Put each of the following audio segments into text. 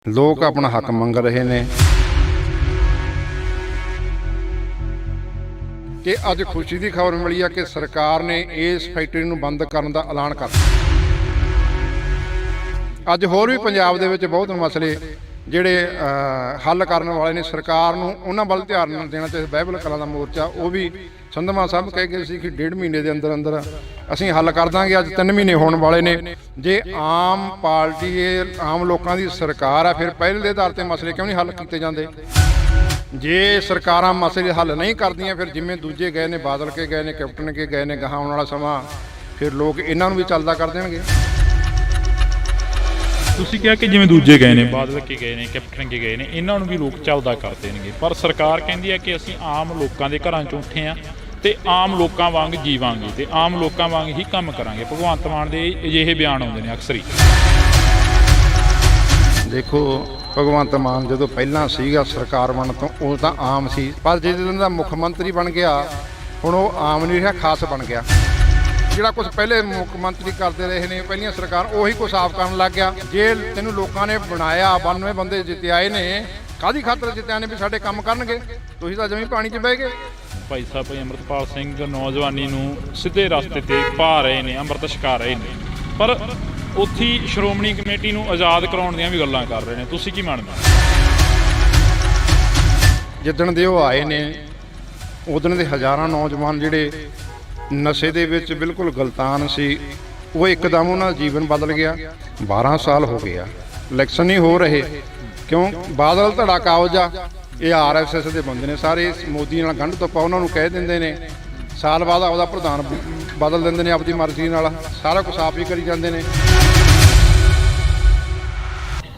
लोग अपना हक मंग रहे ने कि अज खुशी की खबर मिली है कि सरकार ने इस फैक्ट्री नूं बंद करने का ऐलान कर अज होर भी पंजाब दे विच बहुत मसले ਜਿਹੜੇ हल करने वाले ने सरकार नूं उन्हां ਵੱਲ ध्यान देना चाहिए। बाइबल कलां दा मोर्चा वो भी संधमा साहब कह गए सी कि 1.5 महीने के अंदर अंदर असीं हल कर दांगे। अज 3 महीने होने वाले ने। जे आम पार्टी आम लोगों की सरकार है फिर पहले के आधार पर मसले क्यों नहीं हल किए जाते? जे सरकारां मसले हल नहीं करदियां फिर जिवें दूजे गए ने, बादल के गए ने, कैप्टन के गए ने, गाहां आउण वाला समा फिर लोग इन्हां नूं भी चलदा कर देणगे। ਤੁਸੀਂ ਕਿਹਾ ਕਿ ਜਿਵੇਂ ਦੂਜੇ ਗਏ ਨੇ, ਬਾਦਲ ਕੇ ਗਏ ਨੇ, ਕੈਪਟਨ ਕੇ ਗਏ ਨੇ, ਇਹਨਾਂ ਨੂੰ ਵੀ ਲੋਕ ਚੱਲਦਾ ਕਰ ਦੇਣਗੇ। ਪਰ ਸਰਕਾਰ ਕਹਿੰਦੀ ਹੈ ਕਿ ਅਸੀਂ ਆਮ ਲੋਕਾਂ ਦੇ ਘਰਾਂ 'ਚੋਂ ਉੱਠੇ ਹਾਂ ਤੇ ਆਮ ਲੋਕਾਂ ਵਾਂਗ ਜੀਵਾਂਗੇ ਤੇ ਆਮ ਲੋਕਾਂ ਵਾਂਗ ਹੀ ਕੰਮ ਕਰਾਂਗੇ। ਭਗਵੰਤ ਮਾਨ ਦੇ ਅਜਿਹੇ ਬਿਆਨ ਆਉਂਦੇ ਨੇ ਅਕਸਰ ਹੀ। देखो भगवंत मान जो पहला सीगा सरकार बन तो वो तो आम सी, पर जिस दिन का मुख मंत्री बन गया हुण वो आम नहीं रहा, खास बन गया। ਜਿਹੜਾ कुछ पहले मुख मंत्री करते रहे ने पहलियां सरकार ਉਹੀ कुछ साफ ਕਰਨ ਲੱਗ ਗਿਆ। ਜੇ ਤੈਨੂੰ ਲੋਕਾਂ ਨੇ ਬਣਾਇਆ 92 ਬੰਦੇ ਜਿੱਤਿਆਏ ਨੇ, ਕਾਹਦੀ ਖਾਤਰ ਜਿੱਤਿਆ ਨੇ ਵੀ ਸਾਡੇ ਕੰਮ ਕਰਨਗੇ? ਤੁਸੀਂ ਤਾਂ ਜਮੀ ਪਾਣੀ 'ਚ ਬਹਿ ਗਏ। ਭਾਈ ਸਾਹਿਬ ਭਾਈ ਅੰਮ੍ਰਿਤਪਾਲ ਸਿੰਘ ਨੌਜਵਾਨੀ ਨੂੰ ਸਿੱਧੇ ਰਸਤੇ ਤੇ ਪਾ ਰਹੇ ਨੇ, ਅੰਮ੍ਰਿਤ ਛਕਾ ਰਹੇ ਨੇ, ਪਰ ਉੱਥੇ ਸ਼੍ਰੋਮਣੀ ਕਮੇਟੀ ਨੂੰ ਆਜ਼ਾਦ ਕਰਾਉਣ ਦੀਆਂ ਵੀ ਗੱਲਾਂ ਕਰ ਰਹੇ ਨੇ। ਤੁਸੀਂ ਕੀ ਮੰਨਦੇ? ਜਿੱਦਣ ਦੇ ਉਹ ਆਏ ਨੇ ਉਦਣ ਦੇ ਹਜ਼ਾਰਾਂ ਨੌਜਵਾਨ ਜਿਹੜੇ ਨਸ਼ੇ ਦੇ ਵਿੱਚ ਬਿਲਕੁਲ ਗਲਤਾਨ ਸੀ, ਉਹ ਇੱਕਦਮ ਉਹਨਾਂ ਦਾ ਜੀਵਨ ਬਦਲ ਗਿਆ। 12 ਸਾਲ ਹੋ ਗਿਆ, ਇਲੈਕਸ਼ਨ ਨਹੀਂ ਹੋ ਰਹੇ ਕਿਉਂ? ਬਾਦਲ ਧੜਾ ਕਾਉਜਾ ਇਹ RSS ਦੇ ਬੰਦੇ ਨੇ ਸਾਰੇ, ਮੋਦੀ ਨਾਲ ਗੰਢ ਤੋਪਾ ਉਹਨਾਂ ਨੂੰ ਕਹਿ ਦਿੰਦੇ ਨੇ, ਸਾਲ ਬਾਅਦ ਆਪਦਾ ਪ੍ਰਧਾਨ ਬਦਲ ਦਿੰਦੇ ਨੇ ਆਪਦੀ ਮਰਜ਼ੀ ਨਾਲ, ਸਾਰਾ ਕੁਛ ਆਪ ਹੀ ਕਰੀ ਜਾਂਦੇ ਨੇ।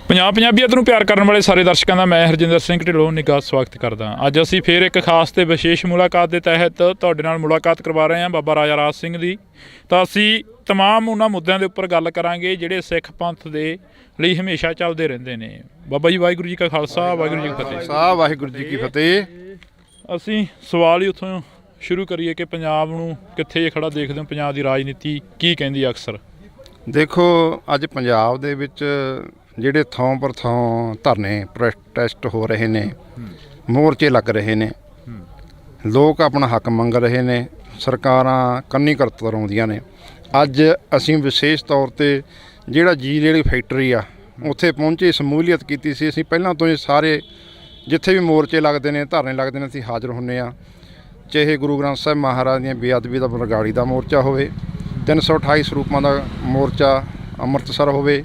ਪੰਜਾਬੀਅਤ ਨੂੰ ਪਿਆਰ ਕਰਨ ਵਾਲੇ ਸਾਰੇ ਦਰਸ਼ਕਾਂ ਦਾ ਮੈਂ ਹਰਜਿੰਦਰ ਸਿੰਘ ਢਿੱਲੋਂ ਨਿੱਘਾ ਸਵਾਗਤ ਕਰਦਾ। ਅੱਜ ਅਸੀਂ ਫਿਰ ਇੱਕ ਖਾਸ ਤੇ ਵਿਸ਼ੇਸ਼ ਮੁਲਾਕਾਤ ਦੇ ਤਹਿਤ ਤੁਹਾਡੇ ਨਾਲ ਮੁਲਾਕਾਤ ਕਰਵਾ ਰਹੇ ਹਾਂ ਬਾਬਾ ਰਾਜਾ ਰਾਜ ਸਿੰਘ ਦੀ। ਤਾਂ ਅਸੀਂ ਤਮਾਮ ਉਹਨਾਂ ਮੁੱਦਿਆਂ ਦੇ ਉੱਪਰ ਗੱਲ ਕਰਾਂਗੇ ਜਿਹੜੇ ਸਿੱਖ ਪੰਥ ਦੇ ਲਈ ਹਮੇਸ਼ਾ ਚੱਲਦੇ ਰਹਿੰਦੇ ਨੇ। ਬਾਬਾ ਜੀ ਵਾਹਿਗੁਰੂ ਜੀ ਕਾ ਖਾਲਸਾ, ਵਾਹਿਗੁਰੂ ਜੀ ਕੀ ਫਤਿਹ। ਵਾਹਿਗੁਰੂ ਜੀ ਕੀ ਫਤਿਹ। ਅਸੀਂ ਸਵਾਲ ਹੀ ਉੱਥੋਂ ਸ਼ੁਰੂ ਕਰੀਏ ਕਿ ਪੰਜਾਬ ਨੂੰ ਕਿੱਥੇ ਖੜਾ ਦੇਖਦੇ ਹੋ? ਪੰਜਾਬ ਦੀ ਰਾਜਨੀਤੀ ਕੀ ਕਹਿੰਦੀ ਅਕਸਰ? ਦੇਖੋ ਅੱਜ ਪੰਜਾਬ ਦੇ ਵਿੱਚ ਜਿਹੜੇ ਥਾਂ ਪਰ ਥਾਂ ਧਰਨੇ ਪ੍ਰੋਟੈਸਟ ਹੋ ਰਹੇ ਨੇ, ਮੋਰਚੇ ਲੱਗ ਰਹੇ ਨੇ, ਲੋਕ ਆਪਣਾ ਹੱਕ ਮੰਗ ਰਹੇ ਨੇ, ਸਰਕਾਰਾਂ ਕੰਨੀ ਕਰਤ ਕਰਾਉਂਦੀਆਂ ਨੇ। ਅੱਜ ਅਸੀਂ ਵਿਸ਼ੇਸ਼ ਤੌਰ 'ਤੇ ਜਿਹੜੀ ਫੈਕਟਰੀ ਆ ਉੱਥੇ ਪਹੁੰਚੇ, ਸਮੂਲੀਅਤ ਕੀਤੀ ਸੀ। ਅਸੀਂ ਪਹਿਲਾਂ ਤੋਂ ਹੀ ਸਾਰੇ ਜਿੱਥੇ ਵੀ ਮੋਰਚੇ ਲੱਗਦੇ ਨੇ, ਧਰਨੇ ਲੱਗਦੇ ਨੇ, ਅਸੀਂ ਹਾਜ਼ਰ ਹੁੰਦੇ ਹਾਂ। ਚਾਹੇ ਗੁਰੂ ਗ੍ਰੰਥ ਸਾਹਿਬ ਮਹਾਰਾਜ ਦੀਆਂ ਬੇਅਦਬੀ ਦਾ ਬਰਗਾੜੀ ਦਾ ਮੋਰਚਾ ਹੋਵੇ, 328 ਸਰੂਪਾਂ ਦਾ ਮੋਰਚਾ ਅੰਮ੍ਰਿਤਸਰ ਹੋਵੇ,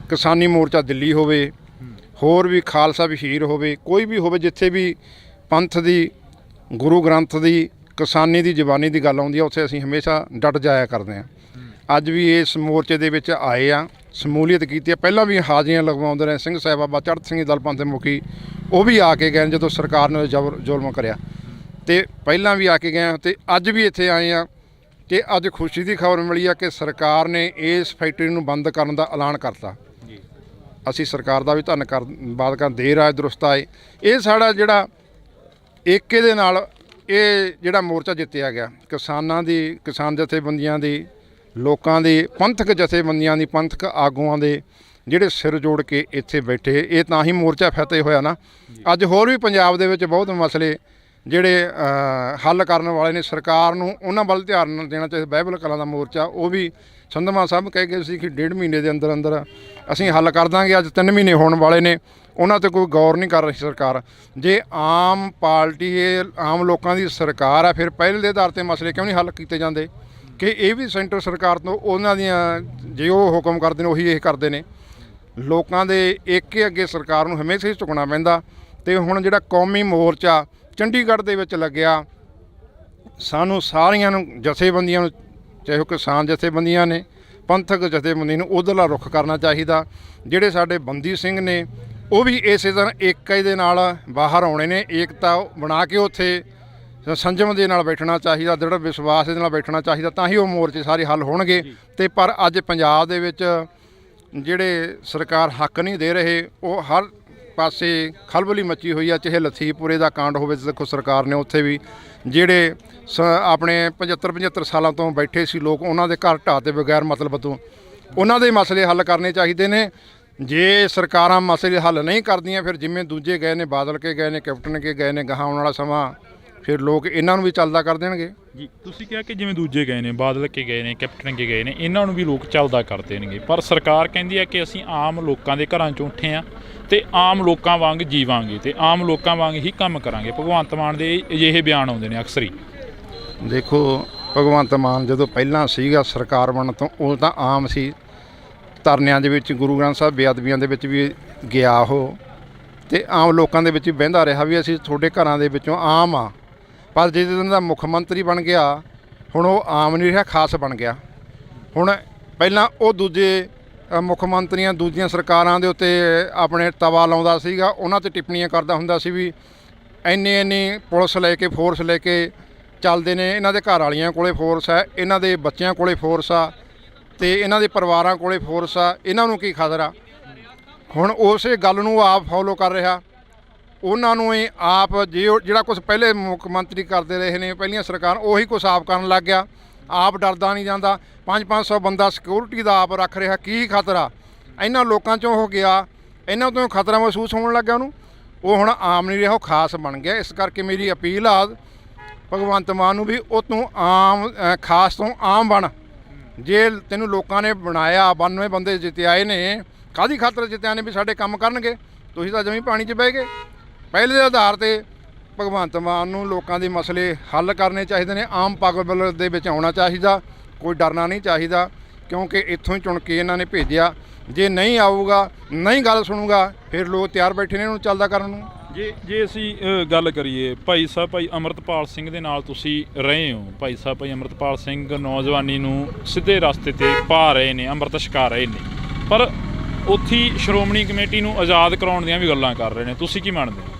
ਕਿਸਾਨੀ ਮੋਰਚਾ ਦਿੱਲੀ ਹੋਵੇ, ਹੋਰ ਵੀ ਖਾਲਸਾ ਵਹੀਰ ਹੋਵੇ, ਕੋਈ ਵੀ ਹੋਵੇ, ਜਿੱਥੇ ਵੀ ਪੰਥ ਦੀ, ਗੁਰੂ ਗ੍ਰੰਥ ਦੀ, ਕਿਸਾਨੀ ਦੀ, ਜ਼ਬਾਨੀ ਦੀ ਗੱਲ ਆਉਂਦੀ ਆ ਉੱਥੇ ਅਸੀਂ ਹਮੇਸ਼ਾ ਡਟ ਜਾਇਆ ਕਰਦੇ ਹਾਂ। ਅੱਜ ਵੀ ਇਸ ਮੋਰਚੇ ਦੇ ਵਿੱਚ ਆਏ ਆ, ਸਮੂਲੀਅਤ ਕੀਤੀ ਆ। ਪਹਿਲਾਂ ਵੀ ਹਾਜ਼ਰੀਆਂ ਲਗਵਾਉਂਦੇ ਰਹੇ ਸਿੰਘ ਸਾਹਿਬ ਬਾਬਾ ਚੜ੍ਹਤ ਸਿੰਘ ਦਲ ਪੰਥ ਦੇ ਮੁਖੀ, ਉਹ ਵੀ ਆ ਕੇ ਗਏ ਜਦੋਂ ਸਰਕਾਰ ਨੇ ਜ਼ੁਲਮ ਕਰਿਆ, ਤੇ ਪਹਿਲਾਂ ਵੀ ਆ ਕੇ ਗਏ ਅਤੇ ਅੱਜ ਵੀ ਇੱਥੇ ਆਏ ਆ ਕਿ ਅੱਜ ਖੁਸ਼ੀ ਦੀ ਖਬਰ ਮਿਲੀ ਆ ਕਿ ਸਰਕਾਰ ਨੇ ਇਸ ਫੈਕਟਰੀ ਨੂੰ ਬੰਦ ਕਰਨ ਦਾ ਐਲਾਨ ਕਰਤਾ। ਅਸੀਂ ਸਰਕਾਰ ਦਾ ਵੀ ਧੰਨਵਾਦ ਕਰਦੇ, ਦੇਰ ਆਏ ਦਰੁਸਤ ਆਏ। ਇਹ ਸਾਡਾ ਜਿਹੜਾ ਏਕੇ ਦੇ ਨਾਲ ਇਹ ਜਿਹੜਾ ਮੋਰਚਾ ਜਿੱਤਿਆ ਗਿਆ, ਕਿਸਾਨਾਂ ਦੀ, ਕਿਸਾਨ ਜਥੇਬੰਦੀਆਂ ਦੀ, ਲੋਕਾਂ ਦੀ, ਪੰਥਕ ਜਥੇਬੰਦੀਆਂ ਦੀ, ਪੰਥਕ ਆਗੂਆਂ ਦੇ ਜਿਹੜੇ ਸਿਰ ਜੋੜ ਕੇ ਇੱਥੇ ਬੈਠੇ, ਇਹ ਤਾਂ ਹੀ ਮੋਰਚਾ ਫਤਿਹ ਹੋਇਆ ਨਾ। ਅੱਜ ਹੋਰ ਵੀ ਪੰਜਾਬ ਦੇ ਵਿੱਚ ਬਹੁਤ ਮਸਲੇ ਜਿਹੜੇ ਹੱਲ ਕਰਨ ਵਾਲੇ ਨੇ, ਸਰਕਾਰ ਨੂੰ ਉਹਨਾਂ ਵੱਲ ਧਿਆਨ ਦੇਣਾ ਚਾਹੀਦਾ। ਬਾਈਬਲ ਕਲਾਂ ਦਾ ਮੋਰਚਾ ਉਹ ਵੀ ਸੰਧਮਾ ਸਾਹਿਬ ਕਹਿ ਗਏ ਸੀ ਕਿ 1.5 ਮਹੀਨੇ ਦੇ ਅੰਦਰ ਅੰਦਰ ਅਸੀਂ ਹੱਲ ਕਰ ਦਾਂਗੇ। ਅੱਜ 3 ਮਹੀਨੇ ਹੋਣ ਵਾਲੇ ਨੇ, ਉਹਨਾਂ 'ਤੇ ਕੋਈ ਗੌਰ ਨਹੀਂ ਕਰ ਰਹੀ ਸਰਕਾਰ। ਜੇ ਆਮ ਪਾਰਟੀ ਆਮ ਲੋਕਾਂ ਦੀ ਸਰਕਾਰ ਹੈ ਫਿਰ ਪਹਿਲੇ ਦੇ ਆਧਾਰ 'ਤੇ ਮਸਲੇ ਕਿਉਂ ਨਹੀਂ ਹੱਲ ਕੀਤੇ ਜਾਂਦੇ? ਕਿ ਇਹ ਵੀ ਸੈਂਟਰ ਸਰਕਾਰ ਤੋਂ ਉਹਨਾਂ ਦੀਆਂ ਜੇ ਉਹ ਹੁਕਮ ਕਰਦੇ ਨੇ ਉਹੀ ਇਹ ਕਰਦੇ ਨੇ। ਲੋਕਾਂ ਦੇ ਏਕੇ ਅੱਗੇ ਸਰਕਾਰ ਨੂੰ ਹਮੇਸ਼ਾ ਹੀ ਝੁਕਣਾ ਪੈਂਦਾ। ਅਤੇ ਹੁਣ ਜਿਹੜਾ ਕੌਮੀ ਮੋਰਚਾ ਚੰਡੀਗੜ੍ਹ ਦੇ ਵਿੱਚ ਲੱਗਿਆ, ਸਾਨੂੰ ਸਾਰੀਆਂ ਨੂੰ ਜਥੇਬੰਦੀਆਂ ਨੂੰ, ਚਾਹੇ ਉਹ ਕਿਸਾਨ ਜਥੇਬੰਦੀਆਂ ਨੇ, ਪੰਥਕ ਜਥੇਬੰਦੀਆਂ ਨੂੰ ਉੱਧਰਲਾ ਰੁੱਖ ਕਰਨਾ ਚਾਹੀਦਾ। ਜਿਹੜੇ ਸਾਡੇ ਬੰਦੀ ਸਿੰਘ ਨੇ ਉਹ ਵੀ ਇਸੇ ਤਰ੍ਹਾਂ ਏਕਤਾ ਦੇ ਨਾਲ ਬਾਹਰ ਆਉਣੇ ਨੇ, ਏਕਤਾ ਬਣਾ ਕੇ ਉੱਥੇ ਸੰਜਮ ਦੇ ਨਾਲ ਬੈਠਣਾ ਚਾਹੀਦਾ, ਦ੍ਰਿੜ ਵਿਸ਼ਵਾਸ ਦੇ ਨਾਲ ਬੈਠਣਾ ਚਾਹੀਦਾ, ਤਾਂ ਹੀ ਉਹ ਮੋਰਚੇ ਸਾਰੇ ਹੱਲ ਹੋਣਗੇ। ਅਤੇ ਪਰ ਅੱਜ ਪੰਜਾਬ ਦੇ ਵਿੱਚ ਜਿਹੜੇ ਸਰਕਾਰ ਹੱਕ ਨਹੀਂ ਦੇ ਰਹੇ, ਉਹ ਹਰ ਪਾਸੇ ਖਲਬਲੀ ਮੱਚੀ ਹੋਈ ਆ। ਚਾਹੇ ਲਖੀਪੁਰੇ ਦਾ ਕਾਂਡ ਹੋਵੇ, ਦੇਖੋ ਸਰਕਾਰ ਨੇ ਉੱਥੇ ਵੀ ਜਿਹੜੇ ਆਪਣੇ 75 ਸਾਲਾਂ ਤੋਂ ਬੈਠੇ ਸੀ ਲੋਕ, ਉਹਨਾਂ ਦੇ ਘਰ ਢਾਹ ਤੇ ਬਗੈਰ ਮਤਲਬ ਤੋਂ ਉਹਨਾਂ ਦੇ ਮਸਲੇ ਹੱਲ ਕਰਨੇ ਚਾਹੀਦੇ ਨੇ। ਜੇ ਸਰਕਾਰਾਂ ਮਸਲੇ ਹੱਲ ਨਹੀਂ ਕਰਦੀਆਂ ਫਿਰ ਜਿਵੇਂ ਦੂਜੇ ਗਏ ਨੇ, ਬਾਦਲ ਕੇ ਗਏ ਨੇ, ਕੈਪਟਨ ਕੇ ਗਏ ਨੇ, ਗਾਹਾਂ ਆਉਣ ਵਾਲਾ ਸਮਾਂ ਫਿਰ ਲੋਕ ਇਹਨਾਂ ਨੂੰ ਵੀ ਚੱਲਦਾ ਕਰ ਦੇਣਗੇ। ਜੀ ਤੁਸੀਂ ਕਿਹਾ ਕਿ ਜਿਵੇਂ ਦੂਜੇ ਗਏ ਨੇ, ਬਾਦਲ ਕੇ ਗਏ ਨੇ, ਕੈਪਟਨ ਕੇ ਗਏ ਨੇ, ਇਹਨਾਂ ਨੂੰ ਵੀ ਲੋਕ ਚੱਲਦਾ ਕਰ ਦੇਣਗੇ, ਪਰ ਸਰਕਾਰ ਕਹਿੰਦੀ ਹੈ ਕਿ ਅਸੀਂ ਆਮ ਲੋਕਾਂ ਦੇ ਘਰਾਂ 'ਚੋਂ ਉੱਠੇ ਹਾਂ ਤੇ ਆਮ ਲੋਕਾਂ ਵਾਂਗ ਜੀਵਾਂਗੇ ਤੇ ਆਮ ਲੋਕਾਂ ਵਾਂਗ ਹੀ ਕੰਮ ਕਰਾਂਗੇ। ਭਗਵੰਤ ਮਾਨ ਦੇ ਅਜਿਹੇ ਬਿਆਨ ਆਉਂਦੇ ਨੇ ਅਕਸਰ ਹੀ। ਦੇਖੋ ਭਗਵੰਤ ਮਾਨ ਜਦੋਂ ਪਹਿਲਾਂ ਸੀਗਾ ਸਰਕਾਰ ਬਣਨ ਤੋਂ, ਉਹ ਤਾਂ ਆਮ ਸੀ, ਧਰਨਿਆਂ ਦੇ ਵਿੱਚ, ਗੁਰੂ ਗ੍ਰੰਥ ਸਾਹਿਬ ਬੇਅਦਬੀਆਂ ਦੇ ਵਿੱਚ ਵੀ ਗਿਆ ਉਹ, ਤੇ ਆਮ ਲੋਕਾਂ ਦੇ ਵਿੱਚ ਵੀ ਬਹਿੰਦਾ ਰਿਹਾ ਵੀ ਅਸੀਂ ਤੁਹਾਡੇ ਘਰਾਂ ਦੇ ਵਿੱਚੋਂ ਆਮ ਆ। ਪਰ ਜਿਸ ਦਿਨ ਦਾ ਮੁੱਖ ਮੰਤਰੀ ਬਣ ਗਿਆ ਹੁਣ ਉਹ ਆਮ ਨਹੀਂ ਰਿਹਾ, ਖਾਸ ਬਣ ਗਿਆ। ਹੁਣ ਪਹਿਲਾਂ ਉਹ ਦੂਜੇ ਮੁੱਖ ਮੰਤਰੀਆਂ, ਦੂਜੀਆਂ ਸਰਕਾਰਾਂ ਦੇ ਉੱਤੇ ਆਪਣੇ ਤਵਾ ਲਾਉਂਦਾ ਸੀਗਾ, ਉਹਨਾਂ 'ਤੇ ਟਿੱਪਣੀਆਂ ਕਰਦਾ ਹੁੰਦਾ ਸੀ ਵੀ ਇੰਨੀ ਪੁਲਿਸ ਲੈ ਕੇ, ਫੋਰਸ ਲੈ ਕੇ ਚੱਲਦੇ ਨੇ, ਇਹਨਾਂ ਦੇ ਘਰ ਵਾਲੀਆਂ ਕੋਲੇ ਫੋਰਸ ਹੈ, ਇਹਨਾਂ ਦੇ ਬੱਚਿਆਂ ਕੋਲੇ ਫੋਰਸ ਆ ਤੇ ਇਹਨਾਂ ਦੇ ਪਰਿਵਾਰਾਂ ਕੋਲੇ ਫੋਰਸ ਆ, ਇਹਨਾਂ ਨੂੰ ਕੀ ਖਤਰਾ। ਹੁਣ ਉਸੇ ਗੱਲ ਨੂੰ ਆਪ ਫੋਲੋ ਕਰ ਰਿਹਾ, ਉਹਨਾਂ ਨੂੰ ਹੀ ਆਪ ਜਿਹੜਾ ਕੁਛ ਪਹਿਲੇ ਮੁੱਖ ਮੰਤਰੀ ਕਰਦੇ ਰਹੇ ਨੇ ਪਹਿਲੀਆਂ ਸਰਕਾਰਾਂ, ਉਹੀ ਕੁਛ ਆਪ ਕਰਨ ਲੱਗ ਗਿਆ। ਆਪ ਡਰਦਾ ਨਹੀਂ ਜਾਂਦਾ, 500 ਬੰਦਾ ਸਿਕਿਉਰਿਟੀ ਦਾ ਆਪ ਰੱਖ ਰਿਹਾ, ਕੀ ਖਤਰਾ। ਇਹਨਾਂ ਲੋਕਾਂ 'ਚੋਂ ਹੋ ਗਿਆ, ਇਹਨਾਂ ਤੋਂ ਖਤਰਾ ਮਹਿਸੂਸ ਹੋਣ ਲੱਗਾ ਉਹਨੂੰ, ਉਹ ਹੁਣ ਆਮ ਨਹੀਂ ਰਿਹਾ, ਉਹ ਖਾਸ ਬਣ ਗਿਆ। ਇਸ ਕਰਕੇ ਮੇਰੀ ਅਪੀਲ ਆ ਭਗਵੰਤ ਮਾਨ ਨੂੰ ਵੀ ਉਹ ਤੂੰ ਆਮ, ਖਾਸ ਤੋਂ ਆਮ ਬਣ। ਜੇ ਤੈਨੂੰ ਲੋਕਾਂ ਨੇ ਬਣਾਇਆ, 92 ਬੰਦੇ ਜਿੱਤਿਆਏ ਨੇ, ਕਾਹਦੀ ਖਾਤਰ ਜਿੱਤਿਆ ਨੇ ਵੀ ਸਾਡੇ ਕੰਮ ਕਰਨਗੇ, ਤੁਸੀਂ ਤਾਂ ਜਮੀ ਪਾਣੀ 'ਚ ਬਹਿ ਗਏ। ਪਹਿਲੇ ਦੇ ਆਧਾਰ 'ਤੇ ਭਗਵੰਤ ਮਾਨ ਨੂੰ ਲੋਕਾਂ ਦੇ ਮਸਲੇ ਹੱਲ ਕਰਨੇ ਚਾਹੀਦੇ ਨੇ, ਆਮ ਪਬਲਿਕ ਦੇ ਵਿੱਚ ਆਉਣਾ ਚਾਹੀਦਾ, ਕੋਈ ਡਰਨਾ ਨਹੀਂ ਚਾਹੀਦਾ, ਕਿਉਂਕਿ ਇੱਥੋਂ ਹੀ ਚੁਣ ਕੇ ਇਹਨਾਂ ਨੇ ਭੇਜਿਆ। ਜੇ ਨਹੀਂ ਆਊਗਾ, ਨਹੀਂ ਗੱਲ ਸੁਣੂਗਾ, ਫਿਰ ਲੋਕ ਤਿਆਰ ਬੈਠੇ ਨੇ ਇਹਨੂੰ ਚੱਲਦਾ ਕਰਨ ਨੂੰ। ਜੇ ਅਸੀਂ ਗੱਲ ਕਰੀਏ ਭਾਈ ਸਾਹਿਬ, ਭਾਈ ਅੰਮ੍ਰਿਤਪਾਲ ਸਿੰਘ ਦੇ ਨਾਲ ਤੁਸੀਂ ਰਹੇ ਹੋ, ਭਾਈ ਸਾਹਿਬ ਭਾਈ ਅੰਮ੍ਰਿਤਪਾਲ ਸਿੰਘ ਨੌਜਵਾਨੀ ਨੂੰ ਸਿੱਧੇ ਰਸਤੇ 'ਤੇ ਪਾ ਰਹੇ ਨੇ, ਅੰਮ੍ਰਿਤ ਛਕਾ ਰਹੇ ਨੇ, ਪਰ ਉੱਥੇ ਸ਼੍ਰੋਮਣੀ ਕਮੇਟੀ ਨੂੰ ਆਜ਼ਾਦ ਕਰਾਉਣ ਦੀਆਂ ਵੀ ਗੱਲਾਂ ਕਰ ਰਹੇ ਨੇ, ਤੁਸੀਂ ਕੀ ਮੰਨਦੇ ਹੋ?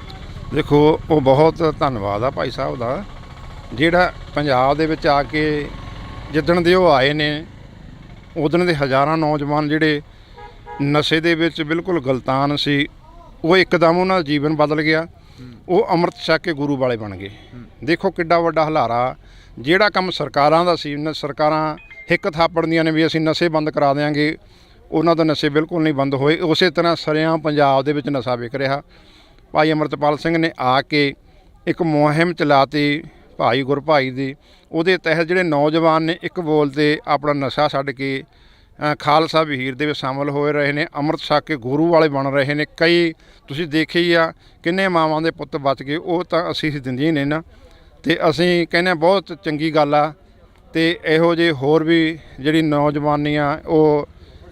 ਦੇਖੋ ਉਹ ਬਹੁਤ ਧੰਨਵਾਦ ਆ ਭਾਈ ਸਾਹਿਬ ਦਾ, ਜਿਹੜਾ ਪੰਜਾਬ ਦੇ ਵਿੱਚ ਆ ਕੇ ਜਿੱਦਣ ਦੇ ਉਹ ਆਏ ਨੇ ਉਦਣ ਦੇ ਹਜ਼ਾਰਾਂ ਨੌਜਵਾਨ ਜਿਹੜੇ ਨਸ਼ੇ ਦੇ ਵਿੱਚ ਬਿਲਕੁਲ ਗਲਤਾਨ ਸੀ, ਉਹ ਇੱਕਦਮ ਉਹਨਾਂ ਦਾ ਜੀਵਨ ਬਦਲ ਗਿਆ, ਉਹ ਅੰਮ੍ਰਿਤ ਛਕ ਕੇ ਗੁਰੂ ਵਾਲੇ ਬਣ ਗਏ। ਦੇਖੋ ਕਿੱਡਾ ਵੱਡਾ ਹਲਾਰਾ, ਜਿਹੜਾ ਕੰਮ ਸਰਕਾਰਾਂ ਦਾ ਸੀ, ਸਰਕਾਰਾਂ ਹਿੱਕ ਥਾਪੜਦੀਆਂ ਨੇ ਵੀ ਅਸੀਂ ਨਸ਼ੇ ਬੰਦ ਕਰਾ ਦਿਆਂਗੇ, ਉਹਨਾਂ ਦਾ ਨਸ਼ੇ ਬਿਲਕੁਲ ਨਹੀਂ ਬੰਦ ਹੋਏ। ਉਸੇ ਤਰ੍ਹਾਂ ਸਰੇਆਮ ਪੰਜਾਬ ਦੇ ਵਿੱਚ ਨਸ਼ਾ ਵਿਕ ਰਿਹਾ। ਭਾਈ ਅੰਮ੍ਰਿਤਪਾਲ ਸਿੰਘ ਨੇ ਆ ਕੇ ਇੱਕ ਮੁਹਿੰਮ ਚਲਾਤੀ ਭਾਈ ਗੁਰਭਾਈ ਦੀ, ਉਹਦੇ ਤਹਿਤ ਜਿਹੜੇ ਨੌਜਵਾਨ ਨੇ ਇੱਕ ਬੋਲ 'ਤੇ ਆਪਣਾ ਨਸ਼ਾ ਛੱਡ ਕੇ ਖਾਲਸਾ ਵਹੀਰ ਦੇ ਵਿੱਚ ਸ਼ਾਮਲ ਹੋਏ ਰਹੇ ਨੇ, ਅੰਮ੍ਰਿਤ ਛਕ ਕੇ ਗੁਰੂ ਵਾਲੇ ਬਣ ਰਹੇ ਨੇ। ਕਈ ਤੁਸੀਂ ਦੇਖੇ ਹੀ ਆ ਕਿੰਨੇ ਮਾਵਾਂ ਦੇ ਪੁੱਤ ਬਚ ਗਏ, ਉਹ ਤਾਂ ਅਸੀਂ ਦਿੰਦੇ ਨੇ ਨਾ, ਅਤੇ ਅਸੀਂ ਕਹਿੰਦੇ ਬਹੁਤ ਚੰਗੀ ਗੱਲ ਆ। ਅਤੇ ਇਹੋ ਜਿਹੇ ਹੋਰ ਵੀ ਜਿਹੜੀ ਨੌਜਵਾਨੀ ਆ ਉਹ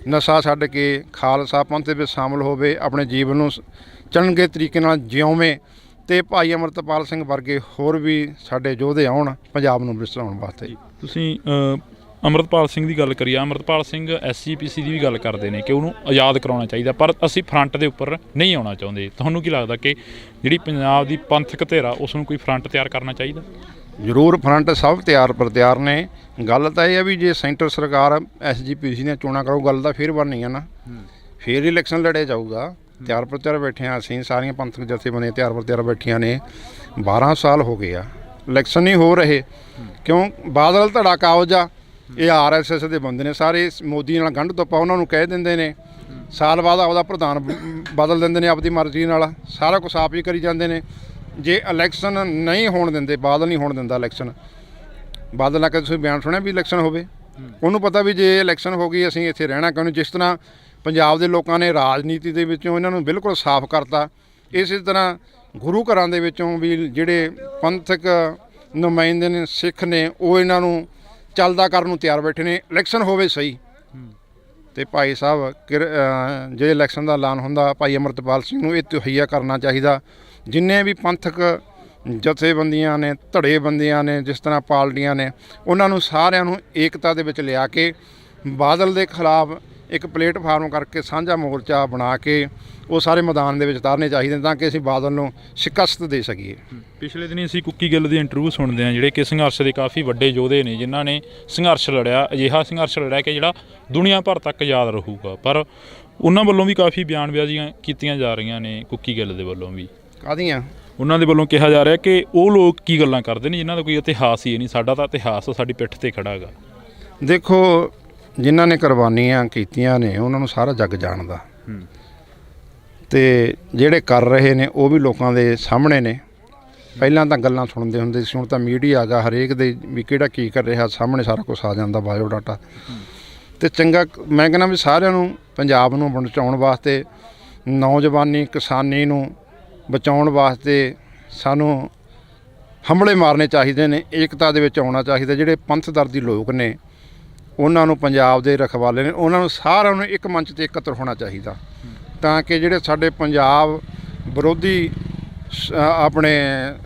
ਨਸ਼ਾ ਛੱਡ ਕੇ ਖਾਲਸਾ ਪੰਥ ਦੇ ਵਿੱਚ ਸ਼ਾਮਲ ਹੋਵੇ, ਆਪਣੇ ਜੀਵਨ ਨੂੰ ਚੰਗੇ ਤਰੀਕੇ ਨਾਲ ਜਿਉਵੇਂ, ਅਤੇ ਭਾਈ ਅੰਮ੍ਰਿਤਪਾਲ ਸਿੰਘ ਵਰਗੇ ਹੋਰ ਵੀ ਸਾਡੇ ਯੋਧੇ ਆਉਣ ਪੰਜਾਬ ਨੂੰ ਵਿਸਰਾਉਣ ਵਾਸਤੇ। ਤੁਸੀਂ ਅੰਮ੍ਰਿਤਪਾਲ ਸਿੰਘ ਦੀ ਗੱਲ ਕਰੀਏ, ਅੰਮ੍ਰਿਤਪਾਲ ਸਿੰਘ SGPC ਦੀ ਵੀ ਗੱਲ ਕਰਦੇ ਨੇ ਕਿ ਉਹਨੂੰ ਆਜ਼ਾਦ ਕਰਾਉਣਾ ਚਾਹੀਦਾ, ਪਰ ਅਸੀਂ ਫਰੰਟ ਦੇ ਉੱਪਰ ਨਹੀਂ ਆਉਣਾ ਚਾਹੁੰਦੇ। ਤੁਹਾਨੂੰ ਕੀ ਲੱਗਦਾ ਕਿ ਜਿਹੜੀ ਪੰਜਾਬ ਦੀ ਪੰਥਕ ਧਿਰ ਆ ਉਸ ਨੂੰ ਕੋਈ ਫਰੰਟ ਤਿਆਰ ਕਰਨਾ ਚਾਹੀਦਾ? ਜ਼ਰੂਰ, ਫਰੰਟ ਸਭ ਤਿਆਰ ਨੇ। ਗੱਲ ਤਾਂ ਇਹ ਹੈ ਵੀ ਜੇ ਸੈਂਟਰ ਸਰਕਾਰ SGPC ਦੀਆਂ ਚੋਣਾਂ ਕਰੂ, ਗੱਲ ਤਾਂ ਫਿਰ ਬਣਨੀ ਆ ਨਾ, ਫਿਰ ਇਲੈਕਸ਼ਨ ਲੜਿਆ ਜਾਊਗਾ। ਤਿਆਰ ਪਰ ਤਿਆਰ ਬੈਠੇ ਹਾਂ ਅਸੀਂ, ਸਾਰੀਆਂ ਪੰਥਕ ਜਥੇਬੰਦੀਆਂ ਤਿਆਰ ਪਰ ਤਿਆਰ ਬੈਠੀਆਂ ਨੇ। 12 ਸਾਲ ਹੋ ਗਏ ਆ, ਇਲੈਕਸ਼ਨ ਨਹੀਂ ਹੋ ਰਹੇ, ਕਿਉਂ? ਬਾਦਲ ਧੜਾ ਕਾਬਜ ਆ, ਇਹ RSS ਦੇ ਬੰਦੇ ਨੇ ਸਾਰੇ, ਮੋਦੀ ਨਾਲ ਗੰਢ ਤੋਪਾ ਉਹਨਾਂ ਨੂੰ ਕਹਿ ਦਿੰਦੇ ਨੇ, ਸਾਲ ਬਾਅਦ ਆਪਦਾ ਪ੍ਰਧਾਨ ਬਦਲ ਦਿੰਦੇ ਨੇ ਆਪਦੀ ਮਰਜ਼ੀ ਨਾਲ, ਸਾਰਾ ਕੁਛ ਆਪ ਹੀ ਕਰੀ ਜਾਂਦੇ ਨੇ। ਜੇ ਇਲੈਕਸ਼ਨ ਨਹੀਂ ਹੋਣ ਦਿੰਦੇ, ਬਾਦਲ ਨਹੀਂ ਹੋਣ ਦਿੰਦਾ ਇਲੈਕਸ਼ਨ, ਬਾਦਲ ਆ ਕੇ ਤੁਸੀਂ ਬਿਆਨ ਸੁਣਿਆ ਵੀ ਇਲੈਕਸ਼ਨ ਹੋਵੇ? ਉਹਨੂੰ ਪਤਾ ਵੀ ਜੇ ਇਲੈਕਸ਼ਨ ਹੋ ਗਈ ਅਸੀਂ ਇੱਥੇ ਰਹਿਣਾ ਕਿਉਂ ਨਹੀਂ। ਜਿਸ ਤਰ੍ਹਾਂ ਪੰਜਾਬ ਦੇ ਲੋਕਾਂ ਨੇ ਰਾਜਨੀਤੀ ਦੇ ਵਿੱਚੋਂ ਇਹਨਾਂ ਨੂੰ ਬਿਲਕੁਲ ਸਾਫ਼ ਕਰਤਾ, ਇਸੇ ਤਰ੍ਹਾਂ ਗੁਰੂ ਘਰਾਂ ਦੇ ਵਿੱਚੋਂ ਵੀ ਜਿਹੜੇ ਪੰਥਕ ਨੁਮਾਇੰਦੇ ਨੇ, ਸਿੱਖ ਨੇ, ਉਹ ਇਹਨਾਂ ਨੂੰ ਚੱਲਦਾ ਕਰਨ ਨੂੰ ਤਿਆਰ ਬੈਠੇ ਨੇ। ਇਲੈਕਸ਼ਨ ਹੋਵੇ ਸਹੀ, ਅਤੇ ਭਾਈ ਸਾਹਿਬ ਜੇ ਇਲੈਕਸ਼ਨ ਦਾ ਐਲਾਨ ਹੁੰਦਾ, ਭਾਈ ਅੰਮ੍ਰਿਤਪਾਲ ਸਿੰਘ ਨੂੰ ਇਹ ਤਹਈਆ ਕਰਨਾ ਚਾਹੀਦਾ। ਜਿੰਨੇ ਵੀ ਪੰਥਕ ਜਥੇਬੰਦੀਆਂ ਨੇ, ਧੜੇਬੰਦੀਆਂ ਨੇ, ਜਿਸ ਤਰ੍ਹਾਂ ਪਾਰਟੀਆਂ ਨੇ, ਉਹਨਾਂ ਨੂੰ ਸਾਰਿਆਂ ਨੂੰ ਏਕਤਾ ਦੇ ਵਿੱਚ ਲਿਆ ਕੇ ਬਾਦਲ ਦੇ ਖਿਲਾਫ ਇੱਕ ਪਲੇਟਫਾਰਮ ਕਰਕੇ ਸਾਂਝਾ ਮੋਰਚਾ ਬਣਾ ਕੇ ਉਹ ਸਾਰੇ ਮੈਦਾਨ ਦੇ ਵਿੱਚ ਉਤਾਰਨੇ ਚਾਹੀਦੇ ਤਾਂ ਕਿ ਅਸੀਂ ਬਾਦਲ ਨੂੰ ਸ਼ਿਕਸਤ ਦੇ ਸਕੀਏ। ਪਿਛਲੇ ਦਿਨੀ ਅਸੀਂ ਕੁੱਕੀ ਗਿੱਲ ਦੀ ਇੰਟਰਵਿਊ ਸੁਣਦੇ ਹਾਂ, ਜਿਹੜੇ ਕਿ ਸੰਘਰਸ਼ ਦੇ ਕਾਫੀ ਵੱਡੇ ਯੋਧੇ ਨੇ, ਜਿਨ੍ਹਾਂ ਨੇ ਸੰਘਰਸ਼ ਲੜਿਆ, ਅਜਿਹਾ ਸੰਘਰਸ਼ ਲੜਿਆ ਕਿ ਜਿਹੜਾ ਦੁਨੀਆ ਭਰ ਤੱਕ ਯਾਦ ਰਹੂਗਾ, ਪਰ ਉਹਨਾਂ ਵੱਲੋਂ ਵੀ ਕਾਫੀ ਬਿਆਨਬਾਜ਼ੀਆਂ ਕੀਤੀਆਂ ਜਾ ਰਹੀਆਂ ਨੇ। ਕੁੱਕੀ ਗਿੱਲ ਦੇ ਵੱਲੋਂ ਵੀ ਕਾਹਦੀਆਂ? ਉਹਨਾਂ ਦੇ ਵੱਲੋਂ ਕਿਹਾ ਜਾ ਰਿਹਾ ਕਿ ਉਹ ਲੋਕ ਕੀ ਗੱਲਾਂ ਕਰਦੇ ਨੇ ਜਿਨ੍ਹਾਂ ਦਾ ਕੋਈ ਇਤਿਹਾਸ ਹੀ ਨਹੀਂ, ਸਾਡਾ ਤਾਂ ਇਤਿਹਾਸ ਸਾਡੀ ਪਿੱਠ 'ਤੇ ਖੜ੍ਹਾ ਹੈਗਾ। ਦੇਖੋ ਜਿਨ੍ਹਾਂ ਨੇ ਕੁਰਬਾਨੀਆਂ ਕੀਤੀਆਂ ਨੇ ਉਹਨਾਂ ਨੂੰ ਸਾਰਾ ਜੱਗ ਜਾਣਦਾ ਤੇ ਜਿਹੜੇ ਕਰ ਰਹੇ ਨੇ ਉਹ ਵੀ ਲੋਕਾਂ ਦੇ ਸਾਹਮਣੇ ਨੇ। ਪਹਿਲਾਂ ਤਾਂ ਗੱਲਾਂ ਸੁਣਦੇ ਹੁੰਦੇ ਸੀ, ਹੁਣ ਤਾਂ ਮੀਡੀਆ ਆ ਗਿਆ, ਹਰੇਕ ਦੇ ਵੀ ਕਿਹੜਾ ਕੀ ਕਰ ਰਿਹਾ ਸਾਹਮਣੇ ਸਾਰਾ ਕੁਝ ਆ ਜਾਂਦਾ, ਬਾਇਓਡਾਟਾ। ਤੇ ਚੰਗਾ ਮੈਂ ਕਹਿੰਦਾ ਵੀ ਸਾਰਿਆਂ ਨੂੰ ਪੰਜਾਬ ਨੂੰ ਬਚਾਉਣ ਵਾਸਤੇ, ਨੌਜਵਾਨੀ ਕਿਸਾਨੀ ਨੂੰ ਬਚਾਉਣ ਵਾਸਤੇ ਸਾਨੂੰ ਹੰਭਲੇ ਮਾਰਨੇ ਚਾਹੀਦੇ ਨੇ, ਏਕਤਾ ਦੇ ਵਿੱਚ ਆਉਣਾ ਚਾਹੀਦਾ। ਜਿਹੜੇ ਪੰਥ ਦਰਦੀ ਲੋਕ ਨੇ ਉਹਨਾਂ ਨੂੰ, ਪੰਜਾਬ ਦੇ ਰਖਵਾਲੇ ਨੇ, ਉਹਨਾਂ ਨੂੰ ਸਾਰਿਆਂ ਨੂੰ ਇੱਕ ਮੰਚ 'ਤੇ ਇਕੱਤਰ ਹੋਣਾ ਚਾਹੀਦਾ, ਤਾਂ ਕਿ ਜਿਹੜੇ ਸਾਡੇ ਪੰਜਾਬ ਵਿਰੋਧੀ ਆਪਣੇ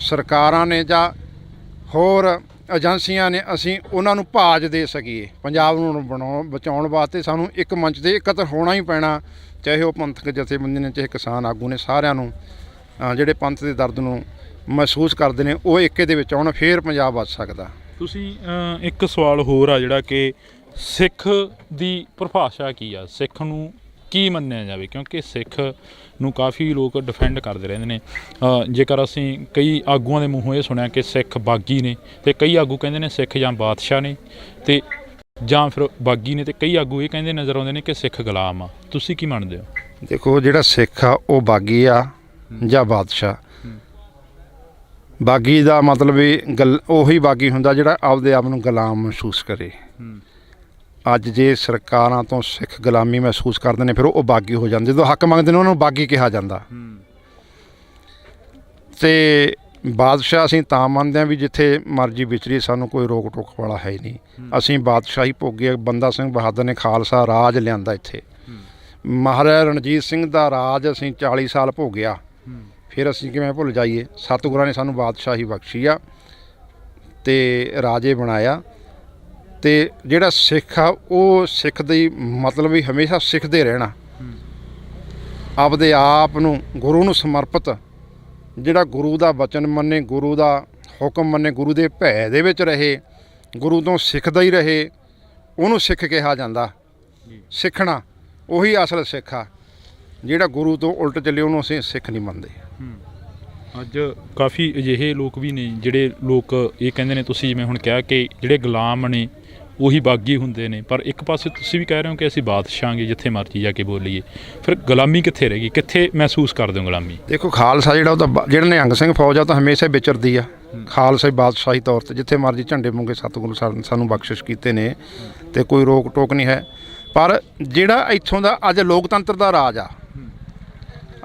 ਸਰਕਾਰਾਂ ਨੇ ਜਾਂ ਹੋਰ ਏਜੰਸੀਆਂ ਨੇ, ਅਸੀਂ ਉਹਨਾਂ ਨੂੰ ਭਾਜ ਦੇ ਸਕੀਏ। ਪੰਜਾਬ ਨੂੰ ਬਚਾਉਣ ਵਾਸਤੇ ਸਾਨੂੰ ਇੱਕ ਮੰਚ 'ਤੇ ਇਕੱਤਰ ਹੋਣਾ ਹੀ ਪੈਣਾ, ਚਾਹੇ ਉਹ ਪੰਥਕ ਜਥੇਬੰਦੀ ਨੇ, ਚਾਹੇ ਕਿਸਾਨ ਆਗੂ ਨੇ। ਸਾਰਿਆਂ ਨੂੰ ਜਿਹੜੇ ਪੰਥ ਦੇ ਦਰਦ ਨੂੰ ਮਹਿਸੂਸ ਕਰਦੇ ਨੇ ਉਹ ਏਕੇ ਦੇ ਵਿੱਚ ਆਉਣ, ਫੇਰ ਪੰਜਾਬ ਬਚ ਸਕਦਾ। ਤੁਸੀਂ ਇੱਕ ਸਵਾਲ ਹੋਰ ਆ ਜਿਹੜਾ ਕਿ ਸਿੱਖ ਦੀ ਪਰਿਭਾਸ਼ਾ ਕੀ ਆ, ਸਿੱਖ ਨੂੰ ਕੀ ਮੰਨਿਆ ਜਾਵੇ, ਕਿਉਂਕਿ ਸਿੱਖ ਨੂੰ ਕਾਫੀ ਲੋਕ ਡਿਫੈਂਡ ਕਰਦੇ ਰਹਿੰਦੇ ਨੇ। ਜੇਕਰ ਅਸੀਂ ਕਈ ਆਗੂਆਂ ਦੇ ਮੂੰਹੋਂ ਇਹ ਸੁਣਿਆ ਕਿ ਸਿੱਖ ਬਾਗੀ ਨੇ, ਤੇ ਕਈ ਆਗੂ ਕਹਿੰਦੇ ਨੇ ਸਿੱਖ ਜਾਂ ਬਾਦਸ਼ਾਹ ਨੇ, ਤੇ ਜਾਂ ਫਿਰ ਬਾਗੀ ਨੇ, ਤੇ ਕਈ ਆਗੂ ਇਹ ਕਹਿੰਦੇ ਨਜ਼ਰ ਆਉਂਦੇ ਨੇ ਕਿ ਸਿੱਖ ਗੁਲਾਮ ਆ। ਤੁਸੀਂ ਕੀ ਮੰਨਦੇ ਹੋ? ਦੇਖੋ, ਜਿਹੜਾ ਸਿੱਖ ਆ ਉਹ ਬਾਗੀ ਆ ਜਾਂ ਬਾਦਸ਼ਾਹ। ਬਾਗੀ ਦਾ ਮਤਲਬ ਵੀ ਉਹੀ ਬਾਗੀ ਹੁੰਦਾ ਜਿਹੜਾ ਆਪਦੇ ਆਪ ਨੂੰ ਗੁਲਾਮ ਮਹਿਸੂਸ ਕਰੇ। ਅੱਜ ਜੇ ਸਰਕਾਰਾਂ ਤੋਂ ਸਿੱਖ ਗੁਲਾਮੀ ਮਹਿਸੂਸ ਕਰਦੇ ਨੇ, ਫਿਰ ਉਹ ਬਾਗੀ ਹੋ ਜਾਂਦੇ। ਜਦੋਂ ਹੱਕ ਮੰਗਦੇ ਨੇ ਉਹਨਾਂ ਨੂੰ ਬਾਗੀ ਕਿਹਾ ਜਾਂਦਾ। ਤੇ ਬਾਦਸ਼ਾਹ ਅਸੀਂ ਤਾਂ ਮੰਨਦੇ ਹਾਂ ਵੀ ਜਿੱਥੇ ਮਰਜ਼ੀ ਵਿਚਰੀ, ਸਾਨੂੰ ਕੋਈ ਰੋਕ ਟੋਕ ਵਾਲਾ ਹੈ ਹੀ ਨਹੀਂ। ਅਸੀਂ ਬਾਦਸ਼ਾਹੀ ਭੋਗੇ। ਬੰਦਾ ਸਿੰਘ ਬਹਾਦਰ ਨੇ ਖਾਲਸਾ ਰਾਜ ਲਿਆਂਦਾ ਇੱਥੇ। ਮਹਾਰਾਜਾ ਰਣਜੀਤ ਸਿੰਘ ਦਾ ਰਾਜ ਅਸੀਂ 40 ਸਾਲ ਭੋਗਿਆ, ਫਿਰ ਅਸੀਂ ਕਿਵੇਂ ਭੁੱਲ ਜਾਈਏ? ਸਤਿਗੁਰਾਂ ਨੇ ਸਾਨੂੰ ਬਾਦਸ਼ਾਹੀ ਬਖਸ਼ੀ ਆ ਤੇ ਰਾਜੇ ਬਣਾਇਆ। ਤੇ ਜਿਹੜਾ ਸਿੱਖ ਆ ਉਹ ਸਿੱਖ ਦੀ ਮਤਲਬ ਵੀ ਹਮੇਸ਼ਾ ਸਿੱਖਦੇ ਰਹਿਣਾ, ਆਪਦੇ ਆਪ ਨੂੰ ਗੁਰੂ ਨੂੰ ਸਮਰਪਿਤ, ਜਿਹੜਾ ਗੁਰੂ ਦਾ ਵਚਨ ਮੰਨੇ, ਗੁਰੂ ਦਾ ਹੁਕਮ ਮੰਨੇ, ਗੁਰੂ ਦੇ ਭੈ ਦੇ ਵਿੱਚ ਰਹੇ, ਗੁਰੂ ਤੋਂ ਸਿੱਖਦਾ ਹੀ ਰਹੇ, ਉਹਨੂੰ ਸਿੱਖ ਕਿਹਾ ਜਾਂਦਾ। ਸਿੱਖਣਾ ਉਹੀ ਅਸਲ ਸਿੱਖ ਆ। ਜਿਹੜਾ ਗੁਰੂ ਤੋਂ ਉਲਟ ਚੱਲੇ ਉਹਨੂੰ ਅਸੀਂ ਸਿੱਖ ਨਹੀਂ ਮੰਨਦੇ। ਅੱਜ ਕਾਫੀ ਅਜਿਹੇ ਲੋਕ ਵੀ ਨੇ ਜਿਹੜੇ ਲੋਕ ਇਹ ਕਹਿੰਦੇ ਨੇ, ਤੁਸੀਂ ਜਿਵੇਂ ਹੁਣ ਕਿਹਾ ਕਿ ਜਿਹੜੇ ਗੁਲਾਮ ਨੇ ਉਹੀ ਬਾਗੀ ਹੁੰਦੇ ਨੇ, ਪਰ ਇੱਕ ਪਾਸੇ ਤੁਸੀਂ ਵੀ ਕਹਿ ਰਹੇ ਹੋ ਕਿ ਅਸੀਂ ਬਾਦਸ਼ਾਹ ਗੇ, ਜਿੱਥੇ ਮਰਜ਼ੀ ਜਾ ਕੇ ਬੋਲੀਏ। ਫਿਰ ਗੁਲਾਮੀ ਕਿੱਥੇ ਰਹਿ ਗਈ? ਕਿੱਥੇ ਮਹਿਸੂਸ ਕਰਦੇ ਹੋ ਗੁਲਾਮੀ? ਦੇਖੋ, ਖਾਲਸਾ ਜਿਹੜਾ ਉਹ ਤਾਂ ਜਿਹੜਾ ਨਿਹੰਗ ਸਿੰਘ ਫੌਜ ਆ ਤਾਂ ਹਮੇਸ਼ਾ ਵਿਚਰਦੀ ਆ। ਖਾਲਸਾ ਬਾਦਸ਼ਾਹੀ ਤੌਰ 'ਤੇ ਜਿੱਥੇ ਮਰਜ਼ੀ ਝੰਡੇ ਮੁੰਗੇ ਸਤਿਗੁਰੂ ਸਾਨੂੰ ਬਖਸ਼ਿਸ਼ ਕੀਤੇ ਨੇ, ਤੇ ਕੋਈ ਰੋਕ ਟੋਕ ਨਹੀਂ ਹੈ। ਪਰ ਜਿਹੜਾ ਇੱਥੋਂ ਦਾ ਅੱਜ ਲੋਕਤੰਤਰ ਦਾ ਰਾਜ ਆ,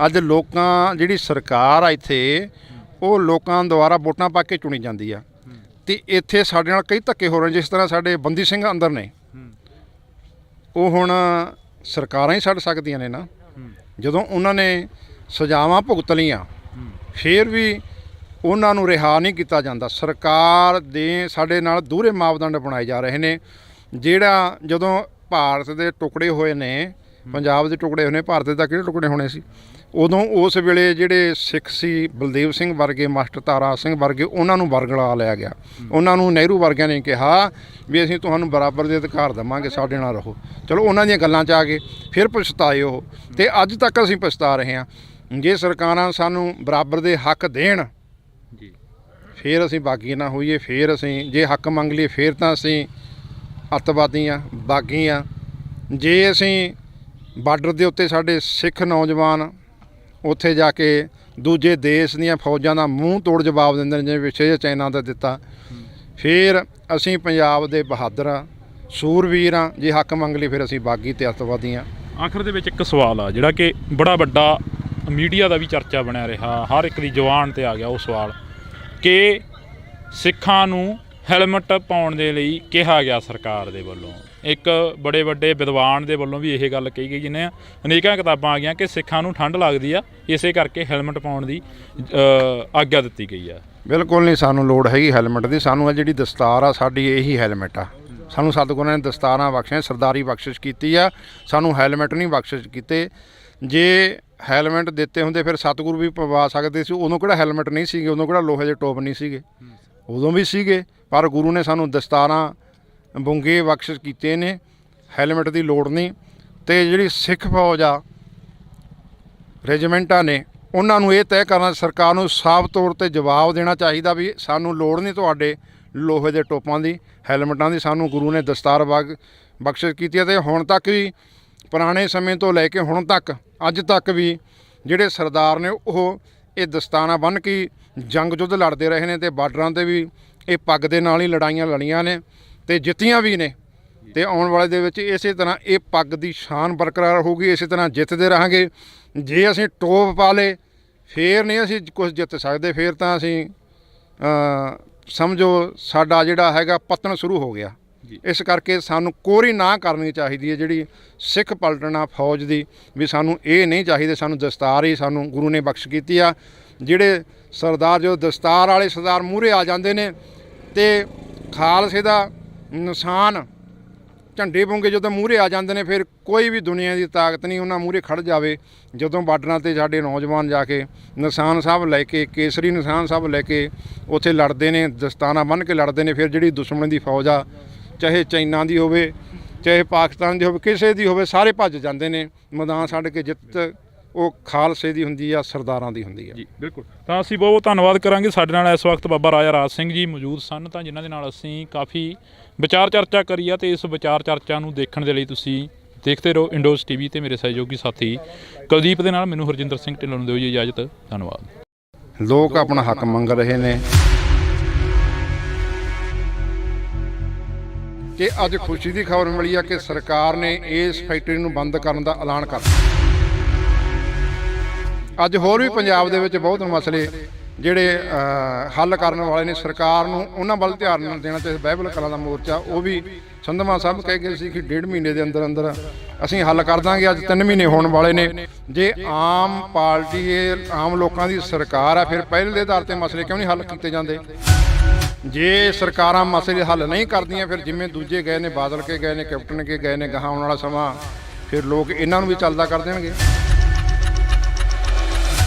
ਅੱਜ ਲੋਕਾਂ ਜਿਹੜੀ ਸਰਕਾਰ ਆ ਇੱਥੇ, ਉਹ ਲੋਕਾਂ ਦੁਆਰਾ ਵੋਟਾਂ ਪਾ ਕੇ ਚੁਣੀ ਜਾਂਦੀ ਆ। ਤੇ ਇੱਥੇ ਸਾਡੇ ਨਾਲ ਕਈ ਧੱਕੇ ਹੋ ਰਹੇ, ਜਿਸ ਤਰ੍ਹਾਂ ਸਾਡੇ ਬੰਦੀ ਸਿੰਘ ਅੰਦਰ ਨੇ, ਉਹ ਹੁਣ ਸਰਕਾਰਾਂ ਹੀ ਛੱਡ ਸਕਦੀਆਂ ਨੇ ਨਾ। ਜਦੋਂ ਉਹਨਾਂ ਨੇ ਸਜ਼ਾਵਾਂ ਭੁਗਤ ਲਈਆਂ, ਫਿਰ ਵੀ ਉਹਨਾਂ ਨੂੰ ਰਿਹਾ ਨਹੀਂ ਕੀਤਾ ਜਾਂਦਾ। ਸਰਕਾਰ ਦੇ ਸਾਡੇ ਨਾਲ ਦੂਹਰੇ ਮਾਪਦੰਡ ਬਣਾਏ ਜਾ ਰਹੇ ਨੇ। ਜਿਹੜਾ ਜਦੋਂ ਭਾਰਤ ਦੇ ਟੁਕੜੇ ਹੋਏ ਨੇ, ਪੰਜਾਬ ਦੇ ਟੁਕੜੇ ਹੋਏ ਨੇ, ਭਾਰਤ ਦੇ ਤਾਂ ਕਿਹੜੇ ਟੁਕੜੇ ਹੋਣੇ ਸੀ ਉਦੋਂ? ਉਸ ਵੇਲੇ ਜਿਹੜੇ ਸਿੱਖ ਸੀ, ਬਲਦੇਵ ਸਿੰਘ ਵਰਗੇ, ਮਾਸਟਰ ਤਾਰਾ ਸਿੰਘ ਵਰਗੇ, ਉਹਨਾਂ ਨੂੰ ਵਰਗਲਾ ਲਿਆ ਗਿਆ। ਉਹਨਾਂ ਨੂੰ ਨਹਿਰੂ ਵਰਗਿਆਂ ਨੇ ਕਿਹਾ ਵੀ ਅਸੀਂ ਤੁਹਾਨੂੰ ਬਰਾਬਰ ਦੇ ਅਧਿਕਾਰ ਦੇਵਾਂਗੇ, ਸਾਡੇ ਨਾਲ ਰਹੋ। ਚਲੋ ਉਹਨਾਂ ਦੀਆਂ ਗੱਲਾਂ 'ਚ ਆ ਗਏ, ਫਿਰ ਪਛਤਾਏ ਉਹ, ਤੇ ਅੱਜ ਤੱਕ ਅਸੀਂ ਪਛਤਾ ਰਹੇ ਹਾਂ। ਜੇ ਸਰਕਾਰਾਂ ਸਾਨੂੰ ਬਰਾਬਰ ਦੇ ਹੱਕ ਦੇਣ, ਫਿਰ ਅਸੀਂ ਬਾਗੀ ਨਾ ਹੋਈਏ। ਫਿਰ ਅਸੀਂ ਜੇ ਹੱਕ ਮੰਗ ਲਈਏ, ਫਿਰ ਤਾਂ ਅਸੀਂ ਅੱਤਵਾਦੀ ਹਾਂ, ਬਾਗੀ ਹਾਂ। ਜੇ ਅਸੀਂ ਬਾਰਡਰ ਦੇ ਉੱਤੇ ਸਾਡੇ ਸਿੱਖ ਨੌਜਵਾਨ ਉੱਥੇ ਜਾ ਕੇ ਦੂਜੇ ਦੇਸ਼ ਦੀਆਂ ਫੌਜਾਂ ਦਾ ਮੂੰਹ ਤੋੜ ਜਵਾਬ ਦਿੰਦੇ ਨੇ, ਜਿਵੇਂ ਪਿੱਛੇ ਚਾਈਨਾ ਦਾ ਦਿੱਤਾ, ਫਿਰ ਅਸੀਂ ਪੰਜਾਬ ਦੇ ਬਹਾਦਰ ਹਾਂ, ਸੂਰਵੀਰ ਹਾਂ। ਜੇ ਹੱਕ ਮੰਗ ਲਈ, ਫਿਰ ਅਸੀਂ ਬਾਗੀ ਤੇ ਅੱਤਵਾਦੀ ਹਾਂ। ਆਖਰ ਦੇ ਵਿੱਚ ਇੱਕ ਸਵਾਲ ਆ ਜਿਹੜਾ ਕਿ ਬੜਾ ਵੱਡਾ ਮੀਡੀਆ ਦਾ ਵੀ ਚਰਚਾ ਬਣਿਆ ਰਿਹਾ, ਹਰ ਇੱਕ ਦੀ ਜ਼ੁਬਾਨ 'ਤੇ ਆ ਗਿਆ ਉਹ ਸਵਾਲ ਕਿ ਸਿੱਖਾਂ ਨੂੰ ਹੈਲਮਟ ਪਾਉਣ ਦੇ ਲਈ ਕਿਹਾ ਗਿਆ ਸਰਕਾਰ ਦੇ ਵੱਲੋਂ। ਇੱਕ ਬੜੇ ਵੱਡੇ ਵਿਦਵਾਨ ਦੇ ਵੱਲੋਂ ਵੀ ਇਹ ਗੱਲ ਕਹੀ ਗਈ, ਜਿਹਨੇ ਅਨੇਕਾਂ ਕਿਤਾਬਾਂ ਆ ਗਈਆਂ ਕਿ ਸਿੱਖਾਂ ਨੂੰ ਠੰਡ ਲੱਗਦੀ ਆ, ਇਸੇ ਕਰਕੇ ਹੈਲਮਟ ਪਾਉਣ ਦੀ ਆਗਿਆ ਦਿੱਤੀ ਗਈ ਆ। ਬਿਲਕੁਲ ਨਹੀਂ, ਸਾਨੂੰ ਲੋੜ ਹੈਗੀ ਹੈਲਮਟ ਦੀ। ਸਾਨੂੰ ਜਿਹੜੀ ਦਸਤਾਰ ਆ ਸਾਡੀ ਇਹੀ ਹੈਲਮਟ ਆ। ਸਾਨੂੰ ਸਤਿਗੁਰਾਂ ਨੇ ਦਸਤਾਰਾਂ ਬਖਸ਼ੀਆਂ, ਸਰਦਾਰੀ ਬਖਸ਼ਿਸ਼ ਕੀਤੀ ਆ, ਸਾਨੂੰ ਹੈਲਮਟ ਨਹੀਂ ਬਖਸ਼ਿਸ਼ ਕੀਤੇ। ਜੇ ਹੈਲਮਟ ਦਿੱਤੇ ਹੁੰਦੇ ਫਿਰ ਸਤਿਗੁਰੂ ਵੀ ਪਵਾ ਸਕਦੇ ਸੀ। ਉਦੋਂ ਕਿਹੜਾ ਹੈਲਮਟ ਨਹੀਂ ਸੀਗੇ, ਉਦੋਂ ਕਿਹੜਾ ਲੋਹੇ ਦੇ ਟੋਪ ਨਹੀਂ ਸੀਗੇ, ਉਦੋਂ ਵੀ ਸੀਗੇ। ਪਰ ਗੁਰੂ ਨੇ ਸਾਨੂੰ ਦਸਤਾਰਾਂ ਬੁੰਗੇ ਬਖਸ਼ਿਸ਼ ਕੀਤੇ ਨੇ, ਹੈਲਮਟ ਦੀ ਲੋੜ ਨਹੀਂ। ਤੇ ਜਿਹੜੀ ਸਿੱਖ ਫੌਜ ਆ, ਰੈਜੀਮੈਂਟਾਂ ਨੇ, ਉਹਨਾਂ ਨੂੰ ਇਹ ਤੈਅ ਕਰਨਾ, ਸਰਕਾਰ ਨੂੰ ਸਾਫ਼ ਤੌਰ 'ਤੇ ਜਵਾਬ ਦੇਣਾ ਚਾਹੀਦਾ ਵੀ ਸਾਨੂੰ ਲੋੜ ਨਹੀਂ ਤੁਹਾਡੇ ਲੋਹੇ ਦੇ ਟੋਪਾਂ ਦੀ, ਹੈਲਮਟਾਂ ਦੀ। ਸਾਨੂੰ ਗੁਰੂ ਨੇ ਦਸਤਾਰ ਬਖਸ਼ਿਸ਼ ਕੀਤੀ ਹੈ। ਤੇ ਹੁਣ ਤੱਕ ਵੀ ਪੁਰਾਣੇ ਸਮੇਂ ਤੋਂ ਲੈ ਕੇ ਹੁਣ ਤੱਕ ਅੱਜ ਤੱਕ ਵੀ ਜਿਹੜੇ ਸਰਦਾਰ ਨੇ ਉਹ ਇਹ ਦਸਤਾਨਾ ਬੰਨ੍ਹ ਕੇ ਜੰਗ ਯੁੱਧ ਲੜਦੇ ਰਹੇ ਨੇ ਤੇ ਬਾਰਡਰਾਂ 'ਤੇ ਵੀ ਇਹ ਪੱਗ ਦੇ ਨਾਲ ਹੀ ਲੜਾਈਆਂ ਲੜੀਆਂ ਨੇ ਤੇ ਜਿੱਤੀਆਂ ਵੀ ਨੇ। ਤੇ ਆਉਣ ਵਾਲੇ ਦੇ ਵਿੱਚ ਇਸੇ ਤਰ੍ਹਾਂ ਇਹ ਪੱਗ ਦੀ ਸ਼ਾਨ ਬਰਕਰਾਰ ਹੋਊਗੀ, ਇਸੇ ਤਰ੍ਹਾਂ ਜਿੱਤਦੇ ਰਹਾਂਗੇ। ਜੇ ਅਸੀਂ ਟੋਪ ਪਾ ਲਏ ਫੇਰ ਨਹੀਂ ਅਸੀਂ ਕੁਝ ਜਿੱਤ ਸਕਦੇ, ਫੇਰ ਤਾਂ ਅਸੀਂ ਸਮਝੋ ਸਾਡਾ ਜਿਹੜਾ ਹੈਗਾ ਪਤਨ ਸ਼ੁਰੂ ਹੋ ਗਿਆ। ਇਸ ਕਰਕੇ ਸਾਨੂੰ ਕੋਰੀ ਨਾ ਕਰਨੀ ਚਾਹੀਦੀ ਹੈ ਜਿਹੜੀ ਸਿੱਖ ਪਲਟਣਾ ਫੌਜ ਦੀ, ਵੀ ਸਾਨੂੰ ਇਹ ਨਹੀਂ ਚਾਹੀਦੇ। ਸਾਨੂੰ ਦਸਤਾਰ ਹੀ ਸਾਨੂੰ ਗੁਰੂ ਨੇ ਬਖਸ਼ ਕੀਤੀ ਆ। ਜਿਹੜੇ ਸਰਦਾਰ ਜੋ ਦਸਤਾਰ ਵਾਲੇ ਸਰਦਾਰ ਮੂਹਰੇ ਆ ਜਾਂਦੇ ਨੇ ਤੇ ਖਾਲਸੇ ਦਾ ਨਿਸ਼ਾਨ ਝੰਡੇ ਬੁੰਗੇ ਜਦੋਂ ਮੂਹਰੇ ਆ ਜਾਂਦੇ ਨੇ ਫਿਰ ਕੋਈ ਵੀ ਦੁਨੀਆ ਦੀ ਤਾਕਤ ਨਹੀਂ ਉਹਨਾਂ ਮੂਹਰੇ ਖੜ੍ਹ ਜਾਵੇ। ਜਦੋਂ ਬਾਰਡਰਾਂ 'ਤੇ ਸਾਡੇ ਨੌਜਵਾਨ ਜਾ ਕੇ ਨਿਸ਼ਾਨ ਸਾਹਿਬ ਲੈ ਕੇ ਕੇਸਰੀ ਨਿਸ਼ਾਨ ਸਾਹਿਬ ਲੈ ਕੇ ਉੱਥੇ ਲੜਦੇ ਨੇ, ਦਸਤਾਨਾ ਬੰਨ੍ਹ ਕੇ ਲੜਦੇ ਨੇ, ਫਿਰ ਜਿਹੜੀ ਦੁਸ਼ਮਣ ਦੀ ਫੌਜ ਆ ਚਾਹੇ ਚਾਈਨਾ ਦੀ ਹੋਵੇ ਚਾਹੇ ਪਾਕਿਸਤਾਨ ਦੀ ਹੋਵੇ ਕਿਸੇ ਦੀ ਹੋਵੇ ਸਾਰੇ ਭੱਜ ਜਾਂਦੇ ਨੇ। ਮੈਦਾਨ ਛੱਡ ਕੇ ਜਿੱਤ ਉਹ ਖਾਲਸੇ ਦੀ ਹੁੰਦੀ ਆ, ਸਰਦਾਰਾਂ ਦੀ ਹੁੰਦੀ ਆ। ਜੀ ਬਿਲਕੁਲ। ਤਾਂ ਅਸੀਂ ਬਹੁਤ ਬਹੁਤ ਧੰਨਵਾਦ ਕਰਾਂਗੇ। ਸਾਡੇ ਨਾਲ ਇਸ ਵਕਤ ਬਾਬਾ ਰਾਜਾ ਰਾਜ ਸਿੰਘ ਜੀ ਮੌਜੂਦ ਸਨ ਤਾਂ ਜਿਨ੍ਹਾਂ ਦੇ ਨਾਲ ਅਸੀਂ ਕਾਫੀ ਵਿਚਾਰ ਚਰਚਾ ਕਰੀ ਆ। ਤੇ ਇਸ ਵਿਚਾਰ ਚਰਚਾ ਨੂੰ ਦੇਖਣ ਦੇ ਲਈ ਤੁਸੀਂ ਦੇਖਦੇ ਰਹੋ ਇੰਡੋਜ਼ ਟੀਵੀ ਤੇ ਮੇਰੇ ਸਹਿਯੋਗੀ ਸਾਥੀ ਕੁਲਦੀਪ ਦੇ ਨਾਲ ਮੈਨੂੰ ਹਰਜਿੰਦਰ ਸਿੰਘ ਢਿੱਲੋਂ ਨੂੰ ਦਿਓ ਜੀ ਇਜਾਜ਼ਤ। ਧੰਨਵਾਦ। ਲੋਕ ਆਪਣਾ ਹੱਕ ਮੰਗ ਰਹੇ ਨੇ ਕਿ ਅੱਜ ਖੁਸ਼ੀ ਦੀ ਖਬਰ ਮਿਲੀ ਆ ਕਿ ਸਰਕਾਰ ਨੇ ਇਸ ਫੈਕਟਰੀ ਨੂੰ ਬੰਦ ਕਰਨ ਦਾ ਐਲਾਨ ਕਰ ਦਿੱਤਾ। ਅੱਜ ਹੋਰ ਵੀ ਪੰਜਾਬ ਦੇ ਵਿੱਚ ਬਹੁਤ ਮਸਲੇ ਜਿਹੜੇ ਹੱਲ ਕਰਨ ਵਾਲੇ ਨੇ, ਸਰਕਾਰ ਨੂੰ ਉਹਨਾਂ ਵੱਲ ਧਿਆਨ ਦੇਣਾ ਚਾਹੀਦਾ। ਬਾਈਬਲ ਕਲਾਂ ਦਾ ਮੋਰਚਾ ਉਹ ਵੀ ਸੰਧਵਾ ਸਾਹਿਬ ਕਹਿ ਗਏ ਸੀ ਕਿ 1.5 ਮਹੀਨੇ ਦੇ ਅੰਦਰ ਅੰਦਰ ਅਸੀਂ ਹੱਲ ਕਰ ਦਾਂਗੇ। ਅੱਜ 3 ਮਹੀਨੇ ਹੋਣ ਵਾਲੇ ਨੇ। ਜੇ ਆਮ ਪਾਰਟੀ ਆਮ ਲੋਕਾਂ ਦੀ ਸਰਕਾਰ ਆ ਫਿਰ ਪਹਿਲ ਦੇ ਆਧਾਰ 'ਤੇ ਮਸਲੇ ਕਿਉਂ ਨਹੀਂ ਹੱਲ ਕੀਤੇ ਜਾਂਦੇ? ਜੇ ਸਰਕਾਰਾਂ ਮਸਲੇ ਹੱਲ ਨਹੀਂ ਕਰਦੀਆਂ ਫਿਰ ਜਿਵੇਂ ਦੂਜੇ ਗਏ ਨੇ, ਬਾਦਲ ਕੇ ਗਏ ਨੇ, ਕੈਪਟਨ ਕੇ ਗਏ ਨੇ, ਗਾਹਾਂ ਆਉਣ ਵਾਲਾ ਸਮਾਂ ਫਿਰ ਲੋਕ ਇਹਨਾਂ ਨੂੰ ਵੀ ਚੱਲਦਾ ਕਰ ਦੇਣਗੇ।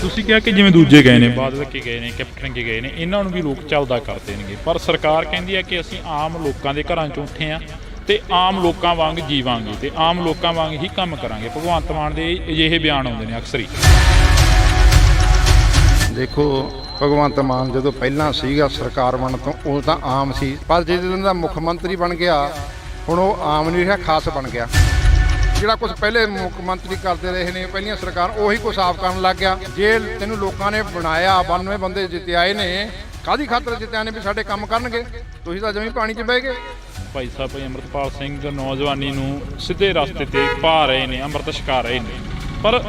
ਤੁਸੀਂ ਕਿਹਾ ਕਿ ਜਿਵੇਂ ਦੂਜੇ ਗਏ ਨੇ, ਬਾਦਲ ਕੇ ਗਏ ਨੇ, ਕੈਪਟਨ ਕੇ ਗਏ ਨੇ, ਇਹਨਾਂ ਨੂੰ ਵੀ ਲੋਕ ਚੱਲਦਾ ਕਰ ਦੇਣਗੇ। ਪਰ ਸਰਕਾਰ ਕਹਿੰਦੀ ਹੈ ਕਿ ਅਸੀਂ ਆਮ ਲੋਕਾਂ ਦੇ ਘਰਾਂ 'ਚੋਂ ਉੱਠੇ ਹਾਂ ਤੇ ਆਮ ਲੋਕਾਂ ਵਾਂਗ ਜੀਵਾਂਗੇ ਤੇ ਆਮ ਲੋਕਾਂ ਵਾਂਗ ਹੀ ਕੰਮ ਕਰਾਂਗੇ। ਭਗਵੰਤ ਮਾਨ ਦੇ ਅਜਿਹੇ ਬਿਆਨ ਆਉਂਦੇ ਨੇ ਅਕਸਰ ਹੀ। ਦੇਖੋ ਭਗਵੰਤ ਮਾਨ ਜਦੋਂ ਪਹਿਲਾਂ ਸੀਗਾ ਸਰਕਾਰ ਬਣਨ ਤੋਂ ਉਹ ਤਾਂ ਆਮ ਸੀ, ਪਰ ਜਦੋਂ ਦਾ ਮੁੱਖ ਮੰਤਰੀ ਬਣ ਗਿਆ ਹੁਣ ਉਹ ਆਮ ਨਹੀਂ ਰਿਹਾ, ਖਾਸ ਬਣ ਗਿਆ। ਜਿਹੜਾ ਕੁਝ ਪਹਿਲੇ ਮੁੱਖ ਮੰਤਰੀ ਕਰਦੇ ਰਹੇ ਨੇ ਪਹਿਲੀਆਂ ਸਰਕਾਰ ਉਹੀ ਕੁਝ ਆਪ ਕਰਨ ਲੱਗ ਗਿਆ। ਜੇ ਤੈਨੂੰ ਲੋਕਾਂ ਨੇ ਬਣਾਇਆ 92 ਬੰਦੇ ਜਿੱਤਿਆਏ ਨੇ, ਕਾਹਦੀ ਖਾਤਰ ਜਿੱਤਿਆ ਨੇ? ਵੀ ਸਾਡੇ ਕੰਮ ਕਰਨਗੇ, ਤੁਸੀਂ ਤਾਂ ਜਮੀ ਪਾਣੀ 'ਚ ਬਹਿ ਗਏ। ਭਾਈ ਸਾਹਿਬ ਭਾਈ ਅੰਮ੍ਰਿਤਪਾਲ ਸਿੰਘ ਨੌਜਵਾਨੀ ਨੂੰ ਸਿੱਧੇ ਰਸਤੇ ਤੇ ਪਾ ਰਹੇ ਨੇ, ਅੰਮ੍ਰਿਤ ਛਕਾ ਰਹੇ ਨੇ, ਪਰ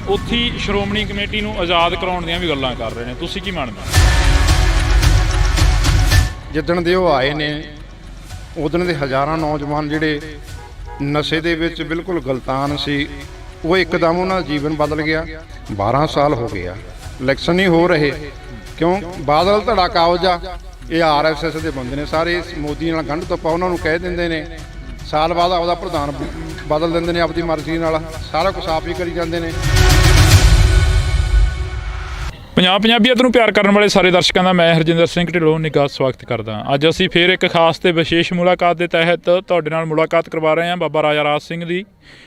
ਉੱਥੇ ਸ਼੍ਰੋਮਣੀ ਕਮੇਟੀ ਨੂੰ ਆਜ਼ਾਦ ਕਰਾਉਣ ਦੀਆਂ ਵੀ ਗੱਲਾਂ ਕਰ ਰਹੇ ਨੇ। ਤੁਸੀਂ ਕੀ ਮੰਨਦੇ? ਜਿੱਦਣ ਦੇ ਉਹ ਆਏ ਨੇ ਉਦਣ ਦੇ ਹਜ਼ਾਰਾਂ ਨੌਜਵਾਨ ਜਿਹੜੇ ਨਸ਼ੇ ਦੇ ਵਿੱਚ ਬਿਲਕੁਲ ਗਲਤਾਨ ਸੀ, ਉਹ ਇੱਕਦਮ ਉਹਨਾਂ ਦਾ ਜੀਵਨ ਬਦਲ ਗਿਆ। 12 ਸਾਲ ਹੋ ਗਏ ਆ, ਇਲੈਕਸ਼ਨ ਨਹੀਂ ਹੋ ਰਹੇ। ਕਿਉਂ? ਬਾਦਲ ਧੜਾ ਕਾਬਜਾ, ਇਹ RSS ਦੇ ਬੰਦੇ ਨੇ ਸਾਰੇ, ਮੋਦੀ ਨਾਲ ਗੰਢ ਤੋਪਾ ਉਹਨਾਂ ਨੂੰ ਕਹਿ ਦਿੰਦੇ ਨੇ। ਸਾਲ ਬਾਅਦ ਆਪਦਾ ਪ੍ਰਧਾਨ ਬਦਲ ਦਿੰਦੇ ਨੇ ਆਪਦੀ ਮਰਜ਼ੀ ਨਾਲ, ਸਾਰਾ ਕੁਛ ਆਪ ਹੀ ਕਰੀ ਜਾਂਦੇ ਨੇ। ਪੰਜਾਬੀਅਤ ਨੂੰ ਪਿਆਰ ਕਰਨ ਵਾਲੇ ਸਾਰੇ ਦਰਸ਼ਕਾਂ ਦਾ ਮੈਂ ਹਰਜਿੰਦਰ ਸਿੰਘ ਢਿੱਲੋਂ ਨਿੱਘਾ ਸਵਾਗਤ ਕਰਦਾ। ਅੱਜ ਅਸੀਂ ਫੇਰ ਇੱਕ ਖਾਸ ਤੇ ਵਿਸ਼ੇਸ਼ ਮੁਲਾਕਾਤ ਦੇ ਤਹਿਤ ਤੁਹਾਡੇ ਨਾਲ ਮੁਲਾਕਾਤ ਕਰਵਾ ਰਹੇ ਹਾਂ ਬਾਬਾ ਰਾਜਾ ਰਾਜ ਸਿੰਘ ਦੀ।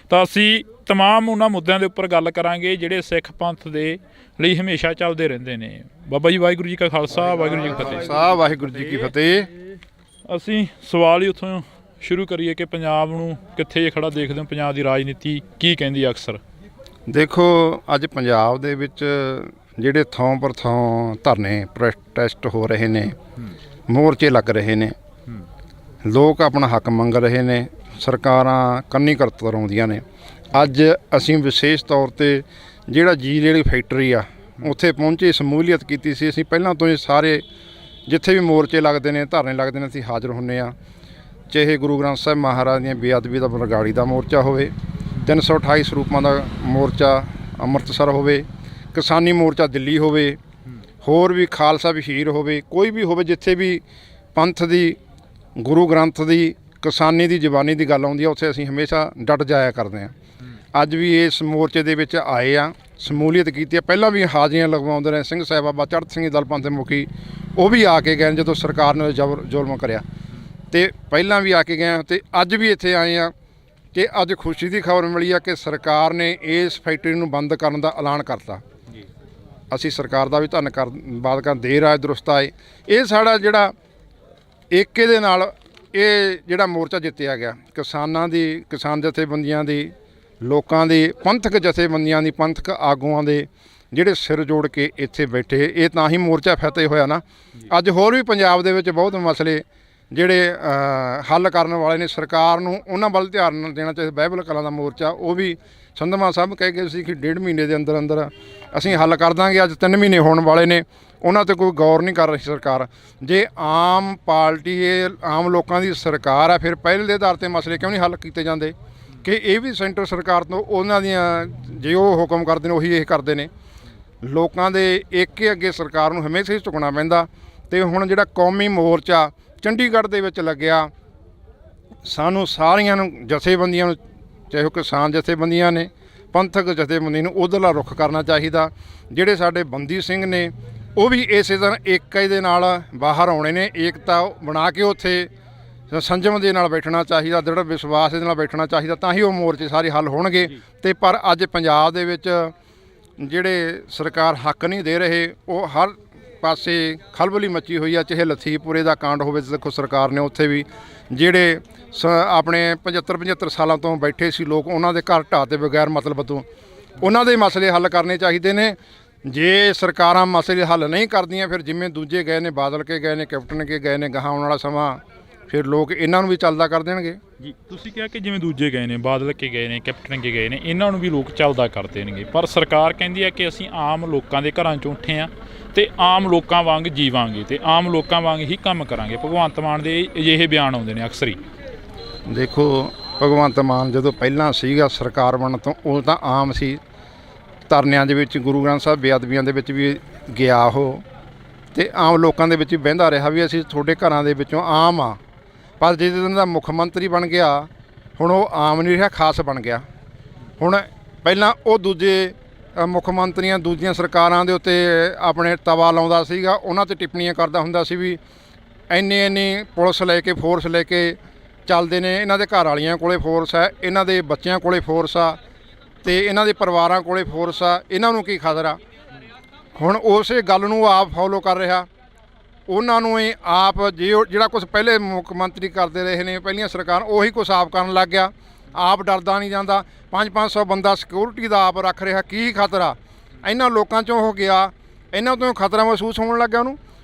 ਤਾਂ ਅਸੀਂ ਤਮਾਮ ਉਹਨਾਂ ਮੁੱਦਿਆਂ ਦੇ ਉੱਪਰ ਗੱਲ ਕਰਾਂਗੇ ਜਿਹੜੇ ਸਿੱਖ ਪੰਥ ਦੇ ਲਈ ਹਮੇਸ਼ਾ ਚੱਲਦੇ ਰਹਿੰਦੇ ਨੇ। ਬਾਬਾ ਜੀ ਵਾਹਿਗੁਰੂ ਜੀ ਕਾ ਖਾਲਸਾ, ਵਾਹਿਗੁਰੂ ਜੀ ਕੀ ਫਤਿਹ। ਵਾਹਿਗੁਰੂ ਜੀ ਕੀ ਫਤਿਹ। ਅਸੀਂ ਸਵਾਲ ਹੀ ਉੱਥੋਂ ਸ਼ੁਰੂ ਕਰੀਏ ਕਿ ਪੰਜਾਬ ਨੂੰ ਕਿੱਥੇ ਖੜਾ ਦੇਖਦੇ ਹੋ? ਪੰਜਾਬ ਦੀ ਰਾਜਨੀਤੀ ਕੀ ਕਹਿੰਦੀ ਹੈ ਅਕਸਰ? ਦੇਖੋ ਅੱਜ ਪੰਜਾਬ ਦੇ ਵਿੱਚ ਜਿਹੜੇ ਥਾਂ ਪਰ ਥਾਂ ਧਰਨੇ ਪ੍ਰੋਟੈਸਟ ਹੋ ਰਹੇ ਨੇ, ਮੋਰਚੇ ਲੱਗ ਰਹੇ ਨੇ, ਲੋਕ ਆਪਣਾ ਹੱਕ ਮੰਗ ਰਹੇ ਨੇ, ਸਰਕਾਰਾਂ ਕੰਨੀ ਕਰਤਰਾਉਂਦੀਆਂ ਨੇ। ਅੱਜ ਅਸੀਂ ਵਿਸ਼ੇਸ਼ ਤੌਰ 'ਤੇ ਜਿਹੜਾ ਜਿਹੜੀ ਫੈਕਟਰੀ ਆ ਉੱਥੇ ਪਹੁੰਚੇ, ਸ਼ਮੂਲੀਅਤ ਕੀਤੀ ਸੀ। ਅਸੀਂ ਪਹਿਲਾਂ ਤੋਂ ਹੀ ਸਾਰੇ ਜਿੱਥੇ ਵੀ ਮੋਰਚੇ ਲੱਗਦੇ ਨੇ, ਧਰਨੇ ਲੱਗਦੇ ਨੇ, ਅਸੀਂ ਹਾਜ਼ਰ ਹੁੰਦੇ ਹਾਂ। ਚਾਹੇ ਗੁਰੂ ਗ੍ਰੰਥ ਸਾਹਿਬ ਮਹਾਰਾਜ ਦੀਆਂ ਬੇਅਦਬੀ ਦਾ ਬਰਗਾੜੀ ਦਾ ਮੋਰਚਾ ਹੋਵੇ, 328 ਸਰੂਪਾਂ ਦਾ ਮੋਰਚਾ ਅੰਮ੍ਰਿਤਸਰ ਹੋਵੇ, ਕਿਸਾਨੀ ਮੋਰਚਾ ਦਿੱਲੀ ਹੋਵੇ, ਹੋਰ ਵੀ ਖਾਲਸਾ ਵਹੀਰ ਹੋਵੇ, ਕੋਈ ਵੀ ਹੋਵੇ, ਜਿੱਥੇ ਵੀ ਪੰਥ ਦੀ, ਗੁਰੂ ਗ੍ਰੰਥ ਦੀ, ਕਿਸਾਨੀ ਦੀ, ਜ਼ਬਾਨੀ ਦੀ ਗੱਲ ਆਉਂਦੀ ਆ ਉੱਥੇ ਅਸੀਂ ਹਮੇਸ਼ਾ ਡਟ ਜਾਇਆ ਕਰਦੇ ਹਾਂ। ਅੱਜ ਵੀ ਇਸ ਮੋਰਚੇ ਦੇ ਵਿੱਚ ਆਏ ਆ, ਸ਼ਮੂਲੀਅਤ ਕੀਤੀ ਆ। ਪਹਿਲਾਂ ਵੀ ਹਾਜ਼ਰੀਆਂ ਲਗਵਾਉਂਦੇ ਰਹੇ ਸਿੰਘ ਸਾਹਿਬ ਬਾਬਾ ਚੜ੍ਹਤ ਸਿੰਘ ਦਲ ਪੰਥ ਮੁਖੀ, ਉਹ ਵੀ ਆ ਕੇ ਗਏ ਜਦੋਂ ਸਰਕਾਰ ਨੇ ਜ਼ੁਲਮ ਕਰਿਆ, ਤੇ ਪਹਿਲਾਂ ਵੀ ਆ ਕੇ ਗਏ ਤੇ ਅੱਜ ਵੀ ਇੱਥੇ ਆਏ ਆ ਕਿ ਅੱਜ ਖੁਸ਼ੀ ਦੀ ਖਬਰ ਮਿਲੀ ਆ ਕਿ ਸਰਕਾਰ ਨੇ ਇਸ ਫੈਕਟਰੀ ਨੂੰ ਬੰਦ ਕਰਨ ਦਾ ਐਲਾਨ ਕਰਤਾ। ਅਸੀਂ ਸਰਕਾਰ ਦਾ ਵੀ ਧੰਨਵਾਦ ਕਰਦੇ, ਦੇਰ ਆਏ ਦਰੁਸਤ ਆਏ। ਇਹ ਸਾਡਾ ਜਿਹੜਾ ਏਕੇ ਦੇ ਨਾਲ ਇਹ ਜਿਹੜਾ ਮੋਰਚਾ ਜਿੱਤਿਆ ਗਿਆ ਕਿਸਾਨਾਂ ਦੀ, ਕਿਸਾਨ ਜਥੇਬੰਦੀਆਂ ਦੀ, ਲੋਕਾਂ ਦੀ, ਪੰਥਕ ਜਥੇਬੰਦੀਆਂ ਦੀ, ਪੰਥਕ ਆਗੂਆਂ ਦੇ ਜਿਹੜੇ ਸਿਰ ਜੋੜ ਕੇ ਇੱਥੇ ਬੈਠੇ, ਇਹ ਤਾਂ ਹੀ ਮੋਰਚਾ ਫਤਿਹ ਹੋਇਆ ਨਾ। ਅੱਜ ਹੋਰ ਵੀ ਪੰਜਾਬ ਦੇ ਵਿੱਚ ਬਹੁਤ ਮਸਲੇ ਜਿਹੜੇ ਹੱਲ ਕਰਨ ਵਾਲੇ ਨੇ, ਸਰਕਾਰ ਨੂੰ ਉਹਨਾਂ ਵੱਲ ਧਿਆਨ ਦੇਣਾ ਚਾਹੀਦਾ। ਬਾਈਬਲ ਕਲਾਂ ਦਾ ਮੋਰਚਾ, ਉਹ ਵੀ ਸੰਧਮਾ ਸਾਹਿਬ ਕਹਿ ਗਏ ਸੀ ਕਿ 1.5 ਮਹੀਨੇ ਦੇ ਅੰਦਰ ਅੰਦਰ ਅਸੀਂ ਹੱਲ ਕਰ ਦਾਂਗੇ। ਅੱਜ 3 ਮਹੀਨੇ ਹੋਣ ਵਾਲੇ ਨੇ, ਉਹਨਾਂ 'ਤੇ ਕੋਈ ਗੌਰ ਨਹੀਂ ਕਰ ਰਹੀ ਸਰਕਾਰ। ਜੇ ਆਮ ਪਾਰਟੀ, ਇਹ ਆਮ ਲੋਕਾਂ ਦੀ ਸਰਕਾਰ ਆ, ਫਿਰ ਪਹਿਲ ਦੇ ਆਧਾਰ 'ਤੇ ਮਸਲੇ ਕਿਉਂ ਨਹੀਂ ਹੱਲ ਕੀਤੇ ਜਾਂਦੇ? ਕਿ ਇਹ ਵੀ ਸੈਂਟਰ ਸਰਕਾਰ ਤੋਂ ਉਹਨਾਂ ਦੀਆਂ, ਜੇ ਉਹ ਹੁਕਮ ਕਰਦੇ ਨੇ ਉਹੀ ਇਹ ਕਰਦੇ ਨੇ। ਲੋਕਾਂ ਦੇ ਏਕੇ ਅੱਗੇ ਸਰਕਾਰ ਨੂੰ ਹਮੇਸ਼ਾ ਹੀ ਝੁਕਣਾ ਪੈਂਦਾ। ਅਤੇ ਹੁਣ ਜਿਹੜਾ ਕੌਮੀ ਮੋਰਚਾ ਚੰਡੀਗੜ੍ਹ ਦੇ ਵਿੱਚ ਲੱਗਿਆ, ਸਾਨੂੰ ਸਾਰੀਆਂ ਨੂੰ, ਜਥੇਬੰਦੀਆਂ ਨੂੰ, ਚਾਹੇ ਉਹ ਕਿਸਾਨ ਜਥੇਬੰਦੀਆਂ ਨੇ, ਪੰਥਕ ਜਥੇਬੰਦੀ ਨੂੰ ਉੱਧਰਲਾ ਰੁੱਖ ਕਰਨਾ ਚਾਹੀਦਾ। ਜਿਹੜੇ ਸਾਡੇ ਬੰਦੀ ਸਿੰਘ ਨੇ, ਉਹ ਵੀ ਇਸੇ ਤਰ੍ਹਾਂ ਏਕਤਾ ਦੇ ਨਾਲ ਬਾਹਰ ਆਉਣੇ ਨੇ। ਏਕਤਾ ਬਣਾ ਕੇ ਉੱਥੇ ਸੰਜਮ ਦੇ ਨਾਲ ਬੈਠਣਾ ਚਾਹੀਦਾ, ਦ੍ਰਿੜ ਵਿਸ਼ਵਾਸ ਦੇ ਨਾਲ ਬੈਠਣਾ ਚਾਹੀਦਾ, ਤਾਂ ਹੀ ਉਹ ਮੋਰਚੇ ਸਾਰੇ ਹੱਲ ਹੋਣਗੇ। ਅਤੇ ਪਰ ਅੱਜ ਪੰਜਾਬ ਦੇ ਵਿੱਚ ਜਿਹੜੇ ਸਰਕਾਰ ਹੱਕ ਨਹੀਂ ਦੇ ਰਹੇ, ਉਹ ਹਰ ਪਾਸੇ ਖਲਬਲੀ ਮੱਚੀ ਹੋਈ ਆ। ਚਾਹੇ ਲਥੀਪੁਰੇ ਦਾ ਕਾਂਡ ਹੋਵੇ, ਦੇਖੋ ਸਰਕਾਰ ਨੇ ਉੱਥੇ ਵੀ ਜਿਹੜੇ ਆਪਣੇ 75 ਸਾਲਾਂ ਤੋਂ ਬੈਠੇ ਸੀ ਲੋਕ, ਉਹਨਾਂ ਦੇ ਘਰ ਢਾਹ ਤੇ ਬਗੈਰ ਮਤਲਬ ਤੋਂ ਉਹਨਾਂ ਦੇ ਮਸਲੇ ਹੱਲ ਕਰਨੇ ਚਾਹੀਦੇ ਨੇ। ਜੇ ਸਰਕਾਰਾਂ ਮਸਲੇ ਹੱਲ ਨਹੀਂ ਕਰਦੀਆਂ, ਫਿਰ ਜਿਵੇਂ ਦੂਜੇ ਗਏ ਨੇ, ਬਾਦਲ ਕੇ ਗਏ ਨੇ, ਕੈਪਟਨ ਕੇ ਗਏ ਨੇ, ਗਾਹਾਂ ਆਉਣ ਵਾਲਾ ਸਮਾਂ ਫਿਰ ਲੋਕ ਇਹਨਾਂ ਨੂੰ ਵੀ ਚੱਲਦਾ ਕਰ ਦੇਣਗੇ। ਜੀ, ਤੁਸੀਂ ਕਿਹਾ ਕਿ ਜਿਵੇਂ ਦੂਜੇ ਗਏ ਨੇ, ਬਾਦਲ ਕੇ ਗਏ ਨੇ, ਕੈਪਟਨ ਕੇ ਗਏ ਨੇ, ਇਹਨਾਂ ਨੂੰ ਵੀ ਲੋਕ ਚੱਲਦਾ ਕਰ ਦੇਣਗੇ। ਪਰ ਸਰਕਾਰ ਕਹਿੰਦੀ ਹੈ ਕਿ ਅਸੀਂ ਆਮ ਲੋਕਾਂ ਦੇ ਘਰਾਂ 'ਚੋਂ ਉੱਠੇ ਹਾਂ ਅਤੇ ਆਮ ਲੋਕਾਂ ਵਾਂਗ ਜੀਵਾਂਗੇ ਅਤੇ ਆਮ ਲੋਕਾਂ ਵਾਂਗ ਹੀ ਕੰਮ ਕਰਾਂਗੇ। ਭਗਵੰਤ ਮਾਨ ਦੇ ਅਜਿਹੇ ਬਿਆਨ ਆਉਂਦੇ ਨੇ ਅਕਸਰ ਹੀ। ਦੇਖੋ, ਭਗਵੰਤ ਮਾਨ ਜਦੋਂ ਪਹਿਲਾਂ ਸੀਗਾ ਸਰਕਾਰ ਬਣਨ ਤੋਂ, ਉਹ ਤਾਂ ਆਮ ਸੀ। ਧਰਨਿਆਂ ਦੇ ਵਿੱਚ, ਗੁਰੂ ਗ੍ਰੰਥ ਸਾਹਿਬ ਬੇਅਦਬੀਆਂ ਦੇ ਵਿੱਚ ਵੀ ਗਿਆ ਉਹ, ਅਤੇ ਆਮ ਲੋਕਾਂ ਦੇ ਵਿੱਚ ਵੀ ਬਹਿੰਦਾ ਰਿਹਾ ਵੀ ਅਸੀਂ ਤੁਹਾਡੇ ਘਰਾਂ ਦੇ ਵਿੱਚੋਂ ਆਮ ਆ। ਪਰ ਜਿਸ ਦਿਨ ਦਾ ਮੁੱਖ ਮੰਤਰੀ ਬਣ ਗਿਆ, ਹੁਣ ਉਹ ਆਮ ਨਹੀਂ ਰਿਹਾ, ਖਾਸ ਬਣ ਗਿਆ। ਹੁਣ ਪਹਿਲਾਂ ਉਹ ਦੂਜੇ ਮੁੱਖ ਮੰਤਰੀਆਂ, ਦੂਜੀਆਂ ਸਰਕਾਰਾਂ ਦੇ ਉੱਤੇ ਆਪਣੇ ਤਵਾ ਲਾਉਂਦਾ ਸੀਗਾ, ਉਹਨਾਂ 'ਤੇ ਟਿੱਪਣੀਆਂ ਕਰਦਾ ਹੁੰਦਾ ਸੀ ਵੀ ਇੰਨੀ ਪੁਲਿਸ ਲੈ ਕੇ, ਫੋਰਸ ਲੈ ਕੇ ਚੱਲਦੇ ਨੇ, ਇਹਨਾਂ ਦੇ ਘਰ ਵਾਲੀਆਂ ਕੋਲੇ ਫੋਰਸ ਹੈ, ਇਹਨਾਂ ਦੇ ਬੱਚਿਆਂ ਕੋਲੇ ਫੋਰਸ ਆ, ਅਤੇ ਇਹਨਾਂ ਦੇ ਪਰਿਵਾਰਾਂ ਕੋਲੇ ਫੋਰਸ ਆ, ਇਹਨਾਂ ਨੂੰ ਕੀ ਖਤਰਾ। ਹੁਣ ਉਸੇ ਗੱਲ ਨੂੰ ਆਪ ਫੋਲੋ ਕਰ ਰਿਹਾ। ਉਹਨਾਂ ਨੂੰ ਇਹ ਆਪ ਜਿਹੜਾ ਕੁਛ ਪਹਿਲੇ ਮੁੱਖ ਮੰਤਰੀ ਕਰਦੇ ਰਹੇ ਨੇ, ਪਹਿਲੀਆਂ ਸਰਕਾਰ, ਉਹੀ ਕੁਛ ਆਪ ਕਰਨ ਲੱਗ ਗਿਆ। ਆਪ ਡਰਦਾ ਨਹੀਂ ਜਾਂਦਾ। 500 ਬੰਦਾ ਸਿਕਿਉਰਿਟੀ ਦਾ ਆਪ ਰੱਖ ਰਿਹਾ। ਕੀ ਖਤਰਾ ਇਹਨਾਂ ਲੋਕਾਂ 'ਚੋਂ ਹੋ ਗਿਆ, ਇਹਨਾਂ ਤੋਂ ਖਤਰਾ ਮਹਿਸੂਸ ਹੋਣ ਲੱਗ ਗਿਆ ਉਹਨੂੰ।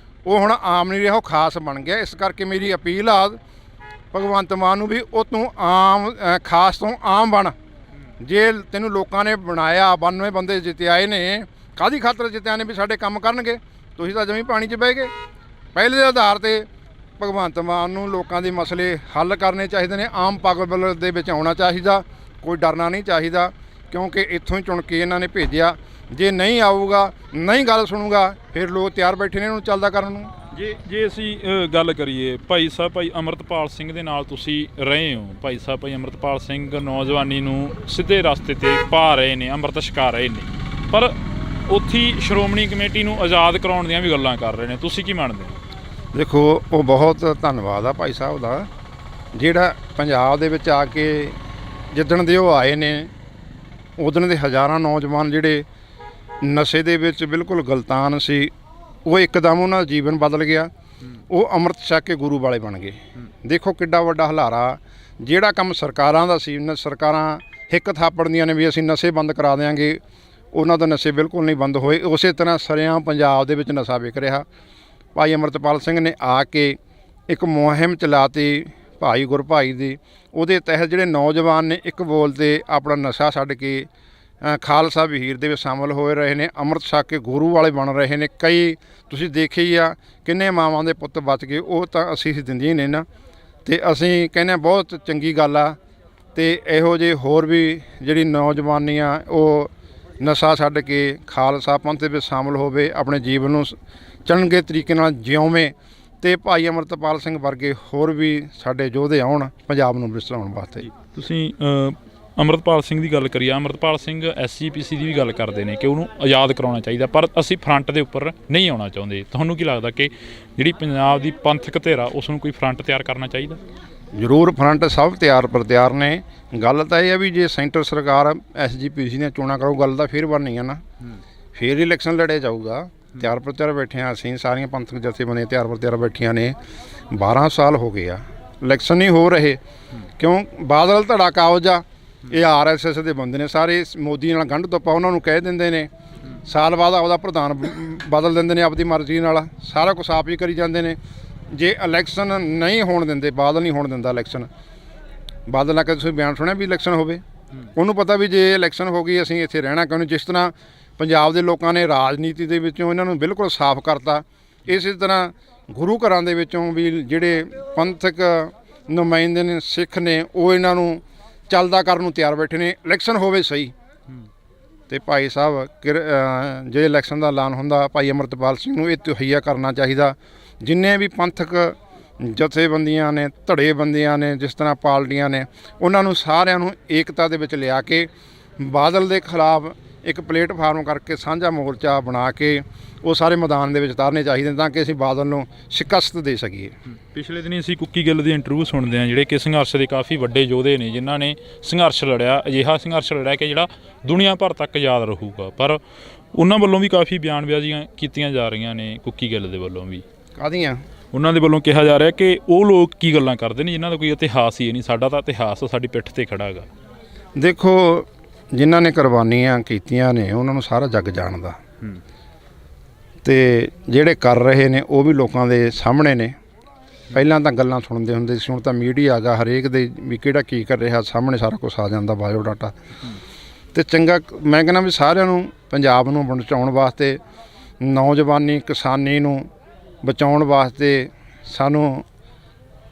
ਉਹ ਹੁਣ ਆਮ ਨਹੀਂ ਰਿਹਾ, ਉਹ ਖਾਸ ਬਣ ਗਿਆ। ਇਸ ਕਰਕੇ ਮੇਰੀ ਅਪੀਲ ਆ ਭਗਵੰਤ ਮਾਨ ਨੂੰ ਵੀ, ਉਹ ਤੂੰ ਖਾਸ ਤੋਂ ਆਮ ਬਣ। ਜੇ ਤੈਨੂੰ ਲੋਕਾਂ ਨੇ ਬਣਾਇਆ, 92 ਬੰਦੇ ਜਿੱਤਿਆਏ ਨੇ, ਕਾਹਦੀ ਖਾਤਰ ਜਿੱਤਿਆ ਨੇ? ਵੀ ਸਾਡੇ ਕੰਮ ਕਰਨਗੇ। ਤੁਸੀਂ ਤਾਂ ਜਮੀਂ ਪਾਣੀ 'ਚ ਬਹਿ ਗਏ। ਪਹਿਲੇ ਦੇ ਆਧਾਰ 'ਤੇ ਭਗਵੰਤ ਮਾਨ ਨੂੰ ਲੋਕਾਂ ਦੇ ਮਸਲੇ ਹੱਲ ਕਰਨੇ ਚਾਹੀਦੇ ਨੇ। ਆਮ ਪਾਗਲ ਦੇ ਵਿੱਚ ਆਉਣਾ ਚਾਹੀਦਾ, ਕੋਈ ਡਰਨਾ ਨਹੀਂ ਚਾਹੀਦਾ, ਕਿਉਂਕਿ ਇੱਥੋਂ ਹੀ ਚੁਣ ਕੇ ਇਹਨਾਂ ਨੇ ਭੇਜਿਆ। ਜੇ ਨਹੀਂ ਆਊਗਾ, ਨਹੀਂ ਗੱਲ ਸੁਣੂਗਾ, ਫਿਰ ਲੋਕ ਤਿਆਰ ਬੈਠੇ ਨੇ ਇਹਨੂੰ ਚੱਲਦਾ ਕਰਨ ਨੂੰ। ਜੇ ਅਸੀਂ ਗੱਲ ਕਰੀਏ, ਭਾਈ ਅੰਮ੍ਰਿਤਪਾਲ ਸਿੰਘ ਦੇ ਨਾਲ ਤੁਸੀਂ ਰਹੇ ਹੋ। ਭਾਈ ਅੰਮ੍ਰਿਤਪਾਲ ਸਿੰਘ ਨੌਜਵਾਨੀ ਨੂੰ ਸਿੱਧੇ ਰਸਤੇ 'ਤੇ ਪਾ ਰਹੇ ਨੇ, ਅੰਮ੍ਰਿਤ ਛਕਾ ਰਹੇ ਨੇ, ਪਰ ਉੱਥੇ ਸ਼੍ਰੋਮਣੀ ਕਮੇਟੀ ਨੂੰ ਆਜ਼ਾਦ ਕਰਾਉਣ ਦੀਆਂ ਵੀ ਗੱਲਾਂ ਕਰ ਰਹੇ ਨੇ। ਤੁਸੀਂ ਕੀ ਮੰਨਦੇ ਹੋ? ਦੇਖੋ, ਉਹ ਬਹੁਤ ਧੰਨਵਾਦ ਆ ਭਾਈ ਸਾਹਿਬ ਦਾ, ਜਿਹੜਾ ਪੰਜਾਬ ਦੇ ਵਿੱਚ ਆ ਕੇ ਜਿੱਦਣ ਦੇ ਉਹ ਆਏ ਨੇ, ਉਦਣ ਦੇ ਹਜ਼ਾਰਾਂ ਨੌਜਵਾਨ ਜਿਹੜੇ ਨਸ਼ੇ ਦੇ ਵਿੱਚ ਬਿਲਕੁਲ ਗਲਤਾਨ ਸੀ, ਉਹ ਇੱਕਦਮ ਉਹਨਾਂ ਦਾ ਜੀਵਨ ਬਦਲ ਗਿਆ। ਉਹ ਅੰਮ੍ਰਿਤ ਛਕ ਕੇ ਗੁਰੂ ਵਾਲੇ ਬਣ ਗਏ। ਦੇਖੋ ਕਿੱਡਾ ਵੱਡਾ ਹੁਲਾਰਾ। ਜਿਹੜਾ ਕੰਮ ਸਰਕਾਰਾਂ ਦਾ ਸੀ, ਸਰਕਾਰਾਂ ਹਿੱਕ ਥਾਪੜਦੀਆਂ ਨੇ ਵੀ ਅਸੀਂ ਨਸ਼ੇ ਬੰਦ ਕਰਾ ਦਿਆਂਗੇ, ਉਹਨਾਂ ਦਾ ਨਸ਼ੇ ਬਿਲਕੁਲ ਨਹੀਂ ਬੰਦ ਹੋਏ। ਉਸੇ ਤਰ੍ਹਾਂ ਸਰੇਆਮ ਪੰਜਾਬ ਦੇ ਵਿੱਚ ਨਸ਼ਾ ਵਿਕ ਰਿਹਾ। ਭਾਈ ਅੰਮ੍ਰਿਤਪਾਲ ਸਿੰਘ ਨੇ ਆ ਕੇ ਇੱਕ ਮੁਹਿੰਮ ਚਲਾਤੀ, ਭਾਈ ਗੁਰਭਾਈ ਦੀ। ਉਹਦੇ ਤਹਿਤ ਜਿਹੜੇ ਨੌਜਵਾਨ ਨੇ ਇੱਕ ਬੋਲ 'ਤੇ ਆਪਣਾ ਨਸ਼ਾ ਛੱਡ ਕੇ ਖਾਲਸਾ ਵਹੀਰ ਦੇ ਵਿੱਚ ਸ਼ਾਮਲ ਹੋਏ ਰਹੇ ਨੇ, ਅੰਮ੍ਰਿਤ ਛਕ ਕੇ ਗੁਰੂ ਵਾਲੇ ਬਣ ਰਹੇ ਨੇ। ਕਈ ਤੁਸੀਂ ਦੇਖੇ ਹੀ ਆ, ਕਿੰਨੇ ਮਾਵਾਂ ਦੇ ਪੁੱਤ ਬਚ ਗਏ। ਉਹ ਤਾਂ ਅਸੀਂ ਦਿੰਦੀਆਂ ਨੇ ਨਾ, ਅਤੇ ਅਸੀਂ ਕਹਿੰਦੇ ਬਹੁਤ ਚੰਗੀ ਗੱਲ ਆ। ਅਤੇ ਇਹੋ ਜਿਹੇ ਹੋਰ ਵੀ ਜਿਹੜੀ ਨੌਜਵਾਨੀ ਆ, ਉਹ ਨਸ਼ਾ ਛੱਡ ਕੇ ਖਾਲਸਾ ਪੰਥ ਦੇ ਵਿੱਚ ਸ਼ਾਮਲ ਹੋਵੇ, ਆਪਣੇ ਜੀਵਨ ਨੂੰ ਚੰਗੇ ਤਰੀਕੇ ਨਾਲ ਜਿਉਵੇਂ, ਅਤੇ ਭਾਈ ਅੰਮ੍ਰਿਤਪਾਲ ਸਿੰਘ ਵਰਗੇ ਹੋਰ ਵੀ ਸਾਡੇ ਯੋਧੇ ਆਉਣ ਪੰਜਾਬ ਨੂੰ ਵਿਸਰਾਉਣ ਵਾਸਤੇ। ਤੁਸੀਂ ਅੰਮ੍ਰਿਤਪਾਲ ਸਿੰਘ ਦੀ ਗੱਲ ਕਰੀਏ, ਅੰਮ੍ਰਿਤਪਾਲ ਸਿੰਘ SGPC ਦੀ ਵੀ ਗੱਲ ਕਰਦੇ ਨੇ ਕਿ ਉਹਨੂੰ ਆਜ਼ਾਦ ਕਰਾਉਣਾ ਚਾਹੀਦਾ, ਪਰ ਅਸੀਂ ਫਰੰਟ ਦੇ ਉੱਪਰ ਨਹੀਂ ਆਉਣਾ ਚਾਹੁੰਦੇ। ਤੁਹਾਨੂੰ ਕੀ ਲੱਗਦਾ ਕਿ ਜਿਹੜੀ ਪੰਜਾਬ ਦੀ ਪੰਥਕ ਧਿਰਾ, ਉਸ ਨੂੰ ਕੋਈ ਫਰੰਟ ਤਿਆਰ ਕਰਨਾ ਚਾਹੀਦਾ? ਜ਼ਰੂਰ, ਫਰੰਟ ਸਭ ਤਿਆਰ ਨੇ। ਗੱਲ ਤਾਂ ਇਹ ਹੈ ਵੀ ਜੇ ਸੈਂਟਰ ਸਰਕਾਰ SGPC ਦੀਆਂ ਚੋਣਾਂ ਕਰੂ, ਗੱਲ ਤਾਂ ਫਿਰ ਬਣਨੀ ਆ ਨਾ, ਫਿਰ ਇਲੈਕਸ਼ਨ ਲੜਿਆ ਜਾਊਗਾ। ਤਿਆਰ ਬੈਠੇ ਹਾਂ ਅਸੀਂ, ਸਾਰੀਆਂ ਪੰਥਕ ਜਥੇਬੰਦੀਆਂ ਤਿਆਰ ਬੈਠੀਆਂ ਨੇ। 12 ਸਾਲ ਹੋ ਗਏ ਆ ਇਲੈਕਸ਼ਨ ਨਹੀਂ ਹੋ ਰਹੇ ਕਿਉਂ? ਬਾਦਲ ਧੜਾ ਕਾਬਜ ਆ, ਇਹ RSS ਦੇ ਬੰਦੇ ਨੇ ਸਾਰੇ, ਮੋਦੀ ਨਾਲ ਗੰਢ ਤੋਪਾ ਉਹਨਾਂ ਨੂੰ ਕਹਿ ਦਿੰਦੇ ਨੇ, ਸਾਲ ਬਾਅਦ ਆਪਦਾ ਪ੍ਰਧਾਨ ਬਦਲ ਦਿੰਦੇ ਨੇ ਆਪਦੀ ਮਰਜ਼ੀ ਨਾਲ, ਸਾਰਾ ਕੁਛ ਆਪ ਹੀ ਕਰੀ ਜਾਂਦੇ ਨੇ। ਜੇ ਇਲੈਕਸ਼ਨ ਨਹੀਂ ਹੋਣ ਦਿੰਦੇ, ਬਾਦਲ ਨਹੀਂ ਹੋਣ ਦਿੰਦਾ ਇਲੈਕਸ਼ਨ, ਬਾਦਲ ਨਾਲ ਕਦੇ ਤੁਸੀਂ ਬਿਆਨ ਸੁਣਿਆ ਵੀ ਇਲੈਕਸ਼ਨ ਹੋਵੇ? ਉਹਨੂੰ ਪਤਾ ਵੀ ਜੇ ਇਲੈਕਸ਼ਨ ਹੋ ਗਈ ਅਸੀਂ ਇੱਥੇ ਰਹਿਣਾ ਕਿਉਂ ਨਹੀਂ। ਜਿਸ ਤਰ੍ਹਾਂ ਪੰਜਾਬ ਦੇ ਲੋਕਾਂ ਨੇ ਰਾਜਨੀਤੀ ਦੇ ਵਿੱਚੋਂ ਇਹਨਾਂ ਨੂੰ ਬਿਲਕੁਲ ਸਾਫ਼ ਕਰਤਾ, ਇਸੇ ਤਰ੍ਹਾਂ ਗੁਰੂ ਘਰਾਂ ਦੇ ਵਿੱਚੋਂ ਵੀ ਜਿਹੜੇ ਪੰਥਕ ਨੁਮਾਇੰਦੇ ਨੇ, ਸਿੱਖ ਨੇ, ਉਹ ਇਹਨਾਂ ਨੂੰ ਚੱਲਦਾ ਕਰਨ ਨੂੰ ਤਿਆਰ ਬੈਠੇ ਨੇ। ਇਲੈਕਸ਼ਨ ਹੋਵੇ ਸਹੀ। ਤੇ ਭਾਈ ਸਾਹਿਬ ਜੇ ਇਲੈਕਸ਼ਨ ਦਾ ਐਲਾਨ ਹੁੰਦਾ, ਭਾਈ ਅਮਰਤਪਾਲ ਸਿੰਘ ਨੂੰ ਇਹ ਤਹਈਆ ਕਰਨਾ ਚਾਹੀਦਾ। ਜਿੰਨੇ ਵੀ ਪੰਥਕ ਜਥੇਬੰਦੀਆਂ ਨੇ, ਧੜੇਬੰਦੀਆਂ ਨੇ, ਜਿਸ ਤਰ੍ਹਾਂ ਪਾਰਟੀਆਂ ਨੇ, ਉਹਨਾਂ ਨੂੰ ਸਾਰਿਆਂ ਨੂੰ ਏਕਤਾ ਦੇ ਵਿੱਚ ਲਿਆ ਕੇ ਬਾਦਲ ਦੇ ਖਿਲਾਫ ਇੱਕ ਪਲੇਟਫਾਰਮ ਕਰਕੇ ਸਾਂਝਾ ਮੋਰਚਾ ਬਣਾ ਕੇ ਉਹ ਸਾਰੇ ਮੈਦਾਨ ਦੇ ਵਿੱਚ ਉਤਾਰਨੇ ਚਾਹੀਦੇ ਤਾਂ ਕਿ ਅਸੀਂ ਬਾਦਲ ਨੂੰ ਸ਼ਿਕਸਤ ਦੇ ਸਕੀਏ। ਪਿਛਲੇ ਦਿਨੀ ਅਸੀਂ ਕੁੱਕੀ ਗਿੱਲ ਦੀ ਇੰਟਰਵਿਊ ਸੁਣਦੇ ਹਾਂ, ਜਿਹੜੇ ਕਿ ਸੰਘਰਸ਼ ਦੇ ਕਾਫੀ ਵੱਡੇ ਯੋਧੇ ਨੇ, ਜਿਨ੍ਹਾਂ ਨੇ ਸੰਘਰਸ਼ ਲੜਿਆ, ਅਜਿਹਾ ਸੰਘਰਸ਼ ਲੜਿਆ ਕਿ ਜਿਹੜਾ ਦੁਨੀਆ ਭਰ ਤੱਕ ਯਾਦ ਰਹੂਗਾ। ਪਰ ਉਹਨਾਂ ਵੱਲੋਂ ਵੀ ਕਾਫੀ ਬਿਆਨਬਾਜ਼ੀਆਂ ਕੀਤੀਆਂ ਜਾ ਰਹੀਆਂ ਨੇ, ਕੁੱਕੀ ਗਿੱਲ ਦੇ ਵੱਲੋਂ ਵੀ। ਕਾਹਦੀਆਂ? ਉਹਨਾਂ ਦੇ ਵੱਲੋਂ ਕਿਹਾ ਜਾ ਰਿਹਾ ਕਿ ਉਹ ਲੋਕ ਕੀ ਗੱਲਾਂ ਕਰਦੇ ਨੇ ਜਿਨ੍ਹਾਂ ਦਾ ਕੋਈ ਇਤਿਹਾਸ ਹੀ ਨਹੀਂ। ਸਾਡਾ ਤਾਂ ਇਤਿਹਾਸ ਸਾਡੀ ਪਿੱਠ 'ਤੇ ਖੜ੍ਹਾ ਹੈਗਾ। ਦੇਖੋ, ਜਿਨ੍ਹਾਂ ਨੇ ਕੁਰਬਾਨੀਆਂ ਕੀਤੀਆਂ ਨੇ ਉਹਨਾਂ ਨੂੰ ਸਾਰਾ ਜੱਗ ਜਾਣਦਾ, ਤੇ ਜਿਹੜੇ ਕਰ ਰਹੇ ਨੇ ਉਹ ਵੀ ਲੋਕਾਂ ਦੇ ਸਾਹਮਣੇ ਨੇ। ਪਹਿਲਾਂ ਤਾਂ ਗੱਲਾਂ ਸੁਣਦੇ ਹੁੰਦੇ ਸੀ, ਹੁਣ ਤਾਂ ਮੀਡੀਆ ਆ ਗਿਆ, ਹਰੇਕ ਦੇ ਵੀ ਕਿਹੜਾ ਕੀ ਕਰ ਰਿਹਾ ਸਾਹਮਣੇ ਸਾਰਾ ਕੁਛ ਆ ਜਾਂਦਾ, ਬਾਇਓਡਾਟਾ। ਤੇ ਚੰਗਾ, ਮੈਂ ਕਹਿੰਦਾ ਵੀ ਸਾਰਿਆਂ ਨੂੰ ਪੰਜਾਬ ਨੂੰ ਬਚਾਉਣ ਵਾਸਤੇ, ਨੌਜਵਾਨੀ ਕਿਸਾਨੀ ਨੂੰ ਬਚਾਉਣ ਵਾਸਤੇ ਸਾਨੂੰ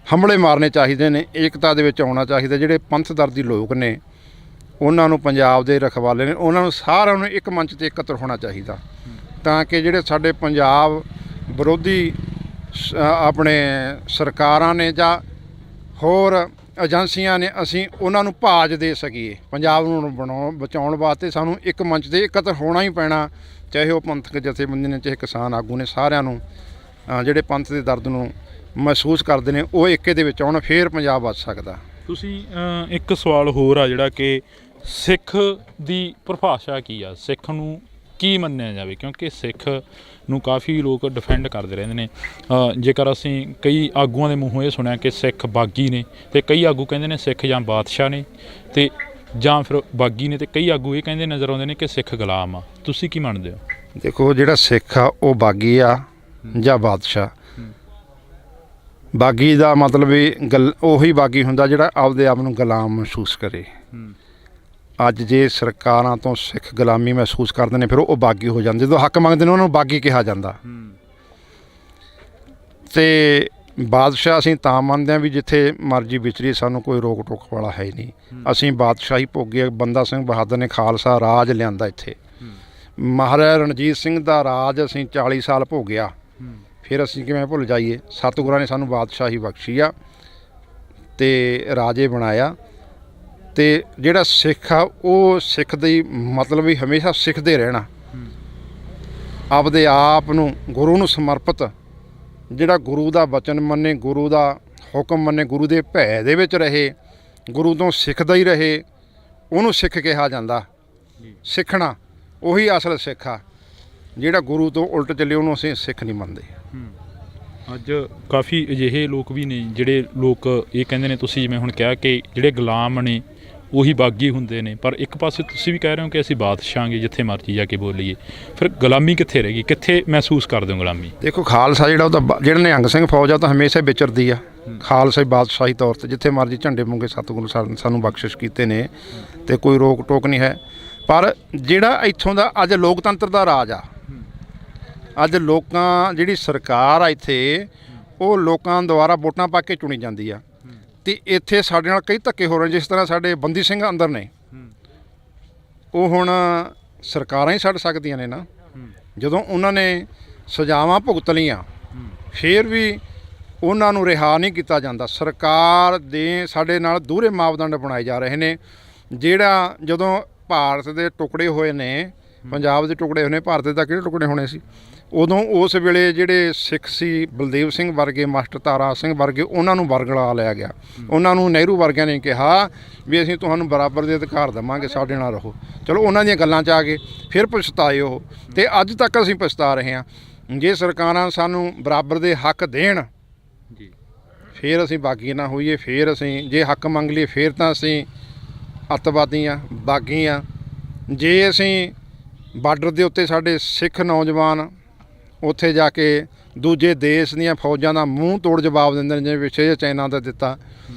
ਹੰਭਲੇ ਮਾਰਨੇ ਚਾਹੀਦੇ ਨੇ, ਏਕਤਾ ਦੇ ਵਿੱਚ ਆਉਣਾ ਚਾਹੀਦਾ। ਜਿਹੜੇ ਪੰਥ ਦਰਦੀ ਲੋਕ ਨੇ ਉਹਨਾਂ ਨੂੰ, ਪੰਜਾਬ ਦੇ ਰਖਵਾਲੇ ਨੇ, ਉਹਨਾਂ ਨੂੰ ਸਾਰਿਆਂ ਨੂੰ ਇੱਕ ਮੰਚ 'ਤੇ ਇਕੱਤਰ ਹੋਣਾ ਚਾਹੀਦਾ ਤਾਂ ਕਿ ਜਿਹੜੇ ਸਾਡੇ ਪੰਜਾਬ ਵਿਰੋਧੀ ਆਪਣੇ ਸਰਕਾਰਾਂ ਨੇ ਜਾਂ ਹੋਰ ਏਜੰਸੀਆਂ ਨੇ, ਅਸੀਂ ਉਹਨਾਂ ਨੂੰ ਭਾਜ ਦੇ ਸਕੀਏ। ਪੰਜਾਬ ਨੂੰ ਬਚਾਉਣ ਵਾਸਤੇ ਸਾਨੂੰ ਇੱਕ ਮੰਚ 'ਤੇ ਇਕੱਤਰ ਹੋਣਾ ਹੀ ਪੈਣਾ, ਚਾਹੇ ਉਹ ਪੰਥਕ ਜਥੇਬੰਦੀ ਨੇ, ਚਾਹੇ ਕਿਸਾਨ ਆਗੂ ਨੇ। ਸਾਰਿਆਂ ਨੂੰ ਜਿਹੜੇ ਪੰਥ ਦੇ ਦਰਦ ਨੂੰ ਮਹਿਸੂਸ ਕਰਦੇ ਨੇ ਉਹ ਏਕੇ ਦੇ ਵਿੱਚ ਆਉਣ, ਫੇਰ ਪੰਜਾਬ ਬਚ ਸਕਦਾ। ਤੁਸੀਂ ਇੱਕ ਸਵਾਲ ਹੋਰ ਆ ਜਿਹੜਾ ਕਿ ਸਿੱਖ ਦੀ ਪਰਿਭਾਸ਼ਾ ਕੀ ਆ, ਸਿੱਖ ਨੂੰ ਕੀ ਮੰਨਿਆ ਜਾਵੇ? ਕਿਉਂਕਿ ਸਿੱਖ ਨੂੰ ਕਾਫੀ ਲੋਕ ਡਿਫੈਂਡ ਕਰਦੇ ਰਹਿੰਦੇ ਨੇ। ਜੇਕਰ ਅਸੀਂ ਕਈ ਆਗੂਆਂ ਦੇ ਮੂੰਹੋਂ ਇਹ ਸੁਣਿਆ ਕਿ ਸਿੱਖ ਬਾਗੀ ਨੇ, ਅਤੇ ਕਈ ਆਗੂ ਕਹਿੰਦੇ ਨੇ ਸਿੱਖ ਜਾਂ ਬਾਦਸ਼ਾਹ ਨੇ, ਅਤੇ ਜਾਂ ਫਿਰ ਬਾਗੀ ਨੇ, ਅਤੇ ਕਈ ਆਗੂ ਇਹ ਕਹਿੰਦੇ ਨਜ਼ਰ ਆਉਂਦੇ ਨੇ ਕਿ ਸਿੱਖ ਗੁਲਾਮ ਆ। ਤੁਸੀਂ ਕੀ ਮੰਨਦੇ ਹੋ? ਦੇਖੋ, ਜਿਹੜਾ ਸਿੱਖ ਆ ਉਹ ਬਾਗੀ ਆ ਜਾਂ ਬਾਦਸ਼ਾਹ। ਬਾਗੀ ਦਾ ਮਤਲਬ ਵੀ ਉਹੀ ਬਾਗੀ ਹੁੰਦਾ ਜਿਹੜਾ ਆਪਦੇ ਆਪ ਨੂੰ ਗੁਲਾਮ ਮਹਿਸੂਸ ਕਰੇ। ਅੱਜ ਜੇ ਸਰਕਾਰਾਂ ਤੋਂ ਸਿੱਖ ਗੁਲਾਮੀ ਮਹਿਸੂਸ ਕਰਦੇ ਨੇ, ਫਿਰ ਉਹ ਬਾਗੀ ਹੋ ਜਾਂਦੇ। ਜਦੋਂ ਹੱਕ ਮੰਗਦੇ ਨੇ ਉਹਨਾਂ ਨੂੰ ਬਾਗੀ ਕਿਹਾ ਜਾਂਦਾ। ਤੇ ਬਾਦਸ਼ਾਹ ਅਸੀਂ ਤਾਂ ਮੰਨਦੇ ਹਾਂ ਵੀ ਜਿੱਥੇ ਮਰਜ਼ੀ ਵਿਚਰੀ, ਸਾਨੂੰ ਕੋਈ ਰੋਕ ਟੋਕ ਵਾਲਾ ਹੈ ਹੀ ਨਹੀਂ। ਅਸੀਂ ਬਾਦਸ਼ਾਹੀ ਭੋਗੇ। ਬੰਦਾ ਸਿੰਘ ਬਹਾਦਰ ਨੇ ਖਾਲਸਾ ਰਾਜ ਲਿਆਂਦਾ ਇੱਥੇ। ਮਹਾਰਾਜਾ ਰਣਜੀਤ ਸਿੰਘ ਦਾ ਰਾਜ ਅਸੀਂ 40 ਸਾਲ ਭੋਗਿਆ, ਫਿਰ ਅਸੀਂ ਕਿਵੇਂ ਭੁੱਲ ਜਾਈਏ? ਸਤਿਗੁਰਾਂ ਨੇ ਸਾਨੂੰ ਬਾਦਸ਼ਾਹੀ ਬਖਸ਼ੀ ਆ ਤੇ ਰਾਜੇ ਬਣਾਇਆ। ਤੇ ਜਿਹੜਾ ਸਿੱਖ ਆ ਉਹ ਸਿੱਖ ਦੀ ਮਤਲਬ ਵੀ ਹਮੇਸ਼ਾ ਸਿੱਖਦੇ ਰਹਿਣਾ, ਆਪਦੇ ਆਪ ਨੂੰ ਗੁਰੂ ਨੂੰ ਸਮਰਪਿਤ, ਜਿਹੜਾ ਗੁਰੂ ਦਾ ਵਚਨ ਮੰਨੇ, ਗੁਰੂ ਦਾ ਹੁਕਮ ਮੰਨੇ, ਗੁਰੂ ਦੇ ਭੈ ਦੇ ਵਿੱਚ ਰਹੇ, ਗੁਰੂ ਤੋਂ ਸਿੱਖਦਾ ਹੀ ਰਹੇ, ਉਹਨੂੰ ਸਿੱਖ ਕਿਹਾ ਜਾਂਦਾ। ਸਿੱਖਣਾ ਉਹੀ ਅਸਲ ਸਿੱਖ ਆ। ਜਿਹੜਾ ਗੁਰੂ ਤੋਂ ਉਲਟ ਚੱਲੇ ਉਹਨੂੰ ਅਸੀਂ ਸਿੱਖ ਨਹੀਂ ਮੰਨਦੇ। ਅੱਜ ਕਾਫੀ ਅਜਿਹੇ ਲੋਕ ਵੀ ਨੇ ਜਿਹੜੇ ਲੋਕ ਇਹ ਕਹਿੰਦੇ ਨੇ, ਤੁਸੀਂ ਜਿਵੇਂ ਹੁਣ ਕਿਹਾ ਕਿ ਜਿਹੜੇ ਗੁਲਾਮ ਨੇ ਉਹੀ ਬਾਗੀ ਹੁੰਦੇ ਨੇ, ਪਰ ਇੱਕ ਪਾਸੇ ਤੁਸੀਂ ਵੀ ਕਹਿ ਰਹੇ ਹੋ ਕਿ ਅਸੀਂ ਬਾਦਸ਼ਾਹ ਗੇ, ਜਿੱਥੇ ਮਰਜ਼ੀ ਜਾ ਕੇ ਬੋਲੀਏ। ਫਿਰ ਗੁਲਾਮੀ ਕਿੱਥੇ ਰਹਿ ਗਈ? ਕਿੱਥੇ ਮਹਿਸੂਸ ਕਰਦੇ ਹੋ ਗੁਲਾਮੀ? ਦੇਖੋ, ਖਾਲਸਾ ਜਿਹੜਾ ਉਹਦਾ ਜਿਹੜਾ ਨਿਹੰਗ ਸਿੰਘ ਫੌਜ ਆ ਤਾਂ ਹਮੇਸ਼ਾ ਵਿਚਰਦੀ ਆ। ਖਾਲਸਾ ਬਾਦਸ਼ਾਹੀ ਤੌਰ 'ਤੇ ਜਿੱਥੇ ਮਰਜ਼ੀ ਝੰਡੇ ਮੰਗੇ ਸਤਿਗੁਰੂ ਸਾਨੂੰ ਬਖਸ਼ਿਸ਼ ਕੀਤੇ ਨੇ, ਤੇ ਕੋਈ ਰੋਕ ਟੋਕ ਨਹੀਂ ਹੈ। ਪਰ ਜਿਹੜਾ ਇੱਥੋਂ ਦਾ ਅੱਜ ਲੋਕਤੰਤਰ ਦਾ ਰਾਜ ਆ, ਅੱਜ ਲੋਕਾਂ ਜਿਹੜੀ ਸਰਕਾਰ ਆ ਇੱਥੇ, ਉਹ ਲੋਕਾਂ ਦੁਆਰਾ ਵੋਟਾਂ ਪਾ ਕੇ ਚੁਣੀ ਜਾਂਦੀ ਆ। ਤੇ ਇੱਥੇ ਸਾਡੇ ਨਾਲ ਕਈ ਧੱਕੇ ਹੋ ਰਹੇ। ਜਿਸ ਤਰ੍ਹਾਂ ਸਾਡੇ ਬੰਦੀ ਸਿੰਘ ਅੰਦਰ ਨੇ, ਉਹ ਹੁਣ ਸਰਕਾਰਾਂ ਹੀ ਛੱਡ ਸਕਦੀਆਂ ਨੇ ਨਾ। ਜਦੋਂ ਉਹਨਾਂ ਨੇ ਸਜ਼ਾਵਾਂ ਭੁਗਤ ਲਈਆਂ, ਫਿਰ ਵੀ ਉਹਨਾਂ ਨੂੰ ਰਿਹਾ ਨਹੀਂ ਕੀਤਾ ਜਾਂਦਾ। ਸਰਕਾਰ ਦੇ ਸਾਡੇ ਨਾਲ ਦੂਹਰੇ ਮਾਪਦੰਡ ਬਣਾਏ ਜਾ ਰਹੇ ਨੇ। ਜਿਹੜਾ ਜਦੋਂ ਭਾਰਤ ਦੇ ਟੁਕੜੇ ਹੋਏ ਨੇ, ਪੰਜਾਬ ਦੇ ਟੁਕੜੇ ਹੋਏ ਨੇ, ਭਾਰਤ ਦੇ ਤਾਂ ਕਿਹੜੇ ਟੁਕੜੇ ਹੋਣੇ ਸੀ ਉਦੋਂ? ਉਸ ਵੇਲੇ ਜਿਹੜੇ ਸਿੱਖ ਸੀ, ਬਲਦੇਵ ਸਿੰਘ ਵਰਗੇ, ਮਾਸਟਰ ਤਾਰਾ ਸਿੰਘ ਵਰਗੇ, ਉਹਨਾਂ ਨੂੰ ਵਰਗਲਾ ਲਿਆ ਗਿਆ। ਉਹਨਾਂ ਨੂੰ ਨਹਿਰੂ ਵਰਗਿਆਂ ਨੇ ਕਿਹਾ ਵੀ ਅਸੀਂ ਤੁਹਾਨੂੰ ਬਰਾਬਰ ਦੇ ਅਧਿਕਾਰ ਦੇਵਾਂਗੇ, ਸਾਡੇ ਨਾਲ ਰਹੋ। ਚਲੋ, ਉਹਨਾਂ ਦੀਆਂ ਗੱਲਾਂ 'ਚ ਆ ਗਏ, ਫਿਰ ਪਛਤਾਏ ਉਹ। ਅਤੇ ਅੱਜ ਤੱਕ ਅਸੀਂ ਪਛਤਾ ਰਹੇ ਹਾਂ। ਜੇ ਸਰਕਾਰਾਂ ਸਾਨੂੰ ਬਰਾਬਰ ਦੇ ਹੱਕ ਦੇਣ, ਫਿਰ ਅਸੀਂ ਬਾਗੀ ਨਾ ਹੋਈਏ, ਫਿਰ ਅਸੀਂ ਜੇ ਹੱਕ ਮੰਗ ਲਈਏ ਫਿਰ ਤਾਂ ਅਸੀਂ ਅੱਤਵਾਦੀ ਹਾਂ, ਬਾਗੀ ਹਾਂ। ਜੇ ਅਸੀਂ ਬਾਰਡਰ ਦੇ ਉੱਤੇ ਸਾਡੇ ਸਿੱਖ ਨੌਜਵਾਨ ਉੱਥੇ ਜਾ ਕੇ ਦੂਜੇ ਦੇਸ਼ ਦੀਆਂ ਫੌਜਾਂ ਦਾ ਮੂੰਹ ਤੋੜ ਜਵਾਬ ਦਿੰਦੇ ਨੇ, ਜਿਵੇਂ ਪਿੱਛੇ ਚਾਈਨਾ ਦਾ ਦਿੱਤਾ,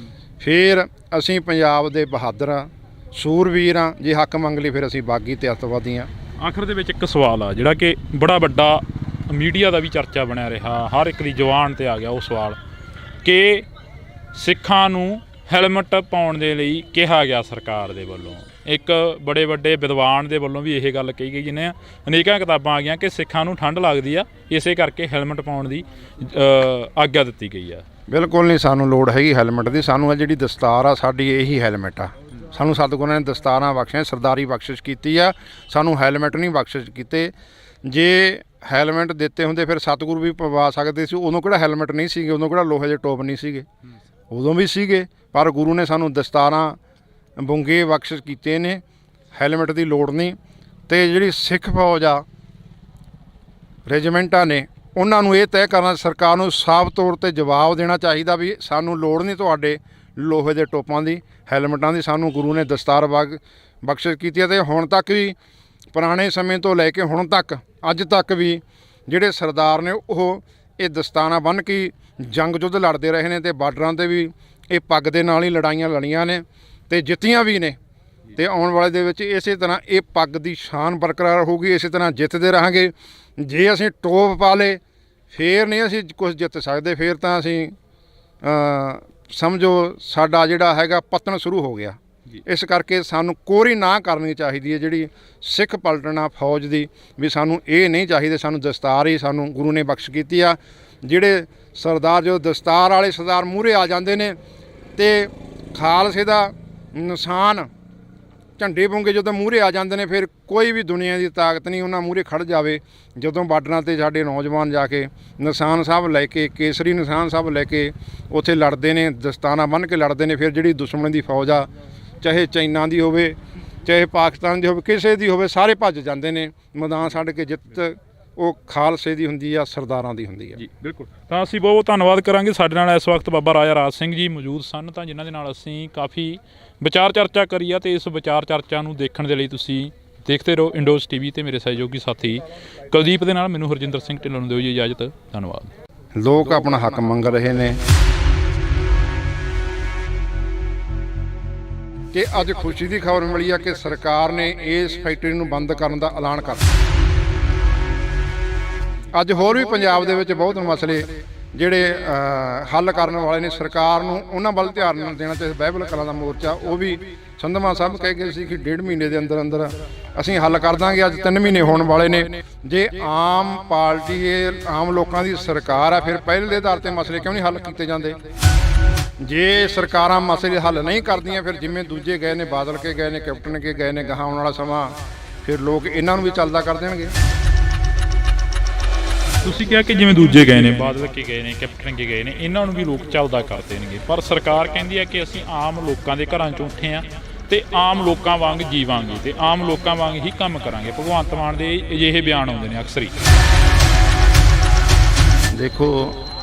ਫਿਰ ਅਸੀਂ ਪੰਜਾਬ ਦੇ ਬਹਾਦਰ ਹਾਂ, ਸੂਰਵੀਰ ਹਾਂ। ਜੇ ਹੱਕ ਮੰਗ ਲਈ ਫਿਰ ਅਸੀਂ ਬਾਗੀ ਤੇ ਅੱਤਵਾਦੀ ਹਾਂ। ਆਖਰ ਦੇ ਵਿੱਚ ਇੱਕ ਸਵਾਲ ਆ ਜਿਹੜਾ ਕਿ ਬੜਾ ਵੱਡਾ ਮੀਡੀਆ ਦਾ ਵੀ ਚਰਚਾ ਬਣਿਆ ਰਿਹਾ, ਹਰ ਇੱਕ ਦੀ ਜ਼ੁਬਾਨ ਤੇ ਆ ਗਿਆ ਉਹ ਸਵਾਲ ਕਿ ਸਿੱਖਾਂ ਨੂੰ ਹੈਲਮਟ ਪਾਉਣ ਦੇ ਲਈ ਕਿਹਾ ਗਿਆ ਸਰਕਾਰ ਦੇ ਵੱਲੋਂ। ਇੱਕ ਬੜੇ ਵੱਡੇ ਵਿਦਵਾਨ ਦੇ ਵੱਲੋਂ ਵੀ ਇਹ ਗੱਲ ਕਹੀ ਗਈ, ਜਿਹਨੇ ਅਨੇਕਾਂ ਕਿਤਾਬਾਂ ਆ ਗਈਆਂ ਕਿ ਸਿੱਖਾਂ ਨੂੰ ਠੰਡ ਲੱਗਦੀ ਆ, ਇਸੇ ਕਰਕੇ ਹੈਲਮਟ ਪਾਉਣ ਦੀ ਆਗਿਆ ਦਿੱਤੀ ਗਈ ਆ। ਬਿਲਕੁਲ ਨਹੀਂ ਸਾਨੂੰ ਲੋੜ ਹੈਗੀ ਹੈਲਮਟ ਦੀ। ਸਾਨੂੰ ਆ ਜਿਹੜੀ ਦਸਤਾਰ ਆ ਸਾਡੀ ਇਹੀ ਹੈਲਮਟ ਆ। ਸਾਨੂੰ ਸਤਿਗੁਰਾਂ ਨੇ ਦਸਤਾਰਾਂ ਬਖਸ਼ੀਆਂ, ਸਰਦਾਰੀ ਬਖਸ਼ਿਸ਼ ਕੀਤੀ ਆ, ਸਾਨੂੰ ਹੈਲਮਟ ਨਹੀਂ ਬਖਸ਼ਿਸ਼ ਕੀਤੇ। ਜੇ ਹੈਲਮਟ ਦਿੱਤੇ ਹੁੰਦੇ ਫਿਰ ਸਤਿਗੁਰੂ ਵੀ ਪਵਾ ਸਕਦੇ ਸੀ। ਉਦੋਂ ਕਿਹੜਾ ਹੈਲਮਟ ਨਹੀਂ ਸੀਗੇ, ਉਦੋਂ ਕਿਹੜਾ ਲੋਹੇ ਦੇ ਟੋਪ ਨਹੀਂ ਸੀਗੇ, ਉਦੋਂ ਵੀ ਸੀਗੇ। ਪਰ ਗੁਰੂ ਨੇ ਸਾਨੂੰ ਦਸਤਾਰਾਂ ਬੁੰਗੇ ਬਖਸ਼ਿਸ਼ ਕੀਤੇ ਨੇ, ਹੈਲਮਟ ਦੀ ਲੋੜ ਨਹੀਂ। ਅਤੇ ਜਿਹੜੀ ਸਿੱਖ ਫੌਜ ਆ, ਰੈਜੀਮੈਂਟਾਂ ਨੇ, ਉਹਨਾਂ ਨੂੰ ਇਹ ਤੈਅ ਕਰਨਾ, ਸਰਕਾਰ ਨੂੰ ਸਾਫ਼ ਤੌਰ 'ਤੇ ਜਵਾਬ ਦੇਣਾ ਚਾਹੀਦਾ ਵੀ ਸਾਨੂੰ ਲੋੜ ਨਹੀਂ ਤੁਹਾਡੇ ਲੋਹੇ ਦੇ ਟੋਪਾਂ ਦੀ, ਹੈਲਮਟਾਂ ਦੀ। ਸਾਨੂੰ ਗੁਰੂ ਨੇ ਦਸਤਾਰ ਬਖਸ਼ਿਸ਼ ਕੀਤੀ ਹੈ। ਅਤੇ ਹੁਣ ਤੱਕ ਵੀ ਪੁਰਾਣੇ ਸਮੇਂ ਤੋਂ ਲੈ ਕੇ ਹੁਣ ਤੱਕ ਅੱਜ ਤੱਕ ਵੀ ਜਿਹੜੇ ਸਰਦਾਰ ਨੇ ਉਹ ਇਹ ਦਸਤਾਰਾਂ ਬੰਨ੍ਹ ਕੇ ਜੰਗ ਯੁੱਧ ਲੜਦੇ ਰਹੇ ਨੇ, ਅਤੇ ਬਾਰਡਰਾਂ 'ਤੇ ਵੀ ਇਹ ਪੱਗ ਦੇ ਨਾਲ ਹੀ ਲੜਾਈਆਂ ਲੜੀਆਂ ਨੇ ਅਤੇ ਜਿੱਤੀਆਂ ਵੀ ਨੇ। ਅਤੇ ਆਉਣ ਵਾਲੇ ਦੇ ਵਿੱਚ ਇਸੇ ਤਰ੍ਹਾਂ ਇਹ ਪੱਗ ਦੀ ਸ਼ਾਨ ਬਰਕਰਾਰ ਹੋਊਗੀ, ਇਸੇ ਤਰ੍ਹਾਂ ਜਿੱਤਦੇ ਰਹਾਂਗੇ। ਜੇ ਅਸੀਂ ਟੋਪ ਪਾ ਲਏ ਫਿਰ ਨਹੀਂ ਅਸੀਂ ਕੁਝ ਜਿੱਤ ਸਕਦੇ, ਫਿਰ ਤਾਂ ਅਸੀਂ ਸਮਝੋ ਸਾਡਾ ਜਿਹੜਾ ਹੈਗਾ ਪਤਨ ਸ਼ੁਰੂ ਹੋ ਗਿਆ। ਇਸ ਕਰਕੇ ਸਾਨੂੰ ਕੋਰੀ ਨਾ ਕਰਨੀ ਚਾਹੀਦੀ ਹੈ ਜਿਹੜੀ ਸਿੱਖ ਪਲਟਣਾ ਫੌਜ ਦੀ, ਵੀ ਸਾਨੂੰ ਇਹ ਨਹੀਂ ਚਾਹੀਦੇ। ਸਾਨੂੰ ਦਸਤਾਰ ਹੀ ਸਾਨੂੰ ਗੁਰੂ ਨੇ ਬਖਸ਼ ਕੀਤੀ ਆ। ਜਿਹੜੇ ਸਰਦਾਰ ਜੋ ਦਸਤਾਰ ਵਾਲੇ ਸਰਦਾਰ ਮੂਹਰੇ ਆ ਜਾਂਦੇ ਨੇ ਅਤੇ ਖਾਲਸੇ ਦਾ ਨਿਸ਼ਾਨ ਝੰਡੇ ਬੁੰਗੇ ਜਦੋਂ ਮੂਹਰੇ ਆ ਜਾਂਦੇ ਨੇ, ਫਿਰ ਕੋਈ ਵੀ ਦੁਨੀਆ ਦੀ ਤਾਕਤ ਨਹੀਂ ਉਹਨਾਂ ਮੂਹਰੇ ਖੜ੍ਹ ਜਾਵੇ। ਜਦੋਂ ਬਾਰਡਰਾਂ 'ਤੇ ਸਾਡੇ ਨੌਜਵਾਨ ਜਾ ਕੇ ਨਿਸ਼ਾਨ ਸਾਹਿਬ ਲੈ ਕੇ, ਕੇਸਰੀ ਨਿਸ਼ਾਨ ਸਾਹਿਬ ਲੈ ਕੇ ਉੱਥੇ ਲੜਦੇ ਨੇ, ਦਸਤਾਨਾ ਬੰਨ੍ਹ ਕੇ ਲੜਦੇ ਨੇ, ਫਿਰ ਜਿਹੜੀ ਦੁਸ਼ਮਣ ਦੀ ਫੌਜ ਆ, ਚਾਹੇ ਚਾਈਨਾ ਦੀ ਹੋਵੇ, ਚਾਹੇ ਪਾਕਿਸਤਾਨ ਦੀ ਹੋਵੇ, ਕਿਸੇ ਦੀ ਹੋਵੇ, ਸਾਰੇ ਭੱਜ ਜਾਂਦੇ ਨੇ। ਮੈਦਾਨ ਛੱਡ ਕੇ ਜਿੱਤ ਉਹ ਖਾਲਸੇ ਦੀ ਹੁੰਦੀ ਆ, ਸਰਦਾਰਾਂ ਦੀ ਹੁੰਦੀ ਆ। ਜੀ ਬਿਲਕੁਲ। ਤਾਂ ਅਸੀਂ ਬਹੁਤ ਬਹੁਤ ਧੰਨਵਾਦ ਕਰਾਂਗੇ। ਸਾਡੇ ਨਾਲ ਇਸ ਵਕਤ ਬਾਬਾ ਰਾਜਾ ਰਾਜ ਸਿੰਘ ਜੀ ਮੌਜੂਦ ਸਨ, ਤਾਂ ਜਿਨ੍ਹਾਂ ਦੇ ਨਾਲ ਅਸੀਂ ਕਾਫੀ ਵਿਚਾਰ ਚਰਚਾ ਕਰੀ ਆ। ਅਤੇ ਇਸ ਵਿਚਾਰ ਚਰਚਾ ਨੂੰ ਦੇਖਣ ਦੇ ਲਈ ਤੁਸੀਂ ਦੇਖਦੇ ਰਹੋ ਇੰਡੋਜ਼ TV ਤੇ ਮੇਰੇ ਸਹਿਯੋਗੀ ਸਾਥੀ ਕੁਲਦੀਪ ਦੇ ਨਾਲ ਮੈਨੂੰ ਹਰਜਿੰਦਰ ਸਿੰਘ ਢਿੱਲੋਂ ਨੂੰ ਦਿਓ ਜੀ ਇਜਾਜ਼ਤ। ਧੰਨਵਾਦ। ਲੋਕ ਆਪਣਾ ਹੱਕ ਮੰਗ ਰਹੇ ਨੇ ਕਿ ਅੱਜ ਖੁਸ਼ੀ ਦੀ ਖਬਰ ਮਿਲੀ ਆ ਕਿ ਸਰਕਾਰ ਨੇ ਇਸ ਫੈਕਟਰੀ ਨੂੰ ਬੰਦ ਕਰਨ ਦਾ ਐਲਾਨ ਕਰ ਦਿੱਤਾ। ਅੱਜ ਹੋਰ ਵੀ ਪੰਜਾਬ ਦੇ ਵਿੱਚ ਬਹੁਤ ਮਸਲੇ ਜਿਹੜੇ ਹੱਲ ਕਰਨ ਵਾਲੇ ਨੇ। ਸਰਕਾਰ ਨੂੰ ਉਹਨਾਂ ਵੱਲ ਧਿਆਨ ਦੇਣਾ ਚਾਹੀਦਾ। ਬਾਈਬਲ ਕਲਾਂ ਦਾ ਮੋਰਚਾ ਉਹ ਵੀ ਸੰਧਮਾ ਸਾਹਿਬ ਕਹਿ ਗਏ ਸੀ ਕਿ 1.5 ਮਹੀਨੇ ਦੇ ਅੰਦਰ ਅੰਦਰ ਅਸੀਂ ਹੱਲ ਕਰ ਦਾਂਗੇ। ਅੱਜ 3 ਮਹੀਨੇ ਹੋਣ ਵਾਲੇ ਨੇ। ਜੇ ਆਮ ਪਾਰਟੀ ਆਮ ਲੋਕਾਂ ਦੀ ਸਰਕਾਰ ਆ, ਫਿਰ ਪਹਿਲ ਦੇ ਆਧਾਰ 'ਤੇ ਮਸਲੇ ਕਿਉਂ ਨਹੀਂ ਹੱਲ ਕੀਤੇ ਜਾਂਦੇ? ਜੇ ਸਰਕਾਰਾਂ ਮਸਲੇ ਹੱਲ ਨਹੀਂ ਕਰਦੀਆਂ, ਫਿਰ ਜਿਵੇਂ ਦੂਜੇ ਗਏ ਨੇ, ਬਾਦਲ ਕੇ ਗਏ ਨੇ, ਕੈਪਟਨ ਕੇ ਗਏ ਨੇ, ਗਾਹਾਂ ਆਉਣ ਵਾਲਾ ਸਮਾਂ ਫਿਰ ਲੋਕ ਇਹਨਾਂ ਨੂੰ ਵੀ ਚੱਲਦਾ ਕਰ ਦੇਣਗੇ। ਤੁਸੀਂ ਕਿਹਾ ਕਿ ਜਿਵੇਂ ਦੂਜੇ ਗਏ ਨੇ, ਬਾਦਲ ਕੇ ਗਏ ਨੇ, ਕੈਪਟਨ ਕੇ ਗਏ ਨੇ, ਇਹਨਾਂ ਨੂੰ ਵੀ ਲੋਕ ਚੱਲਦਾ ਕਰ ਦੇਣਗੇ। ਪਰ ਸਰਕਾਰ ਕਹਿੰਦੀ ਹੈ ਕਿ ਅਸੀਂ ਆਮ ਲੋਕਾਂ ਦੇ ਘਰਾਂ 'ਚ ਉੱਠੇ ਹਾਂ ਅਤੇ ਆਮ ਲੋਕਾਂ ਵਾਂਗ ਜੀਵਾਂਗੇ ਅਤੇ ਆਮ ਲੋਕਾਂ ਵਾਂਗ ਹੀ ਕੰਮ ਕਰਾਂਗੇ। ਭਗਵੰਤ ਮਾਨ ਦੇ ਅਜਿਹੇ ਬਿਆਨ ਆਉਂਦੇ ਨੇ ਅਕਸਰ ਹੀ। ਦੇਖੋ,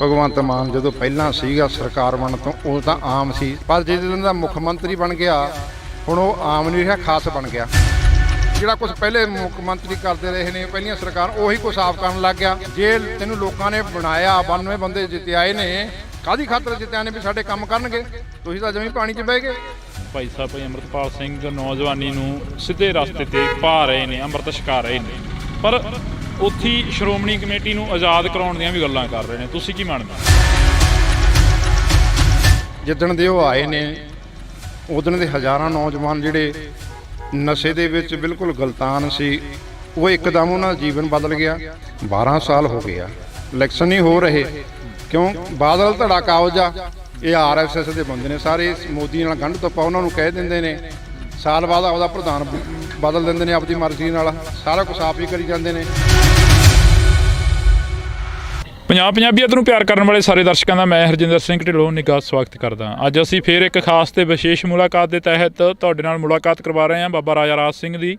ਭਗਵੰਤ ਮਾਨ ਜਦੋਂ ਪਹਿਲਾਂ ਸੀਗਾ ਸਰਕਾਰ ਬਣਨ ਤੋਂ, ਉਹ ਤਾਂ ਆਮ ਸੀ। ਪਰ ਜਦੋਂ ਦਾ ਮੁੱਖ ਮੰਤਰੀ ਬਣ ਗਿਆ, ਹੁਣ ਉਹ ਆਮ ਨਹੀਂ ਰਿਹਾ, ਖਾਸ ਬਣ ਗਿਆ। ਜਿਹੜਾ ਕੁਛ ਪਹਿਲੇ ਮੁੱਖ ਮੰਤਰੀ ਕਰਦੇ ਰਹੇ ਨੇ ਪਹਿਲੀਆਂ ਸਰਕਾਰ, ਉਹੀ ਕੁਛ ਆਪ ਕਰਨ ਲੱਗ ਗਿਆ। ਜੇ ਤੈਨੂੰ ਲੋਕਾਂ ਨੇ ਬਣਾਇਆ, 92 ਬੰਦੇ ਜਿੱਤਿਆਏ ਨੇ, ਕਾਹਦੀ ਖਾਤਰ ਜਿੱਤਿਆ ਨੇ? ਵੀ ਸਾਡੇ ਕੰਮ ਕਰਨਗੇ। ਤੁਸੀਂ ਤਾਂ ਜਮੀ ਪਾਣੀ 'ਚ ਬਹਿ ਗਏ। ਭਾਈ ਸਾਹਿਬ ਭਾਈ ਅੰਮ੍ਰਿਤਪਾਲ ਸਿੰਘ ਨੌਜਵਾਨੀ ਨੂੰ ਸਿੱਧੇ ਰਸਤੇ 'ਤੇ ਪਾ ਰਹੇ ਨੇ, ਅੰਮ੍ਰਿਤ ਛਕਾ ਰਹੇ ਨੇ, ਪਰ ਉੱਥੇ ਸ਼੍ਰੋਮਣੀ ਕਮੇਟੀ ਨੂੰ ਆਜ਼ਾਦ ਕਰਾਉਣ ਦੀਆਂ ਵੀ ਗੱਲਾਂ ਕਰ ਰਹੇ ਨੇ। ਤੁਸੀਂ ਕੀ ਮੰਨਦੇ? ਜਿੱਦਣ ਦੇ ਉਹ ਆਏ ਨੇ ਉਦਣ ਦੇ ਹਜ਼ਾਰਾਂ ਨੌਜਵਾਨ ਜਿਹੜੇ ਨਸ਼ੇ ਦੇ ਵਿੱਚ ਬਿਲਕੁਲ ਗਲਤਾਨ ਸੀ, ਉਹ ਇੱਕਦਮ ਉਹਨਾਂ ਦਾ ਜੀਵਨ ਬਦਲ ਗਿਆ। 12 ਸਾਲ ਹੋ ਗਏ ਆ, ਇਲੈਕਸ਼ਨ ਨਹੀਂ ਹੋ ਰਹੇ। ਕਿਉਂ? ਬਾਦਲ ਧੜਾ ਕਾਬਜ ਆ, ਇਹ RSS ਦੇ ਬੰਦੇ ਨੇ ਸਾਰੇ। ਮੋਦੀ ਨਾਲ ਗੰਢ ਤੋਪਾ ਉਹਨਾਂ ਨੂੰ ਕਹਿ ਦਿੰਦੇ ਨੇ, ਸਾਲ ਬਾਅਦ ਆਪਦਾ ਪ੍ਰਧਾਨ ਬਦਲ ਦਿੰਦੇ ਨੇ ਆਪਦੀ ਮਰਜ਼ੀ ਨਾਲ, ਸਾਰਾ ਕੁਛ ਆਪ ਹੀ ਕਰੀ ਜਾਂਦੇ ਨੇ। ਪੰਜਾਬੀਅਤ ਨੂੰ ਪਿਆਰ ਕਰਨ ਵਾਲੇ ਸਾਰੇ ਦਰਸ਼ਕਾਂ ਦਾ ਮੈਂ ਹਰਜਿੰਦਰ ਸਿੰਘ ਢਿੱਲੋਂ ਨਿੱਘਾ ਸਵਾਗਤ ਕਰਦਾ। ਅੱਜ ਅਸੀਂ ਫੇਰ ਇੱਕ ਖਾਸ ਤੇ ਵਿਸ਼ੇਸ਼ ਮੁਲਾਕਾਤ ਦੇ ਤਹਿਤ ਤੁਹਾਡੇ ਨਾਲ ਮੁਲਾਕਾਤ ਕਰਵਾ ਰਹੇ ਹਾਂ ਬਾਬਾ ਰਾਜਾ ਰਾਜ ਸਿੰਘ ਦੀ।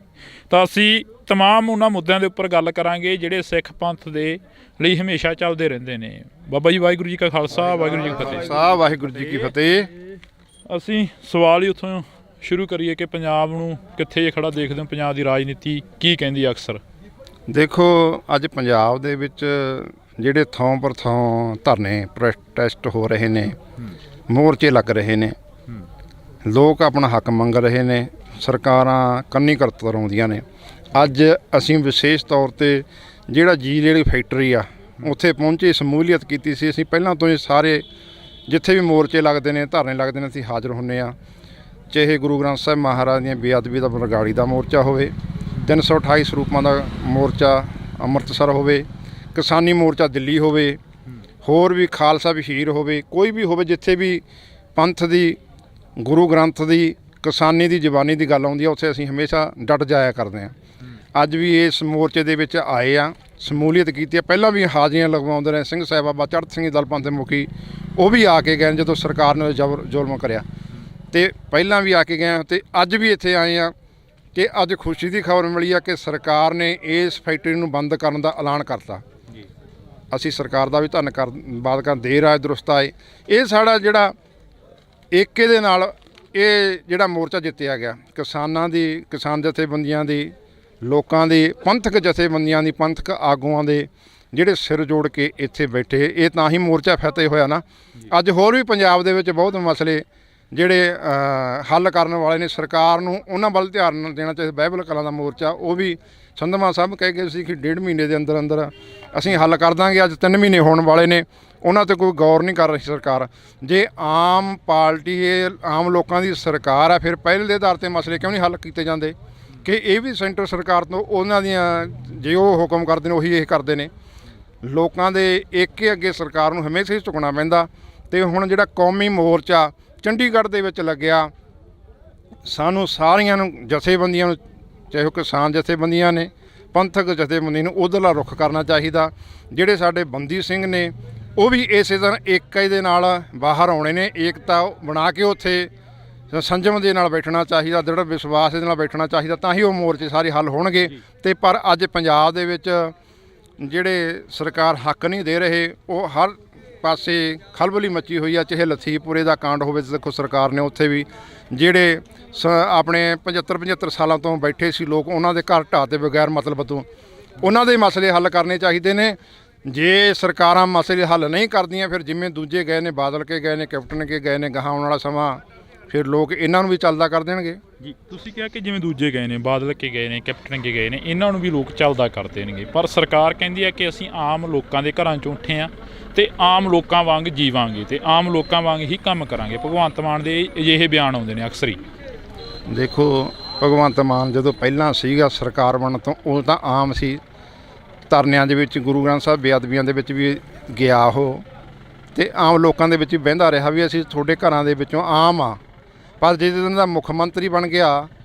ਤਾਂ ਅਸੀਂ ਤਮਾਮ ਉਹਨਾਂ ਮੁੱਦਿਆਂ ਦੇ ਉੱਪਰ ਗੱਲ ਕਰਾਂਗੇ ਜਿਹੜੇ ਸਿੱਖ ਪੰਥ ਦੇ ਲਈ ਹਮੇਸ਼ਾ ਚੱਲਦੇ ਰਹਿੰਦੇ ਨੇ। ਬਾਬਾ ਜੀ ਵਾਹਿਗੁਰੂ ਜੀ ਕਾ ਖਾਲਸਾ, ਵਾਹਿਗੁਰੂ ਜੀ ਕੀ ਫਤਿਹ। ਵਾਹਿਗੁਰੂ ਜੀ ਕੀ ਫਤਿਹ। ਅਸੀਂ ਸਵਾਲ ਹੀ ਉੱਥੋਂ ਸ਼ੁਰੂ ਕਰੀਏ ਕਿ ਪੰਜਾਬ ਨੂੰ ਕਿੱਥੇ ਜੇ ਖੜਾ ਦੇਖਦੇ ਹੋ? ਪੰਜਾਬ ਦੀ ਰਾਜਨੀਤੀ ਕੀ ਕਹਿੰਦੀ ਅਕਸਰ? ਦੇਖੋ, ਅੱਜ ਪੰਜਾਬ ਦੇ ਵਿੱਚ ਜਿਹੜੇ ਥਾਂ ਪਰ ਥਾਂ ਧਰਨੇ ਪ੍ਰੋਟੈਸਟ ਹੋ ਰਹੇ ਨੇ, ਮੋਰਚੇ ਲੱਗ ਰਹੇ ਨੇ, ਲੋਕ ਆਪਣਾ ਹੱਕ ਮੰਗ ਰਹੇ ਨੇ, ਸਰਕਾਰਾਂ ਕੰਨੀ ਕਰਤਰਾਉਂਦੀਆਂ ਨੇ। ਅੱਜ ਅਸੀਂ ਵਿਸ਼ੇਸ਼ ਤੌਰ ਤੇ ਜਿਹੜਾ ਜਿਹੜੀ ਫੈਕਟਰੀ ਆ ਉੱਥੇ ਪਹੁੰਚੇ, ਸਮੂਲੀਅਤ ਕੀਤੀ ਸੀ। ਅਸੀਂ ਪਹਿਲਾਂ ਤੋਂ ਹੀ ਸਾਰੇ ਜਿੱਥੇ ਵੀ ਮੋਰਚੇ ਲੱਗਦੇ ਨੇ, ਧਰਨੇ ਲੱਗਦੇ ਨੇ, ਅਸੀਂ ਹਾਜ਼ਰ ਹੁੰਦੇ ਹਾਂ। ਚਾਹੇ ਗੁਰੂ ਗ੍ਰੰਥ ਸਾਹਿਬ ਮਹਾਰਾਜ ਦੀਆਂ ਬੇਅਦਬੀ ਦਾ ਬਰਗਾੜੀ ਦਾ ਮੋਰਚਾ ਹੋਵੇ, 328 ਸਰੂਪਾਂ ਦਾ ਮੋਰਚਾ ਅੰਮ੍ਰਿਤਸਰ ਹੋਵੇ, ਕਿਸਾਨੀ ਮੋਰਚਾ ਦਿੱਲੀ ਹੋਵੇ, ਹੋਰ ਵੀ ਖਾਲਸਾ ਵਹੀਰ ਹੋਵੇ, ਕੋਈ ਵੀ ਹੋਵੇ, ਜਿੱਥੇ ਵੀ ਪੰਥ ਦੀ, ਗੁਰੂ ਗ੍ਰੰਥ ਦੀ, ਕਿਸਾਨੀ ਦੀ, ਜ਼ਬਾਨੀ ਦੀ ਗੱਲ ਆਉਂਦੀ ਆ, ਉੱਥੇ ਅਸੀਂ ਹਮੇਸ਼ਾ ਡਟ ਜਾਇਆ ਕਰਦੇ ਹਾਂ। ਅੱਜ ਵੀ ਇਸ ਮੋਰਚੇ ਦੇ ਵਿੱਚ ਆਏ ਆ, ਸਮੂਲੀਅਤ ਕੀਤੀ ਆ। ਪਹਿਲਾਂ ਵੀ ਹਾਜ਼ਰੀਆਂ ਲਗਵਾਉਂਦੇ ਰਹੇ ਸਿੰਘ ਸਾਹਿਬ ਬਾਬਾ ਚੜ੍ਹਤ ਸਿੰਘ ਦਲ ਪੰਥ ਦੇ ਮੁਖੀ, ਉਹ ਵੀ ਆ ਕੇ ਗਏ ਜਦੋਂ ਸਰਕਾਰ ਨੇ ਜ਼ੁਲਮ ਕਰਿਆ, ਤੇ ਪਹਿਲਾਂ ਵੀ ਆ ਕੇ ਗਏ ਤੇ ਅੱਜ ਵੀ ਇੱਥੇ ਆਏ ਆ ਕਿ ਅੱਜ ਖੁਸ਼ੀ ਦੀ ਖਬਰ ਮਿਲੀ ਆ ਕਿ ਸਰਕਾਰ ਨੇ ਇਸ ਫੈਕਟਰੀ ਨੂੰ ਬੰਦ ਕਰਨ ਦਾ ਐਲਾਨ ਕਰਤਾ। ਅਸੀਂ ਸਰਕਾਰ ਦਾ ਵੀ ਧੰਨਵਾਦ ਕਰ ਦੇਰ ਆਏ ਦਰੁਸਤ ਆਏ। ਇਹ ਸਾਡਾ ਜਿਹੜਾ ਏਕੇ ਦੇ ਨਾਲ ਇਹ ਜਿਹੜਾ ਮੋਰਚਾ ਜਿੱਤਿਆ ਗਿਆ, ਕਿਸਾਨਾਂ ਦੀ, ਕਿਸਾਨ ਜਥੇਬੰਦੀਆਂ ਦੀ, ਲੋਕਾਂ ਦੀ, ਪੰਥਕ ਜਥੇਬੰਦੀਆਂ ਦੀ, ਪੰਥਕ ਆਗੂਆਂ ਦੇ ਜਿਹੜੇ ਸਿਰ ਜੋੜ ਕੇ ਇੱਥੇ ਬੈਠੇ, ਇਹ ਤਾਂ ਹੀ ਮੋਰਚਾ ਫਤਿਹ ਹੋਇਆ ਨਾ। ਅੱਜ ਹੋਰ ਵੀ ਪੰਜਾਬ ਦੇ ਵਿੱਚ ਬਹੁਤ ਮਸਲੇ ਜਿਹੜੇ ਹੱਲ ਕਰਨ ਵਾਲੇ ਨੇ, ਸਰਕਾਰ ਨੂੰ ਉਹਨਾਂ ਵੱਲ ਧਿਆਨ ਦੇਣਾ ਚਾਹੀਦਾ। ਬਾਈਬਲ ਕਲਾਂ ਦਾ ਮੋਰਚਾ, ਉਹ ਵੀ ਸੰਧਮਾ ਸਾਹਿਬ ਕਹਿ ਗਏ ਸੀ ਕਿ 1.5 ਮਹੀਨੇ ਦੇ ਅੰਦਰ ਅੰਦਰ ਅਸੀਂ ਹੱਲ ਕਰ ਦਾਂਗੇ। ਅੱਜ 3 ਮਹੀਨੇ ਹੋਣ ਵਾਲੇ ਨੇ, ਉਹਨਾਂ 'ਤੇ ਕੋਈ ਗੌਰ ਨਹੀਂ ਕਰ ਰਹੀ ਸਰਕਾਰ। ਜੇ ਆਮ ਪਾਰਟੀ, ਇਹ ਆਮ ਲੋਕਾਂ ਦੀ ਸਰਕਾਰ ਆ, ਫਿਰ ਪਹਿਲ ਦੇ ਆਧਾਰ 'ਤੇ ਮਸਲੇ ਕਿਉਂ ਨਹੀਂ ਹੱਲ ਕੀਤੇ ਜਾਂਦੇ? ਕਿ ਇਹ ਵੀ ਸੈਂਟਰ ਸਰਕਾਰ ਤੋਂ ਉਹਨਾਂ ਦੀਆਂ, ਜੇ ਉਹ ਹੁਕਮ ਕਰਦੇ ਨੇ ਉਹੀ ਇਹ ਕਰਦੇ ਨੇ। ਲੋਕਾਂ ਦੇ ਏਕੇ ਅੱਗੇ ਸਰਕਾਰ ਨੂੰ ਹਮੇਸ਼ਾ ਹੀ ਝੁਕਣਾ ਪੈਂਦਾ। ਅਤੇ ਹੁਣ ਜਿਹੜਾ ਕੌਮੀ ਮੋਰਚਾ ਚੰਡੀਗੜ੍ਹ ਦੇ ਵਿੱਚ ਲੱਗਿਆ, ਸਾਨੂੰ ਸਾਰੀਆਂ ਨੂੰ, ਜਥੇਬੰਦੀਆਂ ਨੂੰ, ਚਾਹੇ ਉਹ ਕਿਸਾਨ ਜਥੇਬੰਦੀਆਂ ਨੇ, ਪੰਥਕ ਜਥੇਬੰਦੀਆਂ ਨੂੰ ਉੱਧਰਲਾ ਰੁੱਖ ਕਰਨਾ ਚਾਹੀਦਾ। ਜਿਹੜੇ ਸਾਡੇ ਬੰਦੀ ਸਿੰਘ ਨੇ, ਉਹ ਵੀ ਇਸੇ ਤਰ੍ਹਾਂ ਏਕਤਾ ਦੇ ਨਾਲ ਬਾਹਰ ਆਉਣੇ ਨੇ। ਏਕਤਾ ਬਣਾ ਕੇ ਉੱਥੇ ਸੰਜਮ ਦੇ ਨਾਲ ਬੈਠਣਾ ਚਾਹੀਦਾ, ਦ੍ਰਿੜ ਵਿਸ਼ਵਾਸ ਦੇ ਨਾਲ ਬੈਠਣਾ ਚਾਹੀਦਾ, ਤਾਂ ਹੀ ਉਹ ਮੋਰਚੇ ਸਾਰੇ ਹੱਲ ਹੋਣਗੇ। ਅਤੇ ਪਰ ਅੱਜ ਪੰਜਾਬ ਦੇ ਵਿੱਚ ਜਿਹੜੇ ਸਰਕਾਰ ਹੱਕ ਨਹੀਂ ਦੇ ਰਹੇ, ਉਹ ਹਰ ਪਾਸੇ ਖਲਬਲੀ ਮੱਚੀ ਹੋਈ ਆ। ਚਾਹੇ ਲਖੀਮਪੁਰੇ ਦਾ ਕਾਂਡ ਹੋਵੇ, ਦੇਖੋ ਸਰਕਾਰ ਨੇ ਉੱਥੇ ਵੀ ਜਿਹੜੇ ਆਪਣੇ 75 ਸਾਲਾਂ ਤੋਂ ਬੈਠੇ ਸੀ ਲੋਕ, ਉਹਨਾਂ ਦੇ ਘਰ ਢਾਹ ਤੇ ਬਗੈਰ ਮਤਲਬ ਤੋਂ, ਉਹਨਾਂ ਦੇ ਮਸਲੇ ਹੱਲ ਕਰਨੇ ਚਾਹੀਦੇ ਨੇ। ਜੇ ਸਰਕਾਰਾਂ ਮਸਲੇ ਹੱਲ ਨਹੀਂ ਕਰਦੀਆਂ, ਫਿਰ ਜਿਵੇਂ ਦੂਜੇ ਗਏ ਨੇ, ਬਾਦਲ ਕੇ ਗਏ ਨੇ, ਕੈਪਟਨ ਕੇ ਗਏ ਨੇ, ਗਾਹਾਂ ਆਉਣ ਵਾਲਾ ਸਮਾਂ ਫਿਰ ਲੋਕ ਇਹਨਾਂ ਨੂੰ ਵੀ ਚੱਲਦਾ ਕਰ ਦੇਣਗੇ। ਜੀ, ਤੁਸੀਂ ਕਿਹਾ ਕਿ ਜਿਵੇਂ ਦੂਜੇ ਗਏ ਨੇ, ਬਾਦਲ ਕੇ ਗਏ ਨੇ, ਕੈਪਟਨ ਕੇ ਗਏ ਨੇ, ਇਹਨਾਂ ਨੂੰ ਵੀ ਲੋਕ ਚੱਲਦਾ ਕਰ ਦੇਣਗੇ। ਪਰ ਸਰਕਾਰ ਕਹਿੰਦੀ ਹੈ ਕਿ ਅਸੀਂ ਆਮ ਲੋਕਾਂ ਦੇ ਘਰਾਂ 'ਚੋਂ ਉੱਠੇ ਹਾਂ ਅਤੇ ਆਮ ਲੋਕਾਂ ਵਾਂਗ ਜੀਵਾਂਗੇ ਅਤੇ ਆਮ ਲੋਕਾਂ ਵਾਂਗ ਹੀ ਕੰਮ ਕਰਾਂਗੇ। ਭਗਵੰਤ ਮਾਨ ਦੇ ਅਜਿਹੇ ਬਿਆਨ ਆਉਂਦੇ ਨੇ ਅਕਸਰ ਹੀ। ਦੇਖੋ, ਭਗਵੰਤ ਮਾਨ ਜਦੋਂ ਪਹਿਲਾਂ ਸੀਗਾ ਸਰਕਾਰ ਬਣਨ ਤੋਂ, ਉਹ ਤਾਂ ਆਮ ਸੀ। ਧਰਨਿਆਂ ਦੇ ਵਿੱਚ, ਗੁਰੂ ਗ੍ਰੰਥ ਸਾਹਿਬ ਬੇਅਦਬੀਆਂ ਦੇ ਵਿੱਚ ਵੀ ਗਿਆ ਉਹ, ਅਤੇ ਆਮ ਲੋਕਾਂ ਦੇ ਵਿੱਚ ਵੀ ਬਹਿੰਦਾ ਰਿਹਾ ਵੀ ਅਸੀਂ ਤੁਹਾਡੇ ਘਰਾਂ ਦੇ ਵਿੱਚੋਂ ਆਮ ਆ। ਪਰ ਜਿਸ ਦਿਨ ਦਾ ਮੁੱਖ ਮੰਤਰੀ ਬਣ ਗਿਆ,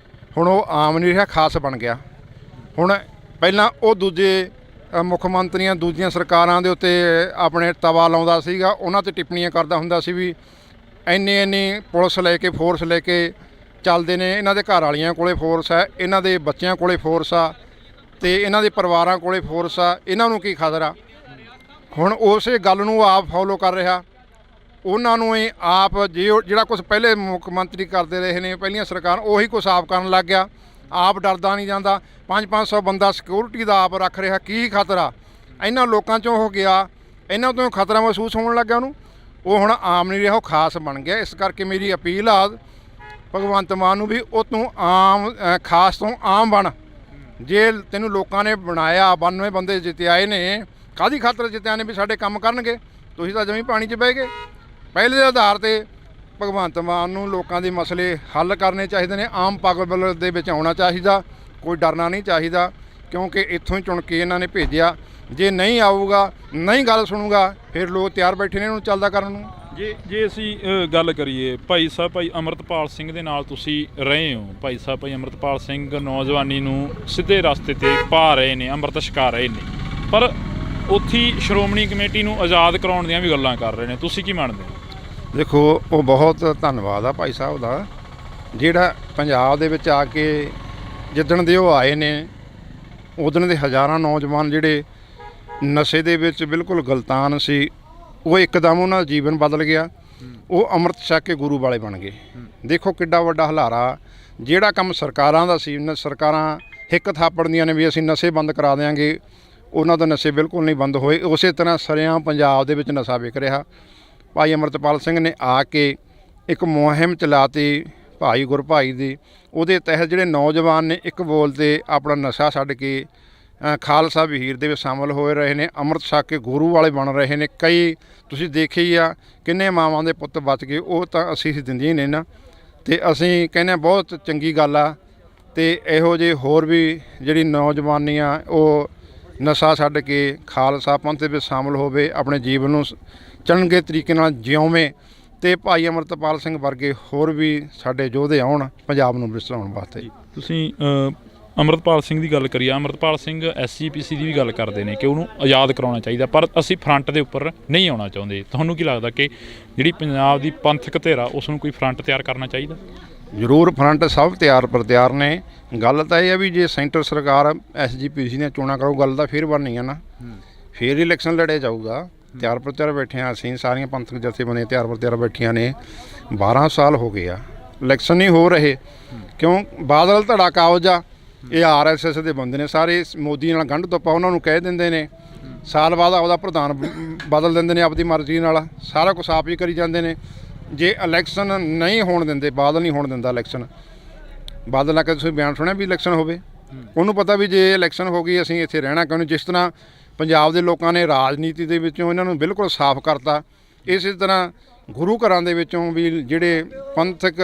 ਹੁਣ ਉਹ ਆਮ ਨਹੀਂ ਰਿਹਾ, ਖਾਸ ਬਣ ਗਿਆ। ਹੁਣ ਪਹਿਲਾਂ ਉਹ ਦੂਜੇ ਮੁੱਖ ਮੰਤਰੀਆਂ, ਦੂਜੀਆਂ ਸਰਕਾਰਾਂ ਦੇ ਉੱਤੇ ਆਪਣੇ ਤਵਾ ਲਾਉਂਦਾ ਸੀਗਾ, ਉਹਨਾਂ 'ਤੇ ਟਿੱਪਣੀਆਂ ਕਰਦਾ ਹੁੰਦਾ ਸੀ ਵੀ ਇੰਨੀ ਪੁਲਿਸ ਲੈ ਕੇ, ਫੋਰਸ ਲੈ ਕੇ ਚੱਲਦੇ ਨੇ, ਇਹਨਾਂ ਦੇ ਘਰ ਵਾਲੀਆਂ ਕੋਲੇ ਫੋਰਸ ਹੈ, ਇਹਨਾਂ ਦੇ ਬੱਚਿਆਂ ਕੋਲੇ ਫੋਰਸ ਆ, ਅਤੇ ਇਹਨਾਂ ਦੇ ਪਰਿਵਾਰਾਂ ਕੋਲੇ ਫੋਰਸ ਆ, ਇਹਨਾਂ ਨੂੰ ਕੀ ਖਤਰਾ? ਹੁਣ ਉਸੇ ਗੱਲ ਨੂੰ ਆਪ ਫੋਲੋ ਕਰ ਰਿਹਾ। ਉਹਨਾਂ ਨੂੰ ਹੀ ਆਪ ਜਿਹੜਾ ਕੁਛ ਪਹਿਲੇ ਮੁੱਖ ਮੰਤਰੀ ਕਰਦੇ ਰਹੇ ਨੇ, ਪਹਿਲੀਆਂ ਸਰਕਾਰਾਂ, ਉਹੀ ਕੁਛ ਆਪ ਕਰਨ ਲੱਗ ਗਿਆ। ਆਪ ਡਰਦਾ ਨਹੀਂ ਜਾਂਦਾ। 500 ਬੰਦਾ ਸਿਕਿਉਰਿਟੀ ਦਾ ਆਪ ਰੱਖ ਰਿਹਾ। ਕੀ ਖਤਰਾ? ਇਹਨਾਂ ਲੋਕਾਂ 'ਚੋਂ ਹੋ ਗਿਆ, ਇਹਨਾਂ ਤੋਂ ਖਤਰਾ ਮਹਿਸੂਸ ਹੋਣ ਲੱਗਾ ਉਹਨੂੰ। ਉਹ ਹੁਣ ਆਮ ਨਹੀਂ ਰਿਹਾ, ਉਹ ਖਾਸ ਬਣ ਗਿਆ। ਇਸ ਕਰਕੇ ਮੇਰੀ ਅਪੀਲ ਆ ਭਗਵੰਤ ਮਾਨ ਨੂੰ ਵੀ ਉਹ ਤੂੰ ਆਮ, ਖਾਸ ਤੋਂ ਆਮ ਬਣ। ਜੇ ਤੈਨੂੰ ਲੋਕਾਂ ਨੇ ਬਣਾਇਆ, 92 ਬੰਦੇ ਜਿੱਤਿਆਏ ਨੇ, ਕਾਹਦੀ ਖਾਤਰ ਜਿੱਤਿਆ ਨੇ? ਵੀ ਸਾਡੇ ਕੰਮ ਕਰਨਗੇ। ਤੁਸੀਂ ਤਾਂ ਜਮੀ ਪਾਣੀ 'ਚ ਬਹਿ ਗਏ। ਪਹਿਲੇ ਦੇ ਆਧਾਰ 'ਤੇ ਭਗਵੰਤ ਮਾਨ ਨੂੰ ਲੋਕਾਂ ਦੇ ਮਸਲੇ ਹੱਲ ਕਰਨੇ ਚਾਹੀਦੇ ਨੇ। ਆਮ ਪਬਲਿਕ ਦੇ ਵਿੱਚ ਆਉਣਾ ਚਾਹੀਦਾ, ਕੋਈ ਡਰਨਾ ਨਹੀਂ ਚਾਹੀਦਾ, ਕਿਉਂਕਿ ਇੱਥੋਂ ਹੀ ਚੁਣ ਕੇ ਇਹਨਾਂ ਨੇ ਭੇਜਿਆ। ਜੇ ਨਹੀਂ ਆਊਗਾ, ਨਹੀਂ ਗੱਲ ਸੁਣੂਗਾ, ਫਿਰ ਲੋਕ ਤਿਆਰ ਬੈਠੇ ਨੇ ਇਹਨੂੰ ਚੱਲਦਾ ਕਰਨ ਨੂੰ। ਜੇ ਅਸੀਂ ਗੱਲ ਕਰੀਏ ਭਾਈ ਅੰਮ੍ਰਿਤਪਾਲ ਸਿੰਘ ਦੇ ਨਾਲ ਤੁਸੀਂ ਰਹੇ ਹੋ। ਭਾਈ ਅੰਮ੍ਰਿਤਪਾਲ ਸਿੰਘ ਨੌਜਵਾਨੀ ਨੂੰ ਸਿੱਧੇ ਰਸਤੇ 'ਤੇ ਪਾ ਰਹੇ ਨੇ, ਅੰਮ੍ਰਿਤ ਛਕਾ ਰਹੇ ਨੇ। ਪਰ ਉੱਥੇ ਹੀ ਸ਼੍ਰੋਮਣੀ ਕਮੇਟੀ ਨੂੰ ਆਜ਼ਾਦ ਕਰਾਉਣ ਦੀਆਂ ਵੀ ਗੱਲਾਂ ਕਰ ਰਹੇ ਨੇ, ਤੁਸੀਂ ਕੀ ਮੰਨਦੇ ਹੋ? ਦੇਖੋ ਉਹ ਬਹੁਤ ਧੰਨਵਾਦ ਆ ਭਾਈ ਸਾਹਿਬ ਦਾ, ਜਿਹੜਾ ਪੰਜਾਬ ਦੇ ਵਿੱਚ ਆ ਕੇ ਜਿੱਦਣ ਦੇ ਉਹ ਆਏ ਨੇ ਉਦਣ ਦੇ ਹਜ਼ਾਰਾਂ ਨੌਜਵਾਨ ਜਿਹੜੇ ਨਸ਼ੇ ਦੇ ਵਿੱਚ ਬਿਲਕੁਲ ਗਲਤਾਨ ਸੀ, ਉਹ ਇੱਕਦਮ ਉਹਨਾਂ ਦਾ ਜੀਵਨ ਬਦਲ ਗਿਆ। ਉਹ ਅੰਮ੍ਰਿਤ ਛਕ ਕੇ ਗੁਰੂ ਵਾਲੇ ਬਣ ਗਏ। ਦੇਖੋ ਕਿੱਡਾ ਵੱਡਾ ਹਲਾਰਾ, ਜਿਹੜਾ ਕੰਮ ਸਰਕਾਰਾਂ ਦਾ ਸੀ, ਸਰਕਾਰਾਂ ਹਿੱਕ ਥਾਪੜਦੀਆਂ ਨੇ ਵੀ ਅਸੀਂ ਨਸ਼ੇ ਬੰਦ ਕਰਾ ਦਿਆਂਗੇ, ਉਹਨਾਂ ਦਾ ਨਸ਼ੇ ਬਿਲਕੁਲ ਨਹੀਂ ਬੰਦ ਹੋਏ। ਉਸੇ ਤਰ੍ਹਾਂ ਸਰੇਆਮ ਪੰਜਾਬ ਦੇ ਵਿੱਚ ਨਸ਼ਾ ਵਿਕ ਰਿਹਾ। ਭਾਈ ਅੰਮ੍ਰਿਤਪਾਲ ਸਿੰਘ ਨੇ ਆ ਕੇ ਇੱਕ ਮੁਹਿੰਮ ਚਲਾਤੀ ਭਾਈ ਗੁਰਭਾਈ ਦੀ, ਉਹਦੇ ਤਹਿਤ ਜਿਹੜੇ ਨੌਜਵਾਨ ਨੇ ਇੱਕ ਬੋਲ 'ਤੇ ਆਪਣਾ ਨਸ਼ਾ ਛੱਡ ਕੇ ਖਾਲਸਾ ਵਹੀਰ ਦੇ ਵਿੱਚ ਸ਼ਾਮਲ ਹੋਏ ਰਹੇ ਨੇ, ਅੰਮ੍ਰਿਤ ਛਕ ਕੇ ਗੁਰੂ ਵਾਲੇ ਬਣ ਰਹੇ ਨੇ। ਕਈ ਤੁਸੀਂ ਦੇਖੇ ਹੀ ਆ ਕਿੰਨੇ ਮਾਵਾਂ ਦੇ ਪੁੱਤ ਬਚ ਗਏ, ਉਹ ਤਾਂ ਅਸੀਂ ਦਿੰਦੇ ਨੇ ਨਾ, ਅਤੇ ਅਸੀਂ ਕਹਿੰਦੇ ਹਾਂ ਬਹੁਤ ਚੰਗੀ ਗੱਲ ਆ। ਅਤੇ ਇਹੋ ਜਿਹੇ ਹੋਰ ਵੀ ਜਿਹੜੀ ਨੌਜਵਾਨੀ ਆ ਉਹ ਨਸ਼ਾ ਛੱਡ ਕੇ ਖਾਲਸਾ ਪੰਥ ਦੇ ਵਿੱਚ ਸ਼ਾਮਲ ਹੋਵੇ, ਆਪਣੇ ਜੀਵਨ ਨੂੰ ਚੰਗੇ ਤਰੀਕੇ ਨਾਲ ਜਿਉਵੇਂ, ਅਤੇ ਭਾਈ ਅੰਮ੍ਰਿਤਪਾਲ ਸਿੰਘ ਵਰਗੇ ਹੋਰ ਵੀ ਸਾਡੇ ਯੋਧੇ ਆਉਣ ਪੰਜਾਬ ਨੂੰ ਵਿਸਰਾਉਣ ਵਾਸਤੇ। ਤੁਸੀਂ ਅੰਮ੍ਰਿਤਪਾਲ ਸਿੰਘ ਦੀ ਗੱਲ ਕਰੀਏ, ਅੰਮ੍ਰਿਤਪਾਲ ਸਿੰਘ SGPC ਦੀ ਵੀ ਗੱਲ ਕਰਦੇ ਨੇ ਕਿ ਉਹਨੂੰ ਆਜ਼ਾਦ ਕਰਾਉਣਾ ਚਾਹੀਦਾ, ਪਰ ਅਸੀਂ ਫਰੰਟ ਦੇ ਉੱਪਰ ਨਹੀਂ ਆਉਣਾ ਚਾਹੁੰਦੇ। ਤੁਹਾਨੂੰ ਕੀ ਲੱਗਦਾ ਕਿ ਜਿਹੜੀ ਪੰਜਾਬ ਦੀ ਪੰਥਕ ਧਿਰ ਆ ਉਸ ਨੂੰ ਕੋਈ ਫਰੰਟ ਤਿਆਰ ਕਰਨਾ ਚਾਹੀਦਾ? ਜ਼ਰੂਰ ਫਰੰਟ ਸਭ ਤਿਆਰ ਨੇ। ਗੱਲ ਤਾਂ ਇਹ ਹੈ ਵੀ ਜੇ ਸੈਂਟਰ ਸਰਕਾਰ SGPC ਦੀਆਂ ਚੋਣਾਂ ਕਰੂ, ਗੱਲ ਤਾਂ ਫਿਰ ਬਣਨੀ ਆ ਨਾ, ਫਿਰ ਹੀ ਇਲੈਕਸ਼ਨ ਲੜਿਆ ਜਾਊਗਾ। ਤਿਆਰ ਪਰ ਤਿਆਰ ਬੈਠੇ ਹਾਂ ਅਸੀਂ, ਸਾਰੀਆਂ ਪੰਥਕ ਜਥੇਬੰਦੀਆਂ ਤਿਆਰ ਪਰ ਤਿਆਰ ਬੈਠੀਆਂ ਨੇ। 12 ਸਾਲ ਹੋ ਗਏ ਆ, ਇਲੈਕਸ਼ਨ ਨਹੀਂ ਹੋ ਰਹੇ। ਕਿਉਂ? ਬਾਦਲ ਧੜਾ ਕਾਬਜ ਆ, ਇਹ RSS ਦੇ ਬੰਦੇ ਨੇ ਸਾਰੇ, ਮੋਦੀ ਨਾਲ ਗੰਢ ਤੋਪਾ ਉਹਨਾਂ ਨੂੰ ਕਹਿ ਦਿੰਦੇ ਨੇ, ਸਾਲ ਬਾਅਦ ਆਪਦਾ ਪ੍ਰਧਾਨ ਬਦਲ ਦਿੰਦੇ ਨੇ ਆਪਦੀ ਮਰਜ਼ੀ ਨਾਲ, ਸਾਰਾ ਕੁਛ ਆਪ ਹੀ ਕਰੀ ਜਾਂਦੇ ਨੇ। ਜੇ ਇਲੈਕਸ਼ਨ ਨਹੀਂ ਹੋਣ ਦਿੰਦੇ, ਬਾਦਲ ਨਹੀਂ ਹੋਣ ਦਿੰਦਾ ਇਲੈਕਸ਼ਨ, ਬਾਦਲ ਆ ਕੇ ਤੁਸੀਂ ਬਿਆਨ ਸੁਣਿਆ ਵੀ ਇਲੈਕਸ਼ਨ ਹੋਵੇ? ਉਹਨੂੰ ਪਤਾ ਵੀ ਜੇ ਇਲੈਕਸ਼ਨ ਹੋ ਗਈ ਅਸੀਂ ਇੱਥੇ ਰਹਿਣਾ ਕਿਉਂ ਨਹੀਂ। ਜਿਸ ਤਰ੍ਹਾਂ ਪੰਜਾਬ ਦੇ ਲੋਕਾਂ ਨੇ ਰਾਜਨੀਤੀ ਦੇ ਵਿੱਚੋਂ ਇਹਨਾਂ ਨੂੰ ਬਿਲਕੁਲ ਸਾਫ਼ ਕਰਤਾ, ਇਸੇ ਤਰ੍ਹਾਂ ਗੁਰੂ ਘਰਾਂ ਦੇ ਵਿੱਚੋਂ ਵੀ ਜਿਹੜੇ ਪੰਥਕ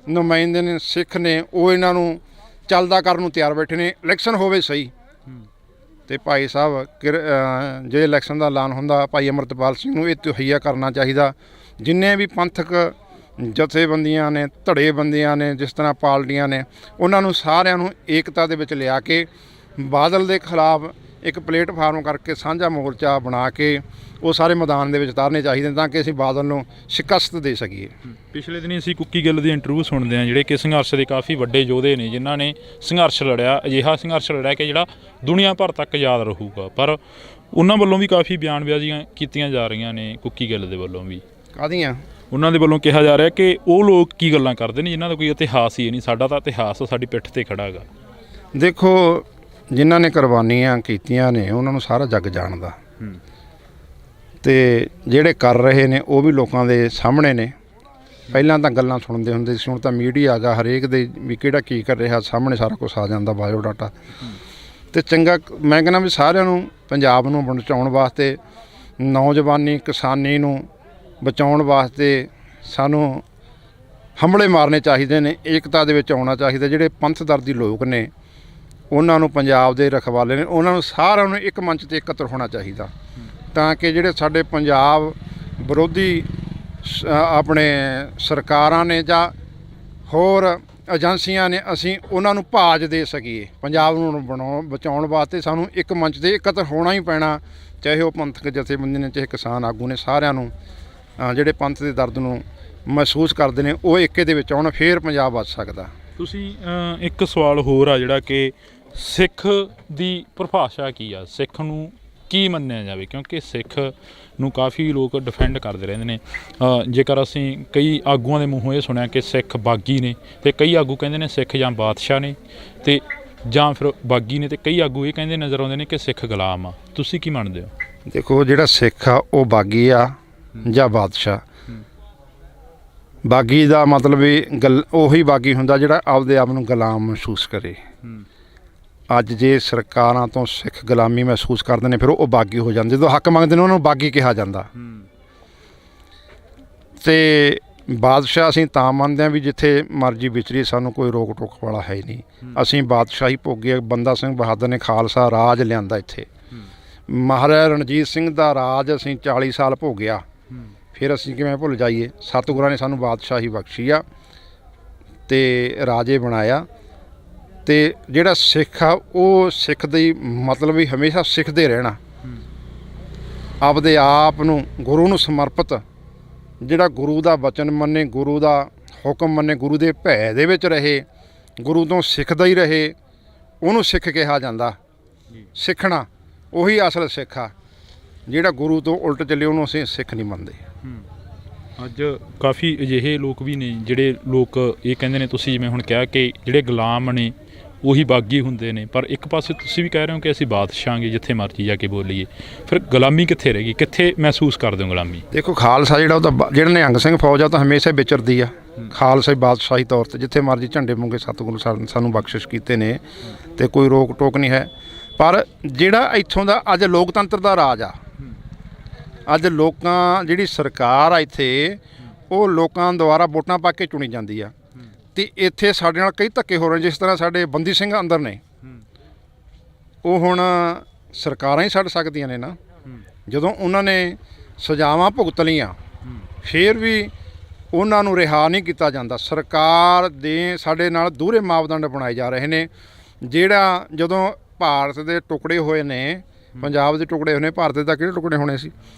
ਨੁਮਾਇੰਦੇ ਨੇ, ਸਿੱਖ ਨੇ, ਉਹ ਇਹਨਾਂ ਨੂੰ ਚੱਲਦਾ ਕਰਨ ਨੂੰ ਤਿਆਰ ਬੈਠੇ ਨੇ। ਇਲੈਕਸ਼ਨ ਹੋਵੇ ਸਹੀ। ਅਤੇ ਭਾਈ ਸਾਹਿਬ ਜੇ ਇਲੈਕਸ਼ਨ ਦਾ ਐਲਾਨ ਹੁੰਦਾ, ਭਾਈ ਅੰਮ੍ਰਿਤਪਾਲ ਸਿੰਘ ਨੂੰ ਇਹ ਤਹਈਆ ਕਰਨਾ ਚਾਹੀਦਾ। ਜਿੰਨੇ ਵੀ ਪੰਥਕ ਜਥੇਬੰਦੀਆਂ ਨੇ, ਧੜੇ ਬੰਦੀਆਂ ਨੇ, ਜਿਸ ਤਰ੍ਹਾਂ ਪਾਰਟੀਆਂ ਨੇ, ਉਹਨਾਂ ਨੂੰ ਸਾਰਿਆਂ ਨੂੰ ਏਕਤਾ ਦੇ ਵਿੱਚ ਲਿਆ ਕੇ ਬਾਦਲ ਦੇ ਖਿਲਾਫ ਇੱਕ ਪਲੇਟਫਾਰਮ ਕਰਕੇ ਸਾਂਝਾ ਮੋਰਚਾ ਬਣਾ ਕੇ ਉਹ ਸਾਰੇ ਮੈਦਾਨ ਦੇ ਵਿੱਚ ਉਤਾਰਨੇ ਚਾਹੀਦੇ ਤਾਂ ਕਿ ਅਸੀਂ ਬਾਦਲ ਨੂੰ ਸ਼ਿਕਸਤ ਦੇ ਸਕੀਏ। ਪਿਛਲੇ ਦਿਨੀ ਅਸੀਂ ਕੁੱਕੀ ਗਿੱਲ ਦੀ ਇੰਟਰਵਿਊ ਸੁਣਦੇ ਹਾਂ, ਜਿਹੜੇ ਕਿ ਸੰਘਰਸ਼ ਦੇ ਕਾਫੀ ਵੱਡੇ ਯੋਧੇ ਨੇ, ਜਿਨ੍ਹਾਂ ਨੇ ਸੰਘਰਸ਼ ਲੜਿਆ, ਅਜਿਹਾ ਸੰਘਰਸ਼ ਲੜਿਆ ਕਿ ਜਿਹੜਾ ਦੁਨੀਆ ਭਰ ਤੱਕ ਯਾਦ ਰਹੂਗਾ, ਪਰ ਉਹਨਾਂ ਵੱਲੋਂ ਵੀ ਕਾਫੀ ਬਿਆਨਬਾਜ਼ੀਆਂ ਕੀਤੀਆਂ ਜਾ ਰਹੀਆਂ ਨੇ। ਕੁੱਕੀ ਗਿੱਲ ਦੇ ਵੱਲੋਂ ਵੀ ਕਾਹਦੀਆਂ? ਉਹਨਾਂ ਦੇ ਵੱਲੋਂ ਕਿਹਾ ਜਾ ਰਿਹਾ ਕਿ ਉਹ ਲੋਕ ਕੀ ਗੱਲਾਂ ਕਰਦੇ ਨੇ ਜਿਨ੍ਹਾਂ ਦਾ ਕੋਈ ਇਤਿਹਾਸ ਹੀ ਨਹੀਂ। ਸਾਡਾ ਤਾਂ ਇਤਿਹਾਸ ਸਾਡੀ ਪਿੱਠ 'ਤੇ ਖੜ੍ਹਾ ਹੈਗਾ। ਦੇਖੋ ਜਿਨ੍ਹਾਂ ਨੇ ਕੁਰਬਾਨੀਆਂ ਕੀਤੀਆਂ ਨੇ ਉਹਨਾਂ ਨੂੰ ਸਾਰਾ ਜੱਗ ਜਾਣਦਾ, ਅਤੇ ਜਿਹੜੇ ਕਰ ਰਹੇ ਨੇ ਉਹ ਵੀ ਲੋਕਾਂ ਦੇ ਸਾਹਮਣੇ ਨੇ। ਪਹਿਲਾਂ ਤਾਂ ਗੱਲਾਂ ਸੁਣਦੇ ਹੁੰਦੇ ਸੀ, ਹੁਣ ਤਾਂ ਮੀਡੀਆ ਆ ਗਿਆ, ਹਰੇਕ ਦੇ ਵੀ ਕਿਹੜਾ ਕੀ ਕਰ ਰਿਹਾ ਸਾਹਮਣੇ ਸਾਰਾ ਕੁਛ ਆ ਜਾਂਦਾ, ਬਾਇਓਡਾਟਾ। ਅਤੇ ਚੰਗਾ ਮੈਂ ਕਹਿੰਦਾ ਵੀ ਸਾਰਿਆਂ ਨੂੰ ਪੰਜਾਬ ਨੂੰ ਬਚਾਉਣ ਵਾਸਤੇ, ਨੌਜਵਾਨੀ ਕਿਸਾਨੀ ਨੂੰ ਬਚਾਉਣ ਵਾਸਤੇ ਸਾਨੂੰ ਹੰਭਲੇ ਮਾਰਨੇ ਚਾਹੀਦੇ ਨੇ, ਏਕਤਾ ਦੇ ਵਿੱਚ ਆਉਣਾ ਚਾਹੀਦਾ। ਜਿਹੜੇ ਪੰਥ ਦਰਦੀ ਲੋਕ ਨੇ, ਉਹਨਾਂ ਨੂੰ ਪੰਜਾਬ ਦੇ ਰਖਵਾਲੇ ਨੇ, ਉਹਨਾਂ ਨੂੰ ਸਾਰਿਆਂ ਨੂੰ ਇੱਕ ਮੰਚ 'ਤੇ ਇਕੱਤਰ ਹੋਣਾ ਚਾਹੀਦਾ, ਤਾਂ ਕਿ ਜਿਹੜੇ ਸਾਡੇ ਪੰਜਾਬ ਵਿਰੋਧੀ ਆਪਣੇ ਸਰਕਾਰਾਂ ਨੇ ਜਾਂ ਹੋਰ ਏਜੰਸੀਆਂ ਨੇ, ਅਸੀਂ ਉਹਨਾਂ ਨੂੰ ਭਾਜ ਦੇ ਸਕੀਏ। ਪੰਜਾਬ ਨੂੰ ਬਚਾਉਣ ਵਾਸਤੇ ਸਾਨੂੰ ਇੱਕ ਮੰਚ 'ਤੇ ਇਕੱਤਰ ਹੋਣਾ ਹੀ ਪੈਣਾ, ਚਾਹੇ ਉਹ ਪੰਥਕ ਜਥੇਬੰਦੀ ਨੇ, ਚਾਹੇ ਕਿਸਾਨ ਆਗੂ ਨੇ। ਸਾਰਿਆਂ ਨੂੰ ਜਿਹੜੇ ਪੰਥ ਦੇ ਦਰਦ ਨੂੰ ਮਹਿਸੂਸ ਕਰਦੇ ਨੇ ਉਹ ਏਕੇ ਦੇ ਵਿੱਚ ਆਉਣ, ਫੇਰ ਪੰਜਾਬ ਬਚ ਸਕਦਾ। ਤੁਸੀਂ ਇੱਕ ਸਵਾਲ ਹੋਰ ਆ ਜਿਹੜਾ ਕਿ ਸਿੱਖ ਦੀ ਪਰਿਭਾਸ਼ਾ ਕੀ ਆ, ਸਿੱਖ ਨੂੰ ਕੀ ਮੰਨਿਆ ਜਾਵੇ, ਕਿਉਂਕਿ ਸਿੱਖ ਨੂੰ ਕਾਫੀ ਲੋਕ ਡਿਫੈਂਡ ਕਰਦੇ ਰਹਿੰਦੇ ਨੇ। ਜੇਕਰ ਅਸੀਂ ਕਈ ਆਗੂਆਂ ਦੇ ਮੂੰਹੋਂ ਇਹ ਸੁਣਿਆ ਕਿ ਸਿੱਖ ਬਾਗੀ ਨੇ, ਅਤੇ ਕਈ ਆਗੂ ਕਹਿੰਦੇ ਨੇ ਸਿੱਖ ਜਾਂ ਬਾਦਸ਼ਾਹ ਨੇ, ਅਤੇ ਜਾਂ ਫਿਰ ਬਾਗੀ ਨੇ, ਅਤੇ ਕਈ ਆਗੂ ਇਹ ਕਹਿੰਦੇ ਨਜ਼ਰ ਆਉਂਦੇ ਨੇ ਕਿ ਸਿੱਖ ਗੁਲਾਮ ਆ। ਤੁਸੀਂ ਕੀ ਮੰਨਦੇ ਹੋ? ਦੇਖੋ ਜਿਹੜਾ ਸਿੱਖ ਆ ਉਹ ਬਾਗੀ ਆ ਜਾਂ ਬਾਦਸ਼ਾਹ। ਬਾਗੀ ਦਾ ਮਤਲਬ ਇਹ ਉਹੀ ਬਾਗੀ ਹੁੰਦਾ ਜਿਹੜਾ ਆਪਦੇ ਆਪ ਨੂੰ ਗੁਲਾਮ ਮਹਿਸੂਸ ਕਰੇ। ਅੱਜ ਜੇ ਸਰਕਾਰਾਂ ਤੋਂ ਸਿੱਖ ਗੁਲਾਮੀ ਮਹਿਸੂਸ ਕਰਦੇ ਨੇ, ਫਿਰ ਉਹ ਬਾਗੀ ਹੋ ਜਾਂਦੇ। ਜਦੋਂ ਹੱਕ ਮੰਗਦੇ ਨੇ ਉਹਨਾਂ ਨੂੰ ਬਾਗੀ ਕਿਹਾ ਜਾਂਦਾ। ਅਤੇ ਬਾਦਸ਼ਾਹ ਅਸੀਂ ਤਾਂ ਮੰਨਦੇ ਹਾਂ ਵੀ ਜਿੱਥੇ ਮਰਜ਼ੀ ਵਿਚਰੀ, ਸਾਨੂੰ ਕੋਈ ਰੋਕ ਟੋਕ ਵਾਲਾ ਹੈ ਹੀ ਨਹੀਂ। ਅਸੀਂ ਬਾਦਸ਼ਾਹੀ ਭੋਗੇ। ਬੰਦਾ ਸਿੰਘ ਬਹਾਦਰ ਨੇ ਖਾਲਸਾ ਰਾਜ ਲਿਆਂਦਾ ਇੱਥੇ। ਮਹਾਰਾਜਾ ਰਣਜੀਤ ਸਿੰਘ ਦਾ ਰਾਜ ਅਸੀਂ 40 ਸਾਲ ਭੋਗਿਆ, ਫਿਰ ਅਸੀਂ ਕਿਵੇਂ ਭੁੱਲ ਜਾਈਏ? ਸਤਿਗੁਰਾਂ ਨੇ ਸਾਨੂੰ ਬਾਦਸ਼ਾਹੀ ਬਖਸ਼ੀ ਆ ਅਤੇ ਰਾਜੇ ਬਣਾਇਆ। ਅਤੇ ਜਿਹੜਾ ਸਿੱਖ ਆ ਉਹ ਸਿੱਖ ਦੀ ਮਤਲਬ ਵੀ ਹਮੇਸ਼ਾ ਸਿੱਖਦੇ ਰਹਿਣਾ। ਆਪਦੇ ਆਪ ਨੂੰ ਗੁਰੂ ਨੂੰ ਸਮਰਪਿਤ, ਜਿਹੜਾ ਗੁਰੂ ਦਾ ਵਚਨ ਮੰਨੇ, ਗੁਰੂ ਦਾ ਹੁਕਮ ਮੰਨੇ, ਗੁਰੂ ਦੇ ਭੈ ਦੇ ਵਿੱਚ ਰਹੇ, ਗੁਰੂ ਤੋਂ ਸਿੱਖਦਾ ਹੀ ਰਹੇ, ਉਹਨੂੰ ਸਿੱਖ ਕਿਹਾ ਜਾਂਦਾ। ਸਿੱਖਣਾ ਉਹੀ ਅਸਲ ਸਿੱਖ ਆ। ਜਿਹੜਾ ਗੁਰੂ ਤੋਂ ਉਲਟ ਚੱਲੇ ਉਹਨੂੰ ਅਸੀਂ ਸਿੱਖ ਨਹੀਂ ਮੰਨਦੇ। ਅੱਜ ਕਾਫੀ ਅਜਿਹੇ ਲੋਕ ਵੀ ਨੇ ਜਿਹੜੇ ਲੋਕ ਇਹ ਕਹਿੰਦੇ ਨੇ, ਤੁਸੀਂ ਜਿਵੇਂ ਹੁਣ ਕਿਹਾ ਕਿ ਜਿਹੜੇ ਗੁਲਾਮ ਨੇ ਉਹੀ ਬਾਗੀ ਹੁੰਦੇ ਨੇ, ਪਰ ਇੱਕ ਪਾਸੇ ਤੁਸੀਂ ਵੀ ਕਹਿ ਰਹੇ ਹੋ ਕਿ ਅਸੀਂ ਬਾਦਸ਼ਾਹਾਂਗੇ ਜਿੱਥੇ ਮਰਜੀ ਜਾ ਕੇ ਬੋਲੀਏ, ਫਿਰ ਗੁਲਾਮੀ ਕਿੱਥੇ ਰਹਿ ਗਈ? ਕਿੱਥੇ ਮਹਿਸੂਸ ਕਰਦੇ ਹੋ ਗੁਲਾਮੀ? ਦੇਖੋ ਖਾਲਸਾ ਜਿਹੜਾ ਉਹ ਤਾਂ ਜਿਹੜਾ ਨਿਹੰਗ ਸਿੰਘ ਫੌਜ ਆ ਤਾਂ ਹਮੇਸ਼ਾ ਵਿਚਰਦੀ ਆ। ਖਾਲਸਾ ਬਾਦਸ਼ਾਹੀ ਤੌਰ ਤੇ ਜਿੱਥੇ ਮਰਜੀ ਝੰਡੇ ਮੁੰਗੇ ਸਤਿਗੁਰੂ ਸਾਨੂੰ ਬਖਸ਼ਿਸ਼ ਕੀਤੇ ਨੇ ਤੇ ਕੋਈ ਰੋਕ ਟੋਕ ਨਹੀਂ ਹੈ। ਪਰ ਜਿਹੜਾ ਇੱਥੋਂ ਦਾ ਅੱਜ ਲੋਕਤੰਤਰ ਦਾ ਰਾਜ ਆ, ਅੱਜ ਲੋਕਾਂ ਜਿਹੜੀ ਸਰਕਾਰ ਆ ਇੱਥੇ, ਉਹ ਲੋਕਾਂ ਦੁਆਰਾ ਵੋਟਾਂ ਪਾ ਕੇ ਚੁਣੀ ਜਾਂਦੀ ਆ ਤੇ ਇੱਥੇ ਸਾਡੇ ਨਾਲ ਕਈ ਧੱਕੇ ਹੋ ਰਹੇ। ਜਿਸ ਤਰ੍ਹਾਂ ਸਾਡੇ ਬੰਦੀ ਸਿੰਘ ਅੰਦਰ ਨੇ, ਉਹ ਹੁਣ ਸਰਕਾਰਾਂ ਹੀ ਛੱਡ ਸਕਦੀਆਂ ਨੇ ਨਾ। ਜਦੋਂ ਉਹਨਾਂ ਨੇ ਸਜ਼ਾਵਾਂ ਭੁਗਤ ਲਈਆਂ ਫਿਰ ਵੀ ਉਹਨਾਂ ਨੂੰ ਰਿਹਾ ਨਹੀਂ ਕੀਤਾ ਜਾਂਦਾ। ਸਰਕਾਰ ਦੇ ਸਾਡੇ ਨਾਲ ਦੂਹਰੇ ਮਾਪਦੰਡ ਬਣਾਏ ਜਾ ਰਹੇ ਨੇ। ਜਿਹੜਾ ਜਦੋਂ ਭਾਰਤ ਦੇ ਟੁਕੜੇ ਹੋਏ ਨੇ, ਪੰਜਾਬ ਦੇ ਟੁਕੜੇ ਹੋਏ ਨੇ, ਭਾਰਤ ਦੇ ਤਾਂ ਕਿਹੜੇ ਟੁਕੜੇ ਹੋਣੇ ਸੀ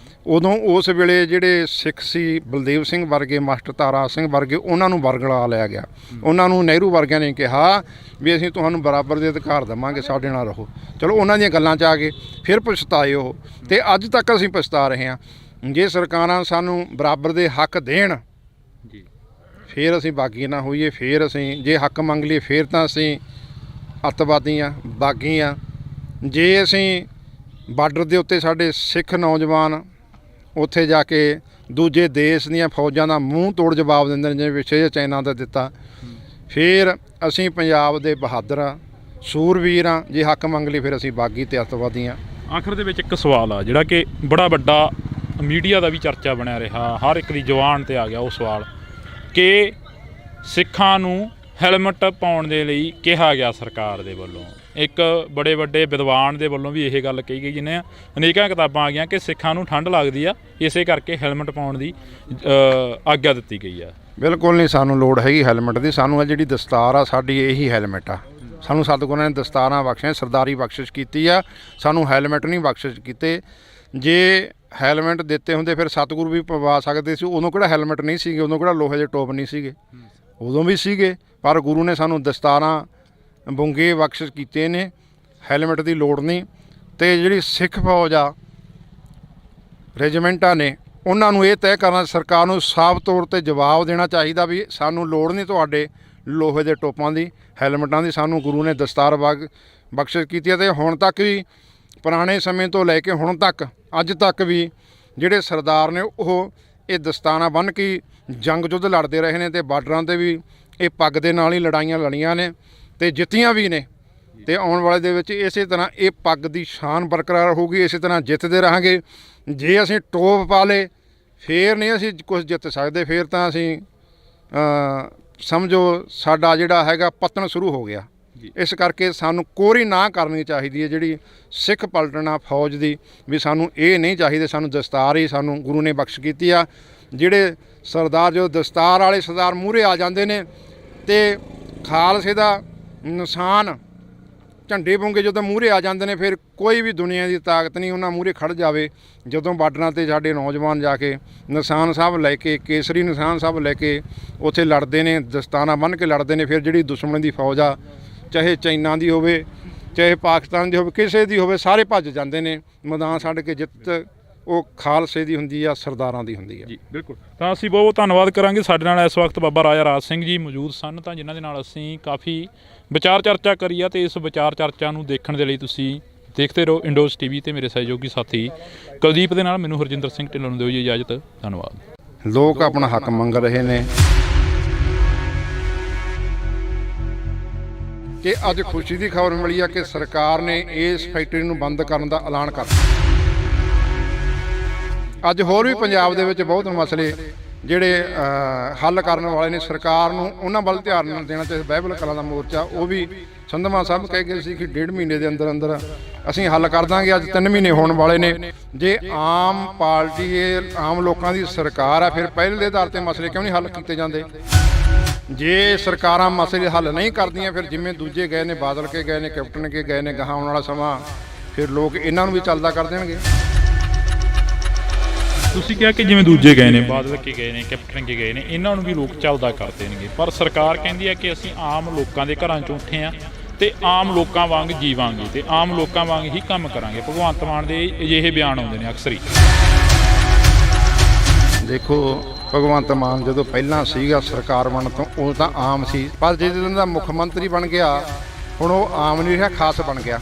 ਉਦੋਂ? ਉਸ ਵੇਲੇ ਜਿਹੜੇ ਸਿੱਖ ਸੀ, ਬਲਦੇਵ ਸਿੰਘ ਵਰਗੇ, ਮਾਸਟਰ ਤਾਰਾ ਸਿੰਘ ਵਰਗੇ, ਉਹਨਾਂ ਨੂੰ ਵਰਗਲਾ ਲਿਆ ਗਿਆ। ਉਹਨਾਂ ਨੂੰ ਨਹਿਰੂ ਵਰਗਿਆਂ ਨੇ ਕਿਹਾ ਵੀ ਅਸੀਂ ਤੁਹਾਨੂੰ ਬਰਾਬਰ ਦੇ ਅਧਿਕਾਰ ਦੇਵਾਂਗੇ, ਸਾਡੇ ਨਾਲ ਰਹੋ। ਚਲੋ ਉਹਨਾਂ ਦੀਆਂ ਗੱਲਾਂ 'ਚ ਆ ਗਏ, ਫਿਰ ਪਛਤਾਏ ਉਹ, ਅਤੇ ਅੱਜ ਤੱਕ ਅਸੀਂ ਪਛਤਾ ਰਹੇ ਹਾਂ। ਜੇ ਸਰਕਾਰਾਂ ਸਾਨੂੰ ਬਰਾਬਰ ਦੇ ਹੱਕ ਦੇਣ ਫਿਰ ਅਸੀਂ ਬਾਗੀ ਨਾ ਹੋਈਏ, ਫਿਰ ਅਸੀਂ ਜੇ ਹੱਕ ਮੰਗ ਲਈਏ ਫਿਰ ਤਾਂ ਅਸੀਂ ਅੱਤਵਾਦੀ ਹਾਂ, ਬਾਗੀ ਹਾਂ। ਜੇ ਅਸੀਂ ਬਾਰਡਰ ਦੇ ਉੱਤੇ ਸਾਡੇ ਸਿੱਖ ਨੌਜਵਾਨ ਉੱਥੇ ਜਾ ਕੇ ਦੂਜੇ ਦੇਸ਼ ਦੀਆਂ ਫੌਜਾਂ ਦਾ ਮੂੰਹ ਤੋੜ ਜਵਾਬ ਦਿੰਦੇ ਨੇ, ਜਿਵੇਂ ਪਿੱਛੇ ਚਾਈਨਾ ਦਾ ਦਿੱਤਾ, ਫਿਰ ਅਸੀਂ ਪੰਜਾਬ ਦੇ ਬਹਾਦਰ ਹਾਂ, ਸੂਰਵੀਰ ਹਾਂ। ਜੇ ਹੱਕ ਮੰਗ ਲਈ ਫਿਰ ਅਸੀਂ ਬਾਗੀ ਅਤੇ ਅੱਤਵਾਦੀ ਹਾਂ। ਆਖਰ ਦੇ ਵਿੱਚ ਇੱਕ ਸਵਾਲ ਆ ਜਿਹੜਾ ਕਿ ਬੜਾ ਵੱਡਾ ਮੀਡੀਆ ਦਾ ਵੀ ਚਰਚਾ ਬਣਿਆ ਰਿਹਾ, ਹਰ ਇੱਕ ਦੀ ਜ਼ੁਬਾਨ 'ਤੇ ਆ ਗਿਆ ਉਹ ਸਵਾਲ ਕਿ ਸਿੱਖਾਂ ਨੂੰ ਹੈਲਮਟ ਪਾਉਣ ਦੇ ਲਈ ਕਿਹਾ ਗਿਆ ਸਰਕਾਰ ਦੇ ਵੱਲੋਂ। ਇੱਕ ਬੜੇ ਵੱਡੇ ਵਿਦਵਾਨ ਦੇ ਵੱਲੋਂ ਵੀ ਇਹ ਗੱਲ ਕਹੀ ਗਈ, ਜਿਹਨੇ ਅਨੇਕਾਂ ਕਿਤਾਬਾਂ ਆ ਗਈਆਂ ਕਿ ਸਿੱਖਾਂ ਨੂੰ ਠੰਡ ਲੱਗਦੀ ਆ, ਇਸੇ ਕਰਕੇ ਹੈਲਮਟ ਪਾਉਣ ਦੀ ਆਗਿਆ ਦਿੱਤੀ ਗਈ ਆ। ਬਿਲਕੁਲ ਨਹੀਂ ਸਾਨੂੰ ਲੋੜ ਹੈਗੀ ਹੈਲਮਟ ਦੀ। ਸਾਨੂੰ ਆ ਜਿਹੜੀ ਦਸਤਾਰ ਆ ਸਾਡੀ ਇਹੀ ਹੈਲਮਟ ਆ। ਸਾਨੂੰ ਸਤਿਗੁਰਾਂ ਨੇ ਦਸਤਾਰਾਂ ਬਖਸ਼ੀਆਂ, ਸਰਦਾਰੀ ਬਖਸ਼ਿਸ਼ ਕੀਤੀ ਆ, ਸਾਨੂੰ ਹੈਲਮਟ ਨਹੀਂ ਬਖਸ਼ਿਸ਼ ਕੀਤੇ। ਜੇ ਹੈਲਮਟ ਦਿੱਤੇ ਹੁੰਦੇ ਫਿਰ ਸਤਿਗੁਰੂ ਵੀ ਪਵਾ ਸਕਦੇ ਸੀ। ਉਦੋਂ ਕਿਹੜਾ ਹੈਲਮਟ ਨਹੀਂ ਸੀਗੇ, ਉਦੋਂ ਕਿਹੜਾ ਲੋਹੇ ਦੇ ਟੋਪ ਨਹੀਂ ਸੀਗੇ, ਉਦੋਂ ਵੀ ਸੀਗੇ। ਪਰ ਗੁਰੂ ਨੇ ਸਾਨੂੰ ਦਸਤਾਰਾਂ ਬੁੰਗੇ ਬਖਸ਼ਿਸ਼ ਕੀਤੇ ਨੇ, ਹੈਲਮਟ ਦੀ ਲੋੜ ਨਹੀਂ। ਅਤੇ ਜਿਹੜੀ ਸਿੱਖ ਫੌਜ ਆ, ਰੈਜੀਮੈਂਟਾਂ ਨੇ, ਉਹਨਾਂ ਨੂੰ ਇਹ ਤੈਅ ਕਰਨਾ, ਸਰਕਾਰ ਨੂੰ ਸਾਫ਼ ਤੌਰ 'ਤੇ ਜਵਾਬ ਦੇਣਾ ਚਾਹੀਦਾ ਵੀ ਸਾਨੂੰ ਲੋੜ ਨਹੀਂ ਤੁਹਾਡੇ ਲੋਹੇ ਦੇ ਟੋਪਾਂ ਦੀ, ਹੈਲਮਟਾਂ ਦੀ। ਸਾਨੂੰ ਗੁਰੂ ਨੇ ਦਸਤਾਰ ਬਖਸ਼ਿਸ਼ ਕੀਤੀ ਹੈ। ਅਤੇ ਹੁਣ ਤੱਕ ਵੀ ਪੁਰਾਣੇ ਸਮੇਂ ਤੋਂ ਲੈ ਕੇ ਹੁਣ ਤੱਕ, ਅੱਜ ਤੱਕ ਵੀ ਜਿਹੜੇ ਸਰਦਾਰ ਨੇ ਉਹ ਇਹ ਦਸਤਾਨਾ ਬੰਨ੍ਹ ਕੇ ਜੰਗ ਯੁੱਧ ਲੜਦੇ ਰਹੇ ਨੇ ਅਤੇ ਬਾਰਡਰਾਂ 'ਤੇ ਵੀ ਇਹ ਪੱਗ ਦੇ ਨਾਲ ਹੀ ਲੜਾਈਆਂ ਲੜੀਆਂ ਨੇ ਅਤੇ ਜਿੱਤੀਆਂ ਵੀ ਨੇ। ਅਤੇ ਆਉਣ ਵਾਲੇ ਦੇ ਵਿੱਚ ਇਸੇ ਤਰ੍ਹਾਂ ਇਹ ਪੱਗ ਦੀ ਸ਼ਾਨ ਬਰਕਰਾਰ ਹੋਊਗੀ, ਇਸੇ ਤਰ੍ਹਾਂ ਜਿੱਤਦੇ ਰਹਾਂਗੇ। ਜੇ ਅਸੀਂ ਟੋਪ ਪਾ ਲਏ ਫਿਰ ਨਹੀਂ ਅਸੀਂ ਕੁਛ ਜਿੱਤ ਸਕਦੇ, ਫਿਰ ਤਾਂ ਅਸੀਂ ਸਮਝੋ ਸਾਡਾ ਜਿਹੜਾ ਹੈਗਾ ਪਤਨ ਸ਼ੁਰੂ ਹੋ ਗਿਆ। ਇਸ ਕਰਕੇ ਸਾਨੂੰ ਕੋਰੀ ਨਾ ਕਰਨੀ ਚਾਹੀਦੀ ਹੈ ਜਿਹੜੀ ਸਿੱਖ ਪਲਟਣਾ ਫੌਜ ਦੀ, ਵੀ ਸਾਨੂੰ ਇਹ ਨਹੀਂ ਚਾਹੀਦੇ। ਸਾਨੂੰ ਦਸਤਾਰ ਹੀ ਸਾਨੂੰ ਗੁਰੂ ਨੇ ਬਖਸ਼ ਕੀਤੀ ਆ। ਜਿਹੜੇ ਸਰਦਾਰ ਜੋ ਦਸਤਾਰ ਵਾਲੇ ਸਰਦਾਰ ਮੂਹਰੇ ਆ ਜਾਂਦੇ ਨੇ ਅਤੇ ਖਾਲਸੇ ਦਾ ਨਿਸ਼ਾਨ ਝੰਡੇ ਬੁੰਗੇ ਜਦੋਂ ਮੂਹਰੇ ਆ ਜਾਂਦੇ ਨੇ, ਫਿਰ ਕੋਈ ਵੀ ਦੁਨੀਆ ਦੀ ਤਾਕਤ ਨਹੀਂ ਉਹਨਾਂ ਮੂਹਰੇ ਖੜ੍ਹ ਜਾਵੇ। ਜਦੋਂ ਬਾਰਡਰਾਂ 'ਤੇ ਸਾਡੇ ਨੌਜਵਾਨ ਜਾ ਕੇ ਨਿਸ਼ਾਨ ਸਾਹਿਬ ਲੈ ਕੇ, ਕੇਸਰੀ ਨਿਸ਼ਾਨ ਸਾਹਿਬ ਲੈ ਕੇ ਉੱਥੇ ਲੜਦੇ ਨੇ, ਦਸਤਾਨਾ ਬੰਨ੍ਹ ਕੇ ਲੜਦੇ ਨੇ, ਫਿਰ ਜਿਹੜੀ ਦੁਸ਼ਮਣ ਦੀ ਫੌਜ ਆ, ਚਾਹੇ ਚਾਈਨਾ ਦੀ ਹੋਵੇ, ਚਾਹੇ ਪਾਕਿਸਤਾਨ ਦੀ ਹੋਵੇ, ਕਿਸੇ ਦੀ ਹੋਵੇ, ਸਾਰੇ ਭੱਜ ਜਾਂਦੇ ਨੇ। ਮੈਦਾਨ ਛੱਡ ਕੇ ਜਿੱਤ ਉਹ ਖਾਲਸੇ ਦੀ ਹੁੰਦੀ ਆ, ਸਰਦਾਰਾਂ ਦੀ ਹੁੰਦੀ ਆ। ਜੀ ਬਿਲਕੁਲ। ਤਾਂ ਅਸੀਂ ਬਹੁਤ ਧੰਨਵਾਦ ਕਰਾਂਗੇ। ਸਾਡੇ ਨਾਲ ਇਸ ਵਕਤ ਬਾਬਾ ਰਾਜਾ ਰਾਜ ਸਿੰਘ ਜੀ ਮੌਜੂਦ ਸਨ, ਤਾਂ ਜਿਨ੍ਹਾਂ ਦੇ ਨਾਲ ਅਸੀਂ ਕਾਫੀ ਵਿਚਾਰ ਚਰਚਾ ਕਰੀ ਆ। ਅਤੇ ਇਸ ਵਿਚਾਰ ਚਰਚਾ ਨੂੰ ਦੇਖਣ ਦੇ ਲਈ ਤੁਸੀਂ ਦੇਖਦੇ ਰਹੋ ਇੰਡੋਜ਼ TV ਤੇ ਮੇਰੇ ਸਹਿਯੋਗੀ ਸਾਥੀ ਕੁਲਦੀਪ ਦੇ ਨਾਲ ਮੈਨੂੰ ਹਰਜਿੰਦਰ ਸਿੰਘ ਢਿੱਲੋਂ ਨੂੰ ਦਿਓ ਜੀ ਇਜਾਜ਼ਤ। ਧੰਨਵਾਦ। ਲੋਕ ਆਪਣਾ ਹੱਕ ਮੰਗ ਰਹੇ ਨੇ ਕਿ ਅੱਜ ਖੁਸ਼ੀ ਦੀ ਖਬਰ ਮਿਲੀ ਆ ਕਿ ਸਰਕਾਰ ਨੇ ਇਸ ਫੈਕਟਰੀ ਨੂੰ ਬੰਦ ਕਰਨ ਦਾ ਐਲਾਨ ਕਰ ਦਿੱਤਾ। ਅੱਜ ਹੋਰ ਵੀ ਪੰਜਾਬ ਦੇ ਵਿੱਚ ਬਹੁਤ ਮਸਲੇ ਜਿਹੜੇ ਹੱਲ ਕਰਨ ਵਾਲੇ ਨੇ, ਸਰਕਾਰ ਨੂੰ ਉਹਨਾਂ ਵੱਲ ਧਿਆਨ ਦੇਣਾ ਚਾਹੀਦਾ। ਬਾਈਬਲ ਕਲਾਂ ਦਾ ਮੋਰਚਾ ਉਹ ਵੀ ਸੰਧਵਾ ਸਾਹਿਬ ਕਹਿ ਗਏ ਸੀ ਕਿ 1.5 ਮਹੀਨੇ ਦੇ ਅੰਦਰ ਅੰਦਰ ਅਸੀਂ ਹੱਲ ਕਰ ਦਾਂਗੇ। ਅੱਜ 3 ਮਹੀਨੇ ਹੋਣ ਵਾਲੇ ਨੇ। ਜੇ ਆਮ ਪਾਰਟੀ ਆਮ ਲੋਕਾਂ ਦੀ ਸਰਕਾਰ ਆ, ਫਿਰ ਪਹਿਲ ਦੇ ਆਧਾਰ 'ਤੇ ਮਸਲੇ ਕਿਉਂ ਨਹੀਂ ਹੱਲ ਕੀਤੇ ਜਾਂਦੇ? ਜੇ ਸਰਕਾਰਾਂ ਮਸਲੇ ਹੱਲ ਨਹੀਂ ਕਰਦੀਆਂ, ਫਿਰ ਜਿਵੇਂ ਦੂਜੇ ਗਏ ਨੇ, ਬਾਦਲ ਕੇ ਗਏ ਨੇ, ਕੈਪਟਨ ਕੇ ਗਏ ਨੇ, ਗਾਹਾਂ ਆਉਣ ਵਾਲਾ ਸਮਾਂ ਫਿਰ ਲੋਕ ਇਹਨਾਂ ਨੂੰ ਵੀ ਚੱਲਦਾ ਕਰ ਦੇਣਗੇ। ਤੁਸੀਂ ਕਿਹਾ ਕਿ ਜਿਵੇਂ ਦੂਜੇ ਗਏ ਨੇ, ਬਾਦਲ ਕੇ ਗਏ ਨੇ, ਕੈਪਟਨ ਕੇ ਗਏ ਨੇ, ਇਹਨਾਂ ਨੂੰ ਵੀ ਲੋਕ ਚੱਲਦਾ ਕਰ ਦੇਣਗੇ, ਪਰ ਸਰਕਾਰ ਕਹਿੰਦੀ ਹੈ ਕਿ ਅਸੀਂ ਆਮ ਲੋਕਾਂ ਦੇ ਘਰਾਂ 'ਚੋਂ ਉੱਠੇ ਹਾਂ ਤੇ ਆਮ ਲੋਕਾਂ ਵਾਂਗ ਜੀਵਾਂਗੇ ਤੇ ਆਮ ਲੋਕਾਂ ਵਾਂਗ ਹੀ ਕੰਮ ਕਰਾਂਗੇ। ਭਗਵੰਤ ਮਾਨ ਦੇ ਅਜਿਹੇ ਬਿਆਨ ਆਉਂਦੇ ਨੇ ਅਕਸਰ ਹੀ। ਦੇਖੋ, ਭਗਵੰਤ ਮਾਨ ਜਦੋਂ ਪਹਿਲਾਂ ਸੀਗਾ ਸਰਕਾਰ ਬਣਨ ਤੋਂ, ਉਹ ਤਾਂ ਆਮ ਸੀ, ਪਰ ਜਦੋਂ ਦਾ ਮੁੱਖ ਮੰਤਰੀ ਬਣ ਗਿਆ ਹੁਣ ਉਹ ਆਮ ਨਹੀਂ ਰਿਹਾ, ਖਾਸ ਬਣ ਗਿਆ।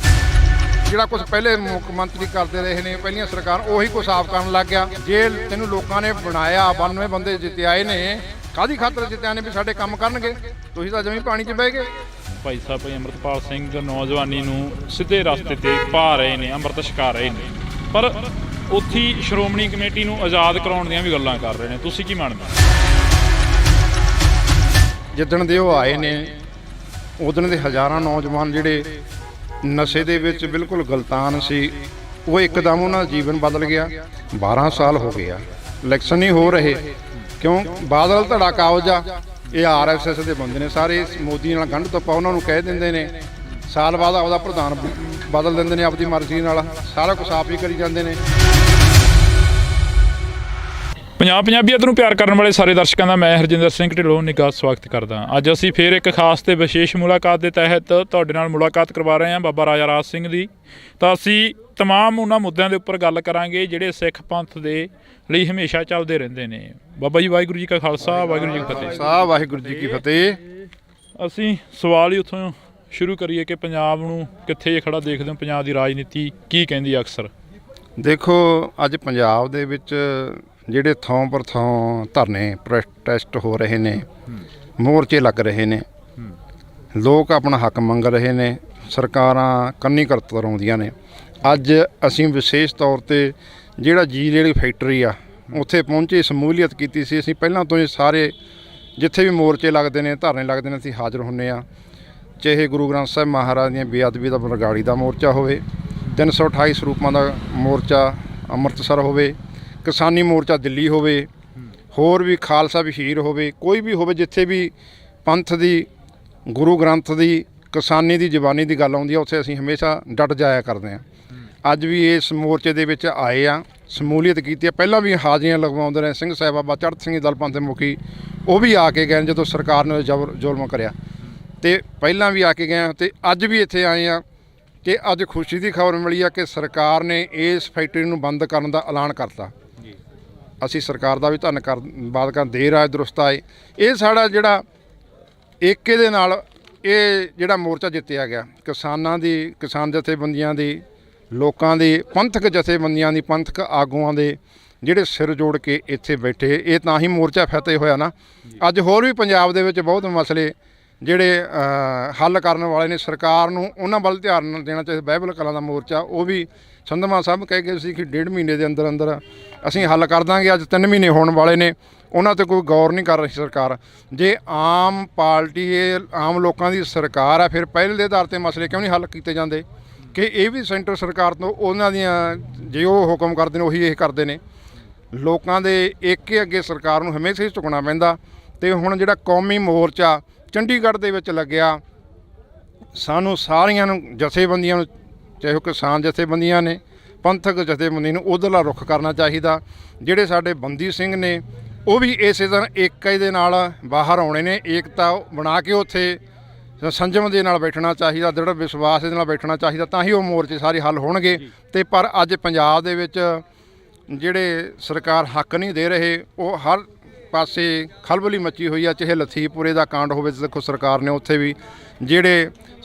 ਜਿਹੜਾ ਕੁਝ ਪਹਿਲੇ ਮੁੱਖ ਮੰਤਰੀ ਕਰਦੇ ਰਹੇ ਨੇ ਪਹਿਲੀਆਂ ਸਰਕਾਰ, ਉਹੀ ਕੁਝ ਆਪ ਕਰਨ ਲੱਗ ਗਿਆ। ਜੇ ਤੈਨੂੰ ਲੋਕਾਂ ਨੇ ਬਣਾਇਆ, 92 ਬੰਦੇ ਜਿੱਤਿਆਏ ਨੇ, ਕਾਹਦੀ ਖਾਤਰ ਜਿੱਤਿਆ ਨੇ? ਵੀ ਸਾਡੇ ਕੰਮ ਕਰਨਗੇ, ਤੁਸੀਂ ਤਾਂ ਜਮੀ ਪਾਣੀ 'ਚ ਬਹਿ ਗਏ। ਭਾਈ ਸਾਹਿਬ ਅੰਮ੍ਰਿਤਪਾਲ ਸਿੰਘ ਨੌਜਵਾਨੀ ਨੂੰ ਸਿੱਧੇ ਰਸਤੇ ਤੇ ਪਾ ਰਹੇ ਨੇ, ਅੰਮ੍ਰਿਤ ਛਕਾ ਰਹੇ ਨੇ, ਪਰ ਉੱਥੇ ਸ਼੍ਰੋਮਣੀ ਕਮੇਟੀ ਨੂੰ ਆਜ਼ਾਦ ਕਰਾਉਣ ਦੀਆਂ ਵੀ ਗੱਲਾਂ ਕਰ ਰਹੇ ਨੇ। ਤੁਸੀਂ ਕੀ ਮੰਨਦੇ? ਜਿੱਦਣ ਦੇ ਉਹ ਆਏ ਨੇ ਉਦਣ ਦੇ ਹਜ਼ਾਰਾਂ ਨੌਜਵਾਨ ਜਿਹੜੇ ਨਸ਼ੇ ਦੇ ਵਿੱਚ ਬਿਲਕੁਲ ਗਲਤਾਨ ਸੀ, ਉਹ ਇੱਕਦਮ ਉਹਨਾਂ ਦਾ ਜੀਵਨ ਬਦਲ ਗਿਆ। 12 ਸਾਲ ਹੋ ਗਏ ਆ, ਇਲੈਕਸ਼ਨ ਨਹੀਂ ਹੋ ਰਹੇ, ਕਿਉਂ? ਬਾਦਲ ਧੜਾ ਕਾਬਜ ਆ, ਇਹ RSS ਦੇ ਬੰਦੇ ਨੇ ਸਾਰੇ, ਮੋਦੀ ਨਾਲ ਗੰਢ ਤੋਂ ਪਾ ਉਹਨਾਂ ਨੂੰ ਕਹਿ ਦਿੰਦੇ ਨੇ, ਸਾਲ ਬਾਅਦ ਆਪਦਾ ਪ੍ਰਧਾਨ ਬਦਲ ਦਿੰਦੇ ਨੇ ਆਪਦੀ ਮਰਜ਼ੀ ਨਾਲ, ਸਾਰਾ ਕੁਛ ਆਪ ਹੀ ਕਰੀ ਜਾਂਦੇ ਨੇ। ਪੰਜਾਬੀਅਤ ਨੂੰ ਪਿਆਰ ਕਰਨ ਵਾਲੇ ਸਾਰੇ ਦਰਸ਼ਕਾਂ ਦਾ ਮੈਂ ਹਰਜਿੰਦਰ ਸਿੰਘ ਢਿੱਲੋਂ ਨਿੱਘਾ ਸਵਾਗਤ ਕਰਦਾ। ਅੱਜ ਅਸੀਂ ਫੇਰ ਇੱਕ ਖਾਸ ਤੇ ਵਿਸ਼ੇਸ਼ ਮੁਲਾਕਾਤ ਦੇ ਤਹਿਤ ਤੁਹਾਡੇ ਨਾਲ ਮੁਲਾਕਾਤ ਕਰਵਾ ਰਹੇ ਹਾਂ ਬਾਬਾ ਰਾਜਾ ਰਾਜ ਸਿੰਘ ਦੀ। ਤਾਂ ਅਸੀਂ ਤਮਾਮ ਉਹਨਾਂ ਮੁੱਦਿਆਂ ਦੇ ਉੱਪਰ ਗੱਲ ਕਰਾਂਗੇ ਜਿਹੜੇ ਸਿੱਖ ਪੰਥ ਦੇ ਲਈ ਹਮੇਸ਼ਾ ਚੱਲਦੇ ਰਹਿੰਦੇ ਨੇ। ਬਾਬਾ ਜੀ, ਵਾਹਿਗੁਰੂ ਜੀ ਕਾ ਖਾਲਸਾ, ਵਾਹਿਗੁਰੂ ਜੀ ਕੀ ਫਤਿਹ। ਵਾਹਿਗੁਰੂ ਜੀ ਕੀ ਫਤਿਹ। ਅਸੀਂ ਸਵਾਲ ਹੀ ਉੱਥੋਂ ਸ਼ੁਰੂ ਕਰੀਏ ਕਿ ਪੰਜਾਬ ਨੂੰ ਕਿੱਥੇ ਖੜਾ ਦੇਖਦੇ ਹੋ? ਪੰਜਾਬ ਦੀ ਰਾਜਨੀਤੀ ਕੀ ਕਹਿੰਦੀ ਹੈ ਅਕਸਰ? ਦੇਖੋ, ਅੱਜ ਪੰਜਾਬ ਦੇ ਵਿੱਚ ਜਿਹੜੇ ਥਾਂ ਪਰ ਥਾਂ ਧਰਨੇ ਪ੍ਰੋਟੈਸਟ ਹੋ ਰਹੇ ਨੇ, ਮੋਰਚੇ ਲੱਗ ਰਹੇ ਨੇ, ਲੋਕ ਆਪਣਾ ਹੱਕ ਮੰਗ ਰਹੇ ਨੇ, ਸਰਕਾਰਾਂ ਕੰਨੀ ਕਰਤੂਤ ਆਉਂਦੀਆਂ ਨੇ। ਅੱਜ ਅਸੀਂ ਵਿਸ਼ੇਸ਼ ਤੌਰ ਤੇ ਜਿਹੜਾ ਜਿਹੜੀ ਫੈਕਟਰੀ ਆ ਉੱਥੇ ਪਹੁੰਚੇ, ਸ਼ਮੂਲੀਅਤ ਕੀਤੀ ਸੀ। ਅਸੀਂ ਪਹਿਲਾਂ ਤੋਂ ਹੀ ਸਾਰੇ ਜਿੱਥੇ ਵੀ ਮੋਰਚੇ ਲੱਗਦੇ ਨੇ, ਧਰਨੇ ਲੱਗਦੇ ਨੇ, ਅਸੀਂ ਹਾਜ਼ਰ ਹੁੰਦੇ ਹਾਂ। ਚਾਹੇ ਗੁਰੂ ਗ੍ਰੰਥ ਸਾਹਿਬ ਮਹਾਰਾਜ ਦੀਆਂ ਬੇਅਦਬੀ ਦਾ ਬਰਗਾੜੀ ਦਾ ਮੋਰਚਾ ਹੋਵੇ, 328 ਸਰੂਪਾਂ ਦਾ ਮੋਰਚਾ ਅੰਮ੍ਰਿਤਸਰ ਹੋਵੇ, ਕਿਸਾਨੀ ਮੋਰਚਾ ਦਿੱਲੀ ਹੋਵੇ, ਹੋਰ ਵੀ ਖਾਲਸਾ ਵਹੀਰ ਹੋਵੇ, ਕੋਈ ਵੀ ਹੋਵੇ, ਜਿੱਥੇ ਵੀ ਪੰਥ ਦੀ, ਗੁਰੂ ਗ੍ਰੰਥ ਦੀ, ਕਿਸਾਨੀ ਦੀ, ਜ਼ਬਾਨੀ ਦੀ ਗੱਲ ਆਉਂਦੀ ਆ, ਉੱਥੇ ਅਸੀਂ ਹਮੇਸ਼ਾ ਡਟ ਜਾਇਆ ਕਰਦੇ ਹਾਂ। ਅੱਜ ਵੀ ਇਸ ਮੋਰਚੇ ਦੇ ਵਿੱਚ ਆਏ ਆ, ਸ਼ਮੂਲੀਅਤ ਕੀਤੀ ਆ। ਪਹਿਲਾਂ ਵੀ ਹਾਜ਼ਰੀਆਂ ਲਗਵਾਉਂਦੇ ਰਹੇ ਸਿੰਘ ਸਾਹਿਬ ਬਾਬਾ ਚੜ੍ਹਤ ਸਿੰਘ ਦਲ ਪੰਥ ਮੁਖੀ, ਉਹ ਵੀ ਆ ਕੇ ਗਏ ਜਦੋਂ ਸਰਕਾਰ ਨੇ ਜ਼ੁਲਮ ਕਰਿਆ, ਤੇ ਪਹਿਲਾਂ ਵੀ ਆ ਕੇ ਗਏ, ਤੇ ਅੱਜ ਵੀ ਇੱਥੇ ਆਏ ਆ ਕਿ ਅੱਜ ਖੁਸ਼ੀ ਦੀ ਖਬਰ ਮਿਲੀ ਆ ਕਿ ਸਰਕਾਰ ਨੇ ਇਸ ਫੈਕਟਰੀ ਨੂੰ ਬੰਦ ਕਰਨ ਦਾ ਐਲਾਨ ਕਰਤਾ। ਅਸੀਂ ਸਰਕਾਰ ਦਾ ਵੀ ਧੰਨਵਾਦ ਕਰਦੇ, ਦੇਰ ਆਏ ਦਰੁਸਤ ਆਏ। ਇਹ ਸਾਡਾ ਜਿਹੜਾ ਏਕੇ ਦੇ ਨਾਲ ਇਹ ਜਿਹੜਾ ਮੋਰਚਾ ਜਿੱਤਿਆ ਗਿਆ, ਕਿਸਾਨਾਂ ਦੀ, ਕਿਸਾਨ ਜਥੇਬੰਦੀਆਂ ਦੀ, ਲੋਕਾਂ ਦੀ, ਪੰਥਕ ਜਥੇਬੰਦੀਆਂ ਦੀ, ਪੰਥਕ ਆਗੂਆਂ ਦੇ ਜਿਹੜੇ ਸਿਰ ਜੋੜ ਕੇ ਇੱਥੇ ਬੈਠੇ, ਇਹ ਤਾਂ ਹੀ ਮੋਰਚਾ ਫਤਿਹ ਹੋਇਆ ਨਾ। ਅੱਜ ਹੋਰ ਵੀ ਪੰਜਾਬ ਦੇ ਵਿੱਚ ਬਹੁਤ ਮਸਲੇ ਜਿਹੜੇ ਹੱਲ ਕਰਨ ਵਾਲੇ ਨੇ, ਸਰਕਾਰ ਨੂੰ ਉਹਨਾਂ ਵੱਲ ਧਿਆਨ ਦੇਣਾ ਚਾਹੀਦਾ। ਬਾਈਬਲ ਕਲਾਂ ਦਾ ਮੋਰਚਾ, ਉਹ ਵੀ ਸੰਧਮਾ ਸਾਹਿਬ ਕਹਿ ਗਏ ਸੀ ਕਿ 1.5 ਮਹੀਨੇ ਦੇ ਅੰਦਰ ਅੰਦਰ ਅਸੀਂ ਹੱਲ ਕਰ ਦਾਂਗੇ। ਅੱਜ 3 ਮਹੀਨੇ ਹੋਣ ਵਾਲੇ ਨੇ, ਉਹਨਾਂ 'ਤੇ ਕੋਈ ਗੌਰ ਨਹੀਂ ਕਰ ਰਹੀ ਸਰਕਾਰ। ਜੇ ਆਮ ਪਾਰਟੀ, ਇਹ ਆਮ ਲੋਕਾਂ ਦੀ ਸਰਕਾਰ ਆ, ਫਿਰ ਪਹਿਲ ਦੇ ਆਧਾਰ 'ਤੇ ਮਸਲੇ ਕਿਉਂ ਨਹੀਂ ਹੱਲ ਕੀਤੇ ਜਾਂਦੇ? ਕਿ ਇਹ ਵੀ ਸੈਂਟਰ ਸਰਕਾਰ ਤੋਂ ਉਹਨਾਂ ਦੀਆਂ, ਜੇ ਉਹ ਹੁਕਮ ਕਰਦੇ ਨੇ ਉਹੀ ਇਹ ਕਰਦੇ ਨੇ। ਲੋਕਾਂ ਦੇ ਏਕੇ ਅੱਗੇ ਸਰਕਾਰ ਨੂੰ ਹਮੇਸ਼ਾ ਹੀ ਝੁਕਣਾ ਪੈਂਦਾ। ਅਤੇ ਹੁਣ ਜਿਹੜਾ ਕੌਮੀ ਮੋਰਚਾ ਚੰਡੀਗੜ੍ਹ ਦੇ ਵਿੱਚ ਲੱਗਿਆ, ਸਾਨੂੰ ਸਾਰੀਆਂ ਨੂੰ, ਜਥੇਬੰਦੀਆਂ ਨੂੰ, ਚਾਹੇ ਉਹ ਕਿਸਾਨ ਜਥੇਬੰਦੀਆਂ ਨੇ, ਪੰਥਕ ਜਥੇਬੰਦੀ ਨੂੰ ਉੱਧਰਲਾ ਰੁੱਖ ਕਰਨਾ ਚਾਹੀਦਾ। ਜਿਹੜੇ ਸਾਡੇ ਬੰਦੀ ਸਿੰਘ ਨੇ, ਉਹ ਵੀ ਇਸੇ ਤਰ੍ਹਾਂ ਏਕਤਾ ਦੇ ਨਾਲ ਬਾਹਰ ਆਉਣੇ ਨੇ, ਏਕਤਾ ਬਣਾ ਕੇ ਉੱਥੇ ਸੰਜਮ ਦੇ ਨਾਲ ਬੈਠਣਾ ਚਾਹੀਦਾ, ਦ੍ਰਿੜ ਵਿਸ਼ਵਾਸ ਦੇ ਨਾਲ ਬੈਠਣਾ ਚਾਹੀਦਾ, ਤਾਂ ਹੀ ਉਹ ਮੋਰਚੇ ਸਾਰੇ ਹੱਲ ਹੋਣਗੇ। ਅਤੇ ਪਰ ਅੱਜ ਪੰਜਾਬ ਦੇ ਵਿੱਚ ਜਿਹੜੇ ਸਰਕਾਰ ਹੱਕ ਨਹੀਂ ਦੇ ਰਹੇ, ਉਹ ਹਰ ਪਾਸੇ ਖਲਬਲੀ ਮੱਚੀ ਹੋਈ ਆ। ਚਾਹੇ ਲਥੀਪੁਰੇ ਦਾ ਕਾਂਡ ਹੋਵੇ, ਦੇਖੋ ਸਰਕਾਰ ਨੇ ਉੱਥੇ ਵੀ ਜਿਹੜੇ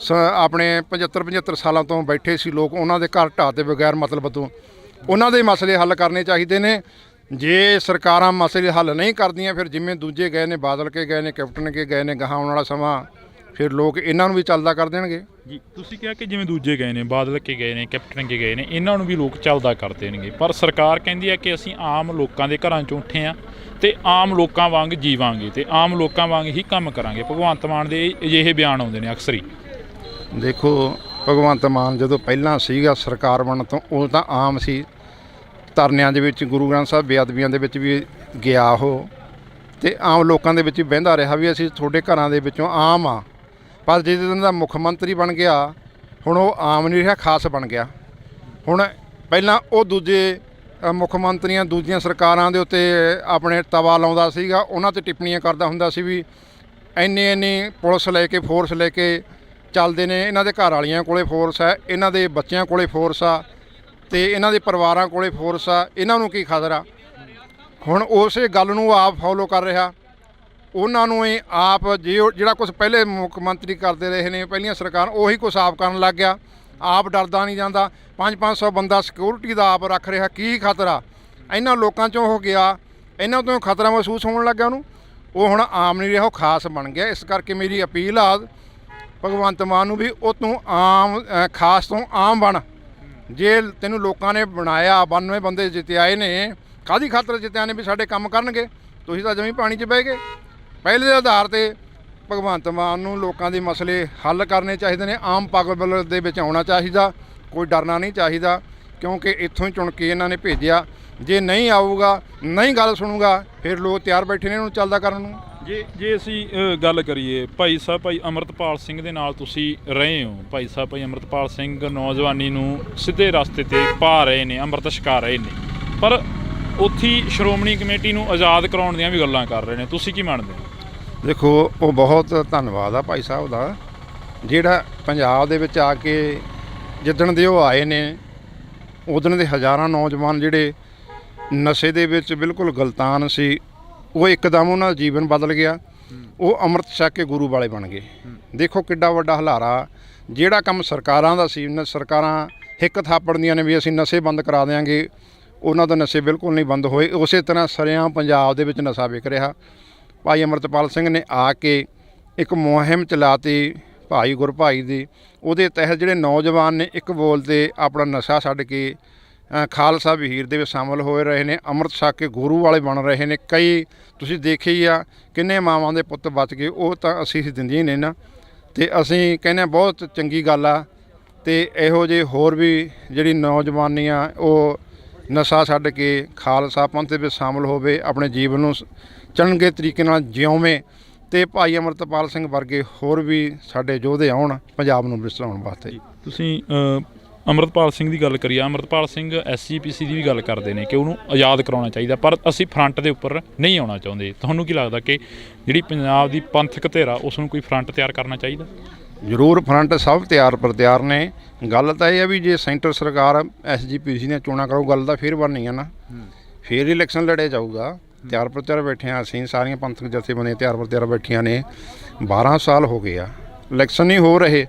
ਆਪਣੇ 75 ਸਾਲਾਂ ਤੋਂ ਬੈਠੇ ਸੀ ਲੋਕ, ਉਹਨਾਂ ਦੇ ਘਰ ਢਾਹ ਤੇ ਬਗੈਰ ਮਤਲਬ ਤੋਂ, ਉਹਨਾਂ ਦੇ ਮਸਲੇ ਹੱਲ ਕਰਨੇ ਚਾਹੀਦੇ ਨੇ। ਜੇ ਸਰਕਾਰਾਂ ਮਸਲੇ ਹੱਲ ਨਹੀਂ ਕਰਦੀਆਂ, ਫਿਰ ਜਿਵੇਂ ਦੂਜੇ ਗਏ ਨੇ, ਬਾਦਲ ਕੇ ਗਏ ਨੇ, ਕੈਪਟਨ ਕੇ ਗਏ ਨੇ, ਗਾਹਾਂ ਆਉਣ ਵਾਲਾ ਸਮਾਂ ਫਿਰ ਲੋਕ ਇਹਨਾਂ ਨੂੰ ਵੀ ਚੱਲਦਾ ਕਰ ਦੇਣਗੇ। ਜੀ, ਤੁਸੀਂ ਕਿਹਾ ਕਿ ਜਿਵੇਂ ਦੂਜੇ ਗਏ ਨੇ, ਬਾਦਲ ਕੇ ਗਏ ਨੇ, ਕੈਪਟਨ ਕੇ ਗਏ ਨੇ, ਇਹਨਾਂ ਨੂੰ ਵੀ ਲੋਕ ਚੱਲਦਾ ਕਰ ਦੇਣਗੇ, ਪਰ ਸਰਕਾਰ ਕਹਿੰਦੀ ਹੈ ਕਿ ਅਸੀਂ ਆਮ ਲੋਕਾਂ ਦੇ ਘਰਾਂ 'ਚੋਂ ਉੱਠੇ ਹਾਂ ਤੇ ਆਮ ਲੋਕਾਂ ਵਾਂਗ ਜੀਵਾਂਗੇ ਤੇ ਆਮ ਲੋਕਾਂ ਵਾਂਗ ਹੀ ਕੰਮ ਕਰਾਂਗੇ। ਭਗਵੰਤ ਮਾਨ ਦੇ ਅਜਿਹੇ ਬਿਆਨ ਆਉਂਦੇ ਨੇ ਅਕਸਰ ਹੀ। ਦੇਖੋ, ਭਗਵੰਤ ਮਾਨ ਜਦੋਂ ਪਹਿਲਾਂ ਸੀਗਾ ਸਰਕਾਰ ਬਣਨ ਤੋਂ, ਉਹ ਤਾਂ ਆਮ ਸੀ, ਧਰਨਿਆਂ ਦੇ ਵਿੱਚ, ਗੁਰੂ ਗ੍ਰੰਥ ਸਾਹਿਬ ਬੇਅਦਬੀਆਂ ਦੇ ਵਿੱਚ ਵੀ ਗਿਆ ਉਹ, ਅਤੇ ਆਮ ਲੋਕਾਂ ਦੇ ਵਿੱਚ ਵੀ ਬਹਿੰਦਾ ਰਿਹਾ ਵੀ ਅਸੀਂ ਤੁਹਾਡੇ ਘਰਾਂ ਦੇ ਵਿੱਚੋਂ ਆਮ ਆ। ਪਰ ਜਦੋਂ ਦਾ ਮੁੱਖ ਮੰਤਰੀ ਬਣ ਗਿਆ, ਹੁਣ ਉਹ ਆਮ ਨਹੀਂ ਰਿਹਾ, ਖਾਸ ਬਣ ਗਿਆ। ਹੁਣ ਪਹਿਲਾਂ ਉਹ ਦੂਜੇ ਮੁੱਖ ਮੰਤਰੀਆਂ ਦੂਜੀਆਂ ਸਰਕਾਰਾਂ ਦੇ ਉੱਤੇ ਆਪਣੇ ਤਵਾ ਲਾਉਂਦਾ ਸੀਗਾ, ਉਹਨਾਂ 'ਤੇ ਟਿੱਪਣੀਆਂ ਕਰਦਾ ਹੁੰਦਾ ਸੀ ਵੀ ਇੰਨੀ ਪੁਲਿਸ ਲੈ ਕੇ ਫੋਰਸ ਲੈ ਕੇ ਚੱਲਦੇ ਨੇ, ਇਹਨਾਂ ਦੇ ਘਰ ਵਾਲੀਆਂ ਕੋਲੇ ਫੋਰਸ ਹੈ, ਇਹਨਾਂ ਦੇ ਬੱਚਿਆਂ ਕੋਲੇ ਫੋਰਸ ਆ ਅਤੇ ਇਹਨਾਂ ਦੇ ਪਰਿਵਾਰਾਂ ਕੋਲੇ ਫੋਰਸ ਆ, ਇਹਨਾਂ ਨੂੰ ਕੀ ਖਤਰਾ। ਹੁਣ ਉਸੇ ਗੱਲ ਨੂੰ ਆਪ ਫੋਲੋ ਕਰ ਰਿਹਾ, ਉਹਨਾਂ ਨੂੰ ਇਹ ਆਪ ਜਿਹੜਾ ਕੁਛ ਪਹਿਲੇ ਮੁੱਖ ਮੰਤਰੀ ਕਰਦੇ ਰਹੇ ਨੇ ਪਹਿਲੀਆਂ ਸਰਕਾਰਾਂ, ਉਹੀ ਕੁਛ ਆਪ ਕਰਨ ਲੱਗ ਗਿਆ। ਆਪ ਡਰਦਾ ਨਹੀਂ ਜਾਂਦਾ, 500 ਬੰਦਾ ਸਿਕਿਉਰਿਟੀ ਦਾ ਆਪ ਰੱਖ ਰਿਹਾ, ਕੀ ਖਤਰਾ। ਇਹਨਾਂ ਲੋਕਾਂ 'ਚੋਂ ਹੋ ਗਿਆ, ਇਹਨਾਂ ਤੋਂ ਖਤਰਾ ਮਹਿਸੂਸ ਹੋਣ ਲੱਗਿਆ ਉਹਨੂੰ, ਉਹ ਹੁਣ ਆਮ ਨਹੀਂ ਰਿਹਾ, ਉਹ ਖਾਸ ਬਣ ਗਿਆ। ਇਸ ਕਰਕੇ ਮੇਰੀ ਅਪੀਲ ਆ ਭਗਵੰਤ ਮਾਨ ਨੂੰ ਵੀ ਉਹ ਤੂੰ ਆਮ ਖਾਸ ਤੋਂ ਆਮ ਬਣ। ਜੇ ਤੈਨੂੰ ਲੋਕਾਂ ਨੇ ਬਣਾਇਆ, 92 ਬੰਦੇ ਜਿੱਤਿਆਏ ਨੇ, ਕਾਹਦੀ ਖਾਤਰ ਜਿੱਤਿਆ ਨੇ ਵੀ ਸਾਡੇ ਕੰਮ ਕਰਨਗੇ, ਤੁਸੀਂ ਤਾਂ ਜਮੀ ਪਾਣੀ 'ਚ ਬਹਿ ਗਏ। ਪਹਿਲੇ ਦੇ ਆਧਾਰ 'ਤੇ ਭਗਵੰਤ ਮਾਨ ਨੂੰ ਲੋਕਾਂ ਦੇ ਮਸਲੇ ਹੱਲ ਕਰਨੇ ਚਾਹੀਦੇ ਨੇ, ਆਮ ਪਬਲਿਕ ਦੇ ਵਿੱਚ ਆਉਣਾ ਚਾਹੀਦਾ, ਕੋਈ ਡਰਨਾ ਨਹੀਂ ਚਾਹੀਦਾ, ਕਿਉਂਕਿ ਇੱਥੋਂ ਹੀ ਚੁਣ ਕੇ ਇਹਨਾਂ ਨੇ ਭੇਜਿਆ। ਜੇ ਨਹੀਂ ਆਊਗਾ, ਨਹੀਂ ਗੱਲ ਸੁਣੂਗਾ, ਫਿਰ ਲੋਕ ਤਿਆਰ ਬੈਠੇ ਨੇ ਇਹਨੂੰ ਚੱਲਦਾ ਕਰਨ ਨੂੰ। ਜੇ ਅਸੀਂ ਗੱਲ ਕਰੀਏ ਭਾਈ ਸਾਹਿਬ, ਭਾਈ ਅੰਮ੍ਰਿਤਪਾਲ ਸਿੰਘ ਦੇ ਨਾਲ ਤੁਸੀਂ ਰਹੇ ਹੋ, ਭਾਈ ਸਾਹਿਬ ਭਾਈ ਅੰਮ੍ਰਿਤਪਾਲ ਸਿੰਘ ਨੌਜਵਾਨੀ ਨੂੰ ਸਿੱਧੇ ਰਸਤੇ 'ਤੇ ਪਾ ਰਹੇ ਨੇ, ਅੰਮ੍ਰਿਤ ਛਕਾ ਰਹੇ ਨੇ, ਪਰ ਉੱਥੇ ਸ਼੍ਰੋਮਣੀ ਕਮੇਟੀ ਨੂੰ ਆਜ਼ਾਦ ਕਰਾਉਣ ਦੀਆਂ ਵੀ ਗੱਲਾਂ ਕਰ ਰਹੇ ਨੇ, ਤੁਸੀਂ ਕੀ ਮੰਨਦੇ ਹੋ? ਦੇਖੋ, ਉਹ ਬਹੁਤ ਧੰਨਵਾਦ ਆ ਭਾਈ ਸਾਹਿਬ ਦਾ, ਜਿਹੜਾ ਪੰਜਾਬ ਦੇ ਵਿੱਚ ਆ ਕੇ ਜਿੱਦਣ ਦੇ ਉਹ ਆਏ ਨੇ ਉਦਣ ਦੇ ਹਜ਼ਾਰਾਂ ਨੌਜਵਾਨ ਜਿਹੜੇ ਨਸ਼ੇ ਦੇ ਵਿੱਚ ਬਿਲਕੁਲ ਗਲਤਾਨ ਸੀ, ਉਹ ਇੱਕਦਮ ਉਹਨਾਂ ਦਾ ਜੀਵਨ ਬਦਲ ਗਿਆ, ਉਹ ਅੰਮ੍ਰਿਤ ਛਕ ਕੇ ਗੁਰੂ ਵਾਲੇ ਬਣ ਗਏ। ਦੇਖੋ ਕਿੱਡਾ ਵੱਡਾ ਹਲਾਰਾ, ਜਿਹੜਾ ਕੰਮ ਸਰਕਾਰਾਂ ਦਾ ਸੀ, ਸਰਕਾਰਾਂ ਹਿੱਕ ਥਾਪੜਦੀਆਂ ਨੇ ਵੀ ਅਸੀਂ ਨਸ਼ੇ ਬੰਦ ਕਰਾ ਦਿਆਂਗੇ, ਉਹਨਾਂ ਦਾ ਨਸ਼ੇ ਬਿਲਕੁਲ ਨਹੀਂ ਬੰਦ ਹੋਏ। ਉਸੇ ਤਰ੍ਹਾਂ ਸਰੇਆਮ ਪੰਜਾਬ ਦੇ ਵਿੱਚ ਨਸ਼ਾ ਵਿਕ ਰਿਹਾ। ਭਾਈ ਅੰਮ੍ਰਿਤਪਾਲ ਸਿੰਘ ਨੇ ਆ ਕੇ ਇੱਕ ਮੁਹਿੰਮ ਚਲਾਤੀ ਭਾਈ ਗੁਰਭਾਈ ਦੀ, ਉਹਦੇ ਤਹਿਤ ਜਿਹੜੇ ਨੌਜਵਾਨ ਨੇ ਇੱਕ ਬੋਲ 'ਤੇ ਆਪਣਾ ਨਸ਼ਾ ਛੱਡ ਕੇ ਖਾਲਸਾ ਵਹੀਰ ਦੇ ਵਿੱਚ ਸ਼ਾਮਲ ਹੋਏ ਰਹੇ ਨੇ, ਅੰਮ੍ਰਿਤ ਛਕ ਕੇ ਗੁਰੂ ਵਾਲੇ ਬਣ ਰਹੇ ਨੇ। ਕਈ ਤੁਸੀਂ ਦੇਖੇ ਹੀ ਆ, ਕਿੰਨੇ ਮਾਵਾਂ ਦੇ ਪੁੱਤ ਬਚ ਗਏ, ਉਹ ਤਾਂ ਅਸੀਂ ਦਿੰਦੇ ਹੀ ਨੇ ਨਾ, ਅਤੇ ਅਸੀਂ ਕਹਿੰਦੇ ਹਾਂ ਬਹੁਤ ਚੰਗੀ ਗੱਲ ਆ। ਅਤੇ ਇਹੋ ਜਿਹੇ ਹੋਰ ਵੀ ਜਿਹੜੀ ਨੌਜਵਾਨੀ ਆ ਉਹ ਨਸ਼ਾ ਛੱਡ ਕੇ ਖਾਲਸਾ ਪੰਥ ਦੇ ਵਿੱਚ ਸ਼ਾਮਲ ਹੋਵੇ, ਆਪਣੇ ਜੀਵਨ ਨੂੰ ਚੰਗੇ ਤਰੀਕੇ ਨਾਲ ਜਿਉਵੇਂ, ਅਤੇ ਭਾਈ ਅੰਮ੍ਰਿਤਪਾਲ ਸਿੰਘ ਵਰਗੇ ਹੋਰ ਵੀ ਸਾਡੇ ਯੋਧੇ ਆਉਣ ਪੰਜਾਬ ਨੂੰ ਵਿਸਰਾਉਣ ਵਾਸਤੇ। ਤੁਸੀਂ ਅੰਮ੍ਰਿਤਪਾਲ ਸਿੰਘ ਦੀ ਗੱਲ ਕਰੀਏ, ਅੰਮ੍ਰਿਤਪਾਲ ਸਿੰਘ SGPC ਦੀ ਵੀ ਗੱਲ ਕਰਦੇ ਨੇ ਕਿ ਉਹਨੂੰ ਆਜ਼ਾਦ ਕਰਾਉਣਾ ਚਾਹੀਦਾ, ਪਰ ਅਸੀਂ ਫਰੰਟ ਦੇ ਉੱਪਰ ਨਹੀਂ ਆਉਣਾ ਚਾਹੁੰਦੇ। ਤੁਹਾਨੂੰ ਕੀ ਲੱਗਦਾ ਕਿ ਜਿਹੜੀ ਪੰਜਾਬ ਦੀ ਪੰਥਕ ਧਿਰ ਆ ਉਸ ਨੂੰ ਕੋਈ ਫਰੰਟ ਤਿਆਰ ਕਰਨਾ ਚਾਹੀਦਾ? ਜ਼ਰੂਰ, ਫਰੰਟ ਸਭ ਤਿਆਰ ਨੇ। ਗੱਲ ਤਾਂ ਇਹ ਹੈ ਵੀ ਜੇ ਸੈਂਟਰ ਸਰਕਾਰ SGPC ਨੇ ਚੋਣਾਂ ਕਰਾਊ, ਗੱਲ ਤਾਂ ਫਿਰ ਬਣਨੀ ਆ ਨਾ, ਫਿਰ ਇਲੈਕਸ਼ਨ ਲੜਿਆ ਜਾਊਗਾ। ਤਿਆਰ ਬੈਠੇ ਹਾਂ ਅਸੀਂ, ਸਾਰੀਆਂ ਪੰਥਕ ਜਥੇਬੰਦੀਆਂ ਤਿਆਰ ਬੈਠੀਆਂ ਨੇ। 12 ਸਾਲ ਹੋ ਗਏ ਆ, ਇਲੈਕਸ਼ਨ ਨਹੀਂ ਹੋ ਰਹੇ,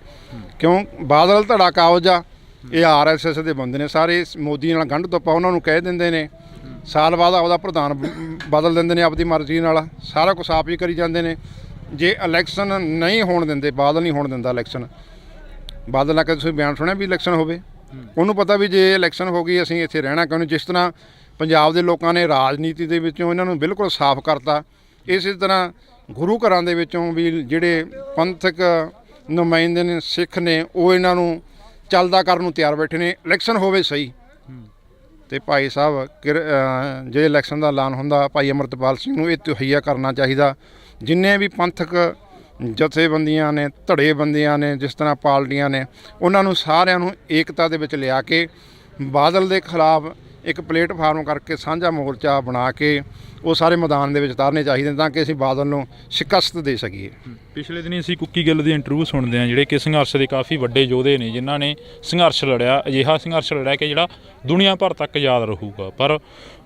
ਕਿਉਂ? ਬਾਦਲ ਧੜਾ ਕਾਬਜ ਆ, ਇਹ RSS ਦੇ ਬੰਦੇ ਨੇ ਸਾਰੇ, ਮੋਦੀ ਨਾਲ ਗੰਢ ਤੋਪਾ ਉਹਨਾਂ ਨੂੰ ਕਹਿ ਦਿੰਦੇ ਨੇ, ਸਾਲ ਬਾਅਦ ਆਪਦਾ ਪ੍ਰਧਾਨ ਬਦਲ ਦਿੰਦੇ ਨੇ ਆਪਦੀ ਮਰਜ਼ੀ ਨਾਲ, ਸਾਰਾ ਕੁਛ ਆਪ ਹੀ ਕਰੀ ਜਾਂਦੇ ਨੇ। ਜੇ ਇਲੈਕਸ਼ਨ ਨਹੀਂ ਹੋਣ ਦਿੰਦੇ, ਬਾਦਲ ਨਹੀਂ ਹੋਣ ਦਿੰਦਾ ਇਲੈਕਸ਼ਨ, ਬਾਦਲ ਆ ਕੇ ਤੁਸੀਂ ਬਿਆਨ ਸੁਣਿਆ ਵੀ ਇਲੈਕਸ਼ਨ ਹੋਵੇ, ਉਹਨੂੰ ਪਤਾ ਵੀ ਜੇ ਇਲੈਕਸ਼ਨ ਹੋ ਗਈ ਅਸੀਂ ਇੱਥੇ ਰਹਿਣਾ ਕਿਉਂ ਨਹੀਂ। ਜਿਸ ਤਰ੍ਹਾਂ ਪੰਜਾਬ ਦੇ ਲੋਕਾਂ ਨੇ ਰਾਜਨੀਤੀ ਦੇ ਵਿੱਚੋਂ ਇਹਨਾਂ ਨੂੰ ਬਿਲਕੁਲ ਸਾਫ਼ ਕਰਤਾ, ਇਸੇ ਤਰ੍ਹਾਂ ਗੁਰੂ ਘਰਾਂ ਦੇ ਵਿੱਚੋਂ ਵੀ ਜਿਹੜੇ ਪੰਥਕ ਨੁਮਾਇੰਦੇ ਨੇ, ਸਿੱਖ ਨੇ, ਉਹ ਇਹਨਾਂ ਨੂੰ ਚੱਲਦਾ ਕਰਨ ਨੂੰ ਤਿਆਰ ਬੈਠੇ ਨੇ। ਇਲੈਕਸ਼ਨ ਹੋਵੇ ਸਹੀ, ਅਤੇ ਭਾਈ ਸਾਹਿਬ ਜੇ ਇਲੈਕਸ਼ਨ ਦਾ ਐਲਾਨ ਹੁੰਦਾ, ਭਾਈ ਅੰਮ੍ਰਿਤਪਾਲ ਸਿੰਘ ਨੂੰ ਇਹ ਤਹਈਆ ਕਰਨਾ ਚਾਹੀਦਾ। ਜਿੰਨੇ ਵੀ ਪੰਥਕ ਜਥੇਬੰਦੀਆਂ ਨੇ, ਧੜੇਬੰਦੀਆਂ ਨੇ, ਜਿਸ ਤਰ੍ਹਾਂ ਪਾਰਟੀਆਂ ਨੇ, ਉਹਨਾਂ ਨੂੰ ਸਾਰਿਆਂ ਨੂੰ ਏਕਤਾ ਦੇ ਵਿੱਚ ਲਿਆ ਕੇ ਬਾਦਲ ਦੇ ਖਿਲਾਫ ਇੱਕ ਪਲੇਟਫਾਰਮ ਕਰਕੇ ਸਾਂਝਾ ਮੋਰਚਾ ਬਣਾ ਕੇ ਉਹ ਸਾਰੇ ਮੈਦਾਨ ਦੇ ਵਿੱਚ ਉਤਾਰਨੇ ਚਾਹੀਦੇ ਤਾਂ ਕਿ ਅਸੀਂ ਬਾਦਲ ਨੂੰ ਸ਼ਿਕਸਤ ਦੇ ਸਕੀਏ। ਪਿਛਲੇ ਦਿਨੀ ਅਸੀਂ ਕੁੱਕੀ ਗਿੱਲ ਦੀ ਇੰਟਰਵਿਊ ਸੁਣਦੇ ਹਾਂ, ਜਿਹੜੇ ਕਿ ਸੰਘਰਸ਼ ਦੇ ਕਾਫੀ ਵੱਡੇ ਯੋਧੇ ਨੇ, ਜਿਨ੍ਹਾਂ ਨੇ ਸੰਘਰਸ਼ ਲੜਿਆ, ਅਜਿਹਾ ਸੰਘਰਸ਼ ਲੜਿਆ ਕਿ ਜਿਹੜਾ ਦੁਨੀਆ ਭਰ ਤੱਕ ਯਾਦ ਰਹੂਗਾ, ਪਰ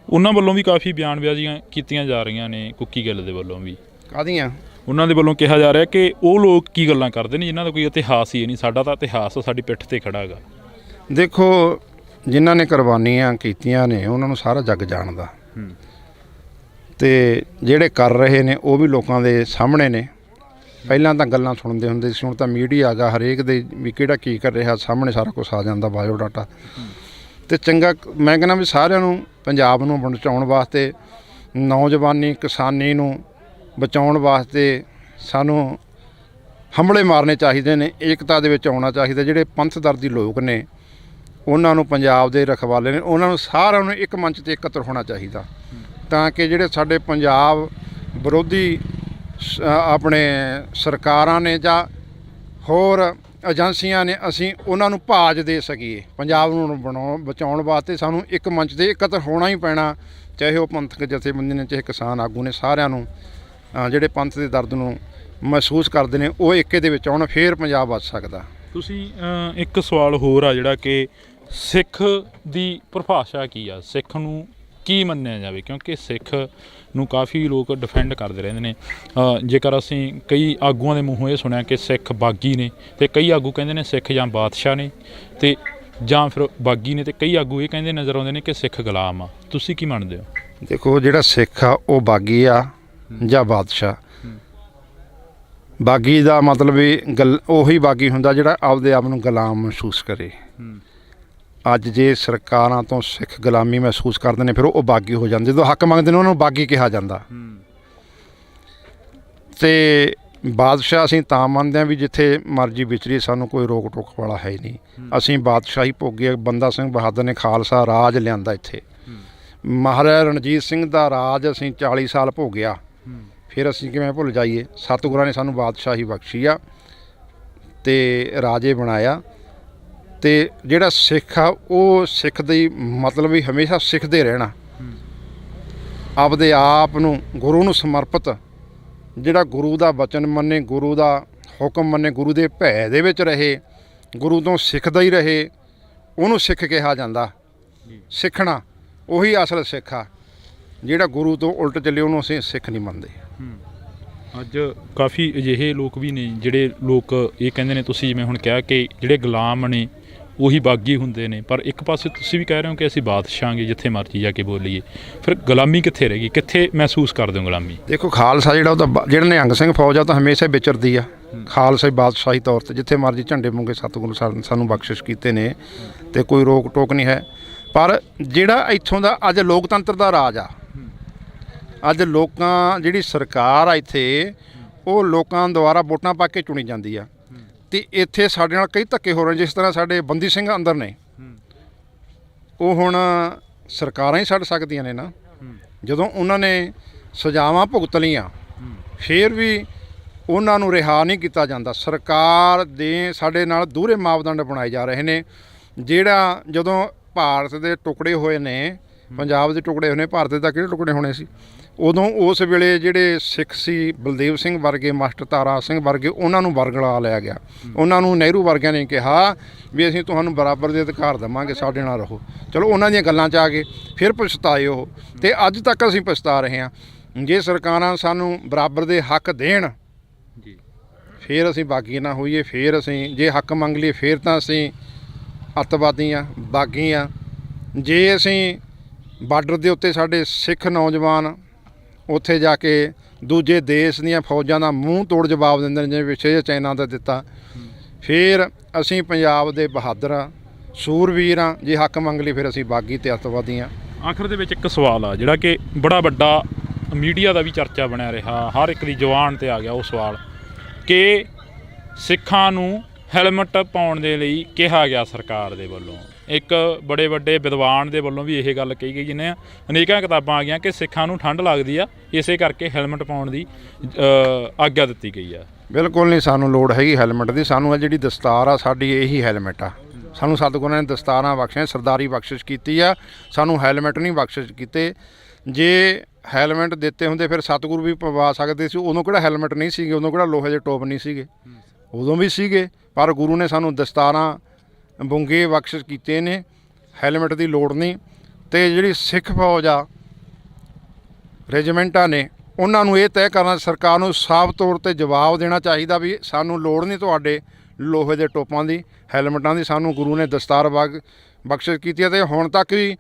ਉਹਨਾਂ ਵੱਲੋਂ ਵੀ ਕਾਫੀ ਬਿਆਨਬਾਜ਼ੀਆਂ ਕੀਤੀਆਂ ਜਾ ਰਹੀਆਂ ਨੇ। ਕੁੱਕੀ ਗਿੱਲ ਦੇ ਵੱਲੋਂ ਵੀ ਕਾਹਦੀਆਂ? ਉਹਨਾਂ ਦੇ ਵੱਲੋਂ ਕਿਹਾ ਜਾ ਰਿਹਾ ਕਿ ਉਹ ਲੋਕ ਕੀ ਗੱਲਾਂ ਕਰਦੇ ਨੇ ਜਿਨ੍ਹਾਂ ਦਾ ਕੋਈ ਇਤਿਹਾਸ ਹੀ ਨਹੀਂ, ਸਾਡਾ ਤਾਂ ਇਤਿਹਾਸ ਸਾਡੀ ਪਿੱਠ 'ਤੇ ਖੜ੍ਹਾ ਹੈਗਾ। ਦੇਖੋ, ਜਿਨ੍ਹਾਂ ਨੇ ਕੁਰਬਾਨੀਆਂ ਕੀਤੀਆਂ ਨੇ ਉਹਨਾਂ ਨੂੰ ਸਾਰਾ ਜੱਗ ਜਾਣਦਾ, ਅਤੇ ਜਿਹੜੇ ਕਰ ਰਹੇ ਨੇ ਉਹ ਵੀ ਲੋਕਾਂ ਦੇ ਸਾਹਮਣੇ ਨੇ। ਪਹਿਲਾਂ ਤਾਂ ਗੱਲਾਂ ਸੁਣਦੇ ਹੁੰਦੇ ਸੀ, ਹੁਣ ਤਾਂ ਮੀਡੀਆ ਆ ਗਿਆ, ਹਰੇਕ ਦੇ ਵੀ ਕਿਹੜਾ ਕੀ ਕਰ ਰਿਹਾ ਸਾਹਮਣੇ ਸਾਰਾ ਕੁਛ ਆ ਜਾਂਦਾ, ਬਾਇਓਡਾਟਾ। ਅਤੇ ਚੰਗਾ, ਮੈਂ ਕਹਿੰਦਾ ਵੀ ਸਾਰਿਆਂ ਨੂੰ ਪੰਜਾਬ ਨੂੰ ਬਚਾਉਣ ਵਾਸਤੇ, ਨੌਜਵਾਨੀ ਕਿਸਾਨੀ ਨੂੰ ਬਚਾਉਣ ਵਾਸਤੇ ਸਾਨੂੰ ਹੰਭਲੇ ਮਾਰਨੇ ਚਾਹੀਦੇ ਨੇ, ਏਕਤਾ ਦੇ ਵਿੱਚ ਆਉਣਾ ਚਾਹੀਦਾ। ਜਿਹੜੇ ਪੰਥਦਰਦੀ ਲੋਕ ਨੇ, ਉਹਨਾਂ ਨੂੰ ਪੰਜਾਬ ਦੇ ਰਖਵਾਲੇ ਨੇ, ਉਹਨਾਂ ਨੂੰ ਸਾਰਿਆਂ ਨੂੰ ਇੱਕ ਮੰਚ 'ਤੇ ਇਕੱਤਰ ਹੋਣਾ ਚਾਹੀਦਾ, ਤਾਂ ਕਿ ਜਿਹੜੇ ਸਾਡੇ ਪੰਜਾਬ ਵਿਰੋਧੀ ਆਪਣੇ ਸਰਕਾਰਾਂ ਨੇ ਜਾਂ ਹੋਰ ਏਜੰਸੀਆਂ ਨੇ ਅਸੀਂ ਉਹਨਾਂ ਨੂੰ ਭਾਜ ਦੇ ਸਕੀਏ। ਪੰਜਾਬ ਨੂੰ ਬਚਾਉਣ ਵਾਸਤੇ ਸਾਨੂੰ ਇੱਕ ਮੰਚ 'ਤੇ ਇਕੱਤਰ ਹੋਣਾ ਹੀ ਪੈਣਾ, ਚਾਹੇ ਉਹ ਪੰਥਕ ਜਥੇਬੰਦੀ ਨੇ, ਚਾਹੇ ਕਿਸਾਨ ਆਗੂ ਨੇ। ਸਾਰਿਆਂ ਨੂੰ ਜਿਹੜੇ ਪੰਥ ਦੇ ਦਰਦ ਨੂੰ ਮਹਿਸੂਸ ਕਰਦੇ ਨੇ ਉਹ ਏਕੇ ਦੇ ਵਿੱਚ ਆਉਣ, ਫੇਰ ਪੰਜਾਬ ਬਚ ਸਕਦਾ। ਤੁਸੀਂ ਇੱਕ ਸਵਾਲ ਹੋਰ ਆ ਜਿਹੜਾ ਕਿ ਸਿੱਖ ਦੀ ਪਰਿਭਾਸ਼ਾ ਕੀ ਆ, ਸਿੱਖ ਨੂੰ ਕੀ ਮੰਨਿਆ ਜਾਵੇ, ਕਿਉਂਕਿ ਸਿੱਖ ਨੂੰ ਕਾਫੀ ਲੋਕ ਡਿਫੈਂਡ ਕਰਦੇ ਰਹਿੰਦੇ ਨੇ। ਜੇਕਰ ਅਸੀਂ ਕਈ ਆਗੂਆਂ ਦੇ ਮੂੰਹੋਂ ਇਹ ਸੁਣਿਆ ਕਿ ਸਿੱਖ ਬਾਗੀ ਨੇ, ਅਤੇ ਕਈ ਆਗੂ ਕਹਿੰਦੇ ਨੇ ਸਿੱਖ ਜਾਂ ਬਾਦਸ਼ਾਹ ਨੇ, ਅਤੇ ਜਾਂ ਫਿਰ ਬਾਗੀ ਨੇ, ਅਤੇ ਕਈ ਆਗੂ ਇਹ ਕਹਿੰਦੇ ਨਜ਼ਰ ਆਉਂਦੇ ਨੇ ਕਿ ਸਿੱਖ ਗੁਲਾਮ ਆ। ਤੁਸੀਂ ਕੀ ਮੰਨਦੇ ਹੋ? ਦੇਖੋ, ਜਿਹੜਾ ਸਿੱਖ ਆ ਉਹ ਬਾਗੀ ਆ ਜਾਂ ਬਾਦਸ਼ਾਹ। ਬਾਗੀ ਦਾ ਮਤਲਬ ਉਹੀ ਬਾਗੀ ਹੁੰਦਾ ਜਿਹੜਾ ਆਪਦੇ ਆਪ ਨੂੰ ਗੁਲਾਮ ਮਹਿਸੂਸ ਕਰੇ। ਅੱਜ ਜੇ ਸਰਕਾਰਾਂ ਤੋਂ ਸਿੱਖ ਗੁਲਾਮੀ ਮਹਿਸੂਸ ਕਰਦੇ ਨੇ, ਫਿਰ ਉਹ ਬਾਗੀ ਹੋ ਜਾਂਦੇ। ਜਦੋਂ ਹੱਕ ਮੰਗਦੇ ਨੇ ਉਹਨਾਂ ਨੂੰ ਬਾਗੀ ਕਿਹਾ ਜਾਂਦਾ। ਤੇ ਬਾਦਸ਼ਾਹ ਅਸੀਂ ਤਾਂ ਮੰਨਦੇ ਹਾਂ ਵੀ ਜਿੱਥੇ ਮਰਜ਼ੀ ਵਿਚਰੀ, ਸਾਨੂੰ ਕੋਈ ਰੋਕ ਟੋਕ ਵਾਲਾ ਹੈ ਹੀ ਨਹੀਂ। ਅਸੀਂ ਬਾਦਸ਼ਾਹੀ ਭੋਗੇ। ਬੰਦਾ ਸਿੰਘ ਬਹਾਦਰ ਨੇ ਖਾਲਸਾ ਰਾਜ ਲਿਆਂਦਾ ਇੱਥੇ। ਮਹਾਰਾਜਾ ਰਣਜੀਤ ਸਿੰਘ ਦਾ ਰਾਜ ਅਸੀਂ 40 ਸਾਲ ਭੋਗਿਆ, ਫਿਰ ਅਸੀਂ ਕਿਵੇਂ ਭੁੱਲ ਜਾਈਏ? ਸਤਿਗੁਰਾਂ ਨੇ ਸਾਨੂੰ ਬਾਦਸ਼ਾਹੀ ਬਖਸ਼ੀ ਆ ਤੇ ਰਾਜੇ ਬਣਾਇਆ। ਤੇ ਜਿਹੜਾ ਸਿੱਖ ਆ ਉਹ ਸਿੱਖ ਦੀ ਮਤਲਬ ਵੀ ਹਮੇਸ਼ਾ ਸਿੱਖਦੇ ਰਹਿਣਾ, ਆਪਦੇ ਆਪ ਨੂੰ ਗੁਰੂ ਨੂੰ ਸਮਰਪਿਤ, ਜਿਹੜਾ ਗੁਰੂ ਦਾ ਵਚਨ ਮੰਨੇ, ਗੁਰੂ ਦਾ ਹੁਕਮ ਮੰਨੇ, ਗੁਰੂ ਦੇ ਭੈ ਦੇ ਵਿੱਚ ਰਹੇ, ਗੁਰੂ ਤੋਂ ਸਿੱਖਦਾ ਹੀ ਰਹੇ, ਉਹਨੂੰ ਸਿੱਖ ਕਿਹਾ ਜਾਂਦਾ। ਸਿੱਖਣਾ ਉਹੀ ਅਸਲ ਸਿੱਖ ਆ। ਜਿਹੜਾ ਗੁਰੂ ਤੋਂ ਉਲਟ ਚੱਲੇ ਉਹਨੂੰ ਅਸੀਂ ਸਿੱਖ ਨਹੀਂ ਮੰਨਦੇ। ਅੱਜ ਕਾਫੀ ਅਜਿਹੇ ਲੋਕ ਵੀ ਨੇ ਜਿਹੜੇ ਲੋਕ ਇਹ ਕਹਿੰਦੇ ਨੇ, ਤੁਸੀਂ ਜਿਵੇਂ ਹੁਣ ਕਿਹਾ ਕਿ ਜਿਹੜੇ ਗੁਲਾਮ ਨੇ ਉਹੀ ਬਾਗੀ ਹੁੰਦੇ ਨੇ, ਪਰ ਇੱਕ ਪਾਸੇ ਤੁਸੀਂ ਵੀ ਕਹਿ ਰਹੇ ਹੋ ਕਿ ਅਸੀਂ ਬਾਦਸ਼ਾਹਾਂਗੇ ਜਿੱਥੇ ਮਰਜ਼ੀ ਜਾ ਕੇ ਬੋਲੀਏ। ਫਿਰ ਗੁਲਾਮੀ ਕਿੱਥੇ ਰਹਿ ਗਈ? ਕਿੱਥੇ ਮਹਿਸੂਸ ਕਰਦੇ ਹੋ ਗੁਲਾਮੀ? ਦੇਖੋ, ਖਾਲਸਾ ਜਿਹੜਾ ਉਹ ਤਾਂ ਜਿਹੜਾ ਨਿਹੰਗ ਸਿੰਘ ਫੌਜ ਆ ਤਾਂ ਹਮੇਸ਼ਾ ਵਿਚਰਦੀ ਆ। ਖਾਲਸਾ ਬਾਦਸ਼ਾਹੀ ਤੌਰ 'ਤੇ ਜਿੱਥੇ ਮਰਜ਼ੀ ਝੰਡੇ ਮੁੰਗੇ ਸਤਿਗੁਰੂ ਸਾਨੂੰ ਬਖਸ਼ਿਸ਼ ਕੀਤੇ ਨੇ, ਤੇ ਕੋਈ ਰੋਕ ਟੋਕ ਨਹੀਂ ਹੈ। ਪਰ ਜਿਹੜਾ ਇੱਥੋਂ ਦਾ ਅੱਜ ਲੋਕਤੰਤਰ ਦਾ ਰਾਜ ਆ, ਅੱਜ ਲੋਕਾਂ ਜਿਹੜੀ ਸਰਕਾਰ ਆ ਇੱਥੇ, ਉਹ ਲੋਕਾਂ ਦੁਆਰਾ ਵੋਟਾਂ ਪਾ ਕੇ ਚੁਣੀ ਜਾਂਦੀ ਆ। ਤੇ ਇੱਥੇ ਸਾਡੇ ਨਾਲ ਕਈ ਧੱਕੇ ਹੋ ਰਹੇ। ਜਿਸ ਤਰ੍ਹਾਂ ਸਾਡੇ ਬੰਦੀ ਸਿੰਘ ਅੰਦਰ ਨੇ, ਉਹ ਹੁਣ ਸਰਕਾਰਾਂ ਹੀ ਛੱਡ ਸਕਦੀਆਂ ਨੇ ਨਾ। ਜਦੋਂ ਉਹਨਾਂ ਨੇ ਸਜ਼ਾਵਾਂ ਭੁਗਤ ਲਈਆਂ, ਫਿਰ ਵੀ ਉਹਨਾਂ ਨੂੰ ਰਿਹਾ ਨਹੀਂ ਕੀਤਾ ਜਾਂਦਾ। ਸਰਕਾਰ ਦੇ ਸਾਡੇ ਨਾਲ ਦੂਹਰੇ ਮਾਪਦੰਡ ਬਣਾਏ ਜਾ ਰਹੇ ਨੇ। ਜਿਹੜਾ ਜਦੋਂ ਭਾਰਤ ਦੇ ਟੁਕੜੇ ਹੋਏ ਨੇ, ਪੰਜਾਬ ਦੇ ਟੁਕੜੇ ਹੋਏ ਨੇ, ਭਾਰਤ ਦੇ ਤਾਂ ਕਿਹੜੇ ਟੁਕੜੇ ਹੋਣੇ ਸੀ ਉਦੋਂ? ਉਸ ਵੇਲੇ ਜਿਹੜੇ ਸਿੱਖ ਸੀ, ਬਲਦੇਵ ਸਿੰਘ ਵਰਗੇ, ਮਾਸਟਰ ਤਾਰਾ ਸਿੰਘ ਵਰਗੇ, ਉਹਨਾਂ ਨੂੰ ਵਰਗਲਾ ਲਿਆ ਗਿਆ। ਉਹਨਾਂ ਨੂੰ ਨਹਿਰੂ ਵਰਗਿਆਂ ਨੇ ਕਿਹਾ ਵੀ ਅਸੀਂ ਤੁਹਾਨੂੰ ਬਰਾਬਰ ਦੇ ਅਧਿਕਾਰ ਦੇਵਾਂਗੇ, ਸਾਡੇ ਨਾਲ ਰਹੋ। ਚਲੋ, ਉਹਨਾਂ ਦੀਆਂ ਗੱਲਾਂ 'ਚ ਆ ਗਏ, ਫਿਰ ਪਛਤਾਏ ਉਹ। ਅਤੇ ਅੱਜ ਤੱਕ ਅਸੀਂ ਪਛਤਾ ਰਹੇ ਹਾਂ। ਜੇ ਸਰਕਾਰਾਂ ਸਾਨੂੰ ਬਰਾਬਰ ਦੇ ਹੱਕ ਦੇਣ, ਫਿਰ ਅਸੀਂ ਬਾਗੀ ਨਾ ਹੋਈਏ। ਫਿਰ ਅਸੀਂ ਜੇ ਹੱਕ ਮੰਗ ਲਈਏ, ਫਿਰ ਤਾਂ ਅਸੀਂ ਅੱਤਵਾਦੀ ਹਾਂ, ਬਾਗੀ ਹਾਂ। ਜੇ ਅਸੀਂ ਬਾਰਡਰ ਦੇ ਉੱਤੇ ਸਾਡੇ ਸਿੱਖ ਨੌਜਵਾਨ ਉੱਥੇ ਜਾ ਕੇ ਦੂਜੇ ਦੇਸ਼ ਦੀਆਂ ਫੌਜਾਂ ਦਾ ਮੂੰਹ ਤੋੜ ਜਵਾਬ ਦਿੰਦੇ ਨੇ, ਜਿਵੇਂ ਪਿੱਛੇ ਚਾਈਨਾ ਦਾ ਦਿੱਤਾ, ਫਿਰ ਅਸੀਂ ਪੰਜਾਬ ਦੇ ਬਹਾਦਰ ਹਾਂ, ਸੂਰਵੀਰ ਹਾਂ। ਜੇ ਹੱਕ ਮੰਗ ਲਈ, ਫਿਰ ਅਸੀਂ ਬਾਗੀ ਤੇ ਅੱਤਵਾਦੀ ਹਾਂ। ਆਖਰ ਦੇ ਵਿੱਚ ਇੱਕ ਸਵਾਲ ਆ ਜਿਹੜਾ ਕਿ ਬੜਾ ਵੱਡਾ ਮੀਡੀਆ ਦਾ ਵੀ ਚਰਚਾ ਬਣਿਆ ਰਿਹਾ, ਹਰ ਇੱਕ ਦੀ ਜ਼ੁਬਾਨ 'ਤੇ ਆ ਗਿਆ ਉਹ ਸਵਾਲ ਕਿ ਸਿੱਖਾਂ ਨੂੰ ਹੈਲਮਟ ਪਾਉਣ ਦੇ ਲਈ ਕਿਹਾ ਗਿਆ ਸਰਕਾਰ ਦੇ ਵੱਲੋਂ। ਇੱਕ ਬੜੇ ਵੱਡੇ ਵਿਦਵਾਨ ਦੇ ਵੱਲੋਂ ਵੀ ਇਹ ਗੱਲ ਕਹੀ ਗਈ, ਜਿਹਨੇ ਅਨੇਕਾਂ ਕਿਤਾਬਾਂ ਆ ਗਈਆਂ ਕਿ ਸਿੱਖਾਂ ਨੂੰ ਠੰਡ ਲੱਗਦੀ ਆ, ਇਸੇ ਕਰਕੇ ਹੈਲਮਟ ਪਾਉਣ ਦੀ ਆਗਿਆ ਦਿੱਤੀ ਗਈ ਆ। ਬਿਲਕੁਲ ਨਹੀਂ, ਸਾਨੂੰ ਲੋੜ ਹੈਗੀ ਹੈਲਮਟ ਦੀ। ਸਾਨੂੰ ਜਿਹੜੀ ਦਸਤਾਰ ਆ, ਸਾਡੀ ਇਹੀ ਹੈਲਮਟ ਆ। ਸਾਨੂੰ ਸਤਿਗੁਰਾਂ ਨੇ ਦਸਤਾਰਾਂ ਬਖਸ਼ੀਆਂ, ਸਰਦਾਰੀ ਬਖਸ਼ਿਸ਼ ਕੀਤੀ ਆ, ਸਾਨੂੰ ਹੈਲਮਟ ਨਹੀਂ ਬਖਸ਼ਿਸ਼ ਕੀਤੇ। ਜੇ ਹੈਲਮਟ ਦਿੱਤੇ ਹੁੰਦੇ ਫਿਰ ਸਤਿਗੁਰੂ ਵੀ ਪਵਾ ਸਕਦੇ ਸੀ। ਉਦੋਂ ਕਿਹੜਾ ਹੈਲਮਟ ਨਹੀਂ ਸੀਗੇ, ਉਦੋਂ ਕਿਹੜਾ ਲੋਹੇ ਦੇ ਟੋਪ ਨਹੀਂ ਸੀਗੇ, ਉਦੋਂ ਵੀ ਸੀਗੇ। ਪਰ ਗੁਰੂ ਨੇ ਸਾਨੂੰ ਦਸਤਾਰਾਂ ਬੁੰਗੇ ਬਖਸ਼ਿਸ਼ ਕੀਤੇ ਨੇ, ਹੈਲਮਟ ਦੀ ਲੋੜ ਨਹੀਂ। ਅਤੇ ਜਿਹੜੀ ਸਿੱਖ ਫੌਜ ਆ, ਰੈਜੀਮੈਂਟਾਂ ਨੇ, ਉਹਨਾਂ ਨੂੰ ਇਹ ਤੈਅ ਕਰਨਾ, ਸਰਕਾਰ ਨੂੰ ਸਾਫ਼ ਤੌਰ 'ਤੇ ਜਵਾਬ ਦੇਣਾ ਚਾਹੀਦਾ ਵੀ ਸਾਨੂੰ ਲੋੜ ਨਹੀਂ ਤੁਹਾਡੇ ਲੋਹੇ ਦੇ ਟੋਪਾਂ ਦੀ, ਹੈਲਮਟਾਂ ਦੀ। ਸਾਨੂੰ ਗੁਰੂ ਨੇ ਦਸਤਾਰ ਬਖਸ਼ਿਸ਼ ਕੀਤੀ ਹੈ। ਅਤੇ ਹੁਣ ਤੱਕ ਵੀ,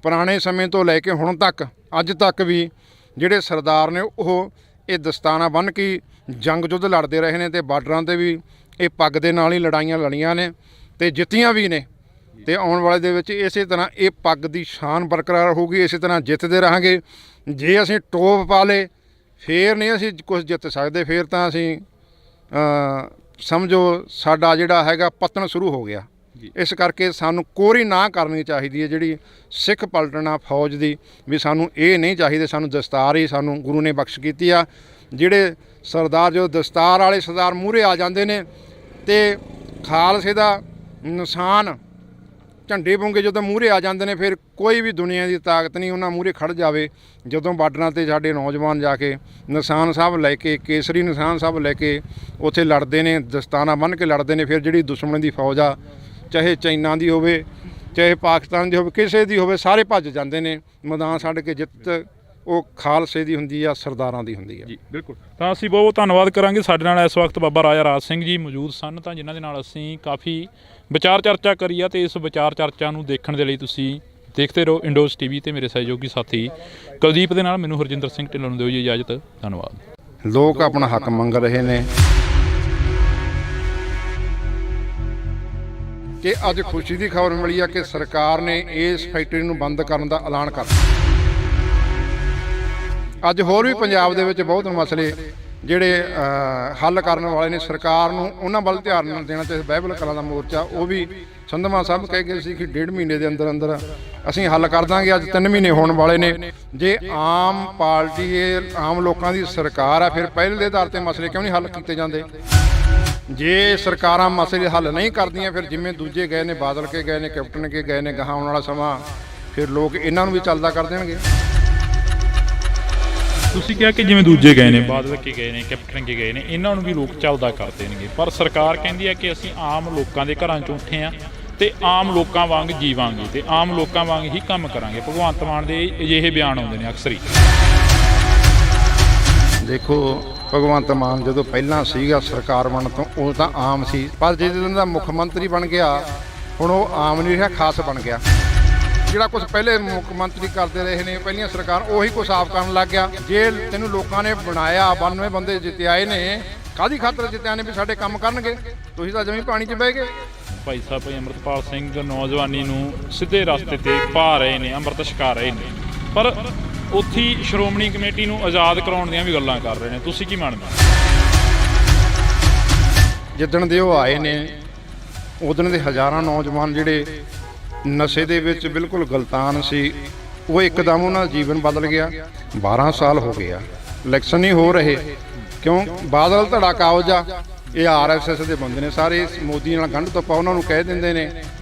ਪੁਰਾਣੇ ਸਮੇਂ ਤੋਂ ਲੈ ਕੇ ਹੁਣ ਤੱਕ, ਅੱਜ ਤੱਕ ਵੀ ਜਿਹੜੇ ਸਰਦਾਰ ਨੇ ਉਹ ਇਹ ਦਸਤਾਰਾਂ ਬੰਨ੍ਹ ਕੇ ਜੰਗ ਯੁੱਧ ਲੜਦੇ ਰਹੇ ਨੇ। ਅਤੇ ਬਾਰਡਰਾਂ 'ਤੇ ਵੀ ਇਹ ਪੱਗ ਦੇ ਨਾਲ ਹੀ ਲੜਾਈਆਂ ਲੜੀਆਂ ਨੇ ਅਤੇ ਜਿੱਤੀਆਂ ਵੀ ਨੇ। ਅਤੇ ਆਉਣ ਵਾਲੇ ਦੇ ਵਿੱਚ ਇਸੇ ਤਰ੍ਹਾਂ ਇਹ ਪੱਗ ਦੀ ਸ਼ਾਨ ਬਰਕਰਾਰ ਹੋਊਗੀ, ਇਸੇ ਤਰ੍ਹਾਂ ਜਿੱਤਦੇ ਰਹਾਂਗੇ। ਜੇ ਅਸੀਂ ਟੋਪ ਪਾ ਲਏ, ਫਿਰ ਨਹੀਂ ਅਸੀਂ ਕੁਛ ਜਿੱਤ ਸਕਦੇ। ਫਿਰ ਤਾਂ ਅਸੀਂ ਸਮਝੋ ਸਾਡਾ ਜਿਹੜਾ ਹੈਗਾ ਪਤਨ ਸ਼ੁਰੂ ਹੋ ਗਿਆ। ਇਸ ਕਰਕੇ ਸਾਨੂੰ ਕੋਰੀ ਨਾ ਕਰਨੀ ਚਾਹੀਦੀ ਹੈ ਜਿਹੜੀ ਸਿੱਖ ਪਲਟਣਾ ਫੌਜ ਦੀ, ਵੀ ਸਾਨੂੰ ਇਹ ਨਹੀਂ ਚਾਹੀਦੇ। ਸਾਨੂੰ ਦਸਤਾਰ ਹੀ ਸਾਨੂੰ ਗੁਰੂ ਨੇ ਬਖਸ਼ ਕੀਤੀ ਆ। ਜਿਹੜੇ ਸਰਦਾਰ, ਜੋ ਦਸਤਾਰ ਵਾਲੇ ਸਰਦਾਰ ਮੂਹਰੇ ਆ ਜਾਂਦੇ ਨੇ ਅਤੇ ਖਾਲਸੇ ਦਾ ਨਿਸ਼ਾਨ ਝੰਡੇ ਬੁੰਗੇ ਜਦੋਂ ਮੂਹਰੇ ਆ ਜਾਂਦੇ ਨੇ, ਫਿਰ ਕੋਈ ਵੀ ਦੁਨੀਆ ਦੀ ਤਾਕਤ ਨਹੀਂ ਉਹਨਾਂ ਮੂਹਰੇ ਖੜ ਜਾਵੇ। ਜਦੋਂ ਬਾਰਡਰਾਂ 'ਤੇ ਸਾਡੇ ਨੌਜਵਾਨ ਜਾ ਕੇ ਨਿਸ਼ਾਨ ਸਾਹਿਬ ਲੈ ਕੇ, ਕੇਸਰੀ ਨਿਸ਼ਾਨ ਸਾਹਿਬ ਲੈ ਕੇ ਉੱਥੇ ਲੜਦੇ ਨੇ, ਦਸਤਾਨਾ ਬੰਨ੍ਹ ਕੇ ਲੜਦੇ ਨੇ, ਫਿਰ ਜਿਹੜੀ ਦੁਸ਼ਮਣ ਦੀ ਫੌਜ ਆ, ਚਾਹੇ ਚਾਈਨਾ ਦੀ ਹੋਵੇ, ਚਾਹੇ ਪਾਕਿਸਤਾਨ ਦੀ ਹੋਵੇ, ਕਿਸੇ ਦੀ ਹੋਵੇ, ਸਾਰੇ ਭੱਜ ਜਾਂਦੇ ਨੇ। ਮੈਦਾਨ ਛੱਡ ਕੇ ਜਿੱਤ ਉਹ ਖਾਲਸੇ ਦੀ ਹੁੰਦੀ ਆ, ਸਰਦਾਰਾਂ ਦੀ ਹੁੰਦੀ ਆ। ਜੀ ਬਿਲਕੁਲ। ਤਾਂ ਅਸੀਂ ਬਹੁਤ ਧੰਨਵਾਦ ਕਰਾਂਗੇ। ਸਾਡੇ ਨਾਲ ਇਸ ਵਕਤ ਬਾਬਾ ਰਾਜਾ ਰਾਜ ਸਿੰਘ ਜੀ ਮੌਜੂਦ ਸਨ, ਤਾਂ ਜਿਨ੍ਹਾਂ ਦੇ ਨਾਲ ਅਸੀਂ ਕਾਫੀ ਵਿਚਾਰ ਚਰਚਾ ਕਰੀ ਆ। ਤੇ ਇਸ ਵਿਚਾਰ ਚਰਚਾ ਨੂੰ ਦੇਖਣ ਦੇ ਲਈ ਤੁਸੀਂ ਦੇਖਦੇ ਰਹੋ ਇੰਡੋਜ਼ ਟੀਵੀ ਤੇ ਮੇਰੇ ਸਹਿਯੋਗੀ ਸਾਥੀ ਕੁਲਦੀਪ ਦੇ ਨਾਲ ਮੈਨੂੰ ਹਰਜਿੰਦਰ ਸਿੰਘ ਢਿੱਲੋਂ ਨੂੰ ਦਿਓ ਜੀ ਇਜਾਜ਼ਤ। ਧੰਨਵਾਦ। ਲੋਕ ਆਪਣਾ ਹੱਕ ਮੰਗ ਰਹੇ ਨੇ ਕਿ ਅੱਜ ਖੁਸ਼ੀ ਦੀ ਖਬਰ ਮਿਲੀ ਆ ਕਿ ਸਰਕਾਰ ਨੇ ਇਸ ਫੈਕਟਰੀ ਨੂੰ ਬੰਦ ਕਰਨ ਦਾ ਐਲਾਨ ਕਰ ਦਿੱਤਾ। ਅੱਜ ਹੋਰ ਵੀ ਪੰਜਾਬ ਦੇ ਵਿੱਚ ਬਹੁਤ ਮਸਲੇ ਜਿਹੜੇ ਹੱਲ ਕਰਨ ਵਾਲੇ ਨੇ, ਸਰਕਾਰ ਨੂੰ ਉਹਨਾਂ ਵੱਲ ਧਿਆਨ ਦੇਣਾ ਚਾਹੀਦਾ। ਬਾਈਬਲ ਕਲਾਂ ਦਾ ਮੋਰਚਾ ਉਹ ਵੀ ਸੰਧਵਾ ਸਾਹਿਬ ਕਹਿ ਗਏ ਸੀ ਕਿ 1.5 ਮਹੀਨੇ ਦੇ ਅੰਦਰ ਅੰਦਰ ਅਸੀਂ ਹੱਲ ਕਰ ਦਾਂਗੇ। ਅੱਜ 3 ਮਹੀਨੇ ਹੋਣ ਵਾਲੇ ਨੇ। ਜੇ ਆਮ ਪਾਰਟੀ ਆਮ ਲੋਕਾਂ ਦੀ ਸਰਕਾਰ ਆ, ਫਿਰ ਪਹਿਲ ਦੇ ਆਧਾਰ ਤੇ ਮਸਲੇ ਕਿਉਂ ਨਹੀਂ ਹੱਲ ਕੀਤੇ ਜਾਂਦੇ? ਜੇ ਸਰਕਾਰਾਂ ਮਸਲੇ ਹੱਲ ਨਹੀਂ ਕਰਦੀਆਂ, ਫਿਰ ਜਿਵੇਂ ਦੂਜੇ ਗਏ ਨੇ, ਬਾਦਲ ਕੇ ਗਏ ਨੇ, ਕੈਪਟਨ ਕੇ ਗਏ ਨੇ, ਗਾਹਾਂ ਆਉਣ ਵਾਲਾ ਸਮਾਂ ਫਿਰ ਲੋਕ ਇਹਨਾਂ ਨੂੰ ਵੀ ਚੱਲਦਾ ਕਰ ਦੇਣਗੇ। ਤੁਸੀਂ ਕਿਹਾ ਕਿ ਜਿਵੇਂ ਦੂਜੇ ਗਏ ਨੇ, ਬਾਦਲ ਕੇ ਗਏ ਨੇ, ਕੈਪਟਨ ਕੇ ਗਏ ਨੇ, ਇਹਨਾਂ ਨੂੰ ਵੀ ਲੋਕ ਚੱਲਦਾ ਕਰ ਦੇਣਗੇ। ਪਰ ਸਰਕਾਰ ਕਹਿੰਦੀ ਹੈ ਕਿ ਅਸੀਂ ਆਮ ਲੋਕਾਂ ਦੇ ਘਰਾਂ 'ਚੋਂ ਉੱਠੇ ਹਾਂ ਤੇ ਆਮ ਲੋਕਾਂ ਵਾਂਗ ਜੀਵਾਂਗੇ ਤੇ ਆਮ ਲੋਕਾਂ ਵਾਂਗ ਹੀ ਕੰਮ ਕਰਾਂਗੇ। ਭਗਵੰਤ ਮਾਨ ਦੇ ਅਜਿਹੇ ਬਿਆਨ ਆਉਂਦੇ ਨੇ ਅਕਸਰ ਹੀ। ਦੇਖੋ, ਭਗਵੰਤ ਮਾਨ ਜਦੋਂ ਪਹਿਲਾਂ ਸੀਗਾ ਸਰਕਾਰ ਬਣਨ ਤੋਂ, ਉਹ ਤਾਂ ਆਮ ਸੀ, ਪਰ ਜਦੋਂ ਦਾ ਮੁੱਖ ਮੰਤਰੀ ਬਣ ਗਿਆ, ਹੁਣ ਉਹ ਆਮ ਨਹੀਂ ਰਿਹਾ, ਖਾਸ ਬਣ ਗਿਆ। ਜਿਹੜਾ ਕੁਝ ਪਹਿਲੇ ਮੁੱਖ ਮੰਤਰੀ ਕਰਦੇ ਰਹੇ ਨੇ ਪਹਿਲੀਆਂ ਸਰਕਾਰ, ਉਹੀ ਕੁਛ ਆਪ ਕਰਨ ਲੱਗ ਗਿਆ। ਜੇ ਤੈਨੂੰ ਲੋਕਾਂ ਨੇ ਬਣਾਇਆ, 92 ਬੰਦੇ ਜਿੱਤਿਆਏ ਨੇ, ਕਾਹਦੀ ਖਾਤਰ ਜਿੱਤਿਆ ਨੇ? ਵੀ ਸਾਡੇ ਕੰਮ ਕਰਨਗੇ। ਤੁਸੀਂ ਤਾਂ ਜਮੀ ਪਾਣੀ 'ਚ ਬਹਿ ਗਏ। ਭਾਈ ਸਾਹਿਬ ਭਾਈ ਅੰਮ੍ਰਿਤਪਾਲ ਸਿੰਘ ਨੌਜਵਾਨੀ ਨੂੰ ਸਿੱਧੇ ਰਸਤੇ ਤੇ ਪਾ ਰਹੇ ਨੇ, ਅੰਮ੍ਰਿਤ ਛਕਾ ਰਹੇ ਨੇ, ਪਰ ਉੱਥੇ ਹੀ ਸ਼੍ਰੋਮਣੀ ਕਮੇਟੀ ਨੂੰ ਆਜ਼ਾਦ ਕਰਾਉਣ ਦੀਆਂ ਵੀ ਗੱਲਾਂ ਕਰ ਰਹੇ ਨੇ। ਤੁਸੀਂ ਕੀ ਮੰਨਦੇ? ਜਿੱਦਣ ਦੇ ਉਹ ਆਏ ਨੇ, ਉਦਣ ਦੇ ਹਜ਼ਾਰਾਂ ਨੌਜਵਾਨ ਜਿਹੜੇ ਨਸ਼ੇ ਦੇ ਵਿੱਚ ਬਿਲਕੁਲ ਗਲਤਾਨ ਸੀ, ਉਹ ਇੱਕਦਮ ਉਹਨਾਂ ਦਾ ਜੀਵਨ ਬਦਲ ਗਿਆ। 12 ਸਾਲ ਹੋ ਗਏ ਆ, ਇਲੈਕਸ਼ਨ ਨਹੀਂ ਹੋ ਰਹੇ। ਕਿਉਂ? ਬਾਦਲ ਧੜਾ ਕਾਬਜਾ, ਇਹ RSS ਦੇ ਬੰਦੇ ਨੇ ਸਾਰੇ, ਮੋਦੀ ਨਾਲ ਗੰਢ ਤੋਪਾ ਉਹਨਾਂ ਨੂੰ ਕਹਿ ਦਿੰਦੇ ਨੇ।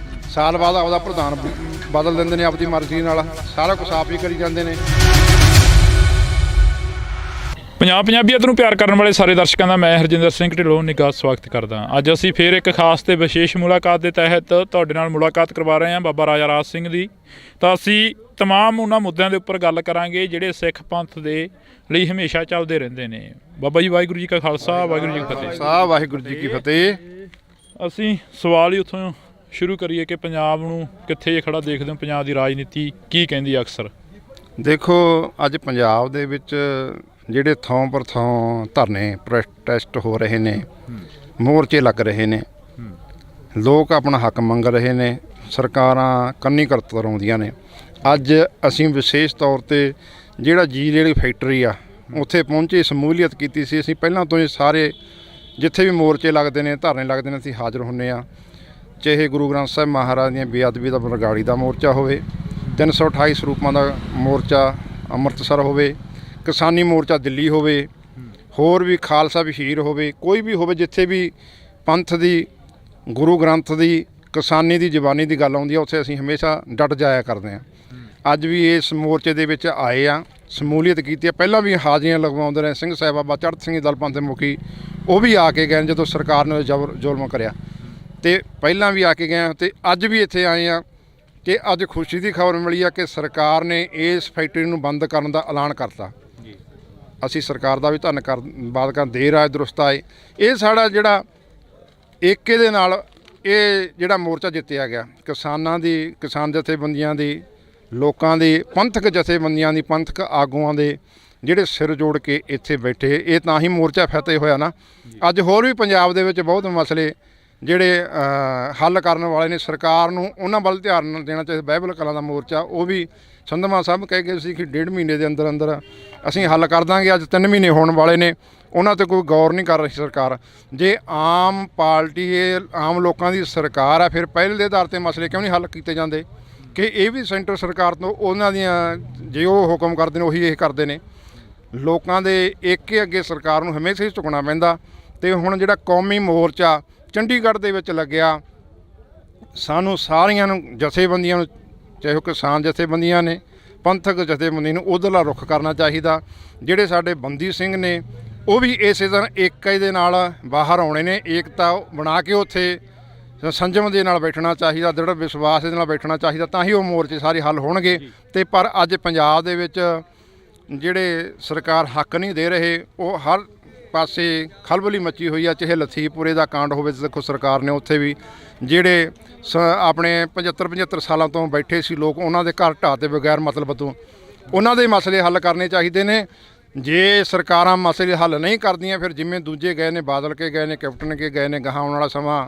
ਸਾਲ ਬਾਅਦ ਆਪਦਾ ਪ੍ਰਧਾਨ ਬਦਲ ਦਿੰਦੇ ਨੇ ਆਪਦੀ ਮਰਜ਼ੀ ਨਾਲ, ਸਾਰਾ ਕੁਛ ਆਪ ਹੀ ਕਰੀ ਜਾਂਦੇ ਨੇ। ਪੰਜਾਬੀਅਤ ਨੂੰ ਪਿਆਰ ਕਰਨ ਵਾਲੇ ਸਾਰੇ ਦਰਸ਼ਕਾਂ ਦਾ ਮੈਂ ਹਰਜਿੰਦਰ ਸਿੰਘ ਢਿੱਲੋਂ ਨਿੱਘਾ ਸਵਾਗਤ ਕਰਦਾ। ਅੱਜ ਅਸੀਂ ਫਿਰ ਇੱਕ ਖਾਸ ਤੇ ਵਿਸ਼ੇਸ਼ ਮੁਲਾਕਾਤ ਦੇ ਤਹਿਤ ਤੁਹਾਡੇ ਨਾਲ ਮੁਲਾਕਾਤ ਕਰਵਾ ਰਹੇ ਹਾਂ ਬਾਬਾ ਰਾਜਾ ਰਾਜ ਸਿੰਘ ਦੀ। ਤਾਂ ਅਸੀਂ ਤਮਾਮ ਉਹਨਾਂ ਮੁੱਦਿਆਂ ਦੇ ਉੱਪਰ ਗੱਲ ਕਰਾਂਗੇ ਜਿਹੜੇ ਸਿੱਖ ਪੰਥ ਦੇ ਲਈ ਹਮੇਸ਼ਾ ਚੱਲਦੇ ਰਹਿੰਦੇ ਨੇ। ਬਾਬਾ ਜੀ, ਵਾਹਿਗੁਰੂ ਜੀ ਕਾ ਖਾਲਸਾ, ਵਾਹਿਗੁਰੂ ਜੀ ਕੀ ਫਤਿਹ। ਵਾਹਿਗੁਰੂ ਜੀ ਕੀ ਫਤਿਹ। ਅਸੀਂ ਸਵਾਲ ਹੀ ਉੱਥੋਂ ਸ਼ੁਰੂ ਕਰੀਏ ਕਿ ਪੰਜਾਬ ਨੂੰ ਕਿੱਥੇ ਖੜਾ ਦੇਖਦੇ ਹੋ? ਪੰਜਾਬ ਦੀ ਰਾਜਨੀਤੀ ਕੀ ਕਹਿੰਦੀ ਹੈ ਅਕਸਰ? ਦੇਖੋ, ਅੱਜ ਪੰਜਾਬ ਦੇ ਵਿੱਚ ਜਿਹੜੇ ਥਾਂ ਪਰ ਥਾਂ ਧਰਨੇ ਪ੍ਰੋਟੈਸਟ ਹੋ ਰਹੇ ਨੇ, ਮੋਰਚੇ ਲੱਗ ਰਹੇ ਨੇ, ਲੋਕ ਆਪਣਾ ਹੱਕ ਮੰਗ ਰਹੇ ਨੇ, ਸਰਕਾਰਾਂ ਕੰਨੀ ਕਰਤਰਾਉਂਦੀਆਂ ਨੇ। ਅੱਜ ਅਸੀਂ ਵਿਸ਼ੇਸ਼ ਤੌਰ ਤੇ ਜਿਹੜਾ ਜਿਹੜੀ ਫੈਕਟਰੀ ਆ ਉੱਥੇ ਪਹੁੰਚੇ, ਸ਼ਮੂਲੀਅਤ ਕੀਤੀ ਸੀ। ਅਸੀਂ ਪਹਿਲਾਂ ਤੋਂ ਹੀ ਸਾਰੇ ਜਿੱਥੇ ਵੀ ਮੋਰਚੇ ਲੱਗਦੇ ਨੇ, ਧਰਨੇ ਲੱਗਦੇ ਨੇ, ਅਸੀਂ ਹਾਜ਼ਰ ਹੁੰਦੇ ਹਾਂ। ਚਾਹੇ ਗੁਰੂ ਗ੍ਰੰਥ ਸਾਹਿਬ ਮਹਾਰਾਜ ਦੀਆਂ ਬੇਅਦਬੀ ਦਾ ਬਰਗਾੜੀ ਦਾ ਮੋਰਚਾ ਹੋਵੇ, 328 ਸਰੂਪਾਂ ਦਾ ਮੋਰਚਾ ਅੰਮ੍ਰਿਤਸਰ ਹੋਵੇ, ਕਿਸਾਨੀ ਮੋਰਚਾ ਦਿੱਲੀ ਹੋਵੇ, ਹੋਰ ਵੀ ਖਾਲਸਾ ਵਹੀਰ ਹੋਵੇ, ਕੋਈ ਵੀ ਹੋਵੇ, ਜਿੱਥੇ ਵੀ ਪੰਥ ਦੀ, ਗੁਰੂ ਗ੍ਰੰਥ ਦੀ, ਕਿਸਾਨੀ ਦੀ, ਜ਼ਬਾਨੀ ਦੀ ਗੱਲ ਆਉਂਦੀ ਆ, ਉੱਥੇ ਅਸੀਂ ਹਮੇਸ਼ਾ ਡਟ ਜਾਇਆ ਕਰਦੇ ਹਾਂ। ਅੱਜ ਵੀ ਇਸ ਮੋਰਚੇ ਦੇ ਵਿੱਚ ਆਏ ਆ, ਸ਼ਮੂਲੀਅਤ ਕੀਤੀ ਆ। ਪਹਿਲਾਂ ਵੀ ਹਾਜ਼ਰੀਆਂ ਲਗਵਾਉਂਦੇ ਰਹੇ ਸਿੰਘ ਸਾਹਿਬ ਬਾਬਾ ਚੜ੍ਹਤ ਸਿੰਘ ਦਲ ਪੰਥ ਦੇ ਮੁਖੀ, ਉਹ ਵੀ ਆ ਕੇ ਗਏ ਜਦੋਂ ਸਰਕਾਰ ਨੇ ਜ਼ੁਲਮ ਕਰਿਆ, ਤੇ ਪਹਿਲਾਂ ਵੀ ਆ ਕੇ ਗਏ ਤੇ ਅੱਜ ਵੀ ਇੱਥੇ ਆਏ ਆ ਕਿ ਅੱਜ ਖੁਸ਼ੀ ਦੀ ਖਬਰ ਮਿਲੀ ਆ ਕਿ ਸਰਕਾਰ ਨੇ ਇਸ ਫੈਕਟਰੀ ਨੂੰ ਬੰਦ ਕਰਨ ਦਾ ਐਲਾਨ ਕਰਤਾ। ਅਸੀਂ ਸਰਕਾਰ ਦਾ ਵੀ ਧੰਨਵਾਦ ਕਰ, ਦੇਰ ਆਏ ਦਰੁਸਤ ਆਏ। ਇਹ ਸਾਡਾ ਜਿਹੜਾ ਏਕੇ ਦੇ ਨਾਲ ਇਹ ਜਿਹੜਾ ਮੋਰਚਾ ਜਿੱਤਿਆ ਗਿਆ, ਕਿਸਾਨਾਂ ਦੀ, ਕਿਸਾਨ ਜਥੇਬੰਦੀਆਂ ਦੀ, ਲੋਕਾਂ ਦੀ, ਪੰਥਕ ਜਥੇਬੰਦੀਆਂ ਦੀ, ਪੰਥਕ ਆਗੂਆਂ ਦੇ ਜਿਹੜੇ ਸਿਰ ਜੋੜ ਕੇ ਇੱਥੇ ਬੈਠੇ, ਇਹ ਤਾਂ ਹੀ ਮੋਰਚਾ ਫਤਿਹ ਹੋਇਆ ਨਾ। ਅੱਜ ਹੋਰ ਵੀ ਪੰਜਾਬ ਦੇ ਵਿੱਚ ਬਹੁਤ ਮਸਲੇ ਜਿਹੜੇ ਹੱਲ ਕਰਨ ਵਾਲੇ ਨੇ, ਸਰਕਾਰ ਨੂੰ ਉਹਨਾਂ ਵੱਲ ਧਿਆਨ ਦੇਣਾ ਚਾਹੀਦਾ। ਬਾਈਬਲ ਕਲਾਂ ਦਾ ਮੋਰਚਾ ਉਹ ਵੀ ਸੰਧਵਾ ਸਾਹਿਬ ਕਹਿ ਗਏ ਸੀ ਕਿ 1.5 ਮਹੀਨੇ ਦੇ ਅੰਦਰ ਅੰਦਰ ਅਸੀਂ ਹੱਲ ਕਰ ਦਾਂਗੇ। ਅੱਜ 3 ਮਹੀਨੇ ਹੋਣ ਵਾਲੇ ਨੇ, ਉਹਨਾਂ 'ਤੇ ਕੋਈ ਗੌਰ ਨਹੀਂ ਕਰ ਰਹੀ ਸਰਕਾਰ। ਜੇ ਆਮ ਪਾਰਟੀ ਆਮ ਲੋਕਾਂ ਦੀ ਸਰਕਾਰ ਆ, ਫਿਰ ਪਹਿਲ ਦੇ ਆਧਾਰ ਤੇ ਮਸਲੇ ਕਿਉਂ ਨਹੀਂ ਹੱਲ ਕੀਤੇ ਜਾਂਦੇ? ਕਿ ਇਹ ਵੀ ਸੈਂਟਰ ਸਰਕਾਰ ਤੋਂ ਉਹਨਾਂ ਦੀਆਂ ਜੇ ਉਹ ਹੁਕਮ ਕਰਦੇ ਨੇ ਉਹੀ ਇਹ ਕਰਦੇ ਨੇ। ਲੋਕਾਂ ਦੇ ਏਕੇ ਅੱਗੇ ਸਰਕਾਰ ਨੂੰ ਹਮੇਸ਼ਾ ਹੀ ਝੁਕਣਾ ਪੈਂਦਾ। ਤੇ ਹੁਣ ਜਿਹੜਾ ਕੌਮੀ ਮੋਰਚਾ ਚੰਡੀਗੜ੍ਹ ਦੇ ਵਿੱਚ ਲੱਗਿਆ। ਸਾਨੂੰ ਸਾਰੀਆਂ ਨੂੰ ਜਥੇਬੰਦੀਆਂ ਨੂੰ, ਚਾਹੇ ਉਹ ਕਿਸਾਨ ਜਥੇਬੰਦੀਆਂ ਨੇ, ਪੰਥਕ ਜਥੇਬੰਦੀ ਨੂੰ ਉੱਧਰਲਾ ਰੁੱਖ ਕਰਨਾ ਚਾਹੀਦਾ। ਜਿਹੜੇ ਸਾਡੇ ਬੰਦੀ ਸਿੰਘ ਨੇ ਉਹ ਵੀ ਇਸੇ ਤਰ੍ਹਾਂ ਏਕਤਾ ਦੇ ਨਾਲ ਬਾਹਰ ਆਉਣੇ ਨੇ, ਏਕਤਾ ਬਣਾ ਕੇ ਉੱਥੇ ਸੰਜਮ ਦੇ ਨਾਲ ਬੈਠਣਾ ਚਾਹੀਦਾ, ਦ੍ਰਿੜ ਵਿਸ਼ਵਾਸ ਦੇ ਨਾਲ ਬੈਠਣਾ ਚਾਹੀਦਾ, ਤਾਂ ਹੀ ਉਹ ਮੋਰਚੇ ਸਾਰੇ ਹੱਲ ਹੋਣਗੇ। ਤੇ ਪਰ ਅੱਜ ਪੰਜਾਬ ਦੇ ਵਿੱਚ ਜਿਹੜੇ ਸਰਕਾਰ ਹੱਕ ਨਹੀਂ ਦੇ ਰਹੇ, ਉਹ ਹਰ ਪਾਸੇ ਖਲਬਲੀ ਮੱਚੀ ਹੋਈ ਆ। ਚਾਹੇ ਲਥੀਪੁਰੇ ਦਾ ਕਾਂਡ ਹੋਵੇ, ਦੇਖੋ ਸਰਕਾਰ ਨੇ ਉੱਥੇ ਵੀ ਜਿਹੜੇ ਆਪਣੇ 75 ਸਾਲਾਂ ਤੋਂ ਬੈਠੇ ਸੀ ਲੋਕ, ਉਹਨਾਂ ਦੇ ਘਰ ਢਾਹ ਤੇ ਬਗੈਰ ਮਤਲਬ ਤੋਂ ਉਹਨਾਂ ਦੇ ਮਸਲੇ ਹੱਲ ਕਰਨੇ ਚਾਹੀਦੇ ਨੇ। ਜੇ ਸਰਕਾਰਾਂ ਮਸਲੇ ਹੱਲ ਨਹੀਂ ਕਰਦੀਆਂ, ਫਿਰ ਜਿਵੇਂ ਦੂਜੇ ਗਏ ਨੇ, ਬਾਦਲ ਕੇ ਗਏ ਨੇ, ਕੈਪਟਨ ਕੇ ਗਏ ਨੇ, ਗਾਹਾਂ ਆਉਣ ਵਾਲਾ ਸਮਾਂ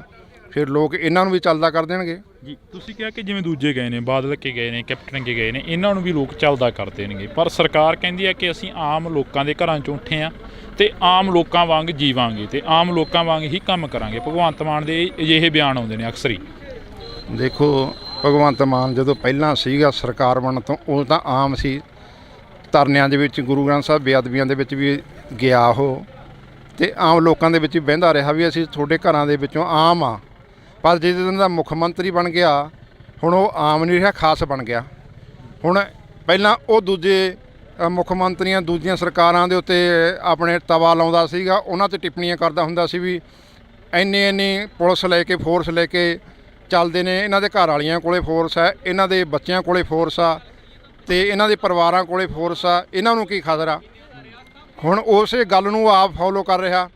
ਫਿਰ ਲੋਕ ਇਹਨਾਂ ਨੂੰ ਵੀ ਚੱਲਦਾ ਕਰ ਦੇਣਗੇ ਜੀ। ਤੁਸੀਂ ਕਿਹਾ ਕਿ ਜਿਵੇਂ ਦੂਜੇ ਗਏ ਨੇ, ਬਾਦਲ ਕੇ ਗਏ ਨੇ, ਕੈਪਟਨ ਕੇ ਗਏ ਨੇ, ਇਹਨਾਂ ਨੂੰ ਵੀ ਲੋਕ ਚੱਲਦਾ ਕਰ ਦੇਣਗੇ, ਪਰ ਸਰਕਾਰ ਕਹਿੰਦੀ ਹੈ ਕਿ ਅਸੀਂ ਆਮ ਲੋਕਾਂ ਦੇ ਘਰਾਂ 'ਚੋਂ ਉੱਠੇ ਹਾਂ ਤੇ ਆਮ ਲੋਕਾਂ ਵਾਂਗ ਜੀਵਾਂਗੇ ਤੇ ਆਮ ਲੋਕਾਂ ਵਾਂਗ ਹੀ ਕੰਮ ਕਰਾਂਗੇ। ਭਗਵੰਤ ਮਾਨ ਦੇ ਅਜਿਹੇ ਬਿਆਨ ਆਉਂਦੇ ਨੇ ਅਕਸਰ ਹੀ। ਦੇਖੋ, ਭਗਵੰਤ ਮਾਨ ਜਦੋਂ ਪਹਿਲਾਂ ਸੀਗਾ ਸਰਕਾਰ ਬਣਨ ਤੋਂ, ਉਹ ਤਾਂ ਆਮ ਸੀ, ਧਰਨਿਆਂ ਦੇ ਵਿੱਚ, ਗੁਰੂ ਗ੍ਰੰਥ ਸਾਹਿਬ ਬੇਅਦਬੀਆਂ ਦੇ ਵਿੱਚ ਵੀ ਗਿਆ ਉਹ, ਤੇ ਆਮ ਲੋਕਾਂ ਦੇ ਵਿੱਚ ਵੀ ਬਹਿੰਦਾ ਰਿਹਾ ਵੀ ਅਸੀਂ ਤੁਹਾਡੇ ਘਰਾਂ ਦੇ ਵਿੱਚੋਂ ਆਮ ਆ। ਪਰ ਜਿਸ ਦਿਨ ਦਾ ਮੁੱਖ ਮੰਤਰੀ ਬਣ ਗਿਆ, ਹੁਣ ਉਹ ਆਮ ਨਹੀਂ ਰਿਹਾ, ਖਾਸ ਬਣ ਗਿਆ। ਹੁਣ ਪਹਿਲਾਂ ਉਹ ਦੂਜੇ ਮੁੱਖ ਮੰਤਰੀਆਂ, ਦੂਜੀਆਂ ਸਰਕਾਰਾਂ ਦੇ ਉੱਤੇ ਆਪਣੇ ਤਵਾ ਲਾਉਂਦਾ ਸੀਗਾ, ਉਹਨਾਂ 'ਤੇ ਟਿੱਪਣੀਆਂ ਕਰਦਾ ਹੁੰਦਾ ਸੀ ਵੀ ਇੰਨੀ ਪੁਲਿਸ ਲੈ ਕੇ, ਫੋਰਸ ਲੈ ਕੇ ਚੱਲਦੇ ਨੇ, ਇਹਨਾਂ ਦੇ ਘਰ ਵਾਲੀਆਂ ਕੋਲੇ ਫੋਰਸ ਹੈ, ਇਹਨਾਂ ਦੇ ਬੱਚਿਆਂ ਕੋਲੇ ਫੋਰਸ ਆ, ਤੇ ਇਹਨਾਂ ਦੇ ਪਰਿਵਾਰਾਂ ਕੋਲੇ ਫੋਰਸ ਆ, ਇਹਨਾਂ ਨੂੰ ਕੀ ਖਤਰਾ। ਹੁਣ ਉਸੇ ਗੱਲ ਨੂੰ ਆਪ ਫੋਲੋ ਕਰ ਰਿਹਾ,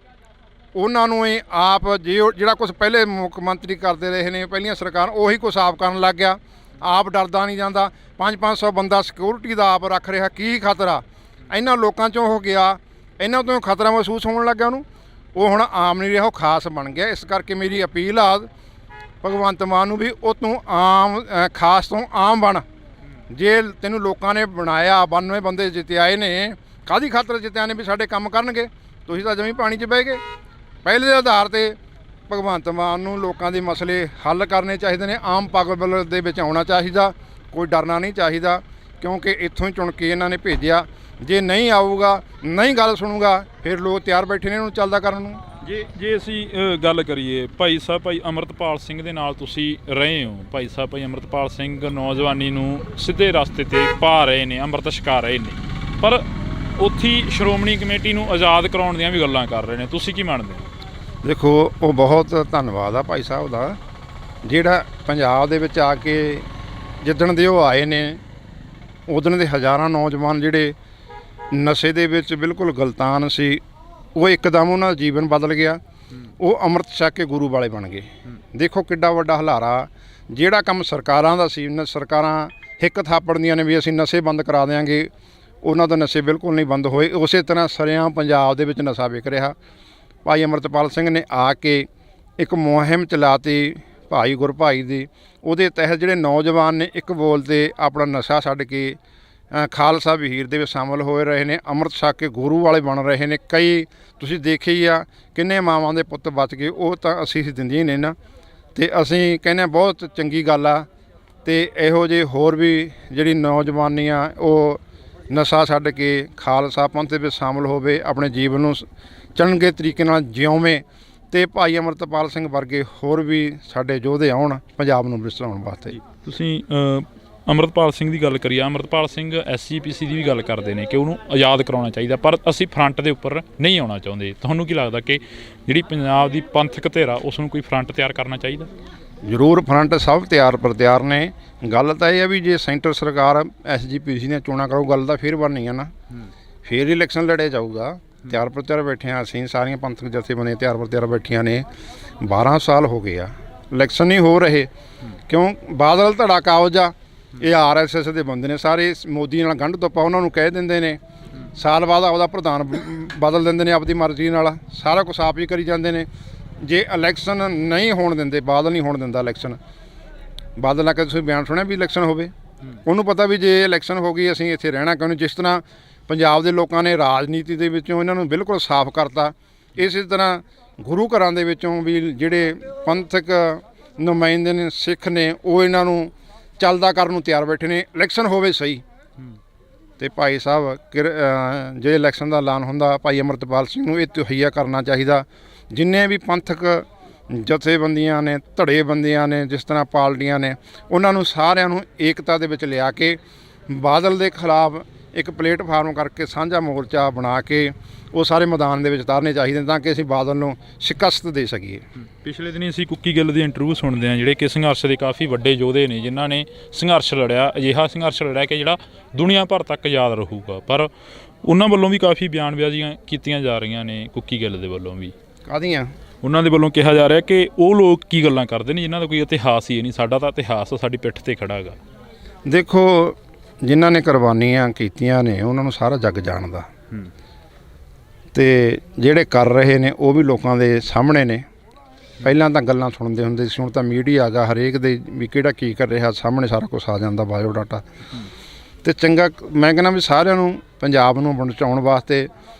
ਉਹਨਾਂ ਨੂੰ ਹੀ ਆਪ ਜਿਹੜਾ ਕੁਛ ਪਹਿਲੇ ਮੁੱਖ ਮੰਤਰੀ ਕਰਦੇ ਰਹੇ ਨੇ, ਪਹਿਲੀਆਂ ਸਰਕਾਰ, ਉਹੀ ਕੁਛ ਆਪ ਕਰਨ ਲੱਗ ਗਿਆ। ਆਪ ਡਰਦਾ ਨਹੀਂ ਜਾਂਦਾ, 500 ਬੰਦਾ ਸਿਕਿਉਰਿਟੀ ਦਾ ਆਪ ਰੱਖ ਰਿਹਾ, ਕੀ ਖਤਰਾ। ਇਹਨਾਂ ਲੋਕਾਂ 'ਚੋਂ ਹੋ ਗਿਆ, ਇਹਨਾਂ ਤੋਂ ਖਤਰਾ ਮਹਿਸੂਸ ਹੋਣ ਲੱਗਿਆ ਉਹਨੂੰ, ਉਹ ਹੁਣ ਆਮ ਨਹੀਂ ਰਿਹਾ, ਉਹ ਖਾਸ ਬਣ ਗਿਆ। ਇਸ ਕਰਕੇ ਮੇਰੀ ਅਪੀਲ ਆ ਭਗਵੰਤ ਮਾਨ ਨੂੰ ਵੀ ਉਹ ਤੂੰ ਖਾਸ ਤੋਂ ਆਮ ਬਣ। ਜੇ ਤੈਨੂੰ ਲੋਕਾਂ ਨੇ ਬਣਾਇਆ, 92 ਬੰਦੇ ਜਿੱਤਿਆਏ ਨੇ, ਕਾਹਦੀ ਖਾਤਰ ਜਿੱਤਿਆ ਨੇ ਵੀ ਸਾਡੇ ਕੰਮ ਕਰਨਗੇ? ਤੁਸੀਂ ਤਾਂ ਜਮੀਂ ਪਾਣੀ 'ਚ ਬਹਿ ਗਏ। ਪਹਿਲੇ ਦੇ ਆਧਾਰ 'ਤੇ ਭਗਵੰਤ ਮਾਨ ਨੂੰ ਲੋਕਾਂ ਦੇ ਮਸਲੇ ਹੱਲ ਕਰਨੇ ਚਾਹੀਦੇ ਨੇ, ਆਮ ਪਗਬਲ ਦੇ ਵਿੱਚ ਆਉਣਾ ਚਾਹੀਦਾ, ਕੋਈ ਡਰਨਾ ਨਹੀਂ ਚਾਹੀਦਾ, ਕਿਉਂਕਿ ਇੱਥੋਂ ਹੀ ਚੁਣ ਕੇ ਇਹਨਾਂ ਨੇ ਭੇਜਿਆ। ਜੇ ਨਹੀਂ ਆਊਗਾ, ਨਹੀਂ ਗੱਲ ਸੁਣੂਗਾ, ਫਿਰ ਲੋਕ ਤਿਆਰ ਬੈਠੇ ਨੇ ਇਹਨੂੰ ਚੱਲਦਾ ਕਰਨ ਨੂੰ। ਜੇ ਅਸੀਂ ਗੱਲ ਕਰੀਏ ਭਾਈ ਅੰਮ੍ਰਿਤਪਾਲ ਸਿੰਘ ਦੇ ਨਾਲ ਤੁਸੀਂ ਰਹੇ ਹੋ, ਭਾਈ ਅੰਮ੍ਰਿਤਪਾਲ ਸਿੰਘ ਨੌਜਵਾਨੀ ਨੂੰ ਸਿੱਧੇ ਰਸਤੇ 'ਤੇ ਪਾ ਰਹੇ ਨੇ, ਅੰਮ੍ਰਿਤ ਛਕਾ ਰਹੇ ਨੇ, ਪਰ ਉੱਥੇ ਸ਼੍ਰੋਮਣੀ ਕਮੇਟੀ ਨੂੰ ਆਜ਼ਾਦ ਕਰਾਉਣ ਦੀਆਂ ਵੀ ਗੱਲਾਂ ਕਰ ਰਹੇ ਨੇ, ਤੁਸੀਂ ਕੀ ਮੰਨਦੇ ਹੋ? ਦੇਖੋ, ਉਹ ਬਹੁਤ ਧੰਨਵਾਦ ਆ ਭਾਈ ਸਾਹਿਬ ਦਾ, ਜਿਹੜਾ ਪੰਜਾਬ ਦੇ ਵਿੱਚ ਆ ਕੇ ਜਿੱਦਣ ਦੇ ਉਹ ਆਏ ਨੇ, ਉਦਣ ਦੇ ਹਜ਼ਾਰਾਂ ਨੌਜਵਾਨ ਜਿਹੜੇ ਨਸ਼ੇ ਦੇ ਵਿੱਚ ਬਿਲਕੁਲ ਗਲਤਾਨ ਸੀ, ਉਹ ਇੱਕਦਮ ਉਹਨਾਂ ਦਾ ਜੀਵਨ ਬਦਲ ਗਿਆ। ਉਹ ਅੰਮ੍ਰਿਤ ਛਕ ਕੇ ਗੁਰੂ ਵਾਲੇ ਬਣ ਗਏ। ਦੇਖੋ ਕਿੱਡਾ ਵੱਡਾ ਹਲਾਰਾ। ਜਿਹੜਾ ਕੰਮ ਸਰਕਾਰਾਂ ਦਾ ਸੀ, ਸਰਕਾਰਾਂ ਹਿੱਕ ਥਾਪੜਦੀਆਂ ਨੇ ਵੀ ਅਸੀਂ ਨਸ਼ੇ ਬੰਦ ਕਰਾ ਦਿਆਂਗੇ, ਉਹਨਾਂ ਦਾ ਨਸ਼ੇ ਬਿਲਕੁਲ ਨਹੀਂ ਬੰਦ ਹੋਏ। ਉਸੇ ਤਰ੍ਹਾਂ ਸਰੇਆਮ ਪੰਜਾਬ ਦੇ ਵਿੱਚ ਨਸ਼ਾ ਵਿਕ ਰਿਹਾ। ਭਾਈ ਅੰਮ੍ਰਿਤਪਾਲ ਸਿੰਘ ਨੇ ਆ ਕੇ ਇੱਕ ਮੁਹਿੰਮ ਚਲਾਤੀ ਭਾਈ ਗੁਰਭਾਈ ਦੀ, ਉਹਦੇ ਤਹਿਤ ਜਿਹੜੇ ਨੌਜਵਾਨ ਨੇ ਇੱਕ ਬੋਲ 'ਤੇ ਆਪਣਾ ਨਸ਼ਾ ਛੱਡ ਕੇ ਖਾਲਸਾ ਵਹੀਰ ਦੇ ਵਿੱਚ ਸ਼ਾਮਲ ਹੋਏ ਰਹੇ ਨੇ, ਅੰਮ੍ਰਿਤ ਛਕ ਕੇ ਗੁਰੂ ਵਾਲੇ ਬਣ ਰਹੇ ਨੇ। ਕਈ ਤੁਸੀਂ ਦੇਖੇ ਹੀ ਆ, ਕਿੰਨੇ ਮਾਵਾਂ ਦੇ ਪੁੱਤ ਬਚ ਗਏ, ਉਹ ਤਾਂ ਅਸੀਂ ਦਿੰਦੀਆਂ ਨੇ ਨਾ, ਅਤੇ ਅਸੀਂ ਕਹਿੰਦੇ ਬਹੁਤ ਚੰਗੀ ਗੱਲ ਆ। ਅਤੇ ਇਹੋ ਜਿਹੇ ਹੋਰ ਵੀ ਜਿਹੜੀ ਨੌਜਵਾਨੀ ਆ, ਉਹ ਨਸ਼ਾ ਛੱਡ ਕੇ ਖਾਲਸਾ ਪੰਥ ਦੇ ਵਿੱਚ ਸ਼ਾਮਲ ਹੋਵੇ, ਆਪਣੇ ਜੀਵਨ ਨੂੰ ਚੰਗੇ ਤਰੀਕੇ ਨਾਲ ਜਿਉਵੇਂ, ਅਤੇ ਭਾਈ ਅੰਮ੍ਰਿਤਪਾਲ ਸਿੰਘ ਵਰਗੇ ਹੋਰ ਵੀ ਸਾਡੇ ਯੋਧੇ ਆਉਣ ਪੰਜਾਬ ਨੂੰ ਵਿਸਰਾਉਣ ਵਾਸਤੇ। ਤੁਸੀਂ ਅੰਮ੍ਰਿਤਪਾਲ ਸਿੰਘ ਦੀ ਗੱਲ ਕਰੀਏ, ਅੰਮ੍ਰਿਤਪਾਲ ਸਿੰਘ SGPC ਦੀ ਵੀ ਗੱਲ ਕਰਦੇ ਨੇ ਕਿ ਉਹਨੂੰ ਆਜ਼ਾਦ ਕਰਾਉਣਾ ਚਾਹੀਦਾ, ਪਰ ਅਸੀਂ ਫਰੰਟ ਦੇ ਉੱਪਰ ਨਹੀਂ ਆਉਣਾ ਚਾਹੁੰਦੇ। ਤੁਹਾਨੂੰ ਕੀ ਲੱਗਦਾ ਕਿ ਜਿਹੜੀ ਪੰਜਾਬ ਦੀ ਪੰਥਕ ਧਿਰਾ, ਉਸ ਨੂੰ ਕੋਈ ਫਰੰਟ ਤਿਆਰ ਕਰਨਾ ਚਾਹੀਦਾ? ਜ਼ਰੂਰ, ਫਰੰਟ ਸਭ ਤਿਆਰ ਨੇ। ਗੱਲ ਤਾਂ ਇਹ ਹੈ ਵੀ ਜੇ ਸੈਂਟਰ ਸਰਕਾਰ SGPC ਦੀਆਂ ਚੋਣਾਂ ਕਰੋ, ਗੱਲ ਤਾਂ ਫਿਰ ਬਣਨੀ ਆ ਨਾ, ਫਿਰ ਇਲੈਕਸ਼ਨ ਲੜਿਆ ਜਾਊਗਾ। ਤਿਆਰ ਬੈਠੇ ਹਾਂ ਅਸੀਂ, ਸਾਰੀਆਂ ਪੰਥਕ ਜਥੇਬੰਦੀਆਂ ਤਿਆਰ ਬੈਠੀਆਂ ਨੇ। 12 ਸਾਲ ਹੋ ਗਏ ਆ, ਇਲੈਕਸ਼ਨ ਨਹੀਂ ਹੋ ਰਹੇ। ਕਿਉਂ? ਬਾਦਲ ਧੜਾ ਕਾਬਜ ਆ, ਇਹ RSS ਦੇ ਬੰਦੇ ਨੇ ਸਾਰੇ, ਮੋਦੀ ਨਾਲ ਗੰਢ ਤੋਪਾ ਉਹਨਾਂ ਨੂੰ ਕਹਿ ਦਿੰਦੇ ਨੇ, ਸਾਲ ਬਾਅਦ ਆਪਦਾ ਪ੍ਰਧਾਨ ਬਦਲ ਦਿੰਦੇ ਨੇ ਆਪਦੀ ਮਰਜ਼ੀ ਨਾਲ, ਸਾਰਾ ਕੁਛ ਆਪ ਹੀ ਕਰੀ ਜਾਂਦੇ ਨੇ। ਜੇ ਇਲੈਕਸ਼ਨ ਨਹੀਂ ਹੋਣ ਦਿੰਦੇ, ਬਾਦਲ ਨਹੀਂ ਹੋਣ ਦਿੰਦਾ ਇਲੈਕਸ਼ਨ, ਬਾਦਲ ਆ ਕੇ ਤੁਸੀਂ ਬਿਆਨ ਸੁਣਿਆ ਵੀ ਇਲੈਕਸ਼ਨ ਹੋਵੇ? ਉਹਨੂੰ ਪਤਾ ਵੀ ਜੇ ਇਲੈਕਸ਼ਨ ਹੋ ਗਈ ਅਸੀਂ ਇੱਥੇ ਰਹਿਣਾ ਕਿਉਂ ਨਹੀਂ। ਜਿਸ ਤਰ੍ਹਾਂ ਪੰਜਾਬ ਦੇ ਲੋਕਾਂ ਨੇ ਰਾਜਨੀਤੀ ਦੇ ਵਿੱਚੋਂ ਇਹਨਾਂ ਨੂੰ ਬਿਲਕੁਲ ਸਾਫ਼ ਕਰਤਾ, ਇਸੇ ਤਰ੍ਹਾਂ ਗੁਰੂ ਘਰਾਂ ਦੇ ਵਿੱਚੋਂ ਵੀ ਜਿਹੜੇ ਪੰਥਕ ਨੁਮਾਇੰਦੇ ਨੇ, ਸਿੱਖ ਨੇ, ਉਹ ਇਹਨਾਂ ਨੂੰ ਚੱਲਦਾ ਕਰਨ ਨੂੰ ਤਿਆਰ ਬੈਠੇ ਨੇ। ਇਲੈਕਸ਼ਨ ਹੋਵੇ ਸਹੀ। ਅਤੇ ਭਾਈ ਸਾਹਿਬ, ਜੇ ਇਲੈਕਸ਼ਨ ਦਾ ਐਲਾਨ ਹੁੰਦਾ, ਭਾਈ ਅੰਮ੍ਰਿਤਪਾਲ ਸਿੰਘ ਨੂੰ ਇਹ ਤਹਈਆ ਕਰਨਾ ਚਾਹੀਦਾ। ਜਿੰਨੇ ਵੀ ਪੰਥਕ ਜਥੇਬੰਦੀਆਂ ਨੇ, ਧੜੇਬੰਦੀਆਂ ਨੇ, ਜਿਸ ਤਰ੍ਹਾਂ ਪਾਰਟੀਆਂ ਨੇ, ਉਹਨਾਂ ਨੂੰ ਸਾਰਿਆਂ ਨੂੰ ਏਕਤਾ ਦੇ ਵਿੱਚ ਲਿਆ ਕੇ ਬਾਦਲ ਦੇ ਖਿਲਾਫ ਇੱਕ ਪਲੇਟਫਾਰਮ ਕਰਕੇ ਸਾਂਝਾ ਮੋਰਚਾ ਬਣਾ ਕੇ ਉਹ ਸਾਰੇ ਮੈਦਾਨ ਦੇ ਵਿੱਚ ਉਤਾਰਨੇ ਚਾਹੀਦੇ ਨੇ, ਤਾਂ ਕਿ ਅਸੀਂ ਬਾਦਲ ਨੂੰ ਸ਼ਿਕਸਤ ਦੇ ਸਕੀਏ। ਪਿਛਲੇ ਦਿਨੀ ਅਸੀਂ ਕੁੱਕੀ ਗਿੱਲ ਦੀ ਇੰਟਰਵਿਊ ਸੁਣਦੇ ਹਾਂ, ਜਿਹੜੇ ਕਿ ਸੰਘਰਸ਼ ਦੇ ਕਾਫੀ ਵੱਡੇ ਯੋਧੇ ਨੇ, ਜਿਨ੍ਹਾਂ ਨੇ ਸੰਘਰਸ਼ ਲੜਿਆ, ਅਜਿਹਾ ਸੰਘਰਸ਼ ਲੜਿਆ ਕਿ ਜਿਹੜਾ ਦੁਨੀਆ ਭਰ ਤੱਕ ਯਾਦ ਰਹੂਗਾ, ਪਰ ਉਹਨਾਂ ਵੱਲੋਂ ਵੀ ਕਾਫੀ ਬਿਆਨਬਾਜ਼ੀਆਂ ਕੀਤੀਆਂ ਜਾ ਰਹੀਆਂ ਨੇ। ਕੁੱਕੀ ਗਿੱਲ ਦੇ ਵੱਲੋਂ ਵੀ ਕਾਹਦੀਆਂ? ਉਹਨਾਂ ਦੇ ਵੱਲੋਂ ਕਿਹਾ ਜਾ ਰਿਹਾ ਕਿ ਉਹ ਲੋਕ ਕੀ ਗੱਲਾਂ ਕਰਦੇ ਨੇ ਜਿਨ੍ਹਾਂ ਦਾ ਕੋਈ ਇਤਿਹਾਸ ਹੀ ਨਹੀਂ। ਸਾਡਾ ਤਾਂ ਇਤਿਹਾਸ ਸਾਡੀ ਪਿੱਠ ਤੇ ਖੜਾ ਹੈਗਾ। ਦੇਖੋ, ਜਿਨ੍ਹਾਂ ਨੇ ਕੁਰਬਾਨੀਆਂ ਕੀਤੀਆਂ ਨੇ ਉਹਨਾਂ ਨੂੰ ਸਾਰਾ ਜੱਗ ਜਾਣਦਾ, ਤੇ ਜਿਹੜੇ ਕਰ ਰਹੇ ਨੇ ਉਹ ਵੀ ਲੋਕਾਂ ਦੇ ਸਾਹਮਣੇ ਨੇ। ਪਹਿਲਾਂ ਤਾਂ ਗੱਲਾਂ ਸੁਣਦੇ ਹੁੰਦੇ ਸੀ, ਹੁਣ ਤਾਂ ਮੀਡੀਆ ਆ ਗਿਆ, ਹਰੇਕ ਦੇ ਵੀ ਕਿਹੜਾ ਕੀ ਕਰ ਰਿਹਾ ਸਾਹਮਣੇ ਸਾਰਾ ਕੁਛ ਆ ਜਾਂਦਾ, ਬਾਇਓਡਾਟਾ। ਤੇ ਚੰਗਾ, ਮੈਂ ਕਹਿੰਦਾ ਵੀ ਸਾਰਿਆਂ ਨੂੰ ਪੰਜਾਬ ਨੂੰ ਬਚਾਉਣ ਵਾਸਤੇ,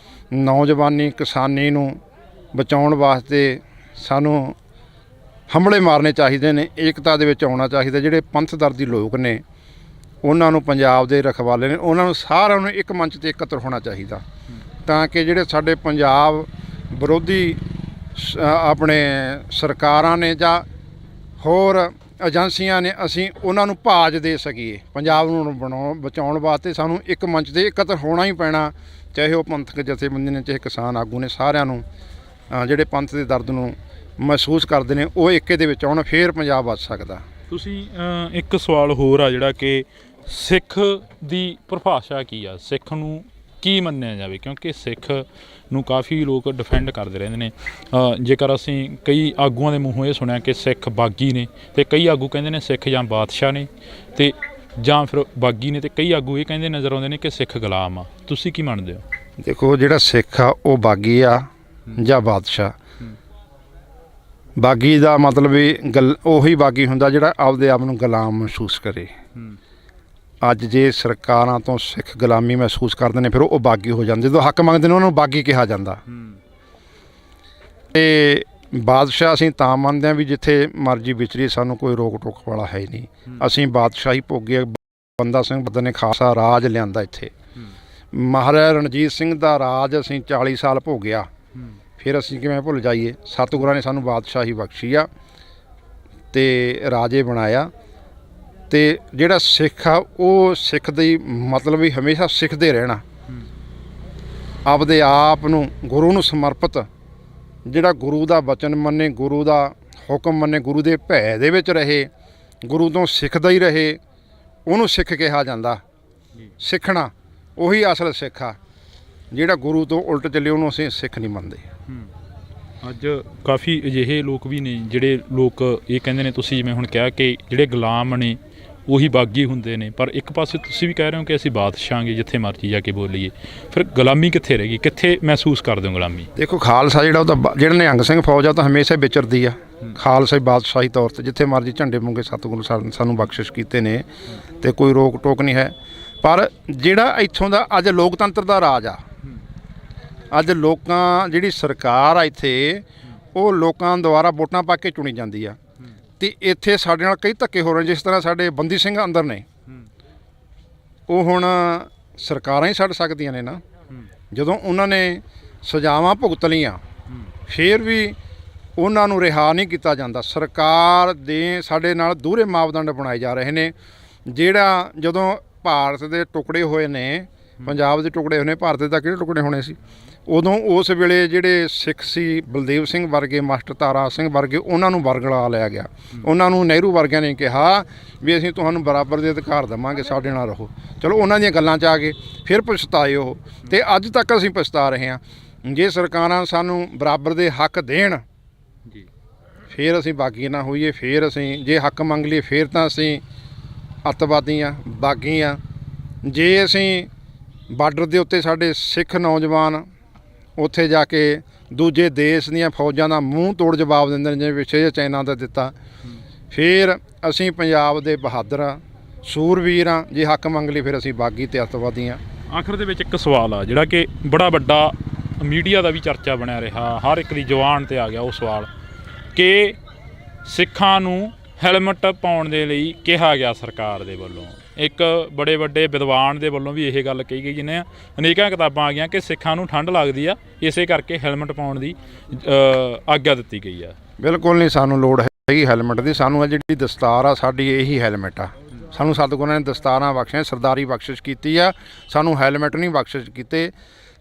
ਨੌਜਵਾਨੀ ਕਿਸਾਨੀ ਨੂੰ ਬਚਾਉਣ ਵਾਸਤੇ ਸਾਨੂੰ ਹੰਭਲੇ ਮਾਰਨੇ ਚਾਹੀਦੇ ਨੇ, ਏਕਤਾ ਦੇ ਵਿੱਚ ਆਉਣਾ ਚਾਹੀਦਾ। ਜਿਹੜੇ ਪੰਥ ਦਰਦੀ ਲੋਕ ਨੇ ਉਹਨਾਂ ਨੂੰ, ਪੰਜਾਬ ਦੇ ਰਖਵਾਲੇ ਨੇ, ਉਹਨਾਂ ਨੂੰ ਸਾਰਿਆਂ ਨੂੰ ਇੱਕ ਮੰਚ 'ਤੇ ਇਕੱਤਰ ਹੋਣਾ ਚਾਹੀਦਾ, ਤਾਂ ਕਿ ਜਿਹੜੇ ਸਾਡੇ ਪੰਜਾਬ ਵਿਰੋਧੀ ਆਪਣੇ ਸਰਕਾਰਾਂ ਨੇ ਜਾਂ ਹੋਰ ਏਜੰਸੀਆਂ ਨੇ, ਅਸੀਂ ਉਹਨਾਂ ਨੂੰ ਭਾਜ ਦੇ ਸਕੀਏ। ਪੰਜਾਬ ਨੂੰ ਬਚਾਉਣ ਵਾਸਤੇ ਸਾਨੂੰ ਇੱਕ ਮੰਚ 'ਤੇ ਇਕੱਤਰ ਹੋਣਾ ਹੀ ਪੈਣਾ, ਚਾਹੇ ਉਹ ਪੰਥਕ ਜਥੇਬੰਦੀ ਨੇ, ਚਾਹੇ ਕਿਸਾਨ ਆਗੂ ਨੇ। ਸਾਰਿਆਂ ਨੂੰ ਜਿਹੜੇ ਪੰਥ ਦੇ ਦਰਦ ਨੂੰ ਮਹਿਸੂਸ ਕਰਦੇ ਨੇ ਉਹ ਏਕੇ ਦੇ ਵਿੱਚ ਆਉਣ, ਫੇਰ ਪੰਜਾਬ ਬਚ ਸਕਦਾ। ਤੁਸੀਂ ਇੱਕ ਸਵਾਲ ਹੋਰ ਆ ਜਿਹੜਾ ਕਿ ਸਿੱਖ ਦੀ ਪਰਿਭਾਸ਼ਾ ਕੀ ਆ, ਸਿੱਖ ਨੂੰ ਕੀ ਮੰਨਿਆ ਜਾਵੇ, ਕਿਉਂਕਿ ਸਿੱਖ ਨੂੰ ਕਾਫੀ ਲੋਕ ਡਿਫੈਂਡ ਕਰਦੇ ਰਹਿੰਦੇ ਨੇ। ਜੇਕਰ ਅਸੀਂ ਕਈ ਆਗੂਆਂ ਦੇ ਮੂੰਹੋਂ ਇਹ ਸੁਣਿਆ ਕਿ ਸਿੱਖ ਬਾਗੀ ਨੇ, ਤੇ ਕਈ ਆਗੂ ਕਹਿੰਦੇ ਨੇ ਸਿੱਖ ਜਾਂ ਬਾਦਸ਼ਾਹ ਨੇ, ਤੇ ਜਾਂ ਫਿਰ ਬਾਗੀ ਨੇ, ਤੇ ਕਈ ਆਗੂ ਇਹ ਕਹਿੰਦੇ ਨਜ਼ਰ ਆਉਂਦੇ ਨੇ ਕਿ ਸਿੱਖ ਗੁਲਾਮ ਆ। ਤੁਸੀਂ ਕੀ ਮੰਨਦੇ ਹੋ? ਦੇਖੋ, ਜਿਹੜਾ ਸਿੱਖ ਆ ਉਹ ਬਾਗੀ ਆ ਜਾਂ ਬਾਦਸ਼ਾਹ। ਬਾਗੀ ਦਾ ਮਤਲਬ ਵੀ ਉਹੀ ਬਾਗੀ ਹੁੰਦਾ ਜਿਹੜਾ ਆਪਦੇ ਆਪ ਨੂੰ ਗੁਲਾਮ ਮਹਿਸੂਸ ਕਰੇ। ਅੱਜ ਜੇ ਸਰਕਾਰਾਂ ਤੋਂ ਸਿੱਖ ਗੁਲਾਮੀ ਮਹਿਸੂਸ ਕਰਦੇ ਨੇ, ਫਿਰ ਉਹ ਬਾਗੀ ਹੋ ਜਾਂਦੇ। ਜਦੋਂ ਹੱਕ ਮੰਗਦੇ ਨੇ ਉਹਨਾਂ ਨੂੰ ਬਾਗੀ ਕਿਹਾ ਜਾਂਦਾ। ਤੇ ਬਾਦਸ਼ਾਹ ਅਸੀਂ ਤਾਂ ਮੰਨਦੇ ਹਾਂ ਵੀ ਜਿੱਥੇ ਮਰਜ਼ੀ ਵਿਚਰੀ, ਸਾਨੂੰ ਕੋਈ ਰੋਕ ਟੋਕ ਵਾਲਾ ਹੈ ਹੀ ਨਹੀਂ। ਅਸੀਂ ਬਾਦਸ਼ਾਹੀ ਭੋਗੇ। ਬੰਦਾ ਸਿੰਘ ਬਹਾਦਰ ਨੇ ਖਾਸਾ ਰਾਜ ਲਿਆਂਦਾ ਇੱਥੇ। ਮਹਾਰਾਜਾ ਰਣਜੀਤ ਸਿੰਘ ਦਾ ਰਾਜ ਅਸੀਂ 40 ਸਾਲ ਭੋਗਿਆ, ਫਿਰ ਅਸੀਂ ਕਿਵੇਂ ਭੁੱਲ ਜਾਈਏ? ਸਤਿਗੁਰਾਂ ਨੇ ਸਾਨੂੰ ਬਾਦਸ਼ਾਹੀ ਬਖਸ਼ੀ ਆ ਤੇ ਰਾਜੇ ਬਣਾਇਆ। ਤੇ ਜਿਹੜਾ ਸਿੱਖ ਆ ਉਹ ਸਿੱਖ ਦੀ ਮਤਲਬ ਵੀ ਹਮੇਸ਼ਾ ਸਿੱਖਦੇ ਰਹਿਣਾ, ਆਪਦੇ ਆਪ ਨੂੰ ਗੁਰੂ ਨੂੰ ਸਮਰਪਿਤ। ਜਿਹੜਾ ਗੁਰੂ ਦਾ ਬਚਨ ਮੰਨੇ, ਗੁਰੂ ਦਾ ਹੁਕਮ ਮੰਨੇ, ਗੁਰੂ ਦੇ ਭੈ ਦੇ ਵਿੱਚ ਰਹੇ, ਗੁਰੂ ਤੋਂ ਸਿੱਖਦਾ ਹੀ ਰਹੇ, ਉਹਨੂੰ ਸਿੱਖ ਕਿਹਾ ਜਾਂਦਾ। ਸਿੱਖਣਾ ਉਹੀ ਅਸਲ ਸਿੱਖ ਆ। ਜਿਹੜਾ ਗੁਰੂ ਤੋਂ ਉਲਟ ਚੱਲੇ ਉਹਨੂੰ ਅਸੀਂ ਸਿੱਖ ਨਹੀਂ ਮੰਨਦੇ। ਅੱਜ ਕਾਫੀ ਅਜਿਹੇ ਲੋਕ ਵੀ ਨੇ ਜਿਹੜੇ ਲੋਕ ਇਹ ਕਹਿੰਦੇ ਨੇ, ਤੁਸੀਂ ਜਿਵੇਂ ਹੁਣ ਕਿਹਾ ਕਿ ਜਿਹੜੇ ਗੁਲਾਮ ਨੇ ਉਹੀ ਬਾਗੀ ਹੁੰਦੇ ਨੇ, ਪਰ ਇੱਕ ਪਾਸੇ ਤੁਸੀਂ ਵੀ ਕਹਿ ਰਹੇ ਹੋ ਕਿ ਅਸੀਂ ਬਾਦਸ਼ਾਹਾਂਗੇ ਜਿੱਥੇ ਮਰਜ਼ੀ ਜਾ ਕੇ ਬੋਲੀਏ। ਫਿਰ ਗੁਲਾਮੀ ਕਿੱਥੇ ਰਹੇਗੀ? ਕਿੱਥੇ ਮਹਿਸੂਸ ਕਰਦੇ ਹੋ ਗੁਲਾਮੀ? ਦੇਖੋ, ਖਾਲਸਾ ਜਿਹੜਾ ਉਹ ਤਾਂ ਜਿਹੜਾ ਨਿਹੰਗ ਸਿੰਘ ਫੌਜ ਆ ਤਾਂ ਹਮੇਸ਼ਾ ਵਿਚਰਦੀ ਆ। ਖਾਲਸਾ ਬਾਦਸ਼ਾਹੀ ਤੌਰ 'ਤੇ ਜਿੱਥੇ ਮਰਜ਼ੀ ਝੰਡੇ ਮੁੰਗੇ ਸਤਿਗੁਰੂ ਸਾਨੂੰ ਬਖਸ਼ਿਸ਼ ਕੀਤੇ ਨੇ, ਤੇ ਕੋਈ ਰੋਕ ਟੋਕ ਨਹੀਂ ਹੈ। ਪਰ ਜਿਹੜਾ ਇੱਥੋਂ ਦਾ ਅੱਜ ਲੋਕਤੰਤਰ ਦਾ ਰਾਜ ਆ, ਅੱਜ ਲੋਕਾਂ ਜਿਹੜੀ ਸਰਕਾਰ ਆ ਇੱਥੇ, ਉਹ ਲੋਕਾਂ ਦੁਆਰਾ ਵੋਟਾਂ ਪਾ ਕੇ ਚੁਣੀ ਜਾਂਦੀ ਆ। ਤੇ ਇੱਥੇ ਸਾਡੇ ਨਾਲ ਕਈ ਧੱਕੇ ਹੋ ਰਹੇ। ਜਿਸ ਤਰ੍ਹਾਂ ਸਾਡੇ ਬੰਦੀ ਸਿੰਘ ਅੰਦਰ ਨੇ, ਉਹ ਹੁਣ ਸਰਕਾਰਾਂ ਹੀ ਛੱਡ ਸਕਦੀਆਂ ਨੇ ਨਾ। ਜਦੋਂ ਉਹਨਾਂ ਨੇ ਸਜ਼ਾਵਾਂ ਭੁਗਤ ਲਈਆਂ, ਫਿਰ ਵੀ ਉਹਨਾਂ ਨੂੰ ਰਿਹਾ ਨਹੀਂ ਕੀਤਾ ਜਾਂਦਾ। ਸਰਕਾਰ ਦੇ ਸਾਡੇ ਨਾਲ ਦੂਹਰੇ ਮਾਪਦੰਡ ਬਣਾਏ ਜਾ ਰਹੇ ਨੇ। ਜਿਹੜਾ ਜਦੋਂ ਭਾਰਤ ਦੇ ਟੁਕੜੇ ਹੋਏ ਨੇ, ਪੰਜਾਬ ਦੇ ਟੁਕੜੇ ਹੋਏ ਨੇ, ਭਾਰਤ ਦੇ ਤਾਂ ਕਿਹੜੇ ਟੁਕੜੇ ਹੋਣੇ ਸੀ ਉਦੋਂ? ਉਸ ਵੇਲੇ ਜਿਹੜੇ ਸਿੱਖ ਸੀ, ਬਲਦੇਵ ਸਿੰਘ ਵਰਗੇ, ਮਾਸਟਰ ਤਾਰਾ ਸਿੰਘ ਵਰਗੇ, ਉਹਨਾਂ ਨੂੰ ਵਰਗਲਾ ਲਿਆ ਗਿਆ। ਉਹਨਾਂ ਨੂੰ ਨਹਿਰੂ ਵਰਗਿਆਂ ਨੇ ਕਿਹਾ ਵੀ ਅਸੀਂ ਤੁਹਾਨੂੰ ਬਰਾਬਰ ਦੇ ਅਧਿਕਾਰ ਦੇਵਾਂਗੇ, ਸਾਡੇ ਨਾਲ ਰਹੋ। ਚਲੋ, ਉਹਨਾਂ ਦੀਆਂ ਗੱਲਾਂ 'ਚ ਆ ਗਏ, ਫਿਰ ਪਛਤਾਏ ਉਹ, ਤੇ ਅੱਜ ਤੱਕ ਅਸੀਂ ਪਛਤਾ ਰਹੇ ਹਾਂ। ਜੇ ਸਰਕਾਰਾਂ ਸਾਨੂੰ ਬਰਾਬਰ ਦੇ ਹੱਕ ਦੇਣ, ਫਿਰ ਅਸੀਂ ਬਾਗੀ ਨਾ ਹੋਈਏ। ਫਿਰ ਅਸੀਂ ਜੇ ਹੱਕ ਮੰਗ ਲਈਏ, ਫਿਰ ਤਾਂ ਅਸੀਂ ਅੱਤਵਾਦੀ ਹਾਂ, ਬਾਗੀ ਹਾਂ। ਜੇ ਅਸੀਂ ਬਾਰਡਰ ਦੇ ਉੱਤੇ ਸਾਡੇ ਸਿੱਖ ਨੌਜਵਾਨ ਉੱਥੇ ਜਾ ਕੇ ਦੂਜੇ ਦੇਸ਼ ਦੀਆਂ ਫੌਜਾਂ ਦਾ ਮੂੰਹ ਤੋੜ ਜਵਾਬ ਦਿੰਦੇ ਨੇ, ਜਿਵੇਂ ਪਿੱਛੇ ਚਾਈਨਾ ਦਾ ਦਿੱਤਾ, ਫਿਰ ਅਸੀਂ ਪੰਜਾਬ ਦੇ ਬਹਾਦਰ ਸੂਰਵੀਰ ਹਾਂ। ਜੇ ਹੱਕ ਮੰਗ ਲਈ, ਫਿਰ ਅਸੀਂ ਬਾਗੀ ਤੇ ਅੱਤਵਾਦੀ ਹਾਂ। ਆਖਰ ਦੇ ਵਿੱਚ ਇੱਕ ਸਵਾਲ ਆ ਜਿਹੜਾ ਕਿ ਬੜਾ ਵੱਡਾ ਮੀਡੀਆ ਦਾ ਵੀ ਚਰਚਾ ਬਣਿਆ ਰਿਹਾ, ਹਰ ਇੱਕ ਦੀ ਜ਼ੁਬਾਨ 'ਤੇ ਆ ਗਿਆ ਉਹ ਸਵਾਲ ਕਿ ਸਿੱਖਾਂ ਨੂੰ ਹੈਲਮਟ ਪਾਉਣ ਦੇ ਲਈ ਕਿਹਾ ਗਿਆ ਸਰਕਾਰ ਦੇ ਵੱਲੋਂ। ਇੱਕ ਬੜੇ ਵੱਡੇ ਵਿਦਵਾਨ ਦੇ ਵੱਲੋਂ ਵੀ ਇਹ ਗੱਲ ਕਹੀ ਗਈ, ਜਿਹਨੇ ਅਨੇਕਾਂ ਕਿਤਾਬਾਂ ਆ ਗਈਆਂ ਕਿ ਸਿੱਖਾਂ ਨੂੰ ਠੰਡ ਲੱਗਦੀ ਆ, ਇਸੇ ਕਰਕੇ ਹੈਲਮਟ ਪਾਉਣ ਦੀ ਆਗਿਆ ਦਿੱਤੀ ਗਈ ਆ। ਬਿਲਕੁਲ ਨਹੀਂ ਸਾਨੂੰ ਲੋੜ ਹੈਗੀ ਹੈਲਮਟ ਦੀ। ਸਾਨੂੰ ਆ ਜਿਹੜੀ ਦਸਤਾਰ ਆ ਸਾਡੀ ਇਹੀ ਹੈਲਮਟ ਆ। ਸਾਨੂੰ ਸਤਿਗੁਰਾਂ ਨੇ ਦਸਤਾਰਾਂ ਬਖਸ਼ੀਆਂ, ਸਰਦਾਰੀ ਬਖਸ਼ਿਸ਼ ਕੀਤੀ ਆ, ਸਾਨੂੰ ਹੈਲਮਟ ਨਹੀਂ ਬਖਸ਼ਿਸ਼ ਕੀਤੇ।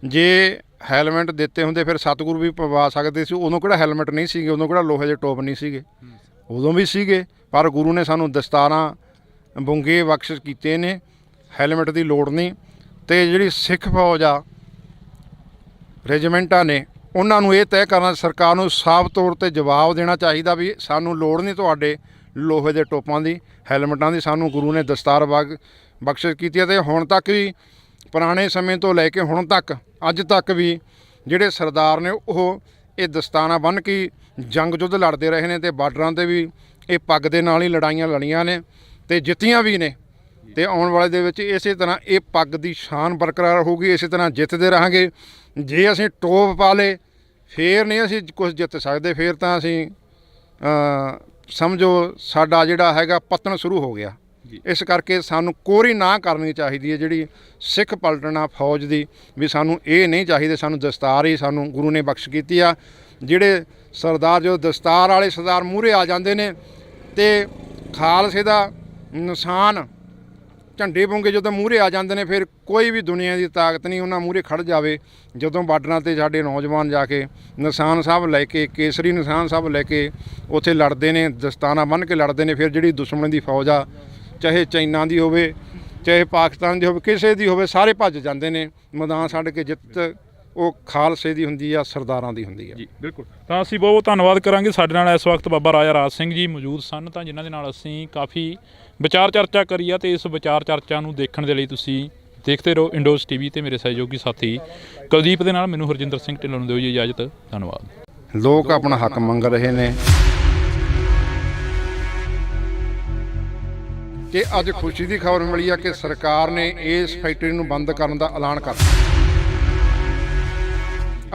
ਜੇ ਹੈਲਮਟ ਦਿੱਤੇ ਹੁੰਦੇ ਫਿਰ ਸਤਿਗੁਰੂ ਵੀ ਪਵਾ ਸਕਦੇ ਸੀ। ਉਦੋਂ ਕਿਹੜਾ ਹੈਲਮਟ ਨਹੀਂ ਸੀਗੇ, ਉਦੋਂ ਕਿਹੜਾ ਲੋਹੇ ਦੇ ਟੋਪ ਨਹੀਂ ਸੀਗੇ, ਉਦੋਂ ਵੀ ਸੀਗੇ। ਪਰ ਗੁਰੂ ਨੇ ਸਾਨੂੰ ਦਸਤਾਰਾਂ ਬੁੰਗੇ ਬਖਸ਼ਿਸ਼ ਕੀਤੇ ਨੇ, ਹੈਲਮਟ ਦੀ ਲੋੜ ਨਹੀਂ। ਅਤੇ ਜਿਹੜੀ ਸਿੱਖ ਫੌਜ ਆ, ਰੈਜੀਮੈਂਟਾਂ ਨੇ, ਉਹਨਾਂ ਨੂੰ ਇਹ ਤੈਅ ਕਰਨਾ, ਸਰਕਾਰ ਨੂੰ ਸਾਫ਼ ਤੌਰ 'ਤੇ ਜਵਾਬ ਦੇਣਾ ਚਾਹੀਦਾ ਵੀ ਸਾਨੂੰ ਲੋੜ ਨਹੀਂ ਤੁਹਾਡੇ ਲੋਹੇ ਦੇ ਟੋਪਾਂ ਦੀ, ਹੈਲਮਟਾਂ ਦੀ। ਸਾਨੂੰ ਗੁਰੂ ਨੇ ਦਸਤਾਰ ਬਖਸ਼ਿਸ਼ ਕੀਤੀ ਹੈ। ਅਤੇ ਹੁਣ ਤੱਕ ਵੀ ਪੁਰਾਣੇ ਸਮੇਂ ਤੋਂ ਲੈ ਕੇ ਹੁਣ ਤੱਕ ਅੱਜ ਤੱਕ ਵੀ ਜਿਹੜੇ ਸਰਦਾਰ ਨੇ ਉਹ ਇਹ ਦਸਤਾਰਾਂ ਬੰਨ੍ਹ ਕੇ ਜੰਗ ਯੁੱਧ ਲੜਦੇ ਰਹੇ ਨੇ, ਅਤੇ ਬਾਰਡਰਾਂ 'ਤੇ ਵੀ ਇਹ ਪੱਗ ਦੇ ਨਾਲ ਹੀ ਲੜਾਈਆਂ ਲੜੀਆਂ ਨੇ ਅਤੇ ਜਿੱਤੀਆਂ ਵੀ ਨੇ। ਅਤੇ ਆਉਣ ਵਾਲੇ ਦੇ ਵਿੱਚ ਇਸੇ ਤਰ੍ਹਾਂ ਇਹ ਪੱਗ ਦੀ ਸ਼ਾਨ ਬਰਕਰਾਰ ਹੋਊਗੀ, ਇਸੇ ਤਰ੍ਹਾਂ ਜਿੱਤਦੇ ਰਹਾਂਗੇ। ਜੇ ਅਸੀਂ ਟੋਪ ਪਾ ਲਏ ਫੇਰ ਨਹੀਂ ਅਸੀਂ ਕੁਝ ਜਿੱਤ ਸਕਦੇ, ਫੇਰ ਤਾਂ ਅਸੀਂ ਸਮਝੋ ਸਾਡਾ ਜਿਹੜਾ ਹੈਗਾ ਪਤਨ ਸ਼ੁਰੂ ਹੋ ਗਿਆ। ਇਸ ਕਰਕੇ ਸਾਨੂੰ ਕੋਰੀ ਨਾ ਕਰਨੀ ਚਾਹੀਦੀ ਹੈ ਜਿਹੜੀ ਸਿੱਖ ਪਲਟਣਾ ਫੌਜ ਦੀ, ਵੀ ਸਾਨੂੰ ਇਹ ਨਹੀਂ ਚਾਹੀਦੇ। ਸਾਨੂੰ ਦਸਤਾਰ ਹੀ ਸਾਨੂੰ ਗੁਰੂ ਨੇ ਬਖਸ਼ ਕੀਤੀ ਆ। ਜਿਹੜੇ ਸਰਦਾਰ ਜੋ ਦਸਤਾਰ ਵਾਲੇ ਸਰਦਾਰ ਮੂਹਰੇ ਆ ਜਾਂਦੇ ਨੇ ਅਤੇ ਖਾਲਸੇ ਦਾ ਨਿਸ਼ਾਨ ਝੰਡੇ ਬੁੰਗੇ ਜਦੋਂ ਮੂਹਰੇ ਆ ਜਾਂਦੇ ਨੇ, ਫਿਰ ਕੋਈ ਵੀ ਦੁਨੀਆ ਦੀ ਤਾਕਤ ਨਹੀਂ ਉਹਨਾਂ ਮੂਹਰੇ ਖੜ੍ਹ ਜਾਵੇ। ਜਦੋਂ ਬਾਰਡਰਾਂ 'ਤੇ ਸਾਡੇ ਨੌਜਵਾਨ ਜਾ ਕੇ ਨਿਸ਼ਾਨ ਸਾਹਿਬ ਲੈ ਕੇ, ਕੇਸਰੀ ਨਿਸ਼ਾਨ ਸਾਹਿਬ ਲੈ ਕੇ ਉੱਥੇ ਲੜਦੇ ਨੇ, ਦਸਤਾਨਾ ਬੰਨ੍ਹ ਕੇ ਲੜਦੇ ਨੇ, ਫਿਰ ਜਿਹੜੀ ਦੁਸ਼ਮਣ ਦੀ ਫੌਜ ਆ, ਚਾਹੇ ਚਾਈਨਾ ਦੀ ਹੋਵੇ, ਚਾਹੇ ਪਾਕਿਸਤਾਨ ਦੀ ਹੋਵੇ, ਕਿਸੇ ਦੀ ਹੋਵੇ, ਸਾਰੇ ਭੱਜ ਜਾਂਦੇ ਨੇ। ਮੈਦਾਨ ਛੱਡ ਕੇ ਜਿੱਤ ਉਹ ਖਾਲਸੇ ਦੀ ਹੁੰਦੀ ਆ, ਸਰਦਾਰਾਂ ਦੀ ਹੁੰਦੀ ਆ। ਜੀ ਬਿਲਕੁਲ। ਤਾਂ ਅਸੀਂ ਬਹੁਤ ਬਹੁਤ ਧੰਨਵਾਦ ਕਰਾਂਗੇ। ਸਾਡੇ ਨਾਲ ਇਸ ਵਕਤ ਬਾਬਾ ਰਾਜਾ ਰਾਜ ਸਿੰਘ ਜੀ ਮੌਜੂਦ ਸਨ, ਤਾਂ ਜਿਨ੍ਹਾਂ ਦੇ ਨਾਲ ਅਸੀਂ ਕਾਫੀ ਵਿਚਾਰ ਚਰਚਾ ਕਰੀ ਆ। ਅਤੇ ਇਸ ਵਿਚਾਰ ਚਰਚਾ ਨੂੰ ਦੇਖਣ ਦੇ ਲਈ ਤੁਸੀਂ ਦੇਖਦੇ ਰਹੋ ਇੰਡੋਜ਼ TV ਤੇ ਮੇਰੇ ਸਹਿਯੋਗੀ ਸਾਥੀ ਕੁਲਦੀਪ ਦੇ ਨਾਲ ਮੈਨੂੰ ਹਰਜਿੰਦਰ ਸਿੰਘ ਢਿੱਲੋਂ ਨੂੰ ਦਿਓ ਜੀ ਇਜਾਜ਼ਤ। ਧੰਨਵਾਦ। ਲੋਕ ਆਪਣਾ ਹੱਕ ਮੰਗ ਰਹੇ ਨੇ ਕਿ ਅੱਜ ਖੁਸ਼ੀ ਦੀ ਖਬਰ ਮਿਲੀ ਆ ਕਿ ਸਰਕਾਰ ਨੇ ਇਸ ਫੈਕਟਰੀ ਨੂੰ ਬੰਦ ਕਰਨ ਦਾ ਐਲਾਨ ਕਰ ਦਿੱਤਾ।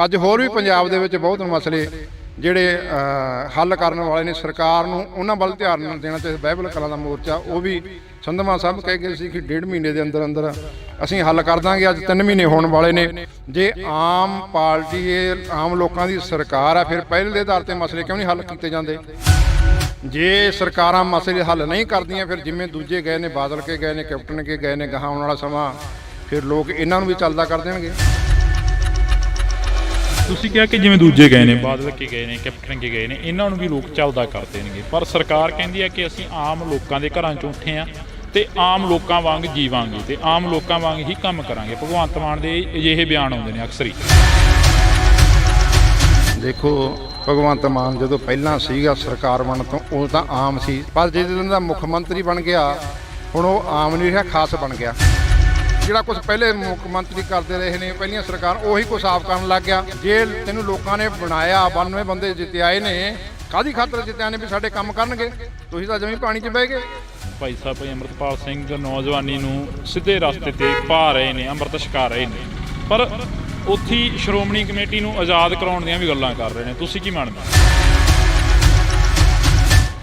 ਅੱਜ ਹੋਰ ਵੀ ਪੰਜਾਬ ਦੇ ਵਿੱਚ ਬਹੁਤ ਮਸਲੇ ਜਿਹੜੇ ਹੱਲ ਕਰਨ ਵਾਲੇ ਨੇ, ਸਰਕਾਰ ਨੂੰ ਉਹਨਾਂ ਵੱਲ ਧਿਆਨ ਦੇਣਾ ਚਾਹੀਦਾ। ਬਾਈਬਲ ਕਲਾਂ ਦਾ ਮੋਰਚਾ ਉਹ ਵੀ ਸੰਧਮਾ ਸਾਹਿਬ ਕਹਿ ਗਏ ਸੀ ਕਿ 1.5 ਮਹੀਨੇ ਦੇ ਅੰਦਰ ਅੰਦਰ ਅਸੀਂ ਹੱਲ ਕਰ ਦਾਂਗੇ। ਅੱਜ 3 ਮਹੀਨੇ ਹੋਣ ਵਾਲੇ ਨੇ। ਜੇ ਆਮ ਪਾਰਟੀ ਆਮ ਲੋਕਾਂ ਦੀ ਸਰਕਾਰ ਆ, ਫਿਰ ਪਹਿਲ ਦੇ ਆਧਾਰ 'ਤੇ ਮਸਲੇ ਕਿਉਂ ਨਹੀਂ ਹੱਲ ਕੀਤੇ ਜਾਂਦੇ? ਜੇ ਸਰਕਾਰਾਂ ਮਸਲੇ ਹੱਲ ਨਹੀਂ ਕਰਦੀਆਂ, ਫਿਰ ਜਿਵੇਂ ਦੂਜੇ ਗਏ ਨੇ, ਬਾਦਲ ਕੇ ਗਏ ਨੇ, ਕੈਪਟਨ ਕੇ ਗਏ ਨੇ, ਗਾਹਾਂ ਆਉਣ ਵਾਲਾ ਸਮਾਂ ਫਿਰ ਲੋਕ ਇਹਨਾਂ ਨੂੰ ਵੀ ਚੱਲਦਾ ਕਰ ਦੇਣਗੇ। ਤੁਸੀਂ ਕਿਹਾ ਕਿ ਜਿਵੇਂ ਦੂਜੇ ਗਏ ਨੇ, ਬਾਦਲ ਕੇ ਗਏ ਨੇ, ਕੈਪਟਨ ਕੇ ਗਏ ਨੇ, ਇਹਨਾਂ ਨੂੰ ਵੀ ਲੋਕ ਚੱਲਦਾ ਕਰ ਦੇਣਗੇ। ਪਰ ਸਰਕਾਰ ਕਹਿੰਦੀ ਹੈ ਕਿ ਅਸੀਂ ਆਮ ਲੋਕਾਂ ਦੇ ਘਰਾਂ 'ਚੋਂ ਉੱਠੇ ਹਾਂ ਅਤੇ ਆਮ ਲੋਕਾਂ ਵਾਂਗ ਜੀਵਾਂਗੇ ਅਤੇ ਆਮ ਲੋਕਾਂ ਵਾਂਗ ਹੀ ਕੰਮ ਕਰਾਂਗੇ। ਭਗਵੰਤ ਮਾਨ ਦੇ ਅਜਿਹੇ ਬਿਆਨ ਆਉਂਦੇ ਨੇ ਅਕਸਰ ਹੀ। ਦੇਖੋ, ਭਗਵੰਤ ਮਾਨ ਜਦੋਂ ਪਹਿਲਾਂ ਸੀਗਾ ਸਰਕਾਰ ਬਣਨ ਤੋਂ, ਉਹ ਤਾਂ ਆਮ ਸੀ। ਪਰ ਜਦੋਂ ਦਾ ਮੁੱਖ ਮੰਤਰੀ ਬਣ ਗਿਆ, ਹੁਣ ਉਹ ਆਮ ਨਹੀਂ ਰਿਹਾ, ਖਾਸ ਬਣ ਗਿਆ। ਜਿਹੜਾ ਕੁਛ ਪਹਿਲੇ ਮੁੱਖ ਮੰਤਰੀ ਕਰਦੇ ਰਹੇ ਨੇ ਪਹਿਲੀਆਂ ਸਰਕਾਰ, ਉਹੀ ਕੁਛ ਸਾਫ਼ ਕਰਨ ਲੱਗ ਗਿਆ। ਜੇ ਤੈਨੂੰ ਲੋਕਾਂ ਨੇ ਬਣਾਇਆ, 92 ਬੰਦੇ ਜਿੱਤਿਆਏ ਨੇ, ਕਾਹਦੀ ਖਾਤਰ ਜਿੱਤਿਆ ਨੇ? ਵੀ ਸਾਡੇ ਕੰਮ ਕਰਨਗੇ। ਤੁਸੀਂ ਤਾਂ ਜਮੀ ਪਾਣੀ 'ਚ ਬਹਿ ਗਏ। ਭਾਈ ਸਾਹਿਬ ਭਾਈ ਅੰਮ੍ਰਿਤਪਾਲ ਸਿੰਘ ਨੌਜਵਾਨੀ ਨੂੰ ਸਿੱਧੇ ਰਸਤੇ 'ਤੇ ਪਾ ਰਹੇ ਨੇ, ਅੰਮ੍ਰਿਤ ਛਕਾ ਰਹੇ ਨੇ, ਪਰ ਉੱਥੇ ਹੀ ਸ਼੍ਰੋਮਣੀ ਕਮੇਟੀ ਨੂੰ ਆਜ਼ਾਦ ਕਰਾਉਣ ਦੀਆਂ ਵੀ ਗੱਲਾਂ ਕਰ ਰਹੇ ਨੇ। ਤੁਸੀਂ ਕੀ ਮੰਨਦੇ?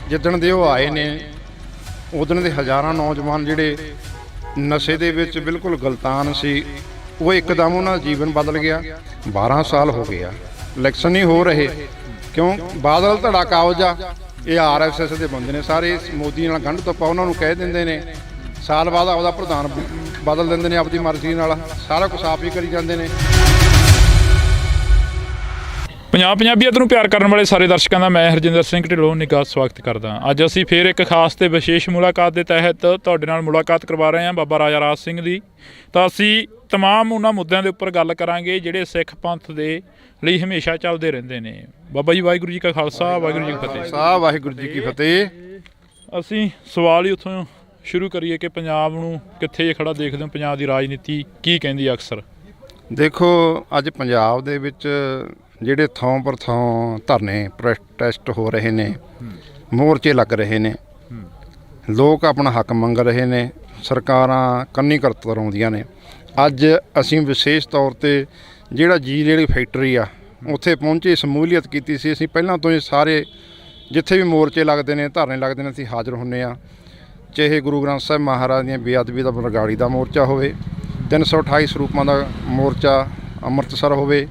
ਜਿੱਦਣ ਦੇ ਉਹ ਆਏ ਨੇ ਉਦਣ ਦੇ ਹਜ਼ਾਰਾਂ ਨੌਜਵਾਨ ਜਿਹੜੇ ਨਸ਼ੇ ਦੇ ਵਿੱਚ ਬਿਲਕੁਲ ਗਲਤਾਨ ਸੀ, ਉਹ ਇੱਕਦਮ ਉਹਨਾਂ ਦਾ ਜੀਵਨ ਬਦਲ ਗਿਆ। 12 ਸਾਲ ਹੋ ਗਏ ਆ, ਇਲੈਕਸ਼ਨ ਨਹੀਂ ਹੋ ਰਹੇ। ਕਿਉਂ? ਬਾਦਲ ਧੜਾ ਕਾਬਜ ਆ, ਇਹ RSS ਦੇ ਬੰਦੇ ਨੇ ਸਾਰੇ, ਮੋਦੀ ਨਾਲ ਗੰਢ ਤੋਪਾ ਉਹਨਾਂ ਨੂੰ ਕਹਿ ਦਿੰਦੇ ਨੇ। ਸਾਲ ਬਾਅਦ ਆਪਦਾ ਪ੍ਰਧਾਨ ਬਦਲ ਦਿੰਦੇ ਨੇ ਆਪਦੀ ਮਰਜ਼ੀ ਨਾਲ, ਸਾਰਾ ਕੁਛ ਆਪ ਹੀ ਕਰੀ ਜਾਂਦੇ ਨੇ। ਪੰਜਾਬੀਅਤ ਨੂੰ ਪਿਆਰ ਕਰਨ ਵਾਲੇ ਸਾਰੇ ਦਰਸ਼ਕਾਂ ਦਾ ਮੈਂ ਹਰਜਿੰਦਰ ਸਿੰਘ ਢਿੱਲੋਂ ਨਿੱਘਾ ਸਵਾਗਤ ਕਰਦਾ। ਅੱਜ ਅਸੀਂ ਫੇਰ ਇੱਕ ਖਾਸ ਤੇ ਵਿਸ਼ੇਸ਼ ਮੁਲਾਕਾਤ ਦੇ ਤਹਿਤ ਤੁਹਾਡੇ ਨਾਲ ਮੁਲਾਕਾਤ ਕਰਵਾ ਰਹੇ ਹਾਂ ਬਾਬਾ ਰਾਜਾ ਰਾਜ ਸਿੰਘ ਦੀ। ਤਾਂ ਅਸੀਂ ਤਮਾਮ ਉਹਨਾਂ ਮੁੱਦਿਆਂ ਦੇ ਉੱਪਰ ਗੱਲ ਕਰਾਂਗੇ ਜਿਹੜੇ ਸਿੱਖ ਪੰਥ ਦੇ ਲਈ ਹਮੇਸ਼ਾ ਚੱਲਦੇ ਰਹਿੰਦੇ ਨੇ। ਬਾਬਾ ਜੀ ਵਾਹਿਗੁਰੂ ਜੀ ਕਾ ਖਾਲਸਾ, ਵਾਹਿਗੁਰੂ ਜੀ ਕੀ ਫਤਿਹ। ਵਾਹਿਗੁਰੂ ਜੀ ਕੀ ਫਤਿਹ। ਅਸੀਂ ਸਵਾਲ ਹੀ ਉੱਥੋਂ ਸ਼ੁਰੂ ਕਰੀਏ ਕਿ ਪੰਜਾਬ ਨੂੰ ਕਿੱਥੇ ਖੜਾ ਦੇਖਦੇ ਹੋ? ਪੰਜਾਬ ਦੀ ਰਾਜਨੀਤੀ ਕੀ ਕਹਿੰਦੀ ਅਕਸਰ? ਦੇਖੋ, ਅੱਜ ਪੰਜਾਬ ਦੇ ਵਿੱਚ ਜਿਹੜੇ ਥਾਂ ਪਰ ਥਾਂ ਧਰਨੇ ਪ੍ਰੋਟੈਸਟ ਹੋ ਰਹੇ ਨੇ, ਮੋਰਚੇ ਲੱਗ ਰਹੇ ਨੇ, ਲੋਕ ਆਪਣਾ ਹੱਕ ਮੰਗ ਰਹੇ ਨੇ, ਸਰਕਾਰਾਂ ਕੰਨੀ ਕਰਤਰਾਉਂਦੀਆਂ ਨੇ। ਅੱਜ ਅਸੀਂ ਵਿਸ਼ੇਸ਼ ਤੌਰ 'ਤੇ ਜਿਹੜੀ ਫੈਕਟਰੀ ਆ ਉੱਥੇ ਪਹੁੰਚੇ, ਸ਼ਮੂਲੀਅਤ ਕੀਤੀ ਸੀ। ਅਸੀਂ ਪਹਿਲਾਂ ਤੋਂ ਹੀ ਸਾਰੇ ਜਿੱਥੇ ਵੀ ਮੋਰਚੇ ਲੱਗਦੇ ਨੇ, ਧਰਨੇ ਲੱਗਦੇ ਨੇ, ਅਸੀਂ ਹਾਜ਼ਰ ਹੁੰਦੇ ਹਾਂ। ਚਾਹੇ ਗੁਰੂ ਗ੍ਰੰਥ ਸਾਹਿਬ ਮਹਾਰਾਜ ਦੀਆਂ ਬੇਅਦਬੀ ਦਾ ਬਰਗਾੜੀ ਦਾ ਮੋਰਚਾ ਹੋਵੇ, 328 ਸਰੂਪਾਂ ਦਾ ਮੋਰਚਾ ਅੰਮ੍ਰਿਤਸਰ ਹੋਵੇ,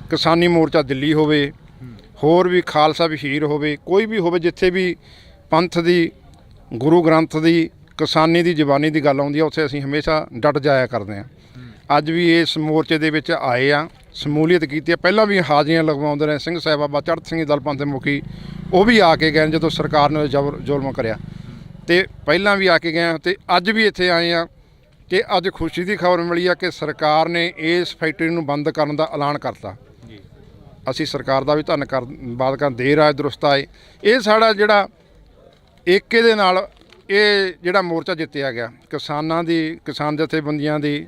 ਕਿਸਾਨੀ ਮੋਰਚਾ ਦਿੱਲੀ ਹੋਵੇ, ਹੋਰ ਵੀ ਖਾਲਸਾ ਵਹੀਰ ਹੋਵੇ, ਕੋਈ ਵੀ ਹੋਵੇ, ਜਿੱਥੇ ਵੀ ਪੰਥ ਦੀ, ਗੁਰੂ ਗ੍ਰੰਥ ਦੀ, ਕਿਸਾਨੀ ਦੀ, ਜ਼ਬਾਨੀ ਦੀ ਗੱਲ ਆਉਂਦੀ ਆ, ਉੱਥੇ ਅਸੀਂ ਹਮੇਸ਼ਾ ਡਟ ਜਾਇਆ ਕਰਦੇ ਹਾਂ। ਅੱਜ ਵੀ ਇਸ ਮੋਰਚੇ ਦੇ ਵਿੱਚ ਆਏ ਆ, ਸ਼ਮੂਲੀਅਤ ਕੀਤੀ ਆ। ਪਹਿਲਾਂ ਵੀ ਹਾਜ਼ਰੀਆਂ ਲਗਵਾਉਂਦੇ ਰਹੇ ਸਿੰਘ ਸਾਹਿਬ, ਬਾਬਾ ਚੜ੍ਹਤ ਸਿੰਘ ਦਲ ਪੰਥ ਮੁਖੀ, ਉਹ ਵੀ ਆ ਕੇ ਗਏ ਜਦੋਂ ਸਰਕਾਰ ਨੇ ਜ਼ੁਲਮ ਕਰਿਆ, ਤੇ ਪਹਿਲਾਂ ਵੀ ਆ ਕੇ ਗਏ ਆ, ਤੇ ਅੱਜ ਵੀ ਇੱਥੇ ਆਏ ਆ ਕਿ ਅੱਜ ਖੁਸ਼ੀ ਦੀ ਖਬਰ ਮਿਲੀ ਆ ਕਿ ਸਰਕਾਰ ਨੇ ਇਸ ਫੈਕਟਰੀ ਨੂੰ ਬੰਦ ਕਰਨ ਦਾ ਐਲਾਨ ਕਰਤਾ। ਅਸੀਂ ਸਰਕਾਰ ਦਾ ਵੀ ਧੰਨਵਾਦ ਕਰਦੇ, ਦੇਰ ਆਏ ਦਰੁਸਤ ਆਏ। ਇਹ ਸਾਡਾ ਜਿਹੜਾ ਏਕੇ ਦੇ ਨਾਲ ਇਹ ਜਿਹੜਾ ਮੋਰਚਾ ਜਿੱਤਿਆ ਗਿਆ, ਕਿਸਾਨਾਂ ਦੀ, ਕਿਸਾਨ ਜਥੇਬੰਦੀਆਂ ਦੀ,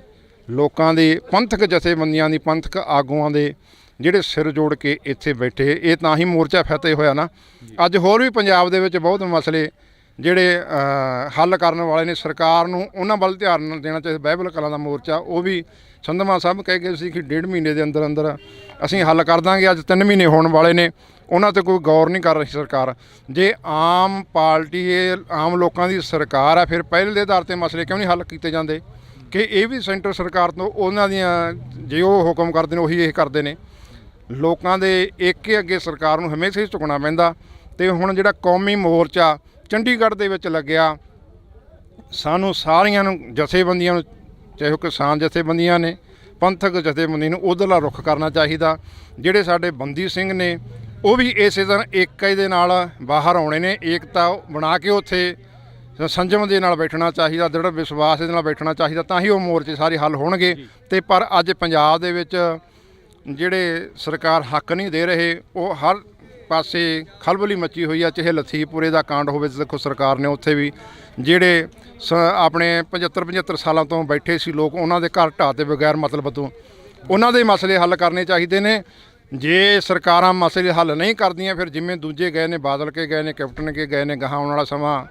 ਲੋਕਾਂ ਦੀ, ਪੰਥਕ ਜਥੇਬੰਦੀਆਂ ਦੀ, ਪੰਥਕ ਆਗੂਆਂ ਦੇ ਜਿਹੜੇ ਸਿਰ ਜੋੜ ਕੇ ਇੱਥੇ ਬੈਠੇ, ਇਹ ਤਾਂ ਹੀ ਮੋਰਚਾ ਫਤਿਹ ਹੋਇਆ ਨਾ। ਅੱਜ ਹੋਰ ਵੀ ਪੰਜਾਬ ਦੇ ਵਿੱਚ ਬਹੁਤ ਮਸਲੇ ਜਿਹੜੇ ਹੱਲ ਕਰਨ ਵਾਲੇ ਨੇ, ਸਰਕਾਰ ਨੂੰ ਉਹਨਾਂ ਵੱਲ ਧਿਆਨ ਦੇਣਾ ਚਾਹੀਦਾ। ਬਾਈਬਲ ਕਲਾਂ ਦਾ ਮੋਰਚਾ, ਉਹ ਵੀ ਸੰਧਮਾ ਸਾਹਿਬ ਕਹਿ ਗਏ ਸੀ ਕਿ 1.5 ਮਹੀਨੇ ਦੇ ਅੰਦਰ ਅੰਦਰ ਅਸੀਂ ਹੱਲ ਕਰ ਦਾਂਗੇ। ਅੱਜ 3 ਮਹੀਨੇ ਹੋਣ ਵਾਲੇ ਨੇ, ਉਹਨਾਂ 'ਤੇ ਕੋਈ ਗੌਰ ਨਹੀਂ ਕਰ ਰਹੀ ਸਰਕਾਰ। ਜੇ ਆਮ ਪਾਰਟੀ, ਇਹ ਆਮ ਲੋਕਾਂ ਦੀ ਸਰਕਾਰ ਆ, ਫਿਰ ਪਹਿਲ ਦੇ ਆਧਾਰ 'ਤੇ ਮਸਲੇ ਕਿਉਂ ਨਹੀਂ ਹੱਲ ਕੀਤੇ ਜਾਂਦੇ? ਕਿ ਇਹ ਵੀ ਸੈਂਟਰ ਸਰਕਾਰ ਤੋਂ ਉਹਨਾਂ ਦੀਆਂ, ਜੇ ਉਹ ਹੁਕਮ ਕਰਦੇ ਨੇ ਉਹੀ ਇਹ ਕਰਦੇ ਨੇ। ਲੋਕਾਂ ਦੇ ਏਕੇ ਅੱਗੇ ਸਰਕਾਰ ਨੂੰ ਹਮੇਸ਼ਾ ਹੀ ਝੁਕਣਾ ਪੈਂਦਾ। ਅਤੇ ਹੁਣ ਜਿਹੜਾ ਕੌਮੀ ਮੋਰਚਾ ਚੰਡੀਗੜ੍ਹ ਦੇ ਵਿੱਚ ਲੱਗਿਆ, ਸਾਨੂੰ ਸਾਰੀਆਂ ਨੂੰ, ਜਥੇਬੰਦੀਆਂ ਨੂੰ, ਚਾਹੇ ਉਹ ਕਿਸਾਨ ਜਥੇਬੰਦੀਆਂ ਨੇ, ਪੰਥਕ ਜਥੇਬੰਦੀਆਂ ਨੂੰ ਉੱਧਰਲਾ ਰੁੱਖ ਕਰਨਾ ਚਾਹੀਦਾ। ਜਿਹੜੇ ਸਾਡੇ ਬੰਦੀ ਸਿੰਘ ਨੇ, ਉਹ ਵੀ ਇਸੇ ਤਰ੍ਹਾਂ ਏਕਤਾ ਦੇ ਨਾਲ ਬਾਹਰ ਆਉਣੇ ਨੇ। ਏਕਤਾ ਬਣਾ ਕੇ ਉੱਥੇ ਸੰਜਮ ਦੇ ਨਾਲ ਬੈਠਣਾ ਚਾਹੀਦਾ, ਦ੍ਰਿੜ ਵਿਸ਼ਵਾਸ ਦੇ ਨਾਲ ਬੈਠਣਾ ਚਾਹੀਦਾ, ਤਾਂ ਹੀ ਉਹ ਮੋਰਚੇ ਸਾਰੇ ਹੱਲ ਹੋਣਗੇ। ਅਤੇ ਪਰ ਅੱਜ ਪੰਜਾਬ ਦੇ ਵਿੱਚ ਜਿਹੜੇ ਸਰਕਾਰ ਹੱਕ ਨਹੀਂ ਦੇ ਰਹੇ, ਉਹ ਹਰ ਪਾਸੇ ਖਲਬਲੀ ਮੱਚੀ ਹੋਈ ਆ। ਚਾਹੇ ਲਖੀਪੁਰੇ ਦਾ ਕਾਂਡ ਹੋਵੇ, ਦੇਖੋ ਸਰਕਾਰ ਨੇ ਉੱਥੇ ਵੀ ਜਿਹੜੇ ਆਪਣੇ 75 ਸਾਲਾਂ ਤੋਂ ਬੈਠੇ ਸੀ ਲੋਕ, ਉਹਨਾਂ ਦੇ ਘਰ ਢਾਹ ਤੇ ਬਗੈਰ ਮਤਲਬ ਤੋਂ, ਉਹਨਾਂ ਦੇ ਮਸਲੇ ਹੱਲ ਕਰਨੇ ਚਾਹੀਦੇ ਨੇ। ਜੇ ਸਰਕਾਰਾਂ ਮਸਲੇ ਹੱਲ ਨਹੀਂ ਕਰਦੀਆਂ, ਫਿਰ ਜਿਵੇਂ ਦੂਜੇ ਗਏ ਨੇ, ਬਾਦਲ ਕੇ ਗਏ ਨੇ, ਕੈਪਟਨ ਕੇ ਗਏ ਨੇ, ਗਾਹਾਂ ਆਉਣ ਵਾਲਾ ਸਮਾਂ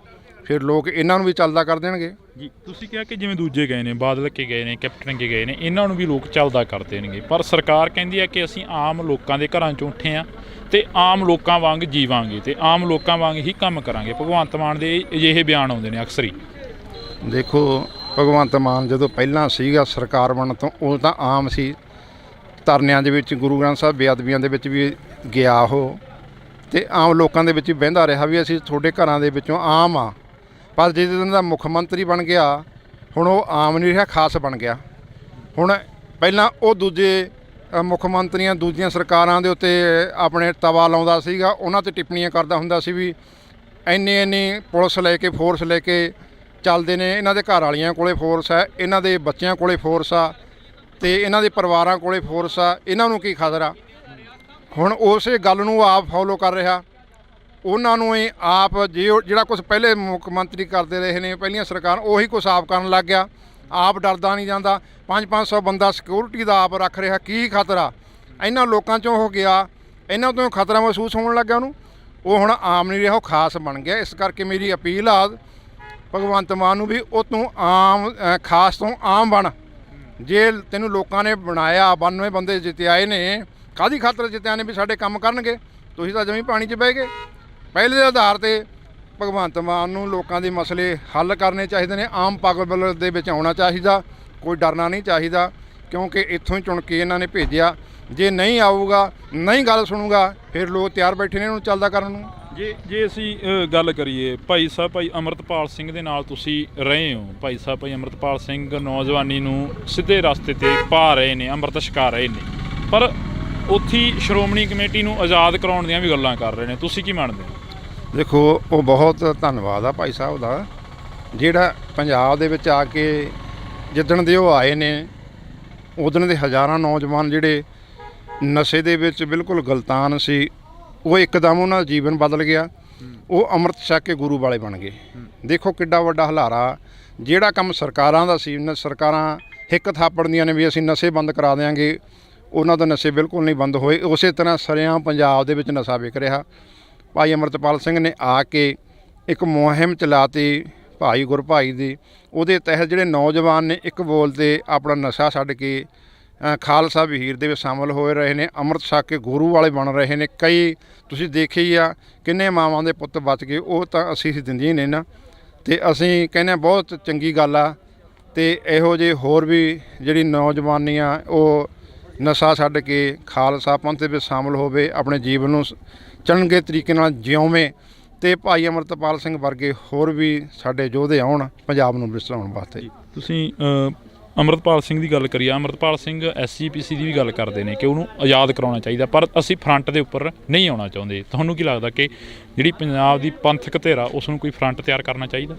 ਫਿਰ ਲੋਕ ਇਹਨਾਂ ਨੂੰ ਵੀ ਚੱਲਦਾ ਕਰ ਦੇਣਗੇ ਜੀ। ਤੁਸੀਂ ਕਿਹਾ ਕਿ ਜਿਵੇਂ ਦੂਜੇ ਗਏ ਨੇ, ਬਾਦਲ ਕੇ ਗਏ ਨੇ, ਕੈਪਟਨ ਕੇ ਗਏ ਨੇ, ਇਹਨਾਂ ਨੂੰ ਵੀ ਲੋਕ ਚੱਲਦਾ ਕਰ ਦੇਣਗੇ। ਪਰ ਸਰਕਾਰ ਕਹਿੰਦੀ ਹੈ ਕਿ ਅਸੀਂ ਆਮ ਲੋਕਾਂ ਦੇ ਘਰਾਂ 'ਚੋਂ ਉੱਠੇ ਹਾਂ ਅਤੇ ਆਮ ਲੋਕਾਂ ਵਾਂਗ ਜੀਵਾਂਗੇ ਅਤੇ ਆਮ ਲੋਕਾਂ ਵਾਂਗ ਹੀ ਕੰਮ ਕਰਾਂਗੇ। ਭਗਵੰਤ ਮਾਨ ਦੇ ਅਜਿਹੇ ਬਿਆਨ ਆਉਂਦੇ ਨੇ ਅਕਸਰ ਹੀ। ਦੇਖੋ, ਭਗਵੰਤ ਮਾਨ ਜਦੋਂ ਪਹਿਲਾਂ ਸੀਗਾ ਸਰਕਾਰ ਬਣਨ ਤੋਂ, ਉਹ ਤਾਂ ਆਮ ਸੀ। ਧਰਨਿਆਂ ਦੇ ਵਿੱਚ, ਗੁਰੂ ਗ੍ਰੰਥ ਸਾਹਿਬ ਬੇਅਦਬੀਆਂ ਦੇ ਵਿੱਚ ਵੀ ਗਿਆ ਉਹ, ਅਤੇ ਆਮ ਲੋਕਾਂ ਦੇ ਵਿੱਚ ਵੀ ਬਹਿੰਦਾ ਰਿਹਾ ਵੀ ਅਸੀਂ ਤੁਹਾਡੇ ਘਰਾਂ ਦੇ ਵਿੱਚੋਂ ਆਮ ਆ। ਪਰ ਜਿਸ ਦਿਨ ਦਾ ਮੁੱਖ ਮੰਤਰੀ ਬਣ ਗਿਆ, ਹੁਣ ਉਹ ਆਮ ਨਹੀਂ ਰਿਹਾ, ਖਾਸ ਬਣ ਗਿਆ। ਹੁਣ ਪਹਿਲਾਂ ਉਹ ਦੂਜੇ ਮੁੱਖ ਮੰਤਰੀਆਂ, ਦੂਜੀਆਂ ਸਰਕਾਰਾਂ ਦੇ ਉੱਤੇ ਆਪਣੇ ਤਵਾ ਲਾਉਂਦਾ ਸੀਗਾ, ਉਹਨਾਂ 'ਤੇ ਟਿੱਪਣੀਆਂ ਕਰਦਾ ਹੁੰਦਾ ਸੀ ਵੀ ਇੰਨੀ ਪੁਲਿਸ ਲੈ ਕੇ, ਫੋਰਸ ਲੈ ਕੇ ਚੱਲਦੇ ਨੇ, ਇਹਨਾਂ ਦੇ ਘਰ ਵਾਲੀਆਂ ਕੋਲੇ ਫੋਰਸ ਹੈ, ਇਹਨਾਂ ਦੇ ਬੱਚਿਆਂ ਕੋਲੇ ਫੋਰਸ ਆ, ਅਤੇ ਇਹਨਾਂ ਦੇ ਪਰਿਵਾਰਾਂ ਕੋਲੇ ਫੋਰਸ ਆ, ਇਹਨਾਂ ਨੂੰ ਕੀ ਖਤਰਾ। ਹੁਣ ਉਸੇ ਗੱਲ ਨੂੰ ਆਪ ਫੋਲੋ ਕਰ ਰਿਹਾ। ਉਹਨਾਂ ਨੂੰ ਇਹ ਆਪ ਜਿਹੜਾ ਕੁਛ ਪਹਿਲੇ ਮੁੱਖ ਮੰਤਰੀ ਕਰਦੇ ਰਹੇ ਨੇ, ਪਹਿਲੀਆਂ ਸਰਕਾਰ, ਉਹੀ ਕੁਛ ਆਪ ਕਰਨ ਲੱਗ ਗਿਆ। ਆਪ ਡਰਦਾ ਨਹੀਂ ਜਾਂਦਾ। 500 ਬੰਦਾ ਸਿਕਿਉਰਿਟੀ ਦਾ ਆਪ ਰੱਖ ਰਿਹਾ। ਕੀ ਖਤਰਾ ਇਹਨਾਂ ਲੋਕਾਂ 'ਚੋਂ ਹੋ ਗਿਆ, ਇਹਨਾਂ ਤੋਂ ਖਤਰਾ ਮਹਿਸੂਸ ਹੋਣ ਲੱਗਾ ਉਹਨੂੰ। ਉਹ ਹੁਣ ਆਮ ਨਹੀਂ ਰਿਹਾ, ਉਹ ਖਾਸ ਬਣ ਗਿਆ। ਇਸ ਕਰਕੇ ਮੇਰੀ ਅਪੀਲ ਆ ਭਗਵੰਤ ਮਾਨ ਨੂੰ ਵੀ ਉਹ ਤੂੰ ਆਮ, ਖਾਸ ਤੋਂ ਆਮ ਬਣ। ਜੇ ਤੈਨੂੰ ਲੋਕਾਂ ਨੇ ਬਣਾਇਆ, 92 ਬੰਦੇ ਜਿੱਤਿਆਏ ਨੇ, ਕਾਹਦੀ ਖਾਤਰ ਜਿੱਤਿਆ ਨੇ? ਵੀ ਸਾਡੇ ਕੰਮ ਕਰਨਗੇ। ਤੁਸੀਂ ਤਾਂ ਜਮੀ ਪਾਣੀ 'ਚ ਬਹਿ ਗਏ। ਪਹਿਲੇ ਦੇ ਆਧਾਰ 'ਤੇ ਭਗਵੰਤ ਮਾਨ ਨੂੰ ਲੋਕਾਂ ਦੇ ਮਸਲੇ ਹੱਲ ਕਰਨੇ ਚਾਹੀਦੇ ਨੇ। ਆਮ ਪਬਲਿਕ ਦੇ ਵਿੱਚ ਆਉਣਾ ਚਾਹੀਦਾ, ਕੋਈ ਡਰਨਾ ਨਹੀਂ ਚਾਹੀਦਾ, ਕਿਉਂਕਿ ਇੱਥੋਂ ਹੀ ਚੁਣ ਕੇ ਇਹਨਾਂ ਨੇ ਭੇਜਿਆ। ਜੇ ਨਹੀਂ ਆਊਗਾ, ਨਹੀਂ ਗੱਲ ਸੁਣੂਗਾ, ਫਿਰ ਲੋਕ ਤਿਆਰ ਬੈਠੇ ਨੇ ਇਹਨੂੰ ਚੱਲਦਾ ਕਰਨ ਨੂੰ। ਜੇ ਅਸੀਂ ਗੱਲ ਕਰੀਏ, ਭਾਈ ਸਾਹਿਬ, ਭਾਈ ਅੰਮ੍ਰਿਤਪਾਲ ਸਿੰਘ ਦੇ ਨਾਲ ਤੁਸੀਂ ਰਹੇ ਹੋ। ਭਾਈ ਸਾਹਿਬ, ਭਾਈ ਅੰਮ੍ਰਿਤਪਾਲ ਸਿੰਘ ਨੌਜਵਾਨੀ ਨੂੰ ਸਿੱਧੇ ਰਸਤੇ 'ਤੇ ਪਾ ਰਹੇ ਨੇ, ਅੰਮ੍ਰਿਤ ਛਕਾ ਰਹੇ ਨੇ, ਪਰ ਉੱਥੇ ਸ਼੍ਰੋਮਣੀ ਕਮੇਟੀ ਨੂੰ ਆਜ਼ਾਦ ਕਰਾਉਣ ਦੀਆਂ ਵੀ ਗੱਲਾਂ ਕਰ ਰਹੇ ਨੇ। ਤੁਸੀਂ ਕੀ ਮੰਨਦੇ ਹੋ? ਦੇਖੋ, ਉਹ ਬਹੁਤ ਧੰਨਵਾਦ ਆ ਭਾਈ ਸਾਹਿਬ ਦਾ, ਜਿਹੜਾ ਪੰਜਾਬ ਦੇ ਵਿੱਚ ਆ ਕੇ ਜਿੱਦਣ ਦੇ ਉਹ ਆਏ ਨੇ, ਉਦਣ ਦੇ ਹਜ਼ਾਰਾਂ ਨੌਜਵਾਨ ਜਿਹੜੇ ਨਸ਼ੇ ਦੇ ਵਿੱਚ ਬਿਲਕੁਲ ਗਲਤਾਨ ਸੀ, ਉਹ ਇੱਕਦਮ ਉਹਨਾਂ ਦਾ ਜੀਵਨ ਬਦਲ ਗਿਆ। ਉਹ ਅੰਮ੍ਰਿਤ ਛਕ ਕੇ ਗੁਰੂ ਵਾਲੇ ਬਣ ਗਏ। ਦੇਖੋ ਕਿੱਡਾ ਵੱਡਾ ਹਲਾਰਾ। ਜਿਹੜਾ ਕੰਮ ਸਰਕਾਰਾਂ ਦਾ ਸੀ, ਸਰਕਾਰਾਂ ਹਿੱਕ ਥਾਪੜਦੀਆਂ ਨੇ ਵੀ ਅਸੀਂ ਨਸ਼ੇ ਬੰਦ ਕਰਾ ਦਿਆਂਗੇ, ਉਹਨਾਂ ਦਾ ਨਸ਼ੇ ਬਿਲਕੁਲ ਨਹੀਂ ਬੰਦ ਹੋਏ। ਉਸੇ ਤਰ੍ਹਾਂ ਸਰੇਆਮ ਪੰਜਾਬ ਦੇ ਵਿੱਚ ਨਸ਼ਾ ਵਿਕ ਰਿਹਾ। ਭਾਈ ਅੰਮ੍ਰਿਤਪਾਲ ਸਿੰਘ ਨੇ ਆ ਕੇ ਇੱਕ ਮੁਹਿੰਮ ਚਲਾਤੀ, ਭਾਈ ਗੁਰਭਾਈ ਦੀ। ਉਹਦੇ ਤਹਿਤ ਜਿਹੜੇ ਨੌਜਵਾਨ ਨੇ, ਇੱਕ ਬੋਲ 'ਤੇ ਆਪਣਾ ਨਸ਼ਾ ਛੱਡ ਕੇ ਖਾਲਸਾ ਵਹੀਰ ਦੇ ਵਿੱਚ ਸ਼ਾਮਲ ਹੋਏ ਰਹੇ ਨੇ, ਅੰਮ੍ਰਿਤ ਛਕ ਕੇ ਗੁਰੂ ਵਾਲੇ ਬਣ ਰਹੇ ਨੇ। ਕਈ ਤੁਸੀਂ ਦੇਖੇ ਹੀ ਆ ਕਿੰਨੇ ਮਾਵਾਂ ਦੇ ਪੁੱਤ ਬਚ ਗਏ, ਉਹ ਤਾਂ ਅਸੀਂ ਦਿੰਦੇ ਨੇ ਨਾ। ਅਤੇ ਅਸੀਂ ਕਹਿੰਦੇ ਹਾਂ ਬਹੁਤ ਚੰਗੀ ਗੱਲ ਆ। ਅਤੇ ਇਹੋ ਜਿਹੇ ਹੋਰ ਵੀ ਜਿਹੜੀ ਨੌਜਵਾਨੀ ਆ ਉਹ ਨਸ਼ਾ ਛੱਡ ਕੇ ਖਾਲਸਾ ਪੰਥ ਦੇ ਵਿੱਚ ਸ਼ਾਮਲ ਹੋਵੇ, ਆਪਣੇ ਜੀਵਨ ਨੂੰ ਚੰਗੇ ਤਰੀਕੇ ਨਾਲ ਜਿਉਵੇਂ, ਅਤੇ ਭਾਈ ਅੰਮ੍ਰਿਤਪਾਲ ਸਿੰਘ ਵਰਗੇ ਹੋਰ ਵੀ ਸਾਡੇ ਯੋਧੇ ਆਉਣ ਪੰਜਾਬ ਨੂੰ ਵਿਸਰਾਉਣ ਵਾਸਤੇ। ਤੁਸੀਂ ਅੰਮ੍ਰਿਤਪਾਲ ਸਿੰਘ ਦੀ ਗੱਲ ਕਰੀਏ, ਅੰਮ੍ਰਿਤਪਾਲ ਸਿੰਘ SGPC ਦੀ ਵੀ ਗੱਲ ਕਰਦੇ ਨੇ ਕਿ ਉਹਨੂੰ ਆਜ਼ਾਦ ਕਰਾਉਣਾ ਚਾਹੀਦਾ, ਪਰ ਅਸੀਂ ਫਰੰਟ ਦੇ ਉੱਪਰ ਨਹੀਂ ਆਉਣਾ ਚਾਹੁੰਦੇ। ਤੁਹਾਨੂੰ ਕੀ ਲੱਗਦਾ ਕਿ ਜਿਹੜੀ ਪੰਜਾਬ ਦੀ ਪੰਥਕ ਧਿਰ ਆ ਉਸ ਨੂੰ ਕੋਈ ਫਰੰਟ ਤਿਆਰ ਕਰਨਾ ਚਾਹੀਦਾ?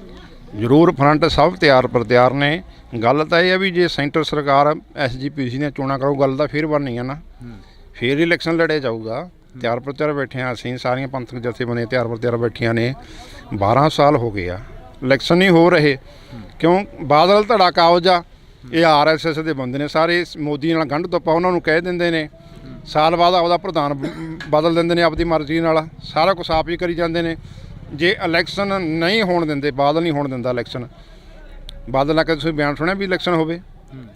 ਜ਼ਰੂਰ, ਫਰੰਟ ਸਭ ਤਿਆਰ ਨੇ। ਗੱਲ ਤਾਂ ਇਹ ਆ ਵੀ ਜੇ ਸੈਂਟਰ ਸਰਕਾਰ SGPC ਦੀਆਂ ਚੋਣਾਂ ਕਰੂ, ਗੱਲ ਤਾਂ ਫਿਰ ਬਣਨੀ ਆ ਨਾ, ਫਿਰ ਇਲੈਕਸ਼ਨ ਲੜਿਆ ਜਾਊਗਾ। ਤਿਆਰ ਬੈਠੇ ਹਾਂ ਅਸੀਂ, ਸਾਰੀਆਂ ਪੰਥਕ ਜਥੇਬੰਦੀਆਂ ਤਿਆਰ ਬੈਠੀਆਂ ਨੇ। 12 ਸਾਲ ਹੋ ਗਏ ਆ, ਇਲੈਕਸ਼ਨ ਨਹੀਂ ਹੋ ਰਹੇ। ਕਿਉਂ? ਬਾਦਲ ਧੜਾ ਕਾਬਜ ਆ, ਇਹ RSS ਦੇ ਬੰਦੇ ਨੇ ਸਾਰੇ, ਮੋਦੀ ਨਾਲ ਗੰਢ ਤੋਪਾ ਉਹਨਾਂ ਨੂੰ ਕਹਿ ਦਿੰਦੇ ਨੇ। ਸਾਲ ਬਾਅਦ ਆਪਦਾ ਪ੍ਰਧਾਨ ਬਦਲ ਦਿੰਦੇ ਨੇ ਆਪਦੀ ਮਰਜ਼ੀ ਨਾਲ, ਸਾਰਾ ਕੁਛ ਆਪ ਹੀ ਕਰੀ ਜਾਂਦੇ ਨੇ। ਜੇ ਇਲੈਕਸ਼ਨ ਨਹੀਂ ਹੋਣ ਦਿੰਦੇ, ਬਾਦਲ ਨਹੀਂ ਹੋਣ ਦਿੰਦਾ ਇਲੈਕਸ਼ਨ। ਬਾਦਲ ਆ ਕੇ ਤੁਸੀਂ ਬਿਆਨ ਸੁਣਿਆ ਵੀ ਇਲੈਕਸ਼ਨ ਹੋਵੇ?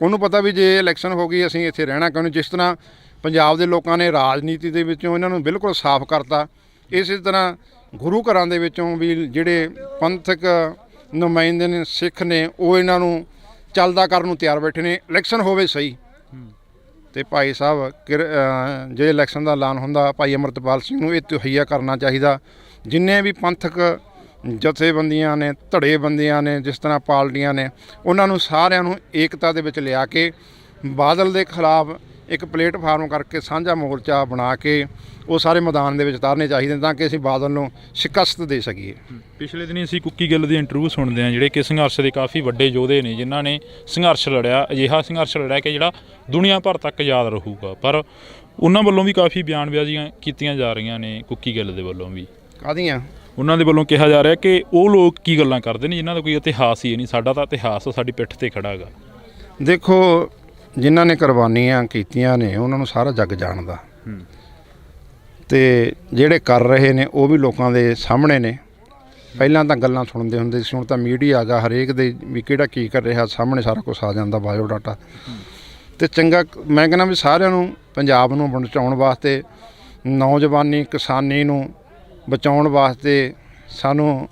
ਉਹਨੂੰ ਪਤਾ ਵੀ ਜੇ ਇਲੈਕਸ਼ਨ ਹੋ ਗਈ ਅਸੀਂ ਇੱਥੇ ਰਹਿਣਾ ਕਿਉਂ ਨਹੀਂ। ਜਿਸ ਤਰ੍ਹਾਂ ਪੰਜਾਬ ਦੇ ਲੋਕਾਂ ਨੇ ਰਾਜਨੀਤੀ ਦੇ ਵਿੱਚੋਂ ਇਹਨਾਂ ਨੂੰ ਬਿਲਕੁਲ ਸਾਫ਼ ਕਰਤਾ, ਇਸੇ ਤਰ੍ਹਾਂ ਗੁਰੂ ਘਰਾਂ ਦੇ ਵਿੱਚੋਂ ਵੀ ਜਿਹੜੇ ਪੰਥਕ ਨੁਮਾਇੰਦੇ ਨੇ, ਸਿੱਖ ਨੇ, ਉਹ ਇਹਨਾਂ ਨੂੰ ਚੱਲਦਾ ਕਰਨ ਨੂੰ ਤਿਆਰ ਬੈਠੇ ਨੇ। ਇਲੈਕਸ਼ਨ ਹੋਵੇ ਸਹੀ। ਅਤੇ ਭਾਈ ਸਾਹਿਬ ਜੇ ਇਲੈਕਸ਼ਨ ਦਾ ਐਲਾਨ ਹੁੰਦਾ, ਭਾਈ ਅੰਮ੍ਰਿਤਪਾਲ ਸਿੰਘ ਨੂੰ ਇਹ ਤਹਈਆ ਕਰਨਾ ਚਾਹੀਦਾ। ਜਿੰਨੇ ਵੀ ਪੰਥਕ ਜਥੇਬੰਦੀਆਂ ਨੇ, ਧੜੇਬੰਦੀਆਂ ਨੇ, ਜਿਸ ਤਰ੍ਹਾਂ ਪਾਰਟੀਆਂ ਨੇ, ਉਹਨਾਂ ਨੂੰ ਸਾਰਿਆਂ ਨੂੰ ਏਕਤਾ ਦੇ ਵਿੱਚ ਲਿਆ ਕੇ ਬਾਦਲ ਦੇ ਖਿਲਾਫ ਇੱਕ ਪਲੇਟਫਾਰਮ ਕਰਕੇ ਸਾਂਝਾ ਮੋਰਚਾ ਬਣਾ ਕੇ ਉਹ ਸਾਰੇ ਮੈਦਾਨ ਦੇ ਵਿੱਚ ਉਤਾਰਨੇ ਚਾਹੀਦੇ ਤਾਂ ਕਿ ਅਸੀਂ ਬਾਦਲ ਨੂੰ ਸ਼ਿਕਸਤ ਦੇ ਸਕੀਏ। ਪਿਛਲੇ ਦਿਨੀ ਅਸੀਂ ਕੁੱਕੀ ਗਿੱਲ ਦੀ ਇੰਟਰਵਿਊ ਸੁਣਦੇ ਹਾਂ, ਜਿਹੜੇ ਕਿ ਸੰਘਰਸ਼ ਦੇ ਕਾਫੀ ਵੱਡੇ ਯੋਧੇ ਨੇ, ਜਿਨ੍ਹਾਂ ਨੇ ਸੰਘਰਸ਼ ਲੜਿਆ, ਅਜਿਹਾ ਸੰਘਰਸ਼ ਲੜਿਆ ਕਿ ਜਿਹੜਾ ਦੁਨੀਆ ਭਰ ਤੱਕ ਯਾਦ ਰਹੂਗਾ। ਪਰ ਉਹਨਾਂ ਵੱਲੋਂ ਵੀ ਕਾਫੀ ਬਿਆਨਬਾਜ਼ੀਆਂ ਕੀਤੀਆਂ ਜਾ ਰਹੀਆਂ ਨੇ, ਕੁੱਕੀ ਗਿੱਲ ਦੇ ਵੱਲੋਂ ਵੀ। ਕਾਹਦੀਆਂ? ਉਹਨਾਂ ਦੇ ਵੱਲੋਂ ਕਿਹਾ ਜਾ ਰਿਹਾ ਕਿ ਉਹ ਲੋਕ ਕੀ ਗੱਲਾਂ ਕਰਦੇ ਨੇ ਜਿਨ੍ਹਾਂ ਦਾ ਕੋਈ ਇਤਿਹਾਸ ਹੀ ਨਹੀਂ। ਸਾਡਾ ਤਾਂ ਇਤਿਹਾਸ ਸਾਡੀ ਪਿੱਠ 'ਤੇ ਖੜ੍ਹਾ ਹੈਗਾ। ਦੇਖੋ, ਜਿਨ੍ਹਾਂ ਨੇ ਕੁਰਬਾਨੀਆਂ ਕੀਤੀਆਂ ਨੇ ਉਹਨਾਂ ਨੂੰ ਸਾਰਾ ਜੱਗ ਜਾਣਦਾ, ਅਤੇ ਜਿਹੜੇ ਕਰ ਰਹੇ ਨੇ ਉਹ ਵੀ ਲੋਕਾਂ ਦੇ ਸਾਹਮਣੇ ਨੇ। ਪਹਿਲਾਂ ਤਾਂ ਗੱਲਾਂ ਸੁਣਦੇ ਹੁੰਦੇ ਸੀ, ਹੁਣ ਤਾਂ ਮੀਡੀਆ ਆ ਗਿਆ, ਹਰੇਕ ਦੇ ਵੀ ਕਿਹੜਾ ਕੀ ਕਰ ਰਿਹਾ ਸਾਹਮਣੇ ਸਾਰਾ ਕੁਛ ਆ ਜਾਂਦਾ, ਬਾਇਓਡਾਟਾ। ਅਤੇ ਚੰਗਾ, ਮੈਂ ਕਹਿੰਦਾ ਵੀ ਸਾਰਿਆਂ ਨੂੰ ਪੰਜਾਬ ਨੂੰ ਬਚਾਉਣ ਵਾਸਤੇ, ਨੌਜਵਾਨੀ ਕਿਸਾਨੀ ਨੂੰ ਬਚਾਉਣ ਵਾਸਤੇ ਸਾਨੂੰ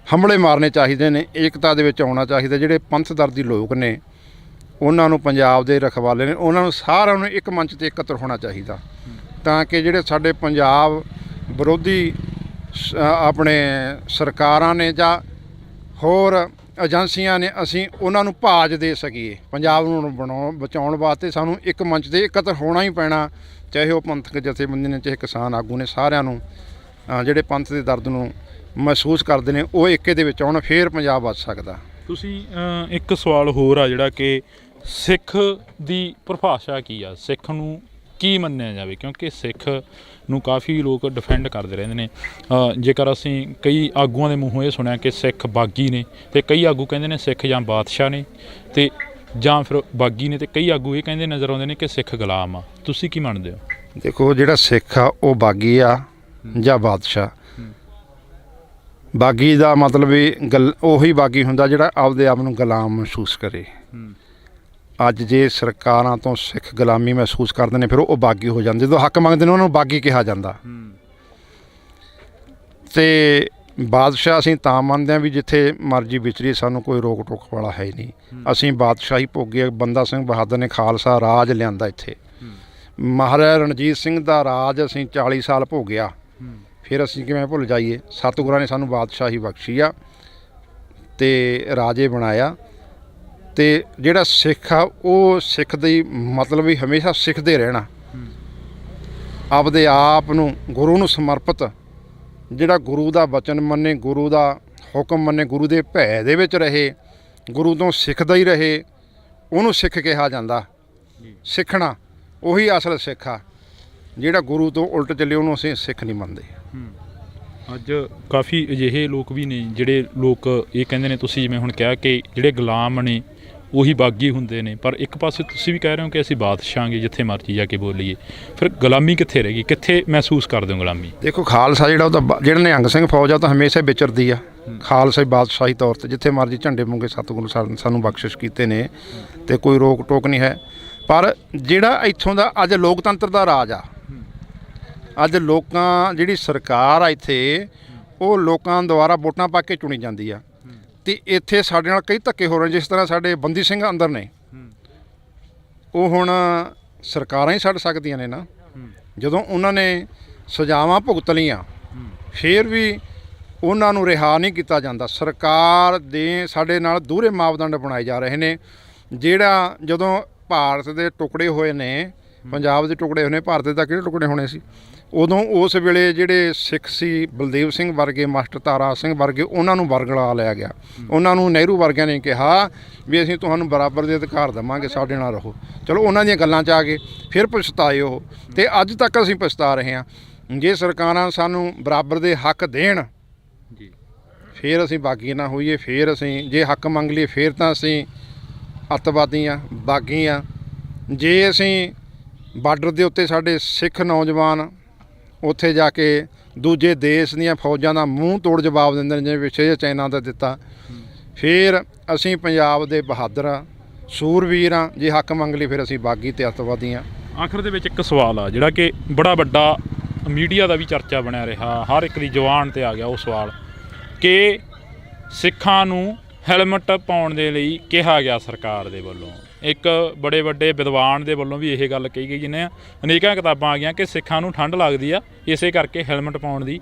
ਹੰਭਲੇ ਮਾਰਨੇ ਚਾਹੀਦੇ ਨੇ, ਏਕਤਾ ਦੇ ਵਿੱਚ ਆਉਣਾ ਚਾਹੀਦਾ। ਜਿਹੜੇ ਪੰਥਦਰਦੀ ਲੋਕ ਨੇ, ਉਹਨਾਂ ਨੂੰ, ਪੰਜਾਬ ਦੇ ਰਖਵਾਲੇ ਨੇ, ਉਹਨਾਂ ਨੂੰ ਸਾਰਿਆਂ ਨੂੰ ਇੱਕ ਮੰਚ 'ਤੇ ਇਕੱਤਰ ਹੋਣਾ ਚਾਹੀਦਾ, ਤਾਂ ਕਿ ਜਿਹੜੇ ਸਾਡੇ ਪੰਜਾਬ ਵਿਰੋਧੀ ਆਪਣੇ ਸਰਕਾਰਾਂ ਨੇ ਜਾਂ ਹੋਰ ਏਜੰਸੀਆਂ ਨੇ, ਅਸੀਂ ਉਹਨਾਂ ਨੂੰ ਭਾਜ ਦੇ ਸਕੀਏ। ਪੰਜਾਬ ਨੂੰ ਬਚਾਉਣ ਵਾਸਤੇ ਸਾਨੂੰ ਇੱਕ ਮੰਚ 'ਤੇ ਇਕੱਤਰ ਹੋਣਾ ਹੀ ਪੈਣਾ, ਚਾਹੇ ਉਹ ਪੰਥਕ ਜਥੇਬੰਦੀ ਨੇ, ਚਾਹੇ ਕਿਸਾਨ ਆਗੂ ਨੇ। ਸਾਰਿਆਂ ਨੂੰ ਜਿਹੜੇ ਪੰਥ ਦੇ ਦਰਦ ਨੂੰ ਮਹਿਸੂਸ ਕਰਦੇ ਨੇ ਉਹ ਏਕੇ ਦੇ ਵਿੱਚ ਆਉਣ, ਫਿਰ ਪੰਜਾਬ ਬਚ ਸਕਦਾ। ਤੁਸੀਂ ਇੱਕ ਸਵਾਲ ਹੋਰ ਆ ਜਿਹੜਾ ਕਿ ਸਿੱਖ ਦੀ ਪਰਿਭਾਸ਼ਾ ਕੀ ਆ, ਸਿੱਖ ਨੂੰ ਕੀ ਮੰਨਿਆ ਜਾਵੇ? ਕਿਉਂਕਿ ਸਿੱਖ ਨੂੰ ਕਾਫੀ ਲੋਕ ਡਿਫੈਂਡ ਕਰਦੇ ਰਹਿੰਦੇ ਨੇ। ਜੇਕਰ ਅਸੀਂ ਕਈ ਆਗੂਆਂ ਦੇ ਮੂੰਹੋਂ ਇਹ ਸੁਣਿਆ ਕਿ ਸਿੱਖ ਬਾਗੀ ਨੇ, ਅਤੇ ਕਈ ਆਗੂ ਕਹਿੰਦੇ ਨੇ ਸਿੱਖ ਜਾਂ ਬਾਦਸ਼ਾਹ ਨੇ, ਅਤੇ ਜਾਂ ਫਿਰ ਬਾਗੀ ਨੇ, ਅਤੇ ਕਈ ਆਗੂ ਇਹ ਕਹਿੰਦੇ ਨਜ਼ਰ ਆਉਂਦੇ ਨੇ ਕਿ ਸਿੱਖ ਗੁਲਾਮ ਆ। ਤੁਸੀਂ ਕੀ ਮੰਨਦੇ ਹੋ? ਦੇਖੋ, ਜਿਹੜਾ ਸਿੱਖ ਆ ਉਹ ਬਾਗੀ ਆ ਜਾਂ ਬਾਦਸ਼ਾਹ। ਬਾਗੀ ਦਾ ਮਤਲਬ ਵੀ ਉਹੀ ਬਾਗੀ ਹੁੰਦਾ ਜਿਹੜਾ ਆਪਦੇ ਆਪ ਨੂੰ ਗੁਲਾਮ ਮਹਿਸੂਸ ਕਰੇ। ਅੱਜ ਜੇ ਸਰਕਾਰਾਂ ਤੋਂ ਸਿੱਖ ਗੁਲਾਮੀ ਮਹਿਸੂਸ ਕਰਦੇ ਨੇ, ਫਿਰ ਉਹ ਬਾਗੀ ਹੋ ਜਾਂਦੇ। ਜਦੋਂ ਹੱਕ ਮੰਗਦੇ ਨੇ ਉਹਨਾਂ ਨੂੰ ਬਾਗੀ ਕਿਹਾ ਜਾਂਦਾ। ਅਤੇ ਬਾਦਸ਼ਾਹ ਅਸੀਂ ਤਾਂ ਮੰਨਦੇ ਹਾਂ ਵੀ ਜਿੱਥੇ ਮਰਜ਼ੀ ਵਿਚਰੀਏ, ਸਾਨੂੰ ਕੋਈ ਰੋਕ ਟੋਕ ਵਾਲਾ ਹੈ ਨਹੀਂ। ਅਸੀਂ ਬਾਦਸ਼ਾਹੀ ਭੋਗੇ। ਬੰਦਾ ਸਿੰਘ ਬਹਾਦਰ ਨੇ ਖਾਲਸਾ ਰਾਜ ਲਿਆਂਦਾ ਇੱਥੇ। ਮਹਾਰਾਜਾ ਰਣਜੀਤ ਸਿੰਘ ਦਾ ਰਾਜ ਅਸੀਂ 40 ਸਾਲ ਭੋਗਿਆ, ਫਿਰ ਅਸੀਂ ਕਿਵੇਂ ਭੁੱਲ ਜਾਈਏ? ਸਤਿਗੁਰਾਂ ਨੇ ਸਾਨੂੰ ਬਾਦਸ਼ਾਹੀ ਬਖਸ਼ੀ ਆ ਅਤੇ ਰਾਜੇ ਬਣਾਇਆ। ਅਤੇ ਜਿਹੜਾ ਸਿੱਖ ਆ ਉਹ ਸਿੱਖ ਦੀ ਮਤਲਬ ਵੀ ਹਮੇਸ਼ਾ ਸਿੱਖਦੇ ਰਹਿਣਾ, ਆਪਦੇ ਆਪ ਨੂੰ ਗੁਰੂ ਨੂੰ ਸਮਰਪਿਤ, ਜਿਹੜਾ ਗੁਰੂ ਦਾ ਵਚਨ ਮੰਨੇ, ਗੁਰੂ ਦਾ ਹੁਕਮ ਮੰਨੇ, ਗੁਰੂ ਦੇ ਭੈ ਦੇ ਵਿੱਚ ਰਹੇ, ਗੁਰੂ ਤੋਂ ਸਿੱਖਦਾ ਹੀ ਰਹੇ, ਉਹਨੂੰ ਸਿੱਖ ਕਿਹਾ ਜਾਂਦਾ। ਸਿੱਖਣਾ ਉਹੀ ਅਸਲ ਸਿੱਖ ਆ। ਜਿਹੜਾ ਗੁਰੂ ਤੋਂ ਉਲਟ ਚੱਲੇ ਉਹਨੂੰ ਅਸੀਂ ਸਿੱਖ ਨਹੀਂ ਮੰਨਦੇ। ਅੱਜ ਕਾਫੀ ਅਜਿਹੇ ਲੋਕ ਵੀ ਨੇ ਜਿਹੜੇ ਲੋਕ ਇਹ ਕਹਿੰਦੇ ਨੇ, ਤੁਸੀਂ ਜਿਵੇਂ ਹੁਣ ਕਿਹਾ ਕਿ ਜਿਹੜੇ ਗੁਲਾਮ ਨੇ ਉਹੀ ਬਾਗੀ ਹੁੰਦੇ ਨੇ, ਪਰ ਇੱਕ ਪਾਸੇ ਤੁਸੀਂ ਵੀ ਕਹਿ ਰਹੇ ਹੋ ਕਿ ਅਸੀਂ ਬਾਦਸ਼ਾਹਾਂਗੇ ਜਿੱਥੇ ਮਰਜ਼ੀ ਜਾ ਕੇ ਬੋਲੀਏ। ਫਿਰ ਗੁਲਾਮੀ ਕਿੱਥੇ ਰਹਿ ਗਈ? ਕਿੱਥੇ ਮਹਿਸੂਸ ਕਰਦੇ ਹੋ ਗੁਲਾਮੀ? ਦੇਖੋ, ਖਾਲਸਾ ਜਿਹੜਾ ਉਹ ਤਾਂ ਜਿਹੜਾ ਨਿਹੰਗ ਸਿੰਘ ਫੌਜ ਆ ਉਹ ਤਾਂ ਹਮੇਸ਼ਾ ਵਿਚਰਦੀ ਆ। ਖਾਲਸਾ ਬਾਦਸ਼ਾਹੀ ਤੌਰ 'ਤੇ ਜਿੱਥੇ ਮਰਜ਼ੀ ਝੰਡੇ ਮੁੰਗੇ ਸਤਿਗੁਰੂ ਸਾਨੂੰ ਬਖਸ਼ਿਸ਼ ਕੀਤੇ ਨੇ, ਅਤੇ ਕੋਈ ਰੋਕ ਟੋਕ ਨਹੀਂ ਹੈ। ਪਰ ਜਿਹੜਾ ਇੱਥੋਂ ਦਾ ਅੱਜ ਲੋਕਤੰਤਰ ਦਾ ਰਾਜ ਆ, ਅੱਜ ਲੋਕਾਂ ਜਿਹੜੀ ਸਰਕਾਰ ਆ ਇੱਥੇ ਉਹ ਲੋਕਾਂ ਦੁਆਰਾ ਵੋਟਾਂ ਪਾ ਕੇ ਚੁਣੀ ਜਾਂਦੀ ਆ, ਤੇ ਇੱਥੇ ਸਾਡੇ ਨਾਲ ਕਈ ਧੱਕੇ ਹੋ ਰਹੇ। ਜਿਸ ਤਰ੍ਹਾਂ ਸਾਡੇ ਬੰਦੀ ਸਿੰਘ ਅੰਦਰ ਨੇ, ਉਹ ਹੁਣ ਸਰਕਾਰਾਂ ਹੀ ਛੱਡ ਸਕਦੀਆਂ ਨੇ ਨਾ। ਜਦੋਂ ਉਹਨਾਂ ਨੇ ਸਜ਼ਾਵਾਂ ਭੁਗਤ ਲਈਆਂ ਫਿਰ ਵੀ ਉਹਨਾਂ ਨੂੰ ਰਿਹਾ ਨਹੀਂ ਕੀਤਾ ਜਾਂਦਾ। ਸਰਕਾਰ ਦੇ ਸਾਡੇ ਨਾਲ ਦੂਹਰੇ ਮਾਪਦੰਡ ਬਣਾਏ ਜਾ ਰਹੇ ਨੇ। ਜਿਹੜਾ ਜਦੋਂ ਭਾਰਤ ਦੇ ਟੁਕੜੇ ਹੋਏ ਨੇ, ਪੰਜਾਬ ਦੇ ਟੁਕੜੇ ਹੋਏ ਨੇ, ਭਾਰਤ ਦੇ ਤਾਂ ਕਿਹੜੇ ਟੁਕੜੇ ਹੋਣੇ ਸੀ ਉਦੋਂ, ਉਸ ਵੇਲੇ ਜਿਹੜੇ ਸਿੱਖ ਸੀ ਬਲਦੇਵ ਸਿੰਘ ਵਰਗੇ, ਮਾਸਟਰ ਤਾਰਾ ਸਿੰਘ ਵਰਗੇ, ਉਹਨਾਂ ਨੂੰ ਵਰਗਲਾ ਲਿਆ ਗਿਆ। ਉਹਨਾਂ ਨੂੰ ਨਹਿਰੂ ਵਰਗਿਆਂ ਨੇ ਕਿਹਾ ਵੀ ਅਸੀਂ ਤੁਹਾਨੂੰ ਬਰਾਬਰ ਦੇ ਅਧਿਕਾਰ ਦੇਵਾਂਗੇ, ਸਾਡੇ ਨਾਲ ਰਹੋ। ਚਲੋ ਉਹਨਾਂ ਦੀਆਂ ਗੱਲਾਂ 'ਚ ਆ ਗਏ, ਫਿਰ ਪਛਤਾਏ ਉਹ, ਤੇ ਅੱਜ ਤੱਕ ਅਸੀਂ ਪਛਤਾ ਰਹੇ ਹਾਂ। ਜੇ ਸਰਕਾਰਾਂ ਸਾਨੂੰ ਬਰਾਬਰ ਦੇ ਹੱਕ ਦੇਣ ਜੀ, ਫਿਰ ਅਸੀਂ ਬਾਗੀ ਨਾ ਹੋਈਏ। ਫਿਰ ਅਸੀਂ ਜੇ ਹੱਕ ਮੰਗ ਲਈਏ ਫਿਰ ਤਾਂ ਅਸੀਂ ਅੱਤਵਾਦੀ ਹਾਂ, ਬਾਗੀ ਹਾਂ। ਜੇ ਅਸੀਂ ਬਾਰਡਰ ਦੇ ਉੱਤੇ ਸਾਡੇ ਸਿੱਖ ਨੌਜਵਾਨ ਉੱਥੇ ਜਾ ਕੇ ਦੂਜੇ ਦੇਸ਼ ਦੀਆਂ ਫੌਜਾਂ ਦਾ ਮੂੰਹ ਤੋੜ ਜਵਾਬ ਦਿੰਦੇ ਨੇ, ਜਿਵੇਂ ਪਿੱਛੇ ਚਾਈਨਾ ਦਾ ਦਿੱਤਾ, ਫਿਰ ਅਸੀਂ ਪੰਜਾਬ ਦੇ ਬਹਾਦਰ ਆ, ਸੂਰਵੀਰ ਆ। ਜੇ ਹੱਕ ਮੰਗ ਲਈ ਫਿਰ ਅਸੀਂ ਬਾਗੀ ਤੇ ਅੱਤਵਾਦੀ ਹਾਂ। ਆਖਰ ਦੇ ਵਿੱਚ ਇੱਕ ਸਵਾਲ ਆ ਜਿਹੜਾ ਕਿ ਬੜਾ ਵੱਡਾ ਮੀਡੀਆ ਦਾ ਵੀ ਚਰਚਾ ਬਣਿਆ ਰਿਹਾ, ਹਰ ਇੱਕ ਦੀ ਜ਼ੁਬਾਨ ਤੇ ਆ ਗਿਆ ਉਹ ਸਵਾਲ ਕਿ ਸਿੱਖਾਂ ਨੂੰ ਹੈਲਮਟ ਪਾਉਣ ਦੇ ਲਈ ਕਿਹਾ ਗਿਆ ਸਰਕਾਰ ਦੇ ਵੱਲੋਂ। ਇੱਕ ਬੜੇ ਵੱਡੇ ਵਿਦਵਾਨ ਦੇ ਵੱਲੋਂ ਵੀ ਇਹ ਗੱਲ ਕਹੀ ਗਈ, ਜਿਹਨੇ ਅਨੇਕਾਂ ਕਿਤਾਬਾਂ ਆ ਗਈਆਂ ਕਿ ਸਿੱਖਾਂ ਨੂੰ ਠੰਡ ਲੱਗਦੀ ਆ, ਇਸੇ ਕਰਕੇ ਹੈਲਮਟ ਪਾਉਣ ਦੀ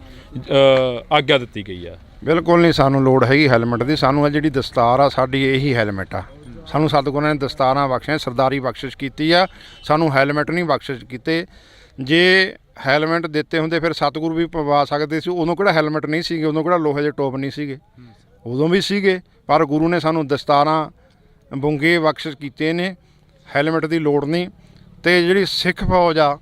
ਆਗਿਆ ਦਿੱਤੀ ਗਈ ਆ। ਬਿਲਕੁਲ ਨਹੀਂ ਸਾਨੂੰ ਲੋੜ ਹੈਗੀ ਹੈਲਮਟ ਦੀ। ਸਾਨੂੰ ਜਿਹੜੀ ਦਸਤਾਰ ਆ ਸਾਡੀ ਇਹੀ ਹੈਲਮਟ ਆ। ਸਾਨੂੰ ਸਤਿਗੁਰਾਂ ਨੇ ਦਸਤਾਰਾਂ ਬਖਸ਼ੀਆਂ, ਸਰਦਾਰੀ ਬਖਸ਼ਿਸ਼ ਕੀਤੀ ਆ, ਸਾਨੂੰ ਹੈਲਮਟ ਨਹੀਂ ਬਖਸ਼ਿਸ਼ ਕੀਤੇ। ਜੇ ਹੈਲਮਟ ਦਿੱਤੇ ਹੁੰਦੇ ਫਿਰ ਸਤਿਗੁਰੂ ਵੀ ਪਵਾ ਸਕਦੇ ਸੀ। ਉਦੋਂ ਕਿਹੜਾ ਹੈਲਮਟ ਨਹੀਂ ਸੀਗੇ, ਉਦੋਂ ਕਿਹੜਾ ਲੋਹੇ ਦੇ ਟੋਪ ਨਹੀਂ ਸੀਗੇ, ਉਦੋਂ ਵੀ ਸੀਗੇ। ਪਰ ਗੁਰੂ ਨੇ ਸਾਨੂੰ ਦਸਤਾਰਾਂ ਬੁੰਗੇ ਬਖਸ਼ਿਸ਼ ਕੀਤੇ ਨੇ, ਹੈਲਮਟ ਦੀ ਲੋੜ ਨਹੀਂ। ਤੇ ਜਿਹੜੀ ਸਿੱਖ ਫੌਜ ਆ,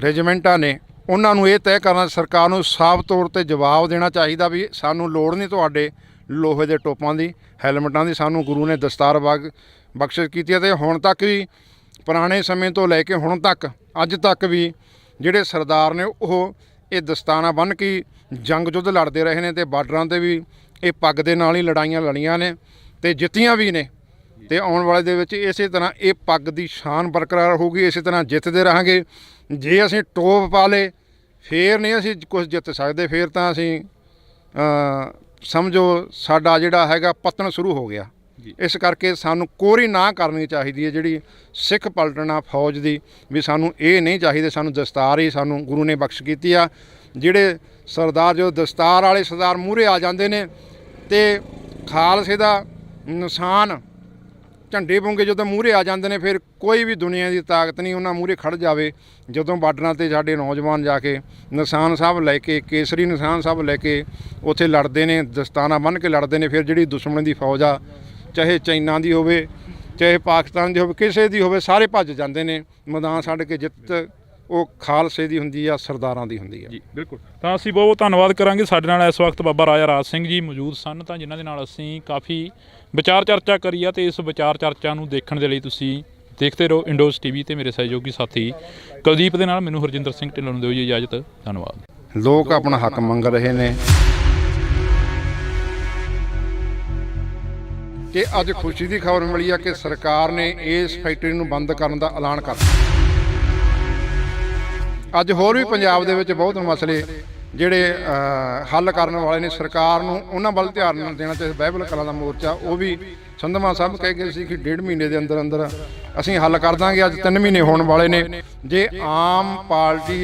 ਰੈਜੀਮੈਂਟਾਂ ਨੇ, ਉਹਨਾਂ ਨੂੰ ਇਹ ਤੈਅ ਕਰਨਾ, ਸਰਕਾਰ ਨੂੰ ਸਾਫ਼ ਤੌਰ 'ਤੇ ਜਵਾਬ ਦੇਣਾ ਚਾਹੀਦਾ ਵੀ ਸਾਨੂੰ ਲੋੜ ਨਹੀਂ ਤੁਹਾਡੇ ਲੋਹੇ ਦੇ ਟੋਪਾਂ ਦੀ, ਹੈਲਮਟਾਂ ਦੀ। ਸਾਨੂੰ ਗੁਰੂ ਨੇ ਦਸਤਾਰ ਬਖਸ਼ਿਸ਼ ਕੀਤੀ ਹੈ। ਅਤੇ ਹੁਣ ਤੱਕ ਵੀ, ਪੁਰਾਣੇ ਸਮੇਂ ਤੋਂ ਲੈ ਕੇ ਹੁਣ ਤੱਕ, ਅੱਜ ਤੱਕ ਵੀ ਜਿਹੜੇ ਸਰਦਾਰ ਨੇ ਉਹ ਇਹ ਦਸਤਾਰਾਂ ਬੰਨ੍ਹ ਕੇ ਜੰਗ ਯੁੱਧ ਲੜਦੇ ਰਹੇ ਨੇ, ਅਤੇ ਬਾਰਡਰਾਂ 'ਤੇ ਵੀ ਇਹ ਪੱਗ ਦੇ ਨਾਲ ਹੀ ਲੜਾਈਆਂ ਲੜੀਆਂ ਨੇ ਅਤੇ ਜਿੱਤੀਆਂ ਵੀ ਨੇ। ਅਤੇ ਆਉਣ ਵਾਲੇ ਦੇ ਵਿੱਚ ਇਸੇ ਤਰ੍ਹਾਂ ਇਹ ਪੱਗ ਦੀ ਸ਼ਾਨ ਬਰਕਰਾਰ ਹੋਊਗੀ, ਇਸੇ ਤਰ੍ਹਾਂ ਜਿੱਤਦੇ ਰਹਾਂਗੇ। ਜੇ ਅਸੀਂ ਟੋਪ ਪਾ ਲਏ ਫਿਰ ਨਹੀਂ ਅਸੀਂ ਕੁਝ ਜਿੱਤ ਸਕਦੇ, ਫਿਰ ਤਾਂ ਅਸੀਂ ਸਮਝੋ ਸਾਡਾ ਜਿਹੜਾ ਹੈਗਾ ਪਤਨ ਸ਼ੁਰੂ ਹੋ ਗਿਆ। ਇਸ ਕਰਕੇ ਸਾਨੂੰ ਕੋਰੀ ਨਾ ਕਰਨੀ ਚਾਹੀਦੀ ਹੈ ਜਿਹੜੀ ਸਿੱਖ ਪਲਟਣਾ ਫੌਜ ਦੀ, ਵੀ ਸਾਨੂੰ ਇਹ ਨਹੀਂ ਚਾਹੀਦੇ। ਸਾਨੂੰ ਦਸਤਾਰ ਹੀ ਸਾਨੂੰ ਗੁਰੂ ਨੇ ਬਖਸ਼ ਕੀਤੀ ਆ। ਜਿਹੜੇ ਸਰਦਾਰ ਜੋ ਦਸਤਾਰ ਵਾਲੇ ਸਰਦਾਰ ਮੂਹਰੇ ਆ ਜਾਂਦੇ ਨੇ ਅਤੇ ਖਾਲਸੇ ਦਾ ਨਿਸ਼ਾਨ ਝੰਡੇ ਬੁੰਗੇ ਜਦੋਂ ਮੂਹਰੇ ਆ ਜਾਂਦੇ ਨੇ, ਫਿਰ ਕੋਈ ਵੀ ਦੁਨੀਆ ਦੀ ਤਾਕਤ ਨਹੀਂ ਉਹਨਾਂ ਮੂਹਰੇ ਖੜ੍ਹ ਜਾਵੇ। ਜਦੋਂ ਬਾਰਡਰਾਂ 'ਤੇ ਸਾਡੇ ਨੌਜਵਾਨ ਜਾ ਕੇ ਨਿਸ਼ਾਨ ਸਾਹਿਬ ਲੈ ਕੇ, ਕੇਸਰੀ ਨਿਸ਼ਾਨ ਸਾਹਿਬ ਲੈ ਕੇ ਉੱਥੇ ਲੜਦੇ ਨੇ, ਦਸਤਾਨਾ ਬੰਨ੍ਹ ਕੇ ਲੜਦੇ ਨੇ, ਫਿਰ ਜਿਹੜੀ ਦੁਸ਼ਮਣ ਦੀ ਫੌਜ ਆ, ਚਾਹੇ ਚਾਈਨਾ ਦੀ ਹੋਵੇ, ਚਾਹੇ ਪਾਕਿਸਤਾਨ ਦੀ ਹੋਵੇ, ਕਿਸੇ ਦੀ ਹੋਵੇ, ਸਾਰੇ ਭੱਜ ਜਾਂਦੇ ਨੇ। ਮੈਦਾਨ ਛੱਡ ਕੇ ਜਿੱਤ ਉਹ ਖਾਲਸੇ ਦੀ ਹੁੰਦੀ ਆ, ਸਰਦਾਰਾਂ ਦੀ ਹੁੰਦੀ ਆ। ਜੀ ਬਿਲਕੁਲ। ਤਾਂ ਅਸੀਂ ਬਹੁਤ ਧੰਨਵਾਦ ਕਰਾਂਗੇ। ਸਾਡੇ ਨਾਲ ਇਸ ਵਕਤ ਬਾਬਾ ਰਾਜਾ ਰਾਜ ਸਿੰਘ ਜੀ ਮੌਜੂਦ ਸਨ, ਤਾਂ ਜਿਨ੍ਹਾਂ ਦੇ ਨਾਲ ਅਸੀਂ ਕਾਫੀ ਵਿਚਾਰ ਚਰਚਾ ਕਰੀ ਆ। ਅਤੇ ਇਸ ਵਿਚਾਰ ਚਰਚਾ ਨੂੰ ਦੇਖਣ ਦੇ ਲਈ ਤੁਸੀਂ ਦੇਖਦੇ ਰਹੋ ਇੰਡੋਜ਼ TV, ਤੇ ਮੇਰੇ ਸਹਿਯੋਗੀ ਸਾਥੀ ਕੁਲਦੀਪ ਦੇ ਨਾਲ ਮੈਨੂੰ ਹਰਜਿੰਦਰ ਸਿੰਘ ਢਿੱਲੋਂ ਨੂੰ ਦਿਓ ਜੀ ਇਜਾਜ਼ਤ। ਧੰਨਵਾਦ। ਲੋਕ ਆਪਣਾ ਹੱਕ ਮੰਗ ਰਹੇ ਨੇ ਕਿ ਅੱਜ ਖੁਸ਼ੀ ਦੀ ਖਬਰ ਮਿਲੀ ਆ ਕਿ ਸਰਕਾਰ ਨੇ ਇਸ ਫੈਕਟਰੀ ਨੂੰ ਬੰਦ ਕਰਨ ਦਾ ਐਲਾਨ ਕਰ ਦਿੱਤਾ। ਅੱਜ ਹੋਰ ਵੀ ਪੰਜਾਬ ਦੇ ਵਿੱਚ ਬਹੁਤ ਮਸਲੇ ਜਿਹੜੇ ਹੱਲ ਕਰਨ ਵਾਲੇ ਨੇ, ਸਰਕਾਰ ਨੂੰ ਉਹਨਾਂ ਵੱਲ ਧਿਆਨ ਦੇਣਾ ਚਾਹੀਦਾ। ਬਾਈਬਲ ਕਲਾਂ ਦਾ ਮੋਰਚਾ, ਉਹ ਵੀ ਸੰਧਮਾ ਸਾਹਿਬ ਕਹਿ ਗਏ ਸੀ ਕਿ 1.5 ਮਹੀਨੇ ਦੇ ਅੰਦਰ ਅੰਦਰ ਅਸੀਂ ਹੱਲ ਕਰ ਦਾਂਗੇ। ਅੱਜ 3 ਮਹੀਨੇ ਹੋਣ ਵਾਲੇ ਨੇ। ਜੇ ਆਮ ਪਾਰਟੀ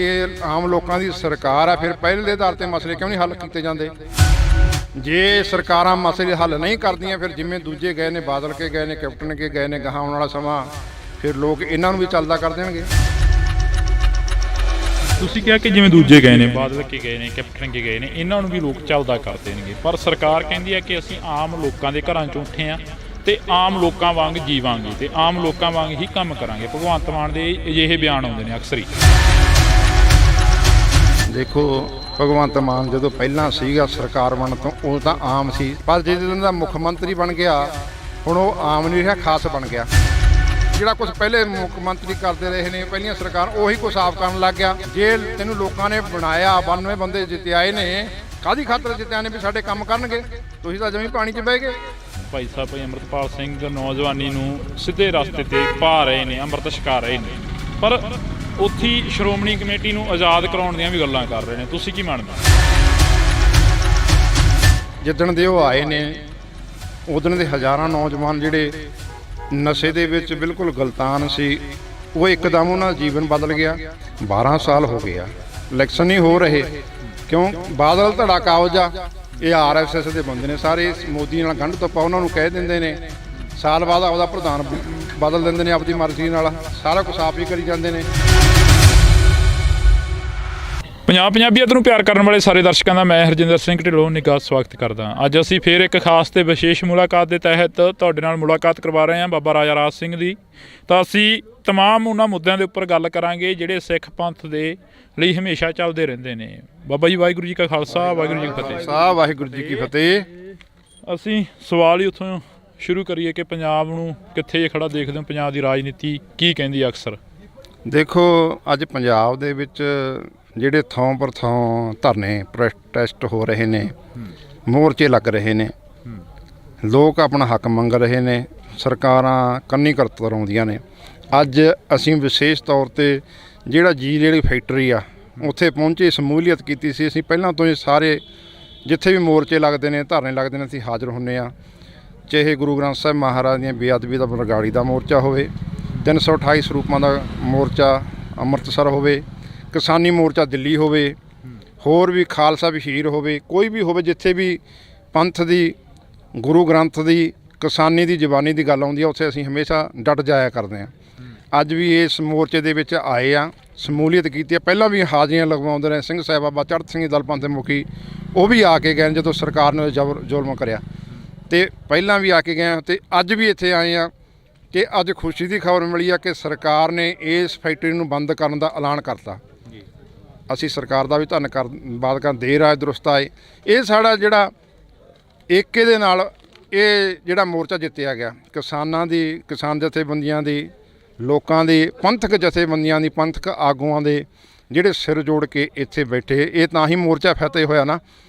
ਆਮ ਲੋਕਾਂ ਦੀ ਸਰਕਾਰ ਆ, ਫਿਰ ਪਹਿਲ ਦੇ ਆਧਾਰ 'ਤੇ ਮਸਲੇ ਕਿਉਂ ਨਹੀਂ ਹੱਲ ਕੀਤੇ ਜਾਂਦੇ? ਜੇ ਸਰਕਾਰਾਂ ਮਸਲੇ ਹੱਲ ਨਹੀਂ ਕਰਦੀਆਂ, ਫਿਰ ਜਿਵੇਂ ਦੂਜੇ ਗਏ ਨੇ, ਬਾਦਲ ਕੇ ਗਏ ਨੇ, ਕੈਪਟਨ ਕੇ ਗਏ ਨੇ, ਗਾਹਾਂ ਆਉਣ ਵਾਲਾ ਸਮਾਂ ਫਿਰ ਲੋਕ ਇਹਨਾਂ ਨੂੰ ਵੀ ਚੱਲਦਾ ਕਰ ਦੇਣਗੇ। ਤੁਸੀਂ ਕਿਹਾ ਕਿ ਜਿਵੇਂ ਦੂਜੇ ਗਏ ਨੇ, ਬਾਦਲ ਕੇ ਗਏ ਨੇ, ਕੈਪਟਨ ਕੇ ਗਏ ਨੇ, ਇਹਨਾਂ ਨੂੰ ਵੀ ਲੋਕ ਚੱਲਦਾ ਕਰ ਦੇਣਗੇ। ਪਰ ਸਰਕਾਰ ਕਹਿੰਦੀ ਹੈ ਕਿ ਅਸੀਂ ਆਮ ਲੋਕਾਂ ਦੇ ਘਰਾਂ 'ਚੋਂ ਉੱਠੇ ਹਾਂ ਅਤੇ ਆਮ ਲੋਕਾਂ ਵਾਂਗ ਜੀਵਾਂਗੇ ਅਤੇ ਆਮ ਲੋਕਾਂ ਵਾਂਗ ਹੀ ਕੰਮ ਕਰਾਂਗੇ। ਭਗਵੰਤ ਮਾਨ ਦੇ ਅਜਿਹੇ ਬਿਆਨ ਆਉਂਦੇ ਨੇ ਅਕਸਰ ਹੀ। ਦੇਖੋ, ਭਗਵੰਤ ਮਾਨ ਜਦੋਂ ਪਹਿਲਾਂ ਸੀਗਾ ਸਰਕਾਰ ਬਣਨ ਤੋਂ, ਉਹ ਤਾਂ ਆਮ ਸੀ। ਪਰ ਜਦੋਂ ਦਾ ਮੁੱਖ ਮੰਤਰੀ ਬਣ ਗਿਆ, ਹੁਣ ਉਹ ਆਮ ਨਹੀਂ ਰਿਹਾ, ਖਾਸ ਬਣ ਗਿਆ। ਜਿਹੜਾ ਕੁਝ ਪਹਿਲੇ ਮੁੱਖ ਮੰਤਰੀ ਕਰਦੇ ਰਹੇ ਨੇ ਪਹਿਲੀਆਂ ਸਰਕਾਰ, ਉਹੀ ਕੁਝ ਸਾਫ਼ ਕਰਨ ਲੱਗ ਗਿਆ। ਜੇ ਤੈਨੂੰ ਲੋਕਾਂ ਨੇ ਬਣਾਇਆ, 92 ਬੰਦੇ ਜਿੱਤੇ ਆਏ ਨੇ, ਕਾਹਦੀ ਖਾਤਰ ਜਿੱਤਿਆ ਨੇ? ਵੀ ਸਾਡੇ ਕੰਮ ਕਰਨਗੇ। ਤੁਸੀਂ ਤਾਂ ਜਮੀਂ ਪਾਣੀ 'ਚ ਬਹਿ ਗਏ। ਭਾਈ ਸਾਹਿਬ ਭਾਈ ਅੰਮ੍ਰਿਤਪਾਲ ਸਿੰਘ ਨੌਜਵਾਨੀ ਨੂੰ ਸਿੱਧੇ ਰਸਤੇ ਤੇ ਪਾ ਰਹੇ ਨੇ, ਅੰਮ੍ਰਿਤ ਛਕਾ ਰਹੇ ਨੇ, ਪਰ ਉੱਥੇ ਹੀ ਸ਼੍ਰੋਮਣੀ ਕਮੇਟੀ ਨੂੰ ਆਜ਼ਾਦ ਕਰਾਉਣ ਦੀਆਂ ਵੀ ਗੱਲਾਂ ਕਰ ਰਹੇ ਨੇ। ਤੁਸੀਂ ਕੀ ਮੰਨਦੇ? ਜਿੱਦਣ ਦੇ ਉਹ ਆਏ ਨੇ ਉਦਣ ਦੇ ਹਜ਼ਾਰਾਂ ਨੌਜਵਾਨ ਜਿਹੜੇ ਨਸ਼ੇ ਦੇ ਵਿੱਚ ਬਿਲਕੁਲ ਗਲਤਾਨ ਸੀ, ਉਹ ਇੱਕਦਮ ਉਹਨਾਂ ਦਾ ਜੀਵਨ ਬਦਲ ਗਿਆ। 12 ਸਾਲ ਹੋ ਗਏ ਆ, ਇਲੈਕਸ਼ਨ ਨਹੀਂ ਹੋ ਰਹੇ, ਕਿਉਂ? ਬਾਦਲ ਧੜਾ ਕਾਬਜ ਆ, ਇਹ RSS ਦੇ ਬੰਦੇ ਨੇ ਸਾਰੇ, ਮੋਦੀ ਨਾਲ ਗੰਢ ਤੋਪਾ ਉਹਨਾਂ ਨੂੰ ਕਹਿ ਦਿੰਦੇ ਨੇ, ਸਾਲ ਬਾਅਦ ਆਪਦਾ ਪ੍ਰਧਾਨ ਬਦਲ ਦਿੰਦੇ ਨੇ ਆਪਦੀ ਮਰਜ਼ੀ ਨਾਲ, ਸਾਰਾ ਕੁਛ ਆਪ ਹੀ ਕਰੀ ਜਾਂਦੇ ਨੇ। ਪੰਜਾਬੀਅਤ ਨੂੰ ਪਿਆਰ ਕਰਨ ਵਾਲੇ ਸਾਰੇ ਦਰਸ਼ਕਾਂ ਦਾ ਮੈਂ ਹਰਜਿੰਦਰ ਸਿੰਘ ਢਿੱਲੋਂ ਨਿੱਘਾ ਸਵਾਗਤ ਕਰਦਾ। ਅੱਜ ਅਸੀਂ ਫੇਰ ਇੱਕ ਖਾਸ ਤੇ ਵਿਸ਼ੇਸ਼ ਮੁਲਾਕਾਤ ਦੇ ਤਹਿਤ ਤੁਹਾਡੇ ਨਾਲ ਮੁਲਾਕਾਤ ਕਰਵਾ ਰਹੇ ਹਾਂ ਬਾਬਾ ਰਾਜਾ ਰਾਜ ਸਿੰਘ ਦੀ। ਤਾਂ ਅਸੀਂ ਤਮਾਮ ਉਹਨਾਂ ਮੁੱਦਿਆਂ ਦੇ ਉੱਪਰ ਗੱਲ ਕਰਾਂਗੇ ਜਿਹੜੇ ਸਿੱਖ ਪੰਥ ਦੇ ਲਈ ਹਮੇਸ਼ਾ ਚੱਲਦੇ ਰਹਿੰਦੇ ਨੇ। ਬਾਬਾ ਜੀ ਵਾਹਿਗੁਰੂ ਜੀ ਕਾ ਖਾਲਸਾ, ਵਾਹਿਗੁਰੂ ਜੀ ਕੀ ਫਤਿਹ। ਸਾਹਿਬ ਵਾਹਿਗੁਰੂ ਜੀ ਕੀ ਫਤਿਹ। ਅਸੀਂ ਸਵਾਲ ਹੀ ਉੱਥੋਂ ਸ਼ੁਰੂ ਕਰੀਏ ਕਿ ਪੰਜਾਬ ਨੂੰ ਕਿੱਥੇ ਖੜਾ ਦੇਖਦੇ ਹੋ? ਪੰਜਾਬ ਦੀ ਰਾਜਨੀਤੀ ਕੀ ਕਹਿੰਦੀ ਅਕਸਰ? ਦੇਖੋ, ਅੱਜ ਪੰਜਾਬ ਦੇ ਵਿੱਚ ਜਿਹੜੇ ਥਾਂ ਪਰ ਥਾਂ ਧਰਨੇ ਪ੍ਰੋਟੈਸਟ ਹੋ ਰਹੇ ਨੇ, ਮੋਰਚੇ ਲੱਗ ਰਹੇ ਨੇ, ਲੋਕ ਆਪਣਾ ਹੱਕ ਮੰਗ ਰਹੇ ਨੇ, ਸਰਕਾਰਾਂ ਕੰਨੀ ਕਰਤੂਤ ਕਰਾਉਂਦੀਆਂ ਨੇ। ਅੱਜ ਅਸੀਂ ਵਿਸ਼ੇਸ਼ ਤੌਰ ਤੇ ਜਿਹੜਾ ਜਿਹੜੀ ਫੈਕਟਰੀ ਆ ਉੱਥੇ ਪਹੁੰਚੇ, ਸਮੂਲੀਅਤ ਕੀਤੀ ਸੀ। ਅਸੀਂ ਪਹਿਲਾਂ ਤੋਂ ਹੀ ਸਾਰੇ ਜਿੱਥੇ ਵੀ ਮੋਰਚੇ ਲੱਗਦੇ ਨੇ, ਧਰਨੇ ਲੱਗਦੇ ਨੇ, ਅਸੀਂ ਹਾਜ਼ਰ ਹੁੰਦੇ ਹਾਂ। ਚਾਹੇ ਗੁਰੂ ਗ੍ਰੰਥ ਸਾਹਿਬ ਮਹਾਰਾਜ ਦੀਆਂ ਬੇਅਦਬੀ ਦਾ ਬਰਗਾੜੀ ਦਾ ਮੋਰਚਾ ਹੋਵੇ, 328 ਸਰੂਪਾਂ ਦਾ ਮੋਰਚਾ ਅੰਮ੍ਰਿਤਸਰ ਹੋਵੇ, ਕਿਸਾਨੀ ਮੋਰਚਾ ਦਿੱਲੀ ਹੋਵੇ, ਹੋਰ ਵੀ ਖਾਲਸਾ ਵਹੀਰ ਹੋਵੇ, ਕੋਈ ਵੀ ਹੋਵੇ, ਜਿੱਥੇ ਵੀ ਪੰਥ ਦੀ, ਗੁਰੂ ਗ੍ਰੰਥ ਦੀ, ਕਿਸਾਨੀ ਦੀ, ਜ਼ਬਾਨੀ ਦੀ ਗੱਲ ਆਉਂਦੀ ਆ, ਉੱਥੇ ਅਸੀਂ ਹਮੇਸ਼ਾ ਡਟ ਜਾਇਆ ਕਰਦੇ ਹਾਂ। ਅੱਜ ਵੀ ਇਸ ਮੋਰਚੇ ਦੇ ਵਿੱਚ ਆਏ ਆ, ਸਮੂਲੀਅਤ ਕੀਤੀ ਆ। ਪਹਿਲਾਂ ਵੀ ਹਾਜ਼ਰੀਆਂ ਲਗਵਾਉਂਦੇ ਰਹੇ ਸਿੰਘ ਸਾਹਿਬ, ਬਾਬਾ ਚੜ੍ਹਤ ਸਿੰਘ ਦਲ ਪੰਥ ਦੇ ਮੁਖੀ, ਉਹ ਵੀ ਆ ਕੇ ਗਏ ਜਦੋਂ ਸਰਕਾਰ ਨੇ ਜ਼ੁਲਮ ਕਰਿਆ, ਤੇ ਪਹਿਲਾਂ ਵੀ ਆ ਕੇ ਗਏ, ਤੇ ਅੱਜ ਵੀ ਇੱਥੇ ਆਏ ਆ ਕਿ ਅੱਜ ਖੁਸ਼ੀ ਦੀ ਖਬਰ ਮਿਲੀ ਆ ਕਿ ਸਰਕਾਰ ਨੇ ਇਸ ਫੈਕਟਰੀ ਨੂੰ ਬੰਦ ਕਰਨ ਦਾ ਐਲਾਨ ਕਰਤਾ। ਅਸੀਂ ਸਰਕਾਰ ਦਾ ਵੀ ਧੰਨਵਾਦ ਕਰਦੇ, ਦੇਰ ਆਏ ਦਰੁਸਤ ਆਏ। ਇਹ ਸਾਡਾ ਜਿਹੜਾ ਏਕੇ ਦੇ ਨਾਲ ਇਹ ਜਿਹੜਾ ਮੋਰਚਾ ਜਿੱਤਿਆ ਗਿਆ, ਕਿਸਾਨਾਂ ਦੀ, ਕਿਸਾਨ ਜਥੇਬੰਦੀਆਂ ਦੀ, ਲੋਕਾਂ ਦੀ, ਪੰਥਕ ਜਥੇਬੰਦੀਆਂ ਦੀ, ਪੰਥਕ ਆਗੂਆਂ ਦੇ ਜਿਹੜੇ ਸਿਰ ਜੋੜ ਕੇ ਇੱਥੇ ਬੈਠੇ, ਇਹ ਤਾਂ ਹੀ ਮੋਰਚਾ ਫਤਿਹ ਹੋਇਆ ਨਾ।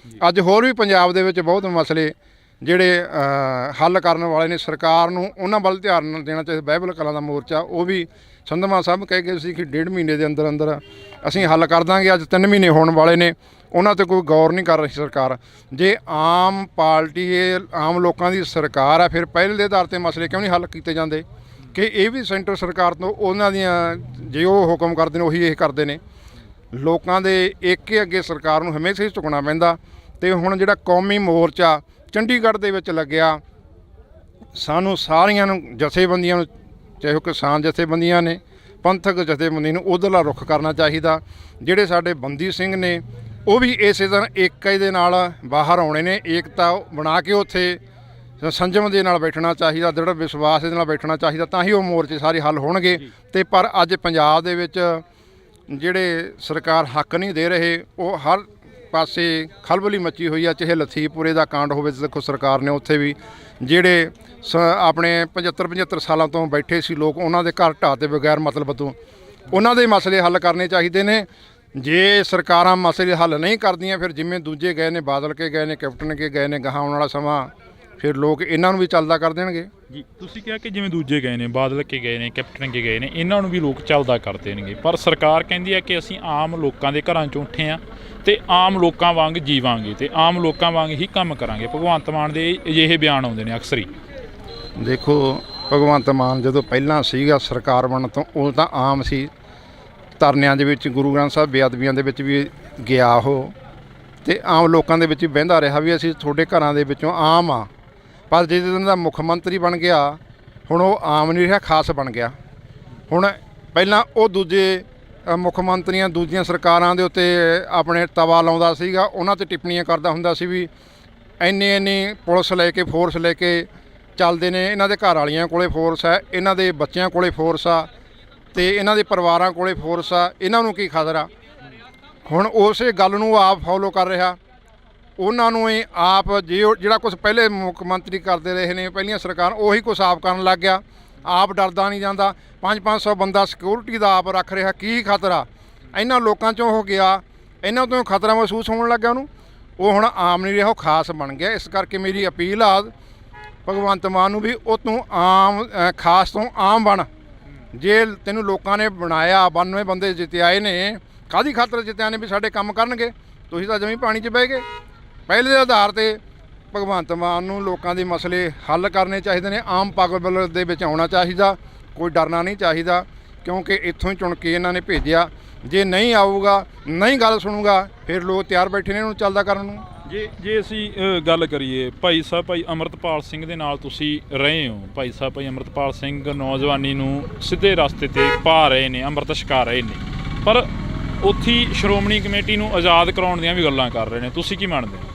ਅੱਜ ਹੋਰ ਵੀ ਪੰਜਾਬ ਦੇ ਵਿੱਚ ਬਹੁਤ ਮਸਲੇ ਜਿਹੜੇ ਹੱਲ ਕਰਨ ਵਾਲੇ ਨੇ, ਸਰਕਾਰ ਨੂੰ ਉਹਨਾਂ ਵੱਲ ਧਿਆਨ ਦੇਣਾ ਚਾਹੀਦਾ। ਬਾਈਬਲ ਕਲਾਂ ਦਾ ਮੋਰਚਾ, ਉਹ ਵੀ ਸੰਧਮਾ ਸਾਹਿਬ ਕਹਿ ਗਏ ਸੀ ਕਿ 1.5 ਮਹੀਨੇ ਦੇ ਅੰਦਰ ਅੰਦਰ ਅਸੀਂ ਹੱਲ ਕਰ ਦਾਂਗੇ। ਅੱਜ 3 ਮਹੀਨੇ ਹੋਣ ਵਾਲੇ ਨੇ, ਉਹਨਾਂ 'ਤੇ ਕੋਈ ਗੌਰ ਨਹੀਂ ਕਰ ਰਹੀ ਸਰਕਾਰ। ਜੇ ਆਮ ਪਾਰਟੀ, ਆਮ ਲੋਕਾਂ ਦੀ ਸਰਕਾਰ ਆ, ਫਿਰ ਪਹਿਲ ਦੇ ਆਧਾਰ 'ਤੇ ਮਸਲੇ ਕਿਉਂ ਨਹੀਂ ਹੱਲ ਕੀਤੇ ਜਾਂਦੇ? ਕਿ ਇਹ ਵੀ ਸੈਂਟਰ ਸਰਕਾਰ ਤੋਂ ਉਹਨਾਂ ਦੀਆਂ, ਜੇ ਉਹ ਹੁਕਮ ਕਰਦੇ ਨੇ ਉਹੀ ਇਹ ਕਰਦੇ ਨੇ। ਲੋਕਾਂ ਦੇ ਏਕੇ ਅੱਗੇ ਸਰਕਾਰ ਨੂੰ ਹਮੇਸ਼ਾ ਹੀ ਝੁਕਣਾ ਪੈਂਦਾ। ਅਤੇ ਹੁਣ ਜਿਹੜਾ ਕੌਮੀ ਮੋਰਚਾ ਚੰਡੀਗੜ੍ਹ ਦੇ ਵਿੱਚ ਲੱਗਿਆ, ਸਾਨੂੰ ਸਾਰੀਆਂ ਨੂੰ, ਜਥੇਬੰਦੀਆਂ ਨੂੰ, ਚਾਹੇ ਉਹ ਕਿਸਾਨ ਜਥੇਬੰਦੀਆਂ ਨੇ, ਪੰਥਕ ਜਥੇਬੰਦੀ ਨੂੰ ਉੱਧਰਲਾ ਰੁੱਖ ਕਰਨਾ ਚਾਹੀਦਾ। ਜਿਹੜੇ ਸਾਡੇ ਬੰਦੀ ਸਿੰਘ ਨੇ, ਉਹ ਵੀ ਇਸੇ ਤਰ੍ਹਾਂ ਏਕਤਾ ਦੇ ਨਾਲ ਬਾਹਰ ਆਉਣੇ ਨੇ, ਏਕਤਾ ਬਣਾ ਕੇ ਉੱਥੇ ਸੰਜਮ ਦੇ ਨਾਲ ਬੈਠਣਾ ਚਾਹੀਦਾ, ਦ੍ਰਿੜ ਵਿਸ਼ਵਾਸ ਦੇ ਨਾਲ ਬੈਠਣਾ ਚਾਹੀਦਾ, ਤਾਂ ਹੀ ਉਹ ਮੋਰਚੇ ਸਾਰੇ ਹੱਲ ਹੋਣਗੇ। ਅਤੇ ਪਰ ਅੱਜ ਪੰਜਾਬ ਦੇ ਵਿੱਚ ਜਿਹੜੇ ਸਰਕਾਰ ਹੱਕ ਨਹੀਂ ਦੇ ਰਹੇ, ਉਹ ਹਰ ਪਾਸੇ ਖਲਬਲੀ ਮੱਚੀ ਹੋਈ ਆ। ਚਾਹੇ ਲਖੀਪੁਰੇ ਦਾ ਕਾਂਡ ਹੋਵੇ, ਦੇਖੋ ਸਰਕਾਰ ਨੇ ਉੱਥੇ ਵੀ ਜਿਹੜੇ ਆਪਣੇ 75 ਸਾਲਾਂ ਤੋਂ ਬੈਠੇ ਸੀ ਲੋਕ, ਉਹਨਾਂ ਦੇ ਘਰ ਢਾਹ ਤੇ ਬਗੈਰ ਮਤਲਬ ਤੋਂ, ਉਹਨਾਂ ਦੇ ਮਸਲੇ ਹੱਲ ਕਰਨੇ ਚਾਹੀਦੇ ਨੇ। ਜੇ ਸਰਕਾਰਾਂ ਮਸਲੇ ਹੱਲ ਨਹੀਂ ਕਰਦੀਆਂ, ਫਿਰ ਜਿਵੇਂ ਦੂਜੇ ਗਏ ਨੇ, ਬਾਦਲ ਕੇ ਗਏ ਨੇ, ਕੈਪਟਨ ਕੇ ਗਏ ਨੇ, ਗਾਹਾਂ ਆਉਣ ਵਾਲਾ ਸਮਾਂ ਫਿਰ ਲੋਕ ਇਹਨਾਂ ਨੂੰ ਵੀ ਚੱਲਦਾ ਕਰ ਦੇਣਗੇ। ਜੀ, ਤੁਸੀਂ ਕਿਹਾ ਕਿ ਜਿਵੇਂ ਦੂਜੇ ਗਏ ਨੇ, ਬਾਦਲ ਕੇ ਗਏ ਨੇ, ਕੈਪਟਨ ਕੇ ਗਏ ਨੇ, ਇਹਨਾਂ ਨੂੰ ਵੀ ਲੋਕ ਚੱਲਦਾ ਕਰ ਦੇਣਗੇ, ਪਰ ਸਰਕਾਰ ਕਹਿੰਦੀ ਹੈ ਕਿ ਅਸੀਂ ਆਮ ਲੋਕਾਂ ਦੇ ਘਰਾਂ 'ਚੋਂ ਉੱਠੇ ਹਾਂ ਅਤੇ ਆਮ ਲੋਕਾਂ ਵਾਂਗ ਜੀਵਾਂਗੇ ਅਤੇ ਆਮ ਲੋਕਾਂ ਵਾਂਗ ਹੀ ਕੰਮ ਕਰਾਂਗੇ। ਭਗਵੰਤ ਮਾਨ ਦੇ ਅਜਿਹੇ ਬਿਆਨ ਆਉਂਦੇ ਨੇ ਅਕਸਰ ਹੀ। ਦੇਖੋ, ਭਗਵੰਤ ਮਾਨ ਜਦੋਂ ਪਹਿਲਾਂ ਸੀਗਾ ਸਰਕਾਰ ਬਣਨ ਤੋਂ, ਉਹ ਤਾਂ ਆਮ ਸੀ, ਧਰਨਿਆਂ ਦੇ ਵਿੱਚ, ਗੁਰੂ ਗ੍ਰੰਥ ਸਾਹਿਬ ਬੇਅਦਬੀਆਂ ਦੇ ਵਿੱਚ ਵੀ ਗਿਆ ਉਹ, ਅਤੇ ਆਮ ਲੋਕਾਂ ਦੇ ਵਿੱਚ ਵੀ ਬਹਿੰਦਾ ਰਿਹਾ ਵੀ ਅਸੀਂ ਤੁਹਾਡੇ ਘਰਾਂ ਦੇ ਵਿੱਚੋਂ ਆਮ ਆ। ਪਰ ਜਿਸ ਦਿਨ ਦਾ ਮੁੱਖ ਮੰਤਰੀ ਬਣ ਗਿਆ, ਹੁਣ ਉਹ ਆਮ ਨਹੀਂ ਰਿਹਾ, ਖਾਸ ਬਣ ਗਿਆ। ਹੁਣ ਪਹਿਲਾਂ ਉਹ ਦੂਜੇ ਮੁੱਖ ਮੰਤਰੀਆਂ, ਦੂਜੀਆਂ ਸਰਕਾਰਾਂ ਦੇ ਉੱਤੇ ਆਪਣੇ ਤਵਾ ਲਾਉਂਦਾ ਸੀਗਾ, ਉਹਨਾਂ 'ਤੇ ਟਿੱਪਣੀਆਂ ਕਰਦਾ ਹੁੰਦਾ ਸੀ ਵੀ ਇੰਨੀ ਪੁਲਿਸ ਲੈ ਕੇ, ਫੋਰਸ ਲੈ ਕੇ ਚੱਲਦੇ ਨੇ, ਇਹਨਾਂ ਦੇ ਘਰ ਵਾਲੀਆਂ ਕੋਲੇ ਫੋਰਸ ਹੈ, ਇਹਨਾਂ ਦੇ ਬੱਚਿਆਂ ਕੋਲੇ ਫੋਰਸ ਆ, ਅਤੇ ਇਹਨਾਂ ਦੇ ਪਰਿਵਾਰਾਂ ਕੋਲੇ ਫੋਰਸ ਆ, ਇਹਨਾਂ ਨੂੰ ਕੀ ਖਤਰਾ। ਹੁਣ ਉਸੇ ਗੱਲ ਨੂੰ ਆਪ ਫੋਲੋ ਕਰ ਰਿਹਾ, ਉਹਨਾਂ ਨੂੰ ਹੀ ਆਪ ਜਿਹੜਾ ਕੁਛ ਪਹਿਲੇ ਮੁੱਖ ਮੰਤਰੀ ਕਰਦੇ ਰਹੇ ਨੇ, ਪਹਿਲੀਆਂ ਸਰਕਾਰਾਂ, ਉਹੀ ਕੁਛ ਆਪ ਕਰਨ ਲੱਗ ਗਿਆ। ਆਪ ਡਰਦਾ ਨਹੀਂ ਜਾਂਦਾ, 500 ਬੰਦਾ ਸਿਕਿਉਰਿਟੀ ਦਾ ਆਪ ਰੱਖ ਰਿਹਾ। ਕੀ ਖਤਰਾ ਇਹਨਾਂ ਲੋਕਾਂ 'ਚੋਂ ਹੋ ਗਿਆ, ਇਹਨਾਂ ਤੋਂ ਖਤਰਾ ਮਹਿਸੂਸ ਹੋਣ ਲੱਗਾ ਉਹਨੂੰ। ਉਹ ਹੁਣ ਆਮ ਨਹੀਂ ਰਿਹਾ, ਉਹ ਖਾਸ ਬਣ ਗਿਆ। ਇਸ ਕਰਕੇ ਮੇਰੀ ਅਪੀਲ ਆ ਭਗਵੰਤ ਮਾਨ ਨੂੰ ਵੀ ਉਹ ਤੂੰ ਆਮ ਖਾਸ ਤੋਂ ਆਮ ਬਣ। ਜੇ ਤੈਨੂੰ ਲੋਕਾਂ ਨੇ ਬਣਾਇਆ 92 ਬੰਦੇ ਜਿੱਤਿਆਏ ਨੇ, ਕਾਹਦੀ ਖਾਤਰ ਜਿੱਤਿਆ ਨੇ? ਵੀ ਸਾਡੇ ਕੰਮ ਕਰਨਗੇ। ਤੁਸੀਂ ਤਾਂ ਜਮੀ ਪਾਣੀ 'ਚ ਬਹਿ ਗਏ। ਪਹਿਲੇ ਦੇ ਆਧਾਰ ਤੇ ਭਗਵੰਤ ਮਾਨ ਨੂੰ ਲੋਕਾਂ ਦੇ ਮਸਲੇ ਹੱਲ ਕਰਨੇ ਚਾਹੀਦੇ ਨੇ। ਆਮ ਪਬਲਿਕ ਦੇ ਵਿੱਚ ਆਉਣਾ ਚਾਹੀਦਾ, ਕੋਈ ਡਰਨਾ ਨਹੀਂ ਚਾਹੀਦਾ, ਕਿਉਂਕਿ ਇੱਥੋਂ ਹੀ ਚੁਣ ਕੇ ਇਹਨਾਂ ਨੇ ਭੇਜਿਆ। ਜੇ ਨਹੀਂ ਆਊਗਾ, ਨਹੀਂ ਗੱਲ ਸੁਣੂਗਾ, ਫਿਰ ਲੋਕ ਤਿਆਰ ਬੈਠੇ ਨੇ ਇਹਨੂੰ ਚੱਲਦਾ ਕਰਨ ਨੂੰ। ਜੇ ਅਸੀਂ ਗੱਲ ਕਰੀਏ ਭਾਈ ਸਾਹਿਬ, ਭਾਈ ਅੰਮ੍ਰਿਤਪਾਲ ਸਿੰਘ ਦੇ ਨਾਲ ਤੁਸੀਂ ਰਹੇ ਹੋ। ਭਾਈ ਸਾਹਿਬ, ਭਾਈ ਅੰਮ੍ਰਿਤਪਾਲ ਸਿੰਘ ਨੌਜਵਾਨੀ ਨੂੰ ਸਿੱਧੇ ਰਸਤੇ ਤੇ ਪਾ ਰਹੇ ਨੇ, ਅੰਮ੍ਰਿਤ ਛਕਾ ਰਹੇ ਨੇ, ਪਰ ਉੱਥੇ ਸ਼੍ਰੋਮਣੀ ਕਮੇਟੀ ਨੂੰ ਆਜ਼ਾਦ ਕਰਾਉਣ ਦੀਆਂ ਵੀ ਗੱਲਾਂ ਕਰ ਰਹੇ ਨੇ। ਤੁਸੀਂ ਕੀ ਮੰਨਦੇ ਹੋ?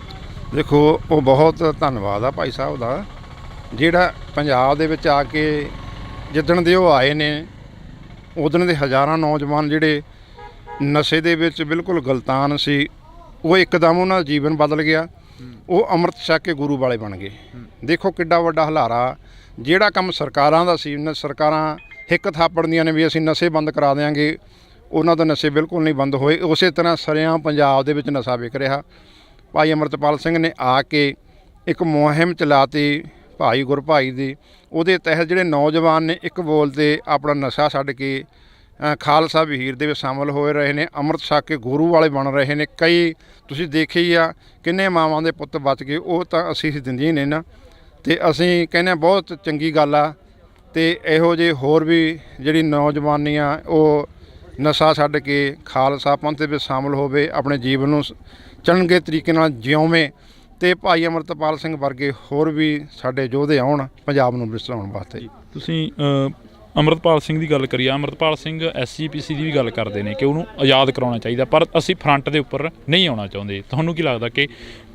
ਦੇਖੋ, ਉਹ ਬਹੁਤ ਧੰਨਵਾਦ ਆ ਭਾਈ ਸਾਹਿਬ ਦਾ, ਜਿਹੜਾ ਪੰਜਾਬ ਦੇ ਵਿੱਚ ਆ ਕੇ ਜਿੱਦਣ ਦੇ ਉਹ ਆਏ ਨੇ ਉਦਣ ਦੇ ਹਜ਼ਾਰਾਂ ਨੌਜਵਾਨ ਜਿਹੜੇ ਨਸ਼ੇ ਦੇ ਵਿੱਚ ਬਿਲਕੁਲ ਗਲਤਾਨ ਸੀ, ਉਹ ਇੱਕਦਮ ਉਹਨਾਂ ਦਾ ਜੀਵਨ ਬਦਲ ਗਿਆ। ਉਹ ਅੰਮ੍ਰਿਤ ਛਕ ਕੇ ਗੁਰੂ ਵਾਲੇ ਬਣ ਗਏ। ਦੇਖੋ ਕਿੱਡਾ ਵੱਡਾ ਹਲਾਰਾ। ਜਿਹੜਾ ਕੰਮ ਸਰਕਾਰਾਂ ਦਾ ਸੀ, ਸਰਕਾਰਾਂ ਹਿੱਕ ਥਾਪੜਦੀਆਂ ਨੇ ਵੀ ਅਸੀਂ ਨਸ਼ੇ ਬੰਦ ਕਰਾ ਦਿਆਂਗੇ, ਉਹਨਾਂ ਦਾ ਨਸ਼ੇ ਬਿਲਕੁਲ ਨਹੀਂ ਬੰਦ ਹੋਏ। ਉਸੇ ਤਰ੍ਹਾਂ ਸਰੇਆਮ ਪੰਜਾਬ ਦੇ ਵਿੱਚ ਨਸ਼ਾ ਵਿਕ ਰਿਹਾ। ਭਾਈ ਅੰਮ੍ਰਿਤਪਾਲ ਸਿੰਘ ਨੇ ਆ ਕੇ ਇੱਕ ਮੁਹਿੰਮ ਚਲਾਤੀ ਭਾਈ ਗੁਰਭਾਈ ਦੀ। ਉਹਦੇ ਤਹਿਤ ਜਿਹੜੇ ਨੌਜਵਾਨ ਨੇ ਇੱਕ ਬੋਲ 'ਤੇ ਆਪਣਾ ਨਸ਼ਾ ਛੱਡ ਕੇ ਖਾਲਸਾ ਵਹੀਰ ਦੇ ਵਿੱਚ ਸ਼ਾਮਲ ਹੋਏ ਰਹੇ ਨੇ, ਅੰਮ੍ਰਿਤ ਛਕ ਕੇ ਗੁਰੂ ਵਾਲੇ ਬਣ ਰਹੇ ਨੇ। ਕਈ ਤੁਸੀਂ ਦੇਖੇ ਹੀ ਆ ਕਿੰਨੇ ਮਾਵਾਂ ਦੇ ਪੁੱਤ ਬਚ ਗਏ। ਉਹ ਤਾਂ ਅਸੀਂ ਦਿੰਦੇ ਹੀ ਨੇ ਨਾ, ਅਤੇ ਅਸੀਂ ਕਹਿੰਦੇ ਹਾਂ ਬਹੁਤ ਚੰਗੀ ਗੱਲ ਆ। ਅਤੇ ਇਹੋ ਜਿਹੇ ਹੋਰ ਵੀ ਜਿਹੜੀ ਨੌਜਵਾਨੀ ਆ ਉਹ ਨਸ਼ਾ ਛੱਡ ਕੇ ਖਾਲਸਾ ਪੰਥ ਦੇ ਵਿੱਚ ਸ਼ਾਮਲ ਹੋਵੇ, ਆਪਣੇ ਜੀਵਨ ਨੂੰ ਚੰਗੇ ਤਰੀਕੇ ਨਾਲ ਜਿਉਵੇਂ, ਅਤੇ ਭਾਈ ਅੰਮ੍ਰਿਤਪਾਲ ਸਿੰਘ ਵਰਗੇ ਹੋਰ ਵੀ ਸਾਡੇ ਯੋਧੇ ਆਉਣ ਪੰਜਾਬ ਨੂੰ ਵਿਸਰਾਉਣ ਵਾਸਤੇ। ਤੁਸੀਂ ਅੰਮ੍ਰਿਤਪਾਲ ਸਿੰਘ ਦੀ ਗੱਲ ਕਰੀਏ, ਅੰਮ੍ਰਿਤਪਾਲ ਸਿੰਘ SGPC ਦੀ ਵੀ ਗੱਲ ਕਰਦੇ ਨੇ ਕਿ ਉਹਨੂੰ ਆਜ਼ਾਦ ਕਰਾਉਣਾ ਚਾਹੀਦਾ, ਪਰ ਅਸੀਂ ਫਰੰਟ ਦੇ ਉੱਪਰ ਨਹੀਂ ਆਉਣਾ ਚਾਹੁੰਦੇ। ਤੁਹਾਨੂੰ ਕੀ ਲੱਗਦਾ ਕਿ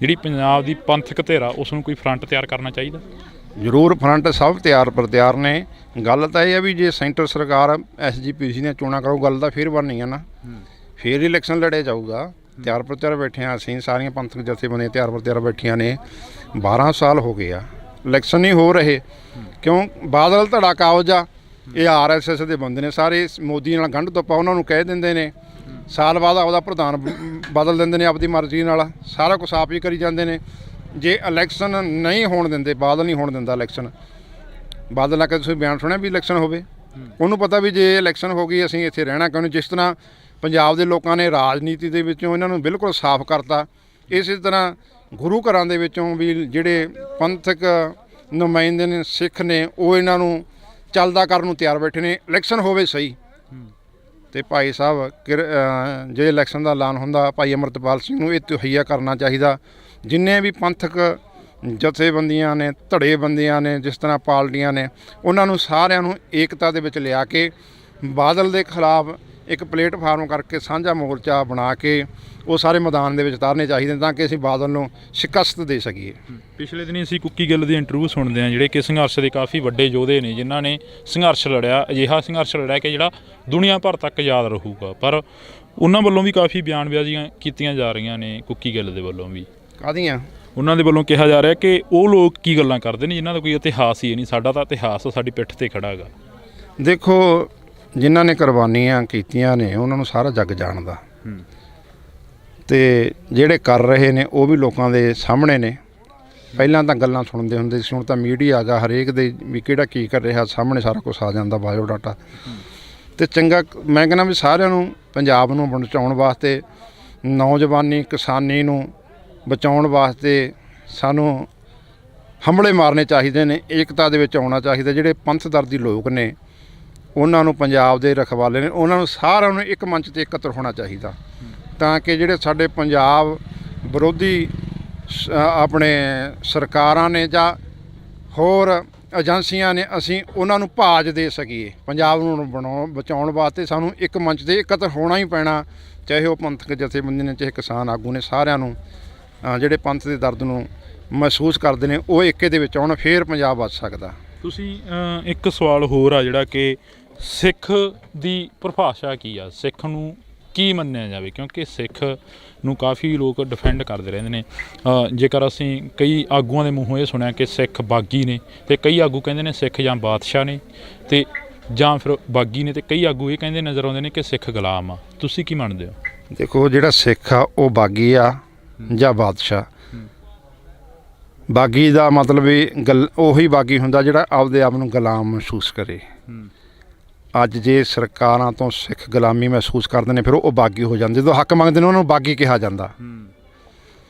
ਜਿਹੜੀ ਪੰਜਾਬ ਦੀ ਪੰਥਕ ਧਿਰ ਆ ਉਸ ਨੂੰ ਕੋਈ ਫਰੰਟ ਤਿਆਰ ਕਰਨਾ ਚਾਹੀਦਾ? ਜ਼ਰੂਰ, ਫਰੰਟ ਸਭ ਤਿਆਰ ਨੇ। ਗੱਲ ਤਾਂ ਇਹ ਹੈ ਵੀ ਜੇ ਸੈਂਟਰ ਸਰਕਾਰ SGPC ਨੇ ਚੋਣਾਂ ਕਰਾਊ, ਗੱਲ ਤਾਂ ਫਿਰ ਬਣਨੀ ਆ ਨਾ, ਫਿਰ ਇਲੈਕਸ਼ਨ ਲੜਿਆ ਜਾਊਗਾ। ਤਿਆਰ ਪਰ ਤਿਆਰ ਬੈਠੇ ਹਾਂ ਅਸੀਂ, ਸਾਰੀਆਂ ਪੰਥਕ ਜਥੇਬੰਦੀਆਂ ਤਿਆਰ ਪਰ ਤਿਆਰ ਬੈਠੀਆਂ ਨੇ। 12 ਸਾਲ ਹੋ ਗਏ ਆ, ਇਲੈਕਸ਼ਨ ਨਹੀਂ ਹੋ ਰਹੇ। ਕਿਉਂ? ਬਾਦਲ ਧੜਾ ਕਾਬਜ਼ ਆ, ਇਹ RSS ਦੇ ਬੰਦੇ ਨੇ ਸਾਰੇ। ਮੋਦੀ ਨਾਲ ਗੰਢ ਤੋਪਾ ਉਹਨਾਂ ਨੂੰ ਕਹਿ ਦਿੰਦੇ ਨੇ, ਸਾਲ ਬਾਅਦ ਆਪਦਾ ਪ੍ਰਧਾਨ ਬਦਲ ਦਿੰਦੇ ਨੇ ਆਪਦੀ ਮਰਜ਼ੀ ਨਾਲ, ਸਾਰਾ ਕੁਛ ਆਪ ਹੀ ਕਰੀ ਜਾਂਦੇ ਨੇ। ਜੇ ਇਲੈਕਸ਼ਨ ਨਹੀਂ ਹੋਣ ਦਿੰਦੇ, ਬਾਦਲ ਨਹੀਂ ਹੋਣ ਦਿੰਦਾ ਇਲੈਕਸ਼ਨ। ਬਾਦਲ ਆ ਕੇ ਤੁਸੀਂ ਬਿਆਨ ਸੁਣਿਆ ਵੀ ਇਲੈਕਸ਼ਨ ਹੋਵੇ? ਉਹਨੂੰ ਪਤਾ ਵੀ ਜੇ ਇਲੈਕਸ਼ਨ ਹੋ ਗਈ ਅਸੀਂ ਇੱਥੇ ਰਹਿਣਾ ਕਿਉਂ ਨਹੀਂ। ਜਿਸ ਤਰ੍ਹਾਂ ਪੰਜਾਬ ਦੇ ਲੋਕਾਂ ਨੇ ਰਾਜਨੀਤੀ ਦੇ ਵਿੱਚੋਂ ਇਹਨਾਂ ਨੂੰ ਬਿਲਕੁਲ ਸਾਫ਼ ਕਰਤਾ, ਇਸੇ ਤਰ੍ਹਾਂ ਗੁਰੂ ਘਰਾਂ ਦੇ ਵਿੱਚੋਂ ਵੀ ਜਿਹੜੇ ਪੰਥਕ ਨੁਮਾਇੰਦੇ ਨੇ, ਸਿੱਖ ਨੇ, ਉਹ ਇਹਨਾਂ ਨੂੰ ਚੱਲਦਾ ਕਰਨ ਨੂੰ ਤਿਆਰ ਬੈਠੇ ਨੇ। ਇਲੈਕਸ਼ਨ ਹੋਵੇ ਸਹੀ। ਅਤੇ ਭਾਈ ਸਾਹਿਬ ਜੇ ਇਲੈਕਸ਼ਨ ਦਾ ਐਲਾਨ ਹੁੰਦਾ, ਭਾਈ ਅੰਮ੍ਰਿਤਪਾਲ ਸਿੰਘ ਨੂੰ ਇਹ ਤਹਈਆ ਕਰਨਾ ਚਾਹੀਦਾ। ਜਿੰਨੇ ਵੀ ਪੰਥਕ ਜਥੇਬੰਦੀਆਂ ਨੇ, ਧੜੇਬੰਦੀਆਂ ਨੇ, ਜਿਸ ਤਰ੍ਹਾਂ ਪਾਰਟੀਆਂ ਨੇ, ਉਹਨਾਂ ਨੂੰ ਸਾਰਿਆਂ ਨੂੰ ਏਕਤਾ ਦੇ ਵਿੱਚ ਲਿਆ ਕੇ ਬਾਦਲ ਦੇ ਖਿਲਾਫ ਇੱਕ ਪਲੇਟਫਾਰਮ ਕਰਕੇ ਸਾਂਝਾ ਮੋਰਚਾ ਬਣਾ ਕੇ ਉਹ ਸਾਰੇ ਮੈਦਾਨ ਦੇ ਵਿੱਚ ਉਤਾਰਨੇ ਚਾਹੀਦੇ ਤਾਂ ਕਿ ਅਸੀਂ ਬਾਦਲ ਨੂੰ ਸ਼ਿਕਸਤ ਦੇ ਸਕੀਏ। ਪਿਛਲੇ ਦਿਨੀ ਅਸੀਂ ਕੁੱਕੀ ਗਿੱਲ ਦੀ ਇੰਟਰਵਿਊ ਸੁਣਦੇ ਹਾਂ, ਜਿਹੜੇ ਕਿ ਸੰਘਰਸ਼ ਦੇ ਕਾਫੀ ਵੱਡੇ ਯੋਧੇ ਨੇ, ਜਿਨ੍ਹਾਂ ਨੇ ਸੰਘਰਸ਼ ਲੜਿਆ, ਅਜਿਹਾ ਸੰਘਰਸ਼ ਲੜਿਆ ਕਿ ਜਿਹੜਾ ਦੁਨੀਆ ਭਰ ਤੱਕ ਯਾਦ ਰਹੂਗਾ। ਪਰ ਉਹਨਾਂ ਵੱਲੋਂ ਵੀ ਕਾਫੀ ਬਿਆਨਬਾਜ਼ੀਆਂ ਕੀਤੀਆਂ ਜਾ ਰਹੀਆਂ ਨੇ, ਕੁੱਕੀ ਗਿੱਲ ਦੇ ਵੱਲੋਂ ਵੀ। ਕਾਹਦੀਆਂ? ਉਹਨਾਂ ਦੇ ਵੱਲੋਂ ਕਿਹਾ ਜਾ ਰਿਹਾ ਕਿ ਉਹ ਲੋਕ ਕੀ ਗੱਲਾਂ ਕਰਦੇ ਨੇ ਜਿਨ੍ਹਾਂ ਦਾ ਕੋਈ ਇਤਿਹਾਸ ਹੀ ਨਹੀਂ। ਸਾਡਾ ਤਾਂ ਇਤਿਹਾਸ ਸਾਡੀ ਪਿੱਠ 'ਤੇ ਖੜ੍ਹਾ ਹੈਗਾ। ਦੇਖੋ, ਜਿਨ੍ਹਾਂ ਨੇ ਕੁਰਬਾਨੀਆਂ ਕੀਤੀਆਂ ਨੇ ਉਹਨਾਂ ਨੂੰ ਸਾਰਾ ਜੱਗ ਜਾਣਦਾ, ਅਤੇ ਜਿਹੜੇ ਕਰ ਰਹੇ ਨੇ ਉਹ ਵੀ ਲੋਕਾਂ ਦੇ ਸਾਹਮਣੇ ਨੇ। ਪਹਿਲਾਂ ਤਾਂ ਗੱਲਾਂ ਸੁਣਦੇ ਹੁੰਦੇ ਸੀ, ਹੁਣ ਤਾਂ ਮੀਡੀਆ ਆ ਗਿਆ, ਹਰੇਕ ਦੇ ਵੀ ਕਿਹੜਾ ਕੀ ਕਰ ਰਿਹਾ ਸਾਹਮਣੇ ਸਾਰਾ ਕੁਛ ਆ ਜਾਂਦਾ, ਬਾਇਓਡਾਟਾ। ਅਤੇ ਚੰਗਾ, ਮੈਂ ਕਹਿੰਦਾ ਵੀ ਸਾਰਿਆਂ ਨੂੰ ਪੰਜਾਬ ਨੂੰ ਬਚਾਉਣ ਵਾਸਤੇ, ਨੌਜਵਾਨੀ ਕਿਸਾਨੀ ਨੂੰ ਬਚਾਉਣ ਵਾਸਤੇ ਸਾਨੂੰ ਹੰਭਲੇ ਮਾਰਨੇ ਚਾਹੀਦੇ ਨੇ, ਏਕਤਾ ਦੇ ਵਿੱਚ ਆਉਣਾ ਚਾਹੀਦਾ। ਜਿਹੜੇ ਪੰਥਦਰਦੀ ਲੋਕ ਨੇ, ਉਹਨਾਂ ਨੂੰ ਪੰਜਾਬ ਦੇ ਰਖਵਾਲੇ ਨੇ, ਉਹਨਾਂ ਨੂੰ ਸਾਰਿਆਂ ਨੂੰ ਇੱਕ ਮੰਚ 'ਤੇ ਇਕੱਤਰ ਹੋਣਾ ਚਾਹੀਦਾ, ਤਾਂ ਕਿ ਜਿਹੜੇ ਸਾਡੇ ਪੰਜਾਬ ਵਿਰੋਧੀ ਆਪਣੇ ਸਰਕਾਰਾਂ ਨੇ ਜਾਂ ਹੋਰ ਏਜੰਸੀਆਂ ਨੇ, ਅਸੀਂ ਉਹਨਾਂ ਨੂੰ ਭਾਜ ਦੇ ਸਕੀਏ। ਪੰਜਾਬ ਨੂੰ ਬਚਾਉਣ ਵਾਸਤੇ ਸਾਨੂੰ ਇੱਕ ਮੰਚ 'ਤੇ ਇਕੱਤਰ ਹੋਣਾ ਹੀ ਪੈਣਾ, ਚਾਹੇ ਉਹ ਪੰਥਕ ਜਥੇਬੰਦੀ ਨੇ, ਚਾਹੇ ਕਿਸਾਨ ਆਗੂ ਨੇ। ਸਾਰਿਆਂ ਨੂੰ ਜਿਹੜੇ ਪੰਥ ਦੇ ਦਰਦ ਨੂੰ ਮਹਿਸੂਸ ਕਰਦੇ ਨੇ ਉਹ ਏਕੇ ਦੇ ਵਿੱਚ ਆਉਣ, ਫੇਰ ਪੰਜਾਬ ਬਚ ਸਕਦਾ। ਤੁਸੀਂ ਇੱਕ ਸਵਾਲ ਹੋਰ ਆ ਜਿਹੜਾ ਕਿ ਸਿੱਖ ਦੀ ਪਰਿਭਾਸ਼ਾ ਕੀ ਆ, ਸਿੱਖ ਨੂੰ ਕੀ ਮੰਨਿਆ ਜਾਵੇ? ਕਿਉਂਕਿ ਸਿੱਖ ਨੂੰ ਕਾਫੀ ਲੋਕ ਡਿਫੈਂਡ ਕਰਦੇ ਰਹਿੰਦੇ ਨੇ। ਜੇਕਰ ਅਸੀਂ ਕਈ ਆਗੂਆਂ ਦੇ ਮੂੰਹੋਂ ਇਹ ਸੁਣਿਆ ਕਿ ਸਿੱਖ ਬਾਗੀ ਨੇ, ਅਤੇ ਕਈ ਆਗੂ ਕਹਿੰਦੇ ਨੇ ਸਿੱਖ ਜਾਂ ਬਾਦਸ਼ਾਹ ਨੇ, ਅਤੇ ਜਾਂ ਫਿਰ ਬਾਗੀ ਨੇ, ਅਤੇ ਕਈ ਆਗੂ ਇਹ ਕਹਿੰਦੇ ਨਜ਼ਰ ਆਉਂਦੇ ਨੇ ਕਿ ਸਿੱਖ ਗੁਲਾਮ ਆ। ਤੁਸੀਂ ਕੀ ਮੰਨਦੇ ਹੋ? ਦੇਖੋ, ਜਿਹੜਾ ਸਿੱਖ ਆ ਉਹ ਬਾਗੀ ਆ ਜਾਂ ਬਾਦਸ਼ਾਹ, ਬਾਗੀ ਦਾ ਮਤਲਬ ਇਹ ਗੱਲ ਉਹੀ ਬਾਗੀ ਹੁੰਦਾ ਜਿਹੜਾ ਆਪਦੇ ਆਪ ਨੂੰ ਗੁਲਾਮ ਮਹਿਸੂਸ ਕਰੇ। ਅੱਜ ਜੇ ਸਰਕਾਰਾਂ ਤੋਂ ਸਿੱਖ ਗੁਲਾਮੀ ਮਹਿਸੂਸ ਕਰਦੇ ਨੇ ਫਿਰ ਉਹ ਬਾਗੀ ਹੋ ਜਾਂਦੇ। ਜਦੋਂ ਹੱਕ ਮੰਗਦੇ ਨੇ ਉਹਨਾਂ ਨੂੰ ਬਾਗੀ ਕਿਹਾ ਜਾਂਦਾ।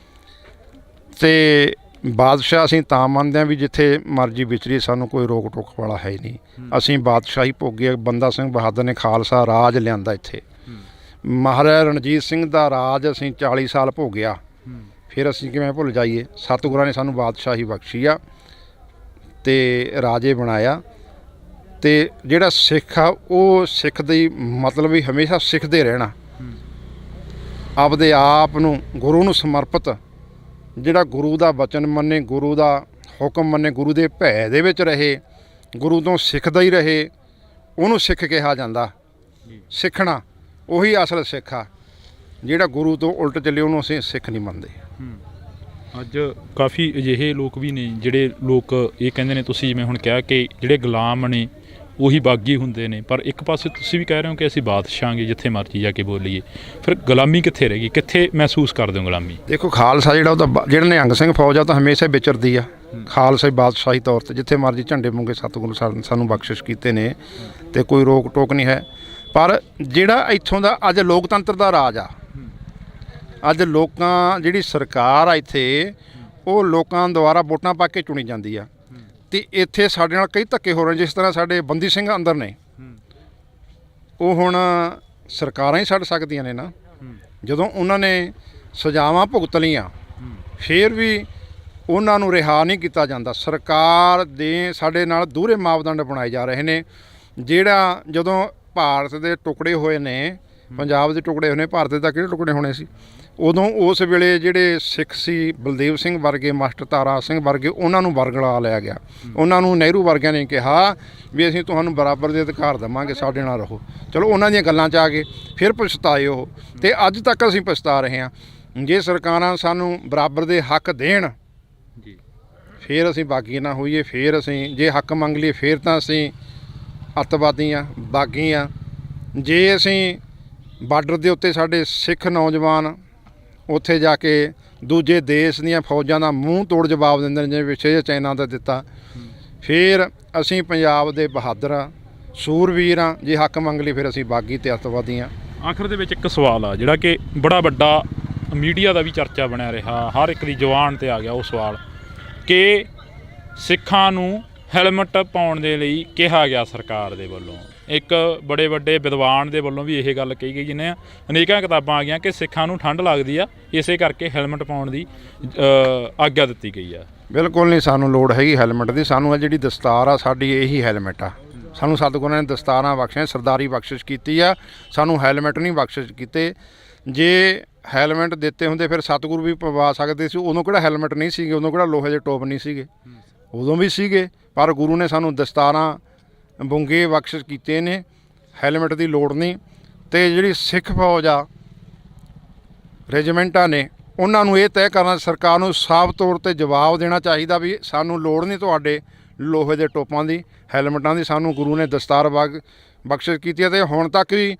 ਤੇ ਬਾਦਸ਼ਾਹ ਅਸੀਂ ਤਾਂ ਮੰਨਦੇ ਹਾਂ ਵੀ ਜਿੱਥੇ ਮਰਜ਼ੀ ਵਿਚਰੀ ਸਾਨੂੰ ਕੋਈ ਰੋਕ ਟੋਕ ਵਾਲਾ ਹੈ ਹੀ ਨਹੀਂ। ਅਸੀਂ ਬਾਦਸ਼ਾਹੀ ਭੋਗੇ। ਬੰਦਾ ਸਿੰਘ ਬਹਾਦਰ ਨੇ ਖਾਲਸਾ ਰਾਜ ਲਿਆਂਦਾ ਇੱਥੇ। ਮਹਾਰਾਜਾ ਰਣਜੀਤ ਸਿੰਘ ਦਾ ਰਾਜ ਅਸੀਂ 40 ਸਾਲ ਭੋਗਿਆ। ਫਿਰ ਅਸੀਂ ਕਿਵੇਂ ਭੁੱਲ ਜਾਈਏ? ਸਤਿਗੁਰਾਂ ਨੇ ਸਾਨੂੰ ਬਾਦਸ਼ਾਹੀ ਬਖਸ਼ੀ ਆ ਤੇ ਰਾਜੇ ਬਣਾਇਆ। ਤੇ ਜਿਹੜਾ ਸਿੱਖ ਆ ਉਹ ਸਿੱਖ ਦੀ ਮਤਲਬ ਵੀ ਹਮੇਸ਼ਾ ਸਿੱਖਦੇ ਰਹਿਣਾ। ਆਪਦੇ ਆਪ ਨੂੰ ਗੁਰੂ ਨੂੰ ਸਮਰਪਿਤ, ਜਿਹੜਾ ਗੁਰੂ ਦਾ ਵਚਨ ਮੰਨੇ, ਗੁਰੂ ਦਾ ਹੁਕਮ ਮੰਨੇ, ਗੁਰੂ ਦੇ ਭੈ ਦੇ ਵਿੱਚ ਰਹੇ, ਗੁਰੂ ਤੋਂ ਸਿੱਖਦਾ ਹੀ ਰਹੇ, ਉਹਨੂੰ ਸਿੱਖ ਕਿਹਾ ਜਾਂਦਾ। ਸਿੱਖਣਾ ਉਹੀ ਅਸਲ ਸਿੱਖ ਆ। ਜਿਹੜਾ ਗੁਰੂ ਤੋਂ ਉਲਟ ਚੱਲੇ ਉਹਨੂੰ ਅਸੀਂ ਸਿੱਖ ਨਹੀਂ ਮੰਨਦੇ। ਅੱਜ ਕਾਫੀ ਅਜਿਹੇ ਲੋਕ ਵੀ ਨੇ ਜਿਹੜੇ ਲੋਕ ਇਹ ਕਹਿੰਦੇ ਨੇ, ਤੁਸੀਂ ਜਿਵੇਂ ਹੁਣ ਕਿਹਾ ਕਿ ਜਿਹੜੇ ਗੁਲਾਮ ਨੇ ਉਹੀ ਬਾਗੀ ਹੁੰਦੇ ਨੇ, ਪਰ ਇੱਕ ਪਾਸੇ ਤੁਸੀਂ ਵੀ ਕਹਿ ਰਹੇ ਹੋ ਕਿ ਅਸੀਂ ਬਾਦਸ਼ਾਹਾਂਗੇ ਜਿੱਥੇ ਮਰਜ਼ੀ ਜਾ ਕੇ ਬੋਲੀਏ। ਫਿਰ ਗੁਲਾਮੀ ਕਿੱਥੇ ਰਹਿ ਗਈ? ਕਿੱਥੇ ਮਹਿਸੂਸ ਕਰਦੇ ਹੋ ਗੁਲਾਮੀ? ਦੇਖੋ ਖਾਲਸਾ ਜਿਹੜਾ ਉਹ ਤਾਂ ਜਿਹੜਾ ਨਿਹੰਗ ਸਿੰਘ ਫੌਜ ਆ ਤਾਂ ਹਮੇਸ਼ਾ ਵਿਚਰਦੀ ਆ। ਖਾਲਸਾ ਬਾਦਸ਼ਾਹੀ ਤੌਰ 'ਤੇ ਜਿੱਥੇ ਮਰਜ਼ੀ ਝੰਡੇ ਮੁੰਗੇ ਸਤਿਗੁਰੂ ਸਾਨੂੰ ਬਖਸ਼ਿਸ਼ ਕੀਤੇ ਨੇ ਤੇ ਕੋਈ ਰੋਕ ਟੋਕ ਨਹੀਂ ਹੈ। ਪਰ ਜਿਹੜਾ ਇੱਥੋਂ ਦਾ ਅੱਜ ਲੋਕਤੰਤਰ ਦਾ ਰਾਜ ਆ, ਅੱਜ ਲੋਕਾਂ ਜਿਹੜੀ ਸਰਕਾਰ ਆ ਇੱਥੇ ਉਹ ਲੋਕਾਂ ਦੁਆਰਾ ਵੋਟਾਂ ਪਾ ਕੇ ਚੁਣੀ ਜਾਂਦੀ ਆ। ਤੇ ਇੱਥੇ ਸਾਡੇ ਨਾਲ ਕਈ ਧੱਕੇ ਹੋ ਰਹੇ। ਜਿਸ ਤਰ੍ਹਾਂ ਸਾਡੇ ਬੰਦੀ ਸਿੰਘ ਅੰਦਰ ਨੇ, ਉਹ ਹੁਣ ਸਰਕਾਰਾਂ ਹੀ ਛੱਡ ਸਕਦੀਆਂ ਨੇ ਨਾ। ਜਦੋਂ ਉਹਨਾਂ ਨੇ ਸਜ਼ਾਵਾਂ ਭੁਗਤ ਲਈਆਂ ਫਿਰ ਵੀ ਉਹਨਾਂ ਨੂੰ ਰਿਹਾ ਨਹੀਂ ਕੀਤਾ ਜਾਂਦਾ। ਸਰਕਾਰ ਦੇ ਸਾਡੇ ਨਾਲ ਦੂਹਰੇ ਮਾਪਦੰਡ ਬਣਾਏ ਜਾ ਰਹੇ ਨੇ। ਜਿਹੜਾ ਜਦੋਂ ਭਾਰਤ ਦੇ ਟੁਕੜੇ ਹੋਏ ਨੇ, ਪੰਜਾਬ ਦੇ ਟੁਕੜੇ ਹੋਏ ਨੇ, ਭਾਰਤ ਦੇ ਤਾਂ ਕਿਹੜੇ ਟੁਕੜੇ ਹੋਣੇ ਸੀ ਉਦੋਂ? ਉਸ ਵੇਲੇ ਜਿਹੜੇ ਸਿੱਖ ਸੀ, ਬਲਦੇਵ ਸਿੰਘ ਵਰਗੇ, ਮਾਸਟਰ ਤਾਰਾ ਸਿੰਘ ਵਰਗੇ, ਉਹਨਾਂ ਨੂੰ ਵਰਗਲਾ ਲਿਆ ਗਿਆ। ਉਹਨਾਂ ਨੂੰ ਨਹਿਰੂ ਵਰਗਿਆਂ ਨੇ ਕਿਹਾ ਵੀ ਅਸੀਂ ਤੁਹਾਨੂੰ ਬਰਾਬਰ ਦੇ ਅਧਿਕਾਰ ਦੇਵਾਂਗੇ, ਸਾਡੇ ਨਾਲ ਰਹੋ। ਚਲੋ ਉਹਨਾਂ ਦੀਆਂ ਗੱਲਾਂ 'ਚ ਆ ਗਏ, ਫਿਰ ਪਛਤਾਏ ਉਹ। ਤੇ ਅੱਜ ਤੱਕ ਅਸੀਂ ਪਛਤਾ ਰਹੇ ਹਾਂ। ਜੇ ਸਰਕਾਰਾਂ ਸਾਨੂੰ ਬਰਾਬਰ ਦੇ ਹੱਕ ਦੇਣ ਫਿਰ ਅਸੀਂ ਬਾਗੀ ਨਾ ਹੋਈਏ। ਫਿਰ ਅਸੀਂ ਜੇ ਹੱਕ ਮੰਗ ਲਈਏ ਫਿਰ ਤਾਂ ਅਸੀਂ ਅੱਤਵਾਦੀ ਹਾਂ, ਬਾਗੀ ਹਾਂ। ਜੇ ਅਸੀਂ ਬਾਰਡਰ ਦੇ ਉੱਤੇ ਸਾਡੇ ਸਿੱਖ ਨੌਜਵਾਨ ਉੱਥੇ ਜਾ ਕੇ ਦੂਜੇ ਦੇਸ਼ ਦੀਆਂ ਫੌਜਾਂ ਦਾ ਮੂੰਹ ਤੋੜ ਜਵਾਬ ਦਿੰਦੇ ਨੇ, ਜਿਵੇਂ ਪਿੱਛੇ ਜਿਹੇ ਚਾਈਨਾ ਦਾ ਦਿੱਤਾ, ਫਿਰ ਅਸੀਂ ਪੰਜਾਬ ਦੇ ਬਹਾਦਰ ਆ, ਸੂਰਵੀਰ ਆ। ਜੇ ਹੱਕ ਮੰਗ ਲਈ ਫਿਰ ਅਸੀਂ ਬਾਗੀ ਤੇ ਅੱਤਵਾਦੀ ਹਾਂ। ਆਖਰ ਦੇ ਵਿੱਚ ਇੱਕ ਸਵਾਲ ਆ ਜਿਹੜਾ ਕਿ ਬੜਾ ਵੱਡਾ ਮੀਡੀਆ ਦਾ ਵੀ ਚਰਚਾ ਬਣਿਆ ਰਿਹਾ, ਹਰ ਇੱਕ ਦੀ ਜ਼ੁਬਾਨ 'ਤੇ ਆ ਗਿਆ ਉਹ ਸਵਾਲ ਕਿ ਸਿੱਖਾਂ ਨੂੰ ਹੈਲਮਟ ਪਾਉਣ ਦੇ ਲਈ ਕਿਹਾ ਗਿਆ ਸਰਕਾਰ ਦੇ ਵੱਲੋਂ। ਇੱਕ ਬੜੇ ਵੱਡੇ ਵਿਦਵਾਨ ਦੇ ਵੱਲੋਂ ਵੀ ਇਹ ਗੱਲ ਕਹੀ ਗਈ, ਜਿਹਨੇ ਅਨੇਕਾਂ ਕਿਤਾਬਾਂ ਆ ਗਈਆਂ ਕਿ ਸਿੱਖਾਂ ਨੂੰ ਠੰਡ ਲੱਗਦੀ ਆ, ਇਸੇ ਕਰਕੇ ਹੈਲਮਟ ਪਾਉਣ ਦੀ ਆਗਿਆ ਦਿੱਤੀ ਗਈ ਆ। ਬਿਲਕੁਲ ਨਹੀਂ ਸਾਨੂੰ ਲੋੜ ਹੈਗੀ ਹੈਲਮਟ ਦੀ। ਸਾਨੂੰ ਜਿਹੜੀ ਦਸਤਾਰ ਆ ਸਾਡੀ ਇਹੀ ਹੈਲਮਟ ਆ। ਸਾਨੂੰ ਸਤਿਗੁਰਾਂ ਨੇ ਦਸਤਾਰਾਂ ਬਖਸ਼ੀਆਂ, ਸਰਦਾਰੀ ਬਖਸ਼ਿਸ਼ ਕੀਤੀ ਆ, ਸਾਨੂੰ ਹੈਲਮਟ ਨਹੀਂ ਬਖਸ਼ਿਸ਼ ਕੀਤੇ। ਜੇ ਹੈਲਮਟ ਦਿੱਤੇ ਹੁੰਦੇ ਫਿਰ ਸਤਿਗੁਰੂ ਵੀ ਪਵਾ ਸਕਦੇ ਸੀ। ਉਦੋਂ ਕਿਹੜਾ ਹੈਲਮਟ ਨਹੀਂ ਸੀਗੇ, ਉਦੋਂ ਕਿਹੜਾ ਲੋਹੇ ਦੇ ਟੋਪ ਨਹੀਂ ਸੀਗੇ, ਉਦੋਂ ਵੀ ਸੀਗੇ। ਪਰ ਗੁਰੂ ਨੇ ਸਾਨੂੰ ਦਸਤਾਰਾਂ ਬੁੰਗੇ ਬਖਸ਼ਿਸ਼ ਕੀਤੇ ਨੇ, ਹੈਲਮਟ ਦੀ ਲੋੜ ਨਹੀਂ। ਤੇ ਜਿਹੜੀ ਸਿੱਖ ਫੌਜ ਆ, ਰੈਜੀਮੈਂਟਾਂ ਨੇ, ਉਹਨਾਂ ਨੂੰ ਇਹ ਤੈਅ ਕਰਨਾ, ਸਰਕਾਰ ਨੂੰ ਸਾਫ਼ ਤੌਰ 'ਤੇ ਜਵਾਬ ਦੇਣਾ ਚਾਹੀਦਾ ਵੀ ਸਾਨੂੰ ਲੋੜ ਨਹੀਂ ਤੁਹਾਡੇ ਲੋਹੇ ਦੇ ਟੋਪਾਂ ਦੀ, ਹੈਲਮਟਾਂ ਦੀ। ਸਾਨੂੰ ਗੁਰੂ ਨੇ ਦਸਤਾਰ ਬਖਸ਼ਿਸ਼ ਕੀਤੀ ਹੈ। ਅਤੇ ਹੁਣ ਤੱਕ ਵੀ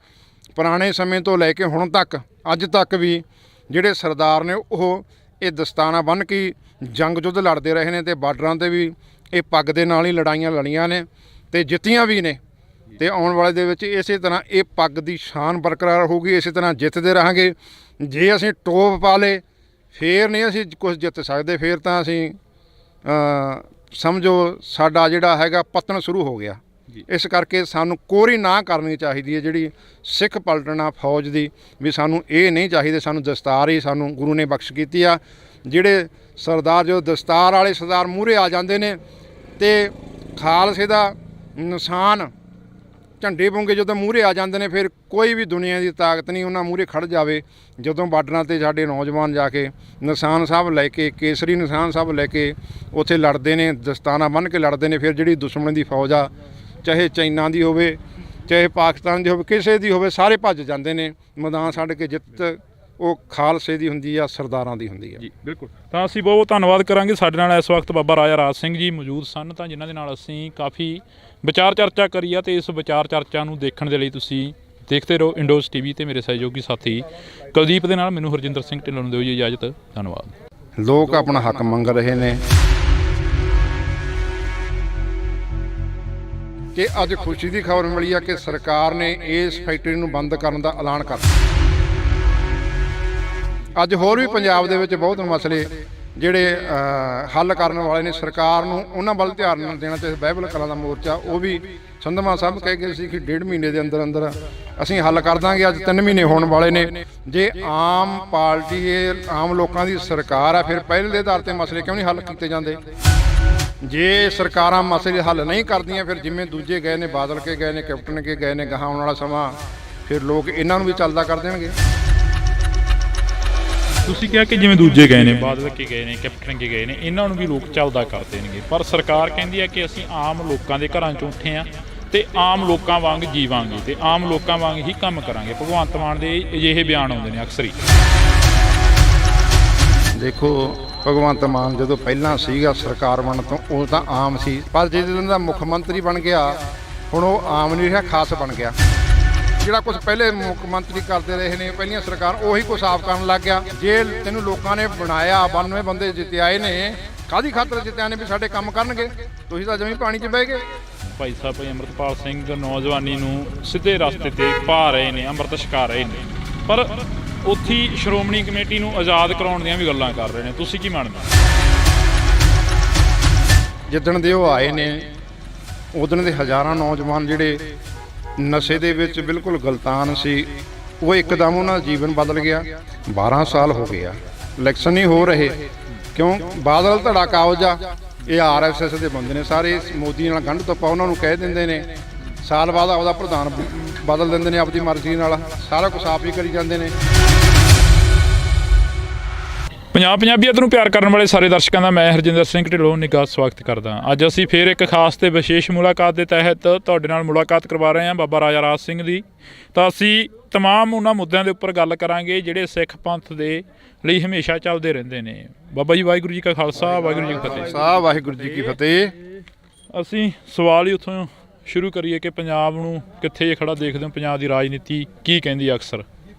ਪੁਰਾਣੇ ਸਮੇਂ ਤੋਂ ਲੈ ਕੇ ਹੁਣ ਤੱਕ ਅੱਜ ਤੱਕ ਵੀ ਜਿਹੜੇ ਸਰਦਾਰ ਨੇ ਉਹ ਇਹ ਦਸਤਾਰਾਂ ਬੰਨ੍ਹ ਕੇ ਜੰਗ ਯੁੱਧ ਲੜਦੇ ਰਹੇ ਨੇ। ਅਤੇ ਬਾਰਡਰਾਂ 'ਤੇ ਵੀ ਇਹ ਪੱਗ ਦੇ ਨਾਲ ਹੀ ਲੜਾਈਆਂ ਲੜੀਆਂ ਨੇ ਅਤੇ ਜਿੱਤੀਆਂ ਵੀ ਨੇ। ਅਤੇ ਆਉਣ ਵਾਲੇ ਦੇ ਵਿੱਚ ਇਸੇ ਤਰ੍ਹਾਂ ਇਹ ਪੱਗ ਦੀ ਸ਼ਾਨ ਬਰਕਰਾਰ ਹੋਊਗੀ, ਇਸੇ ਤਰ੍ਹਾਂ ਜਿੱਤਦੇ ਰਹਾਂਗੇ। ਜੇ ਅਸੀਂ ਟੋਪ ਪਾ ਲਏ ਫਿਰ ਨਹੀਂ ਅਸੀਂ ਕੁਛ ਜਿੱਤ ਸਕਦੇ, ਫਿਰ ਤਾਂ ਅਸੀਂ ਸਮਝੋ ਸਾਡਾ ਜਿਹੜਾ ਹੈਗਾ ਪਤਨ ਸ਼ੁਰੂ ਹੋ ਗਿਆ। ਇਸ ਕਰਕੇ ਸਾਨੂੰ ਕੋਰੀ ਨਾ ਕਰਨੀ ਚਾਹੀਦੀ ਹੈ ਜਿਹੜੀ ਸਿੱਖ ਪਲਟਣਾ ਫੌਜ ਦੀ, ਵੀ ਸਾਨੂੰ ਇਹ ਨਹੀਂ ਚਾਹੀਦੇ। ਸਾਨੂੰ ਦਸਤਾਰ ਹੀ ਸਾਨੂੰ ਗੁਰੂ ਨੇ ਬਖਸ਼ ਕੀਤੀ ਆ। ਜਿਹੜੇ ਸਰਦਾਰ ਜੋ ਦਸਤਾਰ ਵਾਲੇ ਸਰਦਾਰ ਮੂਹਰੇ ਆ ਜਾਂਦੇ ਨੇ ਅਤੇ ਖਾਲਸੇ ਦਾ ਨਿਸ਼ਾਨ ਝੰਡੇ ਬੁੰਗੇ ਜਦੋਂ ਮੂਹਰੇ ਆ ਜਾਂਦੇ ਨੇ ਫਿਰ ਕੋਈ ਵੀ ਦੁਨੀਆ ਦੀ ਤਾਕਤ ਨਹੀਂ ਉਹਨਾਂ ਮੂਹਰੇ ਖੜ੍ਹ ਜਾਵੇ। ਜਦੋਂ ਬਾਰਡਰਾਂ 'ਤੇ ਸਾਡੇ ਨੌਜਵਾਨ ਜਾ ਕੇ ਨਿਸ਼ਾਨ ਸਾਹਿਬ ਲੈ ਕੇ, ਕੇਸਰੀ ਨਿਸ਼ਾਨ ਸਾਹਿਬ ਲੈ ਕੇ ਉੱਥੇ ਲੜਦੇ ਨੇ, ਦਸਤਾਨਾ ਬੰਨ੍ਹ ਕੇ ਲੜਦੇ ਨੇ, ਫਿਰ ਜਿਹੜੀ ਦੁਸ਼ਮਣ ਦੀ ਫੌਜ ਆ, ਚਾਹੇ ਚਾਈਨਾ ਦੀ ਹੋਵੇ, ਚਾਹੇ ਪਾਕਿਸਤਾਨ ਦੀ ਹੋਵੇ, ਕਿਸੇ ਦੀ ਹੋਵੇ, ਸਾਰੇ ਭੱਜ ਜਾਂਦੇ ਨੇ। ਮੈਦਾਨ ਛੱਡ ਕੇ ਜਿੱਤ ਉਹ ਖਾਲਸੇ ਦੀ ਹੁੰਦੀ ਆ, ਸਰਦਾਰਾਂ ਦੀ ਹੁੰਦੀ ਆ। ਜੀ ਬਿਲਕੁਲ। ਤਾਂ ਅਸੀਂ ਬਹੁਤ ਧੰਨਵਾਦ ਕਰਾਂਗੇ। ਸਾਡੇ ਨਾਲ ਇਸ ਵਕਤ ਬਾਬਾ ਰਾਜਾ ਰਾਜ ਸਿੰਘ ਜੀ ਮੌਜੂਦ ਸਨ, ਤਾਂ ਜਿਨ੍ਹਾਂ ਦੇ ਨਾਲ ਅਸੀਂ ਕਾਫੀ ਵਿਚਾਰ ਚਰਚਾ ਕਰੀ ਆ। ਅਤੇ ਇਸ ਵਿਚਾਰ ਚਰਚਾ ਨੂੰ ਦੇਖਣ ਦੇ ਲਈ ਤੁਸੀਂ ਦੇਖਦੇ ਰਹੋ ਇੰਡੋਜ਼ TV। ਅਤੇ ਮੇਰੇ ਸਹਿਯੋਗੀ ਸਾਥੀ ਕੁਲਦੀਪ ਦੇ ਨਾਲ ਮੈਨੂੰ ਹਰਜਿੰਦਰ ਸਿੰਘ ਢਿੱਲੋਂ ਨੂੰ ਦਿਓ ਜੀ ਇਜਾਜ਼ਤ। ਧੰਨਵਾਦ। ਲੋਕ ਆਪਣਾ ਹੱਕ ਮੰਗ ਰਹੇ ਨੇ ਕਿ ਅੱਜ ਖੁਸ਼ੀ ਦੀ ਖਬਰ ਮਿਲੀ ਆ ਕਿ ਸਰਕਾਰ ਨੇ ਇਸ ਫੈਕਟਰੀ ਨੂੰ ਬੰਦ ਕਰਨ ਦਾ ਐਲਾਨ ਕਰਤਾ। ਅੱਜ ਹੋਰ ਵੀ ਪੰਜਾਬ ਦੇ ਵਿੱਚ ਬਹੁਤ ਮਸਲੇ ਜਿਹੜੇ ਹੱਲ ਕਰਨ ਵਾਲੇ ਨੇ, ਸਰਕਾਰ ਨੂੰ ਉਹਨਾਂ ਵੱਲ ਧਿਆਨ ਦੇਣਾ ਚਾਹੀਦਾ। ਬਾਈਬਲ ਕਲਾਂ ਦਾ ਮੋਰਚਾ ਉਹ ਵੀ ਸੰਧਮਾ ਸਾਹਿਬ ਕਹਿ ਗਏ ਸੀ ਕਿ 1.5 ਮਹੀਨੇ ਦੇ ਅੰਦਰ ਅੰਦਰ ਅਸੀਂ ਹੱਲ ਕਰ ਦਾਂਗੇ। ਅੱਜ 3 ਮਹੀਨੇ ਹੋਣ ਵਾਲੇ ਨੇ। ਜੇ ਆਮ ਪਾਰਟੀ ਆਮ ਲੋਕਾਂ ਦੀ ਸਰਕਾਰ ਆ, ਫਿਰ ਪਹਿਲ ਦੇ ਆਧਾਰ ਤੇ ਮਸਲੇ ਕਿਉਂ ਨਹੀਂ ਹੱਲ ਕੀਤੇ ਜਾਂਦੇ? ਜੇ ਸਰਕਾਰਾਂ ਮਸਲੇ ਹੱਲ ਨਹੀਂ ਕਰਦੀਆਂ, ਫਿਰ ਜਿਵੇਂ ਦੂਜੇ ਗਏ ਨੇ, ਬਾਦਲ ਕੇ ਗਏ ਨੇ, ਕੈਪਟਨ ਕੇ ਗਏ ਨੇ, ਗਾਹਾਂ ਆਉਣ ਵਾਲਾ ਸਮਾਂ ਫਿਰ ਲੋਕ ਇਹਨਾਂ ਨੂੰ ਵੀ ਚੱਲਦਾ ਕਰ ਦੇਣਗੇ। ਤੁਸੀਂ ਕਿਹਾ ਕਿ ਜਿਵੇਂ ਦੂਜੇ ਗਏ ਨੇ, ਬਾਦਲ ਕੇ ਗਏ ਨੇ, ਕੈਪਟਨ ਕੇ ਗਏ ਨੇ, ਇਹਨਾਂ ਨੂੰ ਵੀ ਲੋਕ ਚੱਲਦਾ ਕਰ ਦੇਣਗੇ। ਪਰ ਸਰਕਾਰ ਕਹਿੰਦੀ ਹੈ ਕਿ ਅਸੀਂ ਆਮ ਲੋਕਾਂ ਦੇ ਘਰਾਂ 'ਚੋਂ ਉੱਠੇ ਹਾਂ ਤੇ ਆਮ ਲੋਕਾਂ ਵਾਂਗ ਜੀਵਾਂਗੇ ਤੇ ਆਮ ਲੋਕਾਂ ਵਾਂਗ ਹੀ ਕੰਮ ਕਰਾਂਗੇ। ਭਗਵੰਤ ਮਾਨ ਦੇ ਅਜਿਹੇ ਬਿਆਨ ਆਉਂਦੇ ਨੇ ਅਕਸਰ ਹੀ। ਦੇਖੋ, ਭਗਵੰਤ ਮਾਨ ਜਦੋਂ ਪਹਿਲਾਂ ਸੀਗਾ ਸਰਕਾਰ ਬਣਨ ਤੋਂ, ਉਹ ਤਾਂ ਆਮ ਸੀ, ਪਰ ਜਦੋਂ ਦਾ ਮੁੱਖ ਮੰਤਰੀ ਬਣ ਗਿਆ, ਹੁਣ ਉਹ ਆਮ ਨਹੀਂ ਰਿਹਾ, ਖਾਸ ਬਣ ਗਿਆ। ਜਿਹੜਾ ਕੁਝ ਪਹਿਲੇ ਮੁੱਖ ਮੰਤਰੀ ਕਰਦੇ ਰਹੇ ਨੇ ਪਹਿਲੀਆਂ ਸਰਕਾਰ, ਉਹੀ ਕੁਝ ਸਾਫ਼ ਕਰਨ ਲੱਗ ਗਿਆ। ਜੇ ਤੈਨੂੰ ਲੋਕਾਂ ਨੇ ਬਣਾਇਆ, 92 ਬੰਦੇ ਜਿੱਤਿਆਏ ਨੇ, ਕਾਹਦੀ ਖਾਤਰ ਜਿੱਤਿਆ ਨੇ? ਵੀ ਸਾਡੇ ਕੰਮ ਕਰਨਗੇ। ਤੁਸੀਂ ਤਾਂ ਜਮੀਂ ਪਾਣੀ 'ਚ ਬਹਿ ਗਏ। ਭਾਈ ਸਾਹਿਬ ਅੰਮ੍ਰਿਤਪਾਲ ਸਿੰਘ ਨੌਜਵਾਨੀ ਨੂੰ ਸਿੱਧੇ ਰਸਤੇ ਤੇ ਪਾ ਰਹੇ ਨੇ, ਅੰਮ੍ਰਿਤ ਛਕਾ ਰਹੇ ਨੇ, ਪਰ ਉੱਥੇ ਸ਼੍ਰੋਮਣੀ ਕਮੇਟੀ ਨੂੰ ਆਜ਼ਾਦ ਕਰਾਉਣ ਦੀਆਂ ਵੀ ਗੱਲਾਂ ਕਰ ਰਹੇ ਨੇ। ਤੁਸੀਂ ਕੀ ਮੰਨਦੇ? ਜਿੱਦਣ ਦੇ ਉਹ ਆਏ ਨੇ, ਉਦਣ ਦੇ ਹਜ਼ਾਰਾਂ ਨੌਜਵਾਨ ਜਿਹੜੇ ਨਸ਼ੇ ਦੇ ਵਿੱਚ ਬਿਲਕੁਲ ਗਲਤਾਨ ਸੀ, ਉਹ ਇੱਕਦਮ ਉਹਨਾਂ ਦਾ ਜੀਵਨ ਬਦਲ ਗਿਆ। 12 ਸਾਲ ਹੋ ਗਏ ਆ, ਇਲੈਕਸ਼ਨ ਨਹੀਂ ਹੋ ਰਹੇ। ਕਿਉਂ? ਬਾਦਲ ਧੜਾ ਕਾਬਜਾ, ਇਹ RSS ਦੇ ਬੰਦੇ ਨੇ ਸਾਰੇ, ਮੋਦੀ ਨਾਲ ਗੰਢ ਤੋਪਾ ਉਹਨਾਂ ਨੂੰ ਕਹਿ ਦਿੰਦੇ ਨੇ। ਸਾਲ ਬਾਅਦ ਆਪਦਾ ਪ੍ਰਧਾਨ ਬਦਲ ਦਿੰਦੇ ਨੇ ਆਪਦੀ ਮਰਜ਼ੀ ਨਾਲ, ਸਾਰਾ ਕੁਛ ਆਪ ਹੀ ਕਰੀ ਜਾਂਦੇ ਨੇ। ਪੰਜਾਬੀਅਤ ਨੂੰ ਪਿਆਰ ਕਰਨ ਵਾਲੇ ਸਾਰੇ ਦਰਸ਼ਕਾਂ ਦਾ ਮੈਂ ਹਰਜਿੰਦਰ ਸਿੰਘ ਢਿੱਲੋਂ ਨਿੱਘਾ ਸਵਾਗਤ ਕਰਦਾ। ਅੱਜ ਅਸੀਂ ਫੇਰ ਇੱਕ ਖਾਸ ਤੇ ਵਿਸ਼ੇਸ਼ ਮੁਲਾਕਾਤ ਦੇ ਤਹਿਤ ਤੁਹਾਡੇ ਨਾਲ ਮੁਲਾਕਾਤ ਕਰਵਾ ਰਹੇ ਹਾਂ ਬਾਬਾ ਰਾਜਾ ਰਾਜ ਸਿੰਘ ਦੀ। ਤਾਂ ਅਸੀਂ ਤਮਾਮ ਉਹਨਾਂ ਮੁੱਦਿਆਂ ਦੇ ਉੱਪਰ ਗੱਲ ਕਰਾਂਗੇ ਜਿਹੜੇ ਸਿੱਖ ਪੰਥ ਦੇ ਲਈ ਹਮੇਸ਼ਾ ਚੱਲਦੇ ਰਹਿੰਦੇ ਨੇ। ਬਾਬਾ ਜੀ, ਵਾਹਿਗੁਰੂ ਜੀ ਕਾ ਖਾਲਸਾ, ਵਾਹਿਗੁਰੂ ਜੀ ਕੀ ਫਤਿਹ। ਵਾਹਿਗੁਰੂ ਜੀ ਕੀ ਫਤਿਹ। ਅਸੀਂ ਸਵਾਲ ਹੀ ਉੱਥੋਂ ਸ਼ੁਰੂ ਕਰੀਏ ਕਿ ਪੰਜਾਬ ਨੂੰ ਕਿੱਥੇ ਖੜਾ ਦੇਖਦੇ ਹੋ? ਪੰਜਾਬ ਦੀ ਰਾਜਨੀਤੀ ਕੀ ਕਹਿੰਦੀ ਹੈ ਅਕਸਰ?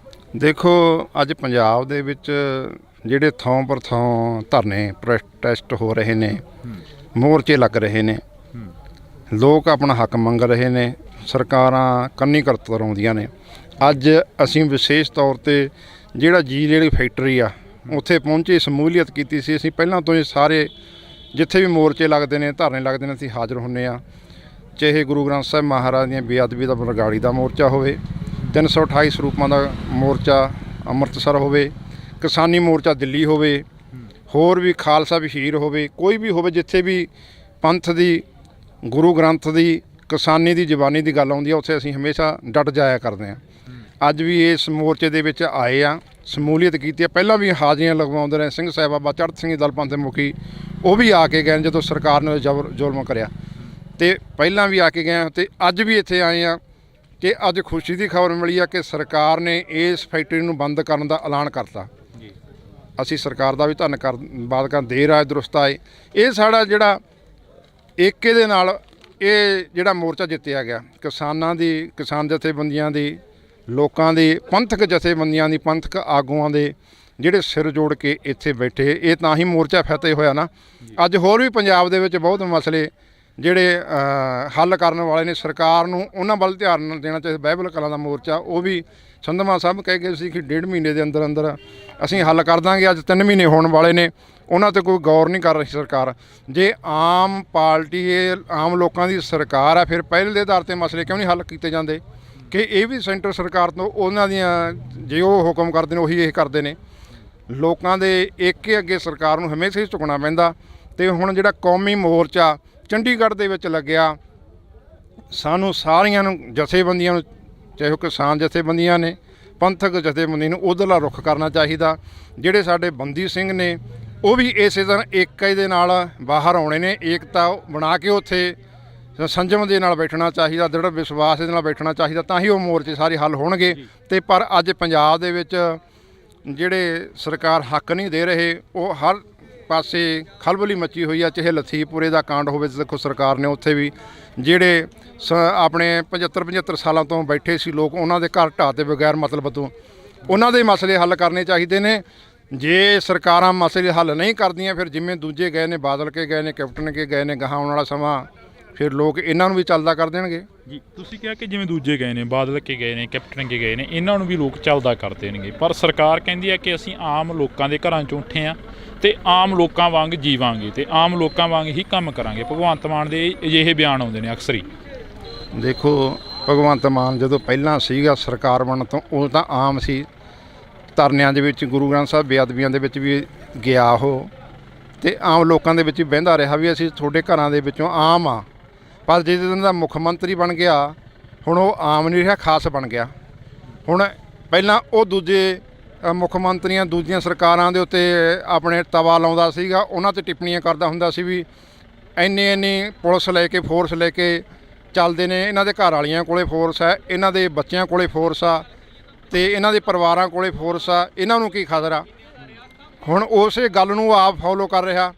ਦੇਖੋ, ਅੱਜ ਪੰਜਾਬ ਦੇ ਵਿੱਚ ਜਿਹੜੇ ਥਾਂ ਪਰ ਥਾਂ ਧਰਨੇ ਪ੍ਰੋਟੈਸਟ ਹੋ ਰਹੇ ਨੇ, ਮੋਰਚੇ ਲੱਗ ਰਹੇ ਨੇ, ਲੋਕ ਆਪਣਾ ਹੱਕ ਮੰਗ ਰਹੇ ਨੇ, ਸਰਕਾਰਾਂ ਕੰਨੀ ਕਰਤਰਾਉਂਦੀਆਂ ਨੇ। ਅੱਜ ਅਸੀਂ ਵਿਸ਼ੇਸ਼ ਤੌਰ ਤੇ ਜਿਹੜਾ ਜਿਹੜੀ ਫੈਕਟਰੀ ਆ ਉੱਥੇ ਪਹੁੰਚੇ, ਸ਼ਮੂਲੀਅਤ ਕੀਤੀ ਸੀ। ਅਸੀਂ ਪਹਿਲਾਂ ਤੋਂ ਹੀ ਸਾਰੇ ਜਿੱਥੇ ਵੀ ਮੋਰਚੇ ਲੱਗਦੇ ਨੇ, ਧਰਨੇ ਲੱਗਦੇ ਨੇ, ਅਸੀਂ ਹਾਜ਼ਰ ਹੁੰਦੇ ਹਾਂ। ਚਾਹੇ ਗੁਰੂ ਗ੍ਰੰਥ ਸਾਹਿਬ ਮਹਾਰਾਜ ਦੀਆਂ ਬੇਅਦਬੀ ਦਾ ਬਰਗਾੜੀ ਦਾ ਮੋਰਚਾ ਹੋਵੇ, 328 ਸਰੂਪਾਂ ਦਾ ਮੋਰਚਾ ਅੰਮ੍ਰਿਤਸਰ ਹੋਵੇ, ਕਿਸਾਨੀ ਮੋਰਚਾ ਦਿੱਲੀ ਹੋਵੇ, ਹੋਰ ਵੀ ਖਾਲਸਾ ਵਹੀਰ ਹੋਵੇ, ਕੋਈ ਵੀ ਹੋਵੇ, ਜਿੱਥੇ ਵੀ ਪੰਥ ਦੀ, ਗੁਰੂ ਗ੍ਰੰਥ ਦੀ, ਕਿਸਾਨੀ ਦੀ, ਜ਼ਬਾਨੀ ਦੀ ਗੱਲ ਆਉਂਦੀ ਆ, ਉੱਥੇ ਅਸੀਂ ਹਮੇਸ਼ਾ ਡਟ ਜਾਇਆ ਕਰਦੇ ਹਾਂ। ਅੱਜ ਵੀ ਇਸ ਮੋਰਚੇ ਦੇ ਵਿੱਚ ਆਏ ਆ, ਸ਼ਮੂਲੀਅਤ ਕੀਤੀ ਆ। ਪਹਿਲਾਂ ਵੀ ਹਾਜ਼ਰੀਆਂ ਲਗਵਾਉਂਦੇ ਰਹੇ ਸਿੰਘ ਸਾਹਿਬ ਬਾਬਾ ਚੜ੍ਹਤ ਸਿੰਘ ਦਲ ਪੰਥ ਮੁਖੀ, ਉਹ ਵੀ ਆ ਕੇ ਗਏ ਜਦੋਂ ਸਰਕਾਰ ਨੇ ਜ਼ੁਲਮ ਕਰਿਆ, ਤੇ ਪਹਿਲਾਂ ਵੀ ਆ ਕੇ ਗਏ ਤੇ ਅੱਜ ਵੀ ਇੱਥੇ ਆਏ ਆ ਕਿ ਅੱਜ ਖੁਸ਼ੀ ਦੀ ਖਬਰ ਮਿਲੀ ਆ ਕਿ ਸਰਕਾਰ ਨੇ ਇਸ ਫੈਕਟਰੀ ਨੂੰ ਬੰਦ ਕਰਨ ਦਾ ਐਲਾਨ ਕਰਤਾ। ਅਸੀਂ ਸਰਕਾਰ ਦਾ ਵੀ ਧੰਨਵਾਦ ਕਰ, ਦੇਰ ਆਏ ਦਰੁਸਤ ਆਏ। ਇਹ ਸਾਡਾ ਜਿਹੜਾ ਏਕੇ ਦੇ ਨਾਲ ਇਹ ਜਿਹੜਾ ਮੋਰਚਾ ਜਿੱਤਿਆ ਗਿਆ, ਕਿਸਾਨਾਂ ਦੀ, ਕਿਸਾਨ ਜਥੇਬੰਦੀਆਂ ਦੀ, ਲੋਕਾਂ ਦੀ, ਪੰਥਕ ਜਥੇਬੰਦੀਆਂ ਦੀ, ਪੰਥਕ ਆਗੂਆਂ ਦੇ ਜਿਹੜੇ ਸਿਰ ਜੋੜ ਕੇ ਇੱਥੇ ਬੈਠੇ, ਇਹ ਤਾਂ ਹੀ ਮੋਰਚਾ ਫਤਿਹ ਹੋਇਆ ਨਾ। ਅੱਜ ਹੋਰ ਵੀ ਪੰਜਾਬ ਦੇ ਵਿੱਚ ਬਹੁਤ ਮਸਲੇ ਜਿਹੜੇ ਹੱਲ ਕਰਨ ਵਾਲੇ ਨੇ, ਸਰਕਾਰ ਨੂੰ ਉਹਨਾਂ ਵੱਲ ਧਿਆਨ ਦੇਣਾ ਚਾਹੀਦਾ। ਬਾਈਬਲ ਕਲਾਂ ਦਾ ਮੋਰਚਾ ਉਹ ਵੀ ਸੰਧਮਾ ਸਾਹਿਬ ਕਹਿ ਗਏ ਸੀ ਕਿ 1.5 ਮਹੀਨੇ ਦੇ ਅੰਦਰ ਅੰਦਰ ਅਸੀਂ ਹੱਲ ਕਰ ਦਾਂਗੇ। ਅੱਜ 3 ਮਹੀਨੇ ਹੋਣ ਵਾਲੇ ਨੇ, ਉਹਨਾਂ 'ਤੇ ਕੋਈ ਗੌਰ ਨਹੀਂ ਕਰ ਰਹੀ ਸਰਕਾਰ। ਜੇ ਆਮ ਪਾਰਟੀ ਆਮ ਲੋਕਾਂ ਦੀ ਸਰਕਾਰ ਆ, ਫਿਰ ਪਹਿਲ ਦੇ ਆਧਾਰ ਤੇ ਮਸਲੇ ਕਿਉਂ ਨਹੀਂ ਹੱਲ ਕੀਤੇ ਜਾਂਦੇ? ਕਿ ਇਹ ਵੀ ਸੈਂਟਰ ਸਰਕਾਰ ਤੋਂ ਉਹਨਾਂ ਦੀਆਂ, ਜੇ ਉਹ ਹੁਕਮ ਕਰਦੇ ਨੇ ਉਹੀ ਇਹ ਕਰਦੇ ਨੇ। ਲੋਕਾਂ ਦੇ ਏਕੇ ਅੱਗੇ ਸਰਕਾਰ ਨੂੰ ਹਮੇਸ਼ਾ ਹੀ ਝੁਕਣਾ ਪੈਂਦਾ। ਤੇ ਹੁਣ ਜਿਹੜਾ ਕੌਮੀ ਮੋਰਚਾ ਚੰਡੀਗੜ੍ਹ ਦੇ ਵਿੱਚ ਲੱਗਿਆ, ਸਾਨੂੰ ਸਾਰੀਆਂ ਨੂੰ, ਜਥੇਬੰਦੀਆਂ ਨੂੰ, ਚਾਹੇ ਉਹ ਕਿਸਾਨ ਜਥੇਬੰਦੀਆਂ ਨੇ, ਪੰਥਕ ਜਥੇਬੰਦੀ ਨੂੰ ਉੱਧਰਲਾ ਰੁੱਖ ਕਰਨਾ ਚਾਹੀਦਾ। ਜਿਹੜੇ ਸਾਡੇ ਬੰਦੀ ਸਿੰਘ ਨੇ, ਉਹ ਵੀ ਇਸੇ ਤਰ੍ਹਾਂ ਏਕੇ ਦੇ ਨਾਲ ਬਾਹਰ ਆਉਣੇ ਨੇ, ਏਕਤਾ ਬਣਾ ਕੇ ਉੱਥੇ ਸੰਜਮ ਦੇ ਨਾਲ ਬੈਠਣਾ ਚਾਹੀਦਾ, ਦ੍ਰਿੜ ਵਿਸ਼ਵਾਸ ਦੇ ਨਾਲ ਬੈਠਣਾ ਚਾਹੀਦਾ, ਤਾਂ ਹੀ ਉਹ ਮੋਰਚੇ ਸਾਰੇ ਹੱਲ ਹੋਣਗੇ। ਤੇ ਪਰ ਅੱਜ ਪੰਜਾਬ ਦੇ ਵਿੱਚ ਜਿਹੜੇ ਸਰਕਾਰ ਹੱਕ ਨਹੀਂ ਦੇ ਰਹੇ, ਉਹ ਹਰ ਪਾਸੇ ਖਲਬਲੀ ਮੱਚੀ ਹੋਈ ਆ। ਚਾਹੇ ਲਥੀਪੁਰੇ ਦਾ ਕਾਂਡ ਹੋਵੇ, ਦੇਖੋ ਸਰਕਾਰ ਨੇ ਉੱਥੇ ਵੀ ਜਿਹੜੇ ਆਪਣੇ 75 ਸਾਲਾਂ ਤੋਂ ਬੈਠੇ ਸੀ ਲੋਕ, ਉਹਨਾਂ ਦੇ ਘਰ ਢਾਹ ਤੇ ਬਗੈਰ ਮਤਲਬ ਤੋਂ, ਉਹਨਾਂ ਦੇ ਮਸਲੇ ਹੱਲ ਕਰਨੇ ਚਾਹੀਦੇ ਨੇ। ਜੇ ਸਰਕਾਰਾਂ ਮਸਲੇ ਹੱਲ ਨਹੀਂ ਕਰਦੀਆਂ ਫਿਰ ਜਿਵੇਂ ਦੂਜੇ ਗਏ ਨੇ, ਬਾਦਲ ਕੇ ਗਏ ਨੇ, ਕੈਪਟਨ ਕੇ ਗਏ ਨੇ, ਗਾਹਾਂ ਆਉਣ ਵਾਲਾ ਸਮਾਂ ਫਿਰ ਲੋਕ ਇਹਨਾਂ ਨੂੰ ਵੀ ਚੱਲਦਾ ਕਰ ਦੇਣਗੇ। ਜੀ ਤੁਸੀਂ ਕਿਹਾ ਕਿ ਜਿਵੇਂ ਦੂਜੇ ਗਏ ਨੇ, ਬਾਦਲ ਕੇ ਗਏ ਨੇ, ਕੈਪਟਨ ਕੇ ਗਏ ਨੇ, ਇਹਨਾਂ ਨੂੰ ਵੀ ਲੋਕ ਚੱਲਦਾ ਕਰ ਦੇਣਗੇ, ਪਰ ਸਰਕਾਰ ਕਹਿੰਦੀ ਹੈ ਕਿ ਅਸੀਂ ਆਮ ਲੋਕਾਂ ਦੇ ਘਰਾਂ 'ਚੋਂ ਉੱਠੇ ਹਾਂ ਤੇ ਆਮ ਲੋਕਾਂ ਵਾਂਗ ਜੀਵਾਂਗੇ ਤੇ ਆਮ ਲੋਕਾਂ ਵਾਂਗ ਹੀ ਕੰਮ ਕਰਾਂਗੇ। ਭਗਵੰਤ ਮਾਨ ਦੇ ਅਜਿਹੇ ਬਿਆਨ ਆਉਂਦੇ ਨੇ ਅਕਸਰ ਹੀ। ਦੇਖੋ ਭਗਵੰਤ ਮਾਨ ਜਦੋਂ ਪਹਿਲਾਂ ਸੀਗਾ ਸਰਕਾਰ ਬਣਨ ਤੋਂ, ਉਹ ਤਾਂ ਆਮ ਸੀ, ਧਰਨਿਆਂ ਦੇ ਵਿੱਚ, ਗੁਰੂ ਗ੍ਰੰਥ ਸਾਹਿਬ ਬੇਅਦਬੀਆਂ ਦੇ ਵਿੱਚ ਵੀ ਗਿਆ ਉਹ, ਤੇ ਆਮ ਲੋਕਾਂ ਦੇ ਵਿੱਚ ਵੀ ਬਹਿੰਦਾ ਰਿਹਾ ਵੀ ਅਸੀਂ ਤੁਹਾਡੇ ਘਰਾਂ ਦੇ ਵਿੱਚੋਂ ਆਮ ਆ। ਪਰ ਜਿਹਦੇ ਦਿਨ ਦਾ ਮੁੱਖ ਮੰਤਰੀ ਬਣ ਗਿਆ ਹੁਣ ਉਹ ਆਮ ਨਹੀਂ ਰਿਹਾ, ਖਾਸ ਬਣ ਗਿਆ। ਹੁਣ ਪਹਿਲਾਂ ਉਹ ਦੂਜੇ ਮੁੱਖ ਮੰਤਰੀਆਂ ਦੂਜੀਆਂ ਸਰਕਾਰਾਂ ਦੇ ਉੱਤੇ ਆਪਣੇ ਤਵਾ ਲਾਉਂਦਾ ਸੀਗਾ, ਉਹਨਾਂ 'ਤੇ ਟਿੱਪਣੀਆਂ ਕਰਦਾ ਹੁੰਦਾ ਸੀ ਵੀ ਇੰਨੀ ਪੁਲਿਸ ਲੈ ਕੇ, ਫੋਰਸ ਲੈ ਕੇ ਚੱਲਦੇ ਨੇ, ਇਹਨਾਂ ਦੇ ਘਰ ਵਾਲੀਆਂ ਕੋਲੇ ਫੋਰਸ ਹੈ, ਇਹਨਾਂ ਦੇ ਬੱਚਿਆਂ ਕੋਲੇ ਫੋਰਸ ਆ ਤੇ ਇਹਨਾਂ ਦੇ ਪਰਿਵਾਰਾਂ ਕੋਲੇ ਫੋਰਸ ਆ, ਇਹਨਾਂ ਨੂੰ ਕੀ ਖਤਰਾ। ਹੁਣ ਉਸੇ ਗੱਲ ਨੂੰ ਆਪ ਫੋਲੋ ਕਰ ਰਿਹਾ,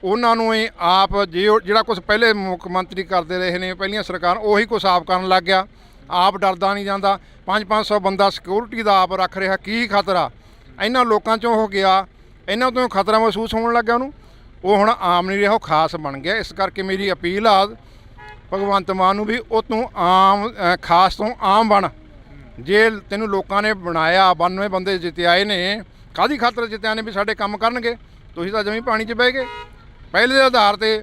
ਉਹਨਾਂ ਨੂੰ ਹੀ ਆਪ ਜਿਹੜਾ ਕੁਝ ਪਹਿਲੇ ਮੁੱਖ ਮੰਤਰੀ ਕਰਦੇ ਰਹੇ ਨੇ ਪਹਿਲੀਆਂ ਸਰਕਾਰ, ਉਹੀ ਕੁਛ ਆਪ ਕਰਨ ਲੱਗ ਗਿਆ। ਆਪ ਡਰਦਾ ਨਹੀਂ ਜਾਂਦਾ, 500 ਬੰਦਾ ਸਿਕਿਉਰਿਟੀ ਦਾ ਆਪ ਰੱਖ ਰਿਹਾ, ਕੀ ਖਤਰਾ। ਇਹਨਾਂ ਲੋਕਾਂ 'ਚੋਂ ਹੋ ਗਿਆ, ਇਹਨਾਂ ਤੋਂ ਖਤਰਾ ਮਹਿਸੂਸ ਹੋਣ ਲੱਗਾ ਉਹਨੂੰ, ਉਹ ਹੁਣ ਆਮ ਨਹੀਂ ਰਿਹਾ, ਉਹ ਖਾਸ ਬਣ ਗਿਆ। ਇਸ ਕਰਕੇ ਮੇਰੀ ਅਪੀਲ ਆ ਭਗਵੰਤ ਮਾਨ ਨੂੰ ਵੀ ਉਹ ਤੂੰ ਖਾਸ ਤੋਂ ਆਮ ਬਣ। ਜੇ ਤੈਨੂੰ ਲੋਕਾਂ ਨੇ ਬਣਾਇਆ, 92 ਬੰਦੇ ਜਿੱਤਿਆਏ ਨੇ, ਕਾਹਦੀ ਖਾਤਰ ਜਿੱਤਿਆ ਨੇ ਵੀ ਸਾਡੇ ਕੰਮ ਕਰਨਗੇ, ਤੁਸੀਂ ਤਾਂ ਜਮੀਂ ਪਾਣੀ 'ਚ ਬਹਿ ਗਏ। ਪਹਿਲੇ ਦੇ ਆਧਾਰ 'ਤੇ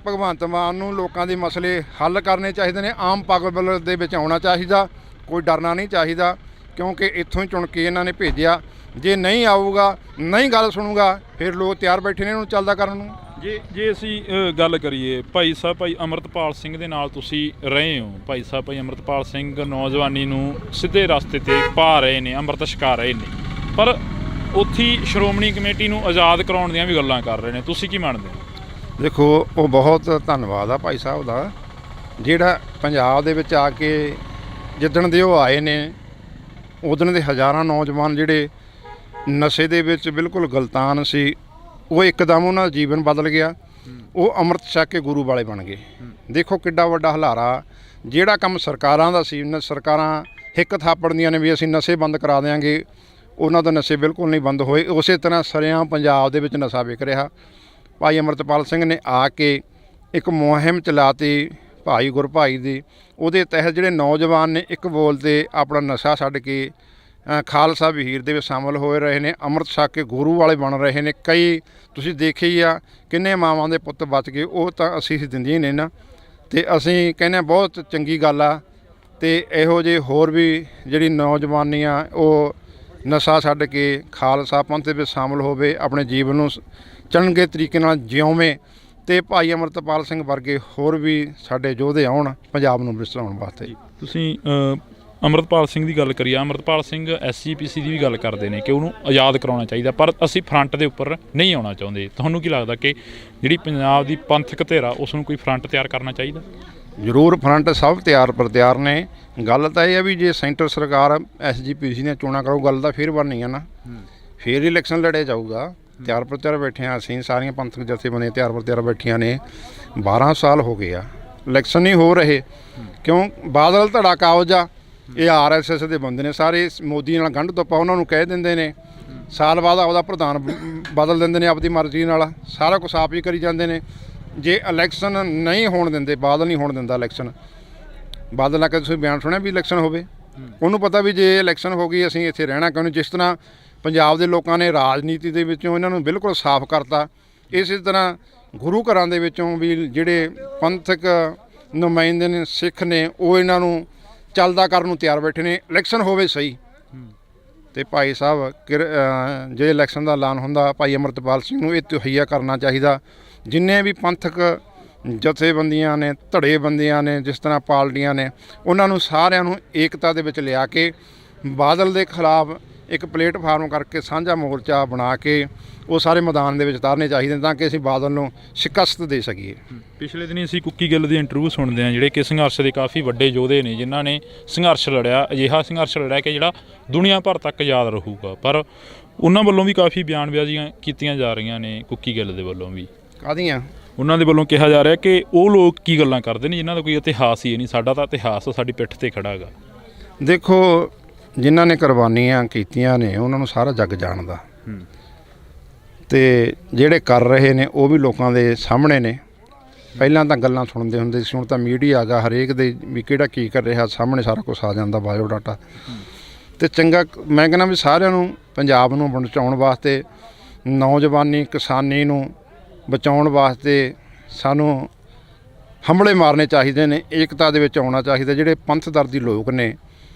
ਭਗਵੰਤ ਮਾਨ ਨੂੰ ਲੋਕਾਂ ਦੇ ਮਸਲੇ ਹੱਲ ਕਰਨੇ ਚਾਹੀਦੇ ਨੇ, ਆਮ ਪਬਲਿਕ ਦੇ ਵਿੱਚ ਆਉਣਾ ਚਾਹੀਦਾ, ਕੋਈ ਡਰਨਾ ਨਹੀਂ ਚਾਹੀਦਾ, ਕਿਉਂਕਿ ਇੱਥੋਂ ਹੀ ਚੁਣ ਕੇ ਇਹਨਾਂ ਨੇ ਭੇਜਿਆ। ਜੇ ਨਹੀਂ ਆਊਗਾ, ਨਹੀਂ ਗੱਲ ਸੁਣੂਗਾ, ਫਿਰ ਲੋਕ ਤਿਆਰ ਬੈਠੇ ਨੇ ਇਹਨੂੰ ਚੱਲਦਾ ਕਰਨ ਨੂੰ। ਜੇ ਅਸੀਂ ਗੱਲ ਕਰੀਏ ਭਾਈ ਅੰਮ੍ਰਿਤਪਾਲ ਸਿੰਘ ਦੇ ਨਾਲ ਤੁਸੀਂ ਰਹੇ ਹੋ, ਭਾਈ ਅੰਮ੍ਰਿਤਪਾਲ ਸਿੰਘ ਨੌਜਵਾਨੀ ਨੂੰ ਸਿੱਧੇ ਰਸਤੇ 'ਤੇ ਪਾ ਰਹੇ ਨੇ, ਅੰਮ੍ਰਿਤ ਛਕਾ ਰਹੇ ਨੇ, ਪਰ ਉੱਥੇ ਸ਼੍ਰੋਮਣੀ ਕਮੇਟੀ ਨੂੰ ਆਜ਼ਾਦ ਕਰਾਉਣ ਦੀਆਂ ਵੀ ਗੱਲਾਂ ਕਰ ਰਹੇ ਨੇ, ਤੁਸੀਂ ਕੀ ਮੰਨਦੇ ਹੋ? ਦੇਖੋ ਉਹ ਬਹੁਤ ਧੰਨਵਾਦ ਆ ਭਾਈ ਸਾਹਿਬ ਦਾ, ਜਿਹੜਾ ਪੰਜਾਬ ਦੇ ਵਿੱਚ ਆ ਕੇ ਜਿੱਦਣ ਦੇ ਉਹ ਆਏ ਨੇ ਉਦਣ ਦੇ ਹਜ਼ਾਰਾਂ ਨੌਜਵਾਨ ਜਿਹੜੇ ਨਸ਼ੇ ਦੇ ਵਿੱਚ ਬਿਲਕੁਲ ਗਲਤਾਨ ਸੀ, ਉਹ ਇੱਕਦਮ ਉਹਨਾਂ ਦਾ ਜੀਵਨ ਬਦਲ ਗਿਆ, ਉਹ ਅੰਮ੍ਰਿਤ ਛਕ ਕੇ ਗੁਰੂ ਵਾਲੇ ਬਣ ਗਏ। ਦੇਖੋ ਕਿੱਡਾ ਵੱਡਾ ਹਲਾਰਾ, ਜਿਹੜਾ ਕੰਮ ਸਰਕਾਰਾਂ ਦਾ ਸੀ, ਸਰਕਾਰਾਂ ਹਿੱਕ ਥਾਪੜਦੀਆਂ ਨੇ ਵੀ ਅਸੀਂ ਨਸ਼ੇ ਬੰਦ ਕਰਾ ਦਿਆਂਗੇ, ਉਹਨਾਂ ਦਾ ਨਸ਼ੇ ਬਿਲਕੁਲ ਨਹੀਂ ਬੰਦ ਹੋਏ। ਉਸੇ ਤਰ੍ਹਾਂ ਸਰੇਆਮ ਪੰਜਾਬ ਦੇ ਵਿੱਚ ਨਸ਼ਾ ਵਿਕ ਰਿਹਾ। ਭਾਈ ਅੰਮ੍ਰਿਤਪਾਲ ਸਿੰਘ ਨੇ ਆ ਕੇ ਇੱਕ ਮੁਹਿੰਮ ਚਲਾਤੀ ਭਾਈ ਗੁਰਭਾਈ ਦੀ, ਉਹਦੇ ਤਹਿਤ ਜਿਹੜੇ ਨੌਜਵਾਨ ਨੇ ਇੱਕ ਬੋਲ 'ਤੇ ਆਪਣਾ ਨਸ਼ਾ ਛੱਡ ਕੇ ਖਾਲਸਾ ਵਹੀਰ ਦੇ ਵਿੱਚ ਸ਼ਾਮਲ ਹੋਏ ਰਹੇ ਨੇ, ਅੰਮ੍ਰਿਤ ਛਕ ਕੇ ਗੁਰੂ ਵਾਲੇ ਬਣ ਰਹੇ ਨੇ। ਕਈ ਤੁਸੀਂ ਦੇਖੇ ਹੀ ਆ ਕਿੰਨੇ ਮਾਵਾਂ ਦੇ ਪੁੱਤ ਬਚ ਗਏ, ਉਹ ਤਾਂ ਅਸੀਂ ਦਿੰਦੀਆਂ ਨੇ ਨਾ, ਅਤੇ ਅਸੀਂ ਕਹਿੰਦੇ ਬਹੁਤ ਚੰਗੀ ਗੱਲ ਆ। ਅਤੇ ਇਹੋ ਜਿਹੇ ਹੋਰ ਵੀ ਜਿਹੜੀ ਨੌਜਵਾਨੀ ਆ ਉਹ ਨਸ਼ਾ ਛੱਡ ਕੇ ਖਾਲਸਾ ਪੰਥ ਦੇ ਵਿੱਚ ਸ਼ਾਮਲ ਹੋਵੇ, ਆਪਣੇ ਜੀਵਨ ਨੂੰ ਚੰਗੇ ਤਰੀਕੇ ਨਾਲ ਜਿਉਵੇਂ, ਅਤੇ ਭਾਈ ਅੰਮ੍ਰਿਤਪਾਲ ਸਿੰਘ ਵਰਗੇ ਹੋਰ ਵੀ ਸਾਡੇ ਯੋਧੇ ਆਉਣ ਪੰਜਾਬ ਨੂੰ ਵਿਸਰਾਉਣ ਵਾਸਤੇ। ਤੁਸੀਂ ਅੰਮ੍ਰਿਤਪਾਲ ਸਿੰਘ ਦੀ ਗੱਲ ਕਰੀਏ, ਅੰਮ੍ਰਿਤਪਾਲ ਸਿੰਘ SGPC ਦੀ ਵੀ ਗੱਲ ਕਰਦੇ ਨੇ ਕਿ ਉਹਨੂੰ ਆਜ਼ਾਦ ਕਰਾਉਣਾ ਚਾਹੀਦਾ, ਪਰ ਅਸੀਂ ਫਰੰਟ ਦੇ ਉੱਪਰ ਨਹੀਂ ਆਉਣਾ ਚਾਹੁੰਦੇ। ਤੁਹਾਨੂੰ ਕੀ ਲੱਗਦਾ ਕਿ ਜਿਹੜੀ ਪੰਜਾਬ ਦੀ ਪੰਥਕ ਧਿਰਾ ਉਸ ਨੂੰ ਕੋਈ ਫਰੰਟ ਤਿਆਰ ਕਰਨਾ ਚਾਹੀਦਾ? ਜ਼ਰੂਰ, ਫਰੰਟ ਸਭ ਤਿਆਰ ਨੇ। ਗੱਲ ਤਾਂ ਇਹ ਹੈ ਵੀ ਜੇ ਸੈਂਟਰ ਸਰਕਾਰ SGPC ਦੀਆਂ ਚੋਣਾਂ ਕਰੂ, ਗੱਲ ਤਾਂ ਫਿਰ ਬਣਨੀ ਆ ਨਾ, ਫਿਰ ਇਲੈਕਸ਼ਨ ਲੜਿਆ ਜਾਊਗਾ। ਤਿਆਰ ਬੈਠੇ ਹਾਂ ਅਸੀਂ, ਸਾਰੀਆਂ ਪੰਥਕ ਜਥੇਬੰਦੀਆਂ ਤਿਆਰ ਬੈਠੀਆਂ ਨੇ। 12 ਸਾਲ ਹੋ ਗਏ ਆ, ਇਲੈਕਸ਼ਨ ਨਹੀਂ ਹੋ ਰਹੇ, ਕਿਉਂ? ਬਾਦਲ ਧੜਾ ਕਾਬਜ ਆ, ਇਹ RSS ਦੇ ਬੰਦੇ ਨੇ ਸਾਰੇ, ਮੋਦੀ ਨਾਲ ਗੰਢ ਤੋਪਾ ਉਹਨਾਂ ਨੂੰ ਕਹਿ ਦਿੰਦੇ ਨੇ, ਸਾਲ ਬਾਅਦ ਆਪਦਾ ਪ੍ਰਧਾਨ ਬਦਲ ਦਿੰਦੇ ਨੇ ਆਪਦੀ ਮਰਜ਼ੀ ਨਾਲ, ਸਾਰਾ ਕੁਛ ਆਪ ਹੀ ਕਰੀ ਜਾਂਦੇ ਨੇ। ਜੇ ਇਲੈਕਸ਼ਨ ਨਹੀਂ ਹੋਣ ਦਿੰਦੇ, ਬਾਦਲ ਨਹੀਂ ਹੋਣ ਦਿੰਦਾ ਇਲੈਕਸ਼ਨ, ਬਾਦਲ ਆ ਕੇ ਤੁਸੀਂ ਬਿਆਨ ਸੁਣਿਆ ਵੀ ਇਲੈਕਸ਼ਨ ਹੋਵੇ, ਉਹਨੂੰ ਪਤਾ ਵੀ ਜੇ ਇਲੈਕਸ਼ਨ ਹੋ ਗਈ ਅਸੀਂ ਇੱਥੇ ਰਹਿਣਾ ਕਿਉਂ ਨਹੀਂ। ਜਿਸ ਤਰ੍ਹਾਂ ਪੰਜਾਬ ਦੇ ਲੋਕਾਂ ਨੇ ਰਾਜਨੀਤੀ ਦੇ ਵਿੱਚੋਂ ਇਹਨਾਂ ਨੂੰ ਬਿਲਕੁਲ ਸਾਫ਼ ਕਰਤਾ, ਇਸੇ ਤਰ੍ਹਾਂ ਗੁਰੂ ਘਰਾਂ ਦੇ ਵਿੱਚੋਂ ਵੀ ਜਿਹੜੇ ਪੰਥਕ ਨੁਮਾਇੰਦੇ ਨੇ, ਸਿੱਖ ਨੇ, ਉਹ ਇਹਨਾਂ ਨੂੰ ਚੱਲਦਾ ਕਰਨ ਨੂੰ ਤਿਆਰ ਬੈਠੇ ਨੇ। ਇਲੈਕਸ਼ਨ ਹੋਵੇ ਸਹੀ, ਅਤੇ ਭਾਈ ਸਾਹਿਬ ਜੇ ਇਲੈਕਸ਼ਨ ਦਾ ਐਲਾਨ ਹੁੰਦਾ, ਭਾਈ ਅੰਮ੍ਰਿਤਪਾਲ ਸਿੰਘ ਨੂੰ ਇਹ ਤਹਈਆ ਕਰਨਾ ਚਾਹੀਦਾ। ਜਿੰਨੇ ਵੀ ਪੰਥਕ ਜਥੇਬੰਦੀਆਂ ਨੇ, ਧੜੇਬੰਦੀਆਂ ਨੇ, ਜਿਸ ਤਰ੍ਹਾਂ ਪਾਰਟੀਆਂ ਨੇ, ਉਹਨਾਂ ਨੂੰ ਸਾਰਿਆਂ ਨੂੰ ਏਕਤਾ ਦੇ ਵਿੱਚ ਲਿਆ ਕੇ ਬਾਦਲ ਦੇ ਖਿਲਾਫ ਇੱਕ ਪਲੇਟਫਾਰਮ ਕਰਕੇ ਸਾਂਝਾ ਮੋਰਚਾ ਬਣਾ ਕੇ ਉਹ ਸਾਰੇ ਮੈਦਾਨ ਦੇ ਵਿੱਚ ਉਤਾਰਨੇ ਚਾਹੀਦੇ ਤਾਂ ਕਿ ਅਸੀਂ ਬਾਦਲ ਨੂੰ ਸ਼ਿਕਸਤ ਦੇ ਸਕੀਏ। ਪਿਛਲੇ ਦਿਨੀ ਅਸੀਂ ਕੁੱਕੀ ਗਿੱਲ ਦੀ ਇੰਟਰਵਿਊ ਸੁਣਦੇ ਹਾਂ, ਜਿਹੜੇ ਕਿ ਸੰਘਰਸ਼ ਦੇ ਕਾਫੀ ਵੱਡੇ ਯੋਧੇ ਨੇ, ਜਿਨ੍ਹਾਂ ਨੇ ਸੰਘਰਸ਼ ਲੜਿਆ, ਅਜਿਹਾ ਸੰਘਰਸ਼ ਲੜਿਆ ਕਿ ਜਿਹੜਾ ਦੁਨੀਆ ਭਰ ਤੱਕ ਯਾਦ ਰਹੂਗਾ, ਪਰ ਉਹਨਾਂ ਵੱਲੋਂ ਵੀ ਕਾਫੀ ਬਿਆਨਬਾਜ਼ੀਆਂ ਕੀਤੀਆਂ ਜਾ ਰਹੀਆਂ ਨੇ। ਕੁੱਕੀ ਗਿੱਲ ਦੇ ਵੱਲੋਂ ਵੀ ਕਾਹਦੀਆਂ? ਉਹਨਾਂ ਦੇ ਵੱਲੋਂ ਕਿਹਾ ਜਾ ਰਿਹਾ ਕਿ ਉਹ ਲੋਕ ਕੀ ਗੱਲਾਂ ਕਰਦੇ ਨੇ ਜਿਨ੍ਹਾਂ ਦਾ ਕੋਈ ਇਤਿਹਾਸ ਹੀ ਨਹੀਂ, ਸਾਡਾ ਤਾਂ ਇਤਿਹਾਸ ਸਾਡੀ ਪਿੱਠ 'ਤੇ ਖੜ੍ਹਾ ਹੈਗਾ। ਦੇਖੋ, ਜਿਨ੍ਹਾਂ ਨੇ ਕੁਰਬਾਨੀਆਂ ਕੀਤੀਆਂ ਨੇ ਉਹਨਾਂ ਨੂੰ ਸਾਰਾ ਜੱਗ ਜਾਣਦਾ, ਤੇ ਜਿਹੜੇ ਕਰ ਰਹੇ ਨੇ ਉਹ ਵੀ ਲੋਕਾਂ ਦੇ ਸਾਹਮਣੇ ਨੇ। ਪਹਿਲਾਂ ਤਾਂ ਗੱਲਾਂ ਸੁਣਦੇ ਹੁੰਦੇ ਸੀ, ਹੁਣ ਤਾਂ ਮੀਡੀਆ ਆ ਗਿਆ, ਹਰੇਕ ਦੇ ਵੀ ਕਿਹੜਾ ਕੀ ਕਰ ਰਿਹਾ ਸਾਹਮਣੇ ਸਾਰਾ ਕੁਝ ਆ ਜਾਂਦਾ, ਬਾਇਓਡਾਟਾ। ਤੇ ਚੰਗਾ, ਮੈਂ ਕਹਿੰਦਾ ਵੀ ਸਾਰਿਆਂ ਨੂੰ ਪੰਜਾਬ ਨੂੰ ਬਚਾਉਣ ਵਾਸਤੇ, ਨੌਜਵਾਨੀ ਕਿਸਾਨੀ ਨੂੰ ਬਚਾਉਣ ਵਾਸਤੇ ਸਾਨੂੰ ਹੰਭਲੇ ਮਾਰਨੇ ਚਾਹੀਦੇ ਨੇ, ਏਕਤਾ ਦੇ ਵਿੱਚ ਆਉਣਾ ਚਾਹੀਦਾ। ਜਿਹੜੇ ਪੰਥ ਦਰਦੀ ਲੋਕ ਨੇ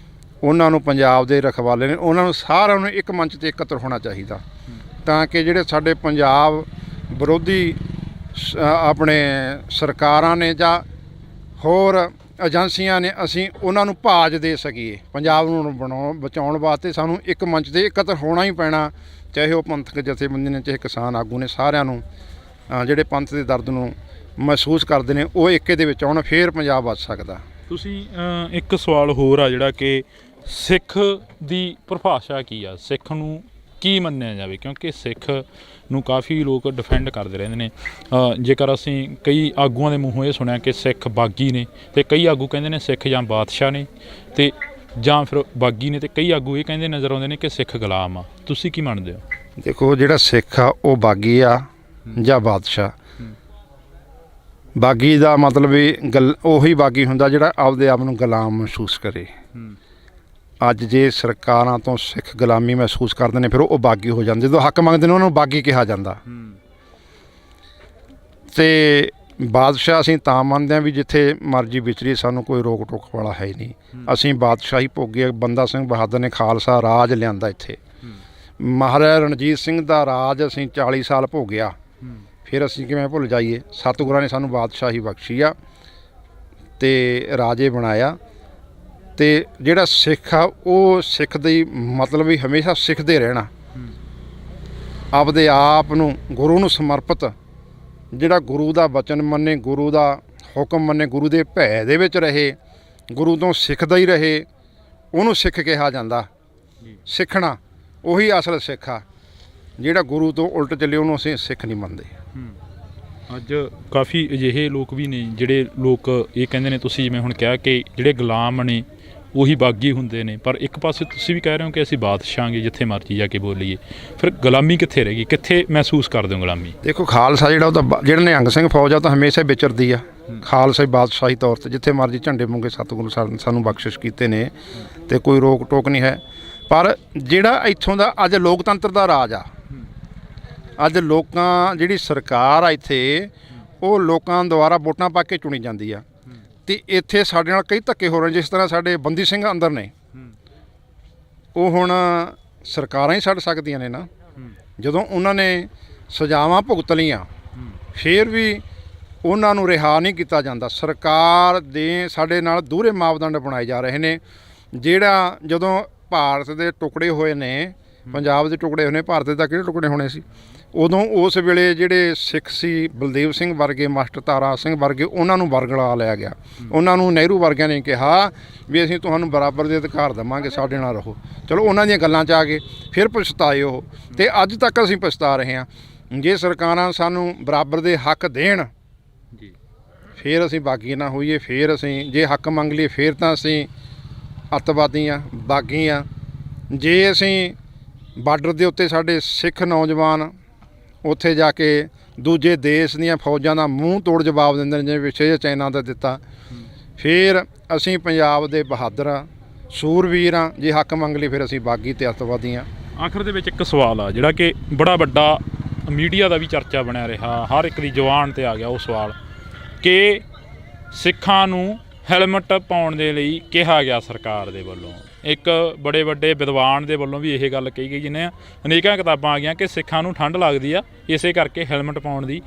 ਉਹਨਾਂ ਨੂੰ, ਪੰਜਾਬ ਦੇ ਰਖਵਾਲੇ ਨੇ, ਉਹਨਾਂ ਨੂੰ ਸਾਰਿਆਂ ਨੂੰ ਇੱਕ ਮੰਚ 'ਤੇ ਇਕੱਤਰ ਹੋਣਾ ਚਾਹੀਦਾ, ਤਾਂ ਕਿ ਜਿਹੜੇ ਸਾਡੇ ਪੰਜਾਬ ਵਿਰੋਧੀ ਆਪਣੇ ਸਰਕਾਰਾਂ ਨੇ ਜਾਂ ਹੋਰ ਏਜੰਸੀਆਂ ਨੇ, ਅਸੀਂ ਉਹਨਾਂ ਨੂੰ ਭਾਜ ਦੇ ਸਕੀਏ। ਪੰਜਾਬ ਨੂੰ ਬਚਾਉਣ ਵਾਸਤੇ ਸਾਨੂੰ ਇੱਕ ਮੰਚ 'ਤੇ ਇਕੱਤਰ ਹੋਣਾ ਹੀ ਪੈਣਾ, ਚਾਹੇ ਉਹ ਪੰਥਕ ਜਥੇਬੰਦੀ ਨੇ, ਚਾਹੇ ਕਿਸਾਨ ਆਗੂ ਨੇ। ਸਾਰਿਆਂ ਨੂੰ ਜਿਹੜੇ ਪੰਥ ਦੇ ਦਰਦ ਨੂੰ ਮਹਿਸੂਸ ਕਰਦੇ ਨੇ ਉਹ ਏਕੇ ਦੇ ਵਿੱਚ ਆਉਣ, ਫੇਰ ਪੰਜਾਬ ਬਚ ਸਕਦਾ। ਤੁਸੀਂ ਇੱਕ ਸਵਾਲ ਹੋਰ ਆ ਜਿਹੜਾ ਕਿ ਸਿੱਖ ਦੀ ਪਰਿਭਾਸ਼ਾ ਕੀ ਆ, ਸਿੱਖ ਨੂੰ ਕੀ ਮੰਨਿਆ ਜਾਵੇ, ਕਿਉਂਕਿ ਸਿੱਖ ਨੂੰ ਕਾਫੀ ਲੋਕ ਡਿਫੈਂਡ ਕਰਦੇ ਰਹਿੰਦੇ ਨੇ। ਜੇਕਰ ਅਸੀਂ ਕਈ ਆਗੂਆਂ ਦੇ ਮੂੰਹੋਂ ਇਹ ਸੁਣਿਆ ਕਿ ਸਿੱਖ ਬਾਗੀ ਨੇ, ਅਤੇ ਕਈ ਆਗੂ ਕਹਿੰਦੇ ਨੇ ਸਿੱਖ ਜਾਂ ਬਾਦਸ਼ਾਹ ਨੇ, ਅਤੇ ਜਾਂ ਫਿਰ ਬਾਗੀ ਨੇ, ਅਤੇ ਕਈ ਆਗੂ ਇਹ ਕਹਿੰਦੇ ਨਜ਼ਰ ਆਉਂਦੇ ਨੇ ਕਿ ਸਿੱਖ ਗੁਲਾਮ ਆ। ਤੁਸੀਂ ਕੀ ਮੰਨਦੇ ਹੋ? ਦੇਖੋ, ਜਿਹੜਾ ਸਿੱਖ ਆ ਉਹ ਬਾਗੀ ਆ ਜਾਂ ਬਾਦਸ਼ਾਹ। ਬਾਗੀ ਦਾ ਮਤਲਬ ਵੀ ਉਹੀ ਬਾਗੀ ਹੁੰਦਾ ਜਿਹੜਾ ਆਪਦੇ ਆਪ ਨੂੰ ਗੁਲਾਮ ਮਹਿਸੂਸ ਕਰੇ। ਅੱਜ ਜੇ ਸਰਕਾਰਾਂ ਤੋਂ ਸਿੱਖ ਗੁਲਾਮੀ ਮਹਿਸੂਸ ਕਰਦੇ ਨੇ, ਫਿਰ ਉਹ ਬਾਗੀ ਹੋ ਜਾਂਦੇ। ਜਦੋਂ ਹੱਕ ਮੰਗਦੇ ਨੇ ਉਹਨਾਂ ਨੂੰ ਬਾਗੀ ਕਿਹਾ ਜਾਂਦਾ। ਤੇ ਬਾਦਸ਼ਾਹ ਅਸੀਂ ਤਾਂ ਮੰਨਦੇ ਹਾਂ ਵੀ ਜਿੱਥੇ ਮਰਜ਼ੀ ਵਿਚਰੀ, ਸਾਨੂੰ ਕੋਈ ਰੋਕ ਟੋਕ ਵਾਲਾ ਹੈ ਹੀ ਨਹੀਂ। ਅਸੀਂ ਬਾਦਸ਼ਾਹੀ ਭੋਗੇ। ਬੰਦਾ ਸਿੰਘ ਬਹਾਦਰ ਨੇ ਖਾਲਸਾ ਰਾਜ ਲਿਆਂਦਾ ਇੱਥੇ। ਮਹਾਰਾਜਾ ਰਣਜੀਤ ਸਿੰਘ ਦਾ ਰਾਜ ਅਸੀਂ 40 ਸਾਲ ਭੋਗਿਆ, ਫਿਰ ਅਸੀਂ ਕਿਵੇਂ ਭੁੱਲ ਜਾਈਏ? ਸਤਿਗੁਰਾਂ ਨੇ ਸਾਨੂੰ ਬਾਦਸ਼ਾਹੀ ਬਖਸ਼ੀ ਆ ਤੇ ਰਾਜੇ ਬਣਾਇਆ। ਤੇ ਜਿਹੜਾ ਸਿੱਖ ਆ ਉਹ ਸਿੱਖ ਦੀ ਮਤਲਬ ਵੀ ਹਮੇਸ਼ਾ ਸਿੱਖਦੇ ਰਹਿਣਾ, ਆਪਦੇ ਆਪ ਨੂੰ ਗੁਰੂ ਨੂੰ ਸਮਰਪਿਤ, ਜਿਹੜਾ ਗੁਰੂ ਦਾ ਵਚਨ ਮੰਨੇ, ਗੁਰੂ ਦਾ ਹੁਕਮ ਮੰਨੇ, ਗੁਰੂ ਦੇ ਭੈ ਦੇ ਵਿੱਚ ਰਹੇ, ਗੁਰੂ ਤੋਂ ਸਿੱਖਦਾ ਹੀ ਰਹੇ, ਉਹਨੂੰ ਸਿੱਖ ਕਿਹਾ ਜਾਂਦਾ। ਸਿੱਖਣਾ ਉਹੀ ਅਸਲ ਸਿੱਖ ਆ। ਜਿਹੜਾ ਗੁਰੂ ਤੋਂ ਉਲਟ ਚੱਲੇ ਉਹਨੂੰ ਅਸੀਂ ਸਿੱਖ ਨਹੀਂ ਮੰਨਦੇ। ਅੱਜ ਕਾਫੀ ਅਜਿਹੇ ਲੋਕ ਵੀ ਨੇ ਜਿਹੜੇ ਲੋਕ ਇਹ ਕਹਿੰਦੇ ਨੇ, ਤੁਸੀਂ ਜਿਵੇਂ ਹੁਣ ਕਿਹਾ ਕਿ ਜਿਹੜੇ ਗੁਲਾਮ ਨੇ ਉਹੀ ਬਾਗੀ ਹੁੰਦੇ ਨੇ, ਪਰ ਇੱਕ ਪਾਸੇ ਤੁਸੀਂ ਵੀ ਕਹਿ ਰਹੇ ਹੋ ਕਿ ਅਸੀਂ ਬਾਦਸ਼ਾਹ ਗੇ, ਜਿੱਥੇ ਮਰਜ਼ੀ ਜਾ ਕੇ ਬੋਲੀਏ। ਫਿਰ ਗੁਲਾਮੀ ਕਿੱਥੇ ਰਹਿ ਗਈ? ਕਿੱਥੇ ਮਹਿਸੂਸ ਕਰਦੇ ਹੋ ਗੁਲਾਮੀ? ਦੇਖੋ, ਖਾਲਸਾ ਜਿਹੜਾ ਉਹ ਤਾਂ ਜਿਹੜਾ ਨਿਹੰਗ ਸਿੰਘ ਫੌਜ ਆ ਤਾਂ ਹਮੇਸ਼ਾ ਵਿਚਰਦੀ ਆ। ਖਾਲਸਾ ਬਾਦਸ਼ਾਹੀ ਤੌਰ 'ਤੇ ਜਿੱਥੇ ਮਰਜ਼ੀ ਝੰਡੇ ਮੁੰਗੇ ਸਤਿਗੁਰੂ ਸਾਨੂੰ ਬਖਸ਼ਿਸ਼ ਕੀਤੇ ਨੇ, ਤੇ ਕੋਈ ਰੋਕ ਟੋਕ ਨਹੀਂ ਹੈ। ਪਰ ਜਿਹੜਾ ਇੱਥੋਂ ਦਾ ਅੱਜ ਲੋਕਤੰਤਰ ਦਾ ਰਾਜ ਆ, ਅੱਜ ਲੋਕਾਂ ਜਿਹੜੀ ਸਰਕਾਰ ਆ ਇੱਥੇ, ਉਹ ਲੋਕਾਂ ਦੁਆਰਾ ਵੋਟਾਂ ਪਾ ਕੇ ਚੁਣੀ ਜਾਂਦੀ ਆ। ਤੇ ਇੱਥੇ ਸਾਡੇ ਨਾਲ ਕਈ ਧੱਕੇ ਹੋ ਰਹੇ। ਜਿਸ ਤਰ੍ਹਾਂ ਸਾਡੇ ਬੰਦੀ ਸਿੰਘ ਅੰਦਰ ਨੇ, ਉਹ ਹੁਣ ਸਰਕਾਰਾਂ ਹੀ ਛੱਡ ਸਕਦੀਆਂ ਨੇ ਨਾ। ਜਦੋਂ ਉਹਨਾਂ ਨੇ ਸਜ਼ਾਵਾਂ ਭੁਗਤ ਲਈਆਂ, ਫਿਰ ਵੀ ਉਹਨਾਂ ਨੂੰ ਰਿਹਾ ਨਹੀਂ ਕੀਤਾ ਜਾਂਦਾ। ਸਰਕਾਰ ਦੇ ਸਾਡੇ ਨਾਲ ਦੂਹਰੇ ਮਾਪਦੰਡ ਬਣਾਏ ਜਾ ਰਹੇ ਨੇ। ਜਿਹੜਾ ਜਦੋਂ ਭਾਰਤ ਦੇ ਟੁਕੜੇ ਹੋਏ ਨੇ, ਪੰਜਾਬ ਦੇ ਟੁਕੜੇ ਹੋਏ ਨੇ, ਭਾਰਤ ਦੇ ਤਾਂ ਕਿਹੜੇ ਟੁਕੜੇ ਹੋਣੇ ਸੀ ਉਦੋਂ? ਉਸ ਵੇਲੇ ਜਿਹੜੇ ਸਿੱਖ ਸੀ, ਬਲਦੇਵ ਸਿੰਘ ਵਰਗੇ, ਮਾਸਟਰ ਤਾਰਾ ਸਿੰਘ ਵਰਗੇ, ਉਹਨਾਂ ਨੂੰ ਵਰਗਲਾ ਲਿਆ ਗਿਆ। ਉਹਨਾਂ ਨੂੰ ਨਹਿਰੂ ਵਰਗਿਆਂ ਨੇ ਕਿਹਾ ਵੀ ਅਸੀਂ ਤੁਹਾਨੂੰ ਬਰਾਬਰ ਦੇ ਅਧਿਕਾਰ ਦੇਵਾਂਗੇ, ਸਾਡੇ ਨਾਲ ਰਹੋ। ਚਲੋ, ਉਹਨਾਂ ਦੀਆਂ ਗੱਲਾਂ 'ਚ ਆ ਗਏ, ਫਿਰ ਪਛਤਾਏ ਉਹ, ਅਤੇ ਅੱਜ ਤੱਕ ਅਸੀਂ ਪਛਤਾ ਰਹੇ ਹਾਂ। ਜੇ ਸਰਕਾਰਾਂ ਸਾਨੂੰ ਬਰਾਬਰ ਦੇ ਹੱਕ ਦੇਣ, ਫਿਰ ਅਸੀਂ ਬਾਗੀ ਨਾ ਹੋਈਏ। ਫਿਰ ਅਸੀਂ ਜੇ ਹੱਕ ਮੰਗ ਲਈਏ, ਫਿਰ ਤਾਂ ਅਸੀਂ ਅੱਤਵਾਦੀ ਹਾਂ, ਬਾਗੀ ਹਾਂ। ਜੇ ਅਸੀਂ ਬਾਰਡਰ ਦੇ ਉੱਤੇ ਸਾਡੇ ਸਿੱਖ ਨੌਜਵਾਨ ਉੱਥੇ ਜਾ ਕੇ ਦੂਜੇ ਦੇਸ਼ ਦੀਆਂ ਫੌਜਾਂ ਦਾ ਮੂੰਹ ਤੋੜ ਜਵਾਬ ਦਿੰਦੇ ਨੇ, ਜਿਵੇਂ ਪਿੱਛੇ ਚਾਈਨਾ ਦਾ ਦਿੱਤਾ, ਫਿਰ ਅਸੀਂ ਪੰਜਾਬ ਦੇ ਬਹਾਦਰ ਹਾਂ, ਸੂਰਵੀਰ ਹਾਂ। ਜੇ ਹੱਕ ਮੰਗ ਲਈ, ਫਿਰ ਅਸੀਂ ਬਾਗੀ ਤੇ ਅੱਤਵਾਦੀ ਹਾਂ। ਆਖਰ ਦੇ ਵਿੱਚ ਇੱਕ ਸਵਾਲ ਆ ਜਿਹੜਾ ਕਿ ਬੜਾ ਵੱਡਾ ਮੀਡੀਆ ਦਾ ਵੀ ਚਰਚਾ ਬਣਿਆ ਰਿਹਾ, ਹਰ ਇੱਕ ਦੀ ਜ਼ੁਬਾਨ 'ਤੇ ਆ ਗਿਆ ਉਹ ਸਵਾਲ ਕਿ ਸਿੱਖਾਂ ਨੂੰ ਹੈਲਮਟ ਪਾਉਣ ਦੇ ਲਈ ਕਿਹਾ ਗਿਆ ਸਰਕਾਰ ਦੇ ਵੱਲੋਂ। ਇੱਕ ਬੜੇ ਵੱਡੇ ਵਿਦਵਾਨ ਦੇ ਵੱਲੋਂ ਵੀ ਇਹ ਗੱਲ ਕਹੀ ਗਈ, ਜਿਹਨੇ ਅਨੇਕਾਂ ਕਿਤਾਬਾਂ ਆ ਗਈਆਂ ਕਿ ਸਿੱਖਾਂ ਨੂੰ ਠੰਡ ਲੱਗਦੀ ਆ, ਇਸੇ ਕਰਕੇ ਹੈਲਮਟ ਪਾਉਣ ਦੀ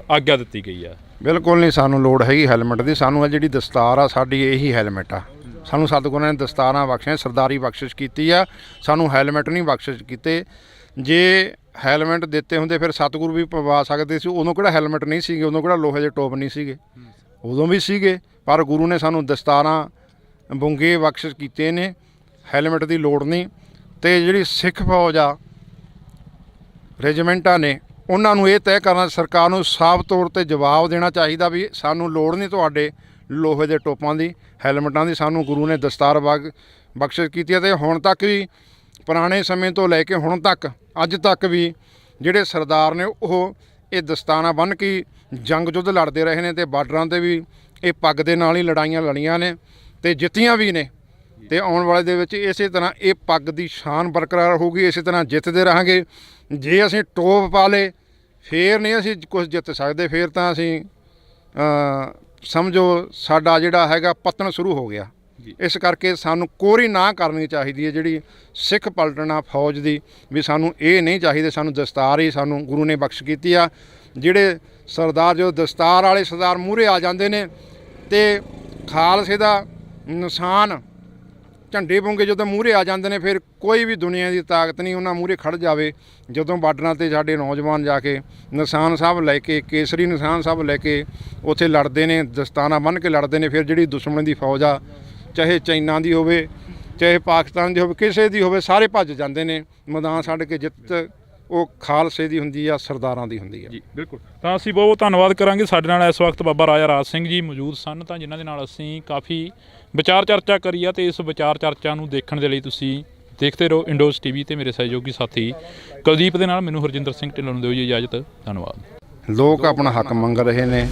ਆਗਿਆ ਦਿੱਤੀ ਗਈ ਆ। ਬਿਲਕੁਲ ਨਹੀਂ, ਸਾਨੂੰ ਲੋੜ ਹੈਗੀ ਹੈਲਮਟ ਦੀ। ਸਾਨੂੰ ਜਿਹੜੀ ਦਸਤਾਰ ਆ, ਸਾਡੀ ਇਹੀ ਹੈਲਮਟ ਆ। ਸਾਨੂੰ ਸਤਿਗੁਰਾਂ ਨੇ ਦਸਤਾਰਾਂ ਬਖਸ਼ੀਆਂ, ਸਰਦਾਰੀ ਬਖਸ਼ਿਸ਼ ਕੀਤੀ ਆ, ਸਾਨੂੰ ਹੈਲਮਟ ਨਹੀਂ ਬਖਸ਼ਿਸ਼ ਕੀਤੇ। ਜੇ ਹੈਲਮਟ ਦਿੱਤੇ ਹੁੰਦੇ ਫਿਰ ਸਤਿਗੁਰੂ ਵੀ ਪਵਾ ਸਕਦੇ ਸੀ। ਉਦੋਂ ਕਿਹੜਾ ਹੈਲਮਟ ਨਹੀਂ ਸੀਗੇ, ਉਦੋਂ ਕਿਹੜਾ ਲੋਹੇ ਦੇ ਟੋਪ ਨਹੀਂ ਸੀਗੇ, ਉਦੋਂ ਵੀ ਸੀਗੇ। ਪਰ ਗੁਰੂ ਨੇ ਸਾਨੂੰ ਦਸਤਾਰਾਂ ਬੁੰਗੇ ਬਖਸ਼ਿਸ਼ ਕੀਤੇ ਨੇ, ਹੈਲਮਟ ਦੀ ਲੋੜ ਨਹੀਂ। ਅਤੇ ਜਿਹੜੀ ਸਿੱਖ ਫੌਜ ਆ, ਰੈਜੀਮੈਂਟਾਂ ਨੇ, ਉਹਨਾਂ ਨੂੰ ਇਹ ਤੈਅ ਕਰਨਾ, ਸਰਕਾਰ ਨੂੰ ਸਾਫ਼ ਤੌਰ 'ਤੇ ਜਵਾਬ ਦੇਣਾ ਚਾਹੀਦਾ ਵੀ ਸਾਨੂੰ ਲੋੜ ਨਹੀਂ ਤੁਹਾਡੇ ਲੋਹੇ ਦੇ ਟੋਪਾਂ ਦੀ, ਹੈਲਮਟਾਂ ਦੀ। ਸਾਨੂੰ ਗੁਰੂ ਨੇ ਦਸਤਾਰ ਬਖਸ਼ਿਸ਼ ਕੀਤੀ ਹੈ। ਅਤੇ ਹੁਣ ਤੱਕ ਵੀ, ਪੁਰਾਣੇ ਸਮੇਂ ਤੋਂ ਲੈ ਕੇ ਹੁਣ ਤੱਕ ਅੱਜ ਤੱਕ ਵੀ ਜਿਹੜੇ ਸਰਦਾਰ ਨੇ ਉਹ ਇਹ ਦਸਤਾਨਾ ਬੰਨ੍ਹ ਕੇ ਜੰਗ ਯੁੱਧ ਲੜਦੇ ਰਹੇ ਨੇ, ਤੇ ਬਾਰਡਰਾਂ 'ਤੇ ਵੀ ਇਹ ਪੱਗ ਦੇ ਨਾਲ ਹੀ ਲੜਾਈਆਂ ਲੜੀਆਂ ਨੇ ਤੇ ਜਿੱਤੀਆਂ ਵੀ ਨੇ। ਤੇ ਆਉਣ ਵਾਲੇ ਦੇ ਵਿੱਚ ਇਸੇ ਤਰ੍ਹਾਂ ਇਹ ਪੱਗ ਦੀ ਸ਼ਾਨ ਬਰਕਰਾਰ ਹੋਊਗੀ, ਇਸੇ ਤਰ੍ਹਾਂ ਜਿੱਤਦੇ ਰਹਾਂਗੇ। ਜੇ ਅਸੀਂ ਟੋਪ ਪਾ ਲਏ ਫੇਰ ਨਹੀਂ ਅਸੀਂ ਕੁਝ ਜਿੱਤ ਸਕਦੇ, ਫੇਰ ਤਾਂ ਅਸੀਂ ਸਮਝੋ ਸਾਡਾ ਜਿਹੜਾ ਹੈਗਾ ਪਤਨ ਸ਼ੁਰੂ ਹੋ ਗਿਆ। ਇਸ ਕਰਕੇ ਸਾਨੂੰ ਕੋਰੀ ਨਾ ਕਰਨੀ ਚਾਹੀਦੀ ਹੈ ਜਿਹੜੀ ਸਿੱਖ ਪਲਟਣਾ ਫੌਜ ਦੀ, ਵੀ ਸਾਨੂੰ ਇਹ ਨਹੀਂ ਚਾਹੀਦੇ। ਸਾਨੂੰ ਦਸਤਾਰ ਹੀ ਸਾਨੂੰ ਗੁਰੂ ਨੇ ਬਖਸ਼ ਕੀਤੀ ਆ। ਜਿਹੜੇ ਸਰਦਾਰ ਜੋ ਦਸਤਾਰ ਵਾਲੇ ਸਰਦਾਰ ਮੂਹਰੇ ਆ ਜਾਂਦੇ ਨੇ ਤੇ ਖਾਲਸੇ ਦਾ ਨਿਸ਼ਾਨ ਝੰਡੇ ਬੁੰਗੇ ਜਦੋਂ ਮੂਹਰੇ ਆ ਜਾਂਦੇ ਨੇ, ਫਿਰ ਕੋਈ ਵੀ ਦੁਨੀਆ ਦੀ ਤਾਕਤ ਨਹੀਂ ਉਹਨਾਂ ਮੂਹਰੇ ਖੜ੍ਹ ਜਾਵੇ। ਜਦੋਂ ਬਾਰਡਰਾਂ 'ਤੇ ਸਾਡੇ ਨੌਜਵਾਨ ਜਾ ਕੇ ਨਿਸ਼ਾਨ ਸਾਹਿਬ ਲੈ ਕੇ, ਕੇਸਰੀ ਨਿਸ਼ਾਨ ਸਾਹਿਬ ਲੈ ਕੇ ਉੱਥੇ ਲੜਦੇ ਨੇ, ਦਸਤਾਨਾ ਬੰਨ੍ਹ ਕੇ ਲੜਦੇ ਨੇ, ਫਿਰ ਜਿਹੜੀ ਦੁਸ਼ਮਣ ਦੀ ਫੌਜ ਆ, ਚਾਹੇ ਚਾਈਨਾ ਦੀ ਹੋਵੇ ਚਾਹੇ ਪਾਕਿਸਤਾਨ ਦੀ ਹੋਵੇ, ਕਿਸੇ ਦੀ ਹੋਵੇ, ਸਾਰੇ ਭੱਜ ਜਾਂਦੇ ਨੇ। ਮੈਦਾਨ ਛੱਡ ਕੇ ਜਿੱਤ ਉਹ ਖਾਲਸੇ ਦੀ ਹੁੰਦੀ ਆ, ਸਰਦਾਰਾਂ ਦੀ ਹੁੰਦੀ ਆ। ਜੀ ਬਿਲਕੁਲ। ਤਾਂ ਅਸੀਂ ਬਹੁਤ ਬਹੁਤ ਧੰਨਵਾਦ ਕਰਾਂਗੇ। ਸਾਡੇ ਨਾਲ ਇਸ ਵਕਤ ਬਾਬਾ ਰਾਜਾ ਰਾਜ ਸਿੰਘ ਜੀ ਮੌਜੂਦ ਸਨ, ਤਾਂ ਜਿਨ੍ਹਾਂ ਦੇ ਨਾਲ ਅਸੀਂ ਕਾਫੀ ਵਿਚਾਰ ਚਰਚਾ ਕਰੀ ਆ। ਤੇ ਇਸ ਵਿਚਾਰ ਚਰਚਾ ਨੂੰ ਦੇਖਣ ਦੇ ਲਈ ਤੁਸੀਂ ਦੇਖਦੇ ਰਹੋ ਇੰਡੋਜ਼ ਟੀਵੀ ਤੇ ਮੇਰੇ ਸਹਿਯੋਗੀ ਸਾਥੀ ਕੁਲਦੀਪ ਦੇ ਨਾਲ ਮੈਨੂੰ ਹਰਜਿੰਦਰ ਸਿੰਘ ਢਿੱਲੋਂ ਨੂੰ ਦਿਓ ਜੀ ਇਜਾਜ਼ਤ। ਧੰਨਵਾਦ। ਲੋਕ ਆਪਣਾ ਹੱਕ ਮੰਗ ਰਹੇ ਨੇ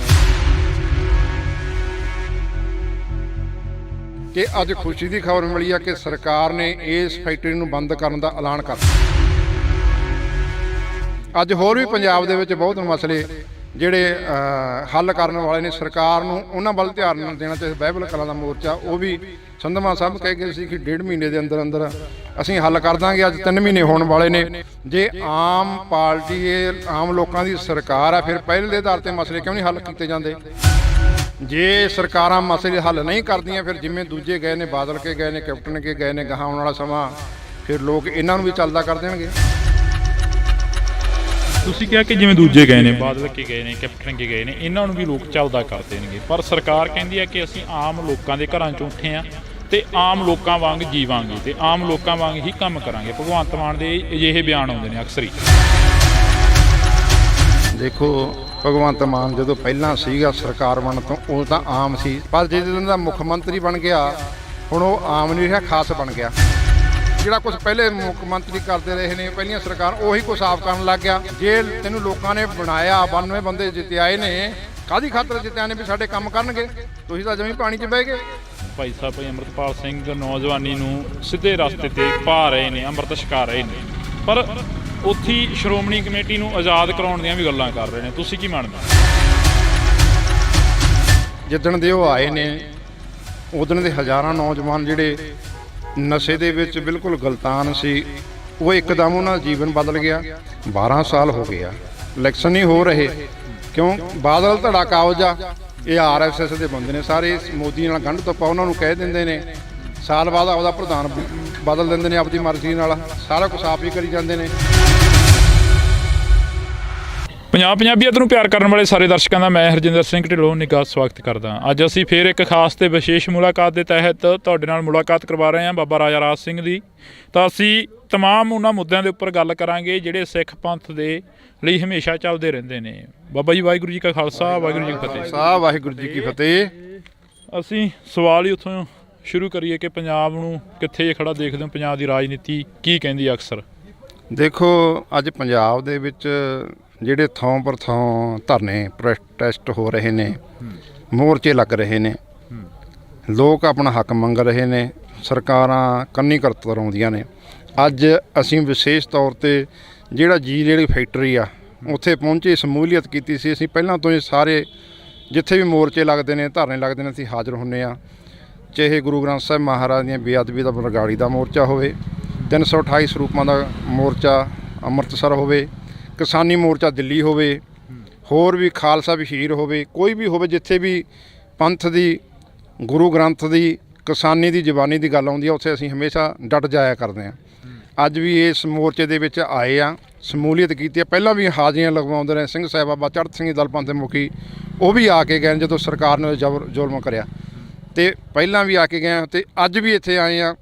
ਕਿ ਅੱਜ ਖੁਸ਼ੀ ਦੀ ਖਬਰ ਮਿਲੀ ਆ ਕਿ ਸਰਕਾਰ ਨੇ ਇਸ ਫੈਕਟਰੀ ਨੂੰ ਬੰਦ ਕਰਨ ਦਾ ਐਲਾਨ ਕਰ ਦਿੱਤਾ। ਅੱਜ ਹੋਰ ਵੀ ਪੰਜਾਬ ਦੇ ਵਿੱਚ ਬਹੁਤ ਮਸਲੇ ਜਿਹੜੇ ਹੱਲ ਕਰਨ ਵਾਲੇ ਨੇ, ਸਰਕਾਰ ਨੂੰ ਉਹਨਾਂ ਵੱਲ ਧਿਆਨ ਦੇਣਾ ਚਾਹੀਦਾ। ਬਾਈਬਲ ਕਲਾਂ ਦਾ ਮੋਰਚਾ ਉਹ ਵੀ ਸੰਧਮਾ ਸਾਹਿਬ ਕਹਿ ਗਏ ਸੀ ਕਿ 1.5 ਮਹੀਨੇ ਦੇ ਅੰਦਰ ਅੰਦਰ ਅਸੀਂ ਹੱਲ ਕਰ ਦਾਂਗੇ। ਅੱਜ 3 ਮਹੀਨੇ ਹੋਣ ਵਾਲੇ ਨੇ। ਜੇ ਆਮ ਪਾਰਟੀ ਇਹ ਆਮ ਲੋਕਾਂ ਦੀ ਸਰਕਾਰ ਆ, ਫਿਰ ਪਹਿਲੇ ਦੇ ਆਧਾਰ ਤੇ ਮਸਲੇ ਕਿਉਂ ਨਹੀਂ ਹੱਲ ਕੀਤੇ ਜਾਂਦੇ? ਜੇ ਸਰਕਾਰਾਂ ਮਸਲੇ ਹੱਲ ਨਹੀਂ ਕਰਦੀਆਂ, ਫਿਰ ਜਿਵੇਂ ਦੂਜੇ ਗਏ ਨੇ, ਬਾਦਲ ਕੇ ਗਏ ਨੇ, ਕੈਪਟਨ ਕੇ ਗਏ ਨੇ, ਗਾਹਾਂ ਆਉਣ ਵਾਲਾ ਸਮਾਂ ਫਿਰ ਲੋਕ ਇਹਨਾਂ ਨੂੰ ਵੀ ਚੱਲਦਾ ਕਰ ਦੇਣਗੇ। ਤੁਸੀਂ ਕਿਹਾ ਕਿ ਜਿਵੇਂ ਦੂਜੇ ਗਏ ਨੇ, ਬਾਦਲ ਕੇ ਗਏ ਨੇ, ਕੈਪਟਨ ਕੇ ਗਏ ਨੇ, ਇਹਨਾਂ ਨੂੰ ਵੀ ਲੋਕ ਚੱਲਦਾ ਕਰ ਦੇਣਗੇ। ਪਰ ਸਰਕਾਰ ਕਹਿੰਦੀ ਹੈ ਕਿ ਅਸੀਂ ਆਮ ਲੋਕਾਂ ਦੇ ਘਰਾਂ 'ਚੋਂ ਉੱਠੇ ਹਾਂ ਤੇ ਆਮ ਲੋਕਾਂ ਵਾਂਗ ਜੀਵਾਂਗੇ ਤੇ ਆਮ ਲੋਕਾਂ ਵਾਂਗ ਹੀ ਕੰਮ ਕਰਾਂਗੇ। ਭਗਵੰਤ ਮਾਨ ਦੇ ਅਜਿਹੇ ਬਿਆਨ ਆਉਂਦੇ ਨੇ ਅਕਸਰ ਹੀ। ਦੇਖੋ, ਭਗਵੰਤ ਮਾਨ ਜਦੋਂ ਪਹਿਲਾਂ ਸੀਗਾ ਸਰਕਾਰ ਬਣਨ ਤੋਂ, ਉਹ ਤਾਂ ਆਮ ਸੀ, ਪਰ ਜਦੋਂ ਦਾ ਮੁੱਖ ਮੰਤਰੀ ਬਣ ਗਿਆ ਹੁਣ ਉਹ ਆਮ ਨਹੀਂ ਰਿਹਾ, ਖਾਸ ਬਣ ਗਿਆ। ਜਿਹੜਾ ਕੁਝ ਪਹਿਲੇ ਮੁੱਖ ਮੰਤਰੀ ਕਰਦੇ ਰਹੇ ਨੇ ਪਹਿਲੀਆਂ ਸਰਕਾਰ, ਉਹੀ ਕੁਝ ਸਾਫ਼ ਕਰਨ ਲੱਗ ਗਿਆ। ਜੇ ਤੈਨੂੰ ਲੋਕਾਂ ਨੇ ਬਣਾਇਆ, 92 ਬੰਦੇ ਜਿੱਤਿਆਏ ਨੇ, ਕਾਹਦੀ ਖਾਤਰ ਜਿੱਤਿਆ ਨੇ? ਵੀ ਸਾਡੇ ਕੰਮ ਕਰਨਗੇ। ਤੁਸੀਂ ਤਾਂ ਜਮੀ ਪਾਣੀ 'ਚ ਬਹਿ ਗਏ। ਭਾਈ ਸਾਹਿਬ ਭਾਈ ਅੰਮ੍ਰਿਤਪਾਲ ਸਿੰਘ ਨੌਜਵਾਨੀ ਨੂੰ ਸਿੱਧੇ ਰਸਤੇ ਤੇ ਪਾ ਰਹੇ ਨੇ, ਅੰਮ੍ਰਿਤ ਛਕਾ ਰਹੇ ਨੇ, ਪਰ ਉੱਥੇ ਹੀ ਸ਼੍ਰੋਮਣੀ ਕਮੇਟੀ ਨੂੰ ਆਜ਼ਾਦ ਕਰਾਉਣ ਦੀਆਂ ਵੀ ਗੱਲਾਂ ਕਰ ਰਹੇ ਨੇ। ਤੁਸੀਂ ਕੀ ਮੰਨਦੇ? ਜਿੱਦਣ ਦੇ ਉਹ ਆਏ ਨੇ ਉਦਣ ਦੇ ਹਜ਼ਾਰਾਂ ਨੌਜਵਾਨ ਜਿਹੜੇ ਨਸ਼ੇ ਦੇ ਵਿੱਚ ਬਿਲਕੁਲ ਗਲਤਾਨ ਸੀ, ਉਹ ਇੱਕਦਮ ਉਹਨਾਂ ਦਾ ਜੀਵਨ ਬਦਲ ਗਿਆ। 12 ਸਾਲ ਹੋ ਗਏ ਆ, ਇਲੈਕਸ਼ਨ ਨਹੀਂ ਹੋ ਰਹੇ। ਕਿਉਂ? ਬਾਦਲ ਧੜਾ ਕਾਬਜ ਆ, ਇਹ RSS ਦੇ ਬੰਦੇ ਨੇ ਸਾਰੇ, ਮੋਦੀ ਨਾਲ ਗੰਢ ਤੋਪਾ ਉਹਨਾਂ ਨੂੰ ਕਹਿ ਦਿੰਦੇ ਨੇ। ਸਾਲ ਬਾਅਦ ਆਪਦਾ ਪ੍ਰਧਾਨ ਬਦਲ ਦਿੰਦੇ ਨੇ ਆਪਦੀ ਮਰਜ਼ੀ ਨਾਲ, ਸਾਰਾ ਕੁਛ ਆਪ ਹੀ ਕਰੀ ਜਾਂਦੇ ਨੇ। ਪੰਜਾਬੀਅਤ ਨੂੰ ਪਿਆਰ ਕਰਨ ਵਾਲੇ ਸਾਰੇ ਦਰਸ਼ਕਾਂ ਦਾ ਮੈਂ ਹਰਜਿੰਦਰ ਸਿੰਘ ਢਿੱਲੋਂ ਨਿੱਘਾ ਸਵਾਗਤ ਕਰਦਾ। ਅੱਜ ਅਸੀਂ ਫੇਰ ਇੱਕ ਖਾਸ ਤੇ ਵਿਸ਼ੇਸ਼ ਮੁਲਾਕਾਤ ਦੇ ਤਹਿਤ ਤੁਹਾਡੇ ਨਾਲ ਮੁਲਾਕਾਤ ਕਰਵਾ ਰਹੇ ਹਾਂ ਬਾਬਾ ਰਾਜਾ ਰਾਜ ਸਿੰਘ ਦੀ। ਤਾਂ ਅਸੀਂ ਤਮਾਮ ਉਹਨਾਂ ਮੁੱਦਿਆਂ ਦੇ ਉੱਪਰ ਗੱਲ ਕਰਾਂਗੇ ਜਿਹੜੇ ਸਿੱਖ ਪੰਥ ਦੇ ਲਈ ਹਮੇਸ਼ਾ ਚੱਲਦੇ ਰਹਿੰਦੇ ਨੇ। ਬਾਬਾ ਜੀ ਵਾਹਿਗੁਰੂ ਜੀ ਕਾ ਖਾਲਸਾ, ਵਾਹਿਗੁਰੂ ਜੀ ਕੀ ਫਤਿਹ। ਵਾਹਿਗੁਰੂ ਜੀ ਕੀ ਫਤਿਹ। ਅਸੀਂ ਸਵਾਲ ਹੀ ਉੱਥੋਂ ਸ਼ੁਰੂ ਕਰੀਏ ਕਿ ਪੰਜਾਬ ਨੂੰ ਕਿੱਥੇ ਖੜਾ ਦੇਖਦੇ ਹੋ? ਪੰਜਾਬ ਦੀ ਰਾਜਨੀਤੀ ਕੀ ਕਹਿੰਦੀ ਅਕਸਰ? ਦੇਖੋ, ਅੱਜ ਪੰਜਾਬ ਦੇ ਵਿੱਚ ਜਿਹੜੇ ਥਾਂ ਪਰ ਥਾਂ ਧਰਨੇ ਪ੍ਰੋਟੈਸਟ ਹੋ ਰਹੇ ਨੇ, ਮੋਰਚੇ ਲੱਗ ਰਹੇ ਨੇ, ਲੋਕ ਆਪਣਾ ਹੱਕ ਮੰਗ ਰਹੇ ਨੇ, ਸਰਕਾਰਾਂ ਕੰਨੀ ਕਰਤਰਾਉਂਦੀਆਂ ਨੇ। ਅੱਜ ਅਸੀਂ ਵਿਸ਼ੇਸ਼ ਤੌਰ ਤੇ ਜਿਹੜੀ ਫੈਕਟਰੀ ਆ ਉੱਥੇ ਪਹੁੰਚੇ, ਸਮੂਲੀਅਤ ਕੀਤੀ ਸੀ। ਅਸੀਂ ਪਹਿਲਾਂ ਤੋਂ ਹੀ ਸਾਰੇ ਜਿੱਥੇ ਵੀ ਮੋਰਚੇ ਲੱਗਦੇ ਨੇ, ਧਰਨੇ ਲੱਗਦੇ ਨੇ, ਅਸੀਂ ਹਾਜ਼ਰ ਹੁੰਦੇ ਹਾਂ। ਚਾਹੇ ਗੁਰੂ ਗ੍ਰੰਥ ਸਾਹਿਬ ਮਹਾਰਾਜ ਦੀਆਂ ਬੇਅਦਬੀ ਦਾ ਬਰਗਾੜੀ ਦਾ ਮੋਰਚਾ ਹੋਵੇ, 328 ਸਰੂਪਾਂ ਦਾ ਮੋਰਚਾ ਅੰਮ੍ਰਿਤਸਰ ਹੋਵੇ, ਕਿਸਾਨੀ ਮੋਰਚਾ ਦਿੱਲੀ ਹੋਵੇ, ਹੋਰ ਵੀ ਖਾਲਸਾ ਵਹੀਰ ਹੋਵੇ, ਕੋਈ ਵੀ ਹੋਵੇ, ਜਿੱਥੇ ਵੀ ਪੰਥ ਦੀ, ਗੁਰੂ ਗ੍ਰੰਥ ਦੀ, ਕਿਸਾਨੀ ਦੀ, ਜ਼ਬਾਨੀ ਦੀ ਗੱਲ ਆਉਂਦੀ ਆ, ਉੱਥੇ ਅਸੀਂ ਹਮੇਸ਼ਾ ਡਟ ਜਾਇਆ ਕਰਦੇ ਹਾਂ। ਅੱਜ ਵੀ ਇਸ ਮੋਰਚੇ ਦੇ ਵਿੱਚ ਆਏ ਆ, ਸਮੂਲੀਅਤ ਕੀਤੀ ਆ। ਪਹਿਲਾਂ ਵੀ ਹਾਜ਼ਰੀਆਂ ਲਗਵਾਉਂਦੇ ਰਹੇ ਸਿੰਘ ਸਾਹਿਬ ਬਾਬਾ ਚੜ੍ਹਤ ਸਿੰਘ ਦਲ ਪੰਥ ਦੇ ਮੁਖੀ, ਉਹ ਵੀ ਆ ਕੇ ਗਏ ਜਦੋਂ ਸਰਕਾਰ ਨੇ ਜ਼ੁਲਮ ਕਰਿਆ, ਤੇ ਪਹਿਲਾਂ ਵੀ ਆ ਕੇ ਗਏ ਤੇ ਅੱਜ ਵੀ ਇੱਥੇ ਆਏ ਆ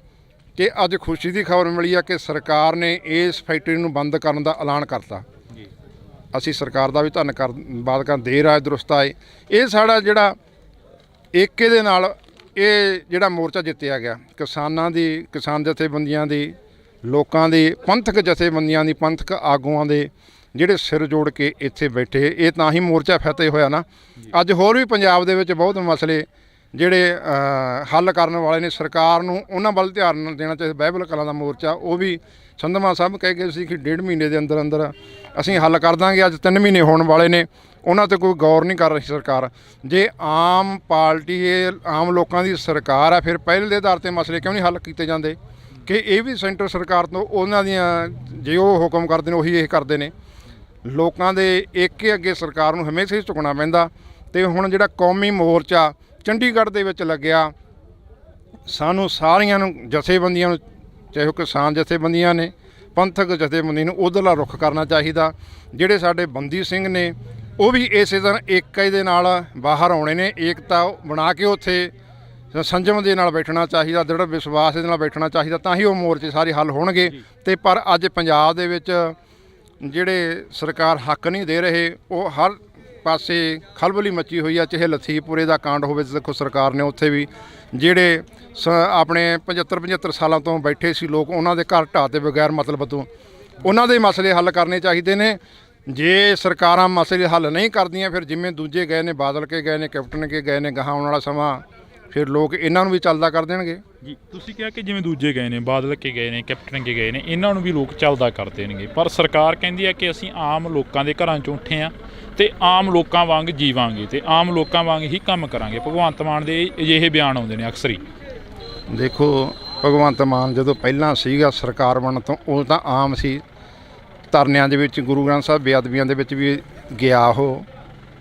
ਕਿ ਅੱਜ ਖੁਸ਼ੀ ਦੀ ਖਬਰ ਮਿਲੀ ਆ ਕਿ ਸਰਕਾਰ ਨੇ ਇਸ ਫੈਕਟਰੀ ਨੂੰ ਬੰਦ ਕਰਨ ਦਾ ਐਲਾਨ ਕਰਤਾ। ਅਸੀਂ ਸਰਕਾਰ ਦਾ ਵੀ ਧੰਨਵਾਦ ਕਰ, ਦੇਰ ਆਏ ਦਰੁਸਤ ਆਏ। ਇਹ ਸਾਡਾ ਜਿਹੜਾ ਏਕੇ ਦੇ ਨਾਲ ਇਹ ਜਿਹੜਾ ਮੋਰਚਾ ਜਿੱਤਿਆ ਗਿਆ, ਕਿਸਾਨਾਂ ਦੀ, ਕਿਸਾਨ ਜਥੇਬੰਦੀਆਂ ਦੀ, ਲੋਕਾਂ ਦੇ ਪੰਥਕ ਜਥੇਬੰਦੀਆਂ ਦੀ ਪੰਥਕ ਆਗੂਆਂ ਦੇ ਜਿਹੜੇ ਸਿਰ ਜੋੜ ਕੇ ਇੱਥੇ ਬੈਠੇ, ਇਹ ਤਾਂ ਹੀ ਮੋਰਚਾ ਫਤਿਹ ਹੋਇਆ ਨਾ। ਅੱਜ ਹੋਰ ਵੀ ਪੰਜਾਬ ਦੇ ਵਿੱਚ ਬਹੁਤ ਮਸਲੇ ਜਿਹੜੇ ਹੱਲ ਕਰਨ ਵਾਲੇ ਨੇ, ਸਰਕਾਰ ਨੂੰ ਉਹਨਾਂ ਵੱਲ ਧਿਆਨ ਦੇਣਾ ਚਾਹੀਦਾ। ਬਾਈਬਲ ਕਲਾਂ ਦਾ ਮੋਰਚਾ, ਉਹ ਵੀ ਸੰਧਮਾ ਸਾਹਿਬ ਕਹਿ ਗਏ ਸੀ ਕਿ 1.5 ਮਹੀਨੇ ਦੇ ਅੰਦਰ ਅੰਦਰ ਅਸੀਂ ਹੱਲ ਕਰ ਦਾਂਗੇ। ਅੱਜ 3 ਮਹੀਨੇ ਹੋਣ ਵਾਲੇ ਨੇ, ਉਹਨਾਂ 'ਤੇ ਕੋਈ ਗੌਰ ਨਹੀਂ ਕਰ ਰਹੀ ਸਰਕਾਰ। ਜੇ ਆਮ ਪਾਰਟੀ ਆਮ ਲੋਕਾਂ ਦੀ ਸਰਕਾਰ ਆ, ਫਿਰ ਪਹਿਲ ਦੇ ਆਧਾਰ 'ਤੇ ਮਸਲੇ ਕਿਉਂ ਨਹੀਂ ਹੱਲ ਕੀਤੇ ਜਾਂਦੇ? ਕਿ ਇਹ ਵੀ ਸੈਂਟਰ ਸਰਕਾਰ ਤੋਂ ਉਹਨਾਂ ਦੀਆਂ, ਜੇ ਉਹ ਹੁਕਮ ਕਰਦੇ ਨੇ ਉਹੀ ਇਹ ਕਰਦੇ ਨੇ। ਲੋਕਾਂ ਦੇ ਏਕੇ ਅੱਗੇ ਸਰਕਾਰ ਨੂੰ ਹਮੇਸ਼ਾ ਹੀ ਝੁਕਣਾ ਪੈਂਦਾ। ਅਤੇ ਹੁਣ ਜਿਹੜਾ ਕੌਮੀ ਮੋਰਚਾ ਚੰਡੀਗੜ੍ਹ ਦੇ ਵਿੱਚ ਲੱਗਿਆ, ਸਾਨੂੰ ਸਾਰੀਆਂ ਨੂੰ ਜਥੇਬੰਦੀਆਂ ਨੂੰ, ਚਾਹੇ ਉਹ ਕਿਸਾਨ ਜਥੇਬੰਦੀਆਂ ਨੇ, ਪੰਥਕ ਜਥੇਬੰਦੀ ਨੂੰ ਉੱਧਰਲਾ ਰੁੱਖ ਕਰਨਾ ਚਾਹੀਦਾ। ਜਿਹੜੇ ਸਾਡੇ ਬੰਦੀ ਸਿੰਘ ਨੇ ਉਹ ਵੀ ਇਸੇ ਤਰ੍ਹਾਂ ਏਕਤਾ ਦੇ ਨਾਲ ਬਾਹਰ ਆਉਣੇ ਨੇ, ਏਕਤਾ ਬਣਾ ਕੇ ਉੱਥੇ ਸੰਜਮ ਦੇ ਨਾਲ ਬੈਠਣਾ ਚਾਹੀਦਾ, ਦ੍ਰਿੜ ਵਿਸ਼ਵਾਸ ਦੇ ਨਾਲ ਬੈਠਣਾ ਚਾਹੀਦਾ, ਤਾਂ ਹੀ ਉਹ ਮੋਰਚੇ ਸਾਰੇ ਹੱਲ ਹੋਣਗੇ। ਅਤੇ ਪਰ ਅੱਜ ਪੰਜਾਬ ਦੇ ਵਿੱਚ ਜਿਹੜੇ ਸਰਕਾਰ ਹੱਕ ਨਹੀਂ ਦੇ ਰਹੇ, ਉਹ ਹਰ ਪਾਸੇ ਖਲਬਲੀ ਮੱਚੀ ਹੋਈ ਆ। ਚਾਹੇ ਲਖੀਮਪੁਰੇ ਦਾ ਕਾਂਡ ਹੋਵੇ, ਦੇਖੋ ਸਰਕਾਰ ਨੇ ਉੱਥੇ ਵੀ ਜਿਹੜੇ ਆਪਣੇ 75 ਸਾਲਾਂ ਤੋਂ ਬੈਠੇ ਸੀ ਲੋਕ, ਉਹਨਾਂ ਦੇ ਘਰ ਢਾਹ ਤੇ ਬਗੈਰ ਮਤਲਬ ਤੋਂ, ਉਹਨਾਂ ਦੇ ਮਸਲੇ ਹੱਲ ਕਰਨੇ ਚਾਹੀਦੇ ਨੇ। ਜੇ ਸਰਕਾਰਾਂ ਮਸਲੇ ਹੱਲ ਨਹੀਂ ਕਰਦੀਆਂ, ਫਿਰ ਜਿਵੇਂ ਦੂਜੇ ਗਏ ਨੇ, ਬਾਦਲ ਕੇ ਗਏ ਨੇ, ਕੈਪਟਨ ਕੇ ਗਏ ਨੇ, ਗਾਹਾਂ ਆਉਣ ਵਾਲਾ ਸਮਾਂ ਫਿਰ ਲੋਕ ਇਹਨਾਂ ਨੂੰ ਵੀ ਚੱਲਦਾ ਕਰ ਦੇਣਗੇ ਜੀ। ਤੁਸੀਂ ਕਿਹਾ ਕਿ ਜਿਵੇਂ ਦੂਜੇ ਗਏ ਨੇ, ਬਾਦਲ ਕੇ ਗਏ ਨੇ, ਕੈਪਟਨ ਕੇ ਗਏ ਨੇ, ਇਹਨਾਂ ਨੂੰ ਵੀ ਲੋਕ ਚੱਲਦਾ ਕਰ ਦੇਣਗੇ। ਪਰ ਸਰਕਾਰ ਕਹਿੰਦੀ ਹੈ ਕਿ ਅਸੀਂ ਆਮ ਲੋਕਾਂ ਦੇ ਘਰਾਂ 'ਚੋਂ ਉੱਠੇ ਹਾਂ ਅਤੇ ਆਮ ਲੋਕਾਂ ਵਾਂਗ ਜੀਵਾਂਗੇ ਅਤੇ ਆਮ ਲੋਕਾਂ ਵਾਂਗ ਹੀ ਕੰਮ ਕਰਾਂਗੇ। ਭਗਵੰਤ ਮਾਨ ਦੇ ਅਜਿਹੇ ਬਿਆਨ ਆਉਂਦੇ ਨੇ ਅਕਸਰ ਹੀ। ਦੇਖੋ, ਭਗਵੰਤ ਮਾਨ ਜਦੋਂ ਪਹਿਲਾਂ ਸੀਗਾ ਸਰਕਾਰ ਬਣਨ ਤੋਂ, ਉਹ ਤਾਂ ਆਮ ਸੀ। ਧਰਨਿਆਂ ਦੇ ਵਿੱਚ, ਗੁਰੂ ਗ੍ਰੰਥ ਸਾਹਿਬ ਬੇਅਦਬੀਆਂ ਦੇ ਵਿੱਚ ਵੀ ਗਿਆ ਉਹ,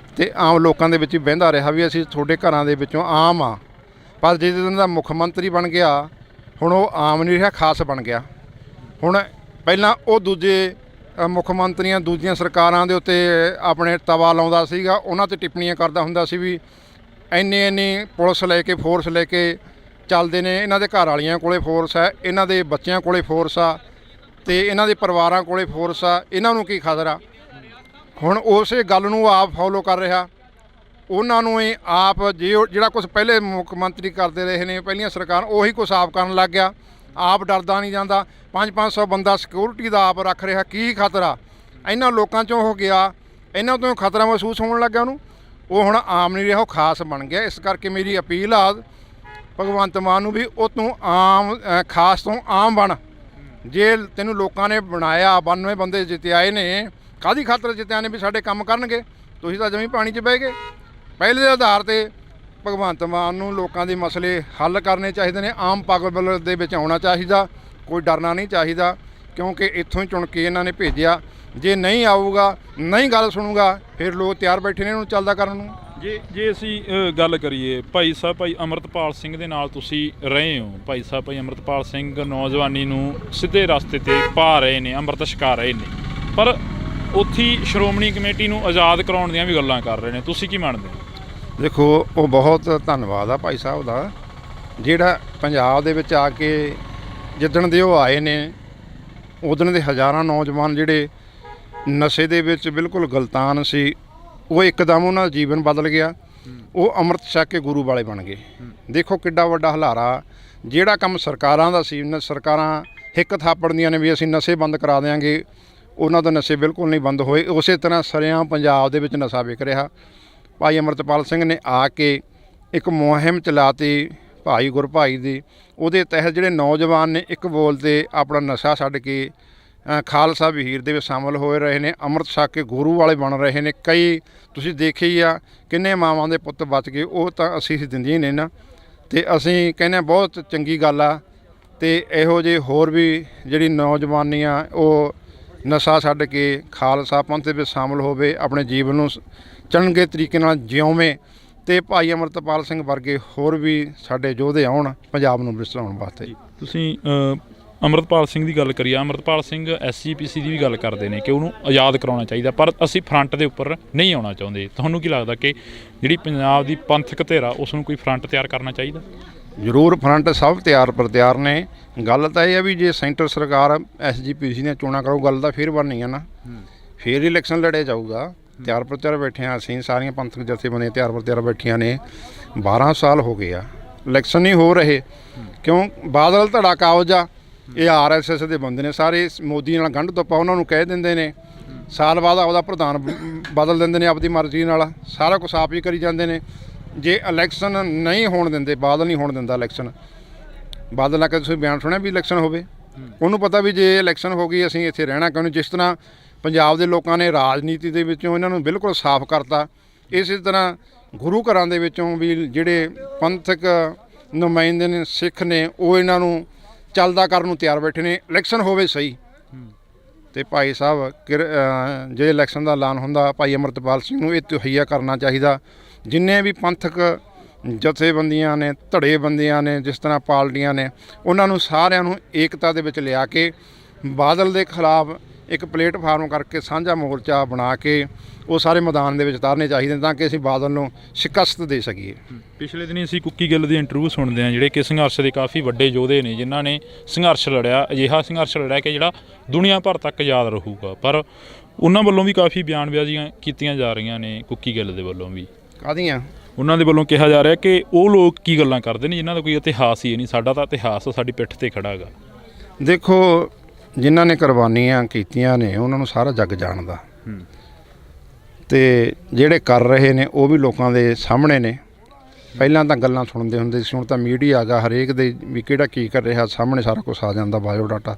ਅਤੇ ਆਮ ਲੋਕਾਂ ਦੇ ਵਿੱਚ ਵੀ ਬਹਿੰਦਾ ਰਿਹਾ ਵੀ ਅਸੀਂ ਤੁਹਾਡੇ ਘਰਾਂ ਦੇ ਵਿੱਚੋਂ ਆਮ ਆ। ਪਰ ਜਿਸ ਦਿਨ ਦਾ ਮੁੱਖ ਮੰਤਰੀ ਬਣ ਗਿਆ, ਹੁਣ ਉਹ ਆਮ ਨਹੀਂ ਰਿਹਾ, ਖਾਸ ਬਣ ਗਿਆ। ਹੁਣ ਪਹਿਲਾਂ ਉਹ ਦੂਜੇ ਮੁੱਖ ਮੰਤਰੀਆਂ, ਦੂਜੀਆਂ ਸਰਕਾਰਾਂ ਦੇ ਉੱਤੇ ਆਪਣੇ ਤਵਾ ਲਾਉਂਦਾ ਸੀਗਾ, ਉਹਨਾਂ 'ਤੇ ਟਿੱਪਣੀਆਂ ਕਰਦਾ ਹੁੰਦਾ ਸੀ ਵੀ ਇੰਨੀ ਪੁਲਿਸ ਲੈ ਕੇ, ਫੋਰਸ ਲੈ ਕੇ ਚੱਲਦੇ ਨੇ, ਇਹਨਾਂ ਦੇ ਘਰ ਵਾਲੀਆਂ ਕੋਲੇ ਫੋਰਸ ਹੈ, ਇਹਨਾਂ ਦੇ ਬੱਚਿਆਂ ਕੋਲੇ ਫੋਰਸ ਆ, ਅਤੇ ਇਹਨਾਂ ਦੇ ਪਰਿਵਾਰਾਂ ਕੋਲੇ ਫੋਰਸ ਆ, ਇਹਨਾਂ ਨੂੰ ਕੀ ਖਤਰਾ। ਹੁਣ ਉਸੇ ਗੱਲ ਨੂੰ ਆਪ ਫੋਲੋ ਕਰ ਰਿਹਾ, ਉਹਨਾਂ ਨੂੰ ਹੀ ਆਪ ਜਿਹੜਾ ਕੁਛ ਪਹਿਲੇ ਮੁੱਖ ਮੰਤਰੀ ਕਰਦੇ ਰਹੇ ਨੇ, ਪਹਿਲੀਆਂ ਸਰਕਾਰਾਂ, ਉਹੀ ਕੁਛ ਆਪ ਕਰਨ ਲੱਗ ਗਿਆ। ਆਪ ਡਰਦਾ ਨਹੀਂ ਜਾਂਦਾ, 500 ਬੰਦਾ ਸਿਕਿਉਰਿਟੀ ਦਾ ਆਪ ਰੱਖ ਰਿਹਾ। ਕੀ ਖਤਰਾ ਇਹਨਾਂ ਲੋਕਾਂ 'ਚੋਂ ਹੋ ਗਿਆ, ਇਹਨਾਂ ਤੋਂ ਖਤਰਾ ਮਹਿਸੂਸ ਹੋਣ ਲੱਗਿਆ ਉਹਨੂੰ। ਉਹ ਹੁਣ ਆਮ ਨਹੀਂ ਰਿਹਾ, ਉਹ ਖਾਸ ਬਣ ਗਿਆ। ਇਸ ਕਰਕੇ ਮੇਰੀ ਅਪੀਲ ਆ ਭਗਵੰਤ ਮਾਨ ਨੂੰ ਵੀ ਉਹ ਤੂੰ ਆਮ, ਖਾਸ ਤੋਂ ਆਮ ਬਣ। ਜੇ ਤੈਨੂੰ ਲੋਕਾਂ ਨੇ ਬਣਾਇਆ, 92 ਬੰਦੇ ਜਿੱਤਿਆਏ ਨੇ, ਕਾਹਦੀ ਖਾਤਰ ਜਿੱਤਿਆ ਨੇ? ਵੀ ਸਾਡੇ ਕੰਮ ਕਰਨਗੇ। ਤੁਸੀਂ ਤਾਂ ਜਮੀ ਪਾਣੀ 'ਚ ਬਹਿ ਗਏ। ਪਹਿਲੇ ਦੇ ਆਧਾਰ 'ਤੇ ਭਗਵੰਤ ਮਾਨ ਨੂੰ ਲੋਕਾਂ ਦੇ ਮਸਲੇ ਹੱਲ ਕਰਨੇ ਚਾਹੀਦੇ ਨੇ। ਆਮ ਪਬਲਿਕ ਦੇ ਵਿੱਚ ਆਉਣਾ ਚਾਹੀਦਾ, ਕੋਈ ਡਰਨਾ ਨਹੀਂ ਚਾਹੀਦਾ, ਕਿਉਂਕਿ ਇੱਥੋਂ ਹੀ ਚੁਣ ਕੇ ਇਹਨਾਂ ਨੇ ਭੇਜਿਆ। ਜੇ ਨਹੀਂ ਆਊਗਾ, ਨਹੀਂ ਗੱਲ ਸੁਣੂਗਾ, ਫਿਰ ਲੋਕ ਤਿਆਰ ਬੈਠੇ ਨੇ ਇਹਨੂੰ ਚੱਲਦਾ ਕਰਨ ਨੂੰ। ਜੇ ਅਸੀਂ ਗੱਲ ਕਰੀਏ, ਭਾਈ ਅੰਮ੍ਰਿਤਪਾਲ ਸਿੰਘ ਦੇ ਨਾਲ ਤੁਸੀਂ ਰਹੇ ਹੋ। ਭਾਈ ਅੰਮ੍ਰਿਤਪਾਲ ਸਿੰਘ ਨੌਜਵਾਨੀ ਨੂੰ ਸਿੱਧੇ ਰਸਤੇ 'ਤੇ ਪਾ ਰਹੇ ਨੇ, ਅੰਮ੍ਰਿਤ ਛਕਾ ਰਹੇ ਨੇ, ਪਰ ਉੱਥੇ ਸ਼੍ਰੋਮਣੀ ਕਮੇਟੀ ਨੂੰ ਆਜ਼ਾਦ ਕਰਾਉਣ ਦੀਆਂ ਵੀ ਗੱਲਾਂ ਕਰ ਰਹੇ ਨੇ। ਤੁਸੀਂ ਕੀ ਮੰਨਦੇ ਹੋ? ਦੇਖੋ, ਉਹ ਬਹੁਤ ਧੰਨਵਾਦ ਆ ਭਾਈ ਸਾਹਿਬ ਦਾ, ਜਿਹੜਾ ਪੰਜਾਬ ਦੇ ਵਿੱਚ ਆ ਕੇ ਜਿੱਦਣ ਦੇ ਉਹ ਆਏ ਨੇ, ਉਦਣ ਦੇ ਹਜ਼ਾਰਾਂ ਨੌਜਵਾਨ ਜਿਹੜੇ ਨਸ਼ੇ ਦੇ ਵਿੱਚ ਬਿਲਕੁਲ ਗਲਤਾਨ ਸੀ, ਉਹ ਇੱਕਦਮ ਉਹਨਾਂ ਦਾ ਜੀਵਨ ਬਦਲ ਗਿਆ। ਉਹ ਅੰਮ੍ਰਿਤ ਛਕ ਕੇ ਗੁਰੂ ਵਾਲੇ ਬਣ ਗਏ। ਦੇਖੋ ਕਿੱਡਾ ਵੱਡਾ ਹਲਾਰਾ। ਜਿਹੜਾ ਕੰਮ ਸਰਕਾਰਾਂ ਦਾ ਸੀ, ਸਰਕਾਰਾਂ ਹਿੱਕ ਥਾਪੜਦੀਆਂ ਨੇ ਵੀ ਅਸੀਂ ਨਸ਼ੇ ਬੰਦ ਕਰਾ ਦਿਆਂਗੇ, ਉਹਨਾਂ ਦਾ ਨਸ਼ੇ ਬਿਲਕੁਲ ਨਹੀਂ ਬੰਦ ਹੋਏ। ਉਸੇ ਤਰ੍ਹਾਂ ਸਰੇਆਮ ਪੰਜਾਬ ਦੇ ਵਿੱਚ ਨਸ਼ਾ ਵਿਕ ਰਿਹਾ। ਭਾਈ ਅੰਮ੍ਰਿਤਪਾਲ ਸਿੰਘ ਨੇ ਆ ਕੇ ਇੱਕ ਮੁਹਿੰਮ ਚਲਾਤੀ ਭਾਈ ਗੁਰਭਾਈ ਦੀ। ਉਹਦੇ ਤਹਿਤ ਜਿਹੜੇ ਨੌਜਵਾਨ ਨੇ ਇੱਕ ਬੋਲ 'ਤੇ ਆਪਣਾ ਨਸ਼ਾ ਛੱਡ ਕੇ ਖਾਲਸਾ ਵਹੀਰ ਦੇ ਵਿੱਚ ਸ਼ਾਮਲ ਹੋਏ ਰਹੇ ਨੇ, ਅੰਮ੍ਰਿਤ ਛਕ ਕੇ ਗੁਰੂ ਵਾਲੇ ਬਣ ਰਹੇ ਨੇ। ਕਈ ਤੁਸੀਂ ਦੇਖੇ ਹੀ ਆ, ਕਿੰਨੇ ਮਾਵਾਂ ਦੇ ਪੁੱਤ ਬਚ ਗਏ। ਉਹ ਤਾਂ ਅਸੀਂ ਦਿੰਦੇ ਨੇ ਨਾ, ਅਤੇ ਅਸੀਂ ਕਹਿੰਦੇ ਬਹੁਤ ਚੰਗੀ ਗੱਲ ਆ। ਅਤੇ ਇਹੋ ਜਿਹੇ ਹੋਰ ਵੀ ਜਿਹੜੀ ਨੌਜਵਾਨੀ ਆ, ਉਹ ਨਸ਼ਾ ਛੱਡ ਕੇ ਖਾਲਸਾ ਪੰਥ ਦੇ ਵਿੱਚ ਸ਼ਾਮਲ ਹੋਵੇ, ਆਪਣੇ ਜੀਵਨ ਨੂੰ ਚੰਗੇ ਤਰੀਕੇ ਨਾਲ ਜਿਉਵੇਂ, ਅਤੇ ਭਾਈ ਅੰਮ੍ਰਿਤਪਾਲ ਸਿੰਘ ਵਰਗੇ ਹੋਰ ਵੀ ਸਾਡੇ ਯੋਧੇ ਆਉਣ ਪੰਜਾਬ ਨੂੰ ਵਿਸਰਾਉਣ ਵਾਸਤੇ। ਤੁਸੀਂ ਅੰਮ੍ਰਿਤਪਾਲ ਸਿੰਘ ਦੀ ਗੱਲ ਕਰੀਏ, ਅੰਮ੍ਰਿਤਪਾਲ ਸਿੰਘ SGPC ਦੀ ਵੀ ਗੱਲ ਕਰਦੇ ਨੇ ਕਿ ਉਹਨੂੰ ਆਜ਼ਾਦ ਕਰਾਉਣਾ ਚਾਹੀਦਾ, ਪਰ ਅਸੀਂ ਫਰੰਟ ਦੇ ਉੱਪਰ ਨਹੀਂ ਆਉਣਾ ਚਾਹੁੰਦੇ। ਤੁਹਾਨੂੰ ਕੀ ਲੱਗਦਾ ਕਿ ਜਿਹੜੀ ਪੰਜਾਬ ਦੀ ਪੰਥਕ ਧਿਰ ਆ, ਉਸ ਨੂੰ ਕੋਈ ਫਰੰਟ ਤਿਆਰ ਕਰਨਾ ਚਾਹੀਦਾ? ਜ਼ਰੂਰ, ਫਰੰਟ ਸਭ ਤਿਆਰ ਨੇ। ਗੱਲ ਤਾਂ ਇਹ ਆ ਵੀ ਜੇ ਸੈਂਟਰ ਸਰਕਾਰ SGPC ਨੇ ਚੋਣਾਂ ਕਰਾਊ, ਗੱਲ ਤਾਂ ਫਿਰ ਬਣਨੀ ਆ ਨਾ, ਫਿਰ ਇਲੈਕਸ਼ਨ ਲੜਿਆ ਜਾਊਗਾ। ਤਿਆਰ ਪਰ ਤਿਆਰ ਬੈਠੇ ਹਾਂ ਅਸੀਂ, ਸਾਰੀਆਂ ਪੰਥਕ ਜਥੇਬੰਦੀਆਂ ਤਿਆਰ ਪਰ ਤਿਆਰ ਬੈਠੀਆਂ ਨੇ। 12 ਸਾਲ ਹੋ ਗਏ ਆ, ਇਲੈਕਸ਼ਨ ਨਹੀਂ ਹੋ ਰਹੇ। ਕਿਉਂ? ਬਾਦਲ ਧੜਾ ਕਾਬਜ ਆ, ਇਹ ਆਰਐਸਐਸ ਦੇ ਬੰਦੇ ਨੇ ਸਾਰੇ, ਮੋਦੀ ਨਾਲ ਗੰਢ ਤੋਪਾ ਉਹਨਾਂ ਨੂੰ ਕਹਿ ਦਿੰਦੇ ਨੇ, ਸਾਲ ਬਾਅਦ ਆਪਦਾ ਪ੍ਰਧਾਨ ਬਦਲ ਦਿੰਦੇ ਨੇ ਆਪਦੀ ਮਰਜ਼ੀ ਨਾਲ, ਸਾਰਾ ਕੁਛ ਆਪ ਹੀ ਕਰੀ ਜਾਂਦੇ ਨੇ। ਜੇ ਇਲੈਕਸ਼ਨ ਨਹੀਂ ਹੋਣ ਦਿੰਦੇ, ਬਾਦਲ ਨਹੀਂ ਹੋਣ ਦਿੰਦਾ ਇਲੈਕਸ਼ਨ, ਬਾਦਲ ਆ ਕੇ ਤੁਸੀਂ ਬਿਆਨ ਸੁਣਿਆ ਵੀ ਇਲੈਕਸ਼ਨ ਹੋਵੇ? ਉਹਨੂੰ ਪਤਾ ਵੀ ਜੇ ਇਲੈਕਸ਼ਨ ਹੋ ਗਈ ਅਸੀਂ ਇੱਥੇ ਰਹਿਣਾ ਕਿਉਂ ਨਹੀਂ। ਜਿਸ ਤਰ੍ਹਾਂ ਪੰਜਾਬ ਦੇ ਲੋਕਾਂ ਨੇ ਰਾਜਨੀਤੀ ਦੇ ਵਿੱਚੋਂ ਇਹਨਾਂ ਨੂੰ ਬਿਲਕੁਲ ਸਾਫ਼ ਕਰਤਾ, ਇਸੇ ਤਰ੍ਹਾਂ ਗੁਰੂ ਘਰਾਂ ਦੇ ਵਿੱਚੋਂ ਵੀ ਜਿਹੜੇ ਪੰਥਕ ਨੁਮਾਇੰਦੇ ਨੇ, ਸਿੱਖ ਨੇ, ਉਹ ਇਹਨਾਂ ਨੂੰ ਚੱਲਦਾ ਕਰਨ ਨੂੰ ਤਿਆਰ ਬੈਠੇ ਨੇ। ਇਲੈਕਸ਼ਨ ਹੋਵੇ ਸਹੀ। ਤੇ ਭਾਈ ਸਾਹਿਬ ਜੇ ਇਲੈਕਸ਼ਨ ਦਾ ਐਲਾਨ ਹੁੰਦਾ, ਭਾਈ ਅਮਰਤਪਾਲ ਸਿੰਘ ਨੂੰ ਇਹ ਤਹਈਆ ਕਰਨਾ ਚਾਹੀਦਾ। ਜਿੰਨੇ ਵੀ ਪੰਥਕ ਜਥੇਬੰਦੀਆਂ ਨੇ, ਧੜੇਬੰਦੀਆਂ ਨੇ, ਜਿਸ ਤਰ੍ਹਾਂ ਪਾਰਟੀਆਂ ਨੇ, ਉਹਨਾਂ ਨੂੰ ਸਾਰਿਆਂ ਨੂੰ ਏਕਤਾ ਦੇ ਵਿੱਚ ਲਿਆ ਕੇ ਬਾਦਲ ਦੇ ਖਿਲਾਫ ਇੱਕ ਪਲੇਟਫਾਰਮ ਕਰਕੇ ਸਾਂਝਾ ਮੋਰਚਾ ਬਣਾ ਕੇ ਉਹ ਸਾਰੇ ਮੈਦਾਨ ਦੇ ਵਿੱਚ ਉਤਾਰਨੇ ਚਾਹੀਦੇ ਤਾਂ ਕਿ ਅਸੀਂ ਬਾਦਲ ਨੂੰ ਸ਼ਿਕਸਤ ਦੇ ਸਕੀਏ। ਪਿਛਲੇ ਦਿਨੀ ਅਸੀਂ ਕੁੱਕੀ ਗਿੱਲ ਦੀ ਇੰਟਰਵਿਊ ਸੁਣਦੇ ਹਾਂ, ਜਿਹੜੇ ਕਿ ਸੰਘਰਸ਼ ਦੇ ਕਾਫੀ ਵੱਡੇ ਯੋਧੇ ਨੇ, ਜਿਨ੍ਹਾਂ ਨੇ ਸੰਘਰਸ਼ ਲੜਿਆ, ਅਜਿਹਾ ਸੰਘਰਸ਼ ਲੜਿਆ ਕਿ ਜਿਹੜਾ ਦੁਨੀਆ ਭਰ ਤੱਕ ਯਾਦ ਰਹੂਗਾ। ਪਰ ਉਹਨਾਂ ਵੱਲੋਂ ਵੀ ਕਾਫੀ ਬਿਆਨਬਾਜ਼ੀਆਂ ਕੀਤੀਆਂ ਜਾ ਰਹੀਆਂ ਨੇ, ਕੁੱਕੀ ਗਿੱਲ ਦੇ ਵੱਲੋਂ ਵੀ। ਕਾਹਦੀਆਂ? ਉਹਨਾਂ ਦੇ ਵੱਲੋਂ ਕਿਹਾ ਜਾ ਰਿਹਾ ਕਿ ਉਹ ਲੋਕ ਕੀ ਗੱਲਾਂ ਕਰਦੇ ਨੇ ਜਿਨ੍ਹਾਂ ਦਾ ਕੋਈ ਇਤਿਹਾਸ ਹੀ ਨਹੀਂ। ਸਾਡਾ ਤਾਂ ਇਤਿਹਾਸ ਸਾਡੀ ਪਿੱਠ 'ਤੇ ਖੜ੍ਹਾ ਹੈਗਾ। ਦੇਖੋ, ਜਿਨ੍ਹਾਂ ਨੇ ਕੁਰਬਾਨੀਆਂ ਕੀਤੀਆਂ ਨੇ ਉਹਨਾਂ ਨੂੰ ਸਾਰਾ ਜੱਗ ਜਾਣਦਾ, ਤੇ ਜਿਹੜੇ ਕਰ ਰਹੇ ਨੇ ਉਹ ਵੀ ਲੋਕਾਂ ਦੇ ਸਾਹਮਣੇ ਨੇ। ਪਹਿਲਾਂ ਤਾਂ ਗੱਲਾਂ ਸੁਣਦੇ ਹੁੰਦੇ ਸੀ, ਹੁਣ ਤਾਂ ਮੀਡੀਆ ਆ ਗਿਆ, ਹਰੇਕ ਦੇ ਵੀ ਕਿਹੜਾ ਕੀ ਕਰ ਰਿਹਾ ਸਾਹਮਣੇ ਸਾਰਾ ਕੁਛ ਆ ਜਾਂਦਾ, ਬਾਇਓਡਾਟਾ।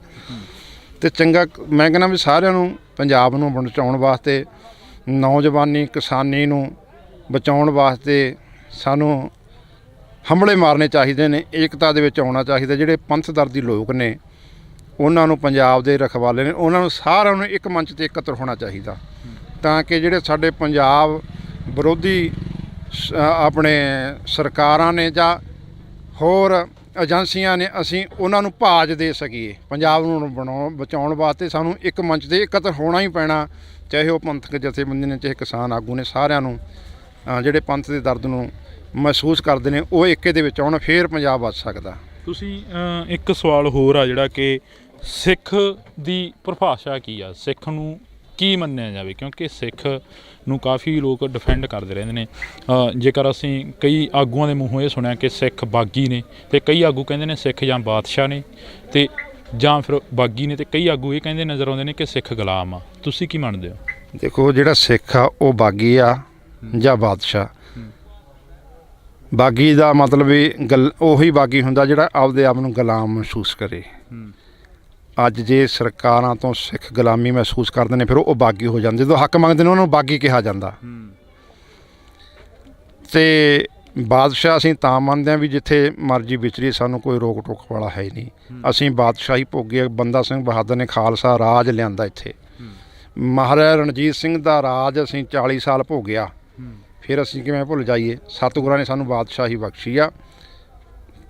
ਤੇ ਚੰਗਾ, ਮੈਂ ਕਹਿੰਦਾ ਵੀ ਸਾਰਿਆਂ ਨੂੰ ਪੰਜਾਬ ਨੂੰ ਬਚਾਉਣ ਵਾਸਤੇ, ਨੌਜਵਾਨੀ ਕਿਸਾਨੀ ਨੂੰ ਬਚਾਉਣ ਵਾਸਤੇ ਸਾਨੂੰ ਹੰਭਲੇ ਮਾਰਨੇ ਚਾਹੀਦੇ ਨੇ, ਏਕਤਾ ਦੇ ਵਿੱਚ ਆਉਣਾ ਚਾਹੀਦਾ। ਜਿਹੜੇ ਪੰਥ ਦਰਦੀ ਲੋਕ ਨੇ, ਉਹਨਾਂ ਨੂੰ, ਪੰਜਾਬ ਦੇ ਰਖਵਾਲੇ ਨੇ, ਉਹਨਾਂ ਨੂੰ ਸਾਰਿਆਂ ਨੂੰ ਇੱਕ ਮੰਚ 'ਤੇ ਇਕੱਤਰ ਹੋਣਾ ਚਾਹੀਦਾ ਤਾਂ ਕਿ ਜਿਹੜੇ ਸਾਡੇ ਪੰਜਾਬ ਵਿਰੋਧੀ ਆਪਣੇ ਸਰਕਾਰਾਂ ਨੇ ਜਾਂ ਹੋਰ ਏਜੰਸੀਆਂ ਨੇ, ਅਸੀਂ ਉਹਨਾਂ ਨੂੰ ਭਾਜ ਦੇ ਸਕੀਏ। ਪੰਜਾਬ ਨੂੰ ਬਚਾਉਣ ਵਾਸਤੇ ਸਾਨੂੰ ਇੱਕ ਮੰਚ 'ਤੇ ਇਕੱਤਰ ਹੋਣਾ ਹੀ ਪੈਣਾ, ਚਾਹੇ ਉਹ ਪੰਥਕ ਜਥੇਬੰਦੀ ਨੇ, ਚਾਹੇ ਕਿਸਾਨ ਆਗੂ ਨੇ। ਸਾਰਿਆਂ ਨੂੰ ਜਿਹੜੇ ਪੰਥ ਦੇ ਦਰਦ ਨੂੰ ਮਹਿਸੂਸ ਕਰਦੇ ਨੇ ਉਹ ਏਕੇ ਦੇ ਵਿੱਚ ਆਉਣ, ਫੇਰ ਪੰਜਾਬ ਬਚ ਸਕਦਾ। ਤੁਸੀਂ ਇੱਕ ਸਵਾਲ ਹੋਰ ਆ ਜਿਹੜਾ ਕਿ ਸਿੱਖ ਦੀ ਪਰਿਭਾਸ਼ਾ ਕੀ ਆ, ਸਿੱਖ ਨੂੰ ਕੀ ਮੰਨਿਆ ਜਾਵੇ? ਕਿਉਂਕਿ ਸਿੱਖ ਨੂੰ ਕਾਫੀ ਲੋਕ ਡਿਫੈਂਡ ਕਰਦੇ ਰਹਿੰਦੇ ਨੇ। ਜੇਕਰ ਅਸੀਂ ਕਈ ਆਗੂਆਂ ਦੇ ਮੂੰਹੋਂ ਇਹ ਸੁਣਿਆ ਕਿ ਸਿੱਖ ਬਾਗੀ ਨੇ, ਤੇ ਕਈ ਆਗੂ ਕਹਿੰਦੇ ਨੇ ਸਿੱਖ ਜਾਂ ਬਾਦਸ਼ਾਹ ਨੇ, ਤੇ ਜਾਂ ਫਿਰ ਬਾਗੀ ਨੇ, ਤੇ ਕਈ ਆਗੂ ਇਹ ਕਹਿੰਦੇ ਨਜ਼ਰ ਆਉਂਦੇ ਨੇ ਕਿ ਸਿੱਖ ਗੁਲਾਮ ਆ। ਤੁਸੀਂ ਕੀ ਮੰਨਦੇ ਹੋ? ਦੇਖੋ, ਜਿਹੜਾ ਸਿੱਖ ਆ ਉਹ ਬਾਗੀ ਆ ਜਾਂ ਬਾਦਸ਼ਾਹ। ਬਾਗੀ ਦਾ ਮਤਲਬ ਵੀ ਉਹੀ ਬਾਗੀ ਹੁੰਦਾ ਜਿਹੜਾ ਆਪਦੇ ਆਪ ਨੂੰ ਗੁਲਾਮ ਮਹਿਸੂਸ ਕਰੇ। ਅੱਜ ਜੇ ਸਰਕਾਰਾਂ ਤੋਂ ਸਿੱਖ ਗੁਲਾਮੀ ਮਹਿਸੂਸ ਕਰਦੇ ਨੇ, ਫਿਰ ਉਹ ਬਾਗੀ ਹੋ ਜਾਂਦੇ। ਜਦੋਂ ਹੱਕ ਮੰਗਦੇ ਨੇ ਉਹਨਾਂ ਨੂੰ ਬਾਗੀ ਕਿਹਾ ਜਾਂਦਾ। ਤੇ ਬਾਦਸ਼ਾਹ ਅਸੀਂ ਤਾਂ ਮੰਨਦੇ ਹਾਂ ਵੀ ਜਿੱਥੇ ਮਰਜ਼ੀ ਵਿਚਰੀ, ਸਾਨੂੰ ਕੋਈ ਰੋਕ ਟੋਕ ਵਾਲਾ ਹੈ ਹੀ ਨਹੀਂ। ਅਸੀਂ ਬਾਦਸ਼ਾਹੀ ਭੋਗੇ। ਬੰਦਾ ਸਿੰਘ ਬਹਾਦਰ ਨੇ ਖਾਲਸਾ ਰਾਜ ਲਿਆਂਦਾ ਇੱਥੇ। ਮਹਾਰਾਜਾ ਰਣਜੀਤ ਸਿੰਘ ਦਾ ਰਾਜ ਅਸੀਂ 40 ਸਾਲ ਭੋਗਿਆ, ਫਿਰ ਅਸੀਂ ਕਿਵੇਂ ਭੁੱਲ ਜਾਈਏ? ਸਤਿਗੁਰਾਂ ਨੇ ਸਾਨੂੰ ਬਾਦਸ਼ਾਹੀ ਬਖਸ਼ੀ ਆ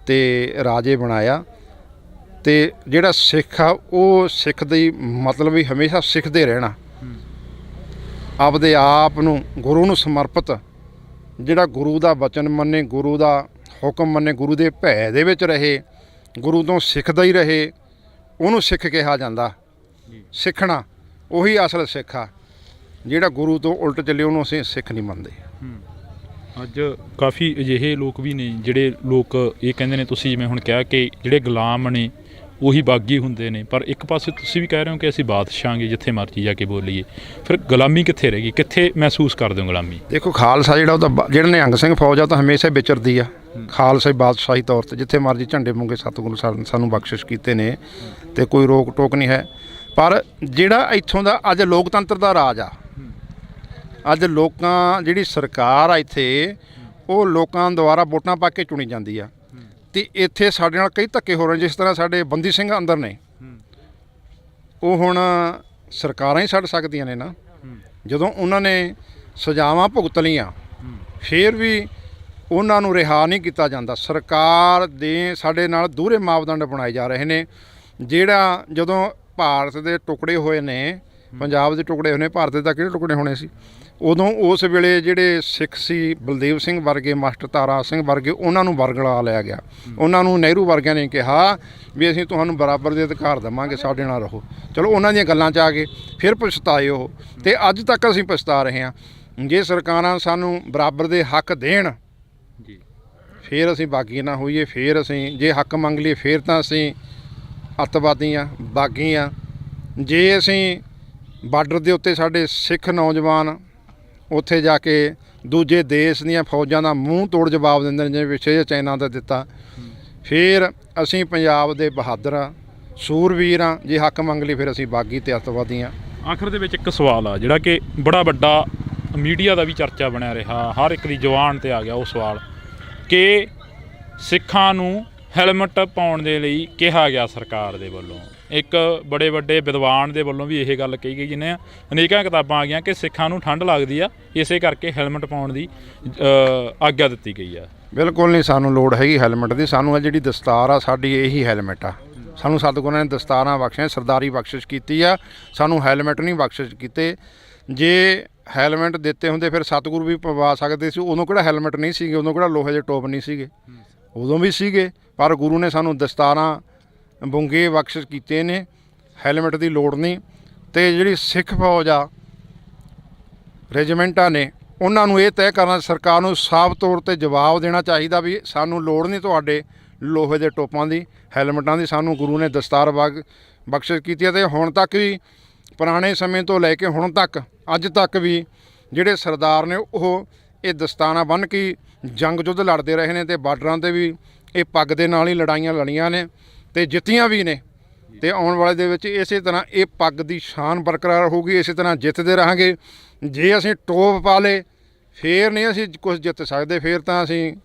ਤੇ ਰਾਜੇ ਬਣਾਇਆ। ਤੇ ਜਿਹੜਾ ਸਿੱਖ ਆ ਉਹ ਸਿੱਖ ਦੀ ਮਤਲਬ ਵੀ ਹਮੇਸ਼ਾ ਸਿੱਖਦੇ ਰਹਿਣਾ, ਆਪਦੇ ਆਪ ਨੂੰ ਗੁਰੂ ਨੂੰ ਸਮਰਪਿਤ, ਜਿਹੜਾ ਗੁਰੂ ਦਾ ਵਚਨ ਮੰਨੇ, ਗੁਰੂ ਦਾ ਹੁਕਮ ਮੰਨੇ, ਗੁਰੂ ਦੇ ਭੈ ਦੇ ਵਿੱਚ ਰਹੇ, ਗੁਰੂ ਤੋਂ ਸਿੱਖਦਾ ਹੀ ਰਹੇ, ਉਹਨੂੰ ਸਿੱਖ ਕਿਹਾ ਜਾਂਦਾ। ਸਿੱਖਣਾ ਉਹੀ ਅਸਲ ਸਿੱਖ ਆ। ਜਿਹੜਾ ਗੁਰੂ ਤੋਂ ਉਲਟ ਚੱਲੇ ਉਹਨੂੰ ਅਸੀਂ ਸਿੱਖ ਨਹੀਂ ਮੰਨਦੇ। ਅੱਜ ਕਾਫੀ ਅਜਿਹੇ ਲੋਕ ਵੀ ਨੇ ਜਿਹੜੇ ਲੋਕ ਇਹ ਕਹਿੰਦੇ ਨੇ, ਤੁਸੀਂ ਜਿਵੇਂ ਹੁਣ ਕਿਹਾ ਕਿ ਜਿਹੜੇ ਗੁਲਾਮ ਨੇ ਉਹੀ ਬਾਗੀ ਹੁੰਦੇ ਨੇ, ਪਰ ਇੱਕ ਪਾਸੇ ਤੁਸੀਂ ਵੀ ਕਹਿ ਰਹੇ ਹੋ ਕਿ ਅਸੀਂ ਬਾਦਸ਼ਾਹਾਂਗੇ ਜਿੱਥੇ ਮਰਜ਼ੀ ਜਾ ਕੇ ਬੋਲੀਏ। ਫਿਰ ਗੁਲਾਮੀ ਕਿੱਥੇ ਰਹੇਗੀ? ਕਿੱਥੇ ਮਹਿਸੂਸ ਕਰਦੇ ਹੋ ਗੁਲਾਮੀ? ਦੇਖੋ, ਖਾਲਸਾ ਜਿਹੜਾ ਉਹ ਤਾਂ ਜਿਹੜਾ ਨਿਹੰਗ ਸਿੰਘ ਫੌਜ ਆ ਤਾਂ ਹਮੇਸ਼ਾ ਵਿਚਰਦੀ ਆ। ਖਾਲਸਾ ਬਾਦਸ਼ਾਹੀ ਤੌਰ 'ਤੇ ਜਿੱਥੇ ਮਰਜ਼ੀ ਝੰਡੇ ਮੁੰਗੇ ਸਤਿਗੁਰੂ ਸਾਨੂੰ ਬਖਸ਼ਿਸ਼ ਕੀਤੇ ਨੇ ਤੇ ਕੋਈ ਰੋਕ ਟੋਕ ਨਹੀਂ ਹੈ। ਪਰ ਜਿਹੜਾ ਇੱਥੋਂ ਦਾ ਅੱਜ ਲੋਕਤੰਤਰ ਦਾ ਰਾਜ ਆ, ਅੱਜ ਲੋਕਾਂ ਜਿਹੜੀ ਸਰਕਾਰ ਆ ਇੱਥੇ, ਉਹ ਲੋਕਾਂ ਦੁਆਰਾ ਵੋਟਾਂ ਪਾ ਕੇ ਚੁਣੀ ਜਾਂਦੀ ਆ। ਤੇ ਇੱਥੇ ਸਾਡੇ ਨਾਲ ਕਈ ਧੱਕੇ ਹੋ ਰਹੇ। ਜਿਸ ਤਰ੍ਹਾਂ ਸਾਡੇ ਬੰਦੀ ਸਿੰਘ ਅੰਦਰ ਨੇ, ਉਹ ਹੁਣ ਸਰਕਾਰਾਂ ਹੀ ਛੱਡ ਸਕਦੀਆਂ ਨੇ ਨਾ। ਜਦੋਂ ਉਹਨਾਂ ਨੇ ਸਜ਼ਾਵਾਂ ਭੁਗਤ ਲਈਆਂ, ਫਿਰ ਵੀ ਉਹਨਾਂ ਨੂੰ ਰਿਹਾ ਨਹੀਂ ਕੀਤਾ ਜਾਂਦਾ। ਸਰਕਾਰ ਦੇ ਸਾਡੇ ਨਾਲ ਦੂਹਰੇ ਮਾਪਦੰਡ ਬਣਾਏ ਜਾ ਰਹੇ ਨੇ। ਜਿਹੜਾ ਜਦੋਂ ਭਾਰਤ ਦੇ ਟੁਕੜੇ ਹੋਏ ਨੇ, ਪੰਜਾਬ ਦੇ ਟੁਕੜੇ ਹੋਏ ਨੇ, ਭਾਰਤ ਦੇ ਤਾਂ ਕਿਹੜੇ ਟੁਕੜੇ ਹੋਣੇ ਸੀ ਉਦੋਂ? ਉਸ ਵੇਲੇ ਜਿਹੜੇ ਸਿੱਖ ਸੀ, ਬਲਦੇਵ ਸਿੰਘ ਵਰਗੇ, ਮਾਸਟਰ ਤਾਰਾ ਸਿੰਘ ਵਰਗੇ, ਉਹਨਾਂ ਨੂੰ ਵਰਗਲਾ ਲਿਆ ਗਿਆ। ਉਹਨਾਂ ਨੂੰ ਨਹਿਰੂ ਵਰਗਿਆਂ ਨੇ ਕਿਹਾ ਵੀ ਅਸੀਂ ਤੁਹਾਨੂੰ ਬਰਾਬਰ ਦੇ ਅਧਿਕਾਰ ਦੇਵਾਂਗੇ, ਸਾਡੇ ਨਾਲ ਰਹੋ। ਚਲੋ ਉਹਨਾਂ ਦੀਆਂ ਗੱਲਾਂ 'ਚ ਆ ਗਏ, ਫਿਰ ਪਛਤਾਏ ਉਹ, ਅਤੇ ਅੱਜ ਤੱਕ ਅਸੀਂ ਪਛਤਾ ਰਹੇ ਹਾਂ। ਜੇ ਸਰਕਾਰਾਂ ਸਾਨੂੰ ਬਰਾਬਰ ਦੇ ਹੱਕ ਦੇਣ, ਫਿਰ ਅਸੀਂ ਬਾਗੀ ਨਾ ਹੋਈਏ। ਫਿਰ ਅਸੀਂ ਜੇ ਹੱਕ ਮੰਗ ਲਈਏ, ਫਿਰ ਤਾਂ ਅਸੀਂ ਅੱਤਵਾਦੀ ਆ, ਬਾਗੀ ਆ। ਜੇ ਅਸੀਂ ਬਾਰਡਰ ਦੇ ਉੱਤੇ ਸਾਡੇ ਸਿੱਖ ਨੌਜਵਾਨ ਉੱਥੇ ਜਾ ਕੇ ਦੂਜੇ ਦੇਸ਼ ਦੀਆਂ ਫੌਜਾਂ ਦਾ ਮੂੰਹ ਤੋੜ ਜਵਾਬ ਦਿੰਦੇ ਨੇ, ਜਿਵੇਂ ਪਿੱਛੇ ਚਾਈਨਾ ਦਾ ਦਿੱਤਾ, ਫਿਰ ਅਸੀਂ ਪੰਜਾਬ ਦੇ ਬਹਾਦਰ ਆ, ਸੂਰਵੀਰ ਆ। ਜੇ ਹੱਕ ਮੰਗ ਲਈ ਫਿਰ ਅਸੀਂ ਬਾਗੀ ਤੇ ਅੱਤਵਾਦੀ ਆ। ਆਖਰ ਦੇ ਵਿੱਚ ਇੱਕ ਸਵਾਲ ਆ ਜਿਹੜਾ ਕਿ ਬੜਾ ਵੱਡਾ ਮੀਡੀਆ ਦਾ ਵੀ ਚਰਚਾ ਬਣਿਆ ਰਿਹਾ, ਹਰ ਇੱਕ ਦੀ ਜ਼ੁਬਾਨ ਤੇ ਆ ਗਿਆ ਉਹ ਸਵਾਲ ਕਿ ਸਿੱਖਾਂ ਨੂੰ ਹੈਲਮਟ ਪਾਉਣ ਦੇ ਲਈ ਕਿਹਾ ਗਿਆ ਸਰਕਾਰ ਦੇ ਵੱਲੋਂ। ਇੱਕ ਬੜੇ ਵੱਡੇ ਵਿਦਵਾਨ ਦੇ ਵੱਲੋਂ ਵੀ ਇਹ ਗੱਲ ਕਹੀ ਗਈ, ਜਿਹਨੇ ਅਨੇਕਾਂ ਕਿਤਾਬਾਂ ਆ ਗਈਆਂ ਕਿ ਸਿੱਖਾਂ ਨੂੰ ਠੰਡ ਲੱਗਦੀ ਆ, ਇਸੇ ਕਰਕੇ ਹੈਲਮਟ ਪਾਉਣ ਦੀ ਆਗਿਆ ਦਿੱਤੀ ਗਈ ਆ। ਬਿਲਕੁਲ ਨਹੀਂ ਸਾਨੂੰ ਲੋੜ ਹੈਗੀ ਹੈਲਮਟ ਦੀ। ਸਾਨੂੰ ਆ ਜਿਹੜੀ ਦਸਤਾਰ ਆ ਸਾਡੀ ਇਹੀ ਹੈਲਮਟ ਆ। ਸਾਨੂੰ ਸਤਿਗੁਰਾਂ ਨੇ ਦਸਤਾਰਾਂ ਬਖਸ਼ੀਆਂ, ਸਰਦਾਰੀ ਬਖਸ਼ਿਸ਼ ਕੀਤੀ ਆ, ਸਾਨੂੰ ਹੈਲਮਟ ਨਹੀਂ ਬਖਸ਼ਿਸ਼ ਕੀਤੇ। ਜੇ ਹੈਲਮਟ ਦਿੱਤੇ ਹੁੰਦੇ ਫਿਰ ਸਤਿਗੁਰੂ ਵੀ ਪਵਾ ਸਕਦੇ ਸੀ। ਉਦੋਂ ਕਿਹੜਾ ਹੈਲਮਟ ਨਹੀਂ ਸੀਗੇ, ਉਦੋਂ ਕਿਹੜਾ ਲੋਹੇ ਦੇ ਟੋਪ ਨਹੀਂ ਸੀਗੇ, ਉਦੋਂ ਵੀ ਸੀਗੇ। ਪਰ ਗੁਰੂ ਨੇ ਸਾਨੂੰ ਦਸਤਾਰਾਂ ਬੁੰਗੇ ਬਖਸ਼ਿਸ਼ ਕੀਤੇ ਨੇ, ਹੈਲਮਟ ਦੀ ਲੋੜ ਨਹੀਂ। ਅਤੇ ਜਿਹੜੀ ਸਿੱਖ ਫੌਜ ਆ, ਰੈਜੀਮੈਂਟਾਂ ਨੇ, ਉਹਨਾਂ ਨੂੰ ਇਹ ਤੈਅ ਕਰਨਾ, ਸਰਕਾਰ ਨੂੰ ਸਾਫ਼ ਤੌਰ 'ਤੇ ਜਵਾਬ ਦੇਣਾ ਚਾਹੀਦਾ ਵੀ ਸਾਨੂੰ ਲੋੜ ਨਹੀਂ ਤੁਹਾਡੇ ਲੋਹੇ ਦੇ ਟੋਪਾਂ ਦੀ, ਹੈਲਮਟਾਂ ਦੀ। ਸਾਨੂੰ ਗੁਰੂ ਨੇ ਦਸਤਾਰ ਬਖਸ਼ਿਸ਼ ਕੀਤੀ ਹੈ। ਅਤੇ ਹੁਣ ਤੱਕ ਵੀ ਪੁਰਾਣੇ ਸਮੇਂ ਤੋਂ ਲੈ ਕੇ ਹੁਣ ਤੱਕ ਅੱਜ ਤੱਕ ਵੀ ਜਿਹੜੇ ਸਰਦਾਰ ਨੇ ਉਹ ਇਹ ਦਸਤਾਨਾ ਬੰਨ੍ਹ ਕੇ ਜੰਗ ਯੁੱਧ ਲੜਦੇ ਰਹੇ ਨੇ, ਅਤੇ ਬਾਰਡਰਾਂ 'ਤੇ ਵੀ ਇਹ ਪੱਗ ਦੇ ਨਾਲ ਹੀ ਲੜਾਈਆਂ ਲੜੀਆਂ ਨੇ ਅਤੇ ਜਿੱਤੀਆਂ ਵੀ ਨੇ। ਅਤੇ ਆਉਣ ਵਾਲੇ ਦੇ ਵਿੱਚ ਇਸੇ ਤਰ੍ਹਾਂ ਇਹ ਪੱਗ ਦੀ ਸ਼ਾਨ ਬਰਕਰਾਰ ਹੋਊਗੀ, ਇਸੇ ਤਰ੍ਹਾਂ ਜਿੱਤਦੇ ਰਹਾਂਗੇ। ਜੇ ਅਸੀਂ ਟੋਪ ਪਾ ਲਏ ਫੇਰ ਨਹੀਂ ਅਸੀਂ ਕੁਝ ਜਿੱਤ ਸਕਦੇ, ਫੇਰ ਤਾਂ ਅਸੀਂ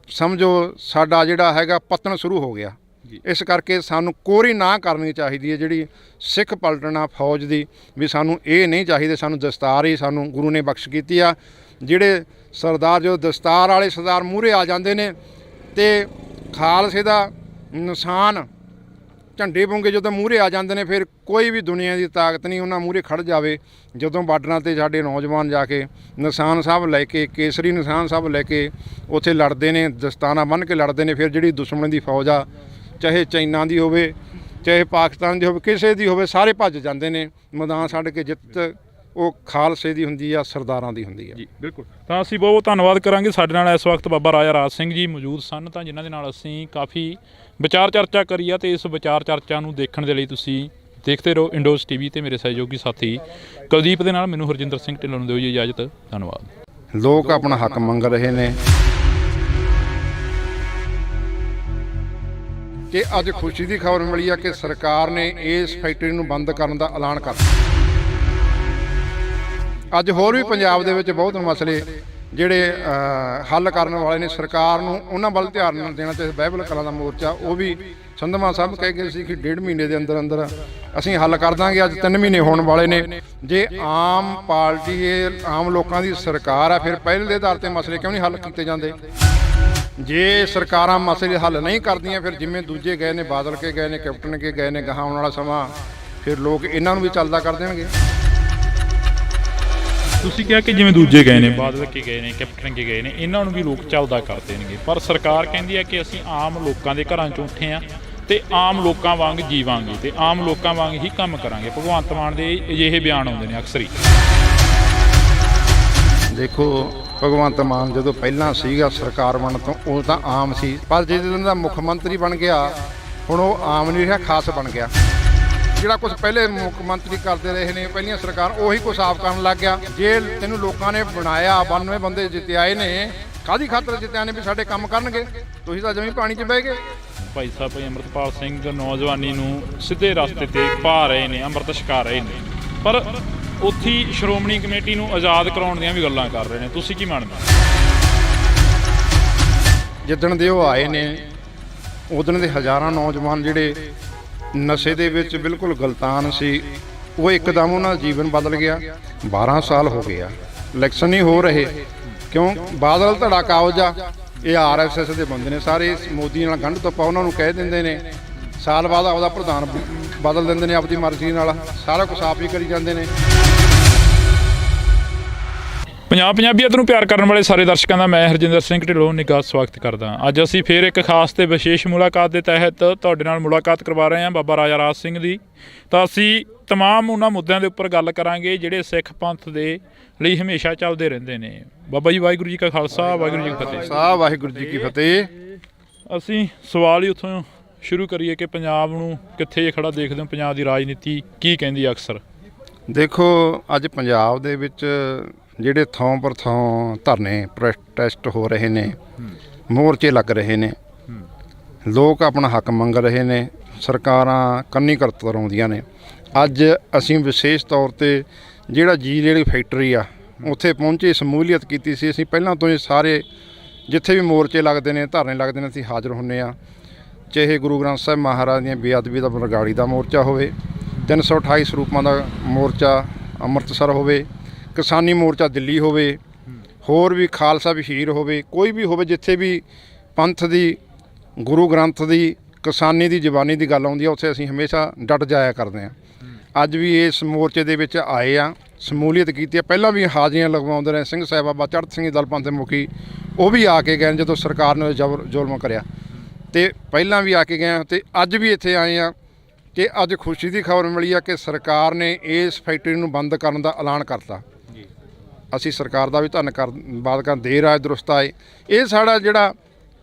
ਸਮਝੋ ਸਾਡਾ ਜਿਹੜਾ ਹੈਗਾ ਪਤਨ ਸ਼ੁਰੂ ਹੋ ਗਿਆ। ਇਸ ਕਰਕੇ ਸਾਨੂੰ ਕੋਰੀ ਨਾ ਕਰਨੀ ਚਾਹੀਦੀ ਹੈ ਜਿਹੜੀ ਸਿੱਖ ਪਲਟਣਾ ਫੌਜ ਦੀ, ਵੀ ਸਾਨੂੰ ਇਹ ਨਹੀਂ ਚਾਹੀਦੇ। ਸਾਨੂੰ ਦਸਤਾਰ ਹੀ ਸਾਨੂੰ ਗੁਰੂ ਨੇ ਬਖਸ਼ ਕੀਤੀ ਆ। ਜਿਹੜੇ ਸਰਦਾਰ ਜੋ ਦਸਤਾਰ ਵਾਲੇ ਸਰਦਾਰ ਮੂਹਰੇ ਆ ਜਾਂਦੇ ਨੇ ਅਤੇ ਖਾਲਸੇ ਦਾ ਨਿਸ਼ਾਨ ਝੰਡੇ ਬੁੰਗੇ ਜਦੋਂ ਮੂਹਰੇ ਆ ਜਾਂਦੇ ਨੇ, ਫਿਰ ਕੋਈ ਵੀ ਦੁਨੀਆ ਦੀ ਤਾਕਤ ਨਹੀਂ ਉਹਨਾਂ ਮੂਹਰੇ ਖੜ੍ਹ ਜਾਵੇ। ਜਦੋਂ ਬਾਰਡਰਾਂ 'ਤੇ ਸਾਡੇ ਨੌਜਵਾਨ ਜਾ ਕੇ ਨਿਸ਼ਾਨ ਸਾਹਿਬ ਲੈ ਕੇ, ਕੇਸਰੀ ਨਿਸ਼ਾਨ ਸਾਹਿਬ ਲੈ ਕੇ ਉੱਥੇ ਲੜਦੇ ਨੇ, ਦਸਤਾਨਾ ਬੰਨ੍ਹ ਕੇ ਲੜਦੇ ਨੇ, ਫਿਰ ਜਿਹੜੀ ਦੁਸ਼ਮਣ ਦੀ ਫੌਜ ਆ, ਚਾਹੇ ਚਾਈਨਾ ਦੀ ਹੋਵੇ, ਚਾਹੇ ਪਾਕਿਸਤਾਨ ਦੀ ਹੋਵੇ, ਕਿਸੇ ਦੀ ਹੋਵੇ, ਸਾਰੇ ਭੱਜ ਜਾਂਦੇ ਨੇ। ਮੈਦਾਨ ਛੱਡ ਕੇ ਜਿੱਤ ਉਹ ਖਾਲਸੇ ਦੀ ਹੁੰਦੀ ਆ, ਸਰਦਾਰਾਂ ਦੀ ਹੁੰਦੀ ਆ। ਜੀ ਬਿਲਕੁਲ। ਤਾਂ ਅਸੀਂ ਬਹੁਤ ਧੰਨਵਾਦ ਕਰਾਂਗੇ। ਸਾਡੇ ਨਾਲ ਇਸ ਵਕਤ ਬਾਬਾ ਰਾਜਾ ਰਾਜ ਸਿੰਘ ਜੀ ਮੌਜੂਦ ਸਨ, ਤਾਂ ਜਿਨ੍ਹਾਂ ਦੇ ਨਾਲ ਅਸੀਂ ਕਾਫੀ ਵਿਚਾਰ ਚਰਚਾ ਕਰੀ ਆ। ਅਤੇ ਇਸ ਵਿਚਾਰ ਚਰਚਾ ਨੂੰ ਦੇਖਣ ਦੇ ਲਈ ਤੁਸੀਂ ਦੇਖਦੇ ਰਹੋ ਇੰਡੋਜ਼ TV ਤੇ ਮੇਰੇ ਸਹਿਯੋਗੀ ਸਾਥੀ ਕੁਲਦੀਪ ਦੇ ਨਾਲ ਮੈਨੂੰ ਹਰਜਿੰਦਰ ਸਿੰਘ ਢਿੱਲੋਂ ਨੂੰ ਦਿਓ ਜੀ ਇਜਾਜ਼ਤ। ਧੰਨਵਾਦ। ਲੋਕ ਆਪਣਾ ਹੱਕ ਮੰਗ ਰਹੇ ਨੇ ਕਿ ਅੱਜ ਖੁਸ਼ੀ ਦੀ ਖਬਰ ਮਿਲੀ ਆ ਕਿ ਸਰਕਾਰ ਨੇ ਇਸ ਫੈਕਟਰੀ ਨੂੰ ਬੰਦ ਕਰਨ ਦਾ ਐਲਾਨ ਕਰ ਦਿੱਤਾ। ਅੱਜ ਹੋਰ ਵੀ ਪੰਜਾਬ ਦੇ ਵਿੱਚ ਬਹੁਤ ਮਸਲੇ ਜਿਹੜੇ ਹੱਲ ਕਰਨ ਵਾਲੇ ਨੇ, ਸਰਕਾਰ ਨੂੰ ਉਹਨਾਂ ਵੱਲ ਧਿਆਨ ਦੇਣਾ ਚਾਹੀਦਾ। ਬਾਈਬਲ ਕਲਾਂ ਦਾ ਮੋਰਚਾ ਉਹ ਵੀ ਸੰਧਮਾ ਸਾਹਿਬ ਕਹਿ ਗਏ ਸੀ ਕਿ 1.5 ਮਹੀਨੇ ਦੇ ਅੰਦਰ ਅੰਦਰ ਅਸੀਂ ਹੱਲ ਕਰ ਦਾਂਗੇ। ਅੱਜ 3 ਮਹੀਨੇ ਹੋਣ ਵਾਲੇ ਨੇ। ਜੇ ਆਮ ਪਾਰਟੀ ਆਮ ਲੋਕਾਂ ਦੀ ਸਰਕਾਰ ਆ, ਫਿਰ ਪਹਿਲ ਦੇ ਆਧਾਰ 'ਤੇ ਮਸਲੇ ਕਿਉਂ ਨਹੀਂ ਹੱਲ ਕੀਤੇ ਜਾਂਦੇ? ਜੇ ਸਰਕਾਰਾਂ ਮਸਲੇ ਹੱਲ ਨਹੀਂ ਕਰਦੀਆਂ, ਫਿਰ ਜਿਵੇਂ ਦੂਜੇ ਗਏ ਨੇ, ਬਾਦਲ ਕੇ ਗਏ ਨੇ, ਕੈਪਟਨ ਕੇ ਗਏ ਨੇ, ਗਾਹਾਂ ਆਉਣ ਵਾਲਾ ਸਮਾਂ ਫਿਰ ਲੋਕ ਇਹਨਾਂ ਨੂੰ ਵੀ ਚੱਲਦਾ ਕਰ ਦੇਣਗੇ। ਤੁਸੀਂ ਕਿਹਾ ਕਿ ਜਿਵੇਂ ਦੂਜੇ ਗਏ ਨੇ, ਬਾਦਲ ਕੇ ਗਏ ਨੇ, ਕੈਪਟਨ ਕੇ ਗਏ ਨੇ, ਇਹਨਾਂ ਨੂੰ ਵੀ ਲੋਕ ਚੱਲਦਾ ਕਰ ਦੇਣਗੇ। ਪਰ ਸਰਕਾਰ ਕਹਿੰਦੀ ਹੈ ਕਿ ਅਸੀਂ ਆਮ ਲੋਕਾਂ ਦੇ ਘਰਾਂ 'ਚੋਂ ਉੱਠੇ ਹਾਂ ਅਤੇ ਆਮ ਲੋਕਾਂ ਵਾਂਗ ਜੀਵਾਂਗੇ ਅਤੇ ਆਮ ਲੋਕਾਂ ਵਾਂਗ ਹੀ ਕੰਮ ਕਰਾਂਗੇ। ਭਗਵੰਤ ਮਾਨ ਦੇ ਅਜਿਹੇ ਬਿਆਨ ਆਉਂਦੇ ਨੇ ਅਕਸਰ ਹੀ। ਦੇਖੋ, ਭਗਵੰਤ ਮਾਨ ਜਦੋਂ ਪਹਿਲਾਂ ਸੀਗਾ ਸਰਕਾਰ ਬਣਨ ਤੋਂ, ਉਹ ਤਾਂ ਆਮ ਸੀ। ਪਰ ਜਦੋਂ ਦਾ ਮੁੱਖ ਮੰਤਰੀ ਬਣ ਗਿਆ, ਹੁਣ ਉਹ ਆਮ ਨਹੀਂ ਰਿਹਾ, ਖਾਸ ਬਣ ਗਿਆ। ਜਿਹੜਾ ਕੁਝ ਪਹਿਲੇ ਮੁੱਖ ਮੰਤਰੀ ਕਰਦੇ ਰਹੇ ਨੇ ਪਹਿਲੀਆਂ ਸਰਕਾਰ, ਉਹੀ ਕੁਛ ਆਪ ਕਰਨ ਲੱਗ ਗਿਆ। ਜੇ ਤੈਨੂੰ ਲੋਕਾਂ ਨੇ ਬਣਾਇਆ, 92 ਬੰਦੇ ਜਿੱਤਿਆਏ ਨੇ, ਕਾਹਦੀ ਖਾਤਰ ਜਿੱਤਿਆ ਨੇ? ਵੀ ਸਾਡੇ ਕੰਮ ਕਰਨਗੇ। ਤੁਸੀਂ ਤਾਂ ਜਮੀਂ ਪਾਣੀ 'ਚ ਬਹਿ ਗਏ। ਭਾਈ ਸਾਹਿਬ ਅੰਮ੍ਰਿਤਪਾਲ ਸਿੰਘ ਨੌਜਵਾਨੀ ਨੂੰ ਸਿੱਧੇ ਰਸਤੇ 'ਤੇ ਪਾ ਰਹੇ ਨੇ, ਅੰਮ੍ਰਿਤ ਛਕਾ ਰਹੇ ਨੇ, ਪਰ ਉੱਥੇ ਸ਼੍ਰੋਮਣੀ ਕਮੇਟੀ ਨੂੰ ਆਜ਼ਾਦ ਕਰਾਉਣ ਦੀਆਂ ਵੀ ਗੱਲਾਂ ਕਰ ਰਹੇ ਨੇ। ਤੁਸੀਂ ਕੀ ਮੰਨਦੇ? ਜਿੱਦਣ ਦੇ ਉਹ ਆਏ ਨੇ ਉਦਣ ਦੇ ਹਜ਼ਾਰਾਂ ਨੌਜਵਾਨ ਜਿਹੜੇ ਨਸ਼ੇ ਦੇ ਵਿੱਚ ਬਿਲਕੁਲ ਗਲਤਾਨ ਸੀ, ਉਹ ਇੱਕਦਮ ਉਹਨਾਂ ਦਾ ਜੀਵਨ ਬਦਲ ਗਿਆ। 12 ਸਾਲ ਹੋ ਗਏ ਆ, ਇਲੈਕਸ਼ਨ ਨਹੀਂ ਹੋ ਰਹੇ। ਕਿਉਂ? ਬਾਦਲ ਧੜਾ ਕਾਬਜ ਆ, ਇਹ RSS ਦੇ ਬੰਦੇ ਨੇ ਸਾਰੇ, ਮੋਦੀ ਨਾਲ ਗੰਢ ਤੋਪਾ ਉਹਨਾਂ ਨੂੰ ਕਹਿ ਦਿੰਦੇ ਨੇ। ਸਾਲ ਬਾਅਦ ਆਪਦਾ ਪ੍ਰਧਾਨ ਬਦਲ ਦਿੰਦੇ ਨੇ ਆਪਦੀ ਮਰਜ਼ੀ ਨਾਲ, ਸਾਰਾ ਕੁਛ ਆਪ ਹੀ ਕਰੀ ਜਾਂਦੇ ਨੇ। ਪੰਜਾਬੀਅਤ ਨੂੰ ਪਿਆਰ ਕਰਨ ਵਾਲੇ ਸਾਰੇ ਦਰਸ਼ਕਾਂ ਦਾ ਮੈਂ ਹਰਜਿੰਦਰ ਸਿੰਘ ਢਿੱਲੋਂ ਨਿੱਘਾ ਸਵਾਗਤ ਕਰਦਾ। ਅੱਜ ਅਸੀਂ ਫਿਰ ਇੱਕ ਖਾਸ ਤੇ ਵਿਸ਼ੇਸ਼ ਮੁਲਾਕਾਤ ਦੇ ਤਹਿਤ ਤੁਹਾਡੇ ਨਾਲ ਮੁਲਾਕਾਤ ਕਰਵਾ ਰਹੇ ਹਾਂ ਬਾਬਾ ਰਾਜਾ ਰਾਜ ਸਿੰਘ ਦੀ। ਤਾਂ ਅਸੀਂ ਤਮਾਮ ਉਹਨਾਂ ਮੁੱਦਿਆਂ ਦੇ ਉੱਪਰ ਗੱਲ ਕਰਾਂਗੇ ਜਿਹੜੇ ਸਿੱਖ ਪੰਥ ਦੇ ਲਈ ਹਮੇਸ਼ਾ ਚੱਲਦੇ ਰਹਿੰਦੇ ਨੇ। ਬਾਬਾ ਜੀ ਵਾਹਿਗੁਰੂ ਜੀ ਕਾ ਖਾਲਸਾ, ਵਾਹਿਗੁਰੂ ਜੀ ਕੀ ਫਤਿਹ। ਵਾਹਿਗੁਰੂ ਜੀ ਕੀ ਫਤਿਹ। ਅਸੀਂ ਸਵਾਲ ਹੀ ਉੱਥੋਂ ਸ਼ੁਰੂ ਕਰੀਏ ਕਿ ਪੰਜਾਬ ਨੂੰ ਕਿੱਥੇ ਖੜਾ ਦੇਖਦੇ ਹੋ, ਪੰਜਾਬ ਦੀ ਰਾਜਨੀਤੀ ਕੀ ਕਹਿੰਦੀ ਹੈ ਅਕਸਰ? ਦੇਖੋ, ਅੱਜ ਪੰਜਾਬ ਦੇ ਵਿੱਚ ਜਿਹੜੇ ਥਾਂ ਪਰ ਥਾਂ ਧਰਨੇ ਪ੍ਰੋਟੈਸਟ ਹੋ ਰਹੇ ਨੇ, ਮੋਰਚੇ ਲੱਗ ਰਹੇ ਨੇ, ਲੋਕ ਆਪਣਾ ਹੱਕ ਮੰਗ ਰਹੇ ਨੇ, ਸਰਕਾਰਾਂ ਕੰਨੀ ਕਰਤੂਤ ਕਰਾਉਂਦੀਆਂ ਨੇ। ਅੱਜ ਅਸੀਂ ਵਿਸ਼ੇਸ਼ ਤੌਰ ਤੇ ਜਿਹੜਾ ਜਿਹੜੀ ਫੈਕਟਰੀ ਆ ਉੱਥੇ ਪਹੁੰਚੇ, ਸਮੂਲੀਅਤ ਕੀਤੀ ਸੀ। ਅਸੀਂ ਪਹਿਲਾਂ ਤੋਂ ਹੀ ਸਾਰੇ ਜਿੱਥੇ ਵੀ ਮੋਰਚੇ ਲੱਗਦੇ ਨੇ, ਧਰਨੇ ਲੱਗਦੇ ਨੇ, ਅਸੀਂ ਹਾਜ਼ਰ ਹੁੰਦੇ ਹਾਂ। ਚਾਹੇ ਗੁਰੂ ਗ੍ਰੰਥ ਸਾਹਿਬ ਮਹਾਰਾਜ ਦੀਆਂ ਬੇਅਦਬੀ ਦਾ ਬਰਗਾੜੀ ਦਾ ਮੋਰਚਾ ਹੋਵੇ, 328 ਸਰੂਪਾਂ ਦਾ ਮੋਰਚਾ ਅੰਮ੍ਰਿਤਸਰ ਹੋਵੇ, ਕਿਸਾਨੀ ਮੋਰਚਾ ਦਿੱਲੀ ਹੋਵੇ, ਹੋਰ ਵੀ ਖਾਲਸਾ ਵਹੀਰ ਹੋਵੇ, ਕੋਈ ਵੀ ਹੋਵੇ, ਜਿੱਥੇ ਵੀ ਪੰਥ ਦੀ, ਗੁਰੂ ਗ੍ਰੰਥ ਦੀ, ਕਿਸਾਨੀ ਦੀ, ਜ਼ਬਾਨੀ ਦੀ ਗੱਲ ਆਉਂਦੀ ਆ, ਉੱਥੇ ਅਸੀਂ ਹਮੇਸ਼ਾ ਡਟ ਜਾਇਆ ਕਰਦੇ ਹਾਂ। ਅੱਜ ਵੀ ਇਸ ਮੋਰਚੇ ਦੇ ਵਿੱਚ ਆਏ ਆ, ਸਮੂਲੀਅਤ ਕੀਤੀ ਆ। ਪਹਿਲਾਂ ਵੀ ਹਾਜ਼ਰੀਆਂ ਲਗਵਾਉਂਦੇ ਰਹੇ ਸਿੰਘ ਸਾਹਿਬ ਬਾਬਾ ਚੜ੍ਹਤ ਸਿੰਘ ਦਲ ਪੰਥ ਮੁਖੀ, ਉਹ ਵੀ ਆ ਕੇ ਗਏ ਜਦੋਂ ਸਰਕਾਰ ਨੇ ਜ਼ੁਲਮ ਕਰਿਆ, ਤੇ ਪਹਿਲਾਂ ਵੀ ਆ ਕੇ ਗਏ, ਤੇ ਅੱਜ ਵੀ ਇੱਥੇ ਆਏ ਆ ਕਿ ਅੱਜ ਖੁਸ਼ੀ ਦੀ ਖਬਰ ਮਿਲੀ ਆ ਕਿ ਸਰਕਾਰ ਨੇ ਇਸ ਫੈਕਟਰੀ ਨੂੰ ਬੰਦ ਕਰਨ ਦਾ ਐਲਾਨ ਕਰਤਾ। ਅਸੀਂ ਸਰਕਾਰ ਦਾ ਵੀ ਧੰਨਵਾਦ ਕਰਦੇ, ਦੇਰ ਆਏ ਦਰੁਸਤ ਆਏ। ਇਹ ਸਾਡਾ ਜਿਹੜਾ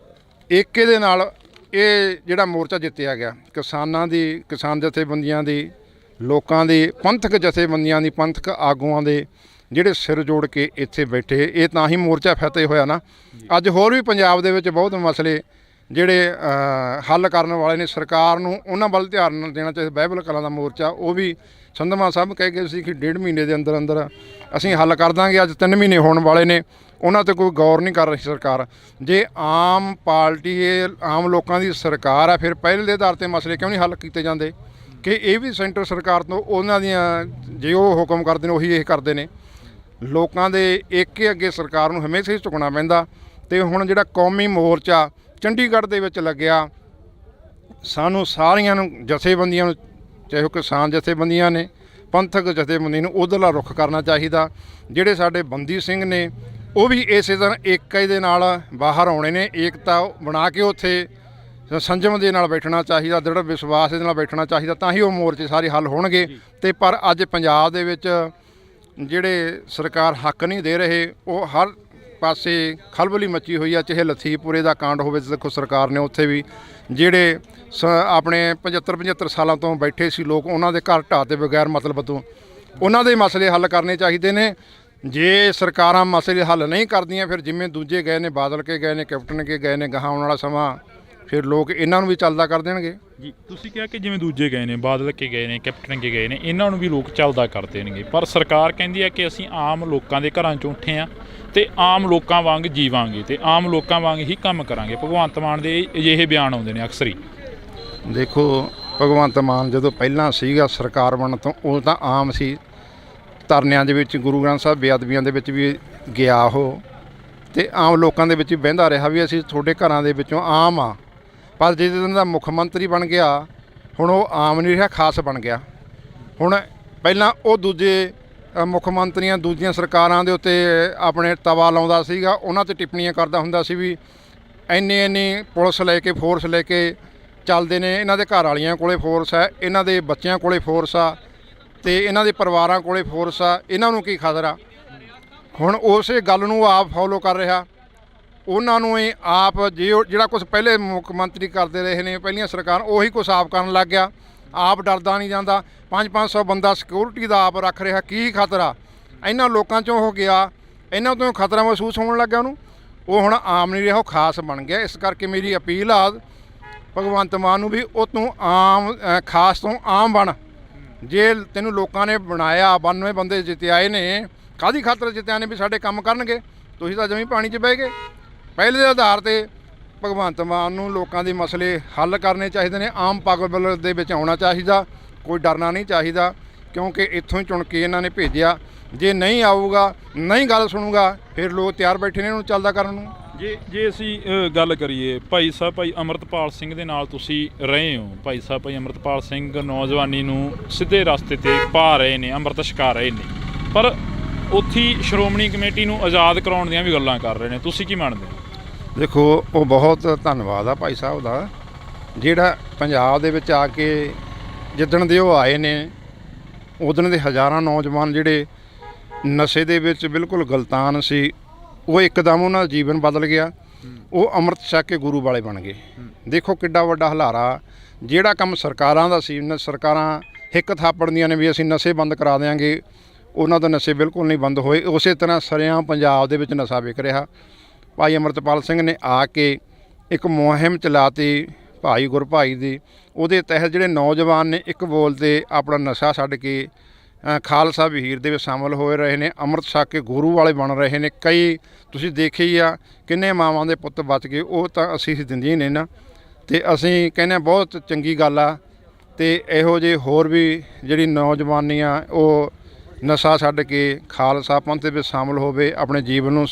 ਏਕੇ ਦੇ ਨਾਲ ਇਹ ਜਿਹੜਾ ਮੋਰਚਾ ਜਿੱਤਿਆ ਗਿਆ, ਕਿਸਾਨਾਂ ਦੀ, ਕਿਸਾਨ ਜਥੇਬੰਦੀਆਂ ਦੀ, ਲੋਕਾਂ ਦੀ, ਪੰਥਕ ਜਥੇਬੰਦੀਆਂ ਦੀ, ਪੰਥਕ ਆਗੂਆਂ ਦੇ ਜਿਹੜੇ ਸਿਰ ਜੋੜ ਕੇ ਇੱਥੇ ਬੈਠੇ, ਇਹ ਤਾਂ ਹੀ ਮੋਰਚਾ ਫਤਿਹ ਹੋਇਆ ਨਾ। ਅੱਜ ਹੋਰ ਵੀ ਪੰਜਾਬ ਦੇ ਵਿੱਚ ਬਹੁਤ ਮਸਲੇ ਜਿਹੜੇ ਹੱਲ ਕਰਨ ਵਾਲੇ ਨੇ, ਸਰਕਾਰ ਨੂੰ ਉਹਨਾਂ ਵੱਲ ਧਿਆਨ ਦੇਣਾ ਚਾਹੀਦਾ। ਬਾਈਬਲ ਕਲਾਂ ਦਾ ਮੋਰਚਾ, ਉਹ ਵੀ ਸੰਧਮਾ ਸਾਹਿਬ ਕਹਿ ਗਏ ਸੀ ਕਿ 1.5 ਮਹੀਨੇ ਦੇ ਅੰਦਰ ਅੰਦਰ ਅਸੀਂ ਹੱਲ ਕਰ ਦਾਂਗੇ। ਅੱਜ 3 ਮਹੀਨੇ ਹੋਣ ਵਾਲੇ ਨੇ, ਉਹਨਾਂ 'ਤੇ ਕੋਈ ਗੌਰ ਨਹੀਂ ਕਰ ਰਹੀ ਸਰਕਾਰ। ਜੇ ਆਮ ਪਾਰਟੀ, ਇਹ ਆਮ ਲੋਕਾਂ ਦੀ ਸਰਕਾਰ ਆ, ਫਿਰ ਪਹਿਲ ਦੇ ਆਧਾਰ 'ਤੇ ਮਸਲੇ ਕਿਉਂ ਨਹੀਂ ਹੱਲ ਕੀਤੇ ਜਾਂਦੇ? ਕਿ ਇਹ ਵੀ ਸੈਂਟਰ ਸਰਕਾਰ ਤੋਂ ਉਹਨਾਂ ਦੀਆਂ, ਜੇ ਉਹ ਹੁਕਮ ਕਰਦੇ ਨੇ ਉਹੀ ਇਹ ਕਰਦੇ ਨੇ। ਲੋਕਾਂ ਦੇ ਏਕੇ ਅੱਗੇ ਸਰਕਾਰ ਨੂੰ ਹਮੇਸ਼ਾ ਹੀ ਝੁਕਣਾ ਪੈਂਦਾ। ਤੇ ਹੁਣ ਜਿਹੜਾ ਕੌਮੀ ਮੋਰਚਾ ਚੰਡੀਗੜ੍ਹ ਦੇ ਵਿੱਚ ਲੱਗਿਆ, ਸਾਨੂੰ ਸਾਰੀਆਂ ਨੂੰ, ਜਥੇਬੰਦੀਆਂ ਨੂੰ, ਚਾਹੇ ਉਹ ਕਿਸਾਨ ਜਥੇਬੰਦੀਆਂ ਨੇ, ਪੰਥਕ ਜਥੇਬੰਦੀਆਂ ਨੂੰ ਉੱਧਰਲਾ ਰੁੱਖ ਕਰਨਾ ਚਾਹੀਦਾ। ਜਿਹੜੇ ਸਾਡੇ ਬੰਦੀ ਸਿੰਘ ਨੇ, ਉਹ ਵੀ ਇਸੇ ਤਰ੍ਹਾਂ ਏਕਤਾ ਦੇ ਨਾਲ ਬਾਹਰ ਆਉਣੇ ਨੇ। ਏਕਤਾ ਬਣਾ ਕੇ ਉੱਥੇ ਸੰਜਮ ਦੇ ਨਾਲ ਬੈਠਣਾ ਚਾਹੀਦਾ, ਦ੍ਰਿੜ ਵਿਸ਼ਵਾਸ ਦੇ ਨਾਲ ਬੈਠਣਾ ਚਾਹੀਦਾ, ਤਾਂ ਹੀ ਉਹ ਮੋਰਚੇ ਸਾਰੇ ਹੱਲ ਹੋਣਗੇ। ਤੇ ਪਰ ਅੱਜ ਪੰਜਾਬ ਦੇ ਵਿੱਚ ਜਿਹੜੇ ਸਰਕਾਰ ਹੱਕ ਨਹੀਂ ਦੇ ਰਹੇ, ਉਹ ਹਰ ਪਾਸੇ ਖਲਬਲੀ ਮੱਚੀ ਹੋਈ ਆ। ਚਾਹੇ ਲਖੀਪੁਰੇ ਦਾ ਕਾਂਡ ਹੋਵੇ, ਦੇਖੋ ਸਰਕਾਰ ਨੇ ਉੱਥੇ ਵੀ ਜਿਹੜੇ ਆਪਣੇ 75 ਸਾਲਾਂ ਤੋਂ ਬੈਠੇ ਸੀ ਲੋਕ, ਉਹਨਾਂ ਦੇ ਘਰ ਢਾਹ ਤੇ ਬਗੈਰ ਮਤਲਬ ਤੋਂ, ਉਹਨਾਂ ਦੇ ਮਸਲੇ ਹੱਲ ਕਰਨੇ ਚਾਹੀਦੇ ਨੇ। ਜੇ ਸਰਕਾਰਾਂ ਮਸਲੇ ਹੱਲ ਨਹੀਂ ਕਰਦੀਆਂ, ਫਿਰ ਜਿਵੇਂ ਦੂਜੇ ਗਏ ਨੇ, ਬਾਦਲ ਕੇ ਗਏ ਨੇ, ਕੈਪਟਨ ਕੇ ਗਏ ਨੇ, ਗਾਹਾਂ ਆਉਣ ਵਾਲਾ ਸਮਾਂ ਫਿਰ ਲੋਕ ਇਹਨਾਂ ਨੂੰ ਵੀ ਚੱਲਦਾ ਕਰ ਦੇਣਗੇ। ਜੀ, ਤੁਸੀਂ ਕਿਹਾ ਕਿ ਜਿਵੇਂ ਦੂਜੇ ਗਏ ਨੇ, ਬਾਦਲ ਕੇ ਗਏ ਨੇ, ਕੈਪਟਨ ਕੇ ਗਏ ਨੇ, ਇਹਨਾਂ ਨੂੰ ਵੀ ਲੋਕ ਚੱਲਦਾ ਕਰ ਦੇਣਗੇ। ਪਰ ਸਰਕਾਰ ਕਹਿੰਦੀ ਹੈ ਕਿ ਅਸੀਂ ਆਮ ਲੋਕਾਂ ਦੇ ਘਰਾਂ 'ਚੋਂ ਉੱਠੇ ਹਾਂ ਤੇ ਆਮ ਲੋਕਾਂ ਵਾਂਗ ਜੀਵਾਂਗੇ ਤੇ ਆਮ ਲੋਕਾਂ ਵਾਂਗ ਹੀ ਕੰਮ ਕਰਾਂਗੇ। ਭਗਵੰਤ ਮਾਨ ਦੇ ਅਜਿਹੇ ਬਿਆਨ ਆਉਂਦੇ ਨੇ ਅਕਸਰ ਹੀ। ਦੇਖੋ, ਭਗਵੰਤ ਮਾਨ ਜਦੋਂ ਪਹਿਲਾਂ ਸੀਗਾ ਸਰਕਾਰ ਬਣਨ ਤੋਂ, ਉਹ ਤਾਂ ਆਮ ਸੀ। ਧਰਨਿਆਂ ਦੇ ਵਿੱਚ, ਗੁਰੂ ਗ੍ਰੰਥ ਸਾਹਿਬ ਬੇਅਦਬੀਆਂ ਦੇ ਵਿੱਚ ਵੀ ਗਿਆ ਉਹ, ਤੇ ਆਮ ਲੋਕਾਂ ਦੇ ਵਿੱਚ ਵੀ ਬਹਿੰਦਾ ਰਿਹਾ ਵੀ ਅਸੀਂ ਤੁਹਾਡੇ ਘਰਾਂ ਦੇ ਵਿੱਚੋਂ ਆਮ ਆ। ਪਰ ਜਿਸ ਦਿਨ ਦਾ ਮੁੱਖ ਮੰਤਰੀ ਬਣ ਗਿਆ, ਹੁਣ ਉਹ ਆਮ ਨਹੀਂ ਰਿਹਾ, ਖਾਸ ਬਣ ਗਿਆ। ਹੁਣ ਪਹਿਲਾਂ ਉਹ ਦੂਜੇ ਮੁੱਖ ਮੰਤਰੀਆਂ, ਦੂਜੀਆਂ ਸਰਕਾਰਾਂ ਦੇ ਉੱਤੇ ਆਪਣੇ ਤਵਾ ਲਾਉਂਦਾ ਸੀਗਾ, ਉਹਨਾਂ 'ਤੇ ਟਿੱਪਣੀਆਂ ਕਰਦਾ ਹੁੰਦਾ ਸੀ ਵੀ ਇੰਨੀ ਪੁਲਿਸ ਲੈ ਕੇ, ਫੋਰਸ ਲੈ ਕੇ ਚੱਲਦੇ ਨੇ, ਇਹਨਾਂ ਦੇ ਘਰ ਵਾਲੀਆਂ ਕੋਲੇ ਫੋਰਸ ਹੈ, ਇਹਨਾਂ ਦੇ ਬੱਚਿਆਂ ਕੋਲੇ ਫੋਰਸ ਆ, ਤੇ ਇਹਨਾਂ ਦੇ ਪਰਿਵਾਰਾਂ ਕੋਲੇ ਫੋਰਸ ਆ, ਇਹਨਾਂ ਨੂੰ ਕੀ ਖਤਰਾ। ਹੁਣ ਉਸੇ ਗੱਲ ਨੂੰ ਆਪ ਫੋਲੋ ਕਰ ਰਿਹਾ। ਉਹਨਾਂ ਨੂੰ ਇਹ ਆਪ ਜਿਹੜਾ ਕੁਛ ਪਹਿਲੇ ਮੁੱਖ ਮੰਤਰੀ ਕਰਦੇ ਰਹੇ ਨੇ, ਪਹਿਲੀਆਂ ਸਰਕਾਰ, ਉਹੀ ਕੁਛ ਆਪ ਕਰਨ ਲੱਗ ਗਿਆ। ਆਪ ਡਰਦਾ ਨਹੀਂ ਜਾਂਦਾ। 500 ਬੰਦਾ ਸਿਕਿਉਰਿਟੀ ਦਾ ਆਪ ਰੱਖ ਰਿਹਾ। ਕੀ ਖਤਰਾ ਇਹਨਾਂ ਲੋਕਾਂ 'ਚੋਂ ਹੋ ਗਿਆ, ਇਹਨਾਂ ਤੋਂ ਖਤਰਾ ਮਹਿਸੂਸ ਹੋਣ ਲੱਗਾ ਉਹਨੂੰ। ਉਹ ਹੁਣ ਆਮ ਨਹੀਂ ਰਿਹਾ, ਉਹ ਖਾਸ ਬਣ ਗਿਆ। ਇਸ ਕਰਕੇ ਮੇਰੀ ਅਪੀਲ ਆ ਭਗਵੰਤ ਮਾਨ ਨੂੰ ਵੀ ਉਹ ਤੂੰ ਆਮ, ਖਾਸ ਤੋਂ ਆਮ ਬਣ। ਜੇ ਤੈਨੂੰ ਲੋਕਾਂ ਨੇ ਬਣਾਇਆ, 92 ਬੰਦੇ ਜਿੱਤਿਆਏ ਨੇ, ਕਾਹਦੀ ਖਾਤਰ ਜਿੱਤਿਆ ਨੇ? ਵੀ ਸਾਡੇ ਕੰਮ ਕਰਨਗੇ। ਤੁਸੀਂ ਤਾਂ ਜਮੀ ਪਾਣੀ 'ਚ ਬਹਿ ਗਏ। ਪਹਿਲੇ ਦੇ ਆਧਾਰ 'ਤੇ ਭਗਵੰਤ ਮਾਨ ਨੂੰ ਲੋਕਾਂ ਦੇ ਮਸਲੇ ਹੱਲ ਕਰਨੇ ਚਾਹੀਦੇ ਨੇ। ਆਮ ਪਗਬਲ ਦੇ ਵਿੱਚ ਆਉਣਾ ਚਾਹੀਦਾ, ਕੋਈ ਡਰਨਾ ਨਹੀਂ ਚਾਹੀਦਾ, ਕਿਉਂਕਿ ਇੱਥੋਂ ਹੀ ਚੁਣ ਕੇ ਇਹਨਾਂ ਨੇ ਭੇਜਿਆ। ਜੇ ਨਹੀਂ ਆਊਗਾ, ਨਹੀਂ ਗੱਲ ਸੁਣੂਗਾ, ਫਿਰ ਲੋਕ ਤਿਆਰ ਬੈਠੇ ਨੇ ਇਹਨੂੰ ਚੱਲਦਾ ਕਰਨ ਨੂੰ। ਜੇ ਅਸੀਂ ਗੱਲ ਕਰੀਏ ਭਾਈ ਸਾਹਿਬ, ਭਾਈ ਅੰਮ੍ਰਿਤਪਾਲ ਸਿੰਘ ਦੇ ਨਾਲ ਤੁਸੀਂ ਰਹੇ ਹੋ। ਭਾਈ ਸਾਹਿਬ, ਭਾਈ ਅੰਮ੍ਰਿਤਪਾਲ ਸਿੰਘ ਨੌਜਵਾਨੀ ਨੂੰ ਸਿੱਧੇ ਰਸਤੇ 'ਤੇ ਪਾ ਰਹੇ ਨੇ, ਅੰਮ੍ਰਿਤ ਛਕਾ ਰਹੇ ਨੇ, ਪਰ ਉੱਥੇ ਸ਼੍ਰੋਮਣੀ ਕਮੇਟੀ ਨੂੰ ਆਜ਼ਾਦ ਕਰਾਉਣ ਦੀਆਂ ਵੀ ਗੱਲਾਂ ਕਰ ਰਹੇ ਨੇ। ਤੁਸੀਂ ਕੀ ਮੰਨਦੇ ਹੋ? ਦੇਖੋ, ਉਹ ਬਹੁਤ ਧੰਨਵਾਦ ਆ ਭਾਈ ਸਾਹਿਬ ਦਾ, ਜਿਹੜਾ ਪੰਜਾਬ ਦੇ ਵਿੱਚ ਆ ਕੇ ਜਿੱਦਣ ਦੇ ਉਹ ਆਏ ਨੇ, ਉਦਣ ਦੇ ਹਜ਼ਾਰਾਂ ਨੌਜਵਾਨ ਜਿਹੜੇ ਨਸ਼ੇ ਦੇ ਵਿੱਚ ਬਿਲਕੁਲ ਗਲਤਾਨ ਸੀ, ਉਹ ਇੱਕਦਮ ਉਹਨਾਂ ਦਾ ਜੀਵਨ ਬਦਲ ਗਿਆ। ਉਹ ਅੰਮ੍ਰਿਤ ਛਕ ਕੇ ਗੁਰੂ ਵਾਲੇ ਬਣ ਗਏ। ਦੇਖੋ ਕਿੱਡਾ ਵੱਡਾ ਹਲਾਰਾ ਜਿਹੜਾ ਕੰਮ ਸਰਕਾਰਾਂ ਦਾ ਸੀ ਸਰਕਾਰਾਂ ਹਿੱਕ ਥਾਪੜਦੀਆਂ ਨੇ ਵੀ ਅਸੀਂ ਨਸ਼ੇ ਬੰਦ ਕਰਾ ਦਿਆਂਗੇ, ਉਹਨਾਂ ਦਾ ਨਸ਼ੇ ਬਿਲਕੁਲ ਨਹੀਂ ਬੰਦ ਹੋਏ। ਉਸੇ ਤਰ੍ਹਾਂ ਸਰੇਆਮ ਪੰਜਾਬ ਦੇ ਵਿੱਚ ਨਸ਼ਾ ਵਿਕ ਰਿਹਾ। ਭਾਈ ਅਮਰਤਪਾਲ ਸਿੰਘ ਨੇ ਆ ਕੇ ਇੱਕ ਮੁਹਿੰਮ ਚਲਾਤੀ ਭਾਈ ਗੁਰਭਾਈ ਦੀ, ਉਹਦੇ ਤਹਿਤ ਜਿਹੜੇ ਨੌਜਵਾਨ ਨੇ ਇੱਕ ਬੋਲ 'ਤੇ ਆਪਣਾ ਨਸ਼ਾ ਛੱਡ ਕੇ ਖਾਲਸਾ ਵਹੀਰ ਦੇ ਵਿੱਚ ਸ਼ਾਮਲ ਹੋਏ ਰਹੇ ਨੇ, ਅੰਮ੍ਰਿਤ ਛਕ ਕੇ ਗੁਰੂ ਵਾਲੇ ਬਣ ਰਹੇ ਨੇ। ਕਈ ਤੁਸੀਂ ਦੇਖੇ ਹੀ ਆ ਕਿੰਨੇ ਮਾਵਾਂ ਦੇ ਪੁੱਤ ਬਚ ਗਏ, ਉਹ ਤਾਂ ਅਸੀਂ ਦਿੰਦੀਆਂ ਨੇ ਨਾ, ਅਤੇ ਅਸੀਂ ਕਹਿੰਦੇ ਹਾਂ ਬਹੁਤ ਚੰਗੀ ਗੱਲ ਆ। ਅਤੇ ਇਹੋ ਜਿਹੇ ਹੋਰ ਵੀ ਜਿਹੜੀ ਨੌਜਵਾਨੀ ਆ ਉਹ ਨਸ਼ਾ ਛੱਡ ਕੇ ਖਾਲਸਾ ਪੰਥ ਦੇ ਵਿੱਚ ਸ਼ਾਮਲ ਹੋਵੇ, ਆਪਣੇ ਜੀਵਨ ਨੂੰ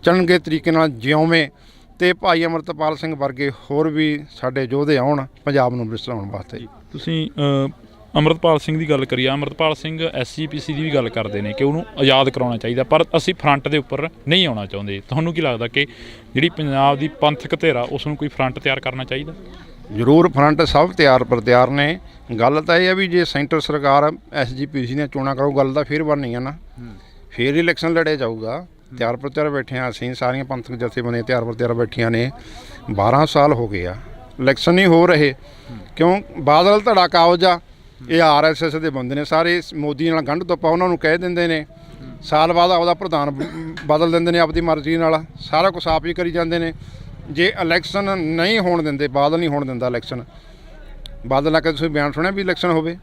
ਚੰਗੇ ਤਰੀਕੇ ਨਾਲ ਜਿਉਵੇਂ, ਅਤੇ ਭਾਈ ਅਮਰਤਪਾਲ ਸਿੰਘ ਵਰਗੇ ਹੋਰ ਵੀ ਸਾਡੇ ਯੋਧੇ ਆਉਣ ਪੰਜਾਬ ਨੂੰ ਵਿਸਰਾਉਣ ਵਾਸਤੇ। ਤੁਸੀਂ ਅਮਰਤਪਾਲ ਸਿੰਘ ਦੀ ਗੱਲ ਕਰੀਏ, ਅਮਰਤਪਾਲ ਸਿੰਘ SGPC ਦੀ ਵੀ ਗੱਲ ਕਰਦੇ ਨੇ ਕਿ ਉਹਨੂੰ ਆਜ਼ਾਦ ਕਰਾਉਣਾ ਚਾਹੀਦਾ, ਪਰ ਅਸੀਂ ਫਰੰਟ ਦੇ ਉੱਪਰ ਨਹੀਂ ਆਉਣਾ ਚਾਹੁੰਦੇ। ਤੁਹਾਨੂੰ ਕੀ ਲੱਗਦਾ ਕਿ ਜਿਹੜੀ ਪੰਜਾਬ ਦੀ ਪੰਥਕ ਧਿਰ ਆ ਉਸ ਨੂੰ ਕੋਈ ਫਰੰਟ ਤਿਆਰ ਕਰਨਾ ਚਾਹੀਦਾ? ਜ਼ਰੂਰ, ਫਰੰਟ ਸਭ ਤਿਆਰ ਨੇ। ਗੱਲ ਤਾਂ ਇਹ ਹੈ ਵੀ ਜੇ ਸੈਂਟਰ ਸਰਕਾਰ SGPC ਨੇ ਚੋਣਾਂ ਕਰਾਊ, ਗੱਲ ਤਾਂ ਫਿਰ ਬਣਨੀ ਆ ਨਾ, ਫਿਰ ਇਲੈਕਸ਼ਨ ਲੜਿਆ ਜਾਊਗਾ। ਤਿਆਰ ਬੈਠੇ ਹਾਂ ਅਸੀਂ, ਸਾਰੀਆਂ ਪੰਥਕ ਜਥੇਬੰਦੀਆਂ ਤਿਆਰ ਬੈਠੀਆਂ ਨੇ। 12 ਸਾਲ ਹੋ ਗਏ ਆ, ਇਲੈਕਸ਼ਨ ਨਹੀਂ ਹੋ ਰਹੇ। ਕਿਉਂ? ਬਾਦਲ ਧੜਾ ਕਾਬਜ ਆ, ਇਹ RSS ਦੇ ਬੰਦੇ ਨੇ ਸਾਰੇ, ਮੋਦੀ ਨਾਲ ਗੰਢ ਤੋਪਾ ਉਹਨਾਂ ਨੂੰ ਕਹਿ ਦਿੰਦੇ ਨੇ, ਸਾਲ ਬਾਅਦ ਆਪਦਾ ਪ੍ਰਧਾਨ ਬਦਲ ਦਿੰਦੇ ਨੇ ਆਪਦੀ ਮਰਜ਼ੀ ਨਾਲ, ਸਾਰਾ ਕੁਛ ਆਪ ਹੀ ਕਰੀ ਜਾਂਦੇ ਨੇ। ਜੇ ਇਲੈਕਸ਼ਨ ਨਹੀਂ ਹੋਣ ਦਿੰਦੇ, ਬਾਦਲ ਨਹੀਂ ਹੋਣ ਦਿੰਦਾ ਇਲੈਕਸ਼ਨ, ਬਾਦਲ ਆ ਕੇ ਤੁਸੀਂ ਬਿਆਨ ਸੁਣਿਆ ਵੀ ਇਲੈਕਸ਼ਨ ਹੋਵੇ?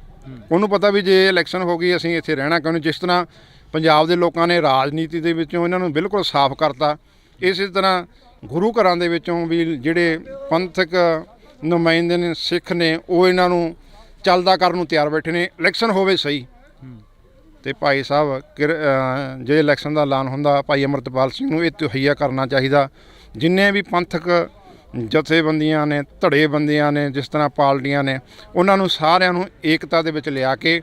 ਉਹਨੂੰ ਪਤਾ ਵੀ ਜੇ ਇਲੈਕਸ਼ਨ ਹੋ ਗਈ ਅਸੀਂ ਇੱਥੇ ਰਹਿਣਾ ਕਿਉਂ ਨਹੀਂ। ਜਿਸ ਤਰ੍ਹਾਂ ਪੰਜਾਬ ਦੇ ਲੋਕਾਂ ਨੇ ਰਾਜਨੀਤੀ ਦੇ ਵਿੱਚੋਂ ਇਹਨਾਂ ਨੂੰ ਬਿਲਕੁਲ ਸਾਫ਼ ਕਰਤਾ, ਇਸੇ ਤਰ੍ਹਾਂ ਗੁਰੂ ਘਰਾਂ ਦੇ ਵਿੱਚੋਂ ਵੀ ਜਿਹੜੇ ਪੰਥਕ ਨੁਮਾਇੰਦੇ ਨੇ, ਸਿੱਖ ਨੇ, ਉਹ ਇਹਨਾਂ ਨੂੰ ਚੱਲਦਾ ਕਰਨ ਨੂੰ ਤਿਆਰ ਬੈਠੇ ਨੇ। ਇਲੈਕਸ਼ਨ ਹੋਵੇ ਸਹੀ, ਅਤੇ ਭਾਈ ਸਾਹਿਬ ਜੇ ਇਲੈਕਸ਼ਨ ਦਾ ਐਲਾਨ ਹੁੰਦਾ, ਭਾਈ ਅਮਰਤਪਾਲ ਸਿੰਘ ਨੂੰ ਇਹ ਤਹਈਆ ਕਰਨਾ ਚਾਹੀਦਾ। ਜਿੰਨੇ ਵੀ ਪੰਥਕ ਜਥੇਬੰਦੀਆਂ ਨੇ, ਧੜੇਬੰਦੀਆਂ ਨੇ, ਜਿਸ ਤਰ੍ਹਾਂ ਪਾਰਟੀਆਂ ਨੇ, ਉਹਨਾਂ ਨੂੰ ਸਾਰਿਆਂ ਨੂੰ ਏਕਤਾ ਦੇ ਵਿੱਚ ਲਿਆ ਕੇ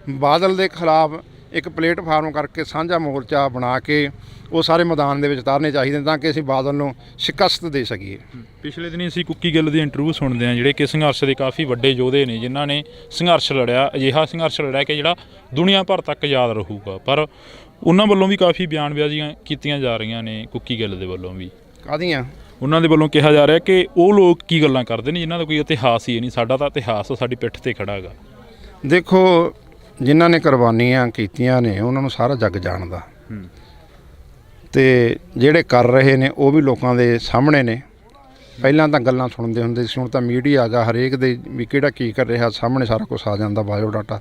ਬਾਦਲ ਦੇ ਖਿਲਾਫ ਇੱਕ ਪਲੇਟਫਾਰਮ ਕਰਕੇ ਸਾਂਝਾ ਮੋਰਚਾ ਬਣਾ ਕੇ ਉਹ ਸਾਰੇ ਮੈਦਾਨ ਦੇ ਵਿੱਚ ਉਤਾਰਨੇ ਚਾਹੀਦੇ ਤਾਂ ਕਿ ਅਸੀਂ ਬਾਦਲ ਨੂੰ ਸ਼ਿਕਸਤ ਦੇ ਸਕੀਏ। ਪਿਛਲੇ ਦਿਨੀ ਅਸੀਂ ਕੁੱਕੀ ਗਿੱਲ ਦੀ ਇੰਟਰਵਿਊ ਸੁਣਦੇ ਹਾਂ, ਜਿਹੜੇ ਕਿ ਸੰਘਰਸ਼ ਦੇ ਕਾਫੀ ਵੱਡੇ ਯੋਧੇ ਨੇ, ਜਿਨ੍ਹਾਂ ਨੇ ਸੰਘਰਸ਼ ਲੜਿਆ, ਅਜਿਹਾ ਸੰਘਰਸ਼ ਲੜਿਆ ਕਿ ਜਿਹੜਾ ਦੁਨੀਆ ਭਰ ਤੱਕ ਯਾਦ ਰਹੂਗਾ, ਪਰ ਉਹਨਾਂ ਵੱਲੋਂ ਵੀ ਕਾਫੀ ਬਿਆਨਬਾਜ਼ੀਆਂ ਕੀਤੀਆਂ ਜਾ ਰਹੀਆਂ ਨੇ। ਕੁੱਕੀ ਗਿੱਲ ਦੇ ਵੱਲੋਂ ਵੀ ਕਾਹਦੀਆਂ? ਉਹਨਾਂ ਦੇ ਵੱਲੋਂ ਕਿਹਾ ਜਾ ਰਿਹਾ ਕਿ ਉਹ ਲੋਕ ਕੀ ਗੱਲਾਂ ਕਰਦੇ ਨੇ ਜਿਨ੍ਹਾਂ ਦਾ ਕੋਈ ਇਤਿਹਾਸ ਹੀ ਨਹੀਂ, ਸਾਡਾ ਤਾਂ ਇਤਿਹਾਸ ਸਾਡੀ ਪਿੱਠ 'ਤੇ ਖੜ੍ਹਾ ਹੈਗਾ। ਦੇਖੋ, ਜਿਨ੍ਹਾਂ ਨੇ ਕੁਰਬਾਨੀਆਂ ਕੀਤੀਆਂ ਨੇ ਉਹਨਾਂ ਨੂੰ ਸਾਰਾ ਜੱਗ ਜਾਣਦਾ, ਅਤੇ ਜਿਹੜੇ ਕਰ ਰਹੇ ਨੇ ਉਹ ਵੀ ਲੋਕਾਂ ਦੇ ਸਾਹਮਣੇ ਨੇ। ਪਹਿਲਾਂ ਤਾਂ ਗੱਲਾਂ ਸੁਣਦੇ ਹੁੰਦੇ ਸੀ, ਹੁਣ ਤਾਂ ਮੀਡੀਆ ਆ ਗਿਆ, ਹਰੇਕ ਦੇ ਵੀ ਕਿਹੜਾ ਕੀ ਕਰ ਰਿਹਾ ਸਾਹਮਣੇ ਸਾਰਾ ਕੁਛ ਆ ਜਾਂਦਾ, ਬਾਇਓਡਾਟਾ।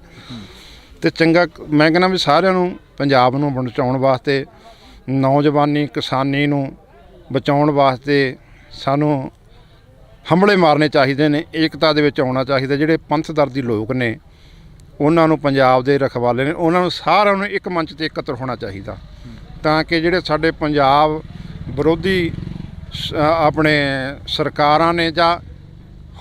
ਅਤੇ ਚੰਗਾ, ਮੈਂ ਕਹਿੰਦਾ ਵੀ ਸਾਰਿਆਂ ਨੂੰ ਪੰਜਾਬ ਨੂੰ ਬਚਾਉਣ ਵਾਸਤੇ, ਨੌਜਵਾਨੀ ਕਿਸਾਨੀ ਨੂੰ ਬਚਾਉਣ ਵਾਸਤੇ ਸਾਨੂੰ ਹੰਭਲੇ ਮਾਰਨੇ ਚਾਹੀਦੇ ਨੇ, ਏਕਤਾ ਦੇ ਵਿੱਚ ਆਉਣਾ ਚਾਹੀਦਾ। ਜਿਹੜੇ ਪੰਥ ਦਰਦੀ ਲੋਕ ਨੇ, ਉਹਨਾਂ ਨੂੰ ਪੰਜਾਬ ਦੇ ਰਖਵਾਲੇ ਨੇ, ਉਹਨਾਂ ਨੂੰ ਸਾਰਿਆਂ ਨੂੰ ਇੱਕ ਮੰਚ 'ਤੇ ਇਕੱਤਰ ਹੋਣਾ ਚਾਹੀਦਾ, ਤਾਂ ਕਿ ਜਿਹੜੇ ਸਾਡੇ ਪੰਜਾਬ ਵਿਰੋਧੀ ਆਪਣੇ ਸਰਕਾਰਾਂ ਨੇ ਜਾਂ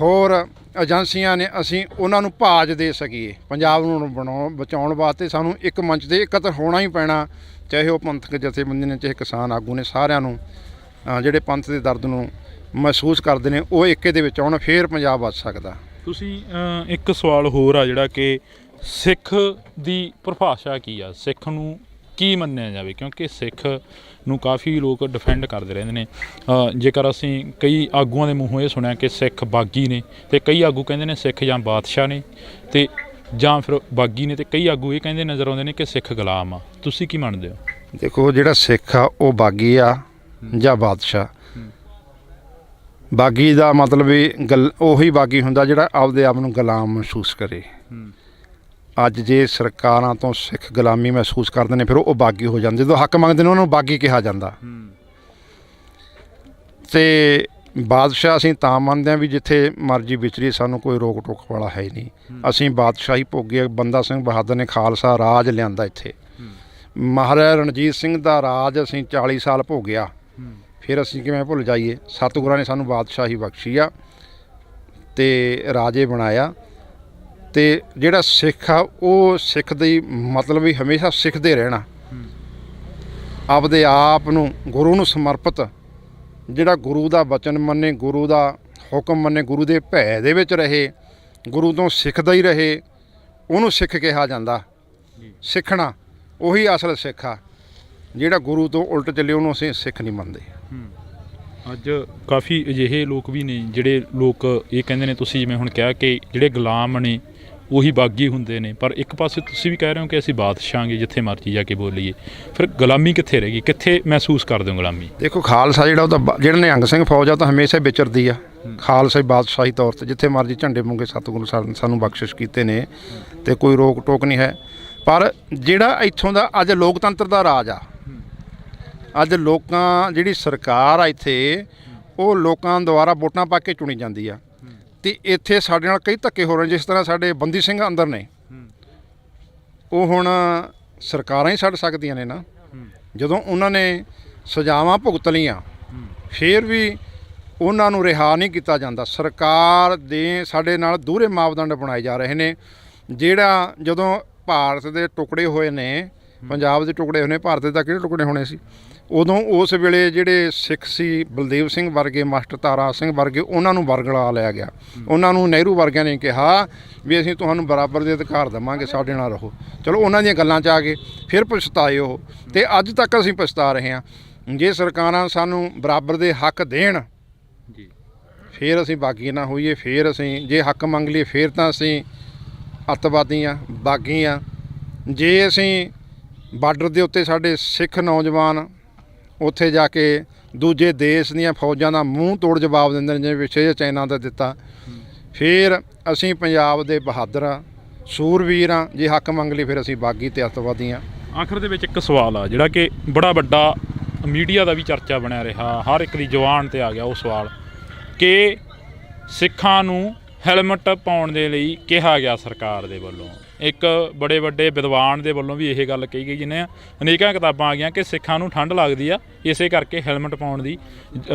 ਹੋਰ ਏਜੰਸੀਆਂ ਨੇ, ਅਸੀਂ ਉਹਨਾਂ ਨੂੰ ਭਾਜ ਦੇ ਸਕੀਏ। ਪੰਜਾਬ ਨੂੰ ਬਚਾਉਣ ਵਾਸਤੇ ਸਾਨੂੰ ਇੱਕ ਮੰਚ 'ਤੇ ਇਕੱਤਰ ਹੋਣਾ ਹੀ ਪੈਣਾ, ਚਾਹੇ ਉਹ ਪੰਥਕ ਜਥੇਬੰਦੀ ਨੇ, ਚਾਹੇ ਕਿਸਾਨ ਆਗੂ ਨੇ। ਸਾਰਿਆਂ ਨੂੰ ਜਿਹੜੇ ਪੰਥ ਦੇ ਦਰਦ ਨੂੰ ਮਹਿਸੂਸ ਕਰਦੇ ਨੇ ਉਹ ਏਕੇ ਦੇ ਵਿੱਚ ਆਉਣ, ਫੇਰ ਪੰਜਾਬ ਬਚ ਸਕਦਾ। ਤੁਸੀਂ ਇੱਕ ਸਵਾਲ ਹੋਰ ਆ ਜਿਹੜਾ ਕਿ ਸਿੱਖ ਦੀ ਪਰਿਭਾਸ਼ਾ ਕੀ ਆ, ਸਿੱਖ ਨੂੰ ਕੀ ਮੰਨਿਆ ਜਾਵੇ, ਕਿਉਂਕਿ ਸਿੱਖ ਨੂੰ ਕਾਫੀ ਲੋਕ ਡਿਫੈਂਡ ਕਰਦੇ ਰਹਿੰਦੇ ਨੇ। ਜੇਕਰ ਅਸੀਂ ਕਈ ਆਗੂਆਂ ਦੇ ਮੂੰਹੋਂ ਇਹ ਸੁਣਿਆ ਕਿ ਸਿੱਖ ਬਾਗੀ ਨੇ, ਅਤੇ ਕਈ ਆਗੂ ਕਹਿੰਦੇ ਨੇ ਸਿੱਖ ਜਾਂ ਬਾਦਸ਼ਾਹ ਨੇ, ਅਤੇ ਜਾਂ ਫਿਰ ਬਾਗੀ ਨੇ, ਅਤੇ ਕਈ ਆਗੂ ਇਹ ਕਹਿੰਦੇ ਨਜ਼ਰ ਆਉਂਦੇ ਨੇ ਕਿ ਸਿੱਖ ਗੁਲਾਮ ਆ। ਤੁਸੀਂ ਕੀ ਮੰਨਦੇ ਹੋ? ਦੇਖੋ, ਜਿਹੜਾ ਸਿੱਖ ਆ ਉਹ ਬਾਗੀ ਆ ਜਾਂ ਬਾਦਸ਼ਾਹ। ਬਾਗੀ ਦਾ ਮਤਲਬ ਵੀ ਉਹੀ ਬਾਗੀ ਹੁੰਦਾ ਜਿਹੜਾ ਆਪਦੇ ਆਪ ਨੂੰ ਗੁਲਾਮ ਮਹਿਸੂਸ ਕਰੇ। ਅੱਜ ਜੇ ਸਰਕਾਰਾਂ ਤੋਂ ਸਿੱਖ ਗੁਲਾਮੀ ਮਹਿਸੂਸ ਕਰਦੇ ਨੇ, ਫਿਰ ਉਹ ਬਾਗੀ ਹੋ ਜਾਂਦੇ। ਜਦੋਂ ਹੱਕ ਮੰਗਦੇ ਨੇ ਉਹਨਾਂ ਨੂੰ ਬਾਗੀ ਕਿਹਾ ਜਾਂਦਾ। ਅਤੇ ਬਾਦਸ਼ਾਹ ਅਸੀਂ ਤਾਂ ਮੰਨਦੇ ਹਾਂ ਵੀ ਜਿੱਥੇ ਮਰਜ਼ੀ ਵਿਚਰੀ, ਸਾਨੂੰ ਕੋਈ ਰੋਕ ਟੋਕ ਵਾਲਾ ਹੈ ਨਹੀਂ। ਅਸੀਂ ਬਾਦਸ਼ਾਹੀ ਭੋਗੇ। ਬੰਦਾ ਸਿੰਘ ਬਹਾਦਰ ਨੇ ਖਾਲਸਾ ਰਾਜ ਲਿਆਂਦਾ ਇੱਥੇ। ਮਹਾਰਾਜਾ ਰਣਜੀਤ ਸਿੰਘ ਦਾ ਰਾਜ ਅਸੀਂ 40 ਸਾਲ ਭੋਗਿਆ, ਫਿਰ ਅਸੀਂ ਕਿਵੇਂ ਭੁੱਲ ਜਾਈਏ? ਸਤਿਗੁਰਾਂ ਨੇ ਸਾਨੂੰ ਬਾਦਸ਼ਾਹੀ ਬਖਸ਼ੀ ਆ ਅਤੇ ਰਾਜੇ ਬਣਾਇਆ। ਅਤੇ ਜਿਹੜਾ ਸਿੱਖ ਆ ਉਹ ਸਿੱਖ ਦੀ ਮਤਲਬ ਵੀ ਹਮੇਸ਼ਾ ਸਿੱਖਦੇ ਰਹਿਣਾ, ਆਪਦੇ ਆਪ ਨੂੰ ਗੁਰੂ ਨੂੰ ਸਮਰਪਿਤ, ਜਿਹੜਾ ਗੁਰੂ ਦਾ ਵਚਨ ਮੰਨੇ, ਗੁਰੂ ਦਾ ਹੁਕਮ ਮੰਨੇ, ਗੁਰੂ ਦੇ ਭੈ ਦੇ ਵਿੱਚ ਰਹੇ, ਗੁਰੂ ਤੋਂ ਸਿੱਖਦਾ ਹੀ ਰਹੇ, ਉਹਨੂੰ ਸਿੱਖ ਕਿਹਾ ਜਾਂਦਾ। ਸਿੱਖਣਾ ਉਹੀ ਅਸਲ ਸਿੱਖ ਆ। ਜਿਹੜਾ ਗੁਰੂ ਤੋਂ ਉਲਟ ਚੱਲੇ ਉਹਨੂੰ ਅਸੀਂ ਸਿੱਖ ਨਹੀਂ ਮੰਨਦੇ। ਅੱਜ ਕਾਫੀ ਅਜਿਹੇ ਲੋਕ ਵੀ ਨੇ ਜਿਹੜੇ ਲੋਕ ਇਹ ਕਹਿੰਦੇ ਨੇ, ਤੁਸੀਂ ਜਿਵੇਂ ਹੁਣ ਕਿਹਾ ਕਿ ਜਿਹੜੇ ਗੁਲਾਮ ਨੇ ਉਹੀ ਬਾਗੀ ਹੁੰਦੇ ਨੇ, ਪਰ ਇੱਕ ਪਾਸੇ ਤੁਸੀਂ ਵੀ ਕਹਿ ਰਹੇ ਹੋ ਕਿ ਅਸੀਂ ਬਾਦਸ਼ਾਹਾਂਗੇ ਜਿੱਥੇ ਮਰਜ਼ੀ ਜਾ ਕੇ ਬੋਲੀਏ, ਫਿਰ ਗੁਲਾਮੀ ਕਿੱਥੇ ਰਹਿ ਗਈ? ਕਿੱਥੇ ਮਹਿਸੂਸ ਕਰਦੇ ਹੋ ਗੁਲਾਮੀ? ਦੇਖੋ ਖਾਲਸਾ ਜਿਹੜਾ ਉਹ ਤਾਂ ਜਿਹੜਾ ਨਿਹੰਗ ਸਿੰਘ ਫੌਜ ਆ ਤਾਂ ਹਮੇਸ਼ਾ ਵਿਚਰਦੀ ਆ ਖਾਲਸਾ ਬਾਦਸ਼ਾਹੀ ਤੌਰ ਤੇ, ਜਿੱਥੇ ਮਰਜ਼ੀ ਝੰਡੇ ਮੁੰਗੇ ਸਤਿਗੁਰੂ ਸਾਨੂੰ ਬਖਸ਼ਿਸ਼ ਕੀਤੇ ਨੇ ਤੇ ਕੋਈ ਰੋਕ ਟੋਕ ਨਹੀਂ ਹੈ। ਪਰ ਜਿਹੜਾ ਇੱਥੋਂ ਦਾ ਅੱਜ ਲੋਕਤੰਤਰ ਦਾ ਰਾਜ ਆ, ਅੱਜ ਲੋਕਾਂ ਜਿਹੜੀ ਸਰਕਾਰ ਆ ਇੱਥੇ ਉਹ ਲੋਕਾਂ ਦੁਆਰਾ ਵੋਟਾਂ ਪਾ ਕੇ ਚੁਣੀ ਜਾਂਦੀ ਆ ਤੇ ਇੱਥੇ ਸਾਡੇ ਨਾਲ ਕਈ ਧੱਕੇ ਹੋ ਰਹੇ, ਜਿਸ ਤਰ੍ਹਾਂ ਸਾਡੇ ਬੰਦੀ ਸਿੰਘ ਅੰਦਰ ਨੇ, ਉਹ ਹੁਣ ਸਰਕਾਰਾਂ ਹੀ ਛੱਡ ਸਕਦੀਆਂ ਨੇ ਨਾ। ਜਦੋਂ ਉਹਨਾਂ ਨੇ ਸਜ਼ਾਵਾਂ ਭੁਗਤ ਲਈਆਂ ਫਿਰ ਵੀ ਉਹਨਾਂ ਨੂੰ ਰਿਹਾ ਨਹੀਂ ਕੀਤਾ ਜਾਂਦਾ। ਸਰਕਾਰ ਦੇ ਸਾਡੇ ਨਾਲ ਦੂਹਰੇ ਮਾਪਦੰਡ ਬਣਾਏ ਜਾ ਰਹੇ ਨੇ। ਜਿਹੜਾ ਜਦੋਂ ਭਾਰਤ ਦੇ ਟੁਕੜੇ ਹੋਏ ਨੇ, ਪੰਜਾਬ ਦੇ ਟੁਕੜੇ ਹੋਏ ਨੇ, ਭਾਰਤ ਦੇ ਤਾਂ ਕਿਹੜੇ ਟੁਕੜੇ ਹੋਣੇ ਸੀ ਉਦੋਂ, ਉਸ ਵੇਲੇ ਜਿਹੜੇ ਸਿੱਖ ਸੀ ਬਲਦੇਵ ਸਿੰਘ ਵਰਗੇ, ਮਾਸਟਰ ਤਾਰਾ ਸਿੰਘ ਵਰਗੇ, ਉਹਨਾਂ ਨੂੰ ਵਰਗਲਾ ਲਿਆ ਗਿਆ। ਉਹਨਾਂ ਨੂੰ ਨਹਿਰੂ ਵਰਗਿਆਂ ਨੇ ਕਿਹਾ ਵੀ ਅਸੀਂ ਤੁਹਾਨੂੰ ਬਰਾਬਰ ਦੇ ਅਧਿਕਾਰ ਦੇਵਾਂਗੇ, ਸਾਡੇ ਨਾਲ ਰਹੋ। ਚਲੋ ਉਹਨਾਂ ਦੀਆਂ ਗੱਲਾਂ 'ਚ ਆ ਗਏ, ਫਿਰ ਪਛਤਾਏ ਉਹ, ਅਤੇ ਅੱਜ ਤੱਕ ਅਸੀਂ ਪਛਤਾ ਰਹੇ ਹਾਂ। ਜੇ ਸਰਕਾਰਾਂ ਸਾਨੂੰ ਬਰਾਬਰ ਦੇ ਹੱਕ ਦੇਣ ਜੀ, ਫਿਰ ਅਸੀਂ ਬਾਗੀ ਨਾ ਹੋਈਏ, ਫਿਰ ਅਸੀਂ ਜੇ ਹੱਕ ਮੰਗ ਲਈਏ ਫਿਰ ਤਾਂ ਅਸੀਂ ਅੱਤਵਾਦੀ ਹਾਂ, ਬਾਗੀ ਹਾਂ। ਜੇ ਅਸੀਂ ਬਾਰਡਰ ਦੇ ਉੱਤੇ ਸਾਡੇ ਸਿੱਖ ਨੌਜਵਾਨ ਉੱਥੇ ਜਾ ਕੇ ਦੂਜੇ ਦੇਸ਼ ਦੀਆਂ ਫੌਜਾਂ ਦਾ ਮੂੰਹ ਤੋੜ ਜਵਾਬ ਦਿੰਦੇ ਨੇ, ਜਿਵੇਂ ਪਿੱਛੇ ਚਾਈਨਾ ਦਾ ਦਿੱਤਾ, ਫਿਰ ਅਸੀਂ ਪੰਜਾਬ ਦੇ ਬਹਾਦਰ ਹਾਂ, ਸੂਰਵੀਰ ਹਾਂ। ਜੇ ਹੱਕ ਮੰਗ ਲਈ ਫਿਰ ਅਸੀਂ ਬਾਗੀ ਤੇ ਅੱਤਵਾਦੀ ਹਾਂ। ਆਖਰ ਦੇ ਵਿੱਚ ਇੱਕ ਸਵਾਲ ਆ ਜਿਹੜਾ ਕਿ ਬੜਾ ਵੱਡਾ ਮੀਡੀਆ ਦਾ ਵੀ ਚਰਚਾ ਬਣਿਆ ਰਿਹਾ, ਹਰ ਇੱਕ ਦੀ ਜ਼ੁਬਾਨ ਤੇ ਆ ਗਿਆ ਉਹ ਸਵਾਲ ਕਿ ਸਿੱਖਾਂ ਨੂੰ ਹੈਲਮਟ ਪਾਉਣ ਦੇ ਲਈ ਕਿਹਾ ਗਿਆ ਸਰਕਾਰ ਦੇ ਵੱਲੋਂ। ਇੱਕ ਬੜੇ ਵੱਡੇ ਵਿਦਵਾਨ ਦੇ ਵੱਲੋਂ ਵੀ ਇਹ ਗੱਲ ਕਹੀ ਗਈ, ਜਿਹਨੇ ਅਨੇਕਾਂ ਕਿਤਾਬਾਂ ਆ ਗਈਆਂ ਕਿ ਸਿੱਖਾਂ ਨੂੰ ਠੰਡ ਲੱਗਦੀ ਆ, ਇਸੇ ਕਰਕੇ ਹੈਲਮਟ ਪਾਉਣ ਦੀ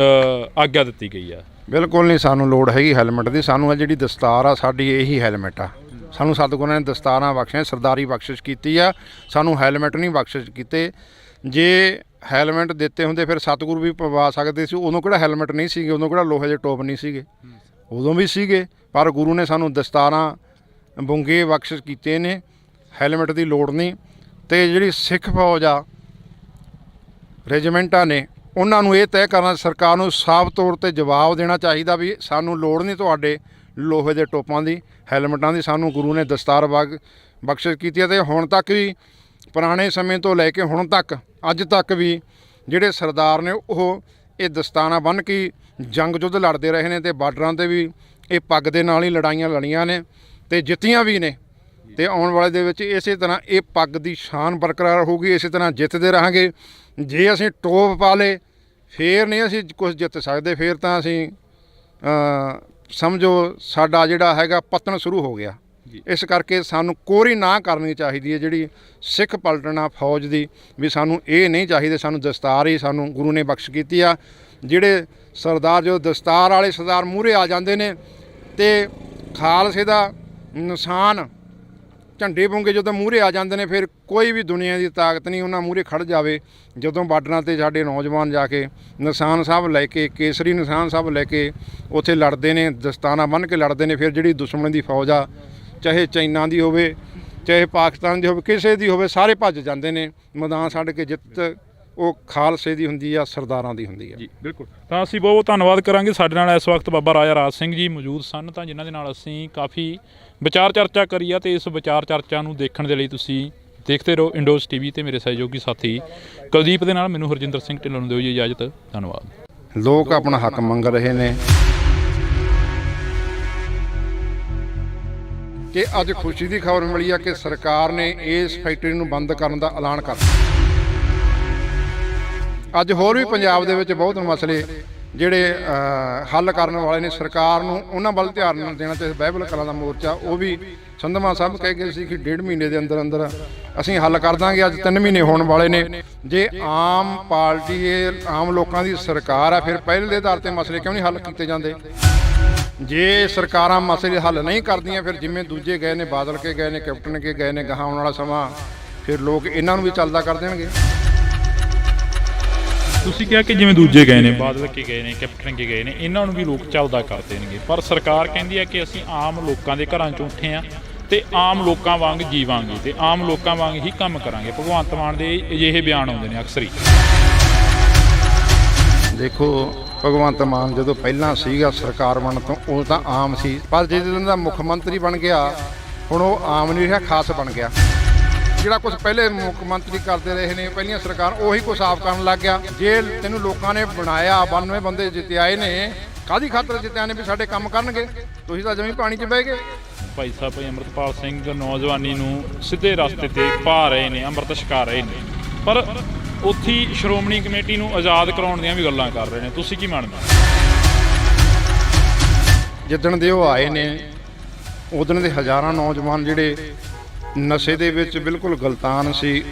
ਆਗਿਆ ਦਿੱਤੀ ਗਈ ਆ। ਬਿਲਕੁਲ ਨਹੀਂ ਸਾਨੂੰ ਲੋੜ ਹੈਗੀ ਹੈਲਮਟ ਦੀ। ਸਾਨੂੰ ਜਿਹੜੀ ਦਸਤਾਰ ਆ ਸਾਡੀ ਇਹੀ ਹੈਲਮਟ ਆ। ਸਾਨੂੰ ਸਤਿਗੁਰਾਂ ਨੇ ਦਸਤਾਰਾਂ ਬਖਸ਼ੀਆਂ, ਸਰਦਾਰੀ ਬਖਸ਼ਿਸ਼ ਕੀਤੀ ਆ, ਸਾਨੂੰ ਹੈਲਮਟ ਨਹੀਂ ਬਖਸ਼ਿਸ਼ ਕੀਤੇ। ਜੇ ਹੈਲਮਟ ਦਿੱਤੇ ਹੁੰਦੇ ਫਿਰ ਸਤਿਗੁਰੂ ਵੀ ਪਵਾ ਸਕਦੇ ਸੀ। ਉਦੋਂ ਕਿਹੜਾ ਹੈਲਮਟ ਨਹੀਂ ਸੀਗੇ, ਉਦੋਂ ਕਿਹੜਾ ਲੋਹੇ ਦੇ ਟੋਪ ਨਹੀਂ ਸੀਗੇ, ਉਦੋਂ ਵੀ ਸੀਗੇ। ਪਰ ਗੁਰੂ ਨੇ ਸਾਨੂੰ ਦਸਤਾਰਾਂ ਬੁੰਗੇ ਬਖਸ਼ਿਸ਼ ਕੀਤੇ ਨੇ, ਹੈਲਮਟ ਦੀ ਲੋੜ ਨਹੀਂ। ਅਤੇ ਜਿਹੜੀ ਸਿੱਖ ਫੌਜ ਆ, ਰੈਜੀਮੈਂਟਾਂ ਨੇ, ਉਹਨਾਂ ਨੂੰ ਇਹ ਤੈਅ ਕਰਨਾ, ਸਰਕਾਰ ਨੂੰ ਸਾਫ਼ ਤੌਰ 'ਤੇ ਜਵਾਬ ਦੇਣਾ ਚਾਹੀਦਾ ਵੀ ਸਾਨੂੰ ਲੋੜ ਨਹੀਂ ਤੁਹਾਡੇ ਲੋਹੇ ਦੇ ਟੋਪਾਂ ਦੀ, ਹੈਲਮਟਾਂ ਦੀ। ਸਾਨੂੰ ਗੁਰੂ ਨੇ ਦਸਤਾਰ ਬਖਸ਼ਿਸ਼ ਕੀਤੀ ਹੈ। ਅਤੇ ਹੁਣ ਤੱਕ ਵੀ, ਪੁਰਾਣੇ ਸਮੇਂ ਤੋਂ ਲੈ ਕੇ ਹੁਣ ਤੱਕ, ਅੱਜ ਤੱਕ ਵੀ ਜਿਹੜੇ ਸਰਦਾਰ ਨੇ ਉਹ ਇਹ ਦਸਤਾਨਾ ਬੰਨ੍ਹ ਕੇ ਜੰਗ ਯੁੱਧ ਲੜਦੇ ਰਹੇ ਨੇ ਅਤੇ ਬਾਰਡਰਾਂ 'ਤੇ ਵੀ ਇਹ ਪੱਗ ਦੇ ਨਾਲ ਹੀ ਲੜਾਈਆਂ ਲੜੀਆਂ ਨੇ ਅਤੇ ਜਿੱਤੀਆਂ ਵੀ ਨੇ। ਅਤੇ ਆਉਣ ਵਾਲੇ ਦੇ ਵਿੱਚ ਇਸੇ ਤਰ੍ਹਾਂ ਇਹ ਪੱਗ ਦੀ ਸ਼ਾਨ ਬਰਕਰਾਰ ਹੋਊਗੀ, ਇਸੇ ਤਰ੍ਹਾਂ ਜਿੱਤਦੇ ਰਹਾਂਗੇ। ਜੇ ਅਸੀਂ ਟੋਪ ਪਾ ਲਏ ਫਿਰ ਨਹੀਂ ਅਸੀਂ ਕੁਛ ਜਿੱਤ ਸਕਦੇ, ਫਿਰ ਤਾਂ ਅਸੀਂ ਸਮਝੋ ਸਾਡਾ ਜਿਹੜਾ ਹੈਗਾ ਪਤਨ ਸ਼ੁਰੂ ਹੋ ਗਿਆ। ਇਸ ਕਰਕੇ ਸਾਨੂੰ ਕੋਰੀ ਨਾ ਕਰਨੀ ਚਾਹੀਦੀ ਹੈ ਜਿਹੜੀ ਸਿੱਖ ਪਲਟਣਾ ਫੌਜ ਦੀ, ਵੀ ਸਾਨੂੰ ਇਹ ਨਹੀਂ ਚਾਹੀਦੇ। ਸਾਨੂੰ ਦਸਤਾਰ ਹੀ ਸਾਨੂੰ ਗੁਰੂ ਨੇ ਬਖਸ਼ ਕੀਤੀ ਆ। ਜਿਹੜੇ ਸਰਦਾਰ ਜੋ ਦਸਤਾਰ ਵਾਲੇ ਸਰਦਾਰ ਮੂਹਰੇ ਆ ਜਾਂਦੇ ਨੇ ਅਤੇ ਖਾਲਸੇ ਦਾ ਨਿਸ਼ਾਨ ਝੰਡੇ ਬੁੰਗੇ ਜਦੋਂ ਮੂਹਰੇ ਆ ਜਾਂਦੇ ਨੇ, ਫਿਰ ਕੋਈ ਵੀ ਦੁਨੀਆ ਦੀ ਤਾਕਤ ਨਹੀਂ ਉਹਨਾਂ ਮੂਹਰੇ ਖੜ੍ਹ ਜਾਵੇ। ਜਦੋਂ ਬਾਰਡਰਾਂ 'ਤੇ ਸਾਡੇ ਨੌਜਵਾਨ ਜਾ ਕੇ ਨਿਸ਼ਾਨ ਸਾਹਿਬ ਲੈ ਕੇ, ਕੇਸਰੀ ਨਿਸ਼ਾਨ ਸਾਹਿਬ ਲੈ ਕੇ ਉੱਥੇ ਲੜਦੇ ਨੇ, ਦਸਤਾਨਾ ਬੰਨ੍ਹ ਕੇ ਲੜਦੇ ਨੇ, ਫਿਰ ਜਿਹੜੀ ਦੁਸ਼ਮਣ ਦੀ ਫੌਜ ਆ, ਚਾਹੇ ਚਾਈਨਾ ਦੀ ਹੋਵੇ, ਚਾਹੇ ਪਾਕਿਸਤਾਨ ਦੀ ਹੋਵੇ, ਕਿਸੇ ਦੀ ਹੋਵੇ, ਸਾਰੇ ਭੱਜ ਜਾਂਦੇ ਨੇ। ਮੈਦਾਨ ਛੱਡ ਕੇ ਜਿੱਤ ਉਹ ਖਾਲਸੇ ਦੀ ਹੁੰਦੀ ਆ, ਸਰਦਾਰਾਂ ਦੀ ਹੁੰਦੀ ਆ। ਜੀ ਬਿਲਕੁਲ। ਤਾਂ ਅਸੀਂ ਬਹੁਤ ਧੰਨਵਾਦ ਕਰਾਂਗੇ। ਸਾਡੇ ਨਾਲ ਇਸ ਵਕਤ ਬਾਬਾ ਰਾਜਾ ਰਾਜ ਸਿੰਘ ਜੀ ਮੌਜੂਦ ਸਨ, ਤਾਂ ਜਿਨ੍ਹਾਂ ਦੇ ਨਾਲ ਅਸੀਂ ਕਾਫੀ ਵਿਚਾਰ ਚਰਚਾ ਕਰੀ ਆ। ਅਤੇ ਇਸ ਵਿਚਾਰ ਚਰਚਾ ਨੂੰ ਦੇਖਣ ਦੇ ਲਈ ਤੁਸੀਂ ਦੇਖਦੇ ਰਹੋ ਇੰਡੋਜ਼ TV ਤੇ ਮੇਰੇ ਸਹਿਯੋਗੀ ਸਾਥੀ ਕੁਲਦੀਪ ਦੇ ਨਾਲ ਮੈਨੂੰ ਹਰਜਿੰਦਰ ਸਿੰਘ ਢਿੱਲੋਂ ਨੂੰ ਦਿਓ ਜੀ ਇਜਾਜ਼ਤ। ਧੰਨਵਾਦ। ਲੋਕ ਆਪਣਾ ਹੱਕ ਮੰਗ ਰਹੇ ਨੇ ਕਿ ਅੱਜ ਖੁਸ਼ੀ ਦੀ ਖਬਰ ਮਿਲੀ ਆ ਕਿ ਸਰਕਾਰ ਨੇ ਇਸ ਫੈਕਟਰੀ ਨੂੰ ਬੰਦ ਕਰਨ ਦਾ ਐਲਾਨ ਕਰ ਦਿੱਤਾ। ਅੱਜ ਹੋਰ ਵੀ ਪੰਜਾਬ ਦੇ ਵਿੱਚ ਬਹੁਤ ਮਸਲੇ ਜਿਹੜੇ ਹੱਲ ਕਰਨ ਵਾਲੇ ਨੇ, ਸਰਕਾਰ ਨੂੰ ਉਹਨਾਂ ਵੱਲ ਧਿਆਨ ਦੇਣਾ ਚਾਹੀਦਾ। ਬਾਈਬਲ ਕਲਾਂ ਦਾ ਮੋਰਚਾ ਉਹ ਵੀ ਸੰਧਮਾ ਸਾਹਿਬ ਕਹਿ ਗਏ ਸੀ ਕਿ 1.5 ਮਹੀਨੇ ਦੇ ਅੰਦਰ ਅੰਦਰ ਅਸੀਂ ਹੱਲ ਕਰ ਦਾਂਗੇ। ਅੱਜ 3 ਮਹੀਨੇ ਹੋਣ ਵਾਲੇ ਨੇ। ਜੇ ਆਮ ਪਾਰਟੀ ਆਮ ਲੋਕਾਂ ਦੀ ਸਰਕਾਰ ਆ, ਫਿਰ ਪਹਿਲ ਦੇ ਆਧਾਰ 'ਤੇ ਮਸਲੇ ਕਿਉਂ ਨਹੀਂ ਹੱਲ ਕੀਤੇ ਜਾਂਦੇ? ਜੇ ਸਰਕਾਰਾਂ ਮਸਲੇ ਹੱਲ ਨਹੀਂ ਕਰਦੀਆਂ, ਫਿਰ ਜਿਵੇਂ ਦੂਜੇ ਗਏ ਨੇ, ਬਾਦਲ ਕੇ ਗਏ ਨੇ, ਕੈਪਟਨ ਕੇ ਗਏ ਨੇ, ਗਾਹਾਂ ਆਉਣ ਵਾਲਾ ਸਮਾਂ ਫਿਰ ਲੋਕ ਇਹਨਾਂ ਨੂੰ ਵੀ ਚੱਲਦਾ ਕਰ ਦੇਣਗੇ। ਤੁਸੀਂ ਕਿਹਾ ਕਿ ਜਿਵੇਂ ਦੂਜੇ ਗਏ ਨੇ, ਬਾਦਲ ਕੇ ਗਏ ਨੇ, ਕੈਪਟਨ ਕੇ ਗਏ ਨੇ, ਇਹਨਾਂ ਨੂੰ ਵੀ ਲੋਕ ਚੱਲਦਾ ਕਰ ਦੇਣਗੇ। ਪਰ ਸਰਕਾਰ ਕਹਿੰਦੀ ਹੈ ਕਿ ਅਸੀਂ ਆਮ ਲੋਕਾਂ ਦੇ ਘਰਾਂ 'ਚੋਂ ਉੱਠੇ ਹਾਂ ਅਤੇ ਆਮ ਲੋਕਾਂ ਵਾਂਗ ਜੀਵਾਂਗੇ ਅਤੇ ਆਮ ਲੋਕਾਂ ਵਾਂਗ ਹੀ ਕੰਮ ਕਰਾਂਗੇ। ਭਗਵੰਤ ਮਾਨ ਦੇ ਅਜਿਹੇ ਬਿਆਨ ਆਉਂਦੇ ਨੇ ਅਕਸਰ ਹੀ। ਦੇਖੋ ਭਗਵੰਤ ਮਾਨ ਜਦੋਂ ਪਹਿਲਾਂ ਸੀਗਾ ਸਰਕਾਰ ਬਣਨ ਤੋਂ ਉਹ ਤਾਂ ਆਮ ਸੀ, ਪਰ ਜਦੋਂ ਦਾ ਮੁੱਖ ਮੰਤਰੀ ਬਣ ਗਿਆ ਹੁਣ ਉਹ ਆਮ ਨਹੀਂ ਰਿਹਾ, ਖਾਸ ਬਣ ਗਿਆ। ਜਿਹੜਾ ਕੁਝ ਪਹਿਲੇ ਮੁੱਖ ਮੰਤਰੀ ਕਰਦੇ ਰਹੇ ਨੇ ਪਹਿਲੀਆਂ ਸਰਕਾਰ, ਉਹੀ ਕੁਝ ਆਪ ਕਰਨ ਲੱਗ ਗਿਆ। ਜੇ ਤੈਨੂੰ ਲੋਕਾਂ ਨੇ ਬਣਾਇਆ, 92 ਬੰਦੇ ਜਿੱਤਿਆਏ ਨੇ, ਕਾਹਦੀ ਖਾਤਰ ਜਿੱਤਿਆ ਨੇ? ਵੀ ਸਾਡੇ ਕੰਮ ਕਰਨਗੇ, ਤੁਸੀਂ ਤਾਂ ਜਮੀ ਪਾਣੀ 'ਚ ਬਹਿ ਗਏ। ਭਾਈ ਸਾਹਿਬ ਭਾਈ ਅੰਮ੍ਰਿਤਪਾਲ ਸਿੰਘ ਨੌਜਵਾਨੀ ਨੂੰ ਸਿੱਧੇ ਰਸਤੇ ਤੇ ਪਾ ਰਹੇ ਨੇ, ਅੰਮ੍ਰਿਤ ਛਕਾ ਰਹੇ ਨੇ, ਪਰ ਉੱਥੇ ਹੀ ਸ਼੍ਰੋਮਣੀ ਕਮੇਟੀ ਨੂੰ ਆਜ਼ਾਦ ਕਰਾਉਣ ਦੀਆਂ ਵੀ ਗੱਲਾਂ ਕਰ ਰਹੇ ਨੇ। ਤੁਸੀਂ ਕੀ ਮੰਨਦੇ? ਜਿੱਦਣ ਦੇ ਉਹ ਆਏ ਨੇ ਉਦਣ ਦੇ ਹਜ਼ਾਰਾਂ ਨੌਜਵਾਨ ਜਿਹੜੇ ਨਸ਼ੇ ਦੇ ਵਿੱਚ ਬਿਲਕੁਲ ਗਲਤਾਨ ਸੀ,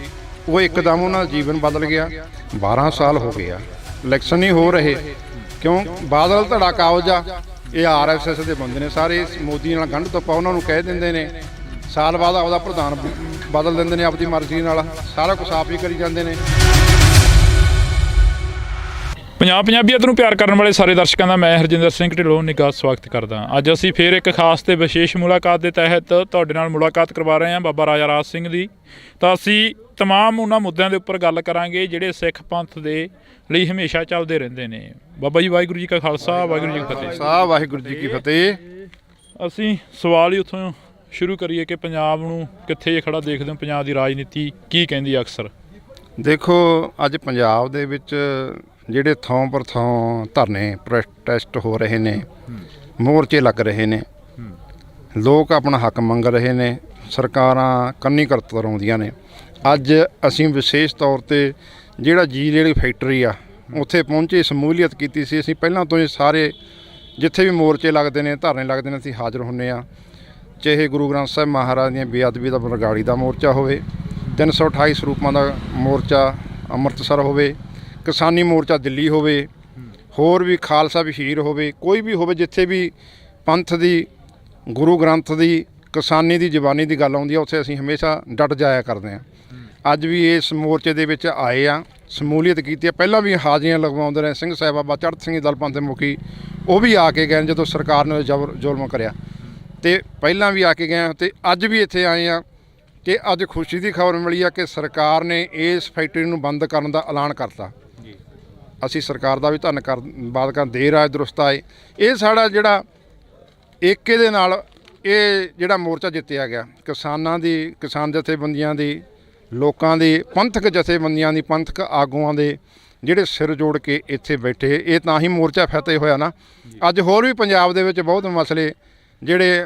ਉਹ ਇੱਕਦਮ ਉਹਨਾਂ ਦਾ ਜੀਵਨ ਬਦਲ ਗਿਆ। 12 ਸਾਲ ਹੋ ਗਏ ਆ, ਇਲੈਕਸ਼ਨ ਨਹੀਂ ਹੋ ਰਹੇ, ਕਿਉਂ? ਬਾਦਲ ਧੜਾ ਕਾਬਜਾ, ਇਹ RSS ਦੇ ਬੰਦੇ ਨੇ ਸਾਰੇ, ਮੋਦੀ ਨਾਲ ਗੰਢ ਤੋਪਾ ਉਹਨਾਂ ਨੂੰ ਕਹਿ ਦਿੰਦੇ ਨੇ, ਸਾਲ ਬਾਅਦ ਆਪਦਾ ਪ੍ਰਧਾਨ ਬਦਲ ਦਿੰਦੇ ਨੇ ਆਪਦੀ ਮਰਜ਼ੀ ਨਾਲ, ਸਾਰਾ ਕੁਛ ਆਪ ਹੀ ਕਰੀ ਜਾਂਦੇ ਨੇ। ਪੰਜਾਬੀਅਤ ਨੂੰ ਪਿਆਰ ਕਰਨ ਵਾਲੇ ਸਾਰੇ ਦਰਸ਼ਕਾਂ ਦਾ ਮੈਂ ਹਰਜਿੰਦਰ ਸਿੰਘ ਢਿੱਲੋਂ ਨਿੱਘਾ ਸਵਾਗਤ ਕਰਦਾ। ਅੱਜ ਅਸੀਂ ਫੇਰ ਇੱਕ ਖਾਸ ਤੇ ਵਿਸ਼ੇਸ਼ ਮੁਲਾਕਾਤ ਦੇ ਤਹਿਤ ਤੁਹਾਡੇ ਨਾਲ ਮੁਲਾਕਾਤ ਕਰਵਾ ਰਹੇ ਹਾਂ ਬਾਬਾ ਰਾਜਾ ਰਾਜ ਸਿੰਘ ਦੀ। ਤਾਂ ਅਸੀਂ ਤਮਾਮ ਉਹਨਾਂ ਮੁੱਦਿਆਂ ਦੇ ਉੱਪਰ ਗੱਲ ਕਰਾਂਗੇ ਜਿਹੜੇ ਸਿੱਖ ਪੰਥ ਦੇ ਲਈ ਹਮੇਸ਼ਾ ਚੱਲਦੇ ਰਹਿੰਦੇ ਨੇ। ਬਾਬਾ ਜੀ ਵਾਹਿਗੁਰੂ ਜੀ ਕਾ ਖਾਲਸਾ, ਵਾਹਿਗੁਰੂ ਜੀ ਕੀ ਫਤਿਹ। ਵਾਹਿਗੁਰੂ ਜੀ ਕੀ ਫਤਿਹ। ਅਸੀਂ ਸਵਾਲ ਹੀ ਉੱਥੋਂ ਸ਼ੁਰੂ ਕਰੀਏ ਕਿ ਪੰਜਾਬ ਨੂੰ ਕਿੱਥੇ ਖੜਾ ਦੇਖਦੇ ਹੋ? ਪੰਜਾਬ ਦੀ ਰਾਜਨੀਤੀ ਕੀ ਕਹਿੰਦੀ ਹੈ ਅਕਸਰ? ਦੇਖੋ, ਅੱਜ ਪੰਜਾਬ ਦੇ ਵਿੱਚ ਜਿਹੜੇ ਥਾਂ ਪਰ ਥਾਂ ਧਰਨੇ ਪ੍ਰੋਟੈਸਟ ਹੋ ਰਹੇ ਨੇ, ਮੋਰਚੇ ਲੱਗ ਰਹੇ ਨੇ, ਲੋਕ ਆਪਣਾ ਹੱਕ ਮੰਗ ਰਹੇ ਨੇ, ਸਰਕਾਰਾਂ ਕੰਨੀ ਕਰਤਰਾਉਂਦੀਆਂ ਨੇ। ਅੱਜ ਅਸੀਂ ਵਿਸ਼ੇਸ਼ ਤੌਰ ਤੇ ਜਿਹੜਾ ਜਿਹੜੀ ਫੈਕਟਰੀ ਆ ਉੱਥੇ ਪਹੁੰਚੇ, ਸ਼ਮੂਲੀਅਤ ਕੀਤੀ ਸੀ। ਅਸੀਂ ਪਹਿਲਾਂ ਤੋਂ ਹੀ ਸਾਰੇ ਜਿੱਥੇ ਵੀ ਮੋਰਚੇ ਲੱਗਦੇ ਨੇ, ਧਰਨੇ ਲੱਗਦੇ ਨੇ, ਅਸੀਂ ਹਾਜ਼ਰ ਹੁੰਦੇ ਹਾਂ। ਚਾਹੇ ਗੁਰੂ ਗ੍ਰੰਥ ਸਾਹਿਬ ਮਹਾਰਾਜ ਦੀਆਂ ਬੇਅਦਬੀ ਦਾ ਬਰਗਾੜੀ ਦਾ ਮੋਰਚਾ ਹੋਵੇ, 328 ਸਰੂਪਾਂ ਦਾ ਮੋਰਚਾ ਅੰਮ੍ਰਿਤਸਰ ਹੋਵੇ, ਕਿਸਾਨੀ ਮੋਰਚਾ ਦਿੱਲੀ ਹੋਵੇ, ਹੋਰ ਵੀ ਖਾਲਸਾ ਵਹੀਰ ਹੋਵੇ, ਕੋਈ ਵੀ ਹੋਵੇ, ਜਿੱਥੇ ਵੀ ਪੰਥ ਦੀ, ਗੁਰੂ ਗ੍ਰੰਥ ਦੀ, ਕਿਸਾਨੀ ਦੀ, ਜ਼ਬਾਨੀ ਦੀ ਗੱਲ ਆਉਂਦੀ ਆ, ਉੱਥੇ ਅਸੀਂ ਹਮੇਸ਼ਾ ਡਟ ਜਾਇਆ ਕਰਦੇ ਹਾਂ। ਅੱਜ ਵੀ ਇਸ ਮੋਰਚੇ ਦੇ ਵਿੱਚ ਆਏ ਆ, ਸ਼ਮੂਲੀਅਤ ਕੀਤੀ ਆ। ਪਹਿਲਾਂ ਵੀ ਹਾਜ਼ਰੀਆਂ ਲਗਵਾਉਂਦੇ ਰਹੇ ਸਿੰਘ ਸਾਹਿਬ ਬਾਬਾ ਚੜ੍ਹਤ ਸਿੰਘ ਦਲ ਪੰਥ ਦੇ ਮੁਖੀ, ਉਹ ਵੀ ਆ ਕੇ ਗਏ ਜਦੋਂ ਸਰਕਾਰ ਨੇ ਜ਼ੁਲਮ ਕਰਿਆ, ਤੇ ਪਹਿਲਾਂ ਵੀ ਆ ਕੇ ਗਏ ਤੇ ਅੱਜ ਵੀ ਇੱਥੇ ਆਏ ਆ। ਕਿ ਅੱਜ ਖੁਸ਼ੀ ਦੀ ਖਬਰ ਮਿਲੀ ਆ ਕਿ ਸਰਕਾਰ ਨੇ ਇਸ ਫੈਕਟਰੀ ਨੂੰ ਬੰਦ ਕਰਨ ਦਾ ਐਲਾਨ ਕਰਤਾ। ਅਸੀਂ ਸਰਕਾਰ ਦਾ ਵੀ ਧੰਨਵਾਦ ਕਰ, ਦੇਰ ਆਏ ਦਰੁਸਤ ਆਏ। ਇਹ ਸਾਡਾ ਜਿਹੜਾ ਏਕੇ ਦੇ ਨਾਲ ਇਹ ਜਿਹੜਾ ਮੋਰਚਾ ਜਿੱਤਿਆ ਗਿਆ, ਕਿਸਾਨਾਂ ਦੀ, ਕਿਸਾਨ ਜਥੇਬੰਦੀਆਂ ਦੀ, ਲੋਕਾਂ ਦੀ, ਪੰਥਕ ਜਥੇਬੰਦੀਆਂ ਦੀ, ਪੰਥਕ ਆਗੂਆਂ ਦੇ ਜਿਹੜੇ ਸਿਰ ਜੋੜ ਕੇ ਇੱਥੇ ਬੈਠੇ, ਇਹ ਤਾਂ ਹੀ ਮੋਰਚਾ ਫਤਿਹ ਹੋਇਆ ਨਾ। ਅੱਜ ਹੋਰ ਵੀ ਪੰਜਾਬ ਦੇ ਵਿੱਚ ਬਹੁਤ ਮਸਲੇ ਜਿਹੜੇ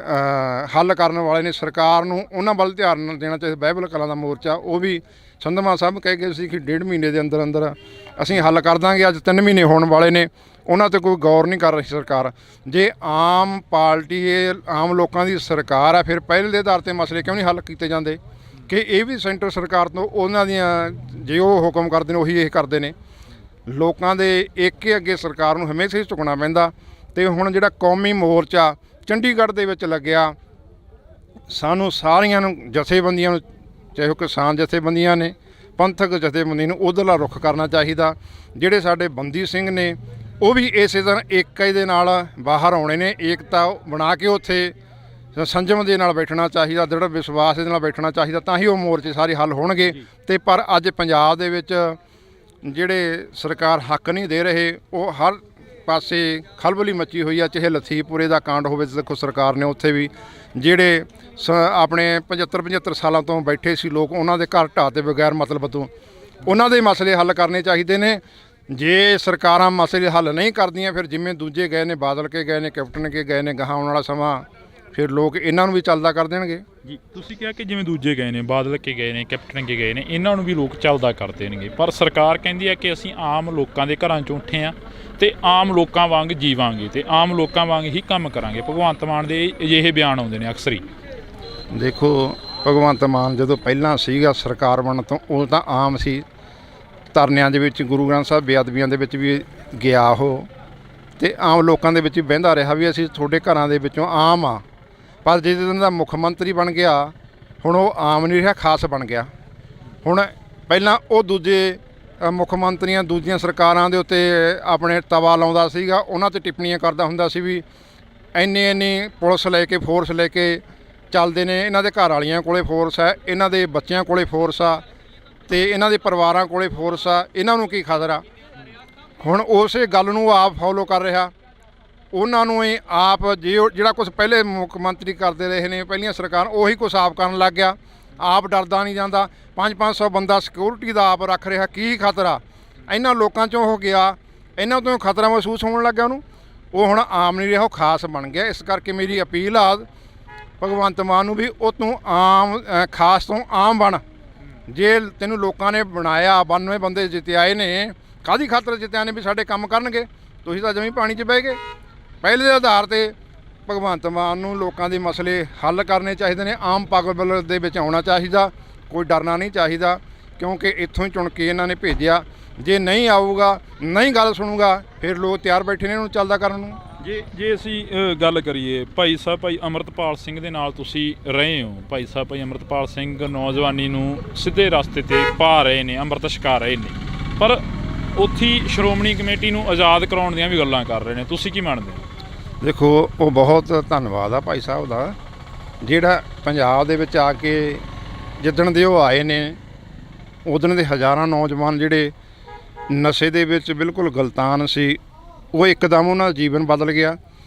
ਹੱਲ ਕਰਨ ਵਾਲੇ ਨੇ, ਸਰਕਾਰ ਨੂੰ ਉਹਨਾਂ ਵੱਲ ਧਿਆਨ ਦੇਣਾ ਚਾਹੀਦਾ। ਬਾਈਬਲ ਕਲਾਂ ਦਾ ਮੋਰਚਾ, ਉਹ ਵੀ ਸੰਧਮਾ ਸਾਹਿਬ ਕਹਿ ਗਏ ਸੀ ਕਿ 1.5 ਮਹੀਨੇ ਦੇ ਅੰਦਰ ਅੰਦਰ ਅਸੀਂ ਹੱਲ ਕਰ ਦਾਂਗੇ। ਅੱਜ 3 ਮਹੀਨੇ ਹੋਣ ਵਾਲੇ ਨੇ, ਉਹਨਾਂ 'ਤੇ ਕੋਈ ਗੌਰ ਨਹੀਂ ਕਰ ਰਹੀ ਸਰਕਾਰ। ਜੇ ਆਮ ਪਾਰਟੀ, ਇਹ ਆਮ ਲੋਕਾਂ ਦੀ ਸਰਕਾਰ ਆ, ਫਿਰ ਪਹਿਲ ਦੇ ਆਧਾਰ 'ਤੇ ਮਸਲੇ ਕਿਉਂ ਨਹੀਂ ਹੱਲ ਕੀਤੇ ਜਾਂਦੇ? ਕਿ ਇਹ ਵੀ ਸੈਂਟਰ ਸਰਕਾਰ ਤੋਂ ਉਹਨਾਂ ਦੀਆਂ, ਜੇ ਉਹ ਹੁਕਮ ਕਰਦੇ ਨੇ ਉਹੀ ਇਹ ਕਰਦੇ ਨੇ। ਲੋਕਾਂ ਦੇ ਏਕੇ ਅੱਗੇ ਸਰਕਾਰ ਨੂੰ ਹਮੇਸ਼ਾ ਹੀ ਝੁਕਣਾ ਪੈਂਦਾ। ਅਤੇ ਹੁਣ ਜਿਹੜਾ ਕੌਮੀ ਮੋਰਚਾ ਚੰਡੀਗੜ੍ਹ ਦੇ ਵਿੱਚ ਲੱਗਿਆ, ਸਾਨੂੰ ਸਾਰੀਆਂ ਨੂੰ, ਜਥੇਬੰਦੀਆਂ ਨੂੰ, ਚਾਹੇ ਉਹ ਕਿਸਾਨ ਜਥੇਬੰਦੀਆਂ ਨੇ, ਪੰਥਕ ਜਥੇਬੰਦੀਆਂ ਨੂੰ ਉੱਧਰਲਾ ਰੁੱਖ ਕਰਨਾ ਚਾਹੀਦਾ। ਜਿਹੜੇ ਸਾਡੇ ਬੰਦੀ ਸਿੰਘ ਨੇ, ਉਹ ਵੀ ਇਸੇ ਤਰ੍ਹਾਂ ਏਕਤਾ ਦੇ ਨਾਲ ਬਾਹਰ ਆਉਣੇ ਨੇ, ਏਕਤਾ ਬਣਾ ਕੇ ਉੱਥੇ ਸੰਜਮ ਦੇ ਨਾਲ ਬੈਠਣਾ ਚਾਹੀਦਾ, ਦ੍ਰਿੜ ਵਿਸ਼ਵਾਸ ਦੇ ਨਾਲ ਬੈਠਣਾ ਚਾਹੀਦਾ, ਤਾਂ ਹੀ ਉਹ ਮੋਰਚੇ ਸਾਰੇ ਹੱਲ ਹੋਣਗੇ। ਅਤੇ ਪਰ ਅੱਜ ਪੰਜਾਬ ਦੇ ਵਿੱਚ ਜਿਹੜੇ ਸਰਕਾਰ ਹੱਕ ਨਹੀਂ ਦੇ ਰਹੇ, ਉਹ ਹਰ ਪਾਸੇ ਖਲਬਲੀ ਮੱਚੀ ਹੋਈ ਆ। ਚਾਹੇ ਲਥੀਪੁਰੇ ਦਾ ਕਾਂਡ ਹੋਵੇ, ਦੇਖੋ ਸਰਕਾਰ ਨੇ ਉੱਥੇ ਵੀ ਜਿਹੜੇ ਆਪਣੇ 75 ਸਾਲਾਂ ਤੋਂ ਬੈਠੇ ਸੀ ਲੋਕ, ਉਹਨਾਂ ਦੇ ਘਰ ਢਾਹ ਤੇ ਬਗੈਰ ਮਤਲਬ ਤੋਂ, ਉਹਨਾਂ ਦੇ ਮਸਲੇ ਹੱਲ ਕਰਨੇ ਚਾਹੀਦੇ ਨੇ। ਜੇ ਸਰਕਾਰਾਂ ਮਸਲੇ ਹੱਲ ਨਹੀਂ ਕਰਦੀਆਂ, ਫਿਰ ਜਿਵੇਂ ਦੂਜੇ ਗਏ ਨੇ, ਬਾਦਲ ਕੇ ਗਏ ਨੇ, ਕੈਪਟਨ ਕੇ ਗਏ ਨੇ, ਗਾਹਾਂ ਆਉਣ ਵਾਲਾ ਸਮਾਂ ਫਿਰ ਲੋਕ ਇਹਨਾਂ ਨੂੰ ਵੀ ਚੱਲਦਾ ਕਰ ਦੇਣਗੇ। ਜੀ, ਤੁਸੀਂ ਕਿਹਾ ਕਿ ਜਿਵੇਂ ਦੂਜੇ ਗਏ ਨੇ, ਬਾਦਲ ਕੇ ਗਏ ਨੇ, ਕੈਪਟਨ ਕੇ ਗਏ ਨੇ, ਇਹਨਾਂ ਨੂੰ ਵੀ ਲੋਕ ਚੱਲਦਾ ਕਰ ਦੇਣਗੇ। ਪਰ ਸਰਕਾਰ ਕਹਿੰਦੀ ਹੈ ਕਿ ਅਸੀਂ ਆਮ ਲੋਕਾਂ ਦੇ ਘਰਾਂ 'ਚੋਂ ਉੱਠੇ ਹਾਂ ਅਤੇ ਆਮ ਲੋਕਾਂ ਵਾਂਗ ਜੀਵਾਂਗੇ ਅਤੇ ਆਮ ਲੋਕਾਂ ਵਾਂਗ ਹੀ ਕੰਮ ਕਰਾਂਗੇ। ਭਗਵੰਤ ਮਾਨ ਦੇ ਅਜਿਹੇ ਬਿਆਨ ਆਉਂਦੇ ਨੇ ਅਕਸਰ ਹੀ। ਦੇਖੋ, ਭਗਵੰਤ ਮਾਨ ਜਦੋਂ ਪਹਿਲਾਂ ਸੀਗਾ ਸਰਕਾਰ ਬਣਨ ਤੋਂ ਉਹ ਤਾਂ ਆਮ ਸੀ, ਧਰਨਿਆਂ ਦੇ ਵਿੱਚ, ਗੁਰੂ ਗ੍ਰੰਥ ਸਾਹਿਬ ਬੇਅਦਬੀਆਂ ਦੇ ਵਿੱਚ ਵੀ ਗਿਆ ਉਹ, ਅਤੇ ਆਮ ਲੋਕਾਂ ਦੇ ਵਿੱਚ ਵੀ ਬਹਿੰਦਾ ਰਿਹਾ ਵੀ ਅਸੀਂ ਤੁਹਾਡੇ ਘਰਾਂ ਦੇ ਵਿੱਚੋਂ ਆਮ ਆ। ਪਰ ਜਦੋਂ ਦਾ ਮੁੱਖ ਮੰਤਰੀ ਬਣ ਗਿਆ, ਹੁਣ ਉਹ ਆਮ ਨਹੀਂ ਰਿਹਾ, ਖਾਸ ਬਣ ਗਿਆ। ਹੁਣ ਪਹਿਲਾਂ ਉਹ ਦੂਜੇ ਮੁੱਖ ਮੰਤਰੀਆਂ, ਦੂਜੀਆਂ ਸਰਕਾਰਾਂ ਦੇ ਉੱਤੇ ਆਪਣੇ ਤਵਾ ਲਾਉਂਦਾ ਸੀਗਾ, ਉਹਨਾਂ 'ਤੇ ਟਿੱਪਣੀਆਂ ਕਰਦਾ ਹੁੰਦਾ ਸੀ ਵੀ ਇੰਨੀ ਪੁਲਿਸ ਲੈ ਕੇ, ਫੋਰਸ ਲੈ ਕੇ ਚੱਲਦੇ ਨੇ, ਇਹਨਾਂ ਦੇ ਘਰ ਵਾਲੀਆਂ ਕੋਲੇ ਫੋਰਸ ਹੈ, ਇਹਨਾਂ ਦੇ ਬੱਚਿਆਂ ਕੋਲੇ ਫੋਰਸ ਆ, ਅਤੇ ਇਹਨਾਂ ਦੇ ਪਰਿਵਾਰਾਂ ਕੋਲੇ ਫੋਰਸ ਆ, ਇਹਨਾਂ ਨੂੰ ਕੀ ਖਤਰਾ। ਹੁਣ ਉਸੇ ਗੱਲ ਨੂੰ ਆਪ ਫੋਲੋ ਕਰ ਰਿਹਾ। ਉਹਨਾਂ ਨੂੰ ਹੀ ਆਪ ਜਿਹੜਾ ਕੁਝ ਪਹਿਲੇ ਮੁੱਖ ਮੰਤਰੀ ਕਰਦੇ ਰਹੇ ਨੇ ਪਹਿਲੀਆਂ ਸਰਕਾਰ, ਉਹੀ ਕੁਛ ਆਪ ਕਰਨ ਲੱਗ ਗਿਆ। ਆਪ ਡਰਦਾ ਨਹੀਂ ਜਾਂਦਾ। 500 ਬੰਦਾ ਸਿਕਿਉਰਿਟੀ ਦਾ ਆਪ ਰੱਖ ਰਿਹਾ। ਕੀ ਖਤਰਾ ਇਹਨਾਂ ਲੋਕਾਂ 'ਚੋਂ ਹੋ ਗਿਆ, ਇਹਨਾਂ ਤੋਂ ਖਤਰਾ ਮਹਿਸੂਸ ਹੋਣ ਲੱਗਾ ਉਹਨੂੰ। ਉਹ ਹੁਣ ਆਮ ਨਹੀਂ ਰਿਹਾ, ਉਹ ਖਾਸ ਬਣ ਗਿਆ। ਇਸ ਕਰਕੇ ਮੇਰੀ ਅਪੀਲ ਆ ਭਗਵੰਤ ਮਾਨ ਨੂੰ ਵੀ ਉਹ ਤੂੰ ਖਾਸ ਤੋਂ ਆਮ ਬਣ। ਜੇ ਤੈਨੂੰ ਲੋਕਾਂ ਨੇ ਬਣਾਇਆ, 92 ਬੰਦੇ ਜਿੱਤਿਆਏ ਨੇ, ਕਾਹਦੀ ਖਾਤਰ ਜਿੱਤਿਆ ਨੇ? ਵੀ ਸਾਡੇ ਕੰਮ ਕਰਨਗੇ। ਤੁਸੀਂ ਤਾਂ ਜਮੀਂ ਪਾਣੀ 'ਚ ਬਹਿ ਗਏ। ਪਹਿਲੇ ਦੇ ਆਧਾਰ 'ਤੇ ਭਗਵੰਤ ਮਾਨ ਨੂੰ ਲੋਕਾਂ ਦੇ ਮਸਲੇ ਹੱਲ ਕਰਨੇ ਚਾਹੀਦੇ ਨੇ। ਆਮ ਪਾਗਲ ਦੇ ਵਿੱਚ ਆਉਣਾ ਚਾਹੀਦਾ, ਕੋਈ ਡਰਨਾ ਨਹੀਂ ਚਾਹੀਦਾ, ਕਿਉਂਕਿ ਇੱਥੋਂ ਹੀ ਚੁਣ ਕੇ ਇਹਨਾਂ ਨੇ ਭੇਜਿਆ। ਜੇ ਨਹੀਂ ਆਊਗਾ, ਨਹੀਂ ਗੱਲ ਸੁਣੂਗਾ, ਫਿਰ ਲੋਕ ਤਿਆਰ ਬੈਠੇ ਨੇ ਇਹਨੂੰ ਚੱਲਦਾ ਕਰਨ ਨੂੰ। ਜੇ ਅਸੀਂ ਗੱਲ ਕਰੀਏ ਭਾਈ ਅੰਮ੍ਰਿਤਪਾਲ ਸਿੰਘ ਦੇ ਨਾਲ ਤੁਸੀਂ ਰਹੇ ਹੋ। ਭਾਈ ਅੰਮ੍ਰਿਤਪਾਲ ਸਿੰਘ ਨੌਜਵਾਨੀ ਨੂੰ ਸਿੱਧੇ ਰਸਤੇ 'ਤੇ ਪਾ ਰਹੇ ਨੇ, ਅੰਮ੍ਰਿਤ ਛਕਾ ਰਹੇ ਨੇ, ਪਰ ਉੱਥੇ ਸ਼੍ਰੋਮਣੀ ਕਮੇਟੀ ਨੂੰ ਆਜ਼ਾਦ ਕਰਾਉਣ ਦੀਆਂ ਵੀ ਗੱਲਾਂ ਕਰ ਰਹੇ ਨੇ। ਤੁਸੀਂ ਕੀ ਮੰਨਦੇ ਹੋ? ਦੇਖੋ, ਉਹ ਬਹੁਤ ਧੰਨਵਾਦ ਆ ਭਾਈ ਸਾਹਿਬ ਦਾ, ਜਿਹੜਾ ਪੰਜਾਬ ਦੇ ਵਿੱਚ ਆ ਕੇ ਜਿੱਦਣ ਦੇ ਉਹ ਆਏ ਨੇ ਉਦਣ ਦੇ ਹਜ਼ਾਰਾਂ ਨੌਜਵਾਨ ਜਿਹੜੇ ਨਸ਼ੇ ਦੇ ਵਿੱਚ ਬਿਲਕੁਲ ਗਲਤਾਨ ਸੀ, ਉਹ ਇੱਕਦਮ ਉਹਨਾਂ ਦਾ ਜੀਵਨ ਬਦਲ ਗਿਆ।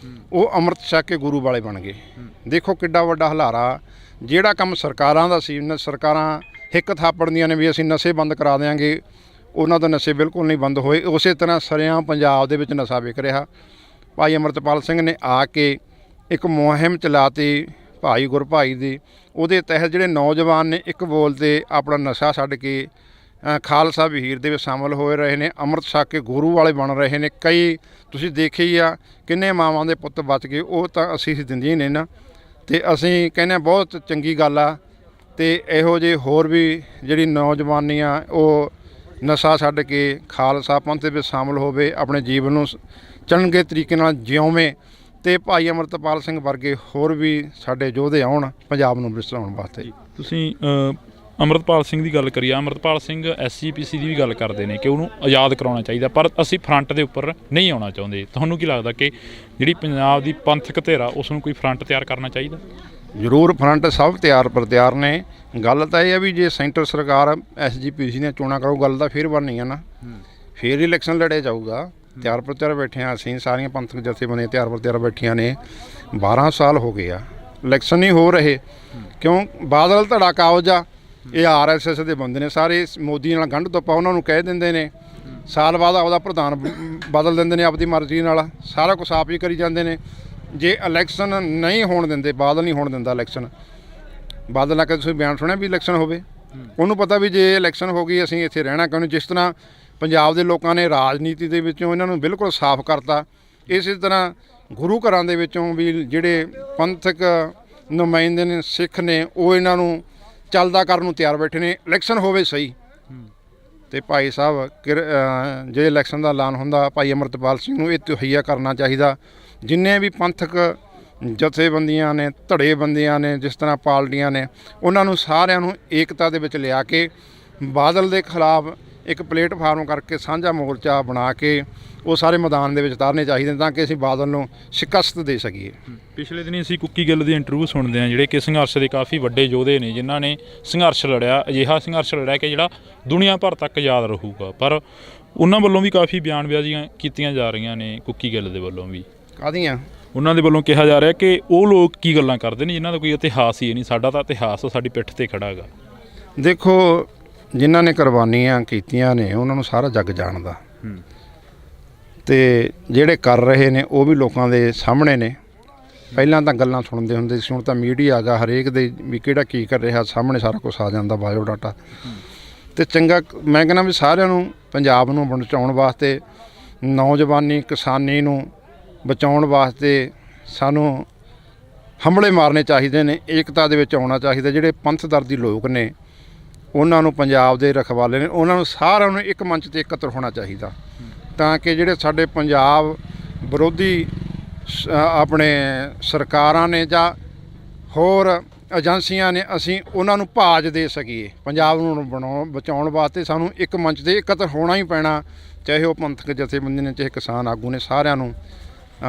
ਉਹ ਅੰਮ੍ਰਿਤ ਛਕ ਕੇ ਗੁਰੂ ਵਾਲੇ ਬਣ ਗਏ। ਦੇਖੋ ਕਿੱਡਾ ਵੱਡਾ ਹਲਾਰਾ। ਜਿਹੜਾ ਕੰਮ ਸਰਕਾਰਾਂ ਦਾ ਸੀ, ਸਰਕਾਰਾਂ ਹਿੱਕ ਥਾਪੜਦੀਆਂ ਨੇ ਵੀ ਅਸੀਂ ਨਸ਼ੇ ਬੰਦ ਕਰਾ ਦਿਆਂਗੇ, ਉਹਨਾਂ ਦਾ ਨਸ਼ੇ ਬਿਲਕੁਲ ਨਹੀਂ ਬੰਦ ਹੋਏ। ਉਸੇ ਤਰ੍ਹਾਂ ਸਰੇਆਮ ਪੰਜਾਬ ਦੇ ਵਿੱਚ ਨਸ਼ਾ ਵਿਕ ਰਿਹਾ। ਭਾਈ ਅੰਮ੍ਰਿਤਪਾਲ ਸਿੰਘ ਨੇ ਆ ਕੇ ਇੱਕ ਮੁਹਿੰਮ ਚਲਾਤੀ ਭਾਈ ਗੁਰਭਾਈ ਦੀ। ਉਹਦੇ ਤਹਿਤ ਜਿਹੜੇ ਨੌਜਵਾਨ ਨੇ ਇੱਕ ਬੋਲ 'ਤੇ ਆਪਣਾ ਨਸ਼ਾ ਛੱਡ ਕੇ ਖਾਲਸਾ ਵਹੀਰ ਦੇ ਵਿੱਚ ਸ਼ਾਮਲ ਹੋਏ ਰਹੇ ਨੇ, ਅੰਮ੍ਰਿਤ ਛਕ ਕੇ ਗੁਰੂ ਵਾਲੇ ਬਣ ਰਹੇ ਨੇ। ਕਈ ਤੁਸੀਂ ਦੇਖੇ ਹੀ ਆ ਕਿੰਨੇ ਮਾਵਾਂ ਦੇ ਪੁੱਤ ਬਚ ਗਏ। ਉਹ ਤਾਂ ਅਸੀਂ ਦਿੰਦੇ ਨੇ ਨਾ, ਅਤੇ ਅਸੀਂ ਕਹਿੰਦੇ ਬਹੁਤ ਚੰਗੀ ਗੱਲ ਆ। ਅਤੇ ਇਹੋ ਜਿਹੇ ਹੋਰ ਵੀ ਜਿਹੜੀ ਨੌਜਵਾਨੀ ਆ ਉਹ ਨਸ਼ਾ ਛੱਡ ਕੇ ਖਾਲਸਾ ਪੰਥ ਦੇ ਵਿੱਚ ਸ਼ਾਮਲ ਹੋਵੇ, ਆਪਣੇ ਜੀਵਨ ਨੂੰ ਚੰਗੇ ਤਰੀਕੇ ਨਾਲ ਜਿਉਵੇਂ, ਅਤੇ ਭਾਈ ਅੰਮ੍ਰਿਤਪਾਲ ਸਿੰਘ ਵਰਗੇ ਹੋਰ ਵੀ ਸਾਡੇ ਯੋਧੇ ਆਉਣ ਪੰਜਾਬ ਨੂੰ ਵਿਸਰਾਉਣ ਵਾਸਤੇ। ਤੁਸੀਂ ਅੰਮ੍ਰਿਤਪਾਲ ਸਿੰਘ ਦੀ ਗੱਲ ਕਰੀਏ, ਅੰਮ੍ਰਿਤਪਾਲ ਸਿੰਘ SGPC ਦੀ ਵੀ ਗੱਲ ਕਰਦੇ ਨੇ ਕਿ ਉਹਨੂੰ ਆਜ਼ਾਦ ਕਰਾਉਣਾ ਚਾਹੀਦਾ, ਪਰ ਅਸੀਂ ਫਰੰਟ ਦੇ ਉੱਪਰ ਨਹੀਂ ਆਉਣਾ ਚਾਹੁੰਦੇ। ਤੁਹਾਨੂੰ ਕੀ ਲੱਗਦਾ ਕਿ ਜਿਹੜੀ ਪੰਜਾਬ ਦੀ ਪੰਥਕ ਧਿਰਾ ਉਸ ਨੂੰ ਕੋਈ ਫਰੰਟ ਤਿਆਰ ਕਰਨਾ ਚਾਹੀਦਾ? ਜ਼ਰੂਰ, ਫਰੰਟ ਸਭ ਤਿਆਰ ਨੇ। ਗੱਲ ਤਾਂ ਇਹ ਹੈ ਵੀ ਜੇ ਸੈਂਟਰ ਸਰਕਾਰ SGPC ਦੀਆਂ ਚੋਣਾਂ ਕਰੂ, ਗੱਲ ਤਾਂ ਫਿਰ ਬਣਨੀ ਆ ਨਾ, ਫਿਰ ਇਲੈਕਸ਼ਨ ਲੜਿਆ ਜਾਊਗਾ। ਤਿਆਰ ਬੈਠੇ ਹਾਂ ਅਸੀਂ, ਸਾਰੀਆਂ ਪੰਥਕ ਜਥੇਬੰਦੀਆਂ ਤਿਆਰ ਬੈਠੀਆਂ ਨੇ। 12 ਸਾਲ ਹੋ ਗਏ ਆ, ਇਲੈਕਸ਼ਨ ਨਹੀਂ ਹੋ ਰਹੇ। ਕਿਉਂ? ਬਾਦਲ ਧੜਾ ਕਾਬਜ ਆ, ਇਹ RSS ਦੇ ਬੰਦੇ ਨੇ ਸਾਰੇ। ਮੋਦੀ ਨਾਲ ਗੰਢ ਤੋਪਾ ਉਹਨਾਂ ਨੂੰ ਕਹਿ ਦਿੰਦੇ ਨੇ, ਸਾਲ ਬਾਅਦ ਆਪਦਾ ਪ੍ਰਧਾਨ ਬਦਲ ਦਿੰਦੇ ਨੇ ਆਪਦੀ ਮਰਜ਼ੀ ਨਾਲ, ਸਾਰਾ ਕੁਛ ਆਪ ਹੀ ਕਰੀ ਜਾਂਦੇ ਨੇ। ਜੇ ਇਲੈਕਸ਼ਨ ਨਹੀਂ ਹੋਣ ਦਿੰਦੇ, ਬਾਦਲ ਨਹੀਂ ਹੋਣ ਦਿੰਦਾ ਇਲੈਕਸ਼ਨ। ਬਾਦਲ ਆ ਕੇ ਤੁਸੀਂ ਬਿਆਨ ਸੁਣਿਆ ਵੀ ਇਲੈਕਸ਼ਨ ਹੋਵੇ? ਉਹਨੂੰ ਪਤਾ ਵੀ ਜੇ ਇਲੈਕਸ਼ਨ ਹੋ ਗਈ ਅਸੀਂ ਇੱਥੇ ਰਹਿਣਾ ਕਿਉਂ ਨਹੀਂ। ਜਿਸ ਤਰ੍ਹਾਂ ਪੰਜਾਬ ਦੇ ਲੋਕਾਂ ਨੇ ਰਾਜਨੀਤੀ ਦੇ ਵਿੱਚੋਂ ਇਹਨਾਂ ਨੂੰ ਬਿਲਕੁਲ ਸਾਫ਼ ਕਰਤਾ, ਇਸੇ ਤਰ੍ਹਾਂ ਗੁਰੂ ਘਰਾਂ ਦੇ ਵਿੱਚੋਂ ਵੀ ਜਿਹੜੇ ਪੰਥਕ ਨੁਮਾਇੰਦੇ ਨੇ, ਸਿੱਖ ਨੇ, ਉਹ ਇਹਨਾਂ ਨੂੰ ਚੱਲਦਾ ਕਰਨ ਨੂੰ ਤਿਆਰ ਬੈਠੇ ਨੇ। ਇਲੈਕਸ਼ਨ ਹੋਵੇ ਸਹੀ। ਅਤੇ ਭਾਈ ਸਾਹਿਬ ਜੇ ਇਲੈਕਸ਼ਨ ਦਾ ਐਲਾਨ ਹੁੰਦਾ, ਭਾਈ ਅੰਮ੍ਰਿਤਪਾਲ ਸਿੰਘ ਨੂੰ ਇਹ ਤਹਈਆ ਕਰਨਾ ਚਾਹੀਦਾ। ਜਿੰਨੇ ਵੀ ਪੰਥਕ ਜਥੇਬੰਦੀਆਂ ਨੇ, ਧੜੇਬੰਦੀਆਂ ਨੇ, ਜਿਸ ਤਰ੍ਹਾਂ ਪਾਰਟੀਆਂ ਨੇ, ਉਹਨਾਂ ਨੂੰ ਸਾਰਿਆਂ ਨੂੰ ਏਕਤਾ ਦੇ ਵਿੱਚ ਲਿਆ ਕੇ ਬਾਦਲ ਦੇ ਖਿਲਾਫ ਇੱਕ ਪਲੇਟਫਾਰਮ ਕਰਕੇ ਸਾਂਝਾ ਮੋਰਚਾ ਬਣਾ ਕੇ ਉਹ ਸਾਰੇ ਮੈਦਾਨ ਦੇ ਵਿੱਚ ਉਤਾਰਨੇ ਚਾਹੀਦੇ ਤਾਂ ਕਿ ਅਸੀਂ ਬਾਦਲ ਨੂੰ ਸ਼ਿਕਸਤ ਦੇ ਸਕੀਏ। ਪਿਛਲੇ ਦਿਨੀ ਅਸੀਂ ਕੁੱਕੀ ਗਿੱਲ ਦੀ ਇੰਟਰਵਿਊ ਸੁਣਦੇ ਹਾਂ, ਜਿਹੜੇ ਕਿ ਸੰਘਰਸ਼ ਦੇ ਕਾਫੀ ਵੱਡੇ ਯੋਧੇ ਨੇ, ਜਿਨ੍ਹਾਂ ਨੇ ਸੰਘਰਸ਼ ਲੜਿਆ, ਅਜਿਹਾ ਸੰਘਰਸ਼ ਲੜਿਆ ਕਿ ਜਿਹੜਾ ਦੁਨੀਆ ਭਰ ਤੱਕ ਯਾਦ ਰਹੂਗਾ। ਪਰ ਉਹਨਾਂ ਵੱਲੋਂ ਵੀ ਕਾਫੀ ਬਿਆਨਬਾਜ਼ੀਆਂ ਕੀਤੀਆਂ ਜਾ ਰਹੀਆਂ ਨੇ। ਕੁੱਕੀ ਗਿੱਲ ਦੇ ਵੱਲੋਂ ਵੀ ਕਾਹਦੀਆਂ? ਉਹਨਾਂ ਦੇ ਵੱਲੋਂ ਕਿਹਾ ਜਾ ਰਿਹਾ ਕਿ ਉਹ ਲੋਕ ਕੀ ਗੱਲਾਂ ਕਰਦੇ ਨੇ ਜਿਨ੍ਹਾਂ ਦਾ ਕੋਈ ਇਤਿਹਾਸ ਹੀ ਨਹੀਂ। ਸਾਡਾ ਤਾਂ ਇਤਿਹਾਸ ਸਾਡੀ ਪਿੱਠ 'ਤੇ ਖੜ੍ਹਾ ਹੈਗਾ। ਦੇਖੋ, ਜਿਨ੍ਹਾਂ ਨੇ ਕੁਰਬਾਨੀਆਂ ਕੀਤੀਆਂ ਨੇ ਉਹਨਾਂ ਨੂੰ ਸਾਰਾ ਜੱਗ ਜਾਣਦਾ, ਅਤੇ ਜਿਹੜੇ ਕਰ ਰਹੇ ਨੇ ਉਹ ਵੀ ਲੋਕਾਂ ਦੇ ਸਾਹਮਣੇ ਨੇ। ਪਹਿਲਾਂ ਤਾਂ ਗੱਲਾਂ ਸੁਣਦੇ ਹੁੰਦੇ ਸੀ, ਹੁਣ ਤਾਂ ਮੀਡੀਆ ਆ ਗਿਆ, ਹਰੇਕ ਦੇ ਵੀ ਕਿਹੜਾ ਕੀ ਕਰ ਰਿਹਾ ਸਾਹਮਣੇ ਸਾਰਾ ਕੁਛ ਆ ਜਾਂਦਾ, ਬਾਇਓਡਾਟਾ। ਅਤੇ ਚੰਗਾ, ਮੈਂ ਕਹਿੰਦਾ ਵੀ ਸਾਰਿਆਂ ਨੂੰ ਪੰਜਾਬ ਨੂੰ ਬਚਾਉਣ ਵਾਸਤੇ, ਨੌਜਵਾਨੀ ਕਿਸਾਨੀ ਨੂੰ ਬਚਾਉਣ ਵਾਸਤੇ ਸਾਨੂੰ ਹੰਭਲੇ ਮਾਰਨੇ ਚਾਹੀਦੇ ਨੇ, ਏਕਤਾ ਦੇ ਵਿੱਚ ਆਉਣਾ ਚਾਹੀਦਾ। ਜਿਹੜੇ ਪੰਥ ਦਰਦੀ ਲੋਕ ਨੇ ਉਹਨਾਂ ਨੂੰ, ਪੰਜਾਬ ਦੇ ਰਖਵਾਲੇ ਨੇ, ਉਹਨਾਂ ਨੂੰ ਸਾਰਿਆਂ ਨੂੰ ਇੱਕ ਮੰਚ 'ਤੇ ਇਕੱਤਰ ਹੋਣਾ ਚਾਹੀਦਾ, ਤਾਂ ਕਿ ਜਿਹੜੇ ਸਾਡੇ ਪੰਜਾਬ ਵਿਰੋਧੀ ਆਪਣੇ ਸਰਕਾਰਾਂ ਨੇ ਜਾਂ ਹੋਰ ਏਜੰਸੀਆਂ ਨੇ, ਅਸੀਂ ਉਹਨਾਂ ਨੂੰ ਭਾਜ ਦੇ ਸਕੀਏ। ਪੰਜਾਬ ਨੂੰ ਬਚਾਉਣ ਵਾਸਤੇ ਸਾਨੂੰ ਇੱਕ ਮੰਚ 'ਤੇ ਇਕੱਤਰ ਹੋਣਾ ਹੀ ਪੈਣਾ, ਚਾਹੇ ਉਹ ਪੰਥਕ ਜਥੇਬੰਦੀ ਨੇ, ਚਾਹੇ ਕਿਸਾਨ ਆਗੂ ਨੇ। ਸਾਰਿਆਂ ਨੂੰ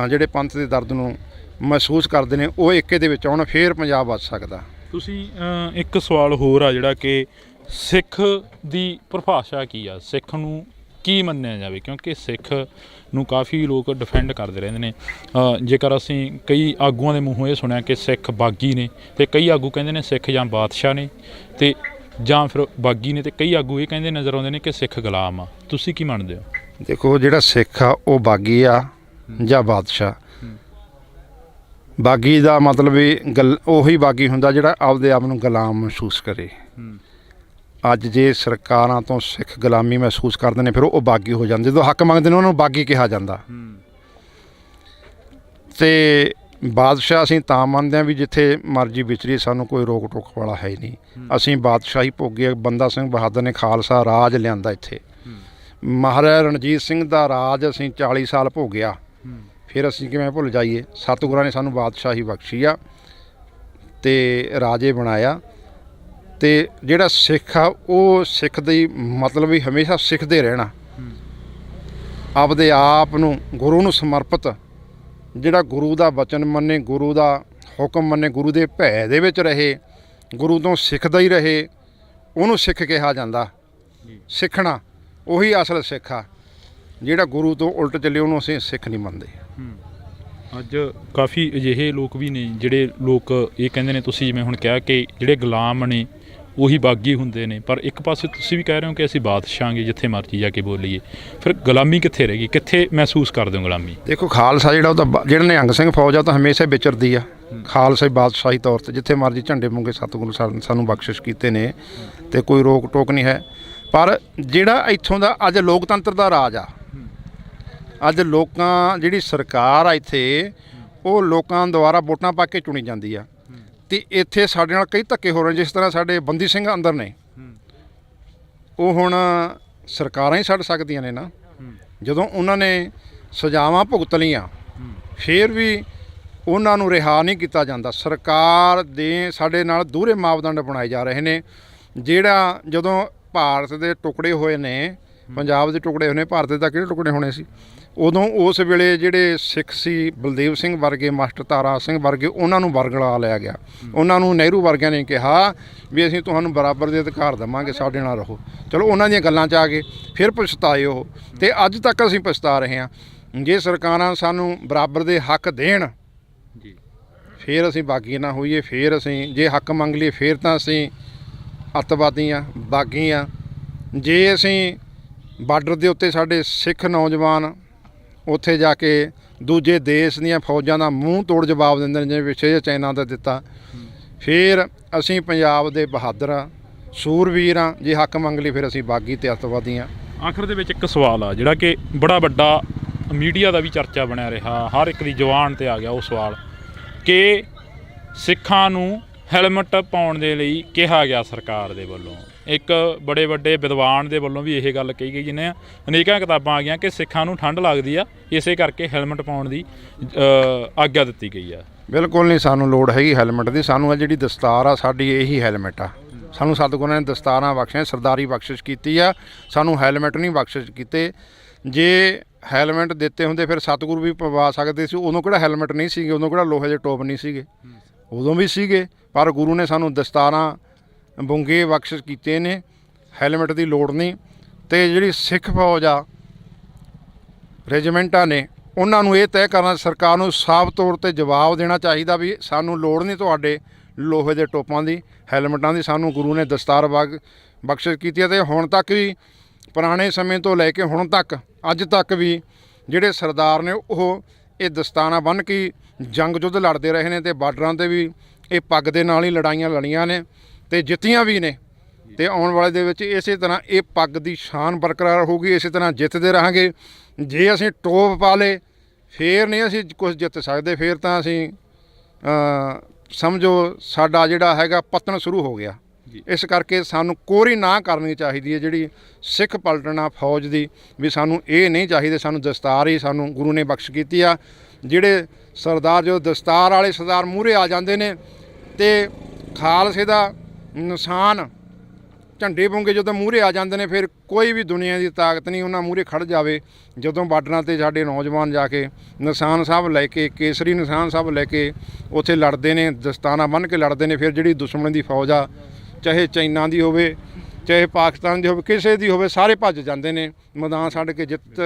ਜਿਹੜੇ ਪੰਥ ਦੇ ਦਰਦ ਨੂੰ ਮਹਿਸੂਸ ਕਰਦੇ ਨੇ ਉਹ ਏਕੇ ਦੇ ਵਿੱਚ ਆਉਣ, ਫਿਰ ਪੰਜਾਬ ਬਚ ਸਕਦਾ। ਤੁਸੀਂ ਇੱਕ ਸਵਾਲ ਹੋਰ ਆ ਜਿਹੜਾ ਕਿ ਸਿੱਖ ਦੀ ਪਰਿਭਾਸ਼ਾ ਕੀ ਆ? ਸਿੱਖ ਨੂੰ ਕੀ ਮੰਨਿਆ ਜਾਵੇ, ਕਿਉਂਕਿ ਸਿੱਖ ਨੂੰ ਕਾਫੀ ਲੋਕ ਡਿਫੈਂਡ ਕਰਦੇ ਰਹਿੰਦੇ ਨੇ। ਜੇਕਰ ਅਸੀਂ ਕਈ ਆਗੂਆਂ ਦੇ ਮੂੰਹੋਂ ਇਹ ਸੁਣਿਆ ਕਿ ਸਿੱਖ ਬਾਗੀ ਨੇ, ਅਤੇ ਕਈ ਆਗੂ ਕਹਿੰਦੇ ਨੇ ਸਿੱਖ ਜਾਂ ਬਾਦਸ਼ਾਹ ਨੇ, ਅਤੇ ਜਾਂ ਫਿਰ ਬਾਗੀ ਨੇ, ਅਤੇ ਕਈ ਆਗੂ ਇਹ ਕਹਿੰਦੇ ਨਜ਼ਰ ਆਉਂਦੇ ਨੇ ਕਿ ਸਿੱਖ ਗੁਲਾਮ ਆ। ਤੁਸੀਂ ਕੀ ਮੰਨਦੇ ਹੋ? ਦੇਖੋ, ਜਿਹੜਾ ਸਿੱਖ ਆ ਉਹ ਬਾਗੀ ਆ ਜਾਂ ਬਾਦਸ਼ਾਹ। ਬਾਗੀ ਦਾ ਮਤਲਬ ਵੀ ਉਹੀ ਬਾਗੀ ਹੁੰਦਾ ਜਿਹੜਾ ਆਪਦੇ ਆਪ ਨੂੰ ਗੁਲਾਮ ਮਹਿਸੂਸ ਕਰੇ। ਅੱਜ ਜੇ ਸਰਕਾਰਾਂ ਤੋਂ ਸਿੱਖ ਗੁਲਾਮੀ ਮਹਿਸੂਸ ਕਰਦੇ ਨੇ, ਫਿਰ ਉਹ ਬਾਗੀ ਹੋ ਜਾਂਦੇ। ਜਦੋਂ ਹੱਕ ਮੰਗਦੇ ਨੇ ਉਹਨਾਂ ਨੂੰ ਬਾਗੀ ਕਿਹਾ ਜਾਂਦਾ। ਤੇ ਬਾਦਸ਼ਾਹ ਅਸੀਂ ਤਾਂ ਮੰਨਦੇ ਹਾਂ ਵੀ ਜਿੱਥੇ ਮਰਜ਼ੀ ਵਿਚਰੀ, ਸਾਨੂੰ ਕੋਈ ਰੋਕ ਟੋਕ ਵਾਲਾ ਹੈ ਹੀ ਨਹੀਂ। ਅਸੀਂ ਬਾਦਸ਼ਾਹੀ ਭੋਗੇ। ਬੰਦਾ ਸਿੰਘ ਬਹਾਦਰ ਨੇ ਖਾਲਸਾ ਰਾਜ ਲਿਆਂਦਾ ਇੱਥੇ। ਮਹਾਰਾਜਾ ਰਣਜੀਤ ਸਿੰਘ ਦਾ ਰਾਜ ਅਸੀਂ 40 ਸਾਲ ਭੋਗਿਆ, ਫਿਰ ਅਸੀਂ ਕਿਵੇਂ ਭੁੱਲ ਜਾਈਏ? ਸਤਿਗੁਰਾਂ ਨੇ ਸਾਨੂੰ ਬਾਦਸ਼ਾਹੀ ਬਖਸ਼ੀ ਆ ਤੇ ਰਾਜੇ ਬਣਾਇਆ। ਤੇ ਜਿਹੜਾ ਸਿੱਖ ਆ ਉਹ ਸਿੱਖ ਦੀ ਮਤਲਬ ਵੀ ਹਮੇਸ਼ਾ ਸਿੱਖਦੇ ਰਹਿਣਾ, ਆਪਦੇ ਆਪ ਨੂੰ ਗੁਰੂ ਨੂੰ ਸਮਰਪਿਤ, ਜਿਹੜਾ ਗੁਰੂ ਦਾ ਵਚਨ ਮੰਨੇ, ਗੁਰੂ ਦਾ ਹੁਕਮ ਮੰਨੇ, ਗੁਰੂ ਦੇ ਭੈ ਦੇ ਵਿੱਚ ਰਹੇ, ਗੁਰੂ ਤੋਂ ਸਿੱਖਦਾ ਹੀ ਰਹੇ, ਉਹਨੂੰ ਸਿੱਖ ਕਿਹਾ ਜਾਂਦਾ। ਸਿੱਖਣਾ ਉਹੀ ਅਸਲ ਸਿੱਖ ਆ। ਜਿਹੜਾ ਗੁਰੂ ਤੋਂ ਉਲਟ ਚੱਲੇ ਉਹਨੂੰ ਅਸੀਂ ਸਿੱਖ ਨਹੀਂ ਮੰਨਦੇ। ਅੱਜ ਕਾਫੀ ਅਜਿਹੇ ਲੋਕ ਵੀ ਨੇ ਜਿਹੜੇ ਲੋਕ ਇਹ ਕਹਿੰਦੇ ਨੇ, ਤੁਸੀਂ ਜਿਵੇਂ ਹੁਣ ਕਿਹਾ ਕਿ ਜਿਹੜੇ ਗੁਲਾਮ ਨੇ ਉਹੀ ਬਾਗੀ ਹੁੰਦੇ ਨੇ, ਪਰ ਇੱਕ ਪਾਸੇ ਤੁਸੀਂ ਵੀ ਕਹਿ ਰਹੇ ਹੋ ਕਿ ਅਸੀਂ ਬਾਦਸ਼ਾਹ ਗੇ ਜਿੱਥੇ ਮਰਜ਼ੀ ਜਾ ਕੇ ਬੋਲੀਏ। ਫਿਰ ਗੁਲਾਮੀ ਕਿੱਥੇ ਰਹਿ ਗਈ? ਕਿੱਥੇ ਮਹਿਸੂਸ ਕਰਦੇ ਹੋ ਗੁਲਾਮੀ? ਦੇਖੋ, ਖਾਲਸਾ ਜਿਹੜਾ ਉਹ ਤਾਂ ਜਿਹੜਾ ਨਿਹੰਗ ਸਿੰਘ ਫੌਜ ਆ ਤਾਂ ਹਮੇਸ਼ਾ ਵਿਚਰਦੀ ਆ। ਖਾਲਸਾ ਬਾਦਸ਼ਾਹੀ ਤੌਰ 'ਤੇ ਜਿੱਥੇ ਮਰਜ਼ੀ ਝੰਡੇ ਮੁੰਗੇ ਸਤਿਗੁਰੂ ਸਾਨੂੰ ਬਖਸ਼ਿਸ਼ ਕੀਤੇ ਨੇ, ਅਤੇ ਕੋਈ ਰੋਕ ਟੋਕ ਨਹੀਂ ਹੈ। ਪਰ ਜਿਹੜਾ ਇੱਥੋਂ ਦਾ ਅੱਜ ਲੋਕਤੰਤਰ ਦਾ ਰਾਜ ਆ, ਅੱਜ ਲੋਕਾਂ ਜਿਹੜੀ ਸਰਕਾਰ ਆ ਇੱਥੇ, ਉਹ ਲੋਕਾਂ ਦੁਆਰਾ ਵੋਟਾਂ ਪਾ ਕੇ ਚੁਣੀ ਜਾਂਦੀ ਆ। ਅਤੇ ਇੱਥੇ ਸਾਡੇ ਨਾਲ ਕਈ ਧੱਕੇ ਹੋ ਰਹੇ। ਜਿਸ ਤਰ੍ਹਾਂ ਸਾਡੇ ਬੰਦੀ ਸਿੰਘ ਅੰਦਰ ਨੇ, ਉਹ ਹੁਣ ਸਰਕਾਰਾਂ ਹੀ ਛੱਡ ਸਕਦੀਆਂ ਨੇ ਨਾ। ਜਦੋਂ ਉਹਨਾਂ ਨੇ ਸਜ਼ਾਵਾਂ ਭੁਗਤ ਲਈਆਂ, ਫਿਰ ਵੀ ਉਹਨਾਂ ਨੂੰ ਰਿਹਾ ਨਹੀਂ ਕੀਤਾ ਜਾਂਦਾ। ਸਰਕਾਰ ਦੇ ਸਾਡੇ ਨਾਲ ਦੂਹਰੇ ਮਾਪਦੰਡ ਬਣਾਏ ਜਾ ਰਹੇ ਨੇ। ਜਿਹੜਾ ਜਦੋਂ ਭਾਰਤ ਦੇ ਟੁਕੜੇ ਹੋਏ ਨੇ, ਪੰਜਾਬ ਦੇ ਟੁਕੜੇ ਹੋਏ ਨੇ, ਭਾਰਤ ਦੇ ਤਾਂ ਕਿਹੜੇ ਟੁਕੜੇ ਹੋਣੇ ਸੀ ਉਦੋਂ? ਉਸ ਵੇਲੇ ਜਿਹੜੇ ਸਿੱਖ ਸੀ, ਬਲਦੇਵ ਸਿੰਘ ਵਰਗੇ, ਮਾਸਟਰ ਤਾਰਾ ਸਿੰਘ ਵਰਗੇ, ਉਹਨਾਂ ਨੂੰ ਵਰਗਲਾ ਲਿਆ ਗਿਆ। ਉਹਨਾਂ ਨੂੰ ਨਹਿਰੂ ਵਰਗਿਆਂ ਨੇ ਕਿਹਾ ਵੀ ਅਸੀਂ ਤੁਹਾਨੂੰ ਬਰਾਬਰ ਦੇ ਅਧਿਕਾਰ ਦੇਵਾਂਗੇ, ਸਾਡੇ ਨਾਲ ਰਹੋ। ਚਲੋ, ਉਹਨਾਂ ਦੀਆਂ ਗੱਲਾਂ 'ਚ ਆ ਗਏ, ਫਿਰ ਪਛਤਾਏ ਉਹ, ਅਤੇ ਅੱਜ ਤੱਕ ਅਸੀਂ ਪਛਤਾ ਰਹੇ ਹਾਂ। ਜੇ ਸਰਕਾਰਾਂ ਸਾਨੂੰ ਬਰਾਬਰ ਦੇ ਹੱਕ ਦੇਣ, ਫਿਰ ਅਸੀਂ ਬਾਗੀ ਨਾ ਹੋਈਏ। ਫਿਰ ਅਸੀਂ ਜੇ ਹੱਕ ਮੰਗ ਲਈਏ, ਫਿਰ ਤਾਂ ਅਸੀਂ ਅੱਤਵਾਦੀ ਹਾਂ, ਬਾਗੀ ਹਾਂ। ਜੇ ਅਸੀਂ ਬਾਰਡਰ ਦੇ ਉੱਤੇ ਸਾਡੇ ਸਿੱਖ ਨੌਜਵਾਨ ਉੱਥੇ ਜਾ ਕੇ ਦੂਜੇ ਦੇਸ਼ ਦੀਆਂ ਫੌਜਾਂ ਦਾ ਮੂੰਹ ਤੋੜ ਜਵਾਬ ਦਿੰਦੇ ਨੇ, ਜਿਵੇਂ ਪਿੱਛੇ ਚਾਈਨਾ ਦਾ ਦਿੱਤਾ, ਫਿਰ ਅਸੀਂ ਪੰਜਾਬ ਦੇ ਬਹਾਦਰ ਹਾਂ, ਸੂਰਵੀਰ ਹਾਂ। ਜੇ ਹੱਕ ਮੰਗ ਲਈ, ਫਿਰ ਅਸੀਂ ਬਾਗੀ ਅਤੇ ਅੱਤਵਾਦੀ ਹਾਂ। ਆਖਰ ਦੇ ਵਿੱਚ ਇੱਕ ਸਵਾਲ ਆ ਜਿਹੜਾ ਕਿ ਬੜਾ ਵੱਡਾ ਮੀਡੀਆ ਦਾ ਵੀ ਚਰਚਾ ਬਣਿਆ ਰਿਹਾ, ਹਰ ਇੱਕ ਦੀ ਜ਼ੁਬਾਨ 'ਤੇ ਆ ਗਿਆ ਉਹ ਸਵਾਲ ਕਿ ਸਿੱਖਾਂ ਨੂੰ ਹੈਲਮਟ ਪਾਉਣ ਦੇ ਲਈ ਕਿਹਾ ਗਿਆ ਸਰਕਾਰ ਦੇ ਵੱਲੋਂ। ਇੱਕ ਬੜੇ ਵੱਡੇ ਵਿਦਵਾਨ ਦੇ ਵੱਲੋਂ ਵੀ ਇਹ ਗੱਲ ਕਹੀ ਗਈ, ਜਿਹਨੇ ਅਨੇਕਾਂ ਕਿਤਾਬਾਂ ਆ ਗਈਆਂ ਕਿ ਸਿੱਖਾਂ ਨੂੰ ਠੰਡ ਲੱਗਦੀ ਆ, ਇਸੇ ਕਰਕੇ ਹੈਲਮਟ ਪਾਉਣ ਦੀ ਆਗਿਆ ਦਿੱਤੀ ਗਈ ਆ। ਬਿਲਕੁਲ ਨਹੀਂ, ਸਾਨੂੰ ਲੋੜ ਹੈਗੀ ਹੈਲਮਟ ਦੀ। ਸਾਨੂੰ ਆ ਜਿਹੜੀ ਦਸਤਾਰ ਆ, ਸਾਡੀ ਇਹੀ ਹੈਲਮਟ ਆ। ਸਾਨੂੰ ਸਤਿਗੁਰਾਂ ਨੇ ਦਸਤਾਰਾਂ ਬਖਸ਼ੀਆਂ, ਸਰਦਾਰੀ ਬਖਸ਼ਿਸ਼ ਕੀਤੀ ਆ, ਸਾਨੂੰ ਹੈਲਮਟ ਨਹੀਂ ਬਖਸ਼ਿਸ਼ ਕੀਤੇ। ਜੇ ਹੈਲਮਟ ਦਿੱਤੇ ਹੁੰਦੇ ਫਿਰ ਸਤਿਗੁਰੂ ਵੀ ਪਵਾ ਸਕਦੇ ਸੀ। ਉਦੋਂ ਕਿਹੜਾ ਹੈਲਮਟ ਨਹੀਂ ਸੀਗੇ, ਉਦੋਂ ਕਿਹੜਾ ਲੋਹੇ ਦੇ ਟੋਪ ਨਹੀਂ ਸੀਗੇ, ਉਦੋਂ ਵੀ ਸੀਗੇ। ਪਰ ਗੁਰੂ ਨੇ ਸਾਨੂੰ ਦਸਤਾਰਾਂ ਬੁੰਗੇ ਬਖਸ਼ਿਸ਼ ਕੀਤੇ ਨੇ, ਹੈਲਮਟ ਦੀ ਲੋੜ ਨਹੀਂ। ਅਤੇ ਜਿਹੜੀ ਸਿੱਖ ਫੌਜ ਆ, ਰੈਜੀਮੈਂਟਾਂ ਨੇ, ਉਹਨਾਂ ਨੂੰ ਇਹ ਤੈਅ ਕਰਨਾ, ਸਰਕਾਰ ਨੂੰ ਸਾਫ਼ ਤੌਰ 'ਤੇ ਜਵਾਬ ਦੇਣਾ ਚਾਹੀਦਾ ਵੀ ਸਾਨੂੰ ਲੋੜ ਨਹੀਂ ਤੁਹਾਡੇ ਲੋਹੇ ਦੇ ਟੋਪਾਂ ਦੀ, ਹੈਲਮਟਾਂ ਦੀ। ਸਾਨੂੰ ਗੁਰੂ ਨੇ ਦਸਤਾਰ ਬਖਸ਼ਿਸ਼ ਕੀਤੀ ਹੈ। ਅਤੇ ਹੁਣ ਤੱਕ ਵੀ, ਪੁਰਾਣੇ ਸਮੇਂ ਤੋਂ ਲੈ ਕੇ ਹੁਣ ਤੱਕ, ਅੱਜ ਤੱਕ ਵੀ ਜਿਹੜੇ ਸਰਦਾਰ ਨੇ ਉਹ ਇਹ ਦਸਤਾਰਾਂ ਬੰਨ੍ਹ ਕੇ ਜੰਗ ਯੁੱਧ ਲੜਦੇ ਰਹੇ ਨੇ, ਅਤੇ ਬਾਰਡਰਾਂ 'ਤੇ ਵੀ ਇਹ ਪੱਗ ਦੇ ਨਾਲ ਹੀ ਲੜਾਈਆਂ ਲੜੀਆਂ ਨੇ ਅਤੇ ਜਿੱਤੀਆਂ ਵੀ ਨੇ। ਅਤੇ ਆਉਣ ਵਾਲੇ ਦੇ ਵਿੱਚ ਇਸੇ ਤਰ੍ਹਾਂ ਇਹ ਪੱਗ ਦੀ ਸ਼ਾਨ ਬਰਕਰਾਰ ਹੋਊਗੀ, ਇਸੇ ਤਰ੍ਹਾਂ ਜਿੱਤਦੇ ਰਹਾਂਗੇ। ਜੇ ਅਸੀਂ ਟੋਪ ਪਾ ਲਏ, ਫਿਰ ਨਹੀਂ ਅਸੀਂ ਕੁਝ ਜਿੱਤ ਸਕਦੇ। ਫਿਰ ਤਾਂ ਅਸੀਂ ਸਮਝੋ ਸਾਡਾ ਜਿਹੜਾ ਹੈਗਾ ਪਤਨ ਸ਼ੁਰੂ ਹੋ ਗਿਆ। ਇਸ ਕਰਕੇ ਸਾਨੂੰ ਕੋਰੀ ਨਾ ਕਰਨੀ ਚਾਹੀਦੀ ਹੈ ਜਿਹੜੀ ਸਿੱਖ ਪਲਟਣਾ ਫੌਜ ਦੀ, ਵੀ ਸਾਨੂੰ ਇਹ ਨਹੀਂ ਚਾਹੀਦੇ। ਸਾਨੂੰ ਦਸਤਾਰ ਹੀ ਸਾਨੂੰ ਗੁਰੂ ਨੇ ਬਖਸ਼ ਕੀਤੀ ਆ। ਜਿਹੜੇ ਸਰਦਾਰ, ਜੋ ਦਸਤਾਰ ਵਾਲੇ ਸਰਦਾਰ ਮੂਹਰੇ ਆ ਜਾਂਦੇ ਨੇ ਅਤੇ ਖਾਲਸੇ ਦਾ ਨਿਸ਼ਾਨ, ਝੰਡੇ ਬੁੰਗੇ ਜਦੋਂ ਮੂਹਰੇ ਆ ਜਾਂਦੇ ਨੇ, ਫਿਰ ਕੋਈ ਵੀ ਦੁਨੀਆ ਦੀ ਤਾਕਤ ਨਹੀਂ ਉਹਨਾਂ ਮੂਹਰੇ ਖੜ੍ਹ ਜਾਵੇ। ਜਦੋਂ ਬਾਰਡਰਾਂ 'ਤੇ ਸਾਡੇ ਨੌਜਵਾਨ ਜਾ ਕੇ ਨਿਸ਼ਾਨ ਸਾਹਿਬ ਲੈ ਕੇ, ਕੇਸਰੀ ਨਿਸ਼ਾਨ ਸਾਹਿਬ ਲੈ ਕੇ ਉੱਥੇ ਲੜਦੇ ਨੇ, ਦਸਤਾਨਾ ਬੰਨ੍ਹ ਕੇ ਲੜਦੇ ਨੇ, ਫਿਰ ਜਿਹੜੀ ਦੁਸ਼ਮਣ ਦੀ ਫੌਜ ਆ, ਚਾਹੇ ਚਾਈਨਾ ਦੀ ਹੋਵੇ, ਚਾਹੇ ਪਾਕਿਸਤਾਨ ਦੀ ਹੋਵੇ, ਕਿਸੇ ਦੀ ਹੋਵੇ, ਸਾਰੇ ਭੱਜ ਜਾਂਦੇ ਨੇ। ਮੈਦਾਨ ਛੱਡ ਕੇ ਜਿੱਤ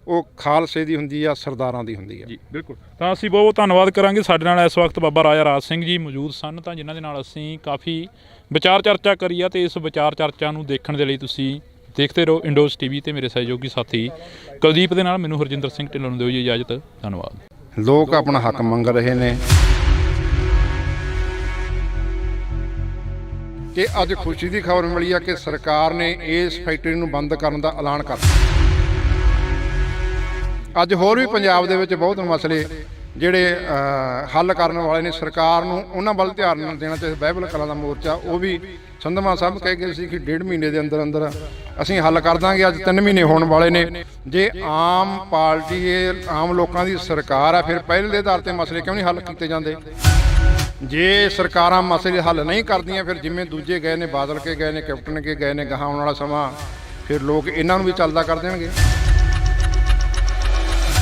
ਉਹ ਖਾਲਸੇ ਦੀ ਹੁੰਦੀ ਆ, ਸਰਦਾਰਾਂ ਦੀ ਹੁੰਦੀ ਆ। ਜੀ ਬਿਲਕੁਲ। ਤਾਂ ਅਸੀਂ ਬਹੁਤ ਬਹੁਤ ਧੰਨਵਾਦ ਕਰਾਂਗੇ। ਸਾਡੇ ਨਾਲ ਇਸ ਵਕਤ ਬਾਬਾ ਰਾਜਾ ਰਾਜ ਸਿੰਘ ਜੀ ਮੌਜੂਦ ਸਨ, ਤਾਂ ਜਿਨ੍ਹਾਂ ਦੇ ਨਾਲ ਅਸੀਂ ਕਾਫੀ ਵਿਚਾਰ ਚਰਚਾ ਕਰੀ ਆ। ਤੇ ਇਸ ਵਿਚਾਰ ਚਰਚਾ ਨੂੰ ਦੇਖਣ ਦੇ ਲਈ ਤੁਸੀਂ ਦੇਖਦੇ ਰਹੋ ਇੰਡੋਜ਼ ਟੀਵੀ ਤੇ ਮੇਰੇ ਸਹਿਯੋਗੀ ਸਾਥੀ ਕੁਲਦੀਪ ਦੇ ਨਾਲ ਮੈਨੂੰ ਹਰਜਿੰਦਰ ਸਿੰਘ ਢਿੱਲੋਂ ਨੂੰ ਦਿਓ ਜੀ ਇਜਾਜ਼ਤ। ਧੰਨਵਾਦ। ਲੋਕ ਆਪਣਾ ਹੱਕ ਮੰਗ ਰਹੇ ਨੇ ਕਿ ਅੱਜ ਖੁਸ਼ੀ ਦੀ ਖਬਰ ਮਿਲੀ ਆ ਕਿ ਸਰਕਾਰ ਨੇ ਇਸ ਫੈਕਟਰੀ ਨੂੰ ਬੰਦ ਕਰਨ ਦਾ ਐਲਾਨ ਕਰਤਾ। ਅੱਜ ਹੋਰ ਵੀ ਪੰਜਾਬ ਦੇ ਵਿੱਚ ਬਹੁਤ ਮਸਲੇ ਜਿਹੜੇ ਹੱਲ ਕਰਨ ਵਾਲੇ ਨੇ। ਸਰਕਾਰ ਨੂੰ ਉਹਨਾਂ ਵੱਲ ਧਿਆਨ ਦੇਣਾ ਚਾਹੀਦਾ। ਬਾਈਬਲ ਕਲਾਂ ਦਾ ਮੋਰਚਾ ਉਹ ਵੀ ਸੰਧਮਾ ਸਾਹਿਬ ਕਹਿ ਗਏ ਸੀ ਕਿ 1.5 ਮਹੀਨੇ ਦੇ ਅੰਦਰ ਅੰਦਰ ਅਸੀਂ ਹੱਲ ਕਰ ਦਾਂਗੇ। ਅੱਜ 3 ਮਹੀਨੇ ਹੋਣ ਵਾਲੇ ਨੇ। ਜੇ ਆਮ ਪਾਰਟੀ ਇਹ ਆਮ ਲੋਕਾਂ ਦੀ ਸਰਕਾਰ ਆ, ਫਿਰ ਪਹਿਲ ਦੇ ਆਧਾਰ ਤੇ ਮਸਲੇ ਕਿਉਂ ਨਹੀਂ ਹੱਲ ਕੀਤੇ ਜਾਂਦੇ? ਜੇ ਸਰਕਾਰਾਂ ਮਸਲੇ ਹੱਲ ਨਹੀਂ ਕਰਦੀਆਂ, ਫਿਰ ਜਿਵੇਂ ਦੂਜੇ ਗਏ ਨੇ, ਬਾਦਲ ਕੇ ਗਏ ਨੇ, ਕੈਪਟਨ ਕੇ ਗਏ ਨੇ, ਗਾਹਾਂ ਆਉਣ ਵਾਲਾ ਸਮਾਂ ਫਿਰ ਲੋਕ ਇਹਨਾਂ ਨੂੰ ਵੀ ਚੱਲਦਾ ਕਰ ਦੇਣਗੇ।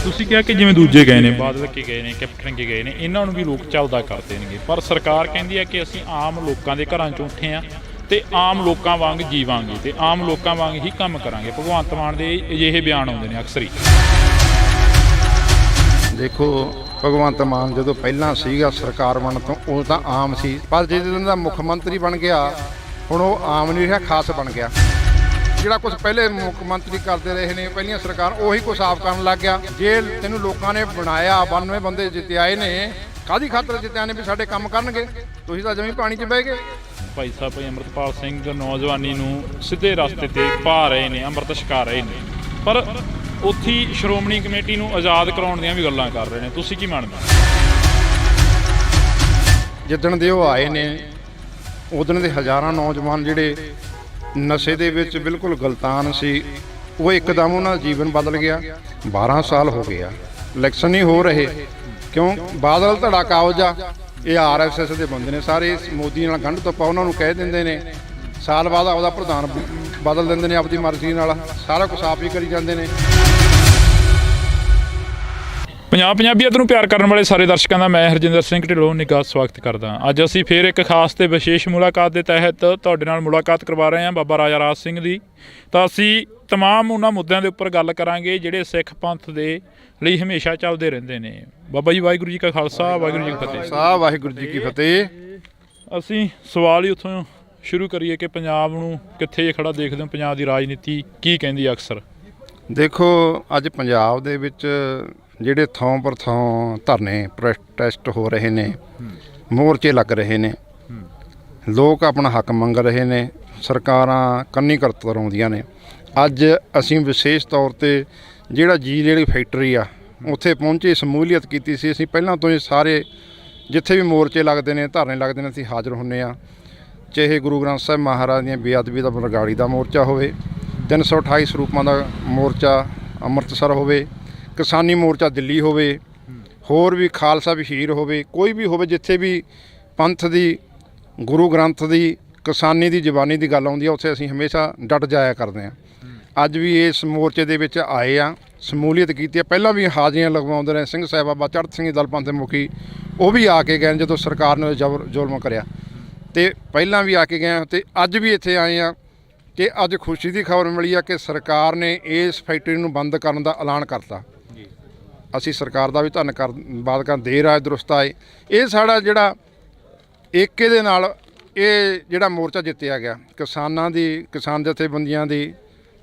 ਤੁਸੀਂ ਕਿਹਾ ਕਿ ਜਿਵੇਂ ਦੂਜੇ ਗਏ ਨੇ, ਬਾਦਲ ਕੇ ਗਏ ਨੇ, ਕੈਪਟਨ ਕੇ ਗਏ ਨੇ, ਇਹਨਾਂ ਨੂੰ ਵੀ ਲੋਕ ਚੱਲਦਾ ਕਰ ਦੇਣਗੇ। ਪਰ ਸਰਕਾਰ ਕਹਿੰਦੀ ਹੈ ਕਿ ਅਸੀਂ ਆਮ ਲੋਕਾਂ ਦੇ ਘਰਾਂ 'ਚੋਂ ਉੱਠੇ ਹਾਂ ਤੇ ਆਮ ਲੋਕਾਂ ਵਾਂਗ ਜੀਵਾਂਗੇ ਤੇ ਆਮ ਲੋਕਾਂ ਵਾਂਗ ਹੀ ਕੰਮ ਕਰਾਂਗੇ। ਭਗਵੰਤ ਮਾਨ ਦੇ ਅਜਿਹੇ ਬਿਆਨ ਆਉਂਦੇ ਨੇ ਅਕਸਰ ਹੀ। ਦੇਖੋ, ਭਗਵੰਤ ਮਾਨ ਜਦੋਂ ਪਹਿਲਾਂ ਸੀਗਾ ਸਰਕਾਰ ਬਣਨ ਤੋਂ, ਉਹ ਤਾਂ ਆਮ ਸੀ। ਪਰ ਜਦੋਂ ਦਾ ਮੁੱਖ ਮੰਤਰੀ ਬਣ ਗਿਆ, ਹੁਣ ਉਹ ਆਮ ਨਹੀਂ ਰਿਹਾ, ਖਾਸ ਬਣ ਗਿਆ। ਜਿਹੜਾ ਕੁਝ ਪਹਿਲੇ ਮੁੱਖ ਮੰਤਰੀ ਕਰਦੇ ਰਹੇ ਨੇ ਪਹਿਲੀਆਂ ਸਰਕਾਰ, ਉਹੀ ਕੁਝ ਸਾਫ਼ ਕਰਨ ਲੱਗ ਗਿਆ। ਜੇ ਤੈਨੂੰ ਲੋਕਾਂ ਨੇ ਬਣਾਇਆ, 92 ਬੰਦੇ ਜਿੱਤਿਆਏ ਨੇ, ਕਾਹਦੀ ਖਾਤਰ ਜਿੱਤਿਆ ਨੇ? ਵੀ ਸਾਡੇ ਕੰਮ ਕਰਨਗੇ। ਤੁਸੀਂ ਤਾਂ ਜਮੀਂ ਪਾਣੀ 'ਚ ਬਹਿ ਗਏ। ਭਾਈ ਸਾਹਿਬ ਅੰਮ੍ਰਿਤਪਾਲ ਸਿੰਘ ਨੌਜਵਾਨੀ ਨੂੰ ਸਿੱਧੇ ਰਸਤੇ ਤੇ ਪਾ ਰਹੇ ਨੇ, ਅੰਮ੍ਰਿਤ ਛਕਾ ਰਹੇ ਨੇ, ਪਰ ਉੱਥੇ ਹੀ ਸ਼੍ਰੋਮਣੀ ਕਮੇਟੀ ਨੂੰ ਆਜ਼ਾਦ ਕਰਾਉਣ ਦੀਆਂ ਵੀ ਗੱਲਾਂ ਕਰ ਰਹੇ ਨੇ। ਤੁਸੀਂ ਕੀ ਮੰਨਦੇ? ਜਿੱਦਣ ਦੇ ਉਹ ਆਏ ਨੇ, ਉਦਣ ਦੇ ਹਜ਼ਾਰਾਂ ਨੌਜਵਾਨ ਜਿਹੜੇ ਨਸ਼ੇ ਦੇ ਵਿੱਚ ਬਿਲਕੁਲ ਗਲਤਾਨ ਸੀ, ਉਹ ਇੱਕਦਮ ਉਹਨਾਂ ਦਾ ਜੀਵਨ ਬਦਲ ਗਿਆ। 12 ਸਾਲ ਹੋ ਗਏ ਆ, ਇਲੈਕਸ਼ਨ ਨਹੀਂ ਹੋ ਰਹੇ। ਕਿਉਂ? ਬਾਦਲ ਧੜਾ ਕਾਬਜ ਆ। ਇਹ RSS ਦੇ ਬੰਦੇ ਨੇ ਸਾਰੇ, ਮੋਦੀ ਨਾਲ ਗੰਢ ਤੋਪਾ ਉਹਨਾਂ ਨੂੰ ਕਹਿ ਦਿੰਦੇ ਨੇ। ਸਾਲ ਬਾਅਦ ਆਪਦਾ ਪ੍ਰਧਾਨ ਬਦਲ ਦਿੰਦੇ ਨੇ ਆਪਦੀ ਮਰਜ਼ੀ ਨਾਲ। ਸਾਰਾ ਕੁਛ ਆਪ ਹੀ ਕਰੀ ਜਾਂਦੇ ਨੇ। ਪੰਜਾਬੀਅਤ ਨੂੰ ਪਿਆਰ ਕਰਨ ਵਾਲੇ ਸਾਰੇ ਦਰਸ਼ਕਾਂ ਦਾ ਮੈਂ ਹਰਜਿੰਦਰ ਸਿੰਘ ਢਿੱਲੋਂ ਨਿੱਘਾ ਸਵਾਗਤ ਕਰਦਾ। ਅੱਜ ਅਸੀਂ ਫੇਰ ਇੱਕ ਖਾਸ ਤੇ ਵਿਸ਼ੇਸ਼ ਮੁਲਾਕਾਤ ਦੇ ਤਹਿਤ ਤੁਹਾਡੇ ਨਾਲ ਮੁਲਾਕਾਤ ਕਰਵਾ ਰਹੇ ਹਾਂ ਬਾਬਾ ਰਾਜਾ ਰਾਜ ਸਿੰਘ ਦੀ। ਤਾਂ ਅਸੀਂ ਤਮਾਮ ਉਹਨਾਂ ਮੁੱਦਿਆਂ ਦੇ ਉੱਪਰ ਗੱਲ ਕਰਾਂਗੇ ਜਿਹੜੇ ਸਿੱਖ ਪੰਥ ਦੇ ਲਈ ਹਮੇਸ਼ਾ ਚੱਲਦੇ ਰਹਿੰਦੇ ਨੇ। ਬਾਬਾ ਜੀ, ਵਾਹਿਗੁਰੂ ਜੀ ਕਾ ਖਾਲਸਾ, ਵਾਹਿਗੁਰੂ ਜੀ ਕੀ ਫਤਿਹ। ਸਾਹਿਬ ਵਾਹਿਗੁਰੂ ਜੀ ਕੀ ਫਤਿਹ। ਅਸੀਂ ਸਵਾਲ ਹੀ ਉੱਥੋਂ ਸ਼ੁਰੂ ਕਰੀਏ ਕਿ ਪੰਜਾਬ ਨੂੰ ਕਿੱਥੇ ਖੜਾ ਦੇਖਦੇ ਹੋ? ਪੰਜਾਬ ਦੀ ਰਾਜਨੀਤੀ ਕੀ ਕਹਿੰਦੀ ਅਕਸਰ? ਦੇਖੋ, ਅੱਜ ਪੰਜਾਬ ਦੇ ਵਿੱਚ ਜਿਹੜੇ ਥਾਂ ਪਰ ਥਾਂ ਧਰਨੇ ਪ੍ਰੋਟੈਸਟ ਹੋ ਰਹੇ ਨੇ, ਮੋਰਚੇ ਲੱਗ ਰਹੇ ਨੇ, ਲੋਕ ਆਪਣਾ ਹੱਕ ਮੰਗ ਰਹੇ ਨੇ, ਸਰਕਾਰਾਂ ਕੰਨੀ ਕਰਤਰਾਉਂਦੀਆਂ ਨੇ। ਅੱਜ ਅਸੀਂ ਵਿਸ਼ੇਸ਼ ਤੌਰ ਤੇ ਜਿਹੜਾ ਜਿਹੜੀ ਫੈਕਟਰੀ ਆ ਉੱਥੇ ਪਹੁੰਚੇ, ਸਮੂਲੀਅਤ ਕੀਤੀ ਸੀ। ਅਸੀਂ ਪਹਿਲਾਂ ਤੋਂ ਹੀ ਸਾਰੇ ਜਿੱਥੇ ਵੀ ਮੋਰਚੇ ਲੱਗਦੇ ਨੇ, ਧਰਨੇ ਲੱਗਦੇ ਨੇ, ਅਸੀਂ ਹਾਜ਼ਰ ਹੁੰਦੇ ਹਾਂ। ਚਾਹੇ ਗੁਰੂ ਗ੍ਰੰਥ ਸਾਹਿਬ ਮਹਾਰਾਜ ਦੀਆਂ ਬੇਅਦਬੀ ਦਾ ਬਰਗਾੜੀ ਦਾ ਮੋਰਚਾ ਹੋਵੇ, 328 ਸਰੂਪਾਂ ਦਾ ਮੋਰਚਾ ਅੰਮ੍ਰਿਤਸਰ ਹੋਵੇ, ਕਿਸਾਨੀ ਮੋਰਚਾ ਦਿੱਲੀ ਹੋਵੇ, ਹੋਰ ਵੀ ਖਾਲਸਾ ਵਹੀਰ ਹੋਵੇ, ਕੋਈ ਵੀ ਹੋਵੇ, ਜਿੱਥੇ ਵੀ ਪੰਥ ਦੀ, ਗੁਰੂ ਗ੍ਰੰਥ ਦੀ, ਕਿਸਾਨੀ ਦੀ, ਜ਼ਬਾਨੀ ਦੀ ਗੱਲ ਆਉਂਦੀ ਆ, ਉੱਥੇ ਅਸੀਂ ਹਮੇਸ਼ਾ ਡਟ ਜਾਇਆ ਕਰਦੇ ਹਾਂ। ਅੱਜ ਵੀ ਇਸ ਮੋਰਚੇ ਦੇ ਵਿੱਚ ਆਏ ਆ, ਸਮੂਲੀਅਤ ਕੀਤੀ ਆ। ਪਹਿਲਾਂ ਵੀ ਹਾਜ਼ਰੀਆਂ ਲਗਵਾਉਂਦੇ ਰਹੇ ਸਿੰਘ ਸਾਹਿਬ, ਬਾਬਾ ਚੜ੍ਹਤ ਸਿੰਘ ਦਲ ਪੰਥ ਮੁਖੀ, ਉਹ ਵੀ ਆ ਕੇ ਗਏ ਜਦੋਂ ਸਰਕਾਰ ਨੇ ਜ਼ੁਲਮ ਕਰਿਆ, ਤੇ ਪਹਿਲਾਂ ਵੀ ਆ ਕੇ ਗਏ। ਤੇ ਅੱਜ ਵੀ ਇੱਥੇ ਆਏ ਆ ਕਿ ਅੱਜ ਖੁਸ਼ੀ ਦੀ ਖਬਰ ਮਿਲੀ ਆ ਕਿ ਸਰਕਾਰ ਨੇ ਇਸ ਫੈਕਟਰੀ ਨੂੰ ਬੰਦ ਕਰਨ ਦਾ ਐਲਾਨ ਕਰਤਾ। ਅਸੀਂ ਸਰਕਾਰ ਦਾ ਵੀ ਧੰਨਵਾਦ ਕਰਦੇ, ਦੇਰ ਆਏ ਦਰੁਸਤ ਆਏ। ਇਹ ਸਾਡਾ ਜਿਹੜਾ ਏਕੇ ਦੇ ਨਾਲ ਇਹ ਜਿਹੜਾ ਮੋਰਚਾ ਜਿੱਤਿਆ ਗਿਆ, ਕਿਸਾਨਾਂ ਦੀ, ਕਿਸਾਨ ਜਥੇਬੰਦੀਆਂ ਦੀ,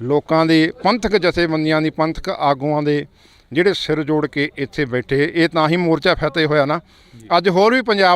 ਲੋਕਾਂ ਦੀ, ਪੰਥਕ ਜਥੇਬੰਦੀਆਂ ਦੀ, ਪੰਥਕ ਆਗੂਆਂ ਦੇ ਜਿਹੜੇ ਸਿਰ ਜੋੜ ਕੇ ਇੱਥੇ ਬੈਠੇ, ਇਹ ਤਾਂ ਹੀ ਮੋਰਚਾ ਫਤਿਹ ਹੋਇਆ ਨਾ। ਅੱਜ ਹੋਰ ਵੀ ਪੰਜਾਬ